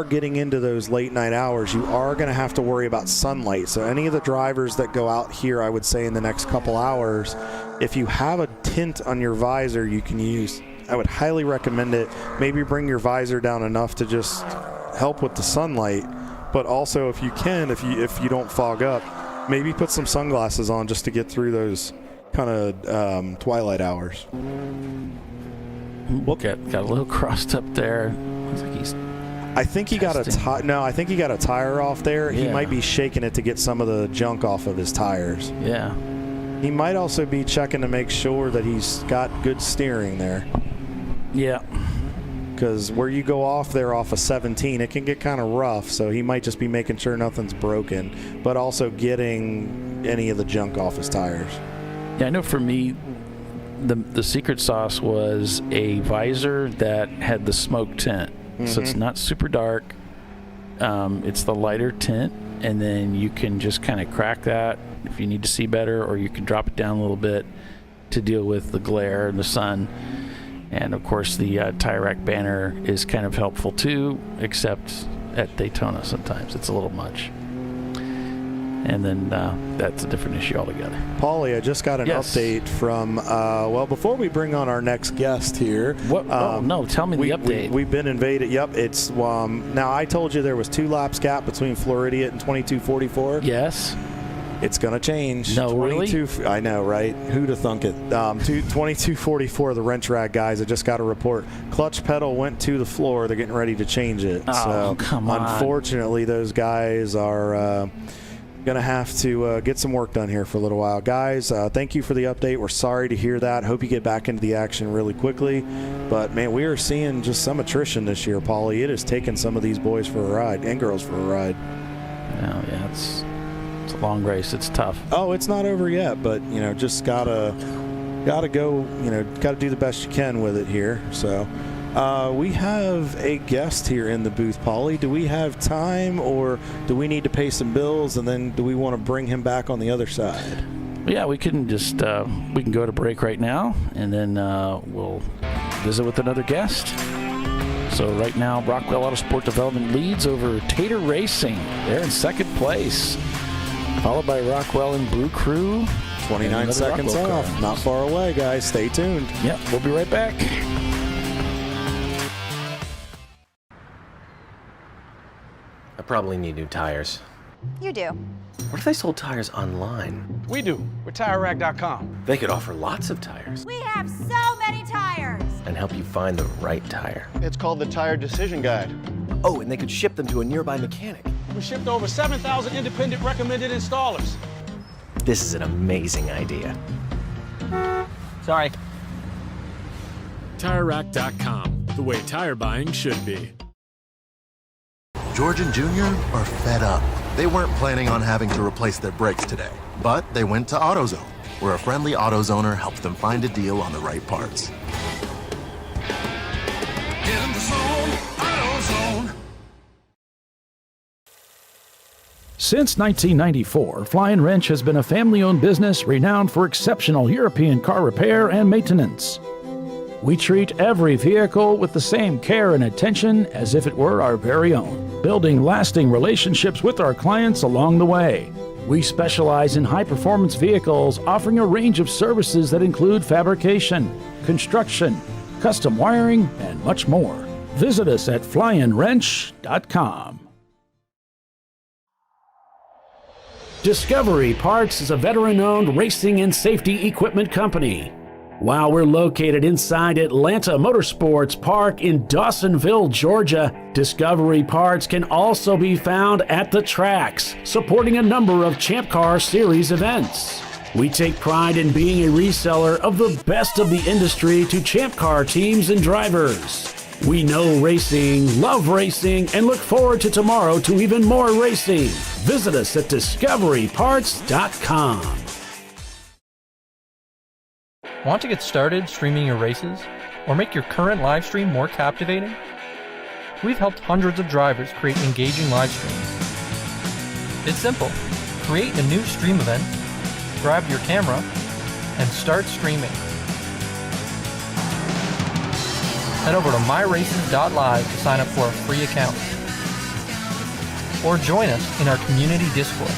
getting into those late night hours, you are going to have to worry about sunlight. So any of the drivers that go out here, I would say in the next couple hours, if you have a tint on your visor you can use, I would highly recommend it. Maybe bring your visor down enough to just help with the sunlight. But also, if you can, if you don't fog up, maybe put some sunglasses on just to get through those kind of twilight hours. Got a little crossed up there. Looks like he's I think he got a tire off there. Yeah. He might be shaking it to get some of the junk off of his tires. Yeah. He might also be checking to make sure that he's got good steering there. Yeah. because where you go off there off a 17, it can get kind of rough. So he might just be making sure nothing's broken, but also getting any of the junk off his tires. Yeah, I know for me, the secret sauce was a visor that had the smoke tint. So it's not super dark. It's the lighter tint, and then you can just kind of crack that if you need to see better, or you can drop it down a little bit to deal with the glare and the sun. And of course the tire rack banner is kind of helpful too, except at Daytona sometimes it's a little much. And then that's a different issue altogether. Paulie, I just got an update from, before we bring on our next guest here. What? No, tell me the update. We've been invaded. Yep, it's, now I told you there was 2 laps gap between Floridian and 2244. Yes. It's going to change. No, really? I know, right? Who'd have thunk it? 2244, the wrench rack guys, I just got a report. Clutch pedal went to the floor. They're getting ready to change it. Oh, so come on. Unfortunately, those guys are going to have to get some work done here for a little while. Guys, thank you for the update. We're sorry to hear that. Hope you get back into the action really quickly. But, man, we are seeing just some attrition this year, Paulie. It has taken some of these boys for a ride and girls for a ride. Oh, yeah, it's a long race. It's tough. Oh, it's not over yet, but, just gotta go, gotta do the best you can with it here. So we have a guest here in the booth, Paulie. Do we have time, or do we need to pay some bills, and then do we want to bring him back on the other side? Yeah, we can just we can go to break right now, and then we'll visit with another guest. So right now, Rockwell Auto Sport Development leads over Tater Racing. They're in second place, followed by Rockwell and Brew Crew. 29 seconds off. Car. Not far away, guys. Stay tuned. Yep, we'll be right back. I probably need new tires. You do. What if they sold tires online? We do. We're TireRack.com. They could offer lots of tires We have so many tires. and help you find the right tire. It's called the Tire Decision Guide. Oh, and they could ship them to a nearby mechanic. We shipped over 7,000 independent recommended installers. This is an amazing idea. Sorry. TireRack.com, the way tire buying should be. George and Junior are fed up. They weren't planning on having to replace their brakes today, but they went to AutoZone, where a friendly AutoZoner helped them find a deal on the right parts. In the zone, AutoZone. Since 1994, Flying Wrench has been a family-owned business renowned for exceptional European car repair and maintenance. We treat every vehicle with the same care and attention as if it were our very own, building lasting relationships with our clients along the way. We specialize in high-performance vehicles, offering a range of services that include fabrication, construction, custom wiring, and much more. Visit us at flyinwrench.com. Discovery Parts is a veteran-owned racing and safety equipment company. While we're located inside Atlanta Motorsports Park in Dawsonville, Georgia, Discovery Parts can also be found at the tracks, supporting a number of Champ Car Series events. We take pride in being a reseller of the best of the industry to Champ Car teams and drivers. We know racing, love racing, and look forward to tomorrow to even more racing. Visit us at discoveryparts.com. Want to get started streaming your races or make your current live stream more captivating? We've helped hundreds of drivers create engaging live streams. It's simple. Create a new stream event, grab your camera, and start streaming. Head over to myraces.live to sign up for a free account. Or join us in our community Discord.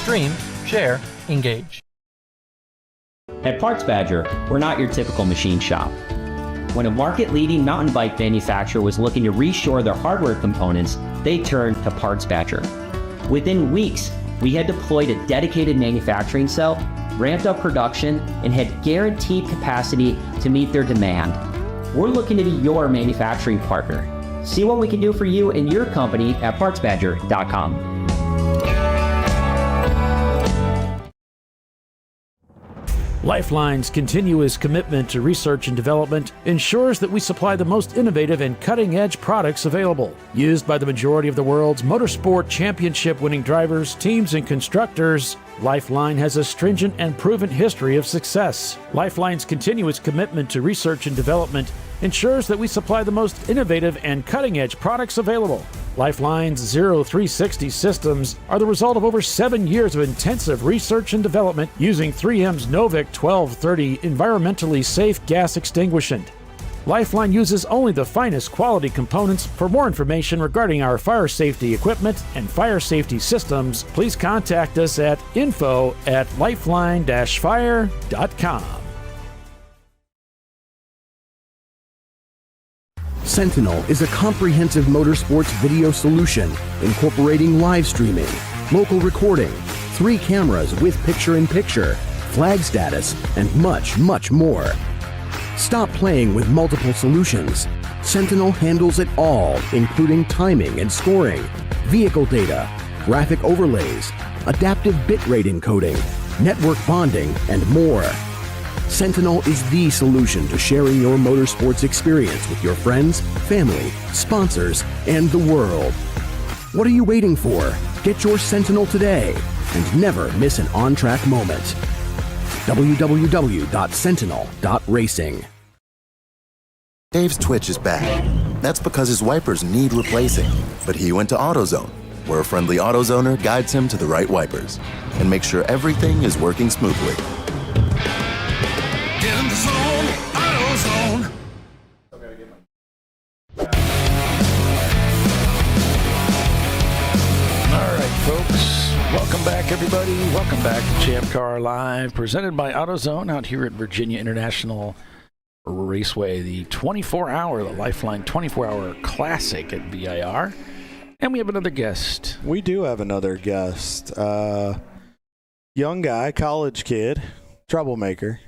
Stream, share, engage. At Parts Badger, we're not your typical machine shop. When a market-leading mountain bike manufacturer was looking to reshore their hardware components, they turned to Parts Badger. Within weeks, we had deployed a dedicated manufacturing cell, ramped up production, and had guaranteed capacity to meet their demand. We're looking to be your manufacturing partner. See what we can do for you and your company at partsbadger.com. LifeLine's continuous commitment to research and development ensures that we supply the most innovative and cutting-edge products available. Used by the majority of the world's motorsport championship-winning drivers, teams, and constructors, LifeLine has a stringent and proven history of success. LifeLine's continuous commitment to research and development ensures that we supply the most innovative and cutting-edge products available. LifeLine's 0360 systems are the result of over 7 years of intensive research and development using 3M's Novik 1230 environmentally safe gas extinguishant. LifeLine uses only the finest quality components. For more information regarding our fire safety equipment and fire safety systems, please contact us at info@lifeline-fire.com. Sentinel is a comprehensive motorsports video solution incorporating live streaming, local recording, 3 cameras with picture-in-picture, flag status, and much, much more. Stop playing with multiple solutions. Sentinel handles it all, including timing and scoring, vehicle data, graphic overlays, adaptive bitrate encoding, network bonding, and more. Sentinel is the solution to sharing your motorsports experience with your friends, family, sponsors, and the world. What are you waiting for? Get your Sentinel today and never miss an on-track moment. www.sentinel.racing. Dave's twitch is bad. That's because his wipers need replacing. But he went to AutoZone, where a friendly AutoZoner guides him to the right wipers and makes sure everything is working smoothly. Get in the zone, AutoZone. All right, folks. Welcome back, everybody. Welcome back to ChampCar.Live, presented by AutoZone out here at Virginia International Raceway, the 24-hour, the LifeLine 24-hour classic at VIR. And we have another guest. We do have another guest. Young guy, college kid, troublemaker.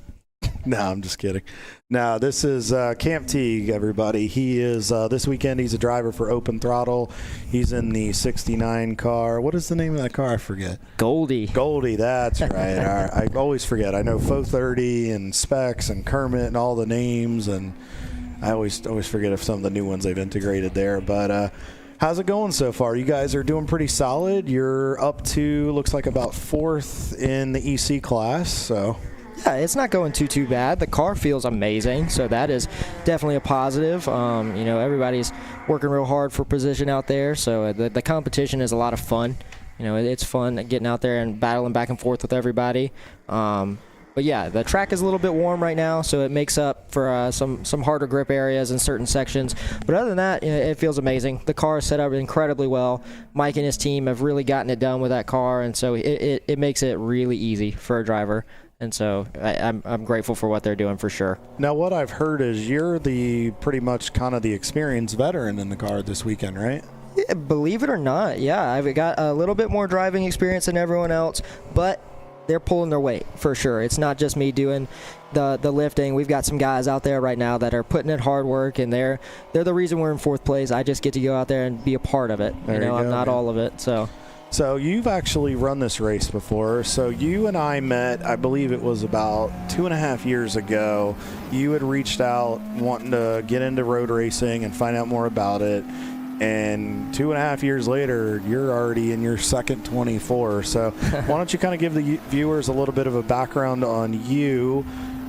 No, I'm just kidding. No, this is Camp Teague, everybody. He is, this weekend, he's a driver for Open Throttle. He's in the 69 car. What is the name of that car? I forget. Goldie. Goldie, that's right. I always forget. I know 430 and Specs and Kermit and all the names, and I always forget of some of the new ones they've integrated there. But how's it going so far? You guys are doing pretty solid. You're up to, looks like about 4th in the EC class, so... Yeah, it's not going too bad. The car feels amazing, so that is definitely a positive. Everybody's working real hard for position out there, so the competition is a lot of fun. It's fun getting out there and battling back and forth with everybody. But yeah, the track is a little bit warm right now, so it makes up for some harder grip areas in certain sections. But other than that, it feels amazing. The car is set up incredibly well. Mike and his team have really gotten it done with that car, and so it makes it really easy for a driver. And so I'm grateful for what they're doing for sure. Now, what I've heard is you're pretty much kind of the experienced veteran in the car this weekend, right? Yeah, believe it or not, yeah. I've got a little bit more driving experience than everyone else, but they're pulling their weight for sure. It's not just me doing the lifting. We've got some guys out there right now that are putting in hard work, and they're the reason we're in 4th place. I just get to go out there and be a part of it. I'm not all of it, so... So you've actually run this race before. So you and I met, I believe it was about 2.5 years ago. You had reached out wanting to get into road racing and find out more about it. And 2.5 years later, you're already in your second 24. So why don't you kind of give the viewers a little bit of a background on you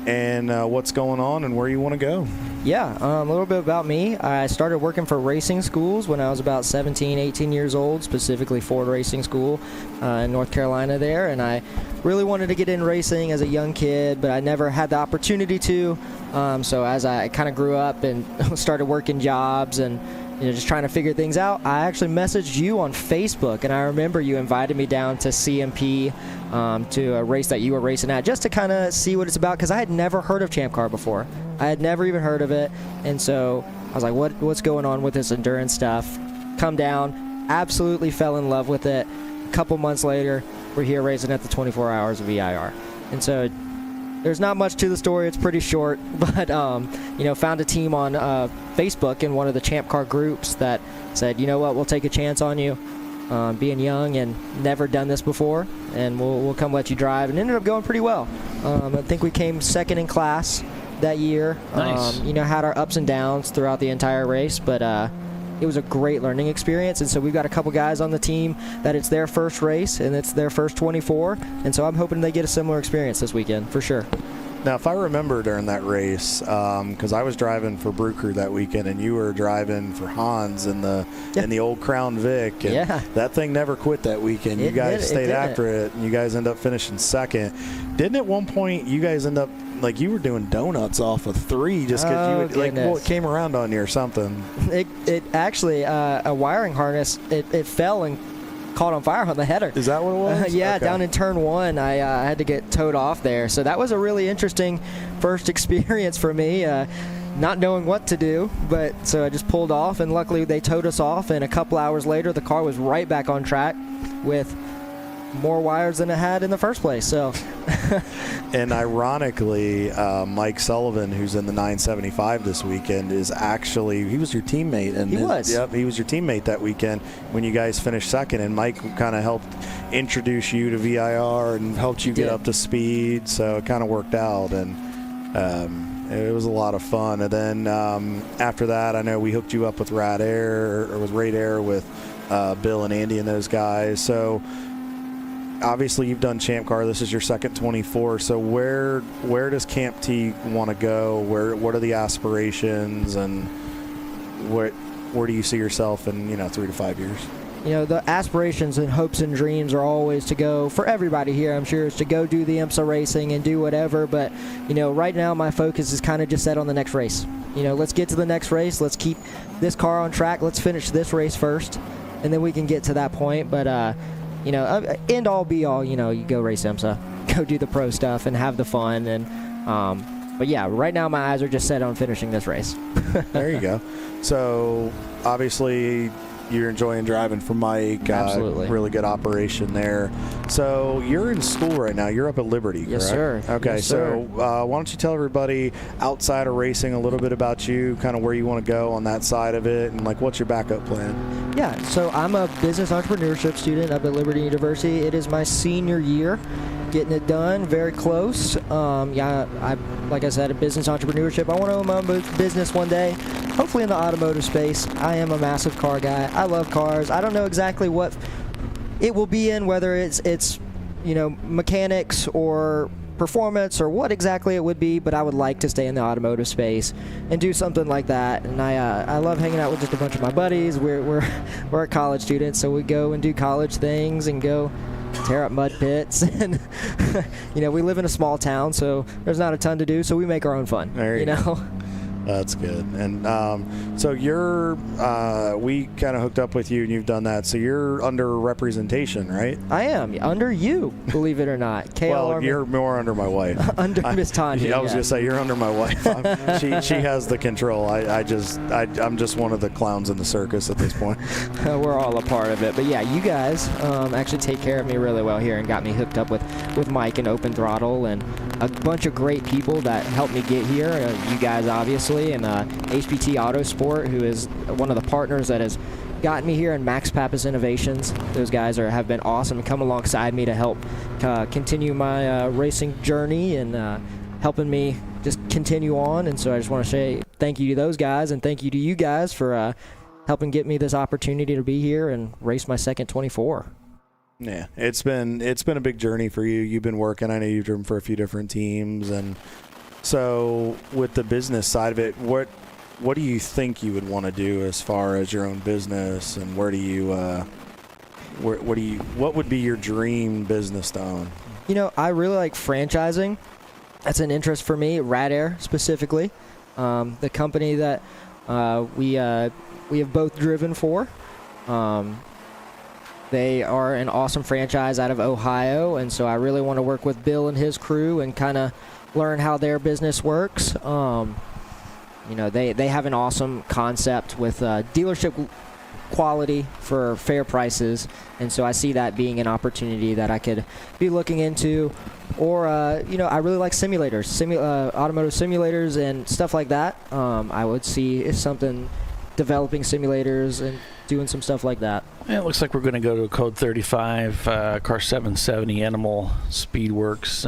and what's going on and where you want to go. Yeah, a little bit about me. I started working for racing schools when I was about 17, 18 years old, specifically Ford Racing School in North Carolina there, and I really wanted to get in racing as a young kid, but I never had the opportunity to. So as I kind of grew up and started working jobs and just trying to figure things out, I actually messaged you on Facebook, and I remember you invited me down to CMP to a race that you were racing at, just to kind of see what it's about, because I had never heard of Champ Car before. I had never even heard of it, and so I was like, what's going on with this endurance stuff? Come down, absolutely fell in love with it. A couple months later, we're here racing at the 24 Hours of VIR. And so there's not much to the story. It's pretty short, but found a team on Facebook in one of the Champ Car groups that said, you know what, we'll take a chance on you. being young and never done this before, and we'll come let you drive. And ended up going pretty well. I think we came second in class that year. Nice. Had our ups and downs throughout the entire race, but it was a great learning experience. And so we've got a couple guys on the team that it's their first race and it's their first 24, and so I'm hoping they get a similar experience this weekend for sure. Now, if I remember during that race, because I was driving for Brew Crew that weekend, and you were driving for Hans in the old Crown Vic, and that thing never quit that weekend. You guys stayed after it, and you guys end up finishing second. Didn't at one point you guys end up like you were doing donuts off of 3 just because it came around on you or something? It actually a wiring harness. It fell and caught on fire on the header. Is that what it was? Yeah, okay. Down in turn 1, I had to get towed off there. So that was a really interesting first experience for me, not knowing what to do. But so I just pulled off, and luckily they towed us off. And a couple hours later, the car was right back on track with more wires than it had in the first place. So, and ironically, Mike Sullivan, who's in the 975 this weekend, is actually he was your teammate. And he was. Yep, he was your teammate that weekend when you guys finished second. And Mike kind of helped introduce you to VIR and helped you get up to speed. So it kind of worked out, and it was a lot of fun. And then after that, I know we hooked you up with Radar with Bill and Andy and those guys. So. Obviously, you've done Champ Car. This is your second 24. So where does Camp T want to go? What are the aspirations, and where do you see yourself in 3 to 5 years? The aspirations and hopes and dreams are always to go, for everybody here, I'm sure, is to go do the IMSA racing and do whatever. But, right now my focus is kind of just set on the next race. Let's get to the next race. Let's keep this car on track. Let's finish this race first, and then we can get to that point. But, end all be all, you go race IMSA, go do the pro stuff and have the fun. And but yeah, right now my eyes are just set on finishing this race. There you go. So obviously you're enjoying driving for Mike. Absolutely. Really good operation there. So you're in school right now. You're up at Liberty, correct? Yes, sir. Okay, yes, so why don't you tell everybody outside of racing a little bit about you, kind of where you want to go on that side of it, and what's your backup plan? Yeah, so I'm a business entrepreneurship student up at Liberty University. It is my senior year, getting it done, very close. Like I said, a business entrepreneurship. I want to own my own business one day, hopefully in the automotive space. I am a massive car guy. I love cars. I don't know exactly what it will be in, whether it's mechanics or performance or what exactly it would be, but I would like to stay in the automotive space and do something like that. And I love hanging out with just a bunch of my buddies. We're college students, so we go and do college things and go tear up mud pits, and we live in a small town, so there's not a ton to do, so we make our own fun. There you go. That's good. And so you're, we kind of hooked up with you and you've done that. So you're under representation, right? I am. Under you, believe it or not. Well, you're more under my wife. Under Miss Tanya. I was going to say, you're under my wife. She has the control. I'm just one of the clowns in the circus at this point. We're all a part of it. But yeah, you guys actually take care of me really well here and got me hooked up with Mike and Open Throttle and a bunch of great people that helped me get here. You guys, obviously. And HPT Autosport, who is one of the partners that has gotten me here, and Max Pappas Innovations. Those guys have been awesome and come alongside me to help continue my racing journey and helping me just continue on. And so I just want to say thank you to those guys and thank you to you guys for helping get me this opportunity to be here and race my second 24. Yeah, it's been a big journey for you. You've been working. I know you've driven for a few different teams, and so with the business side of it, what do you think you would want to do as far as your own business, and what would be your dream business to own? I really like franchising. That's an interest for me. Radar specifically, the company that we have both driven for. They are an awesome franchise out of Ohio, and so I really want to work with Bill and his crew and kind of learn how their business works. They have an awesome concept with dealership quality for fair prices, and so I see that being an opportunity that I could be looking into. Or I really like simulators, automotive simulators and stuff like that. I would see something developing simulators and doing some stuff like that. Yeah, it looks like we're going to go to code 35, car 770, Animal Speedworks.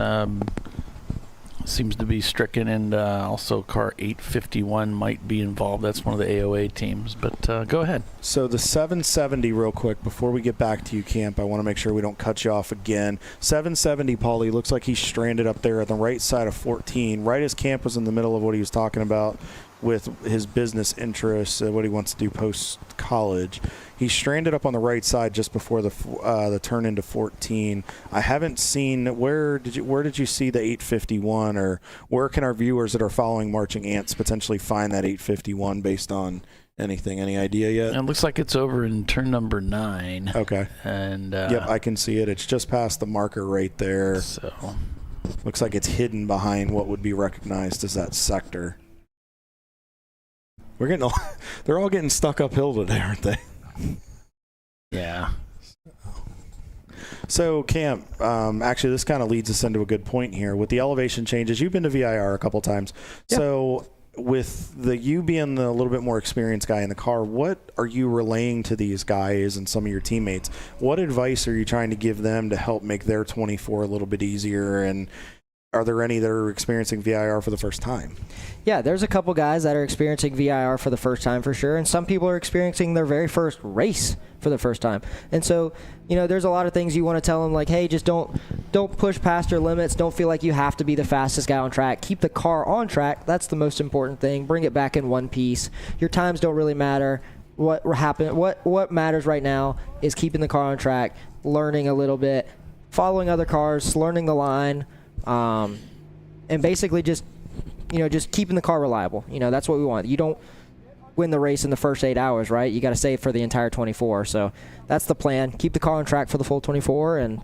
Seems to be stricken, and also car 851 might be involved. That's one of the AOA teams, but go ahead. So the 770, real quick, before we get back to you, Camp, I want to make sure we don't cut you off again. 770, Paulie, looks like he's stranded up there at the right side of 14, right as Camp was in the middle of what he was talking about with his business interests, what he wants to do post-college. He's stranded up on the right side just before the turn into 14. I haven't seen where did you see the 851, or where can our viewers that are following Marching Ants potentially find that 851 based on anything? Any idea yet? It looks like it's over in turn number 9. Okay. And yep, I can see it. It's just past the marker right there. So looks like it's hidden behind what would be recognized as that sector. They're all getting stuck uphill today, aren't they? Yeah. So, Camp, actually, this kind of leads us into a good point here. With the elevation changes, you've been to VIR a couple times. Yep. So, with you being the little bit more experienced guy in the car, what are you relaying to these guys and some of your teammates? What advice are you trying to give them to help make their 24 a little bit easier? And are there any that are experiencing VIR for the first time? Yeah, there's a couple guys that are experiencing VIR for the first time for sure, and some people are experiencing their very first race for the first time. And so, there's a lot of things you want to tell them, like, hey, just don't push past your limits. Don't feel like you have to be the fastest guy on track. Keep the car on track. That's the most important thing. Bring it back in one piece. Your times don't really matter. What matters right now is keeping the car on track, learning a little bit, following other cars, learning the line, and basically just keeping the car reliable. That's what we want. You don't win the race in the first 8 hours, right? You got to save for the entire 24. So that's the plan. Keep the car on track for the full 24 and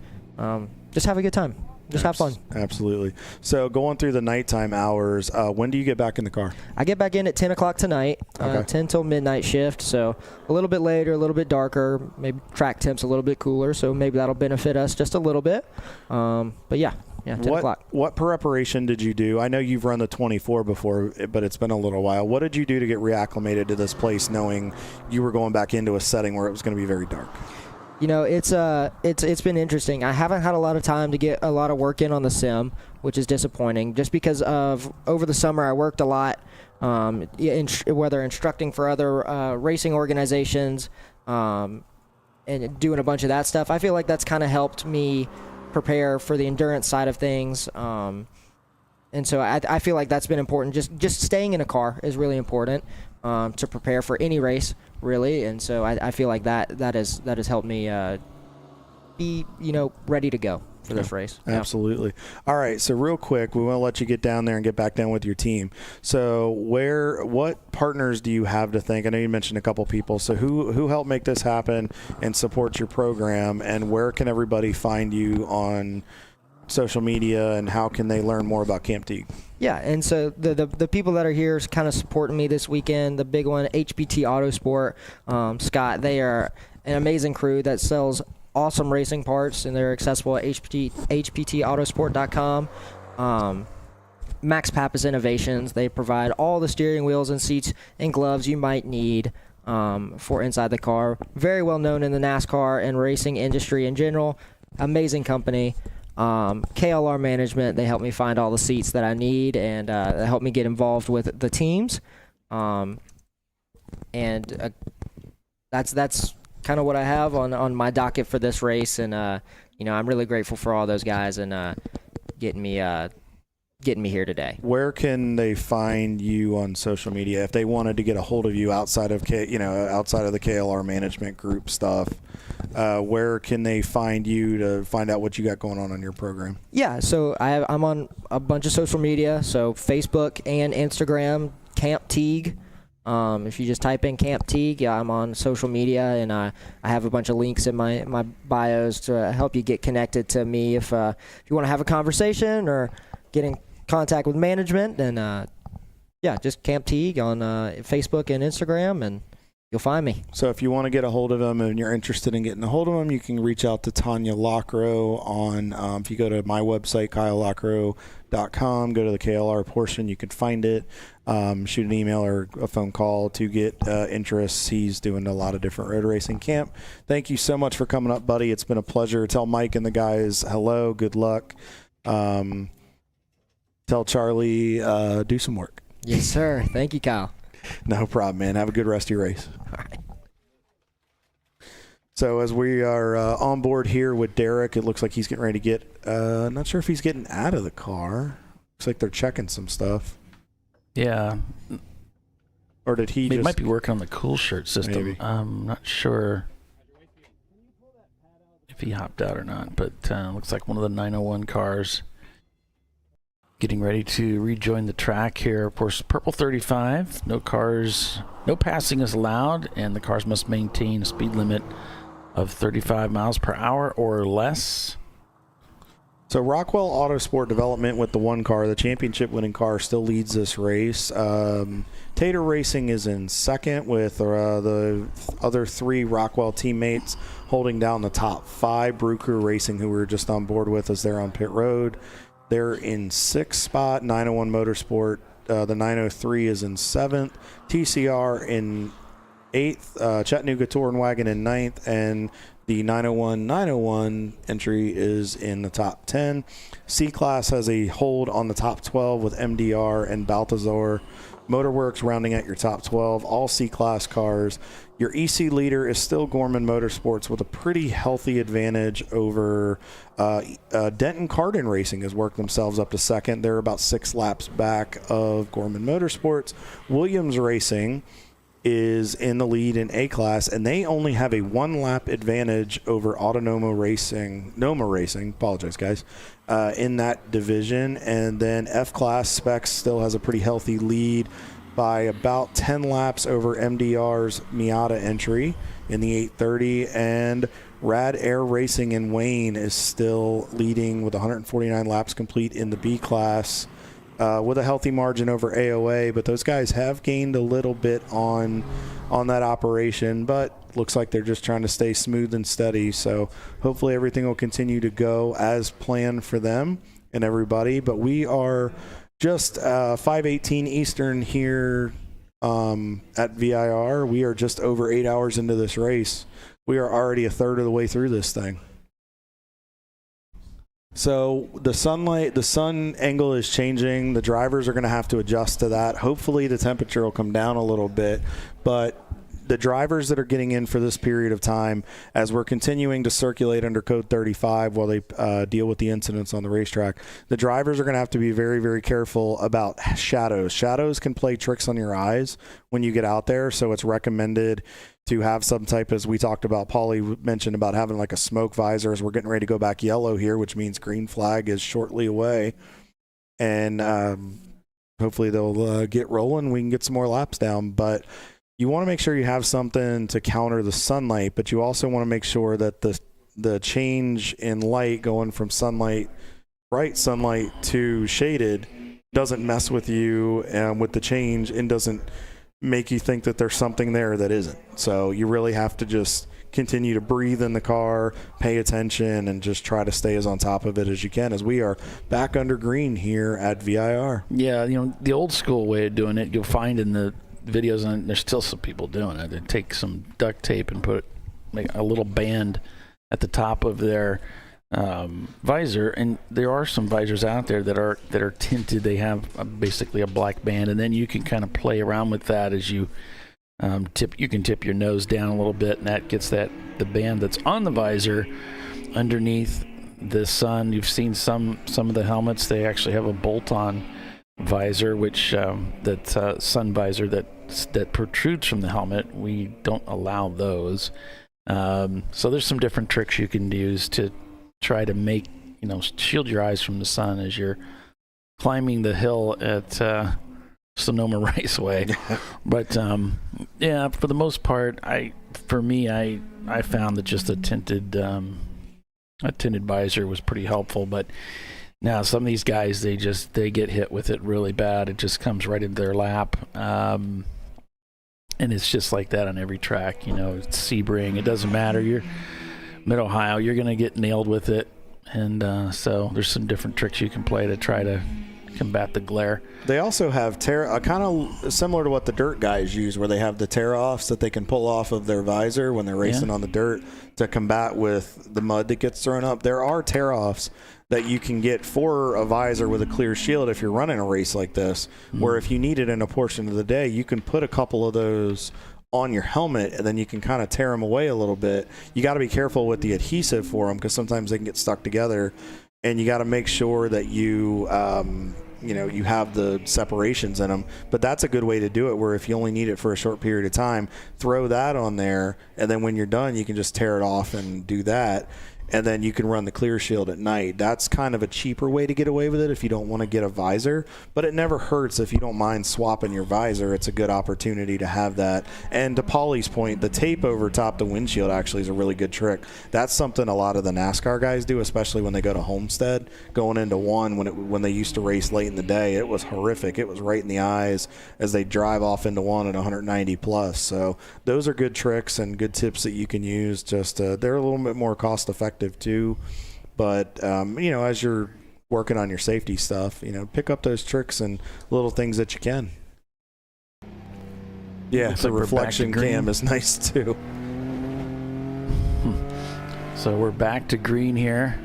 just have a good time. Just have fun. Absolutely. So going through the nighttime hours, when do you get back in the car? I get back in at 10 o'clock tonight, okay. 10 till midnight shift. So a little bit later, a little bit darker, maybe track temp's a little bit cooler, so maybe that'll benefit us just a little bit. But yeah, 10 o'clock. What preparation did you do? I know you've run the 24 before, but it's been a little while. What did you do to get reacclimated to this place, knowing you were going back into a setting where it was going to be very dark? It's been interesting. I haven't had a lot of time to get a lot of work in on the sim, which is disappointing. Just because of over the summer, I worked a lot, whether instructing for other racing organizations and doing a bunch of that stuff. I feel like that's kind of helped me prepare for the endurance side of things. And so I feel like that's been important. Just staying in a car is really important to prepare for any race, really. And so I feel like that has helped me be ready to go for this race. Absolutely. All right. So real quick, we want to let you get down there and get back down with your team. So what partners do you have to thank? I know you mentioned a couple people. So who helped make this happen and support your program, and where can everybody find you on social media, and how can they learn more about Camp Teague? Yeah, and so the people that are here is kind of supporting me this weekend. The big one, HPT Autosport, Scott, they are an amazing crew that sells awesome racing parts, and they're accessible at hptautosport.com. Max Pappas Innovations, they provide all the steering wheels and seats and gloves you might need for inside the car. Very well known in the NASCAR and racing industry in general. Amazing company. KLR Management, they help me find all the seats that I need, and they help me get involved with the teams. That's kind of what I have on my docket for this race, and I'm really grateful for all those guys and getting me here today. Where can they find you on social media if they wanted to get a hold of you outside of the KLR Management Group stuff? Where can they find you to find out what you got going on your program? Yeah, so I'm on a bunch of social media, so Facebook and Instagram, Camp Teague. If you just type in Camp Teague, I'm on social media, and I have a bunch of links in my bios to help you get connected to me if you want to have a conversation or get in contact with management. And just Camp Teague on Facebook and Instagram, and you'll find me. So if you want to get a hold of him and you're interested in getting a hold of him, you can reach out to Tanya Lockrow on, if you go to my website, KyleLockrow.com, go to the KLR portion, you can find it. Shoot an email or a phone call to get interests. He's doing a lot of different road racing camp. Thank you so much for coming up, buddy. It's been a pleasure. Tell Mike and the guys hello, good luck. Tell Charlie, do some work. Yes, sir. Thank you, Kyle. No problem, man. Have a good rest of your race. All right. So as we are on board here with Derek, it looks like he's getting ready to get, not sure if he's getting out of the car. Looks like they're checking some stuff. Yeah. Or did he might be working on the cool shirt system. Maybe. I'm not sure if he hopped out or not, but looks like one of the 901 cars getting ready to rejoin the track here. Of course, purple 35, no passing is allowed, and the cars must maintain a speed limit of 35 miles per hour or less. So Rockwell Autosport Development with the one car, the championship-winning car, still leads this race. Tater Racing is in second with the other three Rockwell teammates holding down the top five. Brew Crew Racing, who we were just on board with, as they're on pit road. They're in sixth spot. 901 Motorsport, the 903 is in seventh. TCR in eighth. Chattanooga Touring Wagon in ninth. And the 901 entry is in the top 10. C-Class has a hold on the top 12 with MDR and Balthazar Motorworks rounding at your top 12. All C-Class cars. Your EC leader is still Gorman Motorsports with a pretty healthy advantage over Denton Cardin Racing has worked themselves up to second. They're about 6 laps back of Gorman Motorsports. Williams Racing is in the lead in A-Class, and they only have a 1-lap advantage over Noma Racing, apologize guys, in that division. And then F-Class Specs still has a pretty healthy lead by about 10 laps over MDR's Miata entry in the 830, and Rad Air Racing in Wayne is still leading with 149 laps complete in the B-Class. With a healthy margin over AOA, but those guys have gained a little bit on that operation, but looks like they're just trying to stay smooth and steady. So hopefully everything will continue to go as planned for them and everybody. But we are just 5:18 Eastern here at VIR. We are just over 8 hours into this race. We are already a third of the way through this thing. So the sun angle is changing. The drivers are going to have to adjust to that. Hopefully the temperature will come down a little bit, but the drivers that are getting in for this period of time, as we're continuing to circulate under Code 35 while they deal with the incidents on the racetrack, the drivers are going to have to be very, very careful about shadows. Shadows can play tricks on your eyes when you get out there, so it's recommended to have some type, as we talked about, Paulie mentioned about having like a smoke visor as we're getting ready to go back yellow here, which means green flag is shortly away. And hopefully they'll get rolling. We can get some more laps down. But you want to make sure you have something to counter the sunlight, but you also want to make sure that the change in light going from bright sunlight to shaded doesn't mess with you with the change and doesn't make you think that there's something there that isn't. So you really have to just continue to breathe in the car, pay attention, and just try to stay as on top of it as you can, as we are back under green here at VIR. Yeah, the old school way of doing it, you'll find in the videos, and there's still some people doing it. They take some duct tape and make a little band at the top of their visor, and there are some visors out there that are tinted. They have basically a black band, and then you can kind of play around with that as you you can tip your nose down a little bit, and that gets the band that's on the visor underneath the sun. You've seen some of the helmets, they actually have a bolt-on visor, which that sun visor that protrudes from the helmet. We don't allow those. So there's some different tricks you can use to try to make, shield your eyes from the sun as you're climbing the hill at Sonoma Raceway. But yeah, for the most part, I found that just a tinted visor was pretty helpful. But now some of these guys, they get hit with it really bad. It just comes right into their lap. And it's just like that on every track. You know, it's Sebring. It doesn't matter. You're Mid-Ohio. You're going to get nailed with it. And so there's some different tricks you can play to try to combat the glare. They also have kind of similar to what the dirt guys use, where they have the tear-offs that they can pull off of their visor when they're racing on the dirt to combat with the mud that gets thrown up. There are tear-offs that you can get for a visor with a clear shield if you're running a race like this, where if you need it in a portion of the day, you can put a couple of those on your helmet, and then you can kind of tear them away a little bit. You got to be careful with the adhesive for them, because sometimes they can get stuck together, and you got to make sure that you you have the separations in them. But that's a good way to do it, where if you only need it for a short period of time, throw that on there, and then when you're done, you can just tear it off and do that. And then you can run the clear shield at night. That's kind of a cheaper way to get away with it if you don't want to get a visor. But it never hurts if you don't mind swapping your visor. It's a good opportunity to have that. And to Paulie's point, the tape over top the windshield actually is a really good trick. That's something a lot of the NASCAR guys do, especially when they go to Homestead. Going into one, when they used to race late in the day, it was horrific. It was right in the eyes as they drive off into one at 190 plus. So those are good tricks and good tips that you can use. Just they're a little bit more cost effective too, but as you're working on your safety stuff, pick up those tricks and little things that you can. Yeah, Looks the like reflection cam is nice too. So we're back to green here.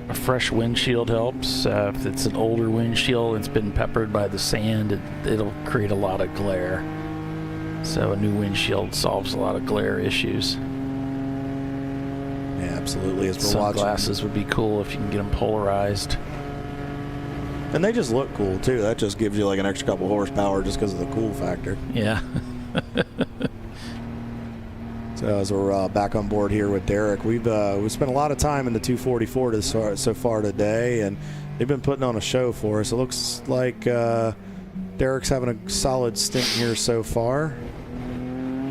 A fresh windshield helps. If it's an older windshield, it's been peppered by the sand, it'll create a lot of glare. So a new windshield solves a lot of glare issues. Yeah, absolutely. As we're Sunglasses would be cool if you can get them polarized. And they just look cool too. That just gives you like an extra couple horsepower just because of the cool factor. Yeah. So as we're back on board here with Derek, we've spent a lot of time in the 244 so far today, and they've been putting on a show for us. It looks like Derek's having a solid stint here so far.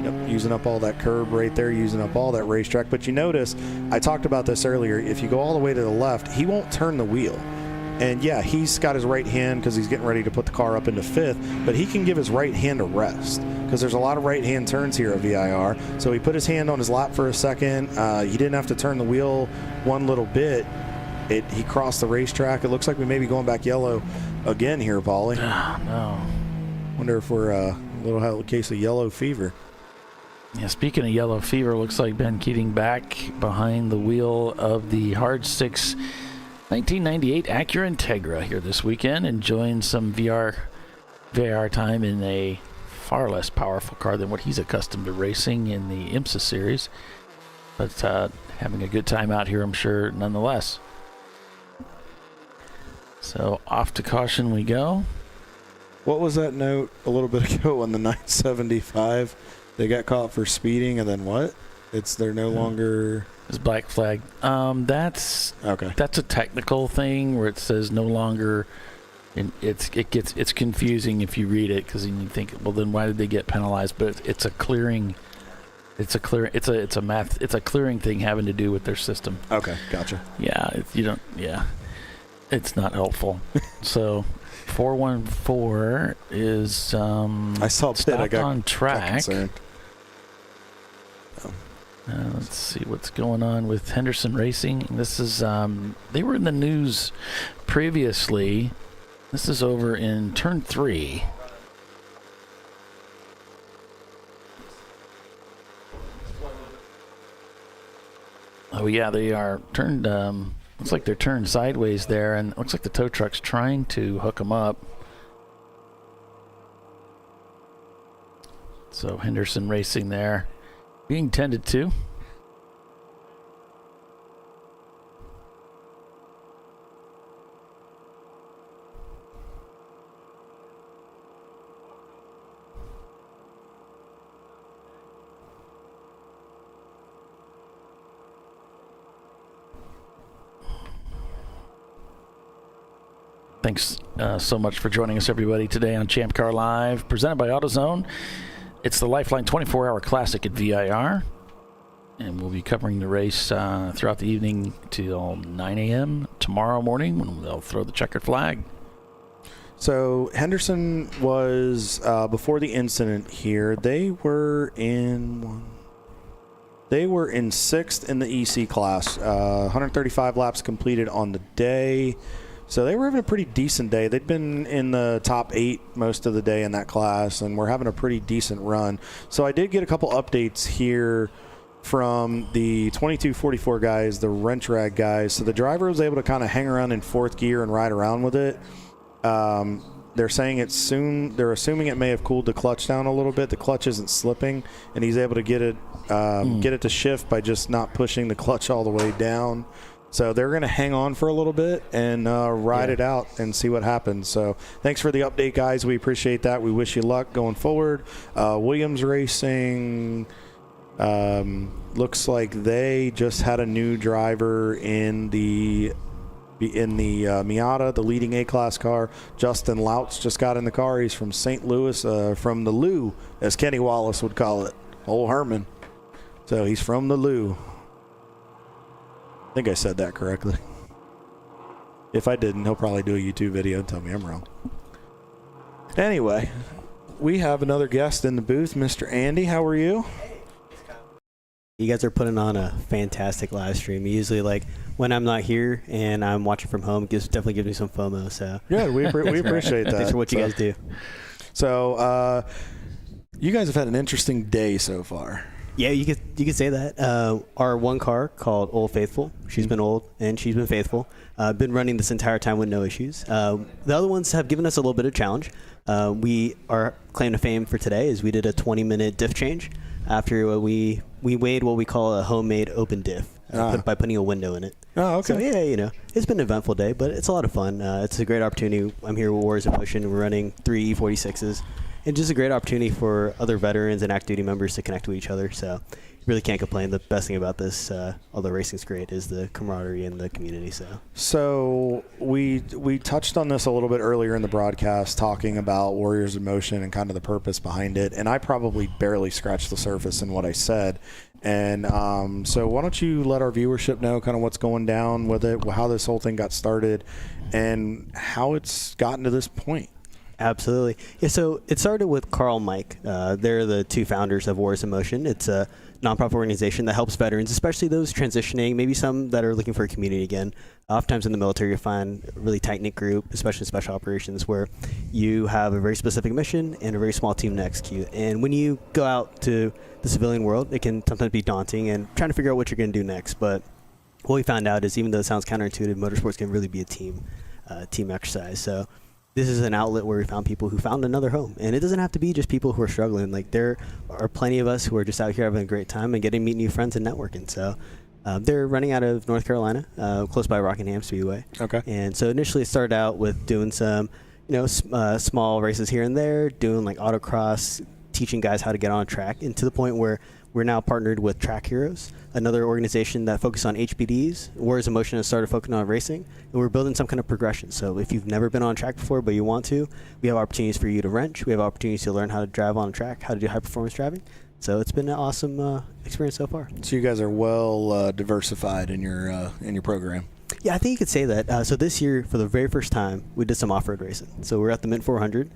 Yep, using up all that curb right there, using up all that racetrack. But you notice, I talked about this earlier, if you go all the way to the left, he won't turn the wheel. And yeah, he's got his right hand because he's getting ready to put the car up into fifth, but he can give his right hand a rest because there's a lot of right hand turns here at VIR. So he put his hand on his lap for a second. He didn't have to turn the wheel one little bit. He crossed the racetrack. It looks like we may be going back yellow again here, Paulie. Oh, no. Wonder if we're a little case of yellow fever. Yeah, speaking of yellow fever, looks like Ben Keating back behind the wheel of the Hard 6 1998 Acura Integra here this weekend, enjoying some VIR time in a far less powerful car than what he's accustomed to racing in the IMSA series. But having a good time out here, I'm sure, nonetheless. So off to caution we go. What was that note a little bit ago on the 975? They got caught for speeding, and then what? They're no longer. It's black flag. That's okay. That's a technical thing where it says no longer. And it's confusing if you read it because you think, well, then why did they get penalized? But it's a clearing. It's a clearing thing having to do with their system. Okay, gotcha. Yeah, it's not helpful. So 414 is I saw Pitt. I got on track. concerned. Let's see what's going on with Henderson Racing. This is they were in the news previously. This is over in turn 3. Oh yeah, they are turned. Looks like they're turned sideways there, and it looks like the tow truck's trying to hook them up. So Henderson Racing there, being tended to. Thanks so much for joining us, everybody, today on ChampCar.Live, presented by AutoZone. It's the LifeLine 24-hour classic at VIR, and we'll be covering the race throughout the evening till 9 a.m. tomorrow morning when they'll throw the checkered flag. So Henderson was, before the incident here, they were in 6th in the EC class, 135 laps completed on the day. So they were having a pretty decent day. They'd been in the top 8 most of the day in that class, and we're having a pretty decent run. So I did get a couple updates here from the 2244 guys, the wrench rag guys. So the driver was able to kind of hang around in 4th gear and ride around with it. They're saying they're assuming it may have cooled the clutch down a little bit. The clutch isn't slipping, and he's able to get it to shift by just not pushing the clutch all the way down. So they're going to hang on for a little bit and ride it out and see what happens. So thanks for the update, guys. We appreciate that. We wish you luck going forward. Williams Racing looks like they just had a new driver in the Miata, the leading A-Class car. Justin Lautz just got in the car. He's from St. Louis, from the Lou, as Kenny Wallace would call it. Old Herman. So he's from the Lou. I think I said that correctly. If I didn't, he'll probably do a YouTube video and tell me I'm wrong. Anyway, we have another guest in the booth, Mr. Andy. How are you? You guys are putting on a fantastic live stream. Usually, like, when I'm not here and I'm watching from home, definitely gives me some FOMO. So yeah, we appreciate that. Thanks for what you guys do. So you guys have had an interesting day so far. Yeah, you could say that. Our one car called Old Faithful, she's been old and she's been faithful. Been running this entire time with no issues. The other ones have given us a little bit of challenge. Our claim to fame for today is we did a 20-minute diff change after we made what we call a homemade open diff by putting a window in it. Oh, okay. So yeah, it's been an eventful day, but it's a lot of fun. It's a great opportunity. I'm here with Wars in Motion. We're running 3 E46s. And just a great opportunity for other veterans and active duty members to connect with each other. So you really can't complain. The best thing about this, although racing's great, is the camaraderie in the community. So we touched on this a little bit earlier in the broadcast, talking about Warriors in Motion and kind of the purpose behind it. And I probably barely scratched the surface in what I said. And so why don't you let our viewership know kind of what's going down with it, how this whole thing got started, and how it's gotten to this point. Absolutely. Yeah, so it started with Carl and Mike. They're the 2 founders of Warriors in Motion. It's a nonprofit organization that helps veterans, especially those transitioning, maybe some that are looking for a community again. Oftentimes in the military, you find a really tight-knit group, especially in special operations, where you have a very specific mission and a very small team to execute. And when you go out to the civilian world, it can sometimes be daunting and trying to figure out what you're going to do next. But what we found out is, even though it sounds counterintuitive, motorsports can really be a team exercise. So this is an outlet where we found people who found another home. And it doesn't have to be just people who are struggling. Like, there are plenty of us who are just out here having a great time and getting to meet new friends and networking. So they're running out of North Carolina, close by Rockingham Speedway. Okay. And so initially it started out with doing some, small races here and there, doing like autocross, teaching guys how to get on a track, and to the point where we're now partnered with Track Heroes, another organization that focuses on HPDs. Warriors in Motion has started focusing on racing, and we're building some kind of progression. So if you've never been on a track before but you want to, we have opportunities for you to wrench. We have opportunities to learn how to drive on a track, how to do high-performance driving. So it's been an awesome experience so far. So you guys are well diversified in your program. Yeah, I think you could say that. So this year, for the very first time, we did some off-road racing. So we're at the Mint 400.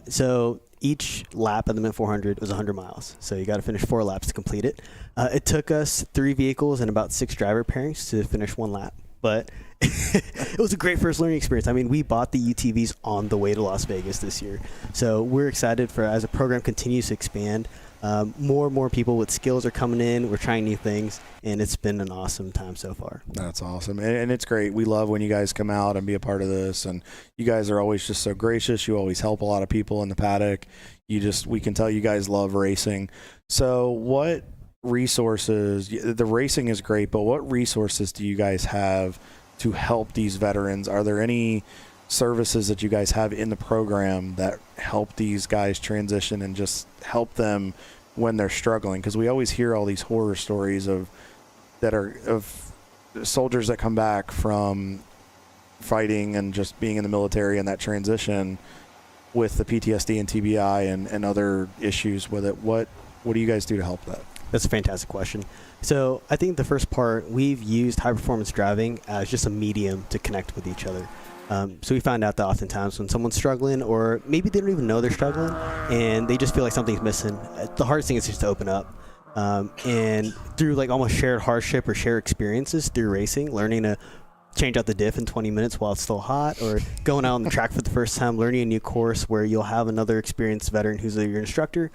So each lap of the Mint 400 was 100 miles. So you got to finish 4 laps to complete it. It took us 3 vehicles and about 6 driver pairings to finish 1 lap. But it was a great first learning experience. I mean, we bought the UTVs on the way to Las Vegas this year. So we're excited for, as the program continues to expand, more and more people with skills are coming in. We're trying new things, and it's been an awesome time so far. That's awesome. And it's great. We love when you guys come out and be a part of this, and you guys are always just so gracious. You always help a lot of people in the paddock. We can tell you guys love racing. So what resources, the racing is great, but what resources do you guys have to help these veterans? Are there any services that you guys have in the program that help these guys transition and just help them when they're struggling? Because we always hear all these horror stories of soldiers that come back from fighting and just being in the military and that transition with the PTSD and TBI and other issues with it. What do you guys do to help that? That's a fantastic question. So I think the first part, we've used high performance driving as just a medium to connect with each other. So we found out that oftentimes when someone's struggling, or maybe they don't even know they're struggling, and they just feel like something's missing, the hardest thing is just to open up. And through like almost shared hardship or shared experiences through racing, learning to change out the diff in 20 minutes while it's still hot, or going out on the track for the first time, learning a new course where you'll have another experienced veteran who's your instructor.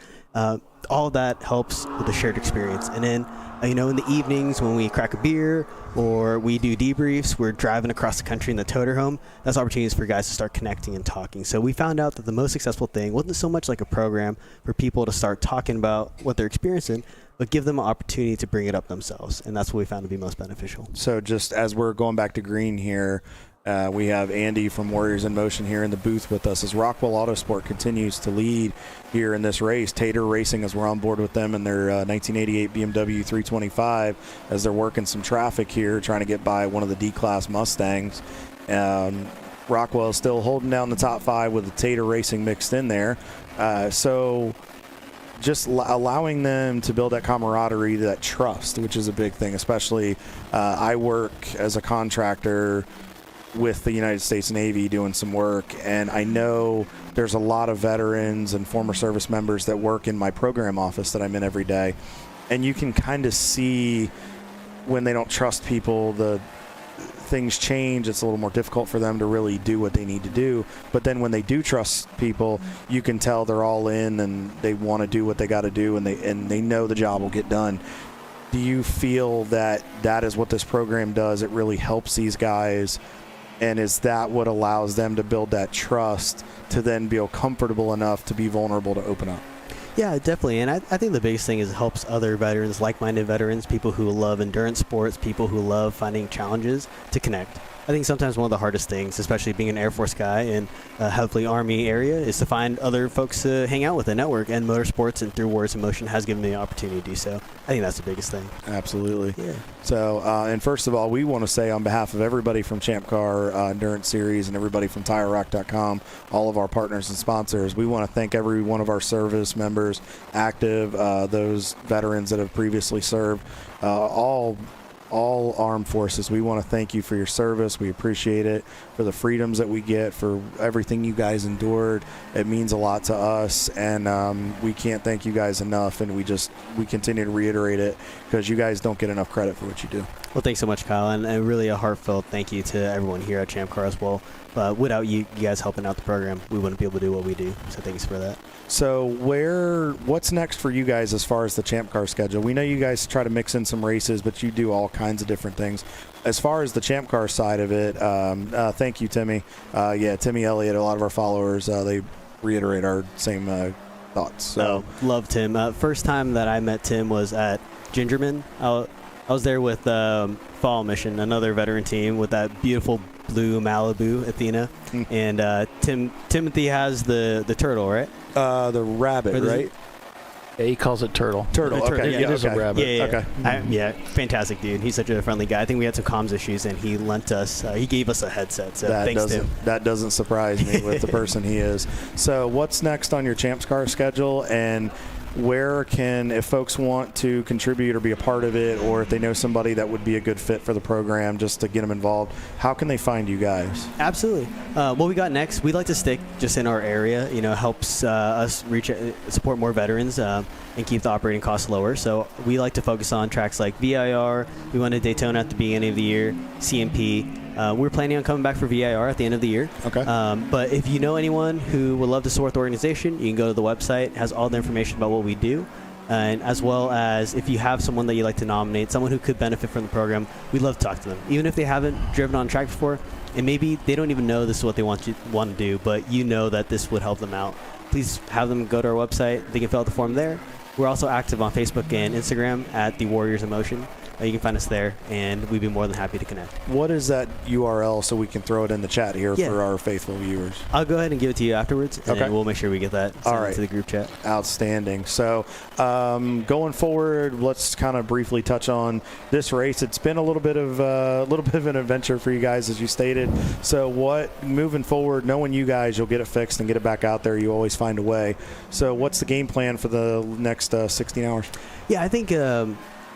All of that helps with the shared experience. And then, in the evenings when we crack a beer or we do debriefs, we're driving across the country in the toter home. That's opportunities for guys to start connecting and talking. So we found out that the most successful thing wasn't so much like a program for people to start talking about what they're experiencing, but give them an opportunity to bring it up themselves. And that's what we found to be most beneficial. So just as we're going back to green here, we have Andy from Warriors in Motion here in the booth with us as Rockwell Autosport continues to lead here in this race. Tater Racing, as we're on board with them in their 1988 BMW 325, as they're working some traffic here, trying to get by one of the D-Class Mustangs. Rockwell is still holding down the top 5 with the Tater Racing mixed in there. So just allowing them to build that camaraderie, that trust, which is a big thing, especially I work as a contractor with the United States Navy doing some work, and I know there's a lot of veterans and former service members that work in my program office that I'm in every day, and you can kind of see when they don't trust people, the things change. It's a little more difficult for them to really do what they need to do, but then when they do trust people, you can tell they're all in and they want to do what they got to do, and they know the job will get done. Do you feel that that is what this program does? It really helps these guys, and is that what allows them to build that trust to then feel comfortable enough to be vulnerable to open up? Yeah, definitely. And I think the biggest thing is it helps other veterans, like-minded veterans, people who love endurance sports, people who love finding challenges, to connect. I think sometimes one of the hardest things, especially being an Air Force guy in a heavily Army area, is to find other folks to hang out with and network. And motorsports and through Warriors in Motion has given me the opportunity to do so. I think that's the biggest thing. Absolutely. Yeah. So, and first of all, we want to say on behalf of everybody from Champ Car Endurance Series and everybody from TireRack.com, all of our partners and sponsors, we want to thank every one of our service members, active, those veterans that have previously served, all armed forces. We want to thank you for your service. We appreciate it, for the freedoms that we get, for everything you guys endured. It means a lot to us, and we can't thank you guys enough, and we continue to reiterate it because you guys don't get enough credit for what you do. Well, thanks so much, Kyle, and really a heartfelt thank you to everyone here at Champ Car as well. Without you guys helping out the program, we wouldn't be able to do what we do, so thanks for that. So what's next for you guys as far as the Champ Car schedule? We know you guys try to mix in some races, but you do all kinds of different things. As far as the Champ Car side of it, thank you, Timmy. Timmy Elliott, a lot of our followers, they reiterate our same thoughts. So love Tim. First time that I met Tim was at Gingerman. I was there with Fall Mission, another veteran team with that beautiful blue Malibu Athena, and Timothy has the turtle, right? The rabbit, right? Yeah, he calls it turtle. Turtle. Okay, it is a rabbit. Yeah, fantastic dude. He's such a friendly guy. I think we had some comms issues, and he lent us. He gave us a headset. So thanks, Tim. That doesn't surprise me with the person he is. So what's next on your Champs Car schedule, and where if folks want to contribute or be a part of it, or if they know somebody that would be a good fit for the program just to get them involved, how can they find you guys? Absolutely. What we got next, we'd like to stick just in our area, helps us support more veterans and keep the operating costs lower. So we like to focus on tracks like VIR. We went to Daytona at the beginning of the year, CMP. We're planning on coming back for VIR at the end of the year. Okay. But if you know anyone who would love to support the organization, you can go to the website. It has all the information about what we do. And as well as if you have someone that you'd like to nominate, someone who could benefit from the program, we'd love to talk to them. Even if they haven't driven on track before, and maybe they don't even know this is what they want to do, but you know that this would help them out, please have them go to our website. They can fill out the form there. We're also active on Facebook and Instagram at the Warriors in Motion. You can find us there, and we'd be more than happy to connect. What is that URL so we can throw it in the chat here for our faithful viewers? I'll go ahead and give it to you afterwards, and then we'll make sure we get that sent to the group chat. Outstanding. So going forward, let's kind of briefly touch on this race. It's been a little bit of an adventure for you guys, as you stated. So moving forward, knowing you guys, you'll get it fixed and get it back out there. You always find a way. So what's the game plan for the next 16 hours? Yeah, I think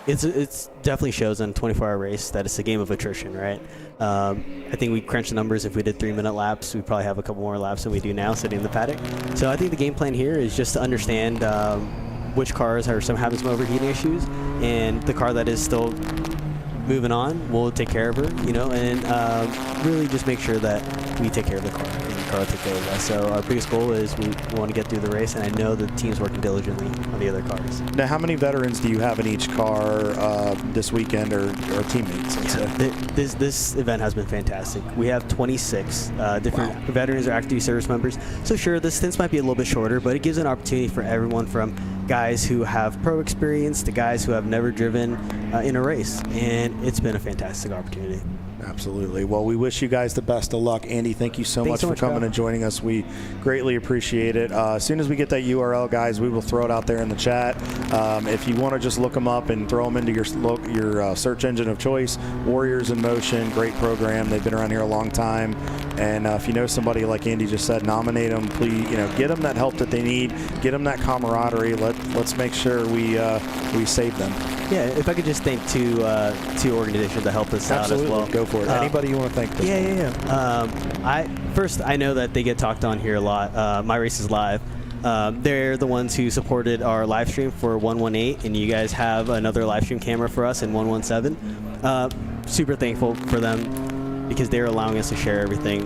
It's definitely shows on a 24-hour race that it's a game of attrition, right? I think we crunched the numbers. If we did 3-minute laps, we probably have a couple more laps than we do now sitting in the paddock. So I think the game plan here is just to understand which cars are having some overheating issues, and the car that is still moving on, we'll take care of her, and really just make sure that we take care of the car, and the car will take care of us. So our biggest goal is we want to get through the race, and I know the team's working diligently on the other cars. Now, how many veterans do you have in each car this weekend, or teammates? This event has been fantastic. We have 26 different veterans or active duty service members. So sure, the stints might be a little bit shorter, but it gives an opportunity for everyone from guys who have pro experience to guys who have never driven in a race, and it's been a fantastic opportunity. Absolutely. Well, we wish you guys the best of luck. Andy, thank you so much for coming and joining us. We greatly appreciate it. As soon as we get that URL, guys, we will throw it out there in the chat. If you want to just look them up and throw them into your search engine of choice, Warriors in Motion, great program. They've been around here a long time. And if you know somebody, like Andy just said, nominate them. Please, get them that help that they need. Get them that camaraderie. Let's make sure we save them. Yeah, if I could just thank two organizations that helped us out as well. Go for it. Anybody you want to thank? I know that they get talked on here a lot. My Races Live. They're the ones who supported our live stream for 118, and you guys have another live stream camera for us in 117. Super thankful for them because they're allowing us to share everything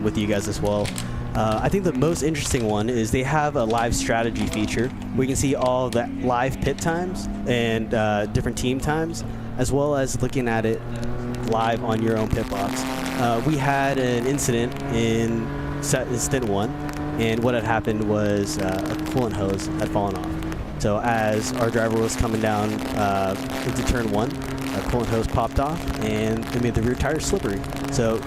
with you guys as well. I think the most interesting one is they have a live strategy feature. We can see all the live pit times and different team times, as well as looking at it live on your own pit box. We had an incident in stint 1, and what had happened was a coolant hose had fallen off. So as our driver was coming down into turn 1, a coolant hose popped off, and it made the rear tire slippery. So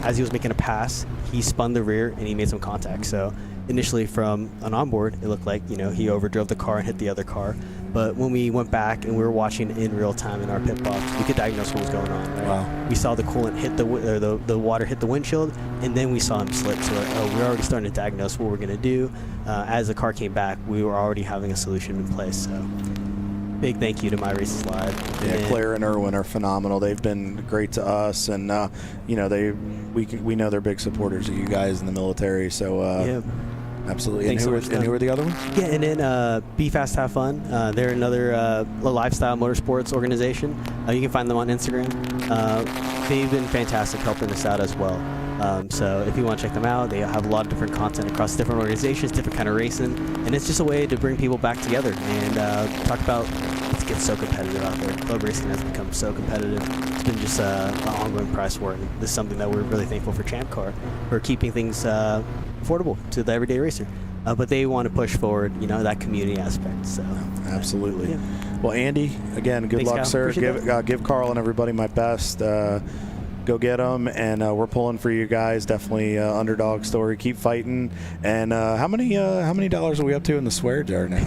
as he was making a pass, he spun the rear and he made some contact. So initially from an onboard, it looked like, he overdrove the car and hit the other car. But when we went back and we were watching in real time in our pit box, we could diagnose what was going on. Right? Wow. We saw the coolant hit the water hit the windshield, and then we saw him slip. So we're already starting to diagnose what we're going to do. As the car came back, we were already having a solution in place. So big thank you to My Races Live. Yeah, Claire and Erwin are phenomenal. They've been great to us, and we know they're big supporters of you guys in the military. So absolutely. And who are the other ones? Yeah, and then Be Fast, Have Fun. They're another lifestyle motorsports organization. You can find them on Instagram. They've been fantastic helping us out as well. So if you want to check them out, they have a lot of different content across different organizations, different kind of racing, and it's just a way to bring people back together and talk about it gets so competitive out there. Club racing has become so competitive. It's been just an ongoing price war, and this is something that we're really thankful for ChampCar for keeping things affordable to the everyday racer. But they want to push forward, that community aspect. So absolutely. Yeah. Well, Andy, again, good luck, sir. Give Carl and everybody my best. Go get them, and we're pulling for you guys. Definitely underdog story. Keep fighting. And how many dollars are we up to in the swear jar now?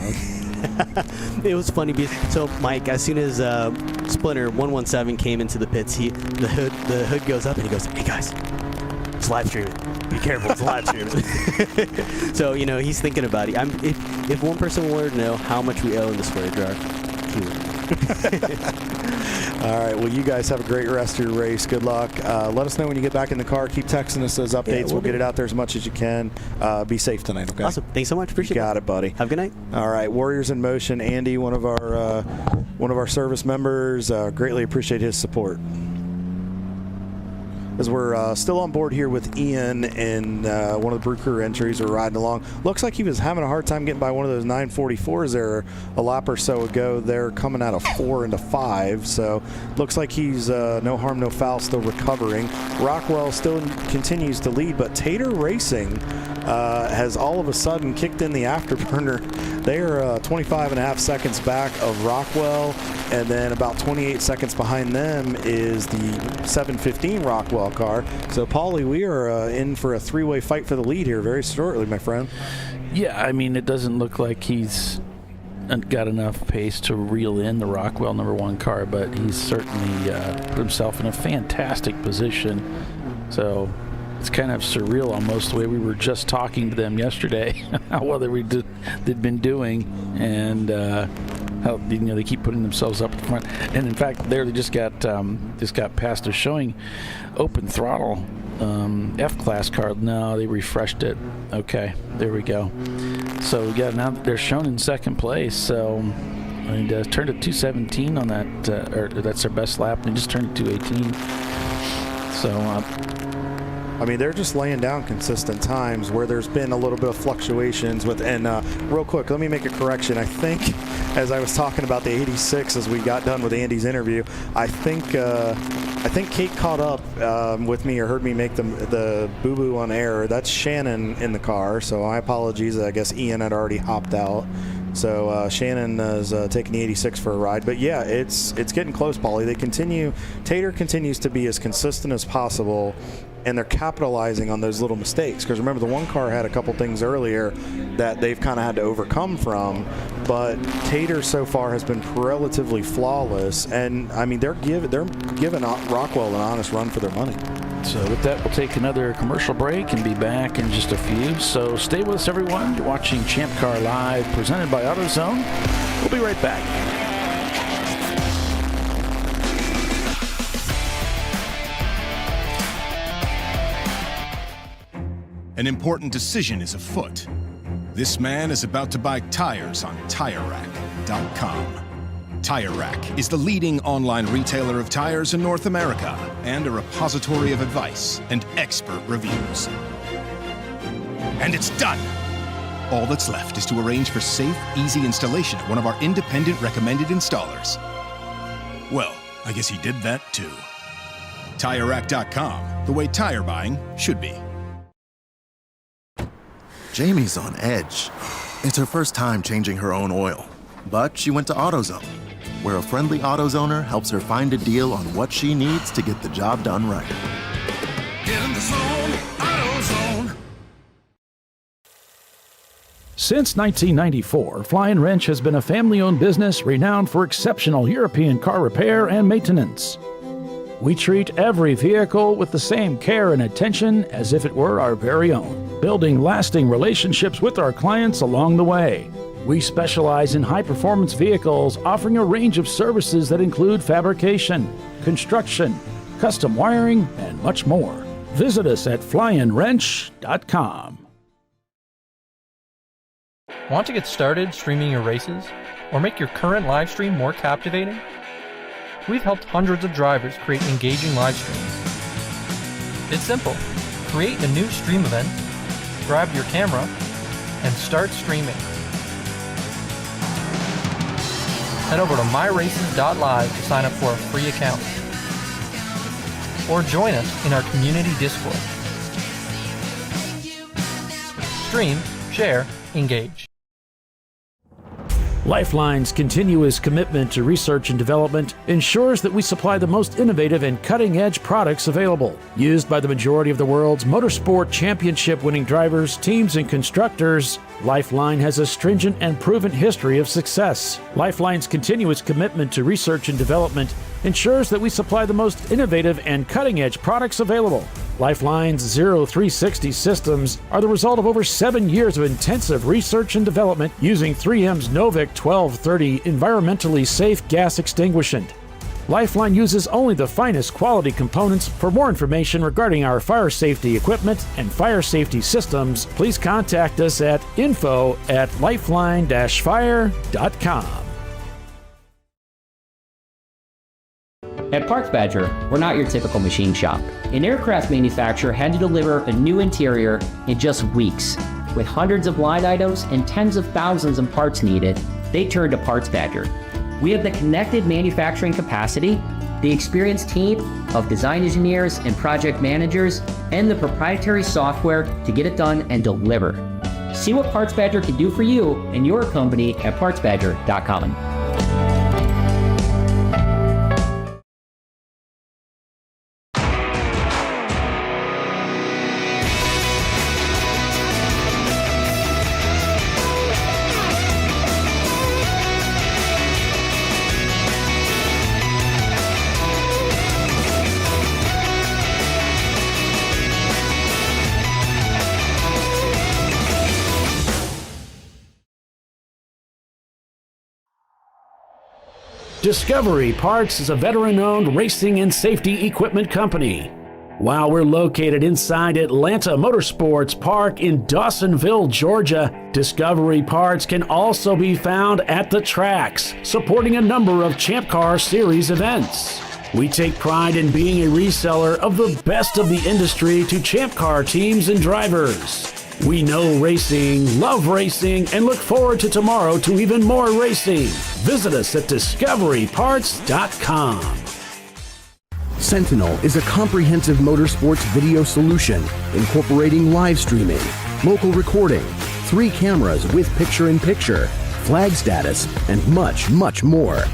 It was funny so Mike, as soon as Splinter 117 came into the pits, the hood goes up and he goes, "Hey guys, it's live streaming. Be careful, it's live streaming." So he's thinking about it. If one person wanted to know how much we owe in the swear jar, he would. All right. Well, you guys have a great rest of your race. Good luck. Let us know when you get back in the car. Keep texting us those updates. We'll get it out there as much as you can. Be safe tonight, okay? Awesome. Thanks so much. Appreciate it. Got it, buddy. Have a good night. All right. Warriors in Motion. Andy, one of our service members. Greatly appreciate his support. As we're still on board here with Ian and one of the Brew Crew entries, we're riding along. Looks like he was having a hard time getting by one of those 944s there a lap or so ago. They're coming out of 4 into 5, so looks like he's no harm, no foul, still recovering. Rockwell still continues to lead, but Tater Racing has all of a sudden kicked in the afterburner. They are 25 and a half seconds back of Rockwell, and then about 28 seconds behind them is the 715 Rockwell car. So, Paulie, we are in for a three-way fight for the lead here very shortly, my friend. Yeah, I mean, it doesn't look like he's got enough pace to reel in the Rockwell #1 car, but he's certainly put himself in a fantastic position. So it's kind of surreal almost the way we were just talking to them yesterday, how well they'd been doing. And how they keep putting themselves up in front. And in fact, they just got past. They're showing open throttle F-Class car. No, they refreshed it. Okay, there we go. So yeah, now they're shown in second place. So and turned at 217 on that, or that's their best lap. They just turned at 218. So. I mean, they're just laying down consistent times where there's been a little bit of fluctuations with. And real quick, let me make a correction. I think, as I was talking about the 86 as we got done with Andy's interview, I think Kate caught up with me or heard me make the boo-boo on air. That's Shannon in the car, so my apologies. I guess Ian had already hopped out. So Shannon is taking the 86 for a ride. But yeah, it's getting close, Paulie. Tater continues to be as consistent as possible, and they're capitalizing on those little mistakes. Because remember, the one car had a couple things earlier that they've kind of had to overcome from. But Tater so far has been relatively flawless, and I mean they're giving Rockwell an honest run for their money. So with that, we'll take another commercial break and be back in just a few. So stay with us, everyone. You're watching Champ Car Live, presented by AutoZone. We'll be right back. An important decision is afoot. This man is about to buy tires on TireRack.com. Tire Rack is the leading online retailer of tires in North America and a repository of advice and expert reviews. And it's done! All that's left is to arrange for safe, easy installation at one of our independent recommended installers. Well, I guess he did that too. TireRack.com, the way tire buying should be. Jamie's on edge. It's her first time changing her own oil, but she went to AutoZone, where a friendly AutoZoner helps her find a deal on what she needs to get the job done right. Get in the zone, AutoZone. Since 1994, Fly & Wrench has been a family-owned business renowned for exceptional European car repair and maintenance. We treat every vehicle with the same care and attention as if it were our very own, building lasting relationships with our clients along the way. We specialize in high-performance vehicles, offering a range of services that include fabrication, construction, custom wiring, and much more. Visit us at flyandwrench.com. Want to get started streaming your races? Or make your current live stream more captivating? We've helped hundreds of drivers create engaging live streams. It's simple. Create a new stream event, grab your camera, and start streaming. Head over to myraces.live to sign up for a free account. Or join us in our community Discord. Stream, share, engage. LifeLine's continuous commitment to research and development ensures that we supply the most innovative and cutting-edge products available. Used by the majority of the world's motorsport championship-winning drivers, teams, and constructors, LifeLine has a stringent and proven history of success. LifeLine's continuous commitment to research and development ensures that we supply the most innovative and cutting-edge products available. LifeLine's 0360 systems are the result of over 7 years of intensive research and development using 3M's Novik 1230 environmentally safe gas extinguishant. LifeLine uses only the finest quality components. For more information regarding our fire safety equipment and fire safety systems, please contact us at info@lifeline-fire.com. At Parts Badger, we're not your typical machine shop. An aircraft manufacturer had to deliver a new interior in just weeks. With hundreds of line items and tens of thousands of parts needed, they turned to Parts Badger. We have the connected manufacturing capacity, the experienced team of design engineers and project managers, and the proprietary software to get it done and deliver. See what Parts Badger can do for you and your company at partsbadger.com. Discovery Parts is a veteran-owned racing and safety equipment company. While we're located inside Atlanta Motorsports Park in Dawsonville, Georgia, Discovery Parts can also be found at the tracks, supporting a number of Champ Car Series events. We take pride in being a reseller of the best of the industry to Champ Car teams and drivers. We know racing, love racing, and look forward to tomorrow to even more racing. Visit us at discoveryparts.com. Sentinel is a comprehensive motorsports video solution incorporating live streaming, local recording, 3 cameras with picture-in-picture, flag status, and much, much more.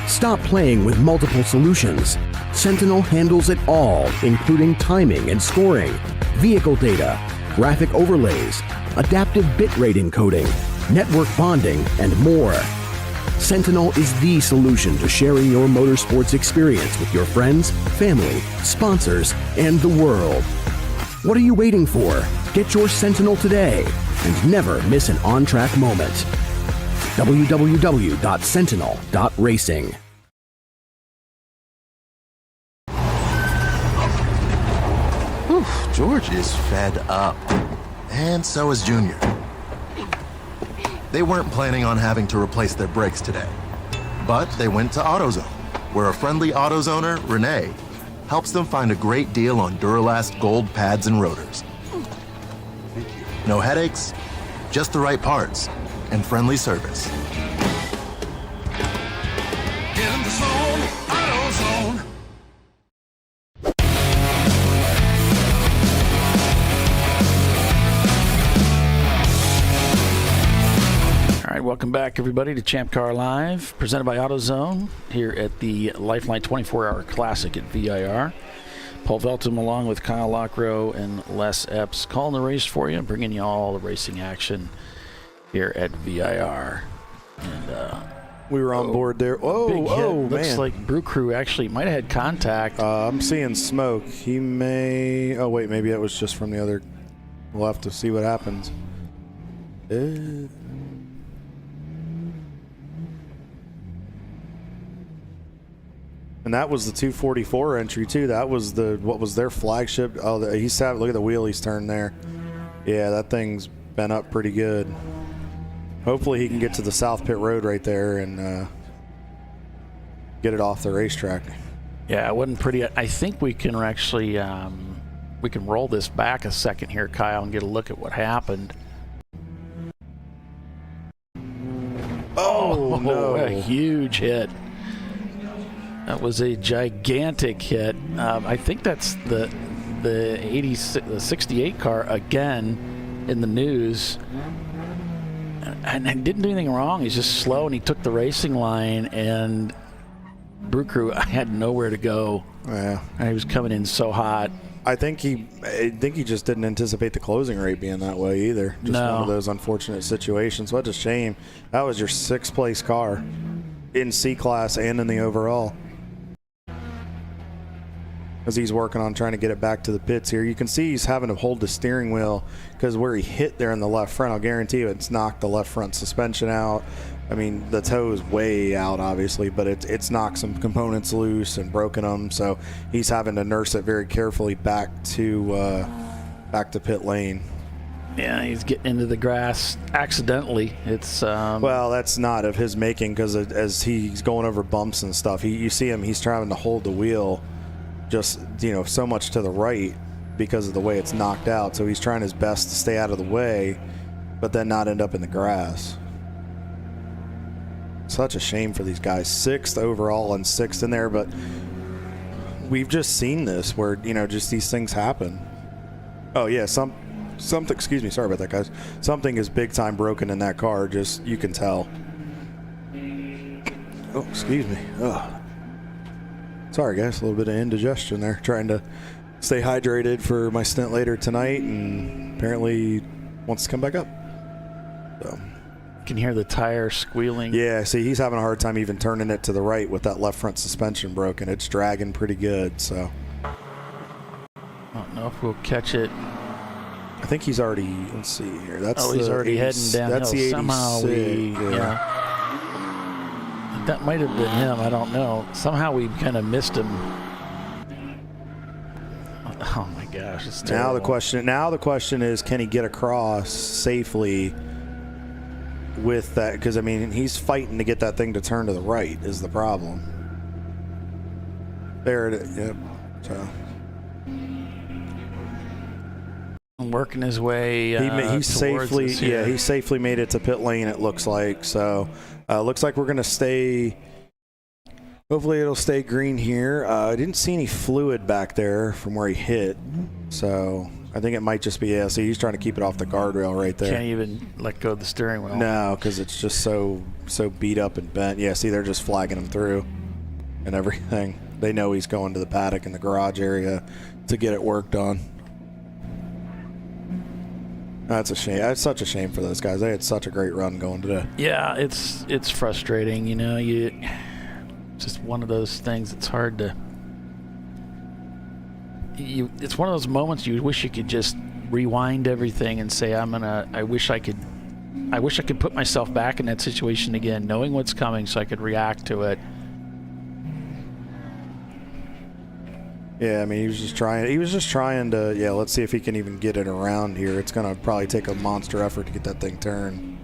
Stop playing with multiple solutions. Sentinel handles it all, including timing and scoring, vehicle data, graphic overlays, adaptive bitrate encoding, network bonding, and more. Sentinel is the solution to sharing your motorsports experience with your friends, family, sponsors, and the world. What are you waiting for? Get your Sentinel today and never miss an on-track moment. www.sentinel.racing. George is fed up. And so is Junior. They weren't planning on having to replace their brakes today. But they went to AutoZone, where a friendly AutoZoner, Renee, helps them find a great deal on Duralast gold pads and rotors. No headaches, just the right parts, and friendly service. Get in the zone, AutoZone. All right, welcome back, everybody, to ChampCar.Live, presented by AutoZone, here at the LifeLine 24-Hour Classic at VIR. Paul Veltum, along with Kyle Lockrow and Les Epps, calling the race for you, bringing you all the racing action here at VIR. And we were on board there. big hit. Man. Looks like Brew Crew actually might have had contact. I'm seeing smoke. He may... Oh, wait, maybe that was just from the other... We'll have to see what happens. And that was the 244 entry too. That was what was their flagship. Oh, he's sat. Look at the wheel he's turned there. Yeah, that thing's been up pretty good. Hopefully he can get to the South Pit Road right there and get it off the racetrack. Yeah, it wasn't pretty. I think we can actually we can roll this back a second here, Kyle, and get a look at what happened. Oh no! A huge hit. That was a gigantic hit. I think that's the 68 car again in the news. And he didn't do anything wrong. He's just slow, and he took the racing line, and Brew Crew had nowhere to go. Yeah, and he was coming in so hot. I think he just didn't anticipate the closing rate being that way either. Just one of those unfortunate situations. What a shame. That was your 6th place car in C class and in the overall. As he's working on trying to get it back to the pits here. You can see he's having to hold the steering wheel because where he hit there in the left front, I'll guarantee you it's knocked the left front suspension out. I mean, the toe is way out, obviously, but it's knocked some components loose and broken them. So he's having to nurse it very carefully back to pit lane. Yeah, he's getting into the grass accidentally. It's well, that's not of his making because as he's going over bumps and stuff, you see him. He's trying to hold the wheel just so much to the right because of the way it's knocked out. So he's trying his best to stay out of the way, but then not end up in the grass. Such a shame for these guys. 6th overall and 6th in there, but we've just seen this where just these things happen. Oh yeah, something. Excuse me, sorry about that, guys. Something is big time broken in that car. Just you can tell. Oh, excuse me. Ugh. Sorry, guys. A little bit of indigestion there. Trying to stay hydrated for my stint later tonight, and apparently wants to come back up. So. Can hear the tire squealing. Yeah, see, he's having a hard time even turning it to the right with that left front suspension broken. It's dragging pretty good, so. I don't know if we'll catch it. I think he's already, let's see here. That's he's already heading downhill. That's the 86. Somehow we, that might have been him. I don't know. Somehow we kind of missed him. Oh my gosh! It's terrible. Now the question is, can he get across safely with that? Because I mean, he's fighting to get that thing to turn to the right. Is the problem? There it is. Yep. So. Working his way. He safely made it to pit lane. It looks like so. Looks like we're gonna stay. Hopefully it'll stay green here. I didn't see any fluid back there from where he hit, so I think it might just be see, he's trying to keep it off the guardrail right there. Can't even let go of the steering wheel. No, because it's just so beat up and bent. Yeah, see, they're just flagging him through and everything. They know he's going to the paddock in the garage area to get it worked on. That's a shame. That's such a shame for those guys. They had such a great run going today. Yeah, it's frustrating. You know, just one of those things. It's hard to. It's one of those moments you wish you could just rewind everything and say, I wish I could put myself back in that situation again, knowing what's coming, so I could react to it. Yeah, I mean, he was just trying to, let's see if he can even get it around here. It's going to probably take a monster effort to get that thing turned.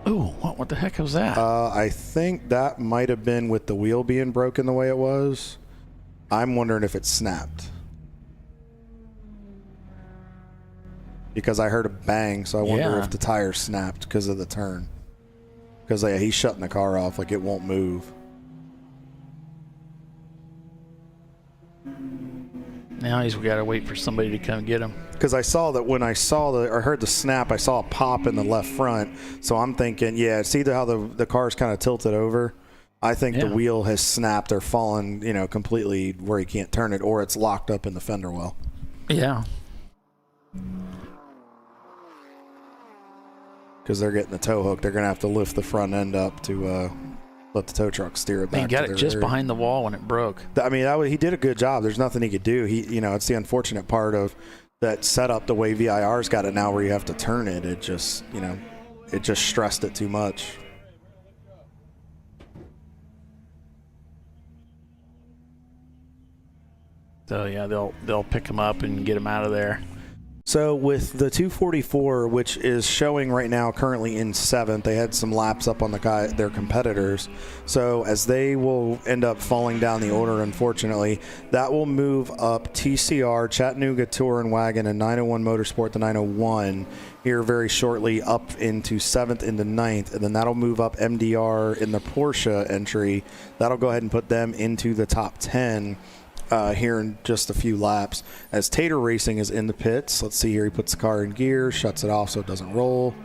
Ooh, what the heck was that? I think that might have been with the wheel being broken the way it was. I'm wondering if it snapped. Because I heard a bang, so I wonder if the tire snapped because of the turn. Because he's shutting the car off, like it won't move. Now he's got to wait for somebody to come get him. Because I saw that when I heard the snap, I saw a pop in the left front. So I'm thinking, see how the car's kind of tilted over? I think the wheel has snapped or fallen, completely where he can't turn it, or it's locked up in the fender well. Yeah. Because they're getting the tow hook. They're going to have to lift the front end up to let the tow truck steer it back. He got it just behind the wall when it broke. I mean, he did a good job. There's nothing he could do. It's the unfortunate part of that setup, the way VIR's got it now, where you have to turn it. It just, it just stressed it too much. So yeah, they'll pick him up and get him out of there. So with the 244, which is showing right now currently in 7th, they had some laps up on their competitors. So as they will end up falling down the order, unfortunately, that will move up TCR, Chattanooga Touring Wagon, and 901 Motorsport to 901 here very shortly, up into 7th into 9th, and then that'll move up MDR in the Porsche entry. That'll go ahead and put them into the top 10. Here in just a few laps, as Tater Racing is in the pits. Let's see here. He puts the car in gear, shuts it off so it doesn't roll.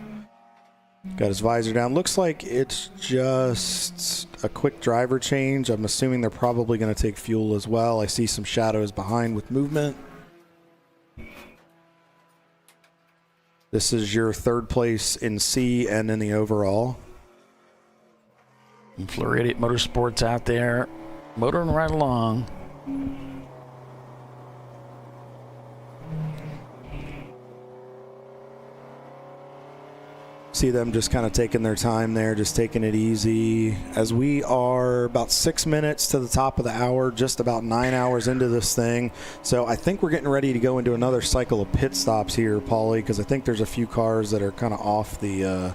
Got his visor down. Looks like it's just a quick driver change. I'm assuming they're probably going to take fuel as well. I see some shadows behind with movement. This is your 3rd place in C and in the overall. And Floridian Motorsports out there, motoring right along. See them just kind of taking their time there, just taking it easy. As we are about 6 minutes to the top of the hour, just about 9 hours into this thing. So I think we're getting ready to go into another cycle of pit stops here, Paulie, because I think there's a few cars that are kind of off the...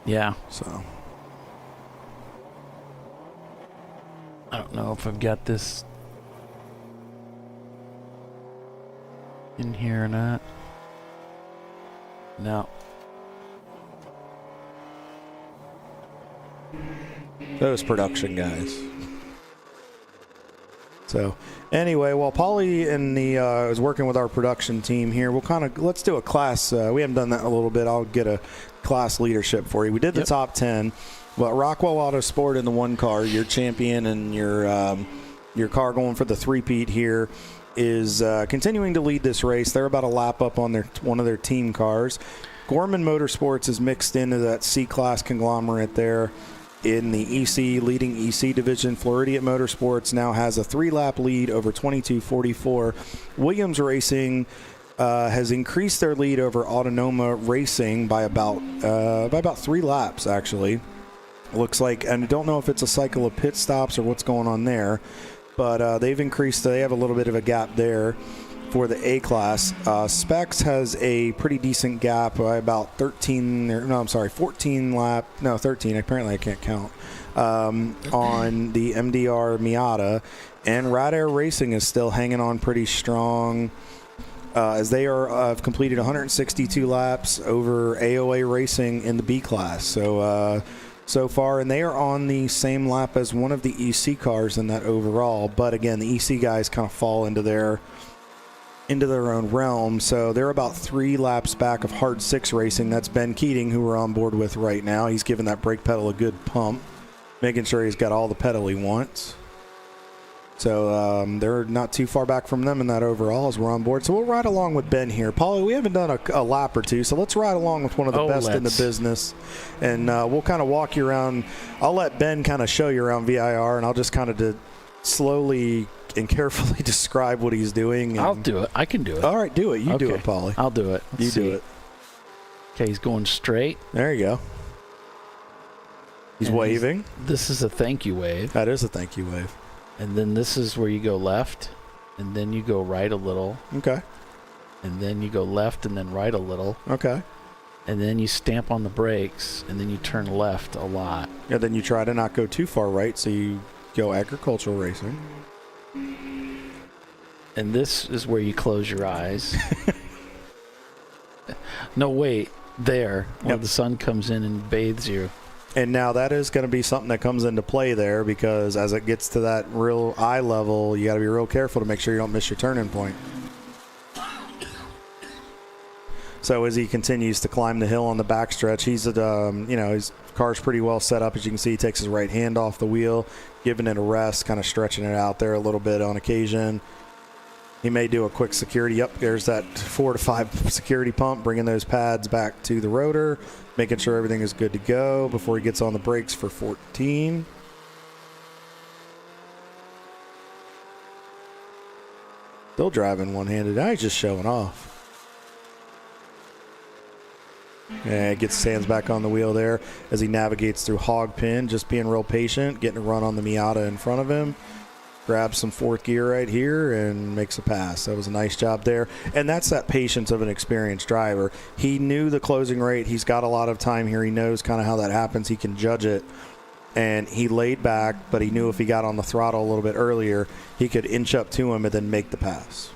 Yeah. So... I don't know if I've got this in here or not. No. Those production guys. So anyway, while Paulie and is working with our production team here, let's do a class. We haven't done that in a little bit. I'll get a class leadership for you. We did the top 10. But Rockwell Autosport in the one car, your champion and your car going for the three-peat here, is continuing to lead this race. They're about a lap up on one of their team cars. Gorman Motorsports is mixed into that C-Class conglomerate there in the leading EC division. Floridian Motorsports now has a 3-lap lead over 2244. Williams Racing has increased their lead over Autonoma Racing by about 3 laps, actually. Looks like, and I don't know if it's a cycle of pit stops or what's going on there, but they've increased. They have a little bit of a gap there for the A-Class. Specs has a pretty decent gap by about 13 apparently I can't count, on the MDR Miata, and Rad Air Racing is still hanging on pretty strong, as they have completed 162 laps over AOA Racing in the B-Class. So far, and they are on the same lap as one of the EC cars in that overall, but again, the EC guys kind of fall into their own realm, so they're about 3 laps back of Hard 6 Racing. That's Ben Keating, who we're on board with right now. He's giving that brake pedal a good pump, making sure he's got all the pedal he wants. So they're not too far back from them in that overall as we're on board. So we'll ride along with Ben here. Paulie, we haven't done a lap or two, so let's ride along with one of the best in the business. And we'll kind of walk you around. I'll let Ben kind of show you around VIR, and I'll just kind of slowly and carefully describe what he's doing. I'll do it. I can do it. All right, do it. You do it, Paulie. I'll do it. You do it. Okay, he's going straight. There you go. He's waving. This is a thank you wave. That is a thank you wave. And then this is where you go left, and then you go right a little. Okay. And then you go left and then right a little. Okay. And then you stamp on the brakes, and then you turn left a lot. Yeah, then you try to not go too far right, so you go agricultural racing. And this is where you close your eyes. No, wait. There, where the sun comes in and bathes you. And now that is going to be something that comes into play there, because as it gets to that real eye level, you got to be real careful to make sure you don't miss your turning point. So as he continues to climb the hill on the backstretch, he's his car's pretty well set up. As you can see, he takes his right hand off the wheel, giving it a rest, kind of stretching it out there a little bit on occasion. He may do a quick security. Yep, there's that 4 to 5 security pump, bringing those pads back to the rotor, making sure everything is good to go before he gets on the brakes for 14. Still driving one-handed. Now he's just showing off. Yeah, gets his hands back on the wheel there as he navigates through hog pin, just being real patient, getting a run on the Miata in front of him. Grabs some fourth gear right here and makes a pass. That was a nice job there. And that's that patience of an experienced driver. He knew the closing rate. He's got a lot of time here. He knows kind of how that happens. He can judge it. And he laid back, but he knew if he got on the throttle a little bit earlier, he could inch up to him and then make the pass.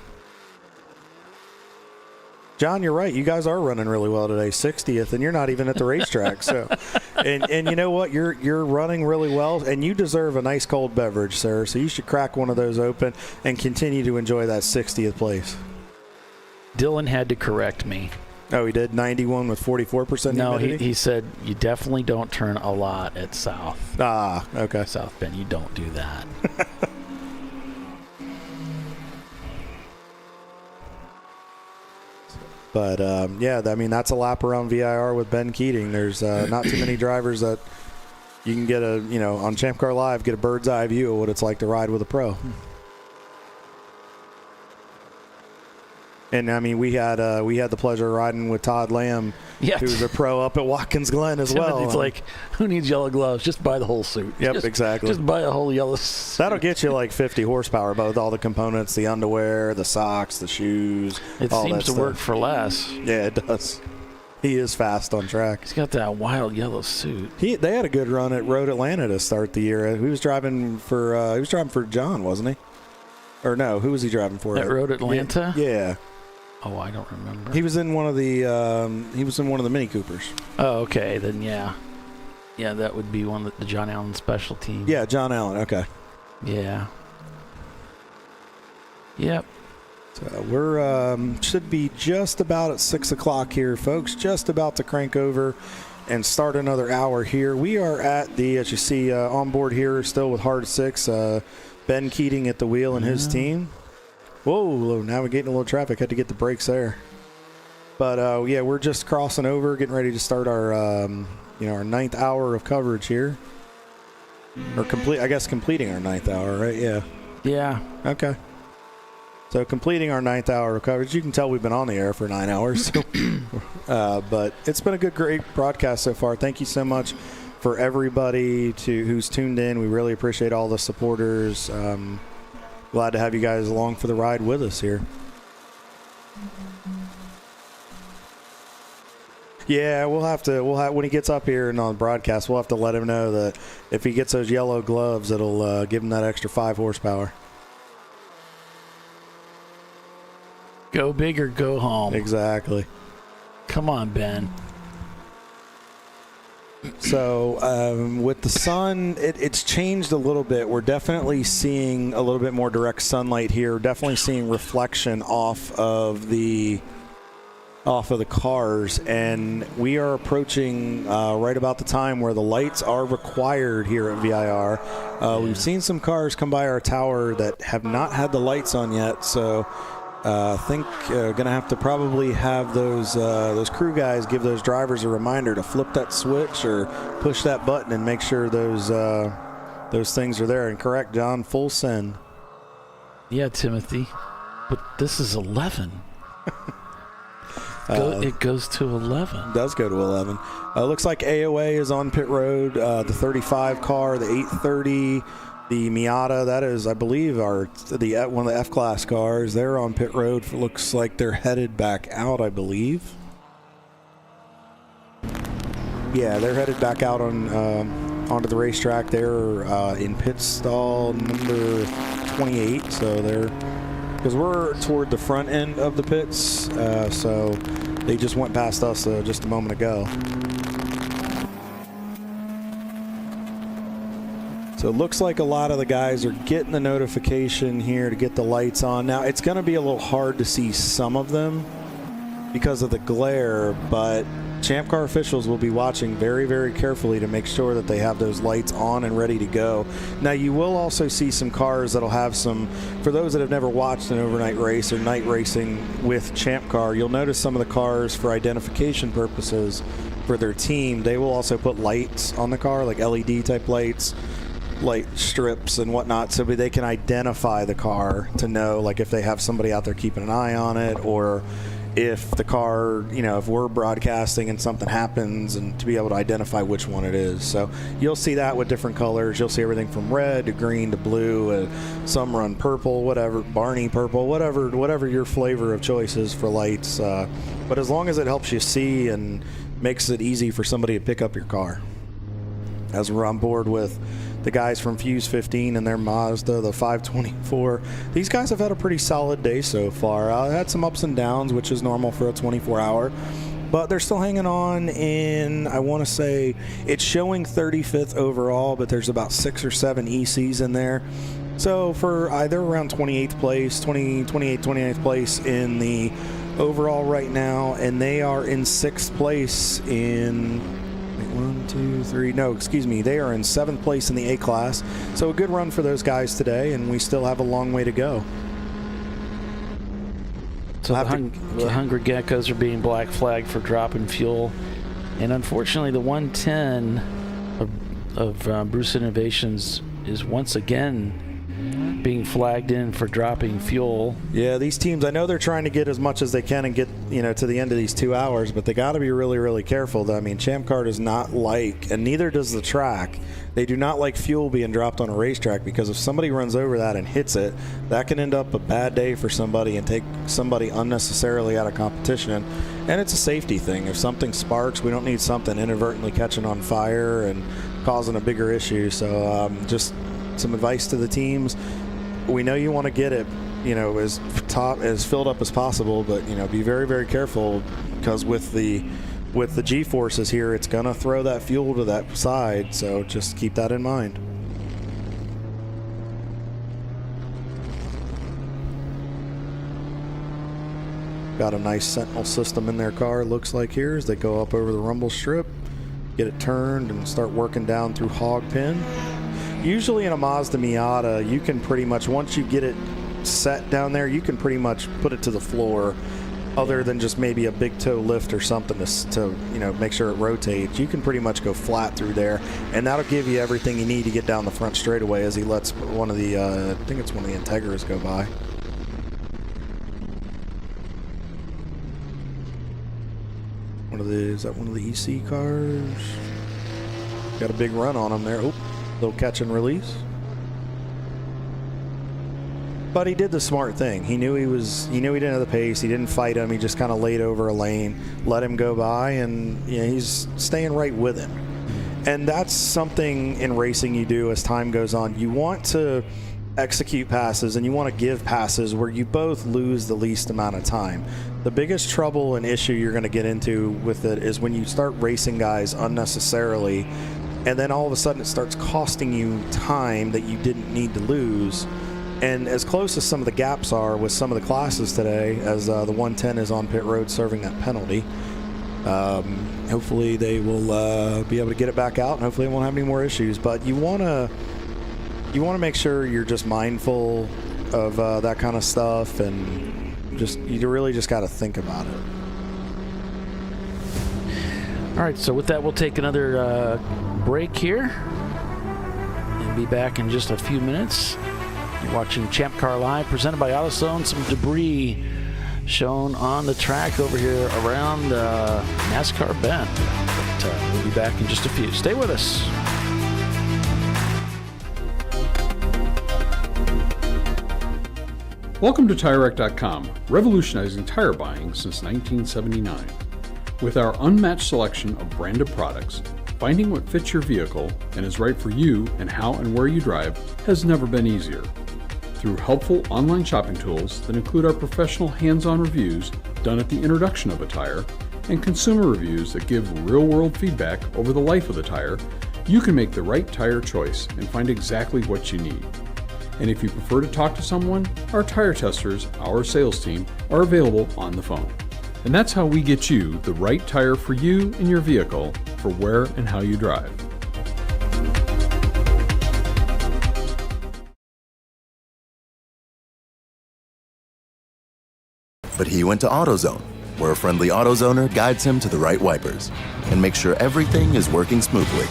John, you're right. You guys are running really well today, 60th, and you're not even at the racetrack. So, and you know what? You're running really well, and you deserve a nice cold beverage, sir. So you should crack one of those open and continue to enjoy that 60th place. Dylan had to correct me. Oh, he did? 91 with 44% No, humidity? he said you definitely don't turn a lot at South. Ah, okay. South Bend, you don't do that. But, yeah, I mean, that's a lap around VIR with Ben Keating. There's not too many drivers that you can get on ChampCar.Live, get a bird's eye view of what it's like to ride with a pro. And, I mean, we had the pleasure of riding with Todd Lamb, who's a pro up at Watkins Glen as well. It's like, who needs yellow gloves? Just buy the whole suit. Yep, exactly. Just buy a whole yellow suit. That'll get you like 50 horsepower, both all the components, the underwear, the socks, the shoes. It all seems that to work for less. Yeah, it does. He is fast on track. He's got that wild yellow suit. They had a good run at Road Atlanta to start the year. He was driving for John, wasn't he? Or no, who was he driving for? At Road Atlanta? Yeah. Oh, I don't remember. He was in one of the Mini Coopers. Oh, okay, then yeah, that would be one of the John Allen special team. Yeah, John Allen. Okay. Yeah. Yep. So we're should be just about at 6 o'clock here, folks. Just about to crank over and start another hour here. We are at the, as you see, on board here still with Hard 6. Ben Keating at the wheel and his team. Whoa, now we're getting a little traffic. Had to get the brakes there. But, yeah, we're just crossing over, getting ready to start our, our 9th hour of coverage here. Or completing our 9th hour, right? Yeah. Yeah. Okay. So completing our 9th hour of coverage. You can tell we've been on the air for 9 hours. But it's been a great broadcast so far. Thank you so much for everybody who's tuned in. We really appreciate all the supporters. Glad to have you guys along for the ride with us here. Yeah, we'll have when he gets up here and on the broadcast, we'll have to let him know that if he gets those yellow gloves, it'll give him that extra 5 horsepower. Go big or go home. Exactly. Come on, Ben. So with the sun, it's changed a little bit. We're definitely seeing a little bit more direct sunlight here. Definitely seeing reflection off of the cars, and we are approaching right about the time where the lights are required here at VIR. We've seen some cars come by our tower that have not had the lights on yet, so I think gonna have to probably have those crew guys give those drivers a reminder to flip that switch or push that button and make sure those things are there. And correct, John, full send. Yeah, Timothy, but this is 11. It goes to 11. Does go to 11. Looks like AOA is on pit road. The 35 car, the 830, the Miata, that is, I believe, one of the F-Class cars. They're on pit road. Looks like they're headed back out, I believe. Yeah, they're headed back out onto the racetrack. They're in pit stall number 28, so because we're toward the front end of the pits, so they just went past us just a moment ago. So it looks like a lot of the guys are getting the notification here to get the lights on. Now, it's going to be a little hard to see some of them because of the glare, but Champ Car officials will be watching very, very carefully to make sure that they have those lights on and ready to go. Now, you will also see some cars that'll have some, for those that have never watched an overnight race or night racing with Champ Car, you'll notice some of the cars for identification purposes for their team, they will also put lights on the car, like LED type lights, light strips and whatnot, so they can identify the car to know, like, if they have somebody out there keeping an eye on it, or if the car, if we're broadcasting and something happens, and to be able to identify which one it is. So you'll see that with different colors. You'll see everything from red to green to blue, some run purple, whatever, Barney purple, whatever your flavor of choice is for lights. But as long as it helps you see and makes it easy for somebody to pick up your car. As we're on board with the guys from Fuse 15 and their Mazda, the 524. These guys have had a pretty solid day so far. Had some ups and downs, which is normal for a 24-hour, but they're still hanging on in, I want to say, it's showing 35th overall, but there's about 6 or 7 ECs in there. So for either around 28th place, 29th place in the overall right now, and they are in 6th place in... they are in 7th place in the A class. So a good run for those guys today, and we still have a long way to go. So the Hungry Geckos are being black flagged for dropping fuel. And unfortunately, the 110 of Bruce Innovations is once again being flagged in for dropping fuel. Yeah, these teams, I know they're trying to get as much as they can and get, to the end of these 2 hours, but they got to be really, really careful. I mean, Champ Car does not like, and neither does the track, they do not like fuel being dropped on a racetrack, because if somebody runs over that and hits it, that can end up a bad day for somebody and take somebody unnecessarily out of competition. And it's a safety thing. If something sparks, we don't need something inadvertently catching on fire and causing a bigger issue. So just some advice to the teams. We know you want to get it, as filled up as possible, but be very, very careful, because with the G-forces here, it's gonna throw that fuel to that side. So just keep that in mind. Got a nice Sentinel system in their car, looks like here, as they go up over the rumble strip, get it turned, and start working down through hog pin. Usually in a Mazda Miata, you can pretty much, once you get it set down there, you can pretty much put it to the floor, other than just maybe a big toe lift or something to make sure it rotates. You can pretty much go flat through there, and that'll give you everything you need to get down the front straightaway as he lets one of the, I think it's one of the Integras go by. Is that one of the EC cars? Got a big run on him there. Oh, little catch and release. But he did the smart thing. He knew he didn't have the pace. He didn't fight him. He just kind of laid over a lane, let him go by, and he's staying right with him. And that's something in racing you do as time goes on. You want to execute passes and you want to give passes where you both lose the least amount of time. The biggest trouble and issue you're going to get into with it is when you start racing guys unnecessarily, and then all of a sudden it starts costing you time that you didn't need to lose. And as close as some of the gaps are with some of the classes today, as the 110 is on pit road serving that penalty, hopefully they will be able to get it back out, and hopefully they won't have any more issues. But you want to make sure you're just mindful of that kind of stuff, and you really just got to think about it. All right, so with that, we'll take another break here and be back in just a few minutes. You're watching Champ Car Live, presented by AutoZone. Some debris shown on the track over here around NASCAR Bend. But we'll be back in just a few. Stay with us. Welcome to TireRack.com, revolutionizing tire buying since 1979. With our unmatched selection of branded products, finding what fits your vehicle and is right for you and how and where you drive has never been easier. Through helpful online shopping tools that include our professional hands-on reviews done at the introduction of a tire and consumer reviews that give real-world feedback over the life of the tire, you can make the right tire choice and find exactly what you need. And if you prefer to talk to someone, our tire testers, our sales team, are available on the phone. And that's how we get you the right tire for you and your vehicle for where and how you drive. But he went to AutoZone, where a friendly AutoZoner guides him to the right wipers and makes sure everything is working smoothly.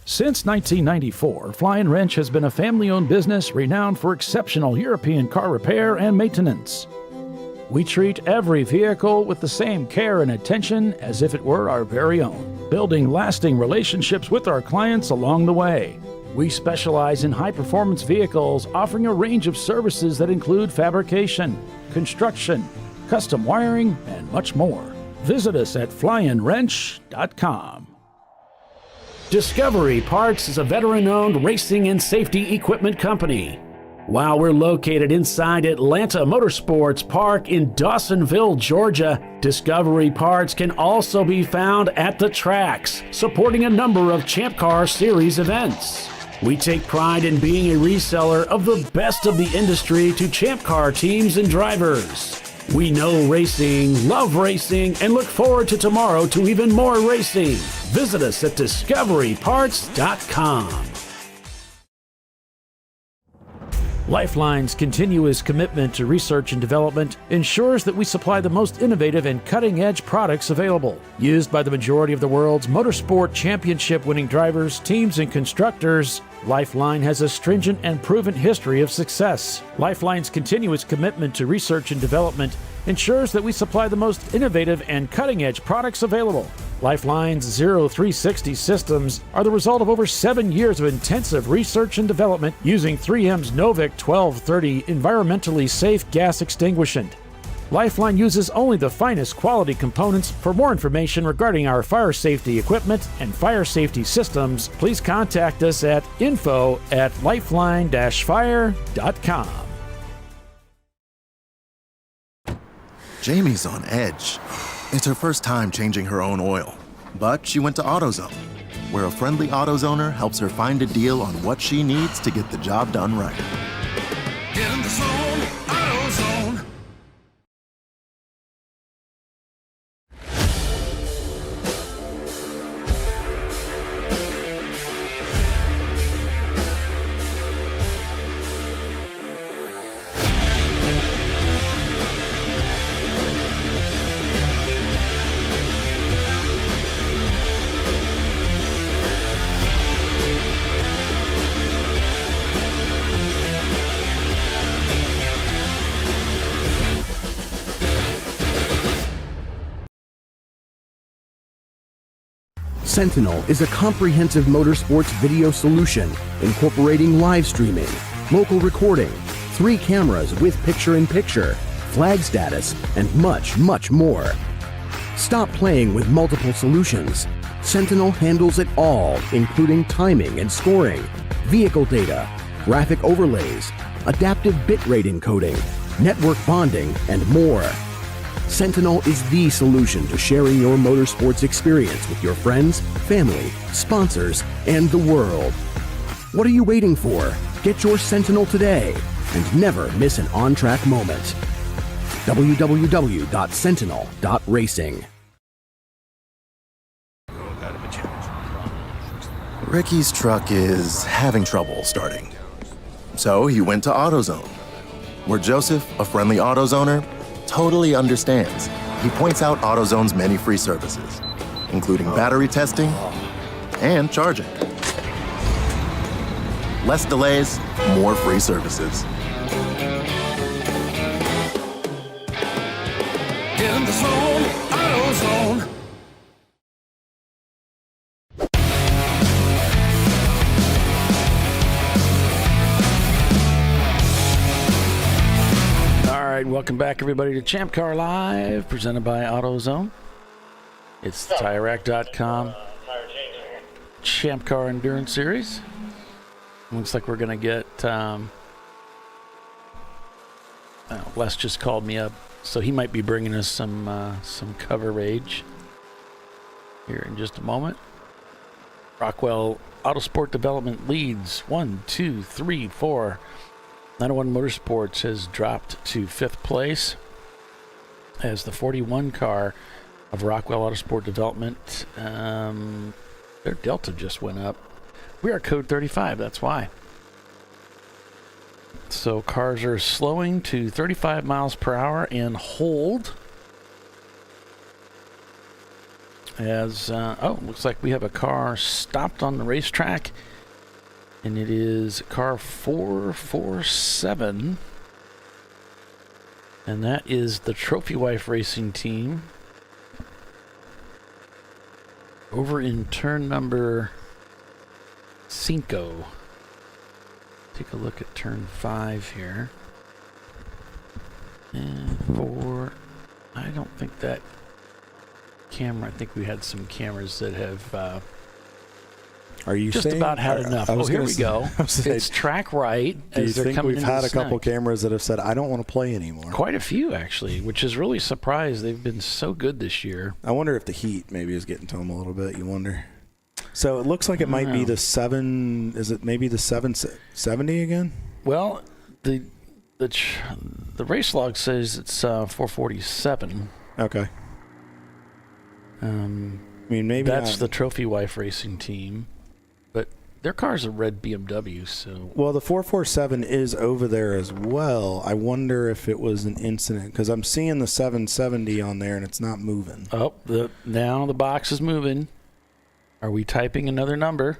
Since 1994, Flying Wrench has been a family-owned business renowned for exceptional European car repair and maintenance. We treat every vehicle with the same care and attention as if it were our very own, building lasting relationships with our clients along the way. We specialize in high-performance vehicles, offering a range of services that include fabrication, construction, custom wiring, and much more. Visit us at flyinwrench.com. Discovery Parts is a veteran-owned racing and safety equipment company. While we're located inside Atlanta Motorsports Park in Dawsonville, Georgia, Discovery Parts can also be found at the tracks, supporting a number of Champ Car Series events. We take pride in being a reseller of the best of the industry to Champ Car teams and drivers. We know racing, love racing, and look forward to tomorrow to even more racing. Visit us at discoveryparts.com. LifeLine's continuous commitment to research and development ensures that we supply the most innovative and cutting-edge products available, used by the majority of the world's motorsport championship-winning drivers, teams, and constructors. LifeLine has a stringent and proven history of success. LifeLine's continuous commitment to research and development ensures that we supply the most innovative and cutting-edge products available. LifeLine's 0360 systems are the result of over 7 years of intensive research and development using 3M's Novik 1230 environmentally safe gas extinguishant. LifeLine uses only the finest quality components. For more information regarding our fire safety equipment and fire safety systems, please contact us at info@lifeline-fire.com. Jamie's on edge. It's her first time changing her own oil, but she went to AutoZone, where a friendly AutoZoner helps her find a deal on what she needs to get the job done right. Get in the zone, AutoZone. Sentinel is a comprehensive motorsports video solution incorporating live streaming, local recording, 3 cameras with picture-in-picture, flag status, and much, much more. Stop playing with multiple solutions. Sentinel handles it all, including timing and scoring, vehicle data, graphic overlays, adaptive bitrate encoding, network bonding, and more. Sentinel is the solution to sharing your motorsports experience with your friends, family, sponsors, and the world. What are you waiting for? Get your Sentinel today and never miss an on-track moment. www.sentinel.racing. Ricky's truck is having trouble starting. So he went to AutoZone, where Joseph, a friendly AutoZoner, totally understands. He points out AutoZone's many free services, including battery testing and charging. Less delays, more free services. In the zone, AutoZone. All right, welcome back, everybody, to ChampCar.Live, presented by AutoZone. It's the TireRack.com Champ Car Endurance Series. Looks like we're going to get... Les just called me up, so he might be bringing us some coverage here in just a moment. Rockwell Autosport Development leads 1, 2, 3, 4. 901 Motorsports has dropped to 5th place as the 41 car of Rockwell Autosport Development. Their Delta just went up. We are code 35, that's why. So cars are slowing to 35 miles per hour and hold. As, looks like we have a car stopped on the racetrack. And it is car 447. And that is the Trophy Wife Racing team. Over in turn number 5. Take a look at turn 5 here. And 4. I don't think that camera, I think we had some cameras that have... Are you just saying, about had enough? Oh, here we go. It's track right. Do you think we've had a couple cameras that have said, I don't want to play anymore? Quite a few, actually, which is really surprised. They've been so good this year. I wonder if the heat maybe is getting to them a little bit. You wonder. So it looks like it might be the 7. Is it maybe the 770 again? Well, the race log says it's 447. Okay. I mean, maybe that's the Trophy Wife Racing team. But their car's a red BMW, so... Well, the 447 is over there as well. I wonder if it was an incident, because I'm seeing the 770 on there, and it's not moving. Oh, now the box is moving. Are we typing another number?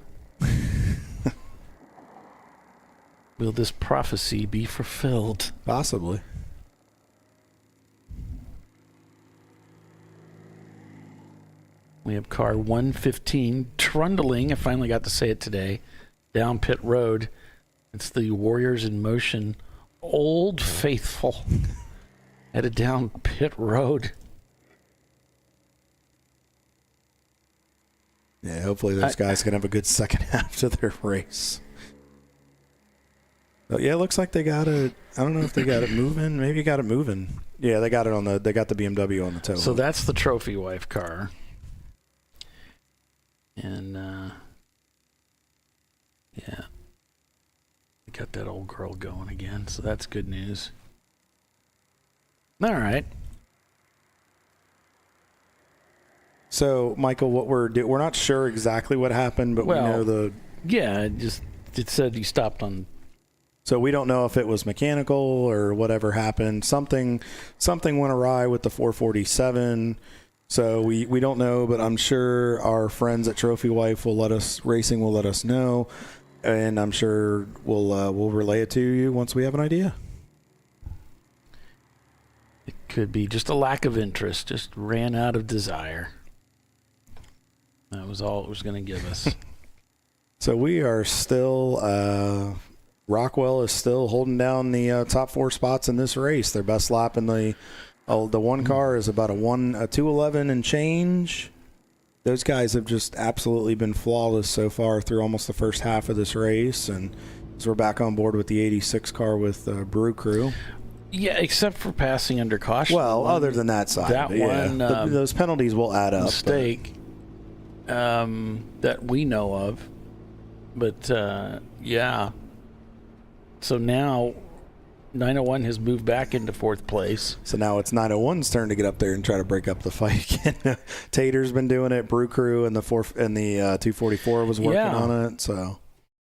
Will this prophecy be fulfilled? Possibly. We have car 115 trundling. I finally got to say it today. Down pit road. It's the Warriors in Motion. Old Faithful. Headed down pit road. Yeah, hopefully those guys can have a good second half to their race. But yeah, it looks like they got it. I don't know if they got it moving. Maybe got it moving. Yeah, they got it they got the BMW on the tow. So that's the Trophy Wife car. And, yeah, we got that old girl going again, so that's good news. All right. So, Michael, what we're not sure exactly what happened, but we know Yeah, it said he stopped on... So we don't know if it was mechanical or whatever happened. Something went awry with the 447. So we don't know, but I'm sure our friends at Trophy Wife will let us know, and I'm sure we'll relay it to you once we have an idea. It could be just a lack of interest, just ran out of desire. That was all it was going to give us. So we are still, Rockwell is still holding down the top 4 spots in this race. Their best lap in the one car is about a 2:11 and change. Those guys have just absolutely been flawless so far through almost the first half of this race. And as we're back on board with the 86 car with Brew Crew. Yeah, except for passing under caution. Well, other than that side. That one. Those penalties will add up. Mistake that we know of. But, yeah. So now 901 has moved back into 4th place. So now it's 901's turn to get up there and try to break up the fight again. Tater's been doing it. Brew Crew and the 244 was working on it. So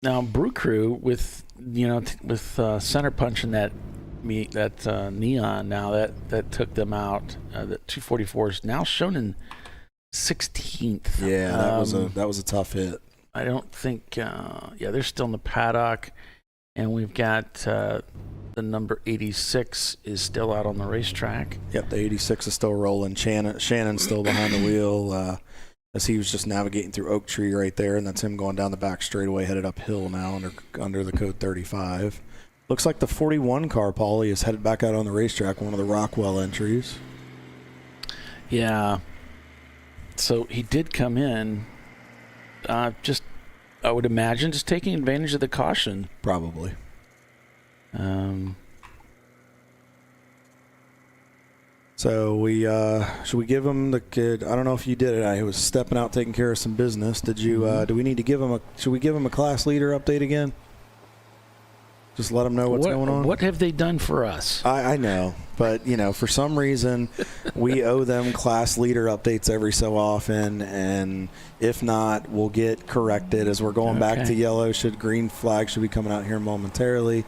now Brew Crew with center punching that neon now that took them out. That 244 is now shown in 16th. Yeah, that was a tough hit. I don't think. They're still in the paddock, and we've got the number 86 is still out on the racetrack. Yep, the 86 is still rolling. Shannon's still behind the wheel as he was just navigating through Oak Tree right there, and that's him going down the back straightaway, headed uphill now under the code 35. Looks like the 41 car, Paulie, is headed back out on the racetrack, one of the Rockwell entries. Yeah. So he did come in, I would imagine, just taking advantage of the caution. Probably. So we should we give him the kid? I don't know if you did it. I was stepping out taking care of some business. Did you? Do we need to give him should we give him a class leader update again? Just let them know what's going on. What have they done for us? I know, but for some reason, we owe them class leader updates every so often, and if not, we'll get corrected as we're going back to yellow. Green flag should be coming out here momentarily,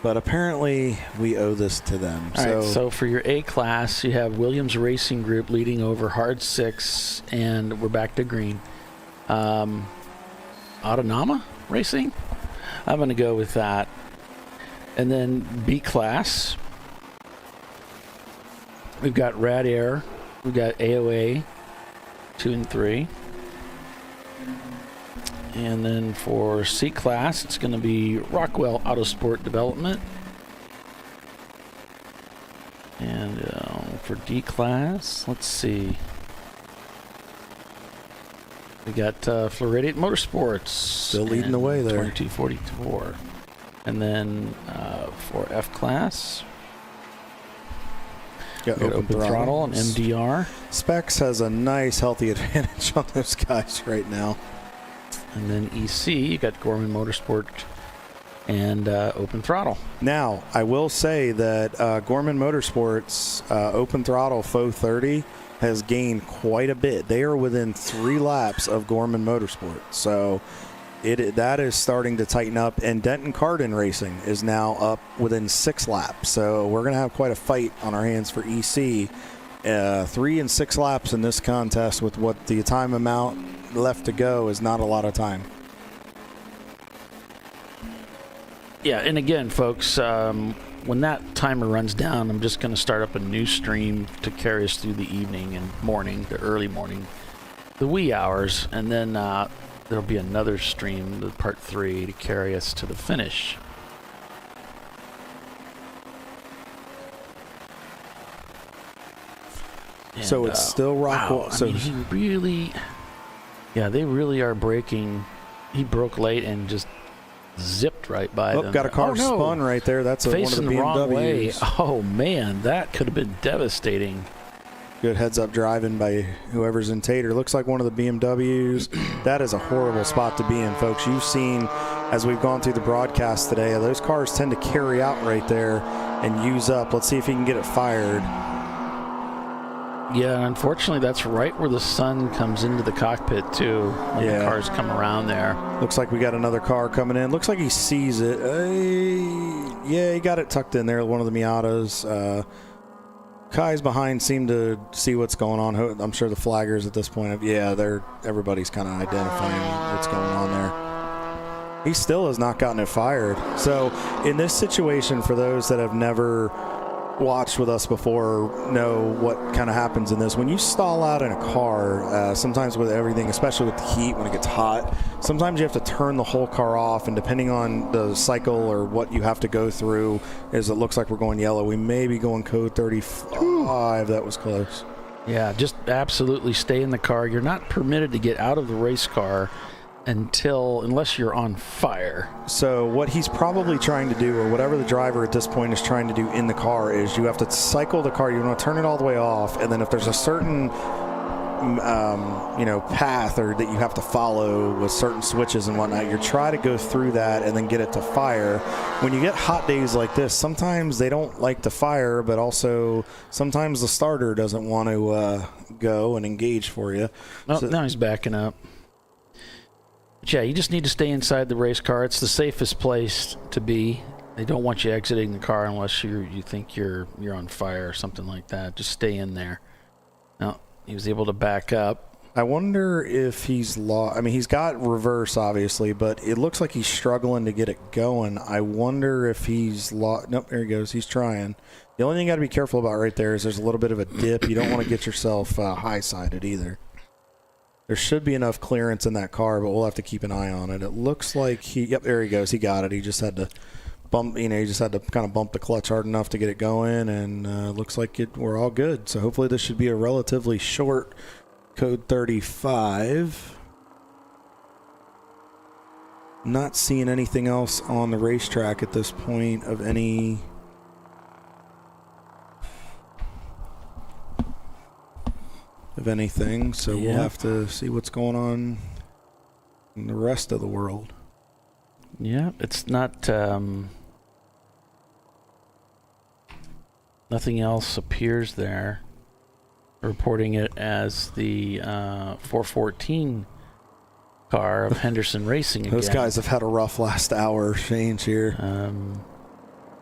but apparently we owe this to them. All right, so for your A class, you have Williams Racing Group leading over Hard 6, and we're back to green. Autonoma Racing? I'm going to go with that. And then B class, we've got Rad Air, we've got AOA 2 and 3. And then for C class, it's going to be Rockwell Autosport Development. And for D class, let's see. We got Floridian Motorsports. Still leading the way there. 2244. And then for F class, got open throttle and MDR. Specs has a nice, healthy advantage on those guys right now. And then EC, you got Gorman Motorsport and open throttle. Now, I will say that Gorman Motorsports open throttle faux 30 has gained quite a bit. They are within 3 laps of Gorman Motorsports. So that is starting to tighten up, and Denton Cardin Racing is now up within 6 laps. So we're going to have quite a fight on our hands for EC. 3 and 6 laps in this contest with what the time amount left to go is not a lot of time. Yeah, and again, folks, when that timer runs down, I'm just going to start up a new stream to carry us through the evening and morning, the early morning, the wee hours, and then there'll be another stream, the part 3, to carry us to the finish. And, so it's still Rockwell. Wow, I mean, they really are braking. He broke late and just zipped right by them. Got a car spun right there. That's one of the BMWs. The wrong way. Oh, man, that could have been devastating. Good heads-up driving by whoever's in Tater. Looks like one of the BMWs. That is a horrible spot to be in, folks. You've seen, as we've gone through the broadcast today, those cars tend to carry out right there and use up. Let's see if he can get it fired. Yeah, unfortunately, that's right where the sun comes into the cockpit, too, when the cars come around there. Looks like we got another car coming in. Looks like he sees it. Yeah, he got it tucked in there, one of the Miatas. Kai's behind seem to see what's going on. I'm sure the flaggers at this point, everybody's kind of identifying what's going on there. He still has not gotten it fired. So in this situation, for those that have never watched with us before know what kind of happens in this. When you stall out in a car, sometimes with everything, especially with the heat when it gets hot, sometimes you have to turn the whole car off, and depending on the cycle or what you have to go through, as it looks like we're going yellow, we may be going code 35. That was close. Yeah, just absolutely stay in the car. You're not permitted to get out of the race car unless you're on fire. So what he's probably trying to do, or whatever the driver at this point is trying to do in the car, is you have to cycle the car. You want to turn it all the way off, and then if there's a certain path or that you have to follow with certain switches and whatnot, you try to go through that and then get it to fire. When you get hot days like this, sometimes they don't like to fire, but also sometimes the starter doesn't want to go and engage for you. Oh, so, now he's backing up. But yeah, you just need to stay inside the race car. It's the safest place to be. They don't want you exiting the car unless you think you're on fire or something like that. Just stay in there. No, he was able to back up. I wonder if he's lost. I mean, he's got reverse, obviously, but it looks like he's struggling to get it going. I wonder if he's lost. Nope, there he goes. He's trying. The only thing you got to be careful about right there is there's a little bit of a dip. You don't want to get yourself high-sided either. There should be enough clearance in that car, but we'll have to keep an eye on it. It looks like yep, there he goes. He got it. He just had to bump, he just had to kind of bump the clutch hard enough to get it going, and looks like we're all good. So hopefully this should be a relatively short code 35. Not seeing anything else on the racetrack at this point of anything, so we'll have to see what's going on in the rest of the world. Yeah, it's not nothing else appears there. Reporting it as the 414 car of Henderson Racing again. Those guys have had a rough last hour change here.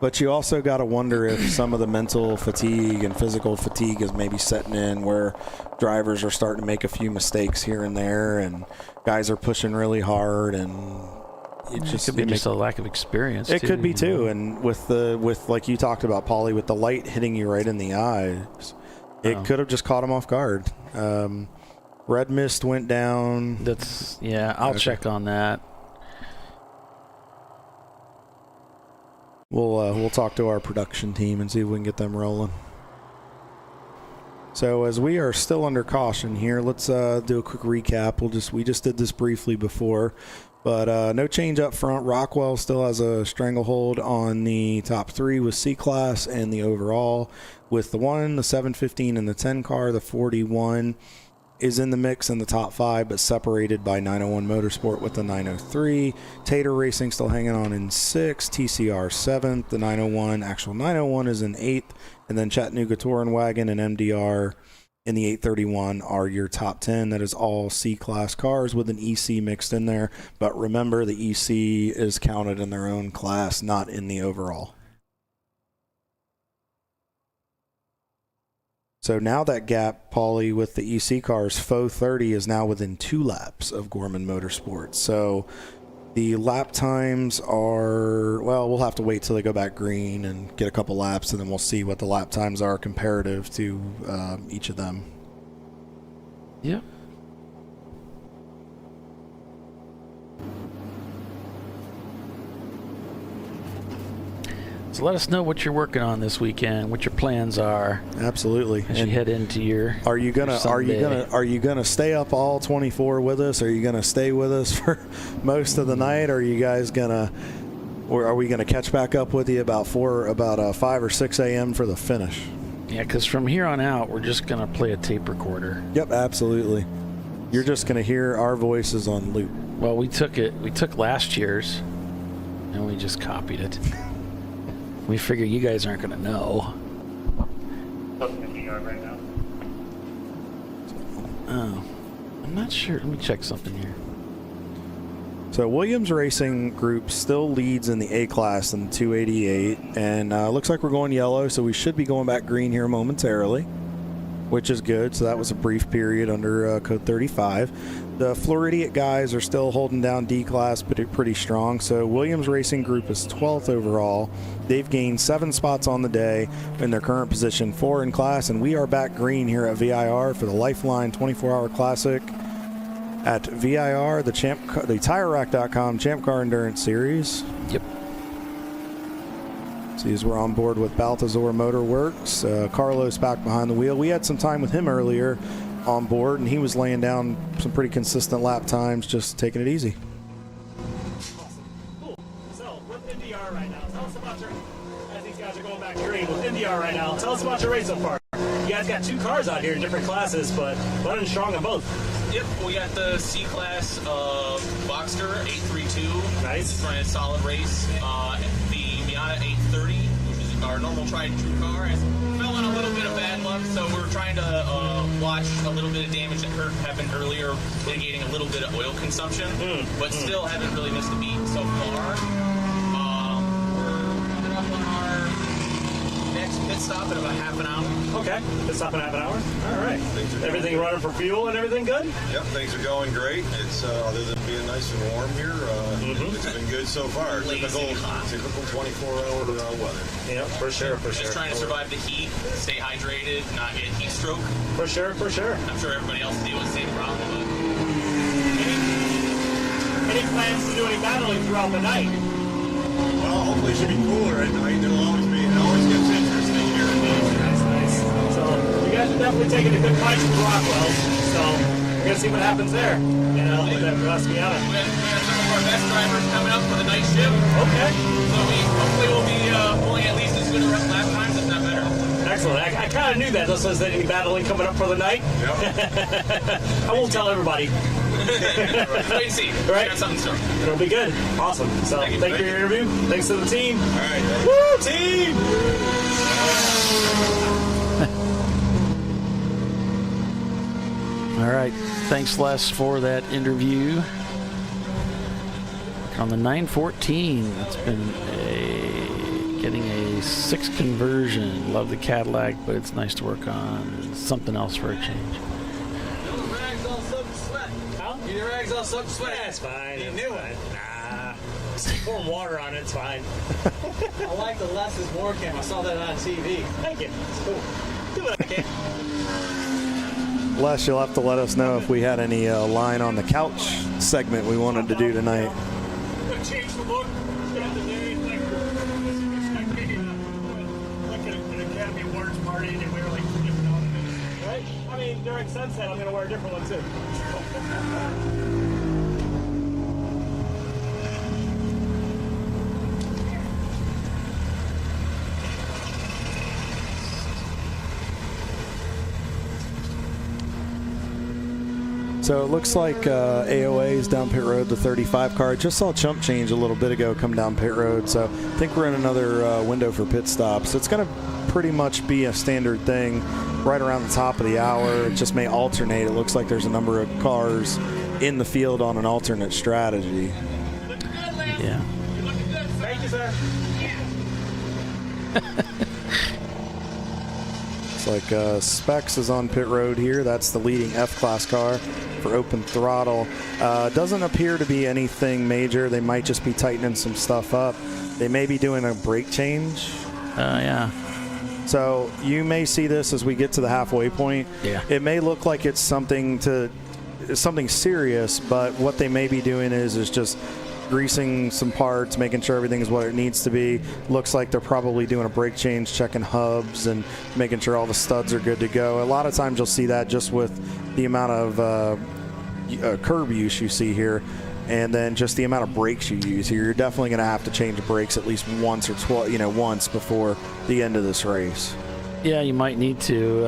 But you also got to wonder if some of the mental fatigue and physical fatigue is maybe setting in, where drivers are starting to make a few mistakes here and there, and guys are pushing really hard, and it could be just a lack of experience. It could be too, and with like you talked about, Paulie, with the light hitting you right in the eyes, it could have just caught him off guard. Red mist went down. I'll check on that. We'll talk to our production team and see if we can get them rolling. So as we are still under caution here, let's do a quick recap. We just did this briefly before, but no change up front. Rockwell still has a stranglehold on the top three with C-Class and the overall. With the 1, the 715, and the 10 car, the 41 is in the mix in the top 5, but separated by 901 Motorsport with the 903. Tater Racing still hanging on in 6th, TCR 7th, the 901 is in 8th, and then Chattanooga Touring Wagon and MDR in the 831 are your top 10. That is all C-Class cars with an EC mixed in there, but remember the EC is counted in their own class, not in the overall. So now that gap, Paulie, with the EC cars, Faux 30 is now within 2 laps of Gorman Motorsports. So the lap times are, well, we'll have to wait till they go back green and get a couple laps, and then we'll see what the lap times are comparative to each of them. Yeah. So let us know what you're working on this weekend, what your plans are. Absolutely. As you head into your Are you gonna stay up all 24 with us? Are you gonna stay with us for most of the night? Or are you guys are we gonna catch back up with you about 5 or 6 a.m. for the finish? Yeah, because from here on out, we're just gonna play a tape recorder. Yep, absolutely. You're just gonna hear our voices on loop. Well, we took last year's and we just copied it. We figure you guys aren't going to know. Right now. Oh, I'm not sure. Let me check something here. So Williams Racing Group still leads in the A class in 288, and looks like we're going yellow, so we should be going back green here momentarily. which is good. So that was a brief period under Code 35. The Floridian guys are still holding down D-Class, but pretty strong. So Williams Racing Group is 12th overall. They've gained 7 spots on the day in their current position, 4 in class, and we are back green here at VIR for the LifeLine 24-Hour Classic at VIR, the TireRack.com Champ Car Endurance Series. Yep. See, as we're on board with Balthazar Motor Works, Carlos back behind the wheel. We had some time with him earlier on board, and he was laying down some pretty consistent lap times, just taking it easy. Cool. So, with NDR right now, tell us about as these guys are going back green with NDR right now, tell us about your race so far. You guys got 2 cars out here in different classes, but running strong on both. Yep, we got the C-Class Boxster 832. Nice. It's running a solid race. The Miata 830, which is our normal tried and true car, has fell in a little bit of bad luck, so we're trying to watch a little bit of damage that happened earlier, mitigating a little bit of oil consumption, but still haven't really missed a beat so far. We're coming up on our next pit stop in about half an hour. Okay, pit stop in half an hour. All right. Everything running for fuel and everything good? Yep, things are going great. It's other than being nice and warm here, it's been good so far. Typical 24-hour weather. Yep, for sure. Just trying to survive the heat, stay hydrated, not get heat stroke. For sure. I'm sure everybody else deals with the same problem. But any plans to do any battling throughout the night? Well, hopefully it should be cooler at night. It always gets interesting here. Nice. So you guys are definitely taking a good punch from Rockwell. So we're gonna see what happens there. You know, with that Miata. We have some of our best drivers coming up for the night shift. Okay. So hopefully we'll be pulling at least as good a lap times, if not better. Excellent. I kind of knew that. This was any battling coming up for the night. Yep. I won't tell everybody. Wait and see. Right? Got something started. It'll be good. Awesome. So thank you for your interview. Thanks to the team. All right. Woo, team! All right. Thanks, Les, for that interview. On the 914, it's been getting a 6 conversion. Love the Cadillac, but it's nice to work on something else for a change. Your rag's all soaked sweat. That's fine. You knew it. Nah. Just pouring water on it. It's fine. I like the less is more cam. I saw that on TV. Thank you. It's cool. Do what I can. Les, you'll have to let us know if we had any line on the couch segment we wanted to do tonight. Gonna change the look. Spend the day like an Academy Awards party and wear like 2 different outfits. Right? I mean, during sunset, I'm gonna wear a different one too. So it looks like AOA is down pit road, the 35 car. Just saw Chump change a little bit ago come down pit road, so I think we're in another window for pit stops. It's going to pretty much be a standard thing right around the top of the hour. It just may alternate. It looks like there's a number of cars in the field on an alternate strategy. Yeah. Thank you, sir. It's like Specs is on pit road here. That's the leading F-Class car for open throttle. Doesn't appear to be anything major. They might just be tightening some stuff up. They may be doing a brake change. Yeah. So you may see this as we get to the halfway point. Yeah. It may look like it's something serious, but what they may be doing is just greasing some parts, making sure everything is what it needs to be. Looks like they're probably doing a brake change, checking hubs, and making sure all the studs are good to go. A lot of times you'll see that just with the amount of curb use you see here, and then just the amount of brakes you use here. You're definitely going to have to change brakes at least once or once before the end of this race. Yeah, you might need to.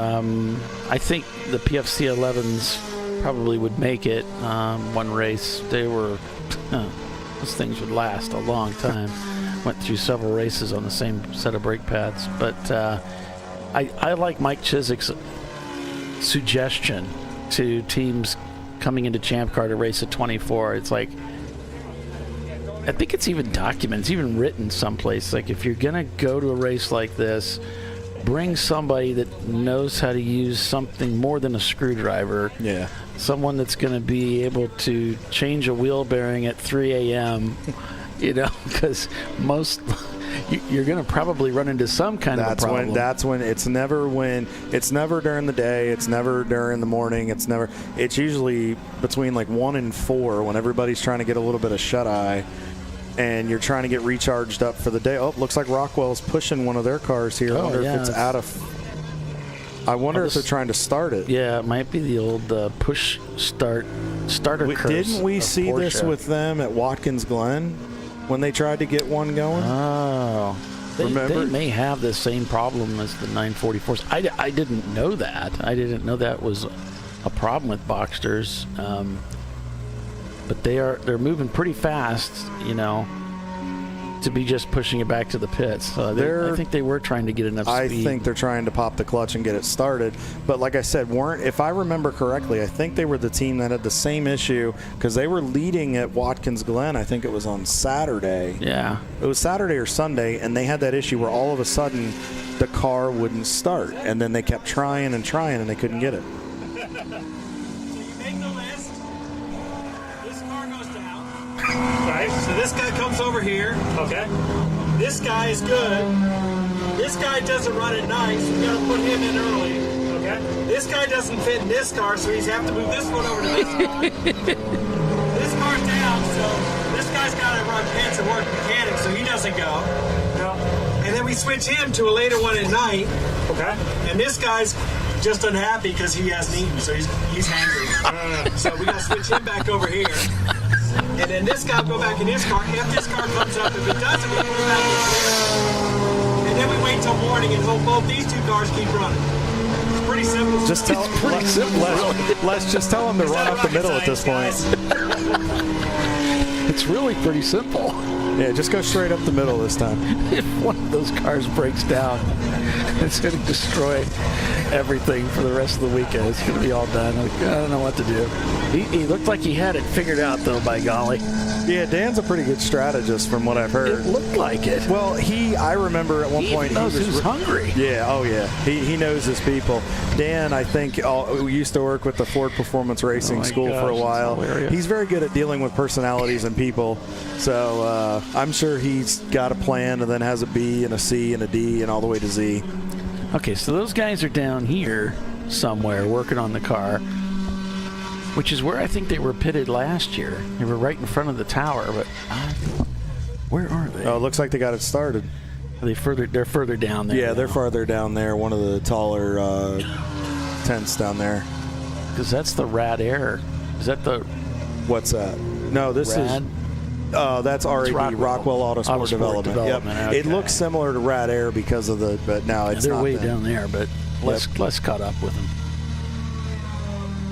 I think the PFC 11s probably would make it one race. They were... those things would last a long time. Went through several races on the same set of brake pads. But I like Mike Chiswick's suggestion to teams coming into Champ Car to race at 24. It's like, I think it's even documented, it's even written someplace. Like, if you're going to go to a race like this, bring somebody that knows how to use something more than a screwdriver. Yeah. Someone that's going to be able to change a wheel bearing at 3 a.m., because you're going to probably run into some kind of a problem. That's when it's never during the day, it's never during the morning, it's usually between like 1 and 4 when everybody's trying to get a little bit of shut-eye and you're trying to get recharged up for the day. Oh, looks like Rockwell's pushing one of their cars here. I wonder if it's out of... I wonder if they're trying to start it. Yeah, it might be the old push starter curse. Didn't we see this with them at Watkins Glen when they tried to get one going? Oh. Remember? They may have the same problem as the 944s. I didn't know that. I didn't know that was a problem with Boxsters. But they're moving pretty fast, to be just pushing it back to the pits. I think they were trying to get enough speed. I think they're trying to pop the clutch and get it started. But like I said, if I remember correctly, I think they were the team that had the same issue because they were leading at Watkins Glen. I think it was on Saturday. Yeah. It was Saturday or Sunday, and they had that issue where all of a sudden the car wouldn't start. And then they kept trying, and they couldn't get it. So you make the list. This car goes down. Right, so this guy comes over here. Okay. This guy is good. This guy doesn't run at night, so we got to put him in early. Okay. This guy doesn't fit in this car, so he's have to move this one over to this car. This car's down, so this guy's got to run pits and work mechanics, so he doesn't go. No. And then we switch him to a later one at night. Okay. And this guy's just unhappy because he hasn't eaten, so he's hungry. So we got to switch him back over here. And then this guy will go back in his car. If this car comes up, if it doesn't, we put it back in here. And then we wait till morning and hope both these two cars keep running. It's pretty simple. Just tell let's just tell them to run up the middle at this point. It's really pretty simple. Yeah, just go straight up the middle this time. If one of those cars breaks down, it's going to destroy everything for the rest of the weekend. It's going to be all done. I don't know what to do. He looked like he had it figured out, though, by golly. Yeah, Dan's a pretty good strategist from what I've heard. It looked like it. Well, I remember at one point he knows who's hungry. Yeah, oh yeah. He knows his people. Dan, I think, we used to work with the Ford Performance Racing School for a while. He's very good at dealing with personalities and people. So I'm sure he's got a plan and then has a B and a C and a D and all the way to Z. Okay, so those guys are down here somewhere working on the car, which is where I think they were pitted last year. They were right in front of the tower, but where are they? Oh, it looks like they got it started. Are they further? They're further down there. Yeah, they're farther down there. One of the taller tents down there. Because that's the Rad Air. Is that the? What's that? No, this Rad? is. That's RAD, Rockwell Autosport Development. Yep. Okay. It looks similar to Rad Air because of but no, it's they're not. They're way down there, but less caught up with them.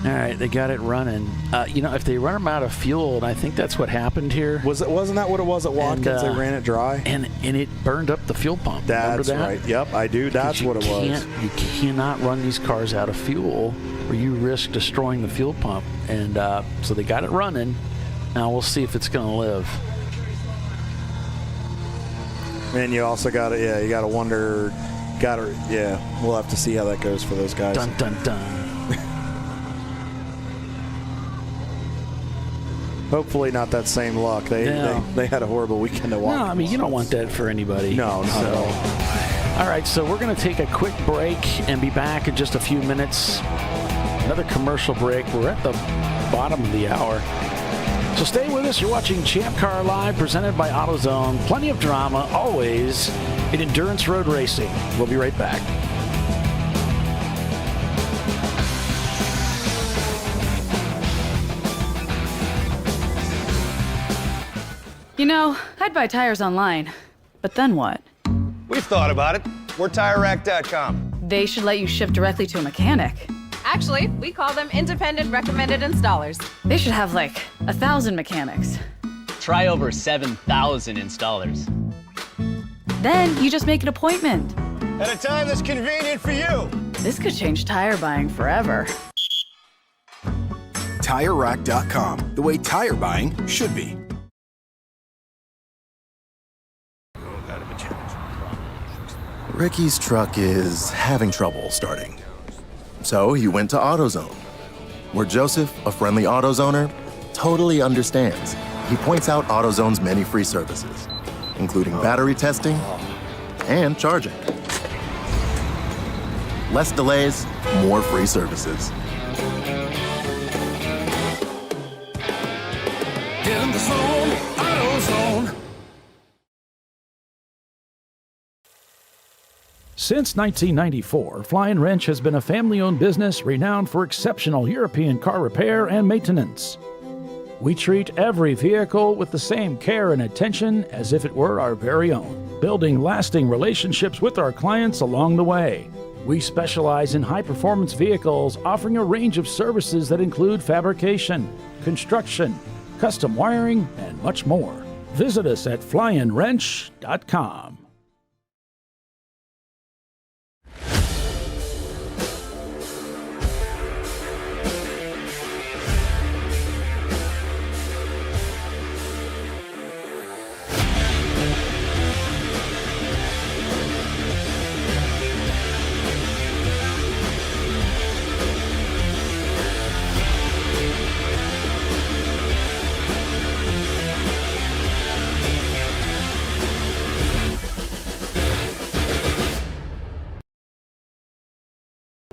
All right, they got it running. If they run them out of fuel, and I think that's what happened here. Wasn't that what it was at Watkins? They ran it dry, and it burned up the fuel pump. That's Remember that? right. Yep, I do. That's what it was. You cannot run these cars out of fuel, or you risk destroying the fuel pump. And so they got it running. Now we'll see if it's going to live. And you also got to, you got to wonder, we'll have to see how that goes for those guys. Dun, dun, dun. Hopefully not that same luck. They had a horrible weekend at Watkins. No, I mean, you don't want that for anybody. No, not at all. All right, so we're going to take a quick break and be back in just a few minutes. Another commercial break. We're at the bottom of the hour. So stay with us. You're watching Champ Car Live, presented by AutoZone. Plenty of drama, always, in endurance road racing. We'll be right back. I'd buy tires online, but then what? We've thought about it. We're TireRack.com. They should let you ship directly to a mechanic. Actually, we call them independent recommended installers. They should have 1,000 mechanics. Try over 7,000 installers. Then you just make an appointment. At a time that's convenient for you. This could change tire buying forever. TireRack.com, the way tire buying should be. Ricky's truck is having trouble starting. So he went to AutoZone, where Joseph, a friendly AutoZoner, totally understands. He points out AutoZone's many free services, including battery testing and charging. Less delays, more free services. Get in the zone, AutoZone. Since 1994, Flying Wrench has been a family-owned business renowned for exceptional European car repair and maintenance. We treat every vehicle with the same care and attention as if it were our very own, building lasting relationships with our clients along the way. We specialize in high-performance vehicles, offering a range of services that include fabrication, construction, custom wiring, and much more. Visit us at flyinwrench.com.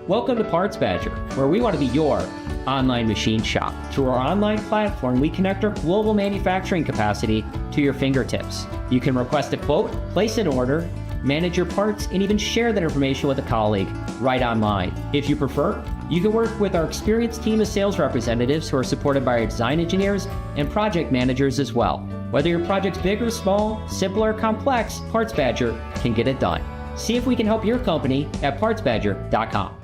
Welcome to Parts Badger, where we want to be your online machine shop. Through our online platform, we connect our global manufacturing capacity to your fingertips. You can request a quote, place an order, manage your parts, and even share that information with a colleague right online. If you prefer, you can work with our experienced team of sales representatives who are supported by our design engineers and project managers as well. Whether your project's big or small, simple or complex, Parts Badger can get it done. See if we can help your company at PartsBadger.com.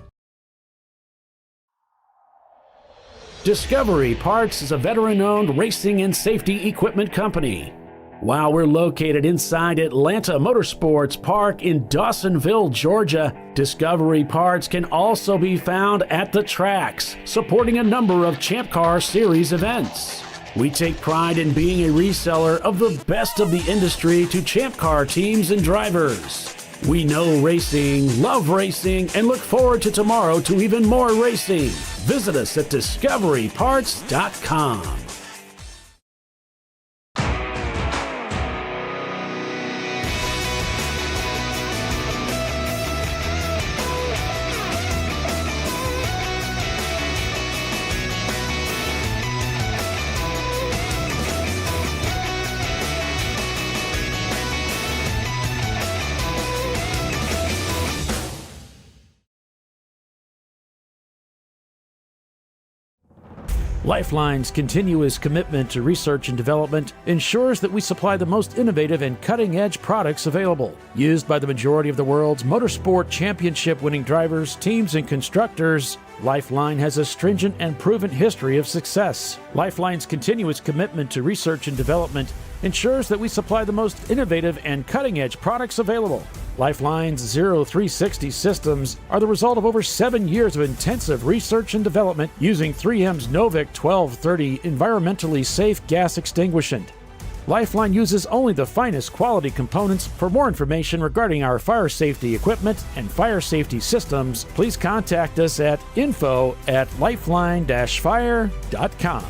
Discovery Parts is a veteran-owned racing and safety equipment company. While we're located inside Atlanta Motorsports Park in Dawsonville, Georgia, Discovery Parts can also be found at the tracks, supporting a number of Champ Car Series events. We take pride in being a reseller of the best of the industry to Champ Car teams and drivers. We know racing, love racing, and look forward to tomorrow to even more racing. Visit us at discoveryparts.com. LifeLine's continuous commitment to research and development ensures that we supply the most innovative and cutting-edge products available. Used by the majority of the world's motorsport championship-winning drivers, teams, and constructors, LifeLine has a stringent and proven history of success. LifeLine's continuous commitment to research and development ensures that we supply the most innovative and cutting-edge products available. LifeLine's 0360 systems are the result of over 7 years of intensive research and development using 3M's Novik 1230 environmentally safe gas extinguishant. LifeLine uses only the finest quality components. For more information regarding our fire safety equipment and fire safety systems, please contact us at info@lifeline-fire.com.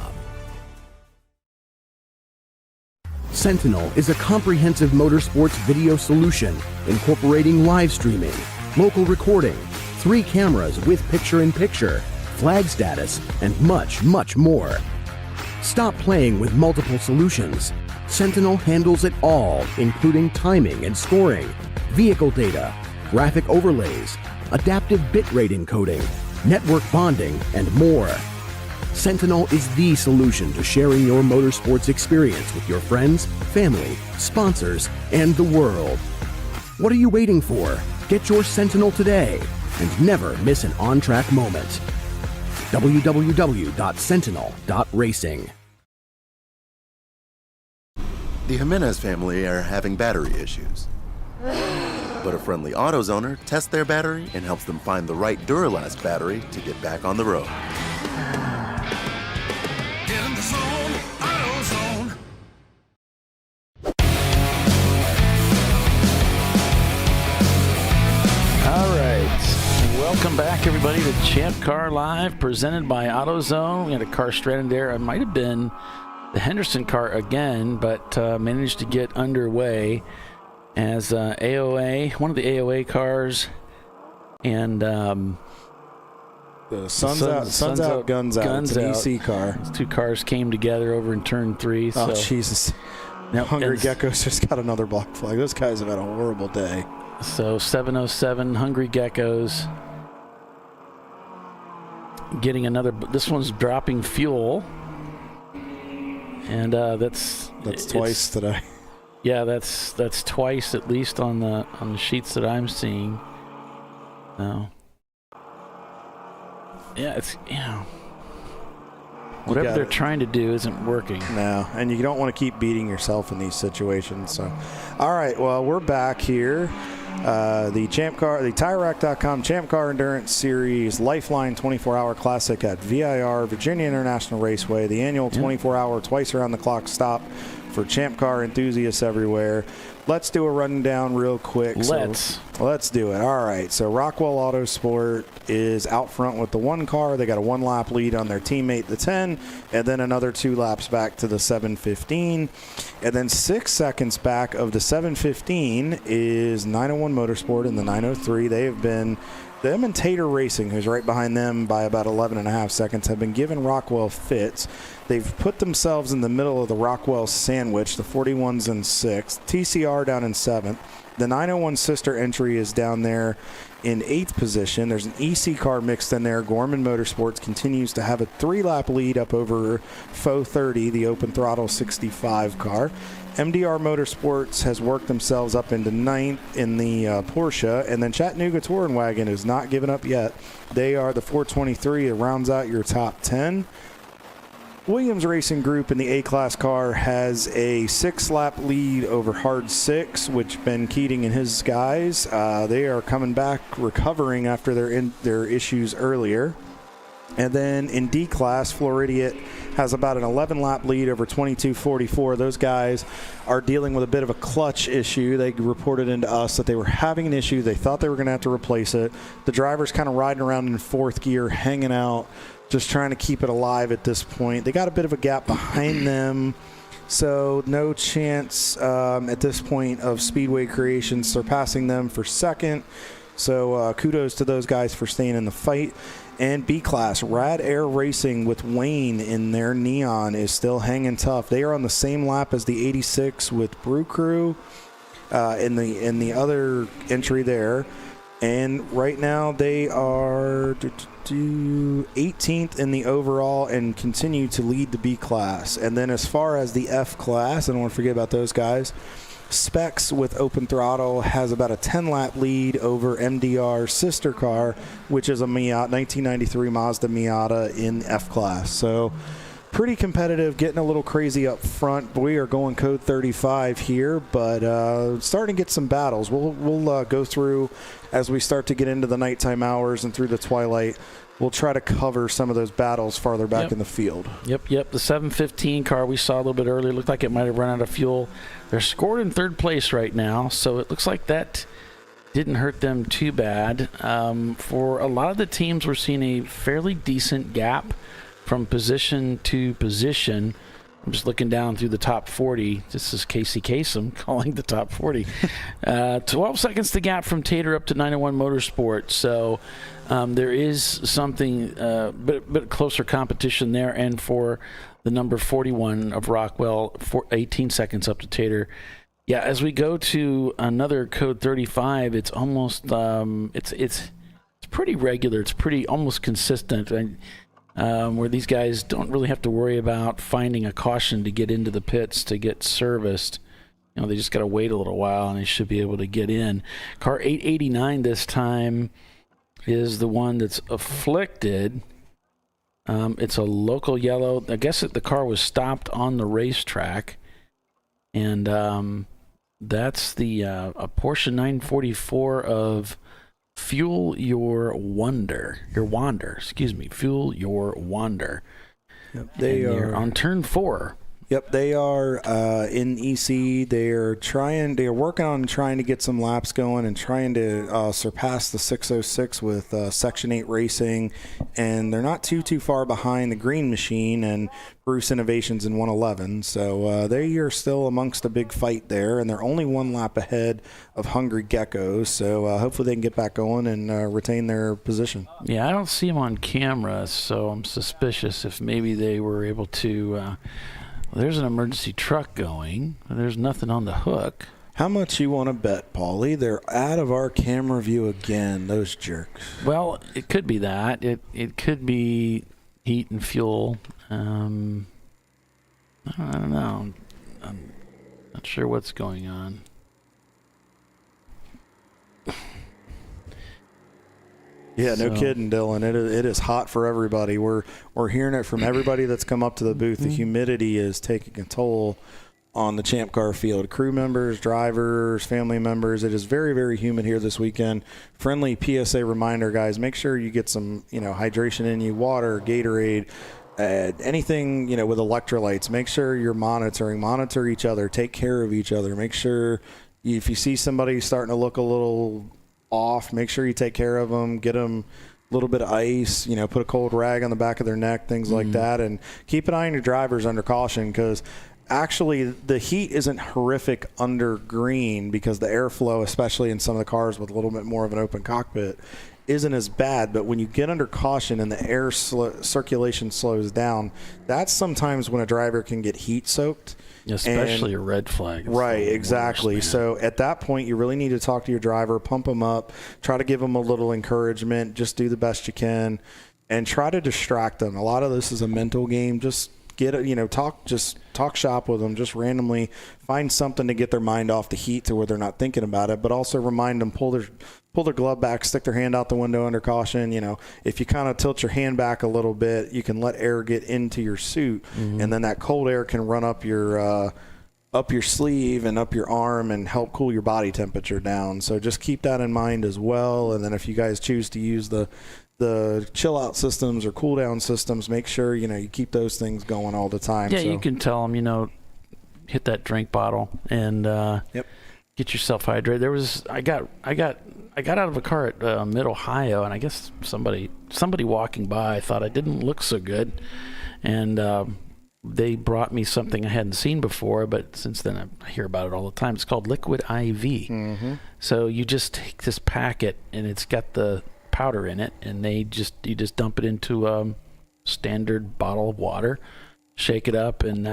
Sentinel is a comprehensive motorsports video solution incorporating live streaming, local recording, 3 cameras with picture-in-picture, flag status, and much, much more. Stop playing with multiple solutions. Sentinel handles it all, including timing and scoring, vehicle data, graphic overlays, adaptive bitrate encoding, network bonding, and more. Sentinel is the solution to sharing your motorsports experience with your friends, family, sponsors, and the world. What are you waiting for? Get your Sentinel today and never miss an on-track moment. www.sentinel.racing. The Jimenez family are having battery issues. But a friendly AutoZoner tests their battery and helps them find the right Duralast battery to get back on the road. Get in the zone, AutoZone. Welcome back, everybody, to Champ Car Live, presented by AutoZone. We had a car stranded there. It might have been the Henderson car again, but managed to get underway as AOA, one of the AOA cars, and the sun's out, guns out. It's an EC car. These two cars came together over in turn 3. Oh, Jesus. Yep. Hungry Gecko's just got another block flag. Those guys have had a horrible day. So 707 Hungry Geckos getting another. This one's dropping fuel, and that's twice today. Yeah, that's twice at least on the sheets that I'm seeing. No. Yeah, it's whatever they're trying to do isn't working. No, and you don't want to keep beating yourself in these situations. So, all right, well, we're back here. The TireRack.com Champ Car Endurance Series LifeLine 24-hour classic at VIR Virginia International Raceway, the annual 24-hour, twice around the clock stop for Champ Car enthusiasts everywhere. Let's do a rundown real quick. Let's do it. All right. So Rockwell Autosport is out front with the 1 car. They got a 1-lap lead on their teammate, the 10, and then another 2 laps back to the 715. And then 6 seconds back of the 715 is 901 Motorsport and the 903. They have been, them and Tater Racing, who's right behind them by about 11.5 seconds, have been giving Rockwell fits. They've put themselves in the middle of the Rockwell sandwich. The 41's in 6th. TCR down in 7th. The 901 sister entry is down there in 8th position. There's an EC car mixed in there. Gorman Motorsports continues to have a 3-lap lead up over Faux 30, the open throttle 65 car. MDR Motorsports has worked themselves up into 9th in the Porsche, and then Chattanooga Touring Wagon is not giving up yet. They are the 423. It rounds out your top 10. Williams Racing Group in the A-Class car has a 6-lap lead over Hard 6, which Ben Keating and his guys, they are coming back, recovering after their issues earlier. And then in D-Class, Floridiot has about an 11-lap lead over 2244. Those guys are dealing with a bit of a clutch issue. They reported into us that they were having an issue. They thought they were going to have to replace it. The driver's kind of riding around in 4th gear, hanging out, just trying to keep it alive at this point. They got a bit of a gap behind them, so no chance at this point of Speedway Creations surpassing them for second. So kudos to those guys for staying in the fight. And B-Class, Rad Air Racing with Wayne in their Neon is still hanging tough. They are on the same lap as the 86 with Brew Crew in the other entry there. And right now they are 18th in the overall and continue to lead the B-Class. And then as far as the F-Class, I don't want to forget about those guys, Specs with open throttle has about a 10-lap lead over MDR's sister car, which is a Miata, 1993 Mazda Miata in F-Class. So pretty competitive, getting a little crazy up front. We are going code 35 here, but starting to get some battles. We'll go through as we start to get into the nighttime hours and through the twilight. We'll try to cover some of those battles farther back in the field. Yep. The 715 car we saw a little bit earlier looked like it might have run out of fuel. They're scored in 3rd place right now, so it looks like that didn't hurt them too bad. For a lot of the teams, we're seeing a fairly decent gap from position to position. I'm just looking down through the top 40. This is Casey Kasem calling the top 40. 12 seconds to gap from Tater up to 901 Motorsport. So there is something, bit closer competition there. And for the number 41 of Rockwell, 18 seconds up to Tater. Yeah, as we go to another code 35, it's almost, it's pretty regular. It's pretty almost consistent. Where these guys don't really have to worry about finding a caution to get into the pits to get serviced. You know, they just got to wait a little while and they should be able to get in. Car 889 this time is the one that's afflicted. It's a local yellow. I guess the car was stopped on the racetrack. And that's a Porsche 944 of Fuel Your Wander. Fuel Your Wander. Yep, they are on turn 4. Yep, they are in EC. They're working on trying to get some laps going and trying to surpass the 606 with Section 8 racing, and they're not too far behind the Green Machine and Bruce Innovations in 111. So they are still amongst a big fight there, and they're only one lap ahead of Hungry Geckos. So hopefully they can get back going and retain their position. Yeah, I don't see them on camera, so I'm suspicious if maybe they were able to. There's an emergency truck going. There's nothing on the hook. How much you want to bet, Paulie? They're out of our camera view again, those jerks. Well, it could be that. It could be heat and fuel. I don't know. I'm not sure what's going on. Yeah, no kidding, Dylan. It is hot for everybody. We're hearing it from everybody that's come up to the booth. The humidity is taking a toll on the Champ Car field. Crew members, drivers, family members. It is very, very humid here this weekend. Friendly PSA reminder, guys. Make sure you get some, hydration in you, water, Gatorade, anything, with electrolytes. Make sure you're monitor each other, take care of each other. Make sure if you see somebody starting to look a little off, make sure you take care of them, get them a little bit of ice, put a cold rag on the back of their neck, things like that, and keep an eye on your drivers under caution, because actually the heat isn't horrific under green, because the airflow, especially in some of the cars with a little bit more of an open cockpit, isn't as bad. But when you get under caution and the air circulation slows down, that's sometimes when a driver can get heat soaked. Especially a red flag. Right, exactly. So at that point, you really need to talk to your driver, pump them up, try to give them a little encouragement, just do the best you can, and try to distract them. A lot of this is a mental game. Just talk shop with them, just randomly find something to get their mind off the heat to where they're not thinking about it, but also remind them, pull their glove back, stick their hand out the window under caution. If you kind of tilt your hand back a little bit, you can let air get into your suit, and then that cold air can run up your sleeve and up your arm and help cool your body temperature down. So just keep that in mind as well. And then if you guys choose to use the chill out systems or cool down systems, make sure you keep those things going all the time. Yeah, you can tell them, hit that drink bottle and get yourself hydrated. I got out of a car at Mid Ohio, and I guess somebody walking by thought I didn't look so good, and they brought me something I hadn't seen before, but since then I hear about it all the time. It's called Liquid IV. So you just take this packet, and it's got the powder in it, and you just dump it into a standard bottle of water, shake it up, and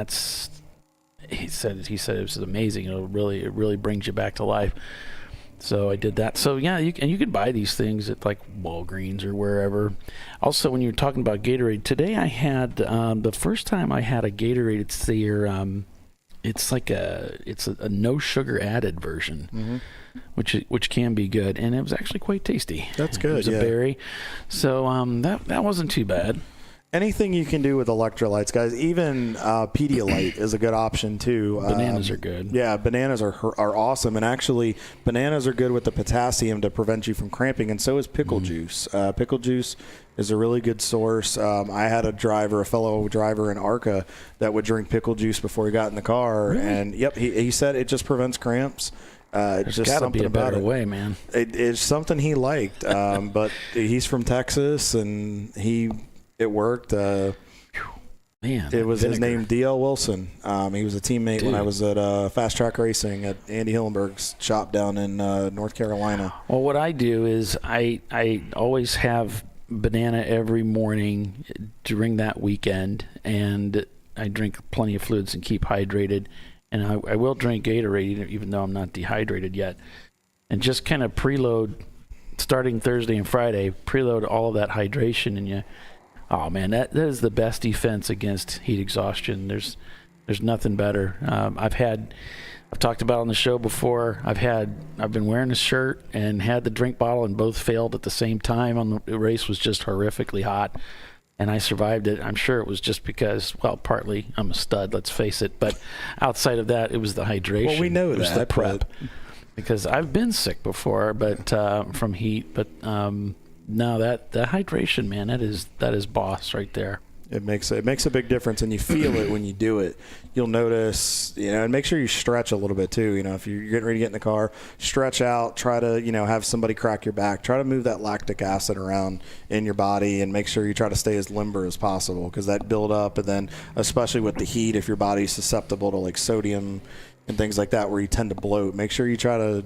he said it was amazing. It really brings you back to life. So I did that. So yeah, you can buy these things at like Walgreens or wherever. Also, when you're talking about Gatorade, today I had the first time I had a Gatorade. It's a no sugar added version, which can be good, and it was actually quite tasty. That's good. It was a berry, so that wasn't too bad. Anything you can do with electrolytes, guys. Even Pedialyte is a good option too. Bananas are good. Yeah, bananas are awesome, and actually bananas are good with the potassium to prevent you from cramping, and so is pickle juice. Pickle juice is a really good source. I had a fellow driver in ARCA that would drink pickle juice before he got in the car, and he said it just prevents cramps. There's just got to something be a better about it. way, man. It's something he liked, but he's from Texas, and it worked. Man, it was his name, D.L. Wilson. He was a teammate when I was at Fast Track Racing at Andy Hillenberg's shop down in North Carolina. Well, what I do is I always have banana every morning during that weekend, and I drink plenty of fluids and keep hydrated. And I will drink Gatorade even though I'm not dehydrated yet, and just kind of preload starting Thursday and Friday. Preload all of that hydration, and oh man, that is the best defense against heat exhaustion. There's nothing better. I've talked about it on the show before. I've been wearing a shirt and had the drink bottle, and both failed at the same time. On the race was just horrifically hot, and I survived it. I'm sure it was just because, well, partly I'm a stud, let's face it, but outside of that, it was the hydration. Well, we know it was that, the prep, because I've been sick before, but from heat, but. No, that hydration, man, that is boss right there. It makes a big difference, and you feel it when you do it. You'll notice, and make sure you stretch a little bit too. If you're getting ready to get in the car, stretch out. Try to, have somebody crack your back. Try to move that lactic acid around in your body, and make sure you try to stay as limber as possible, because that build up, and then especially with the heat, if your body's susceptible to like sodium and things like that, where you tend to bloat, make sure you try to,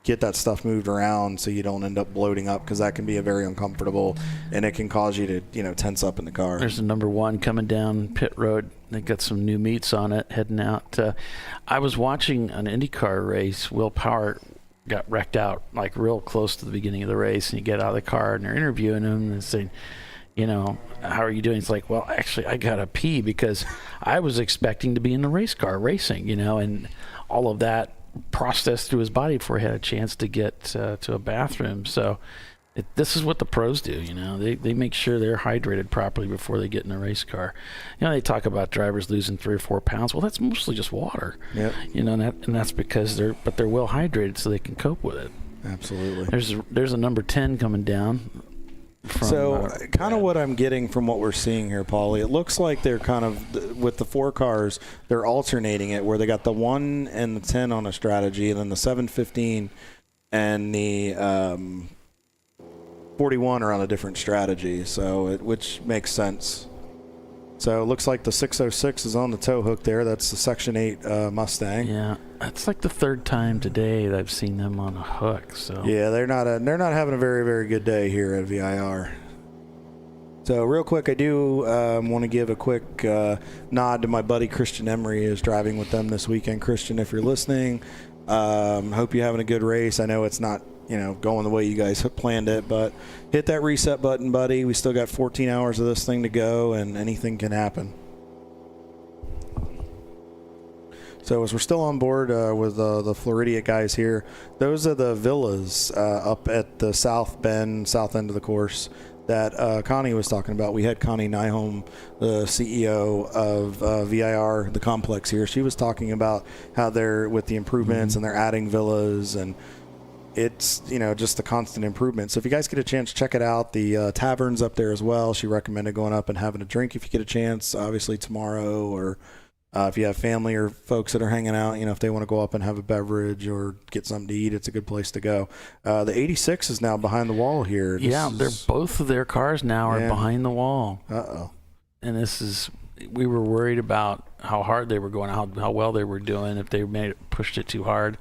get that stuff moved around so you don't end up bloating up, because that can be very uncomfortable, and it can cause you to tense up in the car. There's a number 1 coming down pit road. They got some new meats on it heading out. I was watching an IndyCar race. Will Power got wrecked out like real close to the beginning of the race, and you get out of the car and they're interviewing him and saying, how are you doing? It's like, well, actually I gotta pee, because I was expecting to be in the race car racing, and all of that processed through his body before he had a chance to get to a bathroom. So this is what the pros do. They make sure they're hydrated properly before they get in a race car. They talk about drivers losing 3 or 4 pounds. Well, that's mostly just water. Yep. And that's because they're well hydrated, so they can cope with it. Absolutely. There's a number 10 coming down. Kind of what I'm getting from what we're seeing here, Paulie, it looks like they're kind of, with the 4 cars, they're alternating it, where they got the 1 and the 10 on a strategy, and then the 715 and the 41 are on a different strategy, which makes sense. So it looks like the 606 is on the tow hook there. That's the Section 8 Mustang. Yeah, that's like the 3rd time today that I've seen them on a hook. So yeah, they're not having a very, very good day here at VIR. So real quick, I do want to give a quick nod to my buddy Christian Emery, who's driving with them this weekend. Christian, if you're listening, hope you're having a good race. I know it's not going the way you guys planned it, but hit that reset button, buddy. We still got 14 hours of this thing to go, and anything can happen. So as we're still on board with the Floridian guys here, those are the villas up at the south end of the course that Connie was talking about. We had Connie Nyholm, the CEO of VIR, the complex here. She was talking about how they're, with the improvements, and they're adding villas, and it's, just a constant improvement. So if you guys get a chance, check it out. The tavern's up there as well. She recommended going up and having a drink if you get a chance, obviously tomorrow, or if you have family or folks that are hanging out, if they want to go up and have a beverage or get something to eat, it's a good place to go. The 86 is now behind the wall here. Both of their cars now are behind the wall. Uh-oh. And we were worried about how hard they were going, how well they were doing, if they pushed it too hard.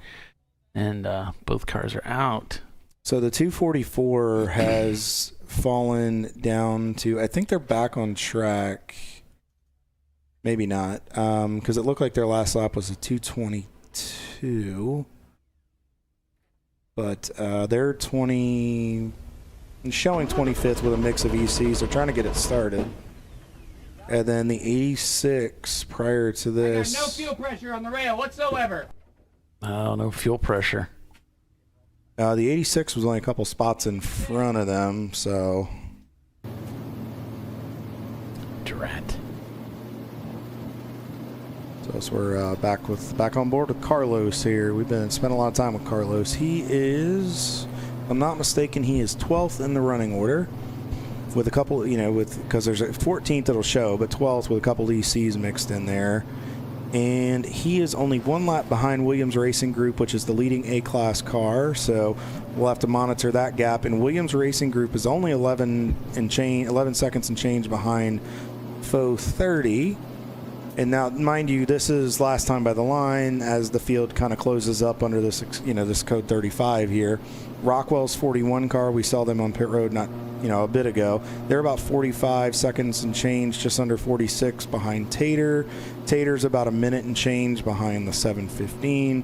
And both cars are out. So the 244 has fallen down to, I think they're back on track. Maybe not, because it looked like their last lap was a 222. But they're showing 25th with a mix of ECs. They're trying to get it started. And then the 86 prior to this. I got no fuel pressure on the rail whatsoever. Oh, no fuel pressure. The 86 was only a couple spots in front of them, so. Drat. So we're back on board with Carlos here. We've spent a lot of time with Carlos. He is, if I'm not mistaken, he is 12th in the running order, with a couple, because there's a 14th that'll show, but 12th with a couple ECs mixed in there. And he is only 1 lap behind Williams Racing Group, which is the leading A-Class car. So we'll have to monitor that gap. And Williams Racing Group is only 11 seconds and change behind Faux 30. And now, mind you, this is last time by the line as the field kind of closes up under this, this code 35 here. Rockwell's 41 car, we saw them on pit road a bit ago. They're about 45 seconds and change, just under 46 behind Tater. Tater's about a minute and change behind the 715.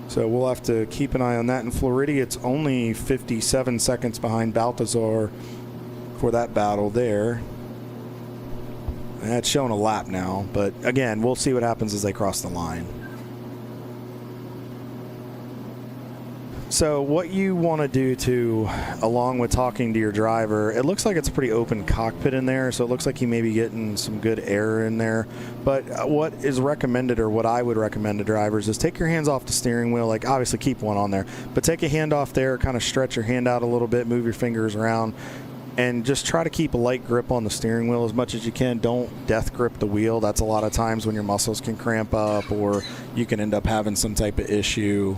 So we'll have to keep an eye on that. In Floridia, it's only 57 seconds behind Balthazar for that battle there. It's showing a lap now, but again, we'll see what happens as they cross the line. So what you want to do along with talking to your driver, it looks like it's a pretty open cockpit in there, so it looks like he may be getting some good air in there. But what is recommended, or what I would recommend to drivers, is take your hands off the steering wheel. Like, obviously keep one on there, but take a hand off there, kind of stretch your hand out a little bit, move your fingers around. And just try to keep a light grip on the steering wheel as much as you can. Don't death grip the wheel. That's a lot of times when your muscles can cramp up, or you can end up having some type of issue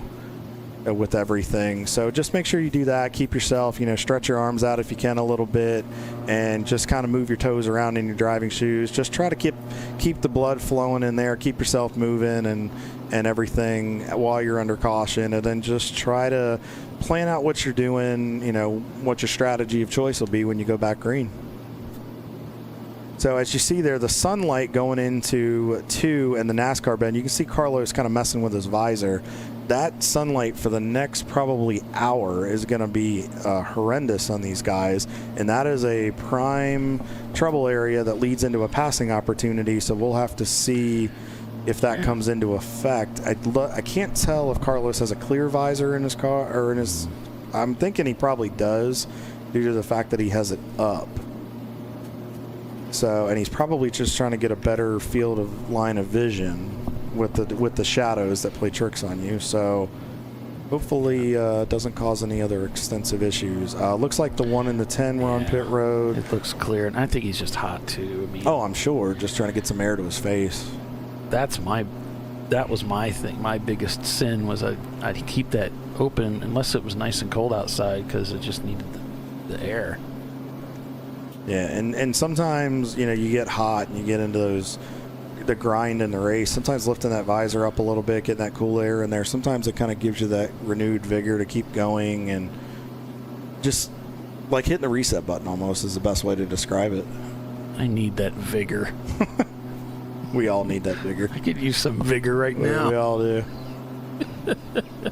with everything. So just make sure you do that. Keep yourself, stretch your arms out if you can a little bit, and just kind of move your toes around in your driving shoes. Just try to keep the blood flowing in there. Keep yourself moving and everything while you're under caution, and then just try to plan out what you're doing, what your strategy of choice will be when you go back green. So as you see there, the sunlight going into 2 and the NASCAR bend, you can see Carlos kind of messing with his visor. That sunlight for the next probably hour is going to be horrendous on these guys, and that is a prime trouble area that leads into a passing opportunity, so we'll have to see if that comes into effect. I can't tell if Carlos has a clear visor in his car or in his. I'm thinking he probably does, due to the fact that he has it up. So, and he's probably just trying to get a better field of line of vision with the shadows that play tricks on you. So, hopefully, it doesn't cause any other extensive issues. Looks like the 1 and the 10 were on pit road. It looks clear, and I think he's just hot too. I'm sure, just trying to get some air to his face. That was my thing. My biggest sin was I'd keep that open unless it was nice and cold outside, because it just needed the air. Yeah, and sometimes, you get hot and you get into the grind in the race. Sometimes lifting that visor up a little bit, getting that cool air in there, sometimes it kind of gives you that renewed vigor to keep going, and just like hitting the reset button almost is the best way to describe it. I need that vigor. We all need that vigor. I could use some vigor right now. We all do.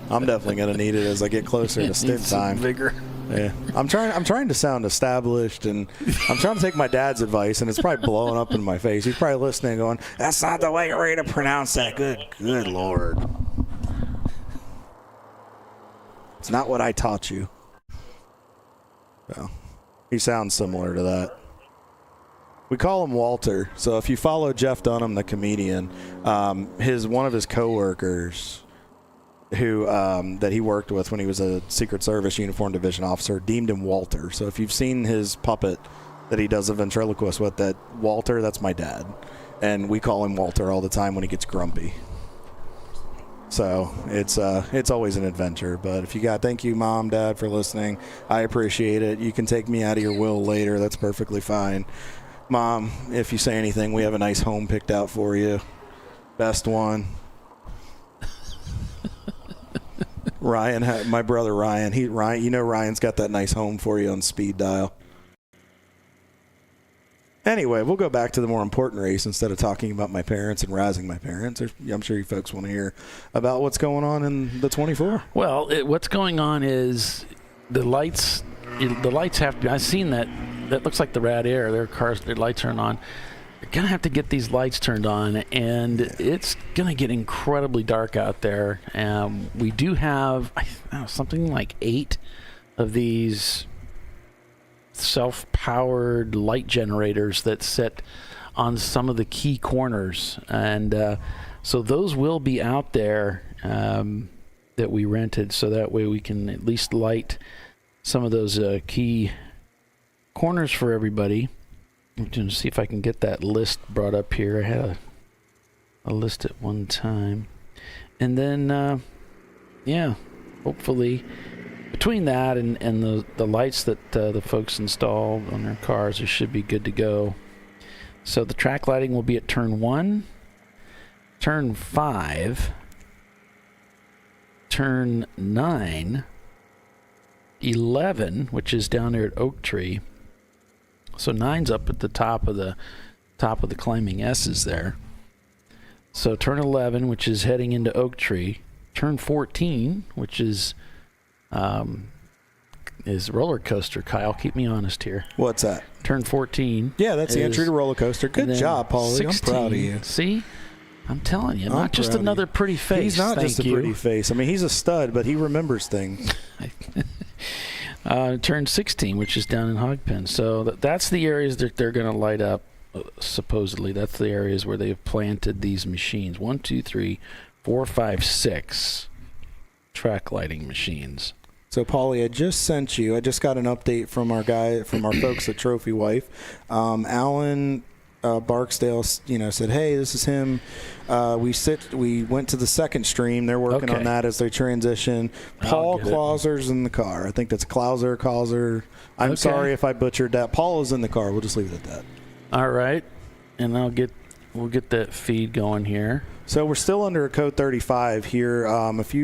I'm definitely going to need it as I get closer to stint time. Vigor. Yeah, I'm trying to sound established, and I'm trying to take my dad's advice, and it's probably blowing up in my face. He's probably listening, going, "That's not the way to pronounce that." Good Lord, it's not what I taught you. Well, he sounds similar to that. We call him Walter. So if you follow Jeff Dunham, the comedian, one of his coworkers, who that he worked with when he was a Secret Service Uniform Division officer, deemed him Walter. So if you've seen his puppet that he does a ventriloquist with, that Walter, that's my dad. And we call him Walter all the time when he gets grumpy. So it's always an adventure. But thank you, Mom, Dad, for listening. I appreciate it. You can take me out of your will later. That's perfectly fine. Mom, if you say anything, we have a nice home picked out for you. Best one. Ryan, my brother Ryan, Ryan's got that nice home for you on speed dial. Anyway, we'll go back to the more important race instead of talking about my parents and razzing my parents. I'm sure you folks want to hear about what's going on in the 24. Well, what's going on is the lights. The lights have to be. I've seen that. That looks like the Rad Air. Their lights turn on. You're going to have to get these lights turned on, and it's going to get incredibly dark out there. We do have something like 8 of these self-powered light generators that sit on some of the key corners. And so those will be out there that we rented, so that way we can at least light some of those key corners for everybody. I'm going to see if I can get that list brought up here. I had a list at one time. And then, hopefully between that and the lights that the folks installed on their cars, it should be good to go. So the track lighting will be at turn 1, turn 5, turn 9, 11, which is down there at Oak Tree. So 9's up at the top of the climbing S's there. So turn 11, which is heading into Oak Tree. Turn 14, which is roller coaster. Kyle, keep me honest here. What's that? Turn 14. Yeah, that's the entry to roller coaster. Good job, Paulie. 16, I'm proud of you. See? I'm telling you, not just another pretty face. He's not just a pretty face. I mean, he's a stud, but he remembers things. Turn 16, which is down in Hogpen. So that's the areas that they're going to light up, supposedly. That's the areas where they've planted these machines. 1, 2, 3, 4, 5, 6 track lighting machines. So, Paulie, I just sent you. I just got an update from our folks at Trophy Wife. Alan Barksdale, said, "Hey, this is him." We went to the second stream. They're working on that as they transition. Paul Clauser's in the car. I think that's Clauser. I'm sorry if I butchered that. Paul is in the car. We'll just leave it at that. All right, and we'll get that feed going here. So we're still under code 35 here.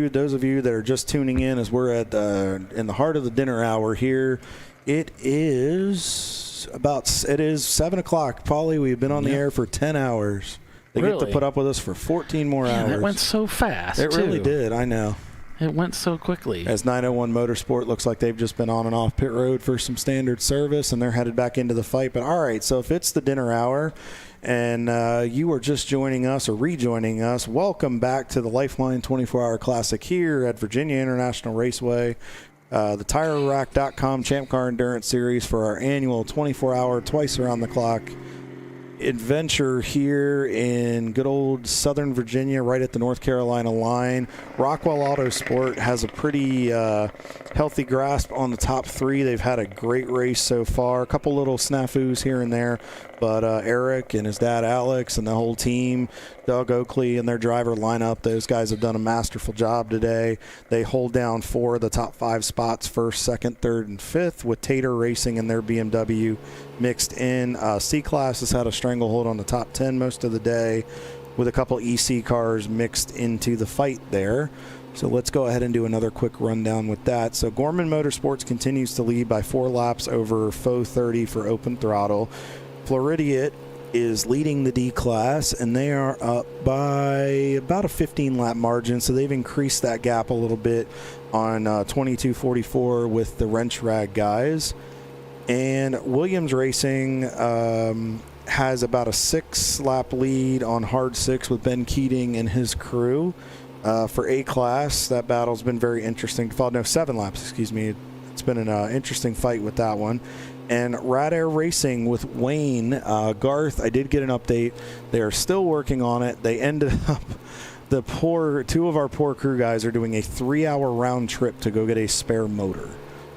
Those of you that are just tuning in, as we're at in the heart of the dinner hour here, it is 7 o'clock. Paulie, we've been on the air for 10 hours. They get to put up with us for 14 more hours. That went so fast. It really did. I know. It went so quickly. As 901 Motorsport looks like they've just been on and off pit road for some standard service, and they're headed back into the fight. But all right, so if it's the dinner hour and you are just joining us or rejoining us, welcome back to the LifeLine 24-Hour Classic here at Virginia International Raceway. The TireRack.com Champ Car Endurance Series for our annual 24-hour, twice around the clock adventure here in good old Southern Virginia, right at the North Carolina line. Rockwell Autosport has a pretty healthy grasp on the top three. They've had a great race so far. A couple little snafus here and there, but Eric and his dad Alex and the whole team, Doug Oakley and their driver lineup, those guys have done a masterful job today. They hold down 4 of the top 5 spots, first, second, third, and fifth, with Tater Racing and their BMW mixed in. C-Class has had a stranglehold on the top 10 most of the day, with a couple EC cars mixed into the fight there. So let's go ahead and do another quick rundown with that. So Gorman Motorsports continues to lead by 4 laps over Faux 30 for open throttle. Floridiat is leading the D-Class, and they are up by about a 15-lap margin, so they've increased that gap a little bit on 22.44 with the wrench rag guys. And Williams Racing has about a 6-lap lead on hard 6 with Ben Keating and his crew. For A-Class, that battle's been very interesting. 7 laps, excuse me. It's been an interesting fight with that one. And Rad Air Racing with Wayne Garth, I did get an update. They are still working on it. They ended up, two of our poor crew guys are doing a 3-hour round trip to go get a spare motor.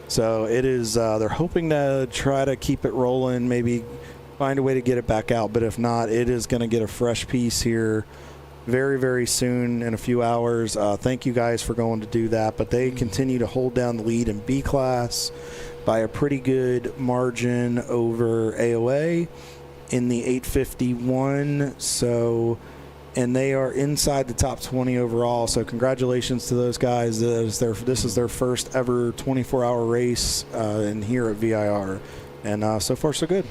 So it is, they're hoping to try to keep it rolling, maybe find a way to get it back out. But if not, it is going to get a fresh piece here very, very soon in a few hours. Thank you guys for going to do that. But they continue to hold down the lead in B-Class by a pretty good margin over AOA in the 851. So, and they are inside the top 20 overall. So congratulations to those guys. This is their first ever 24-hour race in here at VIR. And so far, so good.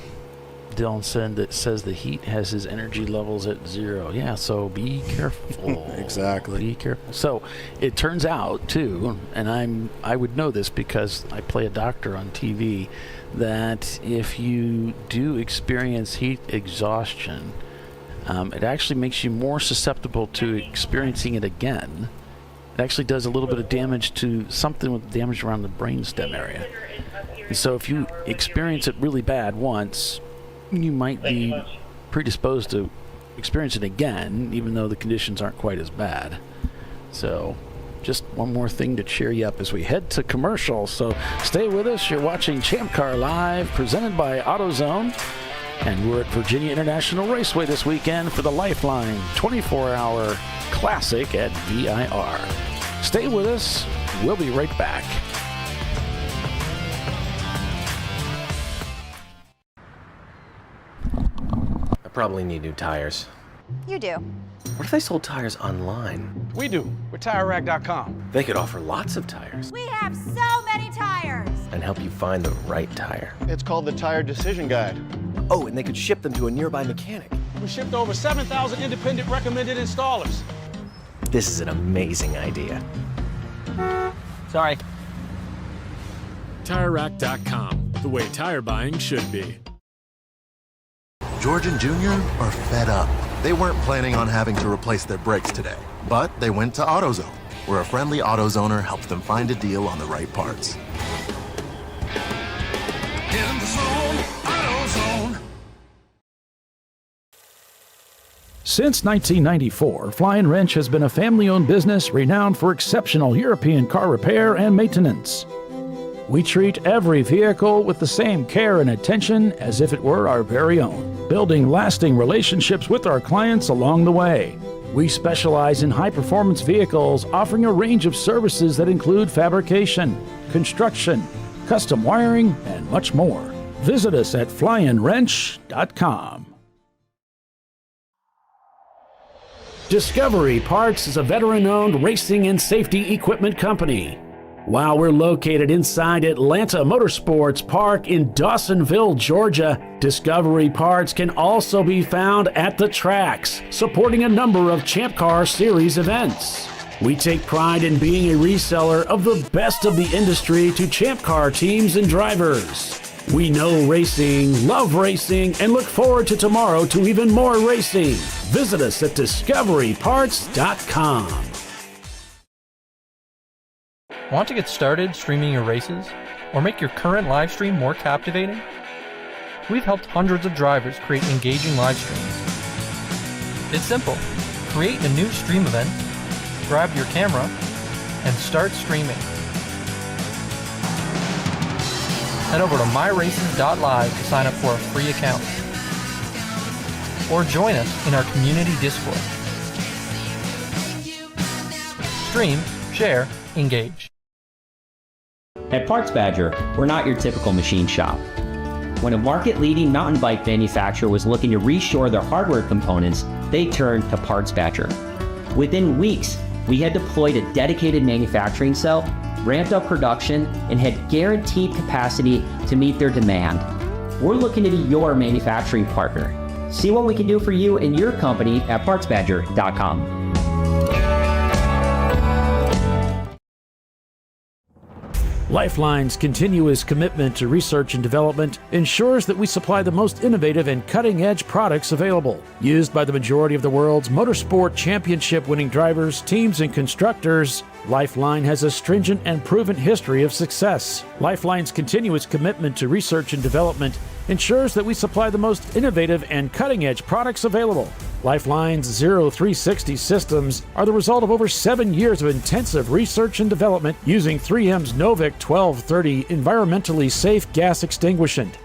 Dylan says the heat has his energy levels at 0. Yeah, so be careful. Exactly. Be careful. So it turns out, too, and I would know this because I play a doctor on TV, that if you do experience heat exhaustion, it actually makes you more susceptible to experiencing it again. It actually does a little bit of damage to something with damage around the brainstem area. And so if you experience it really bad once, you might be predisposed to experience it again, even though the conditions aren't quite as bad. So just one more thing to cheer you up as we head to commercial. So stay with us. You're watching Champ Car Live, presented by AutoZone. And we're at Virginia International Raceway this weekend for the LifeLine 24-Hour Classic at VIR. Stay with us. We'll be right back. I probably need new tires. You do. What if I sold tires online? We do. We're TireRack.com. They could offer lots of tires We have so many tires. and help you find the right tire. It's called the Tire Decision Guide. Oh, and they could ship them to a nearby mechanic. We shipped over 7,000 independent recommended installers. This is an amazing idea. Sorry. TireRack.com, the way tire buying should be. George and Junior are fed up. They weren't planning on having to replace their brakes today, but they went to AutoZone, where a friendly AutoZoner helped them find a deal on the right parts. In the zone, AutoZone. Since 1994, Fly & Wrench has been a family-owned business renowned for exceptional European car repair and maintenance. We treat every vehicle with the same care and attention as if it were our very own, building lasting relationships with our clients along the way. We specialize in high-performance vehicles, offering a range of services that include fabrication, construction, custom wiring, and much more. Visit us at flyandwrench.com. Discovery Parts is a veteran-owned racing and safety equipment company. While we're located inside Atlanta Motorsports Park in Dawsonville, Georgia, Discovery Parts can also be found at the tracks, supporting a number of Champ Car Series events. We take pride in being a reseller of the best of the industry to Champ Car teams and drivers. We know racing, love racing, and look forward to tomorrow to even more racing. Visit us at discoveryparts.com. Want to get started streaming your races or make your current live stream more captivating? We've helped hundreds of drivers create engaging live streams. It's simple. Create a new stream event, grab your camera, and start streaming. Head over to myraces.live to sign up for a free account. Or join us in our community Discord. Stream, share, engage. At Parts Badger, we're not your typical machine shop. When a market-leading mountain bike manufacturer was looking to reshore their hardware components, they turned to Parts Badger. Within weeks, we had deployed a dedicated manufacturing cell, ramped up production, and had guaranteed capacity to meet their demand. We're looking to be your manufacturing partner. See what we can do for you and your company at PartsBadger.com. LifeLine's continuous commitment to research and development ensures that we supply the most innovative and cutting-edge products available. Used by the majority of the world's motorsport championship-winning drivers, teams, and constructors, LifeLine has a stringent and proven history of success. LifeLine's continuous commitment to research and development ensures that we supply the most innovative and cutting-edge products available. LifeLine's 0360 systems are the result of over 7 years of intensive research and development using 3M's Novik 1230 environmentally safe gas extinguishant.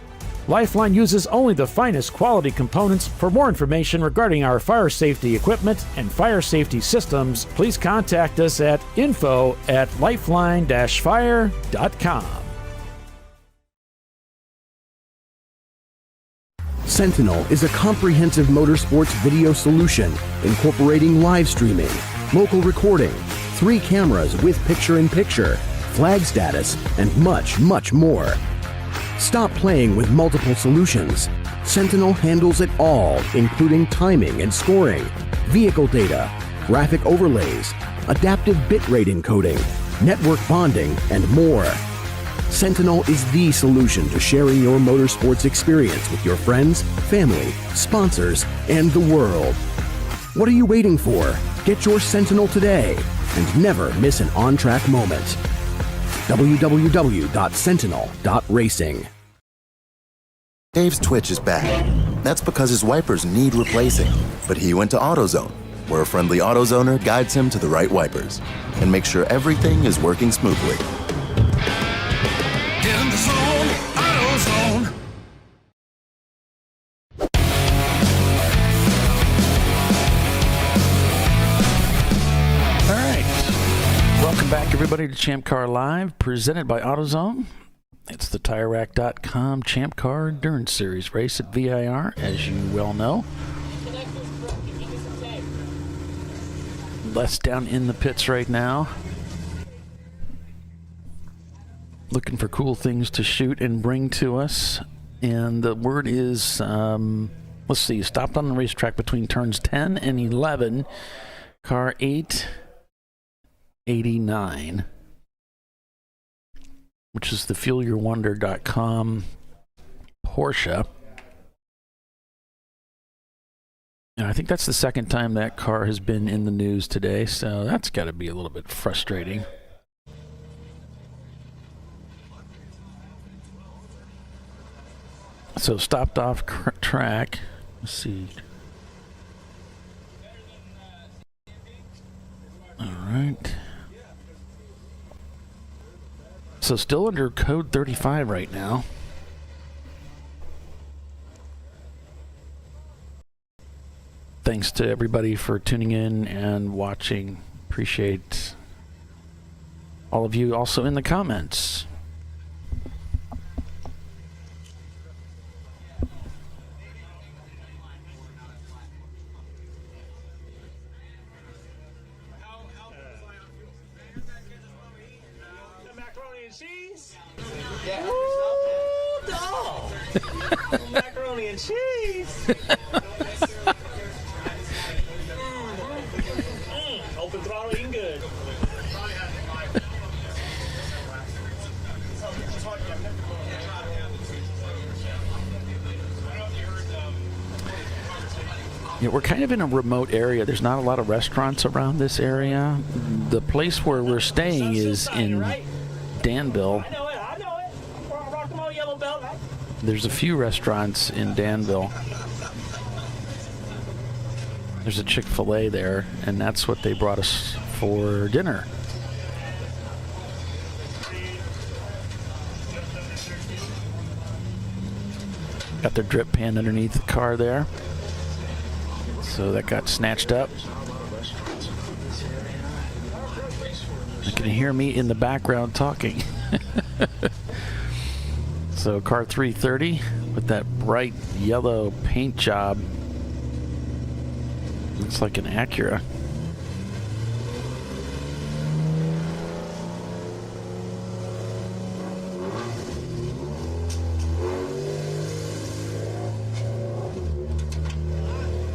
LifeLine uses only the finest quality components. For more information regarding our fire safety equipment and fire safety systems, please contact us at info@lifeline-fire.com. Sentinel is a comprehensive motorsports video solution incorporating live streaming, local recording, 3 cameras with picture-in-picture, flag status, and much, much more. Stop playing with multiple solutions. Sentinel handles it all, including timing and scoring, vehicle data, graphic overlays, adaptive bitrate encoding, network bonding, and more. Sentinel is the solution to sharing your motorsports experience with your friends, family, sponsors, and the world. What are you waiting for? Get your Sentinel today and never miss an on-track moment. www.sentinel.racing. Dave's Twitch is back. That's because his wipers need replacing. But he went to AutoZone, where a friendly AutoZoner guides him to the right wipers and makes sure everything is working smoothly. In the zone, AutoZone. All right. Welcome back, everybody, to ChampCar.Live, presented by AutoZone. It's the TireRack.com Champ Car Endurance Series race at VIR, as you well know. Les down in the pits right now, looking for cool things to shoot and bring to us. And the word is, let's see, stopped on the racetrack between turns 10 and 11. Car 889, which is the FuelYourWonder.com Porsche. And I think that's the second time that car has been in the news today, so that's got to be a little bit frustrating. So stopped off track. Let's see. All right. So still under code 35 right now. Thanks to everybody for tuning in and watching. Appreciate all of you also in the comments. Macaroni and cheese? Yeah. Ooh, dog. Macaroni and cheese. Open throttle, eating good. Yeah, we're kind of in a remote area. There's not a lot of restaurants around this area. The place where we're staying is in Danville. I know it. Rock them all, yellow belt. There's a few restaurants in Danville. There's a Chick-fil-A there, and that's what they brought us for dinner. Got their drip pan underneath the car there. So that got snatched up. You can hear me in the background talking. So car 330 with that bright yellow paint job. Looks like an Acura.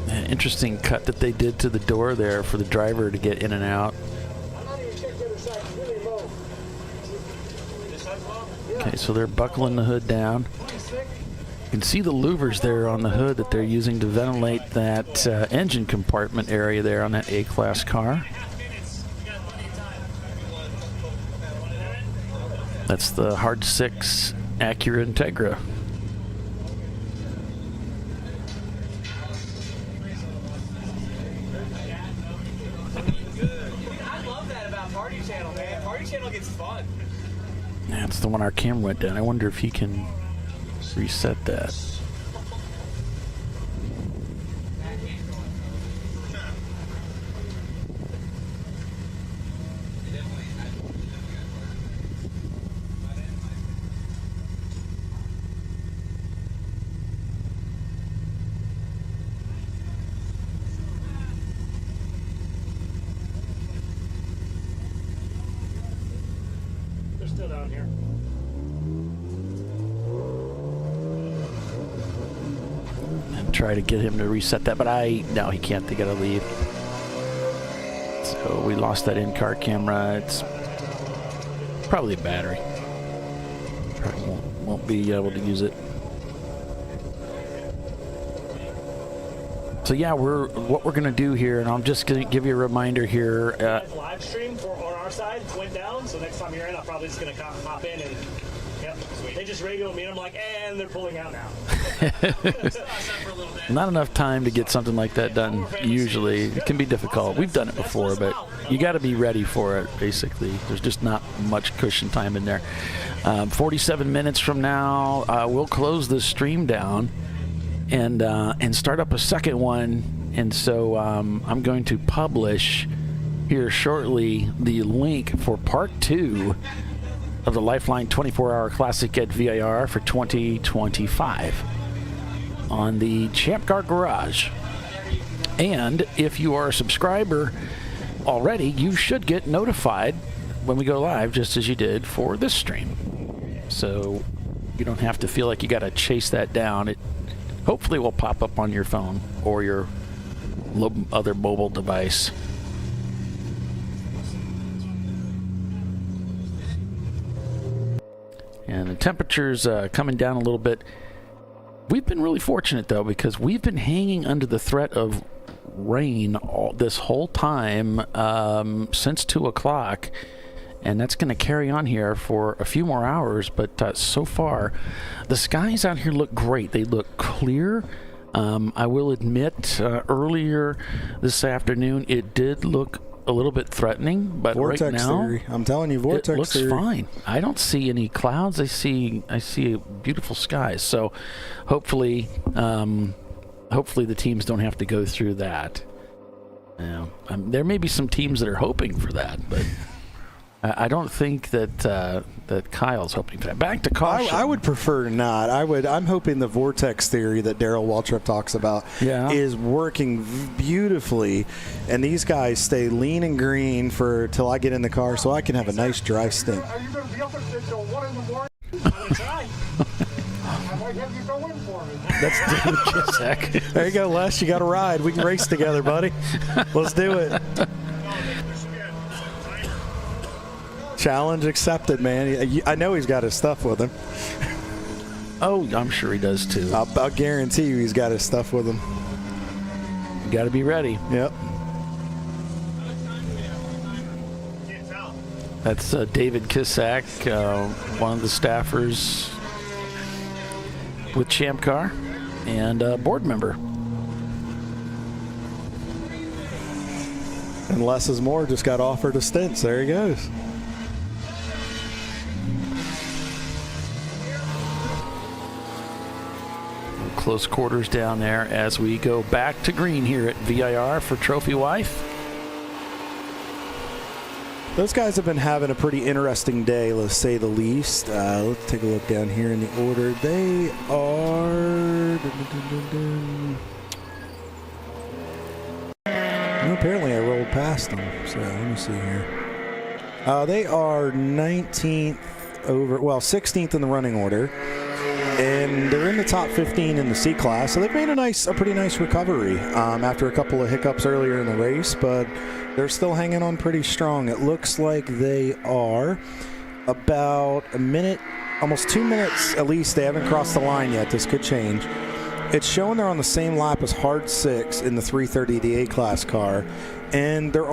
An interesting cut that they did to the door there for the driver to get in and out. Okay, so they're buckling the hood down. You can see the louvers there on the hood that they're using to ventilate that engine compartment area there on that A-Class car. That's the Hard 6 Acura Integra. I love that about Party Channel, man. Party Channel gets fun. That's the one our camera went down. I wonder if he can reset that. They're still down here. And try to get him to reset that, but no, he can't. They gotta leave. So we lost that in-car camera. It's probably a battery. Probably won't be able to use it. So yeah, what we're gonna do here, and I'm just gonna give you a reminder here. Live stream on our side went down, so next time you're in, I'm probably just gonna hop in and yep. They just radio me, and I'm like, and they're pulling out now. Not enough time to get something like that done. Usually, it can be difficult. We've done it before, but you got to be ready for it. Basically, there's just not much cushion time in there. 47 minutes from now, we'll close the stream down and start up a second one. And so I'm going to publish here shortly the link for part 2 of the LifeLine 24-hour Classic at VIR for 2025 on the Champ Car Garage. And if you are a subscriber already, you should get notified when we go live, just as you did for this stream. So you don't have to feel like you got to chase that down. It hopefully will pop up on your phone or your other mobile device. And the temperature's coming down a little bit. We've been really fortunate, though, because we've been hanging under the threat of rain this whole time since 2 o'clock. And that's going to carry on here for a few more hours. But so far, the skies out here look great. They look clear. I will admit, earlier this afternoon, it did look a little bit threatening, but Vortex right now, theory. I'm telling you, vortex it looks theory. fine. I don't see any clouds. I see beautiful skies. So hopefully the teams don't have to go through that. There may be some teams that are hoping for that, but I don't think that Kyle's hoping for that. Back to caution. I would prefer not. I'm hoping the vortex theory that Darrell Waltrip talks about is working beautifully, and these guys stay lean and green till I get in the car, so I can have a nice dry stint. Are you going to be up until 1 in the morning? I'm going to try. I might have you go in for me. That's David Kisak. There you go, Les. You got a ride. We can race together, buddy. Let's do it. Challenge accepted, man. I know he's got his stuff with him. Oh, I'm sure he does too. I'll guarantee you he's got his stuff with him. You got to be ready. Yep. That's David Kisak, one of the staffers with Champ Car and a board member. And less is more, just got offered a stint. There he goes. Close quarters down there as we go back to green here at VIR for Trophy Wife. Those guys have been having a pretty interesting day, let's say the least. Let's take a look down here in the order. They are... Well, apparently I rolled past them, so let me see here. They are 16th in the running order. And they're in the top 15 in the C class, so they've made a pretty nice recovery after a couple of hiccups earlier in the race, but they're still hanging on pretty strong. It looks like they are about a minute, almost 2 minutes at least. They haven't crossed the line yet. This could change. It's showing they're on the same lap as Hard 6 in the 330, the A class car, and they're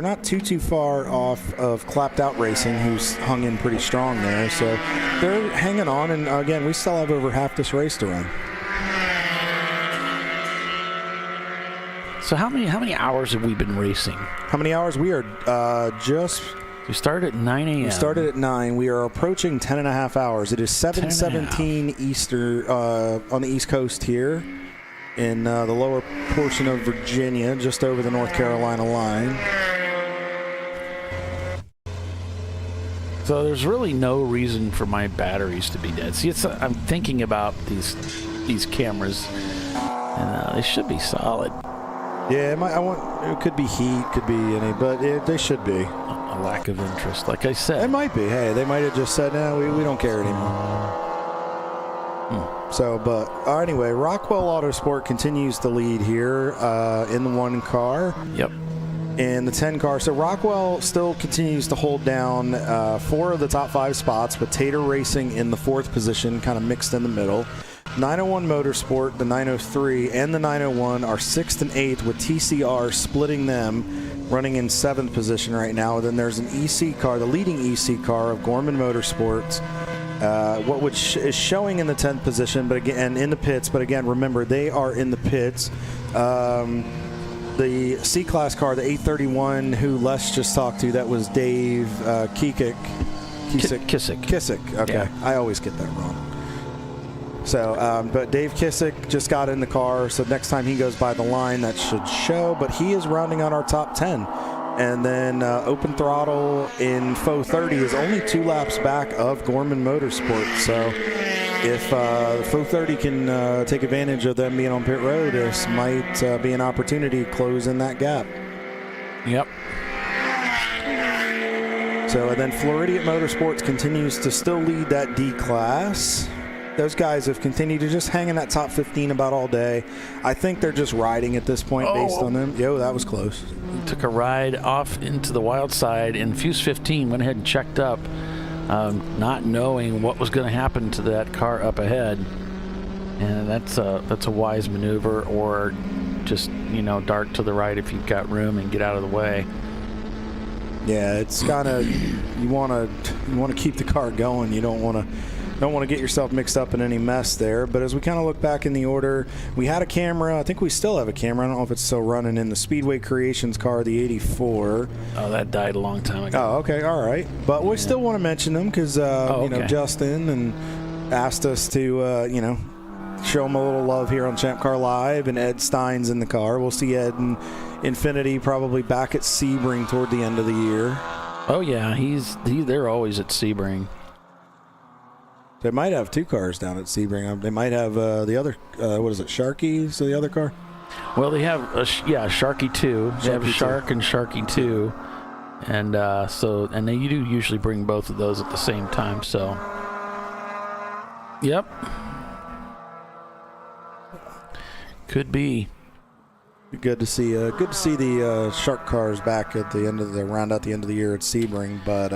not too far off of Clapped Out Racing, who's hung in pretty strong there. So they're hanging on, and again, we still have over half this race to run. So how many hours have we been racing? How many hours? We are We started at 9 a.m. We started at 9. We are approaching 10 and a half hours. It is 7:17 Eastern on the East Coast here in the lower portion of Virginia, just over the North Carolina line. So there's really no reason for my batteries to be dead. See, I'm thinking about these cameras, and they should be solid. Yeah, it could be heat, could be any, but they should be. A lack of interest, like I said. It might be. Hey, they might have just said, no, we don't care anymore. So, but anyway, Rockwell Autosport continues to lead here in the 1 car. Yep. In the 10 car. So Rockwell still continues to hold down 4 of the top 5 spots, with Tater Racing in the 4th position, kind of mixed in the middle. 901 Motorsport, the 903, and the 901 are 6th and 8th, with TCR splitting them, running in 7th position right now. And then there's an EC car, the leading EC car of Gorman Motorsports, which is showing in the 10th position, but again in the pits. But again, remember, they are in the pits. The C-Class car, the 831, who Les just talked to, that was Dave Kissick. Okay, yeah. I always get that wrong. So, but Dave Kissick just got in the car, so next time he goes by the line, that should show. But he is rounding out our top 10. And then Open Throttle in Faux 30 is only 2 laps back of Gorman Motorsport. So if Faux 30 can take advantage of them being on pit road, this might be an opportunity to close in that gap. Yep. So, and then Floridian Motorsports continues to still lead that D class. Those guys have continued to just hang in that top 15 about all day. I think they're just riding at this point based on them. Yo, that was close. Took a ride off into the wild side, and Fuse 15 went ahead and checked up, not knowing what was going to happen to that car up ahead. And that's a wise maneuver, or just, dart to the right if you've got room and get out of the way. Yeah, it's kind of, you want to keep the car going. You don't want to don't want to get yourself mixed up in any mess there. But as we kind of look back in the order, we had a camera. I think we still have a camera. I don't know if it's still running in the Speedway Creations car, the 84. Oh, that died a long time ago. Oh, okay, all right. But we still want to mention them because Justin and asked us to show him a little love here on ChampCar.Live, and Ed Stein's in the car. We'll see Ed and Infinity probably back at Sebring toward the end of the year. Oh yeah, they're always at Sebring. They might have 2 cars down at Sebring. They might have the other, what is it, Sharky's the other car? Well, they have Sharky 2. They have Shark and Sharky 2. And and you do usually bring both of those at the same time. So, yep. Could be. Good to see the Shark cars back at the end of the round out the end of the year at Sebring, but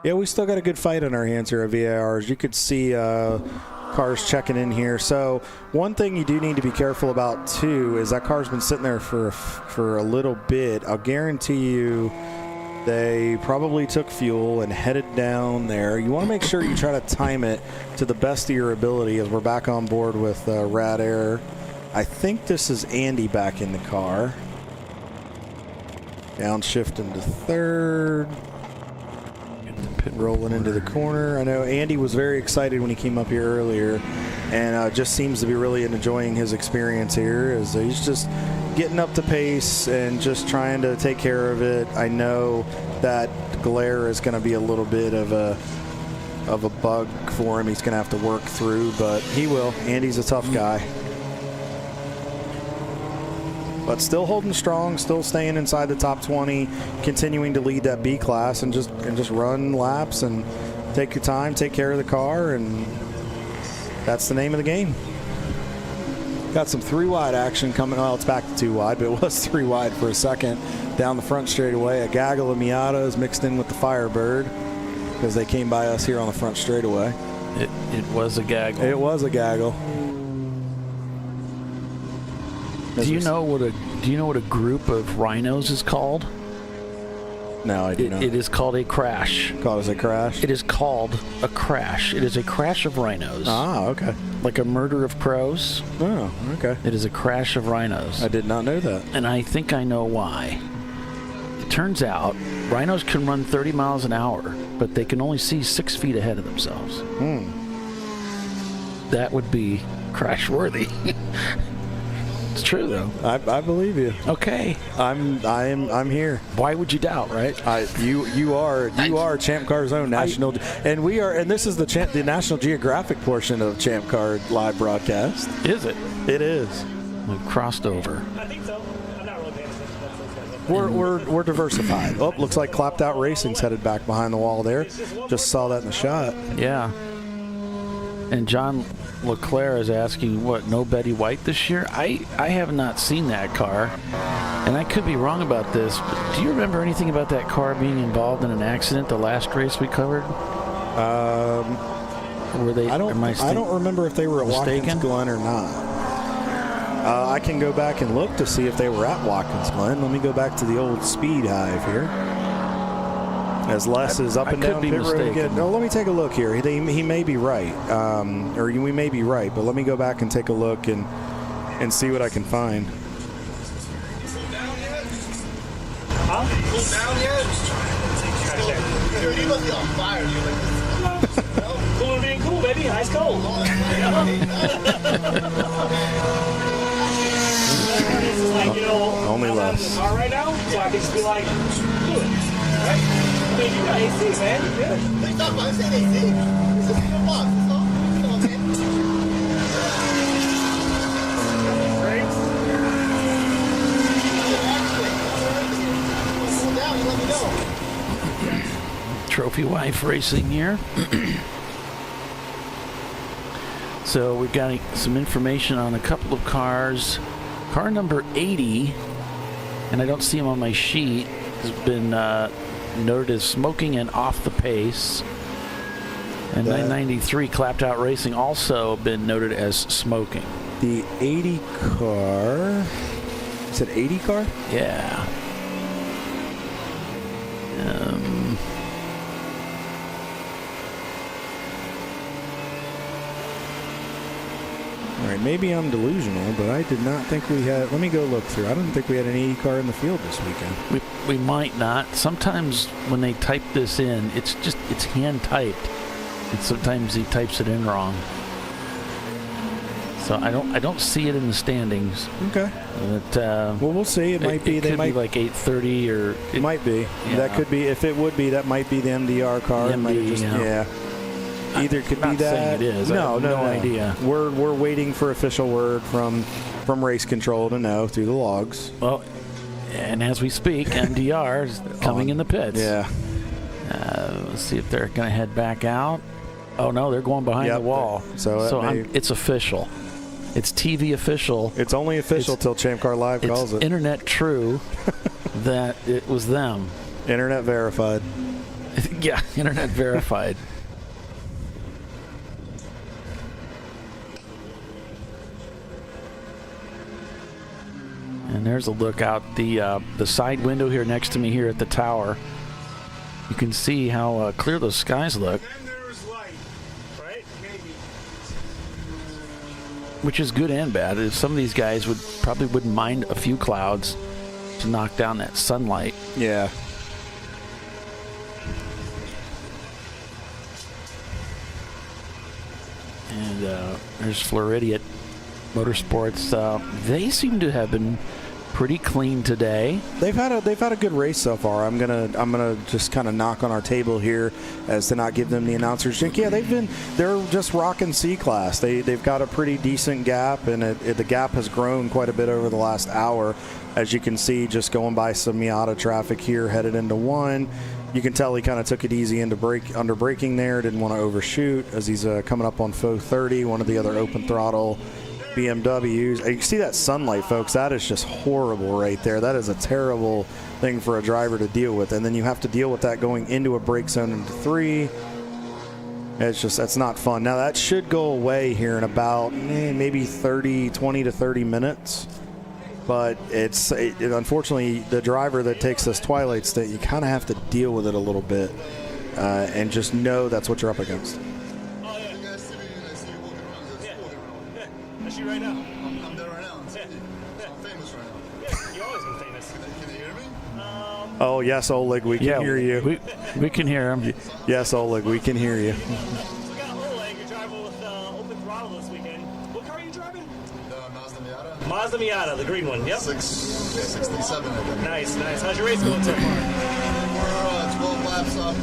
we still got a good fight on our hands here at VIRs. You could see cars checking in here. So one thing you do need to be careful about too is that car's been sitting there for a little bit. I'll guarantee you they probably took fuel and headed down there. You want to make sure you try to time it to the best of your ability as we're back on board with Rad Air. I think this is Andy back in the car. Downshift into third. Rolling into the corner. I know Andy was very excited when he came up here earlier, and just seems to be really enjoying his experience here as he's just getting up to pace and just trying to take care of it. I know that glare is going to be a little bit of a bug for him. He's going to have to work through, but he will. Andy's a tough guy. But still holding strong, still staying inside the top 20, continuing to lead that B class and just run laps and take your time, take care of the car, and that's the name of the game. Got some 3-wide action coming. Well, it's back to 2-wide, but it was 3-wide for a second down the front straightaway. A gaggle of Miatas mixed in with the Firebird because they came by us here on the front straightaway. It was a gaggle. It was a gaggle. Do you know what a group of rhinos is called? No, I do not. It is called a crash. Called as a crash? It is called a crash. It is a crash of rhinos. Ah, okay. Like a murder of crows. Oh, okay. It is a crash of rhinos. I did not know that. And I think I know why. It turns out rhinos can run 30 miles an hour, but they can only see 6 feet ahead of themselves. That would be crash-worthy. It's true though. I believe you. Okay. I'm here. Why would you doubt, right? You are Champ Car's own national, and we are, and this is the National Geographic portion of Champ Car live broadcast. Is it? It is. We've crossed over. I think so. I'm not really paying attention. We're diversified. Oh, looks like Clapped Out Racing's headed back behind the wall there. Just saw that in the shot. Yeah. And John LeClaire is asking, no Betty White this year? I have not seen that car, and I could be wrong about this, but do you remember anything about that car being involved in an accident the last race we covered? Were they? I don't remember if they were at Watkins Glen or not. I can go back and look to see if they were at Watkins Glen. Let me go back to the old Speed Hive here. As Les is up and down pit road again. No, let me take a look here. He may be right, or we may be right, but let me go back and take a look and see what I can find. Huh? Cool down yet? Dude, you must be on fire. Cool and being cool, baby. Ice cold. This is like, only I'm less. in the car right now, so I can just be like, do it. Right? I mean, you got AC, man. You're good. What are you talking about? I said AC. This is your box. That's all. You know what I'm saying? Great. Cool down. You let me know. Trophy Wife Racing here. So we've got some information on a couple of cars. Car number 80, and I don't see him on my sheet, has been noted as smoking and off the pace. And 993 Clapped Out Racing also been noted as smoking. The 80 car. Is it 80 car? Yeah. right, maybe I'm delusional, but I did not think we had. Let me go look through. I don't think we had an 80 car in the field this weekend. We might not. Sometimes when they type this in, it's hand typed, and sometimes he types it in wrong. So I don't see it in the standings. Okay. But, well, we'll see. It might be. It could be like 8:30 or. It might be. Yeah. That could be. If it would be, that might be the MDR car. The it might MD, just, yeah. Either could I'm be not saying that. it is. No, I have no idea. We're waiting for official word from race control to know through the logs. Well, and as we speak, MDR is coming in the pits. Yeah. Let's see if they're going to head back out. Oh no, they're going behind the wall. So it's official. It's TV official. It's only official till ChampCar.Live calls it. Internet true that it was them. Internet verified. Yeah, internet verified. And there's a look out the side window here next to me here at the tower. You can see how clear those skies look. Which is good and bad. Some of these guys probably wouldn't mind a few clouds to knock down that sunlight. Yeah. And there's Floridian Motorsports. They seem to have been pretty clean today. They've had a good race so far. I'm gonna just kind of knock on our table here as to not give them the announcer's drink. Yeah, they're just rocking C-Class. They've got a pretty decent gap, and the gap has grown quite a bit over the last hour. As you can see, just going by some Miata traffic here, headed into one. You can tell he kind of took it easy under braking there. Didn't want to overshoot as he's coming up on 430. One of the other open throttle BMWs. You see that sunlight, folks. That is just horrible right there. That is a terrible thing for a driver to deal with. And then you have to deal with that going into a brake zone into 3. That's not fun. Now that should go away here in about maybe 20 to 30 minutes. But unfortunately, the driver that takes this Twilight State, you kind of have to deal with it a little bit and just know that's what you're up against. You right now. I'm there right now. I'm famous right now. Yeah, you've always been famous. Can you hear me? Oh, yes, Oleg, we can hear you. We can hear him. Yes, Oleg, we can hear you. So we got Oleg. You're driving with open throttle this weekend. What car are you driving? The Mazda Miata. Mazda Miata, the green one. Yep. 667, I think. Nice. How's your race going so far? We're 12 laps up.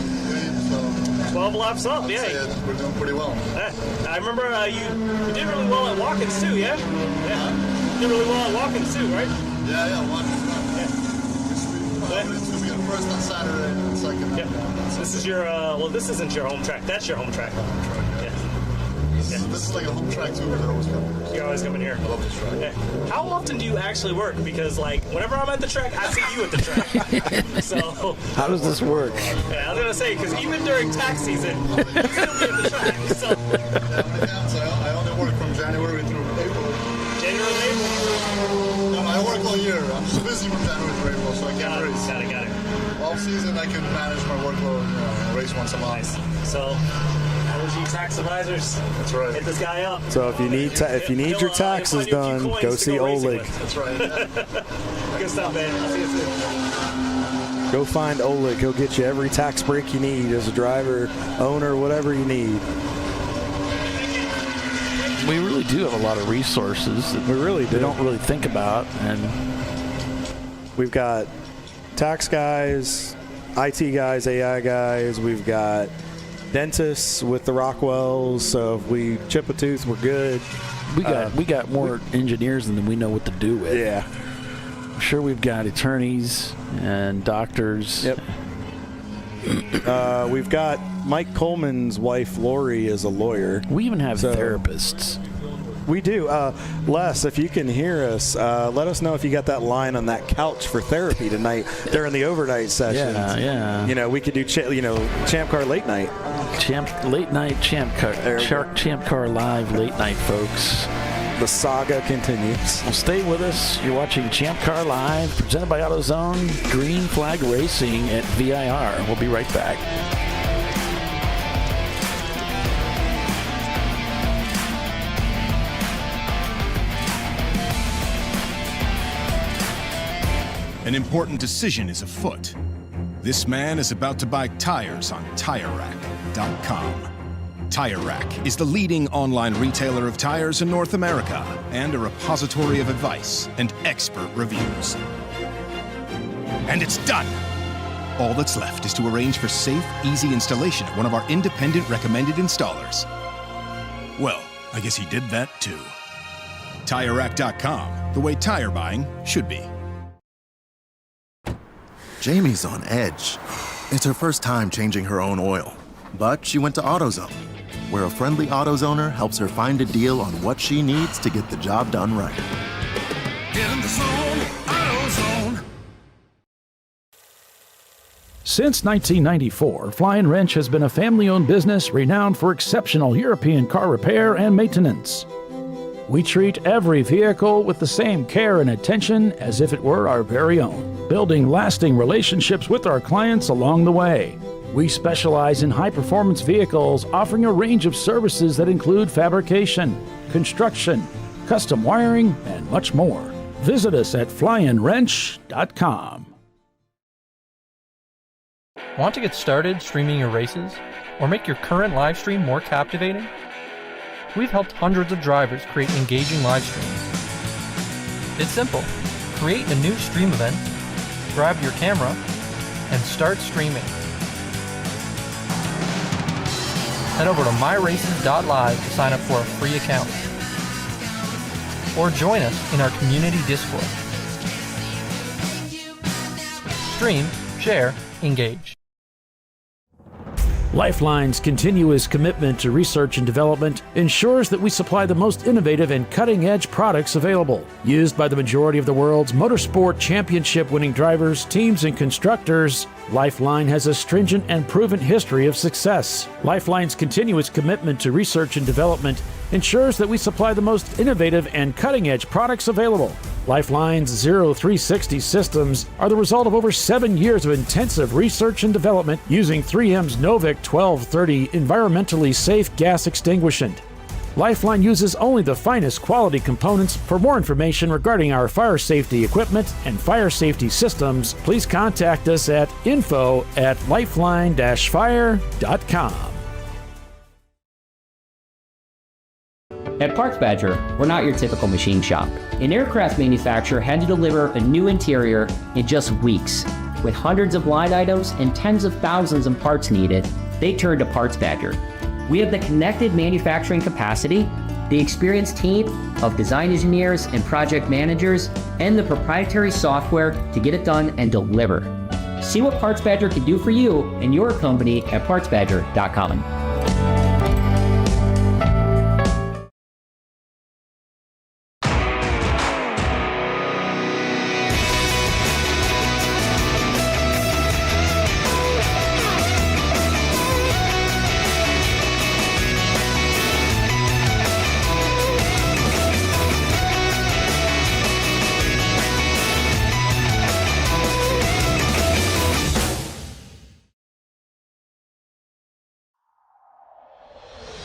So 12 laps up, yeah. We're doing pretty well. I remember you did really well at walk-ins too, yeah? Yeah. You did really well at walk-ins too, right? Yeah, walk-ins. We got first on Saturday and second. Yeah. So this is your, this isn't your home track. That's your home track. Yeah. This is like a home track too. They're always coming here. You're always coming here. I love this track. Yeah. How often do you actually work? Because whenever I'm at the track, I see you at the track. So how does this work? Yeah, I was gonna say because even during tax season, you still be at the track. So I only work from January through April. January to April. No, I work all year. I'm just busy from January to April, so I can't race. Got it. Off season, I can manage my workload. Race once a month. Nice. So. LG Tax Advisors. That's right. Hit this guy up. So if you need your taxes done, go see Oleg. That's right. Good stuff, man. I'll see you soon. Go find Oleg. He'll get you every tax break you need as a driver, owner, whatever you need. We really do have a lot of resources that we really do. Don't really think about, and we've got tax guys, IT guys, AI guys. We've got dentists with the Rockwells, so if we chip a tooth, we're good. We got more engineers than we know what to do with. Yeah. I'm sure we've got attorneys and doctors. Yep. We've got Mike Coleman's wife, Lori, is a lawyer. We even have therapists. We do. Les, if you can hear us, let us know if you got that line on that couch for therapy tonight during the overnight sessions. Yeah. You know, we could do, Champ Car late night. Late night Champ Car.Live late night, folks. The saga continues. Well, stay with us. You're watching Champ Car Live, presented by AutoZone, Green Flag Racing at VIR. We'll be right back. An important decision is afoot. This man is about to buy tires on TireRack.com. Tire Rack is the leading online retailer of tires in North America and a repository of advice and expert reviews. And it's done! All that's left is to arrange for safe, easy installation at one of our independent recommended installers. Well, I guess he did that too. TireRack.com, the way tire buying should be. Jamie's on edge. It's her first time changing her own oil. But she went to AutoZone, where a friendly AutoZoner helps her find a deal on what she needs to get the job done right. Get in the zone, AutoZone. Since 1994, Flying Wrench has been a family-owned business renowned for exceptional European car repair and maintenance. We treat every vehicle with the same care and attention as if it were our very own, building lasting relationships with our clients along the way. We specialize in high-performance vehicles, offering a range of services that include fabrication, construction, custom wiring, and much more. Visit us at flyandwrench.com. Want to get started streaming your races? Or make your current live stream more captivating? We've helped hundreds of drivers create engaging live streams. It's simple. Create a new stream event, grab your camera, and start streaming. Head over to myraces.live to sign up for a free account. Or join us in our community Discord. Stream, share, engage. LifeLine's continuous commitment to research and development ensures that we supply the most innovative and cutting-edge products available, used by the majority of the world's motorsport championship-winning drivers, teams, and constructors. LifeLine has a stringent and proven history of success. LifeLine's continuous commitment to research and development ensures that we supply the most innovative and cutting-edge products available. LifeLine's 0360 systems are the result of over 7 years of intensive research and development using 3M's Novik 1230 environmentally safe gas extinguishant. LifeLine uses only the finest quality components. For more information regarding our fire safety equipment and fire safety systems, please contact us at info@lifeline-fire.com. At Parts Badger, we're not your typical machine shop. An aircraft manufacturer had to deliver a new interior in just weeks. With hundreds of line items and tens of thousands of parts needed, they turned to Parts Badger. We have the connected manufacturing capacity, the experienced team of design engineers and project managers, and the proprietary software to get it done and deliver. See what Parts Badger can do for you and your company at PartsBadger.com.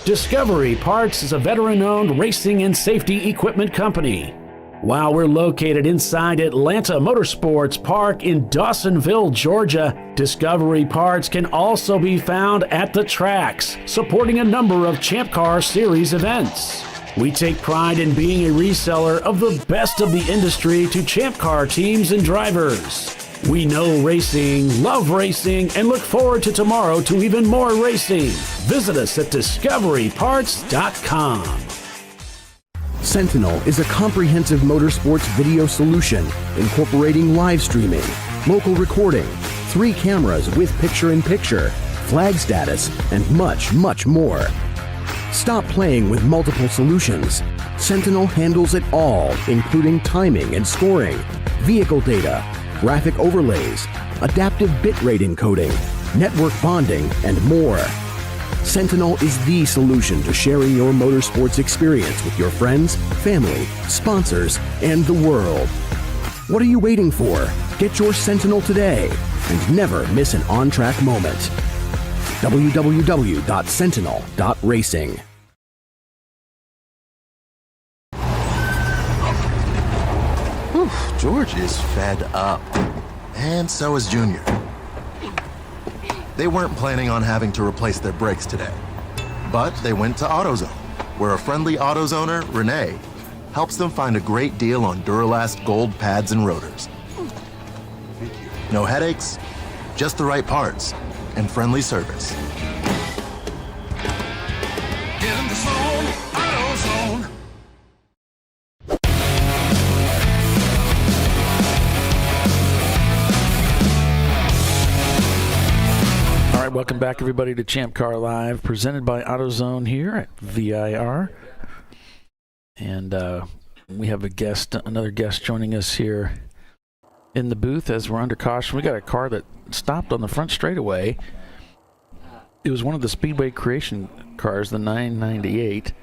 Discovery Parts is a veteran-owned racing and safety equipment company. While we're located inside Atlanta Motorsports Park in Dawsonville, Georgia, Discovery Parts can also be found at the tracks, supporting a number of Champ Car Series events. We take pride in being a reseller of the best of the industry to Champ Car teams and drivers. We know racing, love racing, and look forward to tomorrow to even more racing. Visit us at discoveryparts.com. Sentinel is a comprehensive motorsports video solution incorporating live streaming, local recording, 3 cameras with picture-in-picture, flag status, and much, much more. Stop playing with multiple solutions. Sentinel handles it all, including timing and scoring, vehicle data, graphic overlays, adaptive bitrate encoding, network bonding, and more. Sentinel is the solution to sharing your motorsports experience with your friends, family, sponsors, and the world. What are you waiting for? Get your Sentinel today and never miss an on-track moment. www.sentinel.racing. George is fed up. And so is Junior. They weren't planning on having to replace their brakes today, but they went to AutoZone, where a friendly AutoZoner, Renee, helps them find a great deal on Duralast Gold pads and rotors. No headaches, just the right parts, and friendly service. Get in the zone, AutoZone. All right, welcome back, everybody, to Champ Car Live, presented by AutoZone here at VIR. And we have another guest joining us here in the booth as we're under caution. We got a car that stopped on the front straightaway. It was one of the Speedway Creation cars, the 998.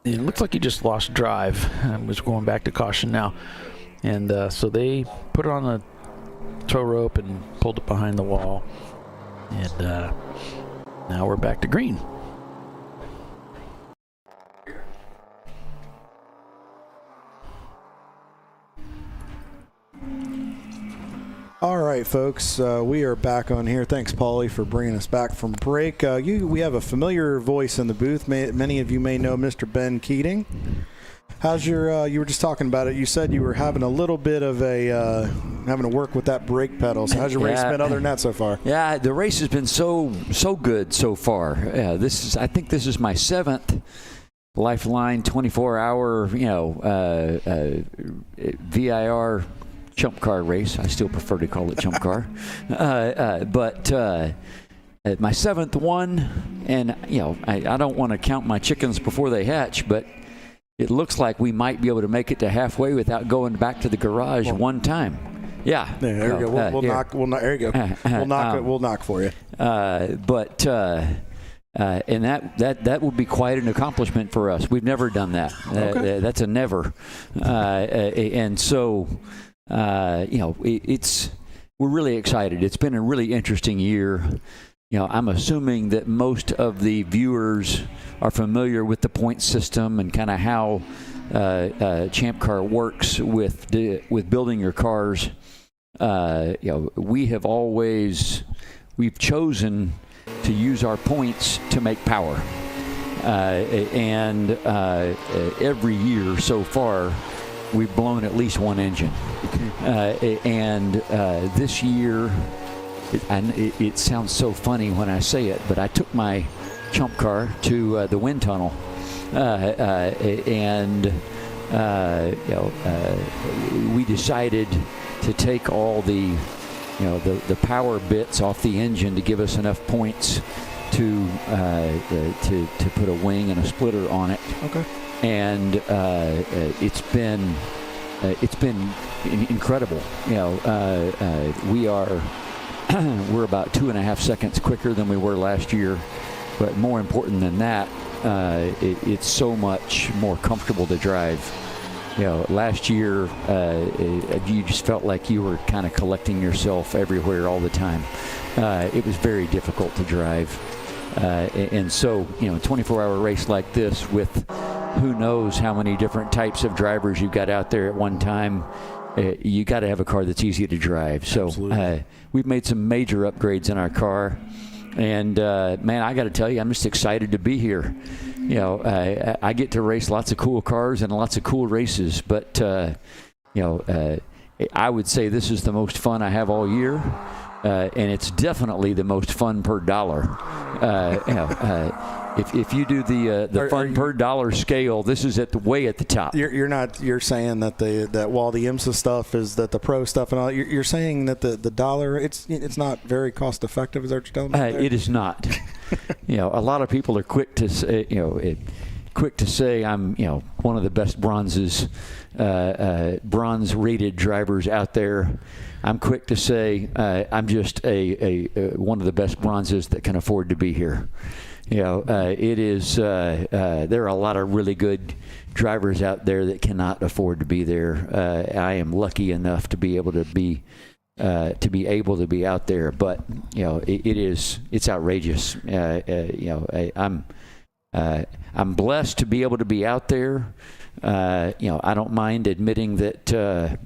And it looks like he just lost drive. Was going back to caution now. And so they put it on the tow rope and pulled it behind the wall. And now we're back to green. All right, folks, we are back on here. Thanks, Paulie, for bringing us back from break. We have a familiar voice in the booth. Many of you may know Mr. Ben Keating. How's your, you were just talking about it. You said you were having a little bit of having to work with that brake pedal. So how's your race been other than that so far? Yeah, the race has been so good so far. I think this is my 7th LifeLine 24-hour, VIR Chump Car race. I still prefer to call it Chump Car. But my 7th one, and, I don't want to count my chickens before they hatch, but it looks like we might be able to make it to halfway without going back to the garage one time. Yeah. There we go. We'll knock. There you go. We'll knock for you. And that would be quite an accomplishment for us. We've never done that. Okay. That's a never. And so, we're really excited. It's been a really interesting year. I'm assuming that most of the viewers are familiar with the point system and kind of how Champ Car works with building your cars. We've chosen to use our points to make power, and every year so far we've blown at least one engine, and this year. It sounds so funny when I say it, but I took my Chump Car to the wind tunnel, and we decided to take all the power bits off the engine to give us enough points to put a wing and a splitter on it. Okay. And it's been incredible. We're about 2.5 seconds quicker than we were last year, but more important than that, it's so much more comfortable to drive. Last year you just felt like you were kind of collecting yourself everywhere all the time. It was very difficult to drive, and so a 24-hour race like this with who knows how many different types of drivers you've got out there at one time. You got to have a car that's easy to drive. So we've made some major upgrades in our car, and man, I got to tell you, I'm just excited to be here. I get to race lots of cool cars and lots of cool races, but I would say this is the most fun I have all year, and it's definitely the most fun per dollar. If you do the fun per dollar scale, this is way at the top. You're saying that while the IMSA stuff is that the pro stuff and all, you're saying that the dollar it's not very cost effective. Is that what you're telling me? It is not. A lot of people are quick to say I'm one of the best bronze rated drivers out there. I'm quick to say I'm just one of the best bronzes that can afford to be here. It is. There are a lot of really good drivers out there that cannot afford to be there. I am lucky enough to be able to be out there, but it's outrageous. I'm blessed to be able to be out there. I don't mind admitting that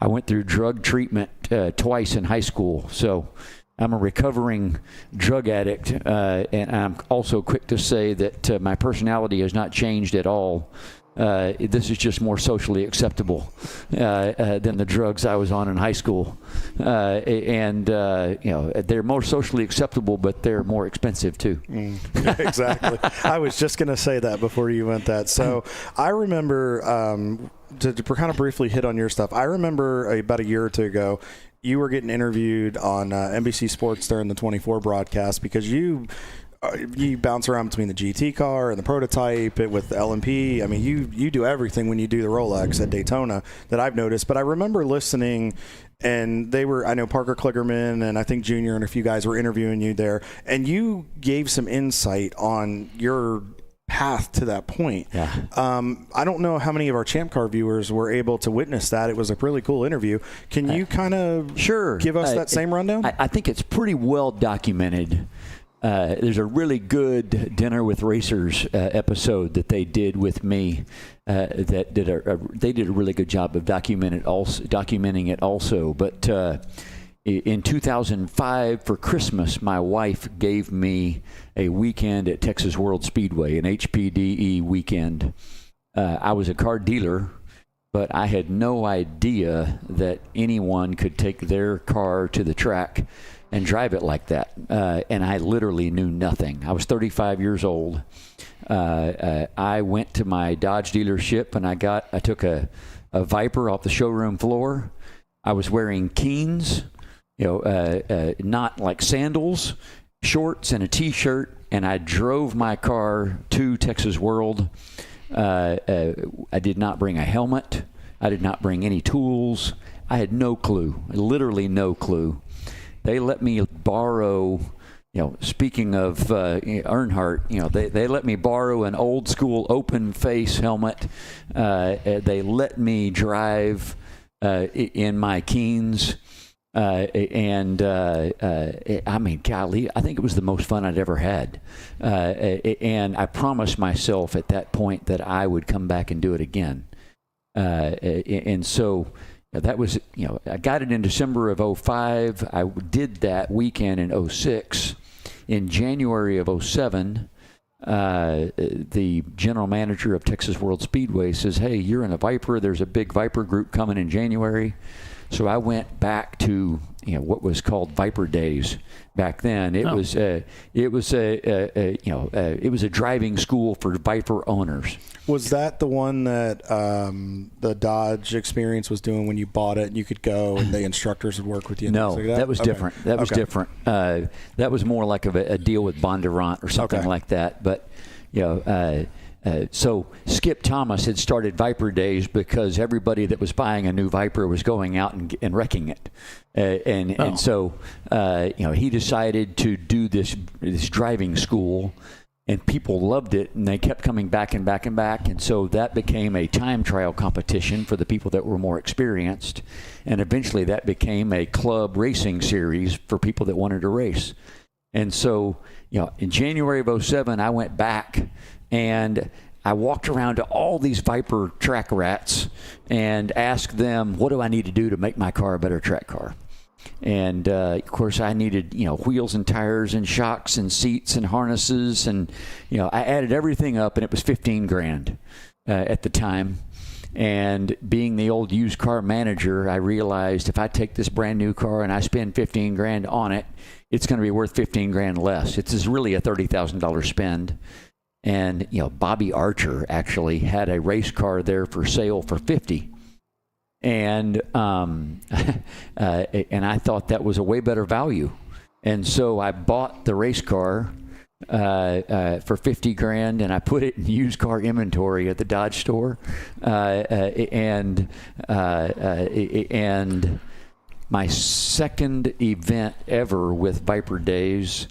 I went through drug treatment twice in high school, so I'm a recovering drug addict, and I'm also quick to say that my personality has not changed at all. This is just more socially acceptable than the drugs I was on in high school, and they're more socially acceptable, but they're more expensive too. Exactly. I was just going to say that before you went that. So I remember to kind of briefly hit on your stuff. I remember about a year or two ago, you were getting interviewed on NBC Sports during the 24 broadcast because you bounce around between the GT car and the prototype with the LMP. I mean, you do everything when you do the Rolex at Daytona that I've noticed. But I remember listening, and I know Parker Kligerman and I think Junior and a few guys were interviewing you there, and you gave some insight on your path to that point. Yeah. I don't know how many of our Champ Car viewers were able to witness that. It was a really cool interview. Can you kind of give us that same rundown? I think it's pretty well documented. There's a really good Dinner with Racers episode that they did with me. They did a really good job of documenting it also. But in 2005 for Christmas, my wife gave me a weekend at Texas World Speedway, an HPDE weekend. I was a car dealer, but I had no idea that anyone could take their car to the track and drive it like that. And I literally knew nothing. I was 35 years old. I went to my Dodge dealership and I took a Viper off the showroom floor. I was wearing Keens, not like sandals, shorts and a t-shirt, and I drove my car to Texas World. I did not bring a helmet. I did not bring any tools. I had no clue, literally no clue. They let me borrow, speaking of Earnhardt, they let me borrow an old school open face helmet. They let me drive in my Keens. I mean, golly, I think it was the most fun I'd ever had. And I promised myself at that point that I would come back and do it again. And so that was, I got it in December of 05. I did that weekend in 06. In January of 07, the general manager of Texas World Speedway says, "Hey, you're in a Viper. There's a big Viper group coming in January." So I went back to what was called Viper Days back then. It was a driving school for Viper owners. Was that the one that the Dodge Experience was doing when you bought it and you could go and the instructors would work with you? And No, things like that was different. That was different. That was more like a deal with Bondurant or something like that. But so Skip Thomas had started Viper Days because everybody that was buying a new Viper was going out and wrecking it, and so he decided to do this driving school, and people loved it, and they kept coming back and back and back, and so that became a time trial competition for the people that were more experienced, and eventually that became a club racing series for people that wanted to race, and so in January of 07 I went back. And I walked around to all these Viper track rats and asked them, what do I need to do to make my car a better track car? And, of course, I needed, wheels and tires and shocks and seats and harnesses. And, I added everything up, and it was $15,000 at the time. And being the old used car manager, I realized if I take this brand new car and I spend $15,000 on it, it's going to be worth $15,000 less. It's really a $30,000 spend. And, Bobby Archer actually had a race car there for sale for $50,000. And I thought that was a way better value. And so I bought the race car for $50,000, and I put it in used car inventory at the Dodge store. And my second event ever with Viper Days,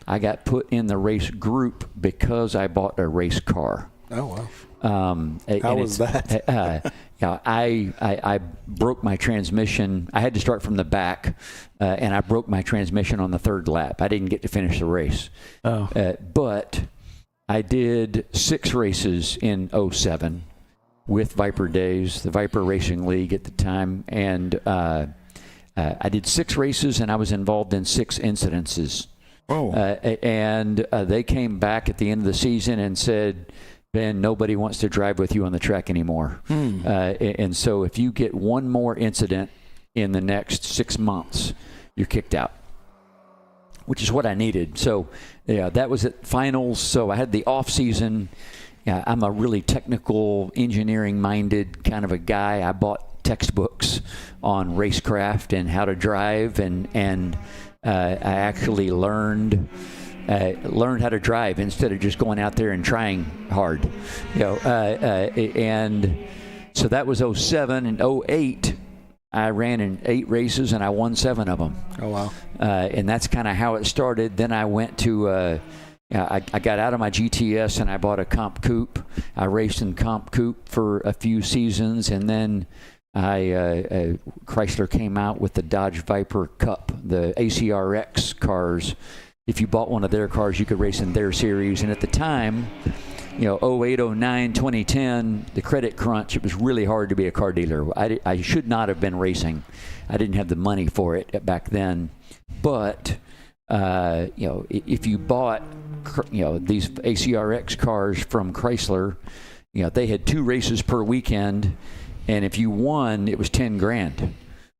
I got put in the race group because I bought a race car. Oh, wow. How was that? I broke my transmission. I had to start from the back, and I broke my transmission on the third lap. I didn't get to finish the race. But I did 6 races in 07 with Viper Days, the Viper Racing League at the time, and I did 6 races, and I was involved in 6 incidences. Oh. And they came back at the end of the season and said, Ben, nobody wants to drive with you on the track anymore. And so if you get one more incident in the next 6 months, you're kicked out, which is what I needed. So, yeah, that was at finals. So I had the off season. Yeah, I'm a really technical, engineering-minded kind of a guy. I bought textbooks on racecraft and how to drive, and I actually learned how to drive instead of just going out there and trying hard. And so that was 07. And 08, I ran in 8 races and I won 7 of them. Oh, wow. And that's kind of how it started. Then I went to, I got out of my GTS and I bought a Comp Coupe. I raced in Comp Coupe for a few seasons, and then Chrysler came out with the Dodge Viper Cup, the ACRX cars. If you bought one of their cars, you could race in their series. And at the time, 08, 09, 2010, the credit crunch, it was really hard to be a car dealer. I should not have been racing. I didn't have the money for it back then. But, if you bought, these ACRX cars from Chrysler, they had 2 races per weekend. And if you won, it was $10,000.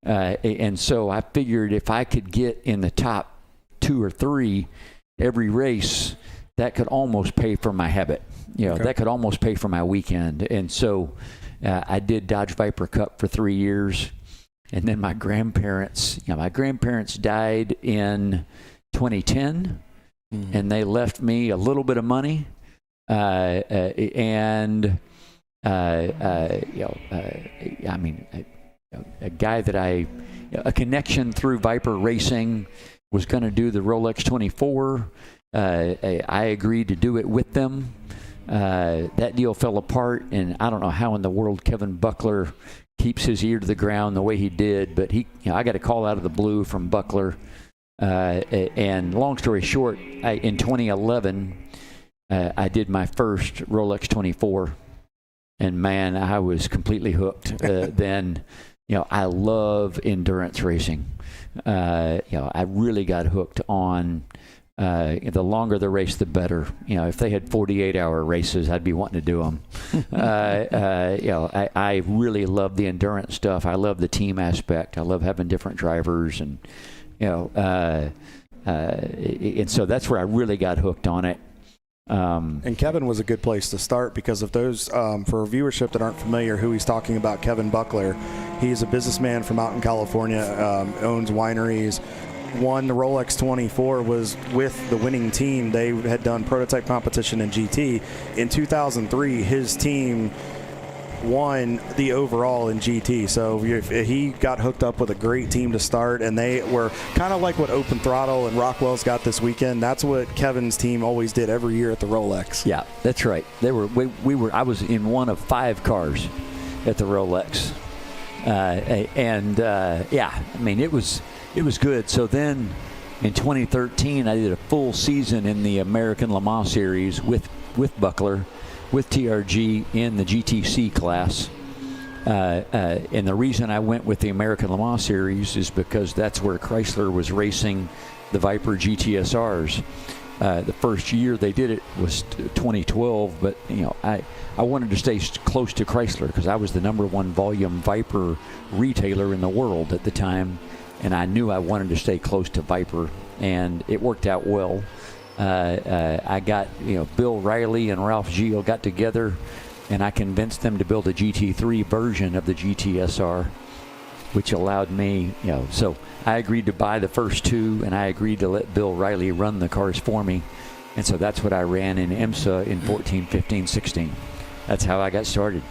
And so I figured if I could get in the top 2 or 3 every race, that could almost pay for my habit. Okay. That could almost pay for my weekend. And so I did Dodge Viper Cup for 3 years. And then my grandparents died in 2010, and they left me a little bit of money, a guy that a connection through Viper Racing was going to do the Rolex 24. I agreed to do it with them. That deal fell apart, and I don't know how in the world Kevin Buckler keeps his ear to the ground the way he did, but I got a call out of the blue from Buckler. And long story short, in 2011, I did my first Rolex 24. And man, I was completely hooked. Then, I love endurance racing. I really got hooked on the longer the race, the better. If they had 48-hour races, I'd be wanting to do them. I really love the endurance stuff. I love the team aspect. I love having different drivers, and and so that's where I really got hooked on it. And Kevin was a good place to start, because of those, for viewership that aren't familiar, who he's talking about, Kevin Buckler. He's a businessman from out in California, owns wineries, won the Rolex 24, was with the winning team. They had done prototype competition in GT. In 2003, his team won the overall in GT. So he got hooked up with a great team to start, and they were kind of like what Open Throttle and Rockwell's got this weekend. That's what Kevin's team always did every year at the Rolex. Yeah, that's right. They were. I was in one of 5 cars at the Rolex, it was good. So then, in 2013, I did a full season in the American Le Mans Series with Buckler, with TRG in the GTC class. And the reason I went with the American Le Mans Series is because that's where Chrysler was racing the Viper GTSRs. The first year they did it was 2012, but I wanted to stay close to Chrysler because I was the #1 volume Viper retailer in the world at the time, and I knew I wanted to stay close to Viper, and it worked out well. I got, Bill Riley and Ralph Gio got together, and I convinced them to build a GT3 version of the GTSR, which allowed me, so I agreed to buy the first 2, and I agreed to let Bill Riley run the cars for me. And so that's what I ran in IMSA in 14, 15, 16. That's how I got started.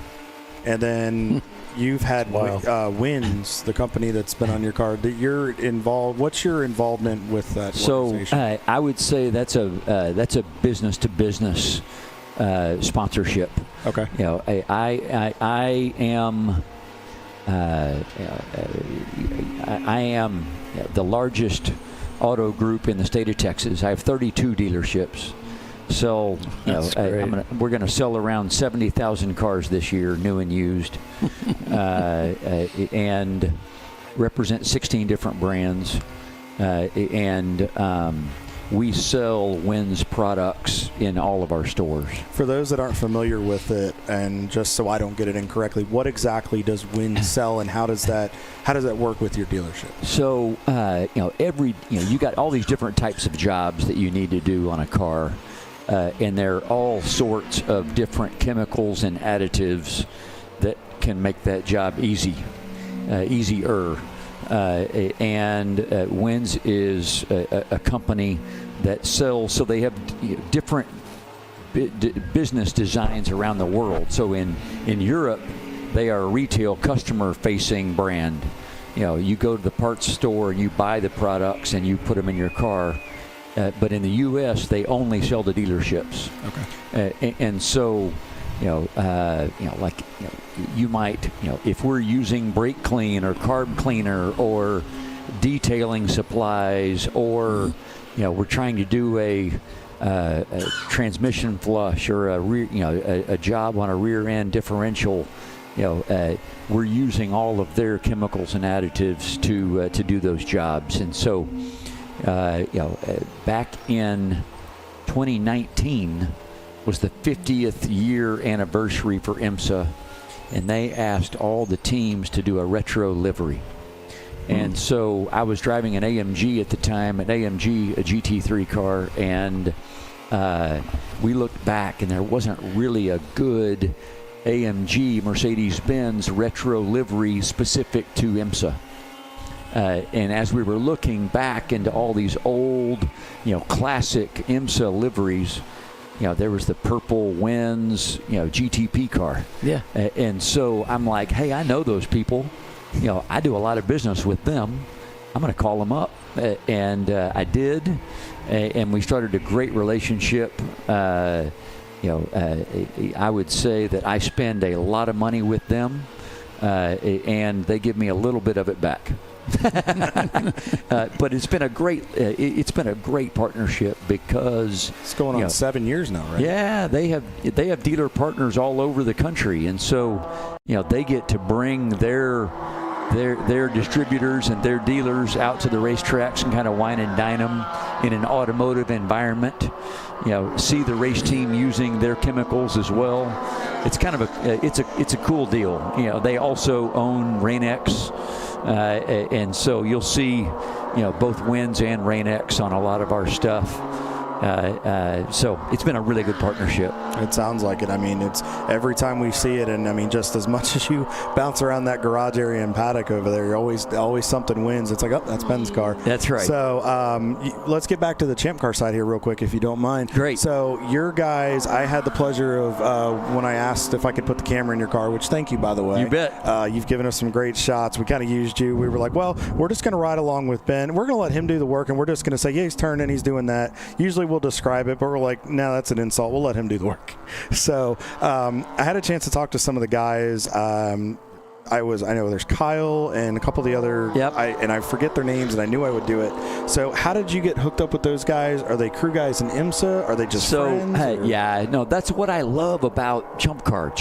And then you've had Wins, the company that's been on your car, that you're involved. What's your involvement with that organization? I would say that's a business to business sponsorship. Okay. I am the largest auto group in the state of Texas. I have 32 dealerships. sell. We're going to sell around 70,000 cars this year, new and used, and represent 16 different brands, and we sell WINS products in all of our stores. For those that aren't familiar with it, and just so I don't get it incorrectly, what exactly does WINS sell, and how does that work with your dealership? So you got all these different types of jobs that you need to do on a car, and there are all sorts of different chemicals and additives that can make that job easier. And WINS is a company that sells, so they have different business designs around the world. So in Europe, they are a retail customer-facing brand. You go to the parts store and you buy the products and you put them in your car. But in the U.S., they only sell to dealerships. Okay. And so, you might, if we're using brake clean or carb cleaner or detailing supplies, or we're trying to do a transmission flush or a job on a rear end differential, we're using all of their chemicals and additives to do those jobs. And so, back in 2019 was the 50th year anniversary for IMSA, and they asked all the teams to do a retro livery. And so I was driving an AMG at the time, a GT3 car, and we looked back, and there wasn't really a good AMG Mercedes-Benz retro livery specific to IMSA. And as we were looking back into all these old, classic IMSA liveries, there was the purple WINS, GTP car. Yeah. And so I'm like, hey, I know those people. I do a lot of business with them. I'm going to call them up. And I did. And we started a great relationship. I would say that I spend a lot of money with them, and they give me a little bit of it back. But it's been a great partnership, because it's going on 7 years now, right? Yeah, they have dealer partners all over the country, and so they get to bring their distributors and their dealers out to the racetracks and kind of wine and dine them in an automotive environment. See the race team using their chemicals as well. It's kind of it's a cool deal. They also own Rain-X. And so you'll see, both WINS and Rain-X on a lot of our stuff. So it's been a really good partnership. It sounds like it. I mean, it's every time we see it, and I mean, just as much as you bounce around that garage area and paddock over there, you're always something wins. It's like, oh, that's Ben's car. That's right. So let's get back to the Champ Car side here real quick, if you don't mind. Great. So your guys, I had the pleasure of when I asked if I could put the camera in your car, which thank you, by the way. You bet. You've given us some great shots. We kind of used you. We were like, well, we're just going to ride along with Ben. We're going to let him do the work, and we're just going to say, yeah, he's turning, he's doing that. Usually we'll describe it, but we're like, no, that's an insult. We'll let him do the work. So I had a chance to talk to some of the guys. I know there's Kyle and a couple of the other, and I forget their names, and I knew I would do it. So how did you get hooked up with those guys? Are they crew guys in IMSA? Are they just friends? That's what I love about Champ Car.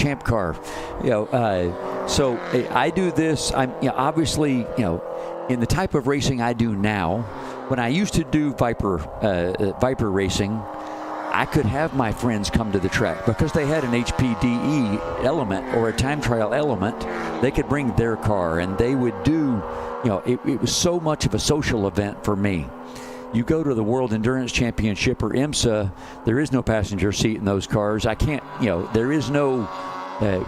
So I do this. I'm obviously, in the type of racing I do now. When I used to do Viper racing, I could have my friends come to the track because they had an HPDE element or a time trial element. They could bring their car, and they would do, it was so much of a social event for me. You go to the World Endurance Championship or IMSA, there is no passenger seat in those cars. I can't, there is no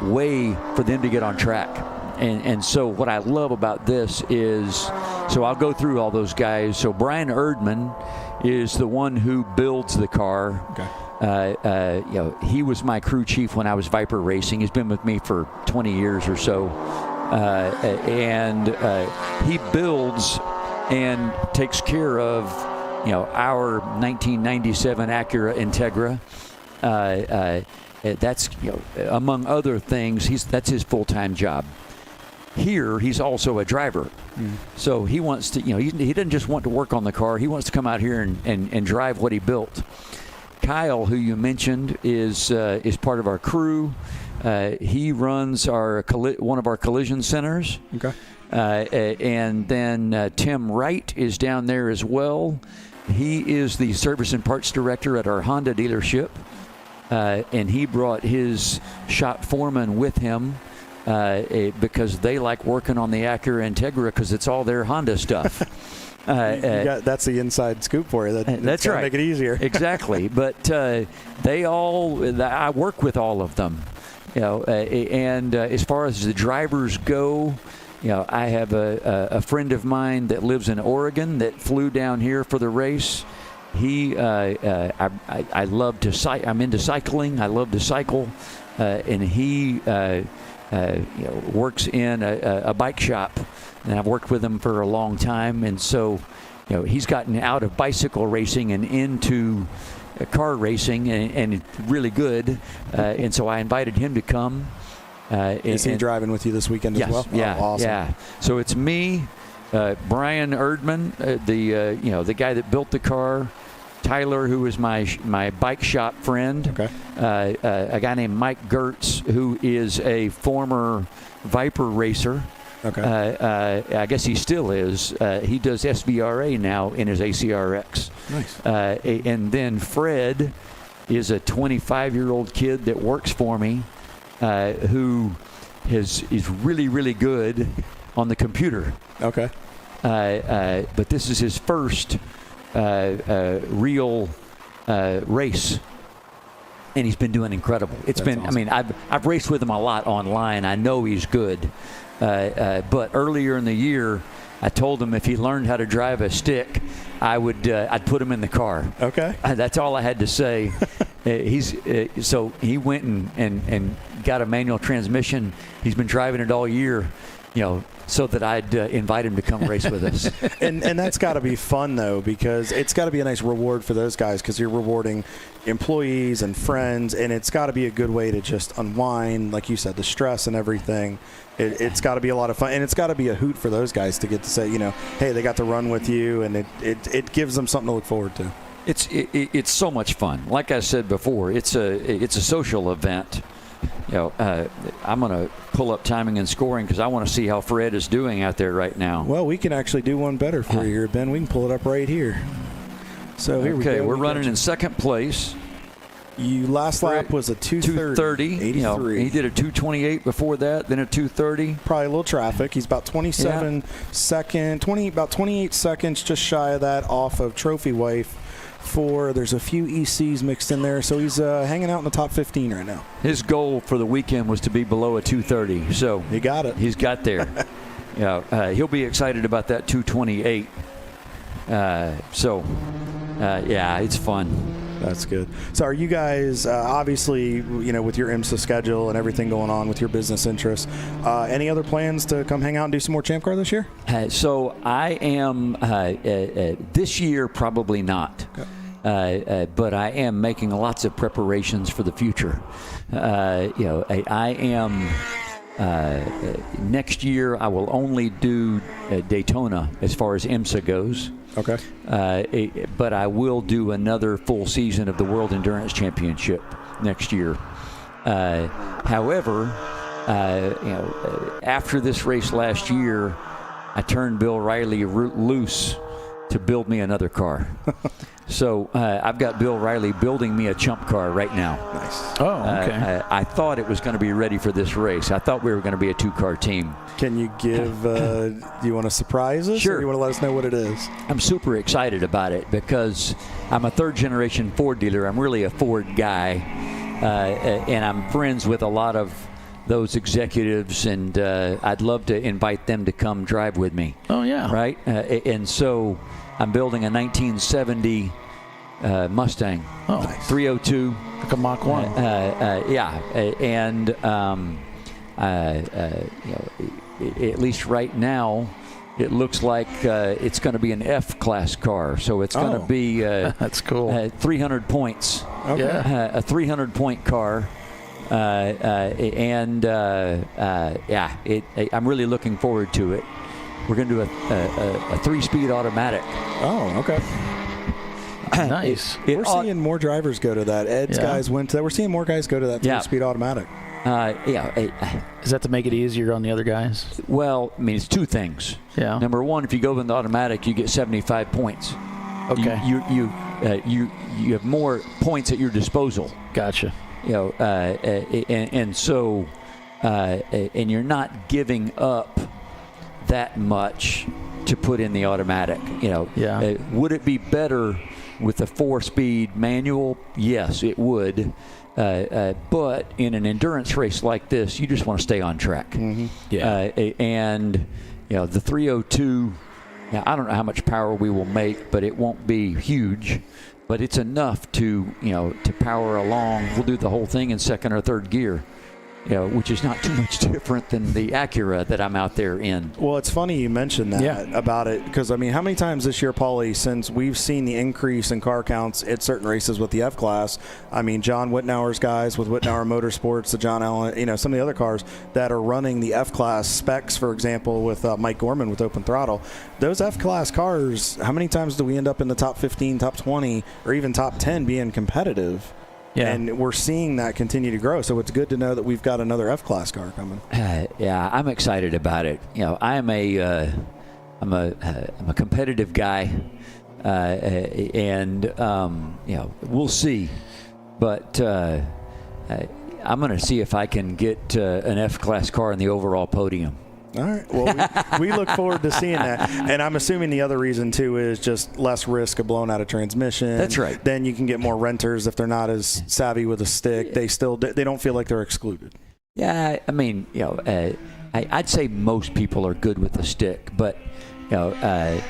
way for them to get on track. And so what I love about this is, so I'll go through all those guys. So Brian Erdman is the one who builds the car. Okay. He was my crew chief when I was Viper racing. He's been with me for 20 years or so. And he builds and takes care of, our 1997 Acura Integra. That's, among other things, that's his full-time job. Here, he's also a driver. So he wants to, he doesn't just want to work on the car. He wants to come out here and drive what he built. Kyle, who you mentioned, is part of our crew. He runs one of our collision centers. Okay. And then Tim Wright is down there as well. He is the service and parts director at our Honda dealership. And he brought his shop foreman with him because they like working on the Acura Integra because it's all their Honda stuff. That's the inside scoop for you. That's right. Make it easier. Exactly. But I work with all of them. And as far as the drivers go, I have a friend of mine that lives in Oregon that flew down here for the race. I love to cycle. I'm into cycling. I love to cycle, and he works in a bike shop, and I've worked with him for a long time. And so, he's gotten out of bicycle racing and into car racing, and it's really good. And so I invited him to come. Is he driving with you this weekend as well? Yeah, oh, awesome. Yeah. So it's me, Brian Erdman, the guy that built the car, Tyler, who is my bike shop friend, okay. A guy named Mike Gertz, who is a former Viper racer. Okay. I guess he still is. He does SVRA now in his ACRX. Nice. And then Fred is a 25-year-old kid that works for me, who is really, really good on the computer. Okay. But this is his first real race, and he's been doing incredible. That's awesome. I mean, I've raced with him a lot online. I know he's good. But earlier in the year, I told him if he learned how to drive a stick, I'd put him in the car. Okay. That's all I had to say. So he went and got a manual transmission. He's been driving it all year, so that I'd invite him to come race with us. and that's got to be fun, though, because it's got to be a nice reward for those guys because you're rewarding employees and friends, and it's got to be a good way to just unwind, like you said, the stress and everything. It's got to be a lot of fun, and it's got to be a hoot for those guys to get to say, hey, they got to run with you, and it gives them something to look forward to. It's so much fun. Like I said before, it's a social event. I'm going to pull up timing and scoring because I want to see how Fred is doing out there right now. Well, we can actually do one better for you here, Ben. We can pull it up right here. So here we go. We're running in second place. Last lap was a 2:30. 83. He did a 2:28 before that, then a 2:30. Probably a little traffic. He's about 28 seconds just shy of that off of Trophy Wife. There's a few ECs mixed in there, so he's hanging out in the top 15 right now. His goal for the weekend was to be below a 2:30, so he got it. He's got there. He'll be excited about that 2:28. It's fun. That's good. So are you guys, obviously, with your IMSA schedule and everything going on with your business interests, any other plans to come hang out and do some more Champ Car this year? So I am, this year probably not. Okay. But I am making lots of preparations for the future. I am, next year I will only do Daytona as far as IMSA goes. Okay. But I will do another full season of the World Endurance Championship next year. However, after this race last year, I turned Bill Riley loose to build me another car. So I've got Bill Riley building me a chump car right now. Nice. Oh, okay. I thought it was going to be ready for this race. I thought we were going to be a two-car team. Can you give, do you want to surprise us? Sure. Or you want to let us know what it is? I'm super excited about it because I'm a third-generation Ford dealer. I'm really a Ford guy, and I'm friends with a lot of those executives, and I'd love to invite them to come drive with me. Oh, yeah. Right? And so I'm building a 1970 Mustang. Oh, nice. 302. Like a Mach 1. And at least right now, it looks like it's going to be an F-class car. So it's going to be that's cool. 300 points. Okay. Yeah. A 300-point car. I'm really looking forward to it. We're going to do a 3-speed automatic. Oh, okay. Nice. We're seeing more drivers go to that. Ed's guys went to that. We're seeing more guys go to that 3-speed automatic. Is that to make it easier on the other guys? Well, I mean, it's two things. Yeah. Number one, if you go in the automatic, you get 75 points. Okay. You have more points at your disposal. Gotcha. And so you're not giving up that much to put in the automatic. Would it be better with a 4-speed manual? Yes, it would. But in an endurance race like this, you just want to stay on track. Mm-hmm. Yeah. And the 302. Now, I don't know how much power we will make, but it won't be huge. But it's enough to power along. We'll do the whole thing in second or third gear, which is not too much different than the Acura that I'm out there in. Well, it's funny you mentioned that about it, because, I mean, how many times this year, Paulie, since we've seen the increase in car counts at certain races with the F-Class, I mean, John Whitnauer's guys with Whitnauer Motorsports, the John Allen, some of the other cars that are running the F-Class specs, for example, with Mike Gorman with Open Throttle, those F-Class cars, how many times do we end up in the top 15, top 20, or even top 10 being competitive? Yeah. And we're seeing that continue to grow. So it's good to know that we've got another F-Class car coming. I'm excited about it. I'm a competitive guy, and we'll see. But I'm going to see if I can get an F-Class car in the overall podium. All right. Well, we look forward to seeing that. And I'm assuming the other reason, too, is just less risk of blowing out a transmission. That's right. Then you can get more renters if they're not as savvy with a stick. They don't feel like they're excluded. Yeah, I mean, I'd say most people are good with the stick, but it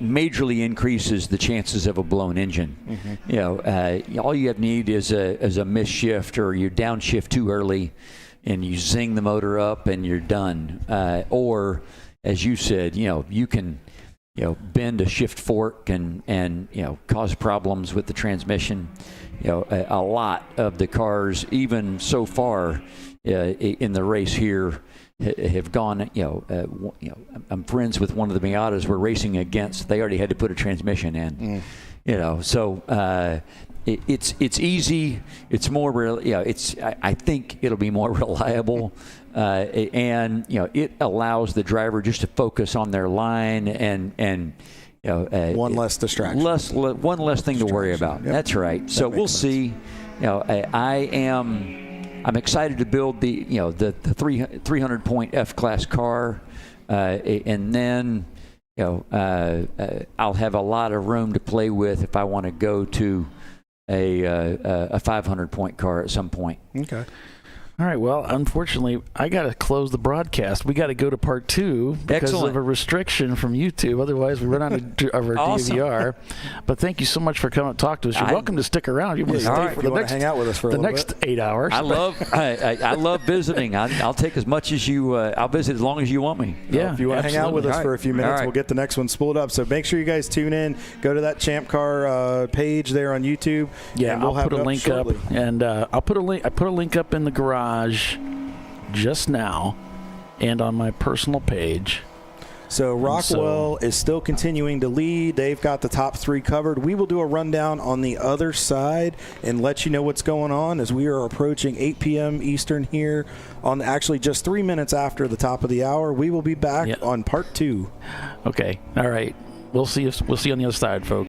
majorly increases the chances of a blown engine. Mm-hmm. All you need is a miss-shift, or you downshift too early, and you zing the motor up and you're done. Or, as you said, you can, bend a shift fork and cause problems with the transmission. A lot of the cars, even so far in the race here, have gone. I'm friends with one of the Miatas we're racing against. They already had to put a transmission in. So. It's easy. It's more real. I think it'll be more reliable, and it allows the driver just to focus on their line and one less distraction. One less thing to worry about. Yep. That's right. So we'll see. I'm excited to build the 300-point F-Class car, and then I'll have a lot of room to play with if I want to go to a 500-point car at some point. Okay. All right. Well, unfortunately, I got to close the broadcast. We got to go to part 2 because of a restriction from YouTube. Otherwise, we run out of our DVR. But thank you so much for coming to talk to us. You're welcome to stick around. You want to stay for the next, hang out with us for the next 8 hours. I love visiting. I'll take as much as you. I'll visit as long as you want me. Yeah. If you want to hang out with us for a few minutes, we'll get the next one spooled up. So make sure you guys tune in. Go to that Champ Car page there on YouTube. Yeah, and we'll I'll put a link shortly. up, and I'll put a link. I put a link up in the garage just now and on my personal page. So Rockwell is still continuing to lead. They've got the top 3 covered. We will do a rundown on the other side and let you know what's going on as we are approaching 8 p.m. Eastern here on actually just 3 minutes after the top of the hour. We will be back on part 2. Okay. All right. We'll see you on the other side, folks.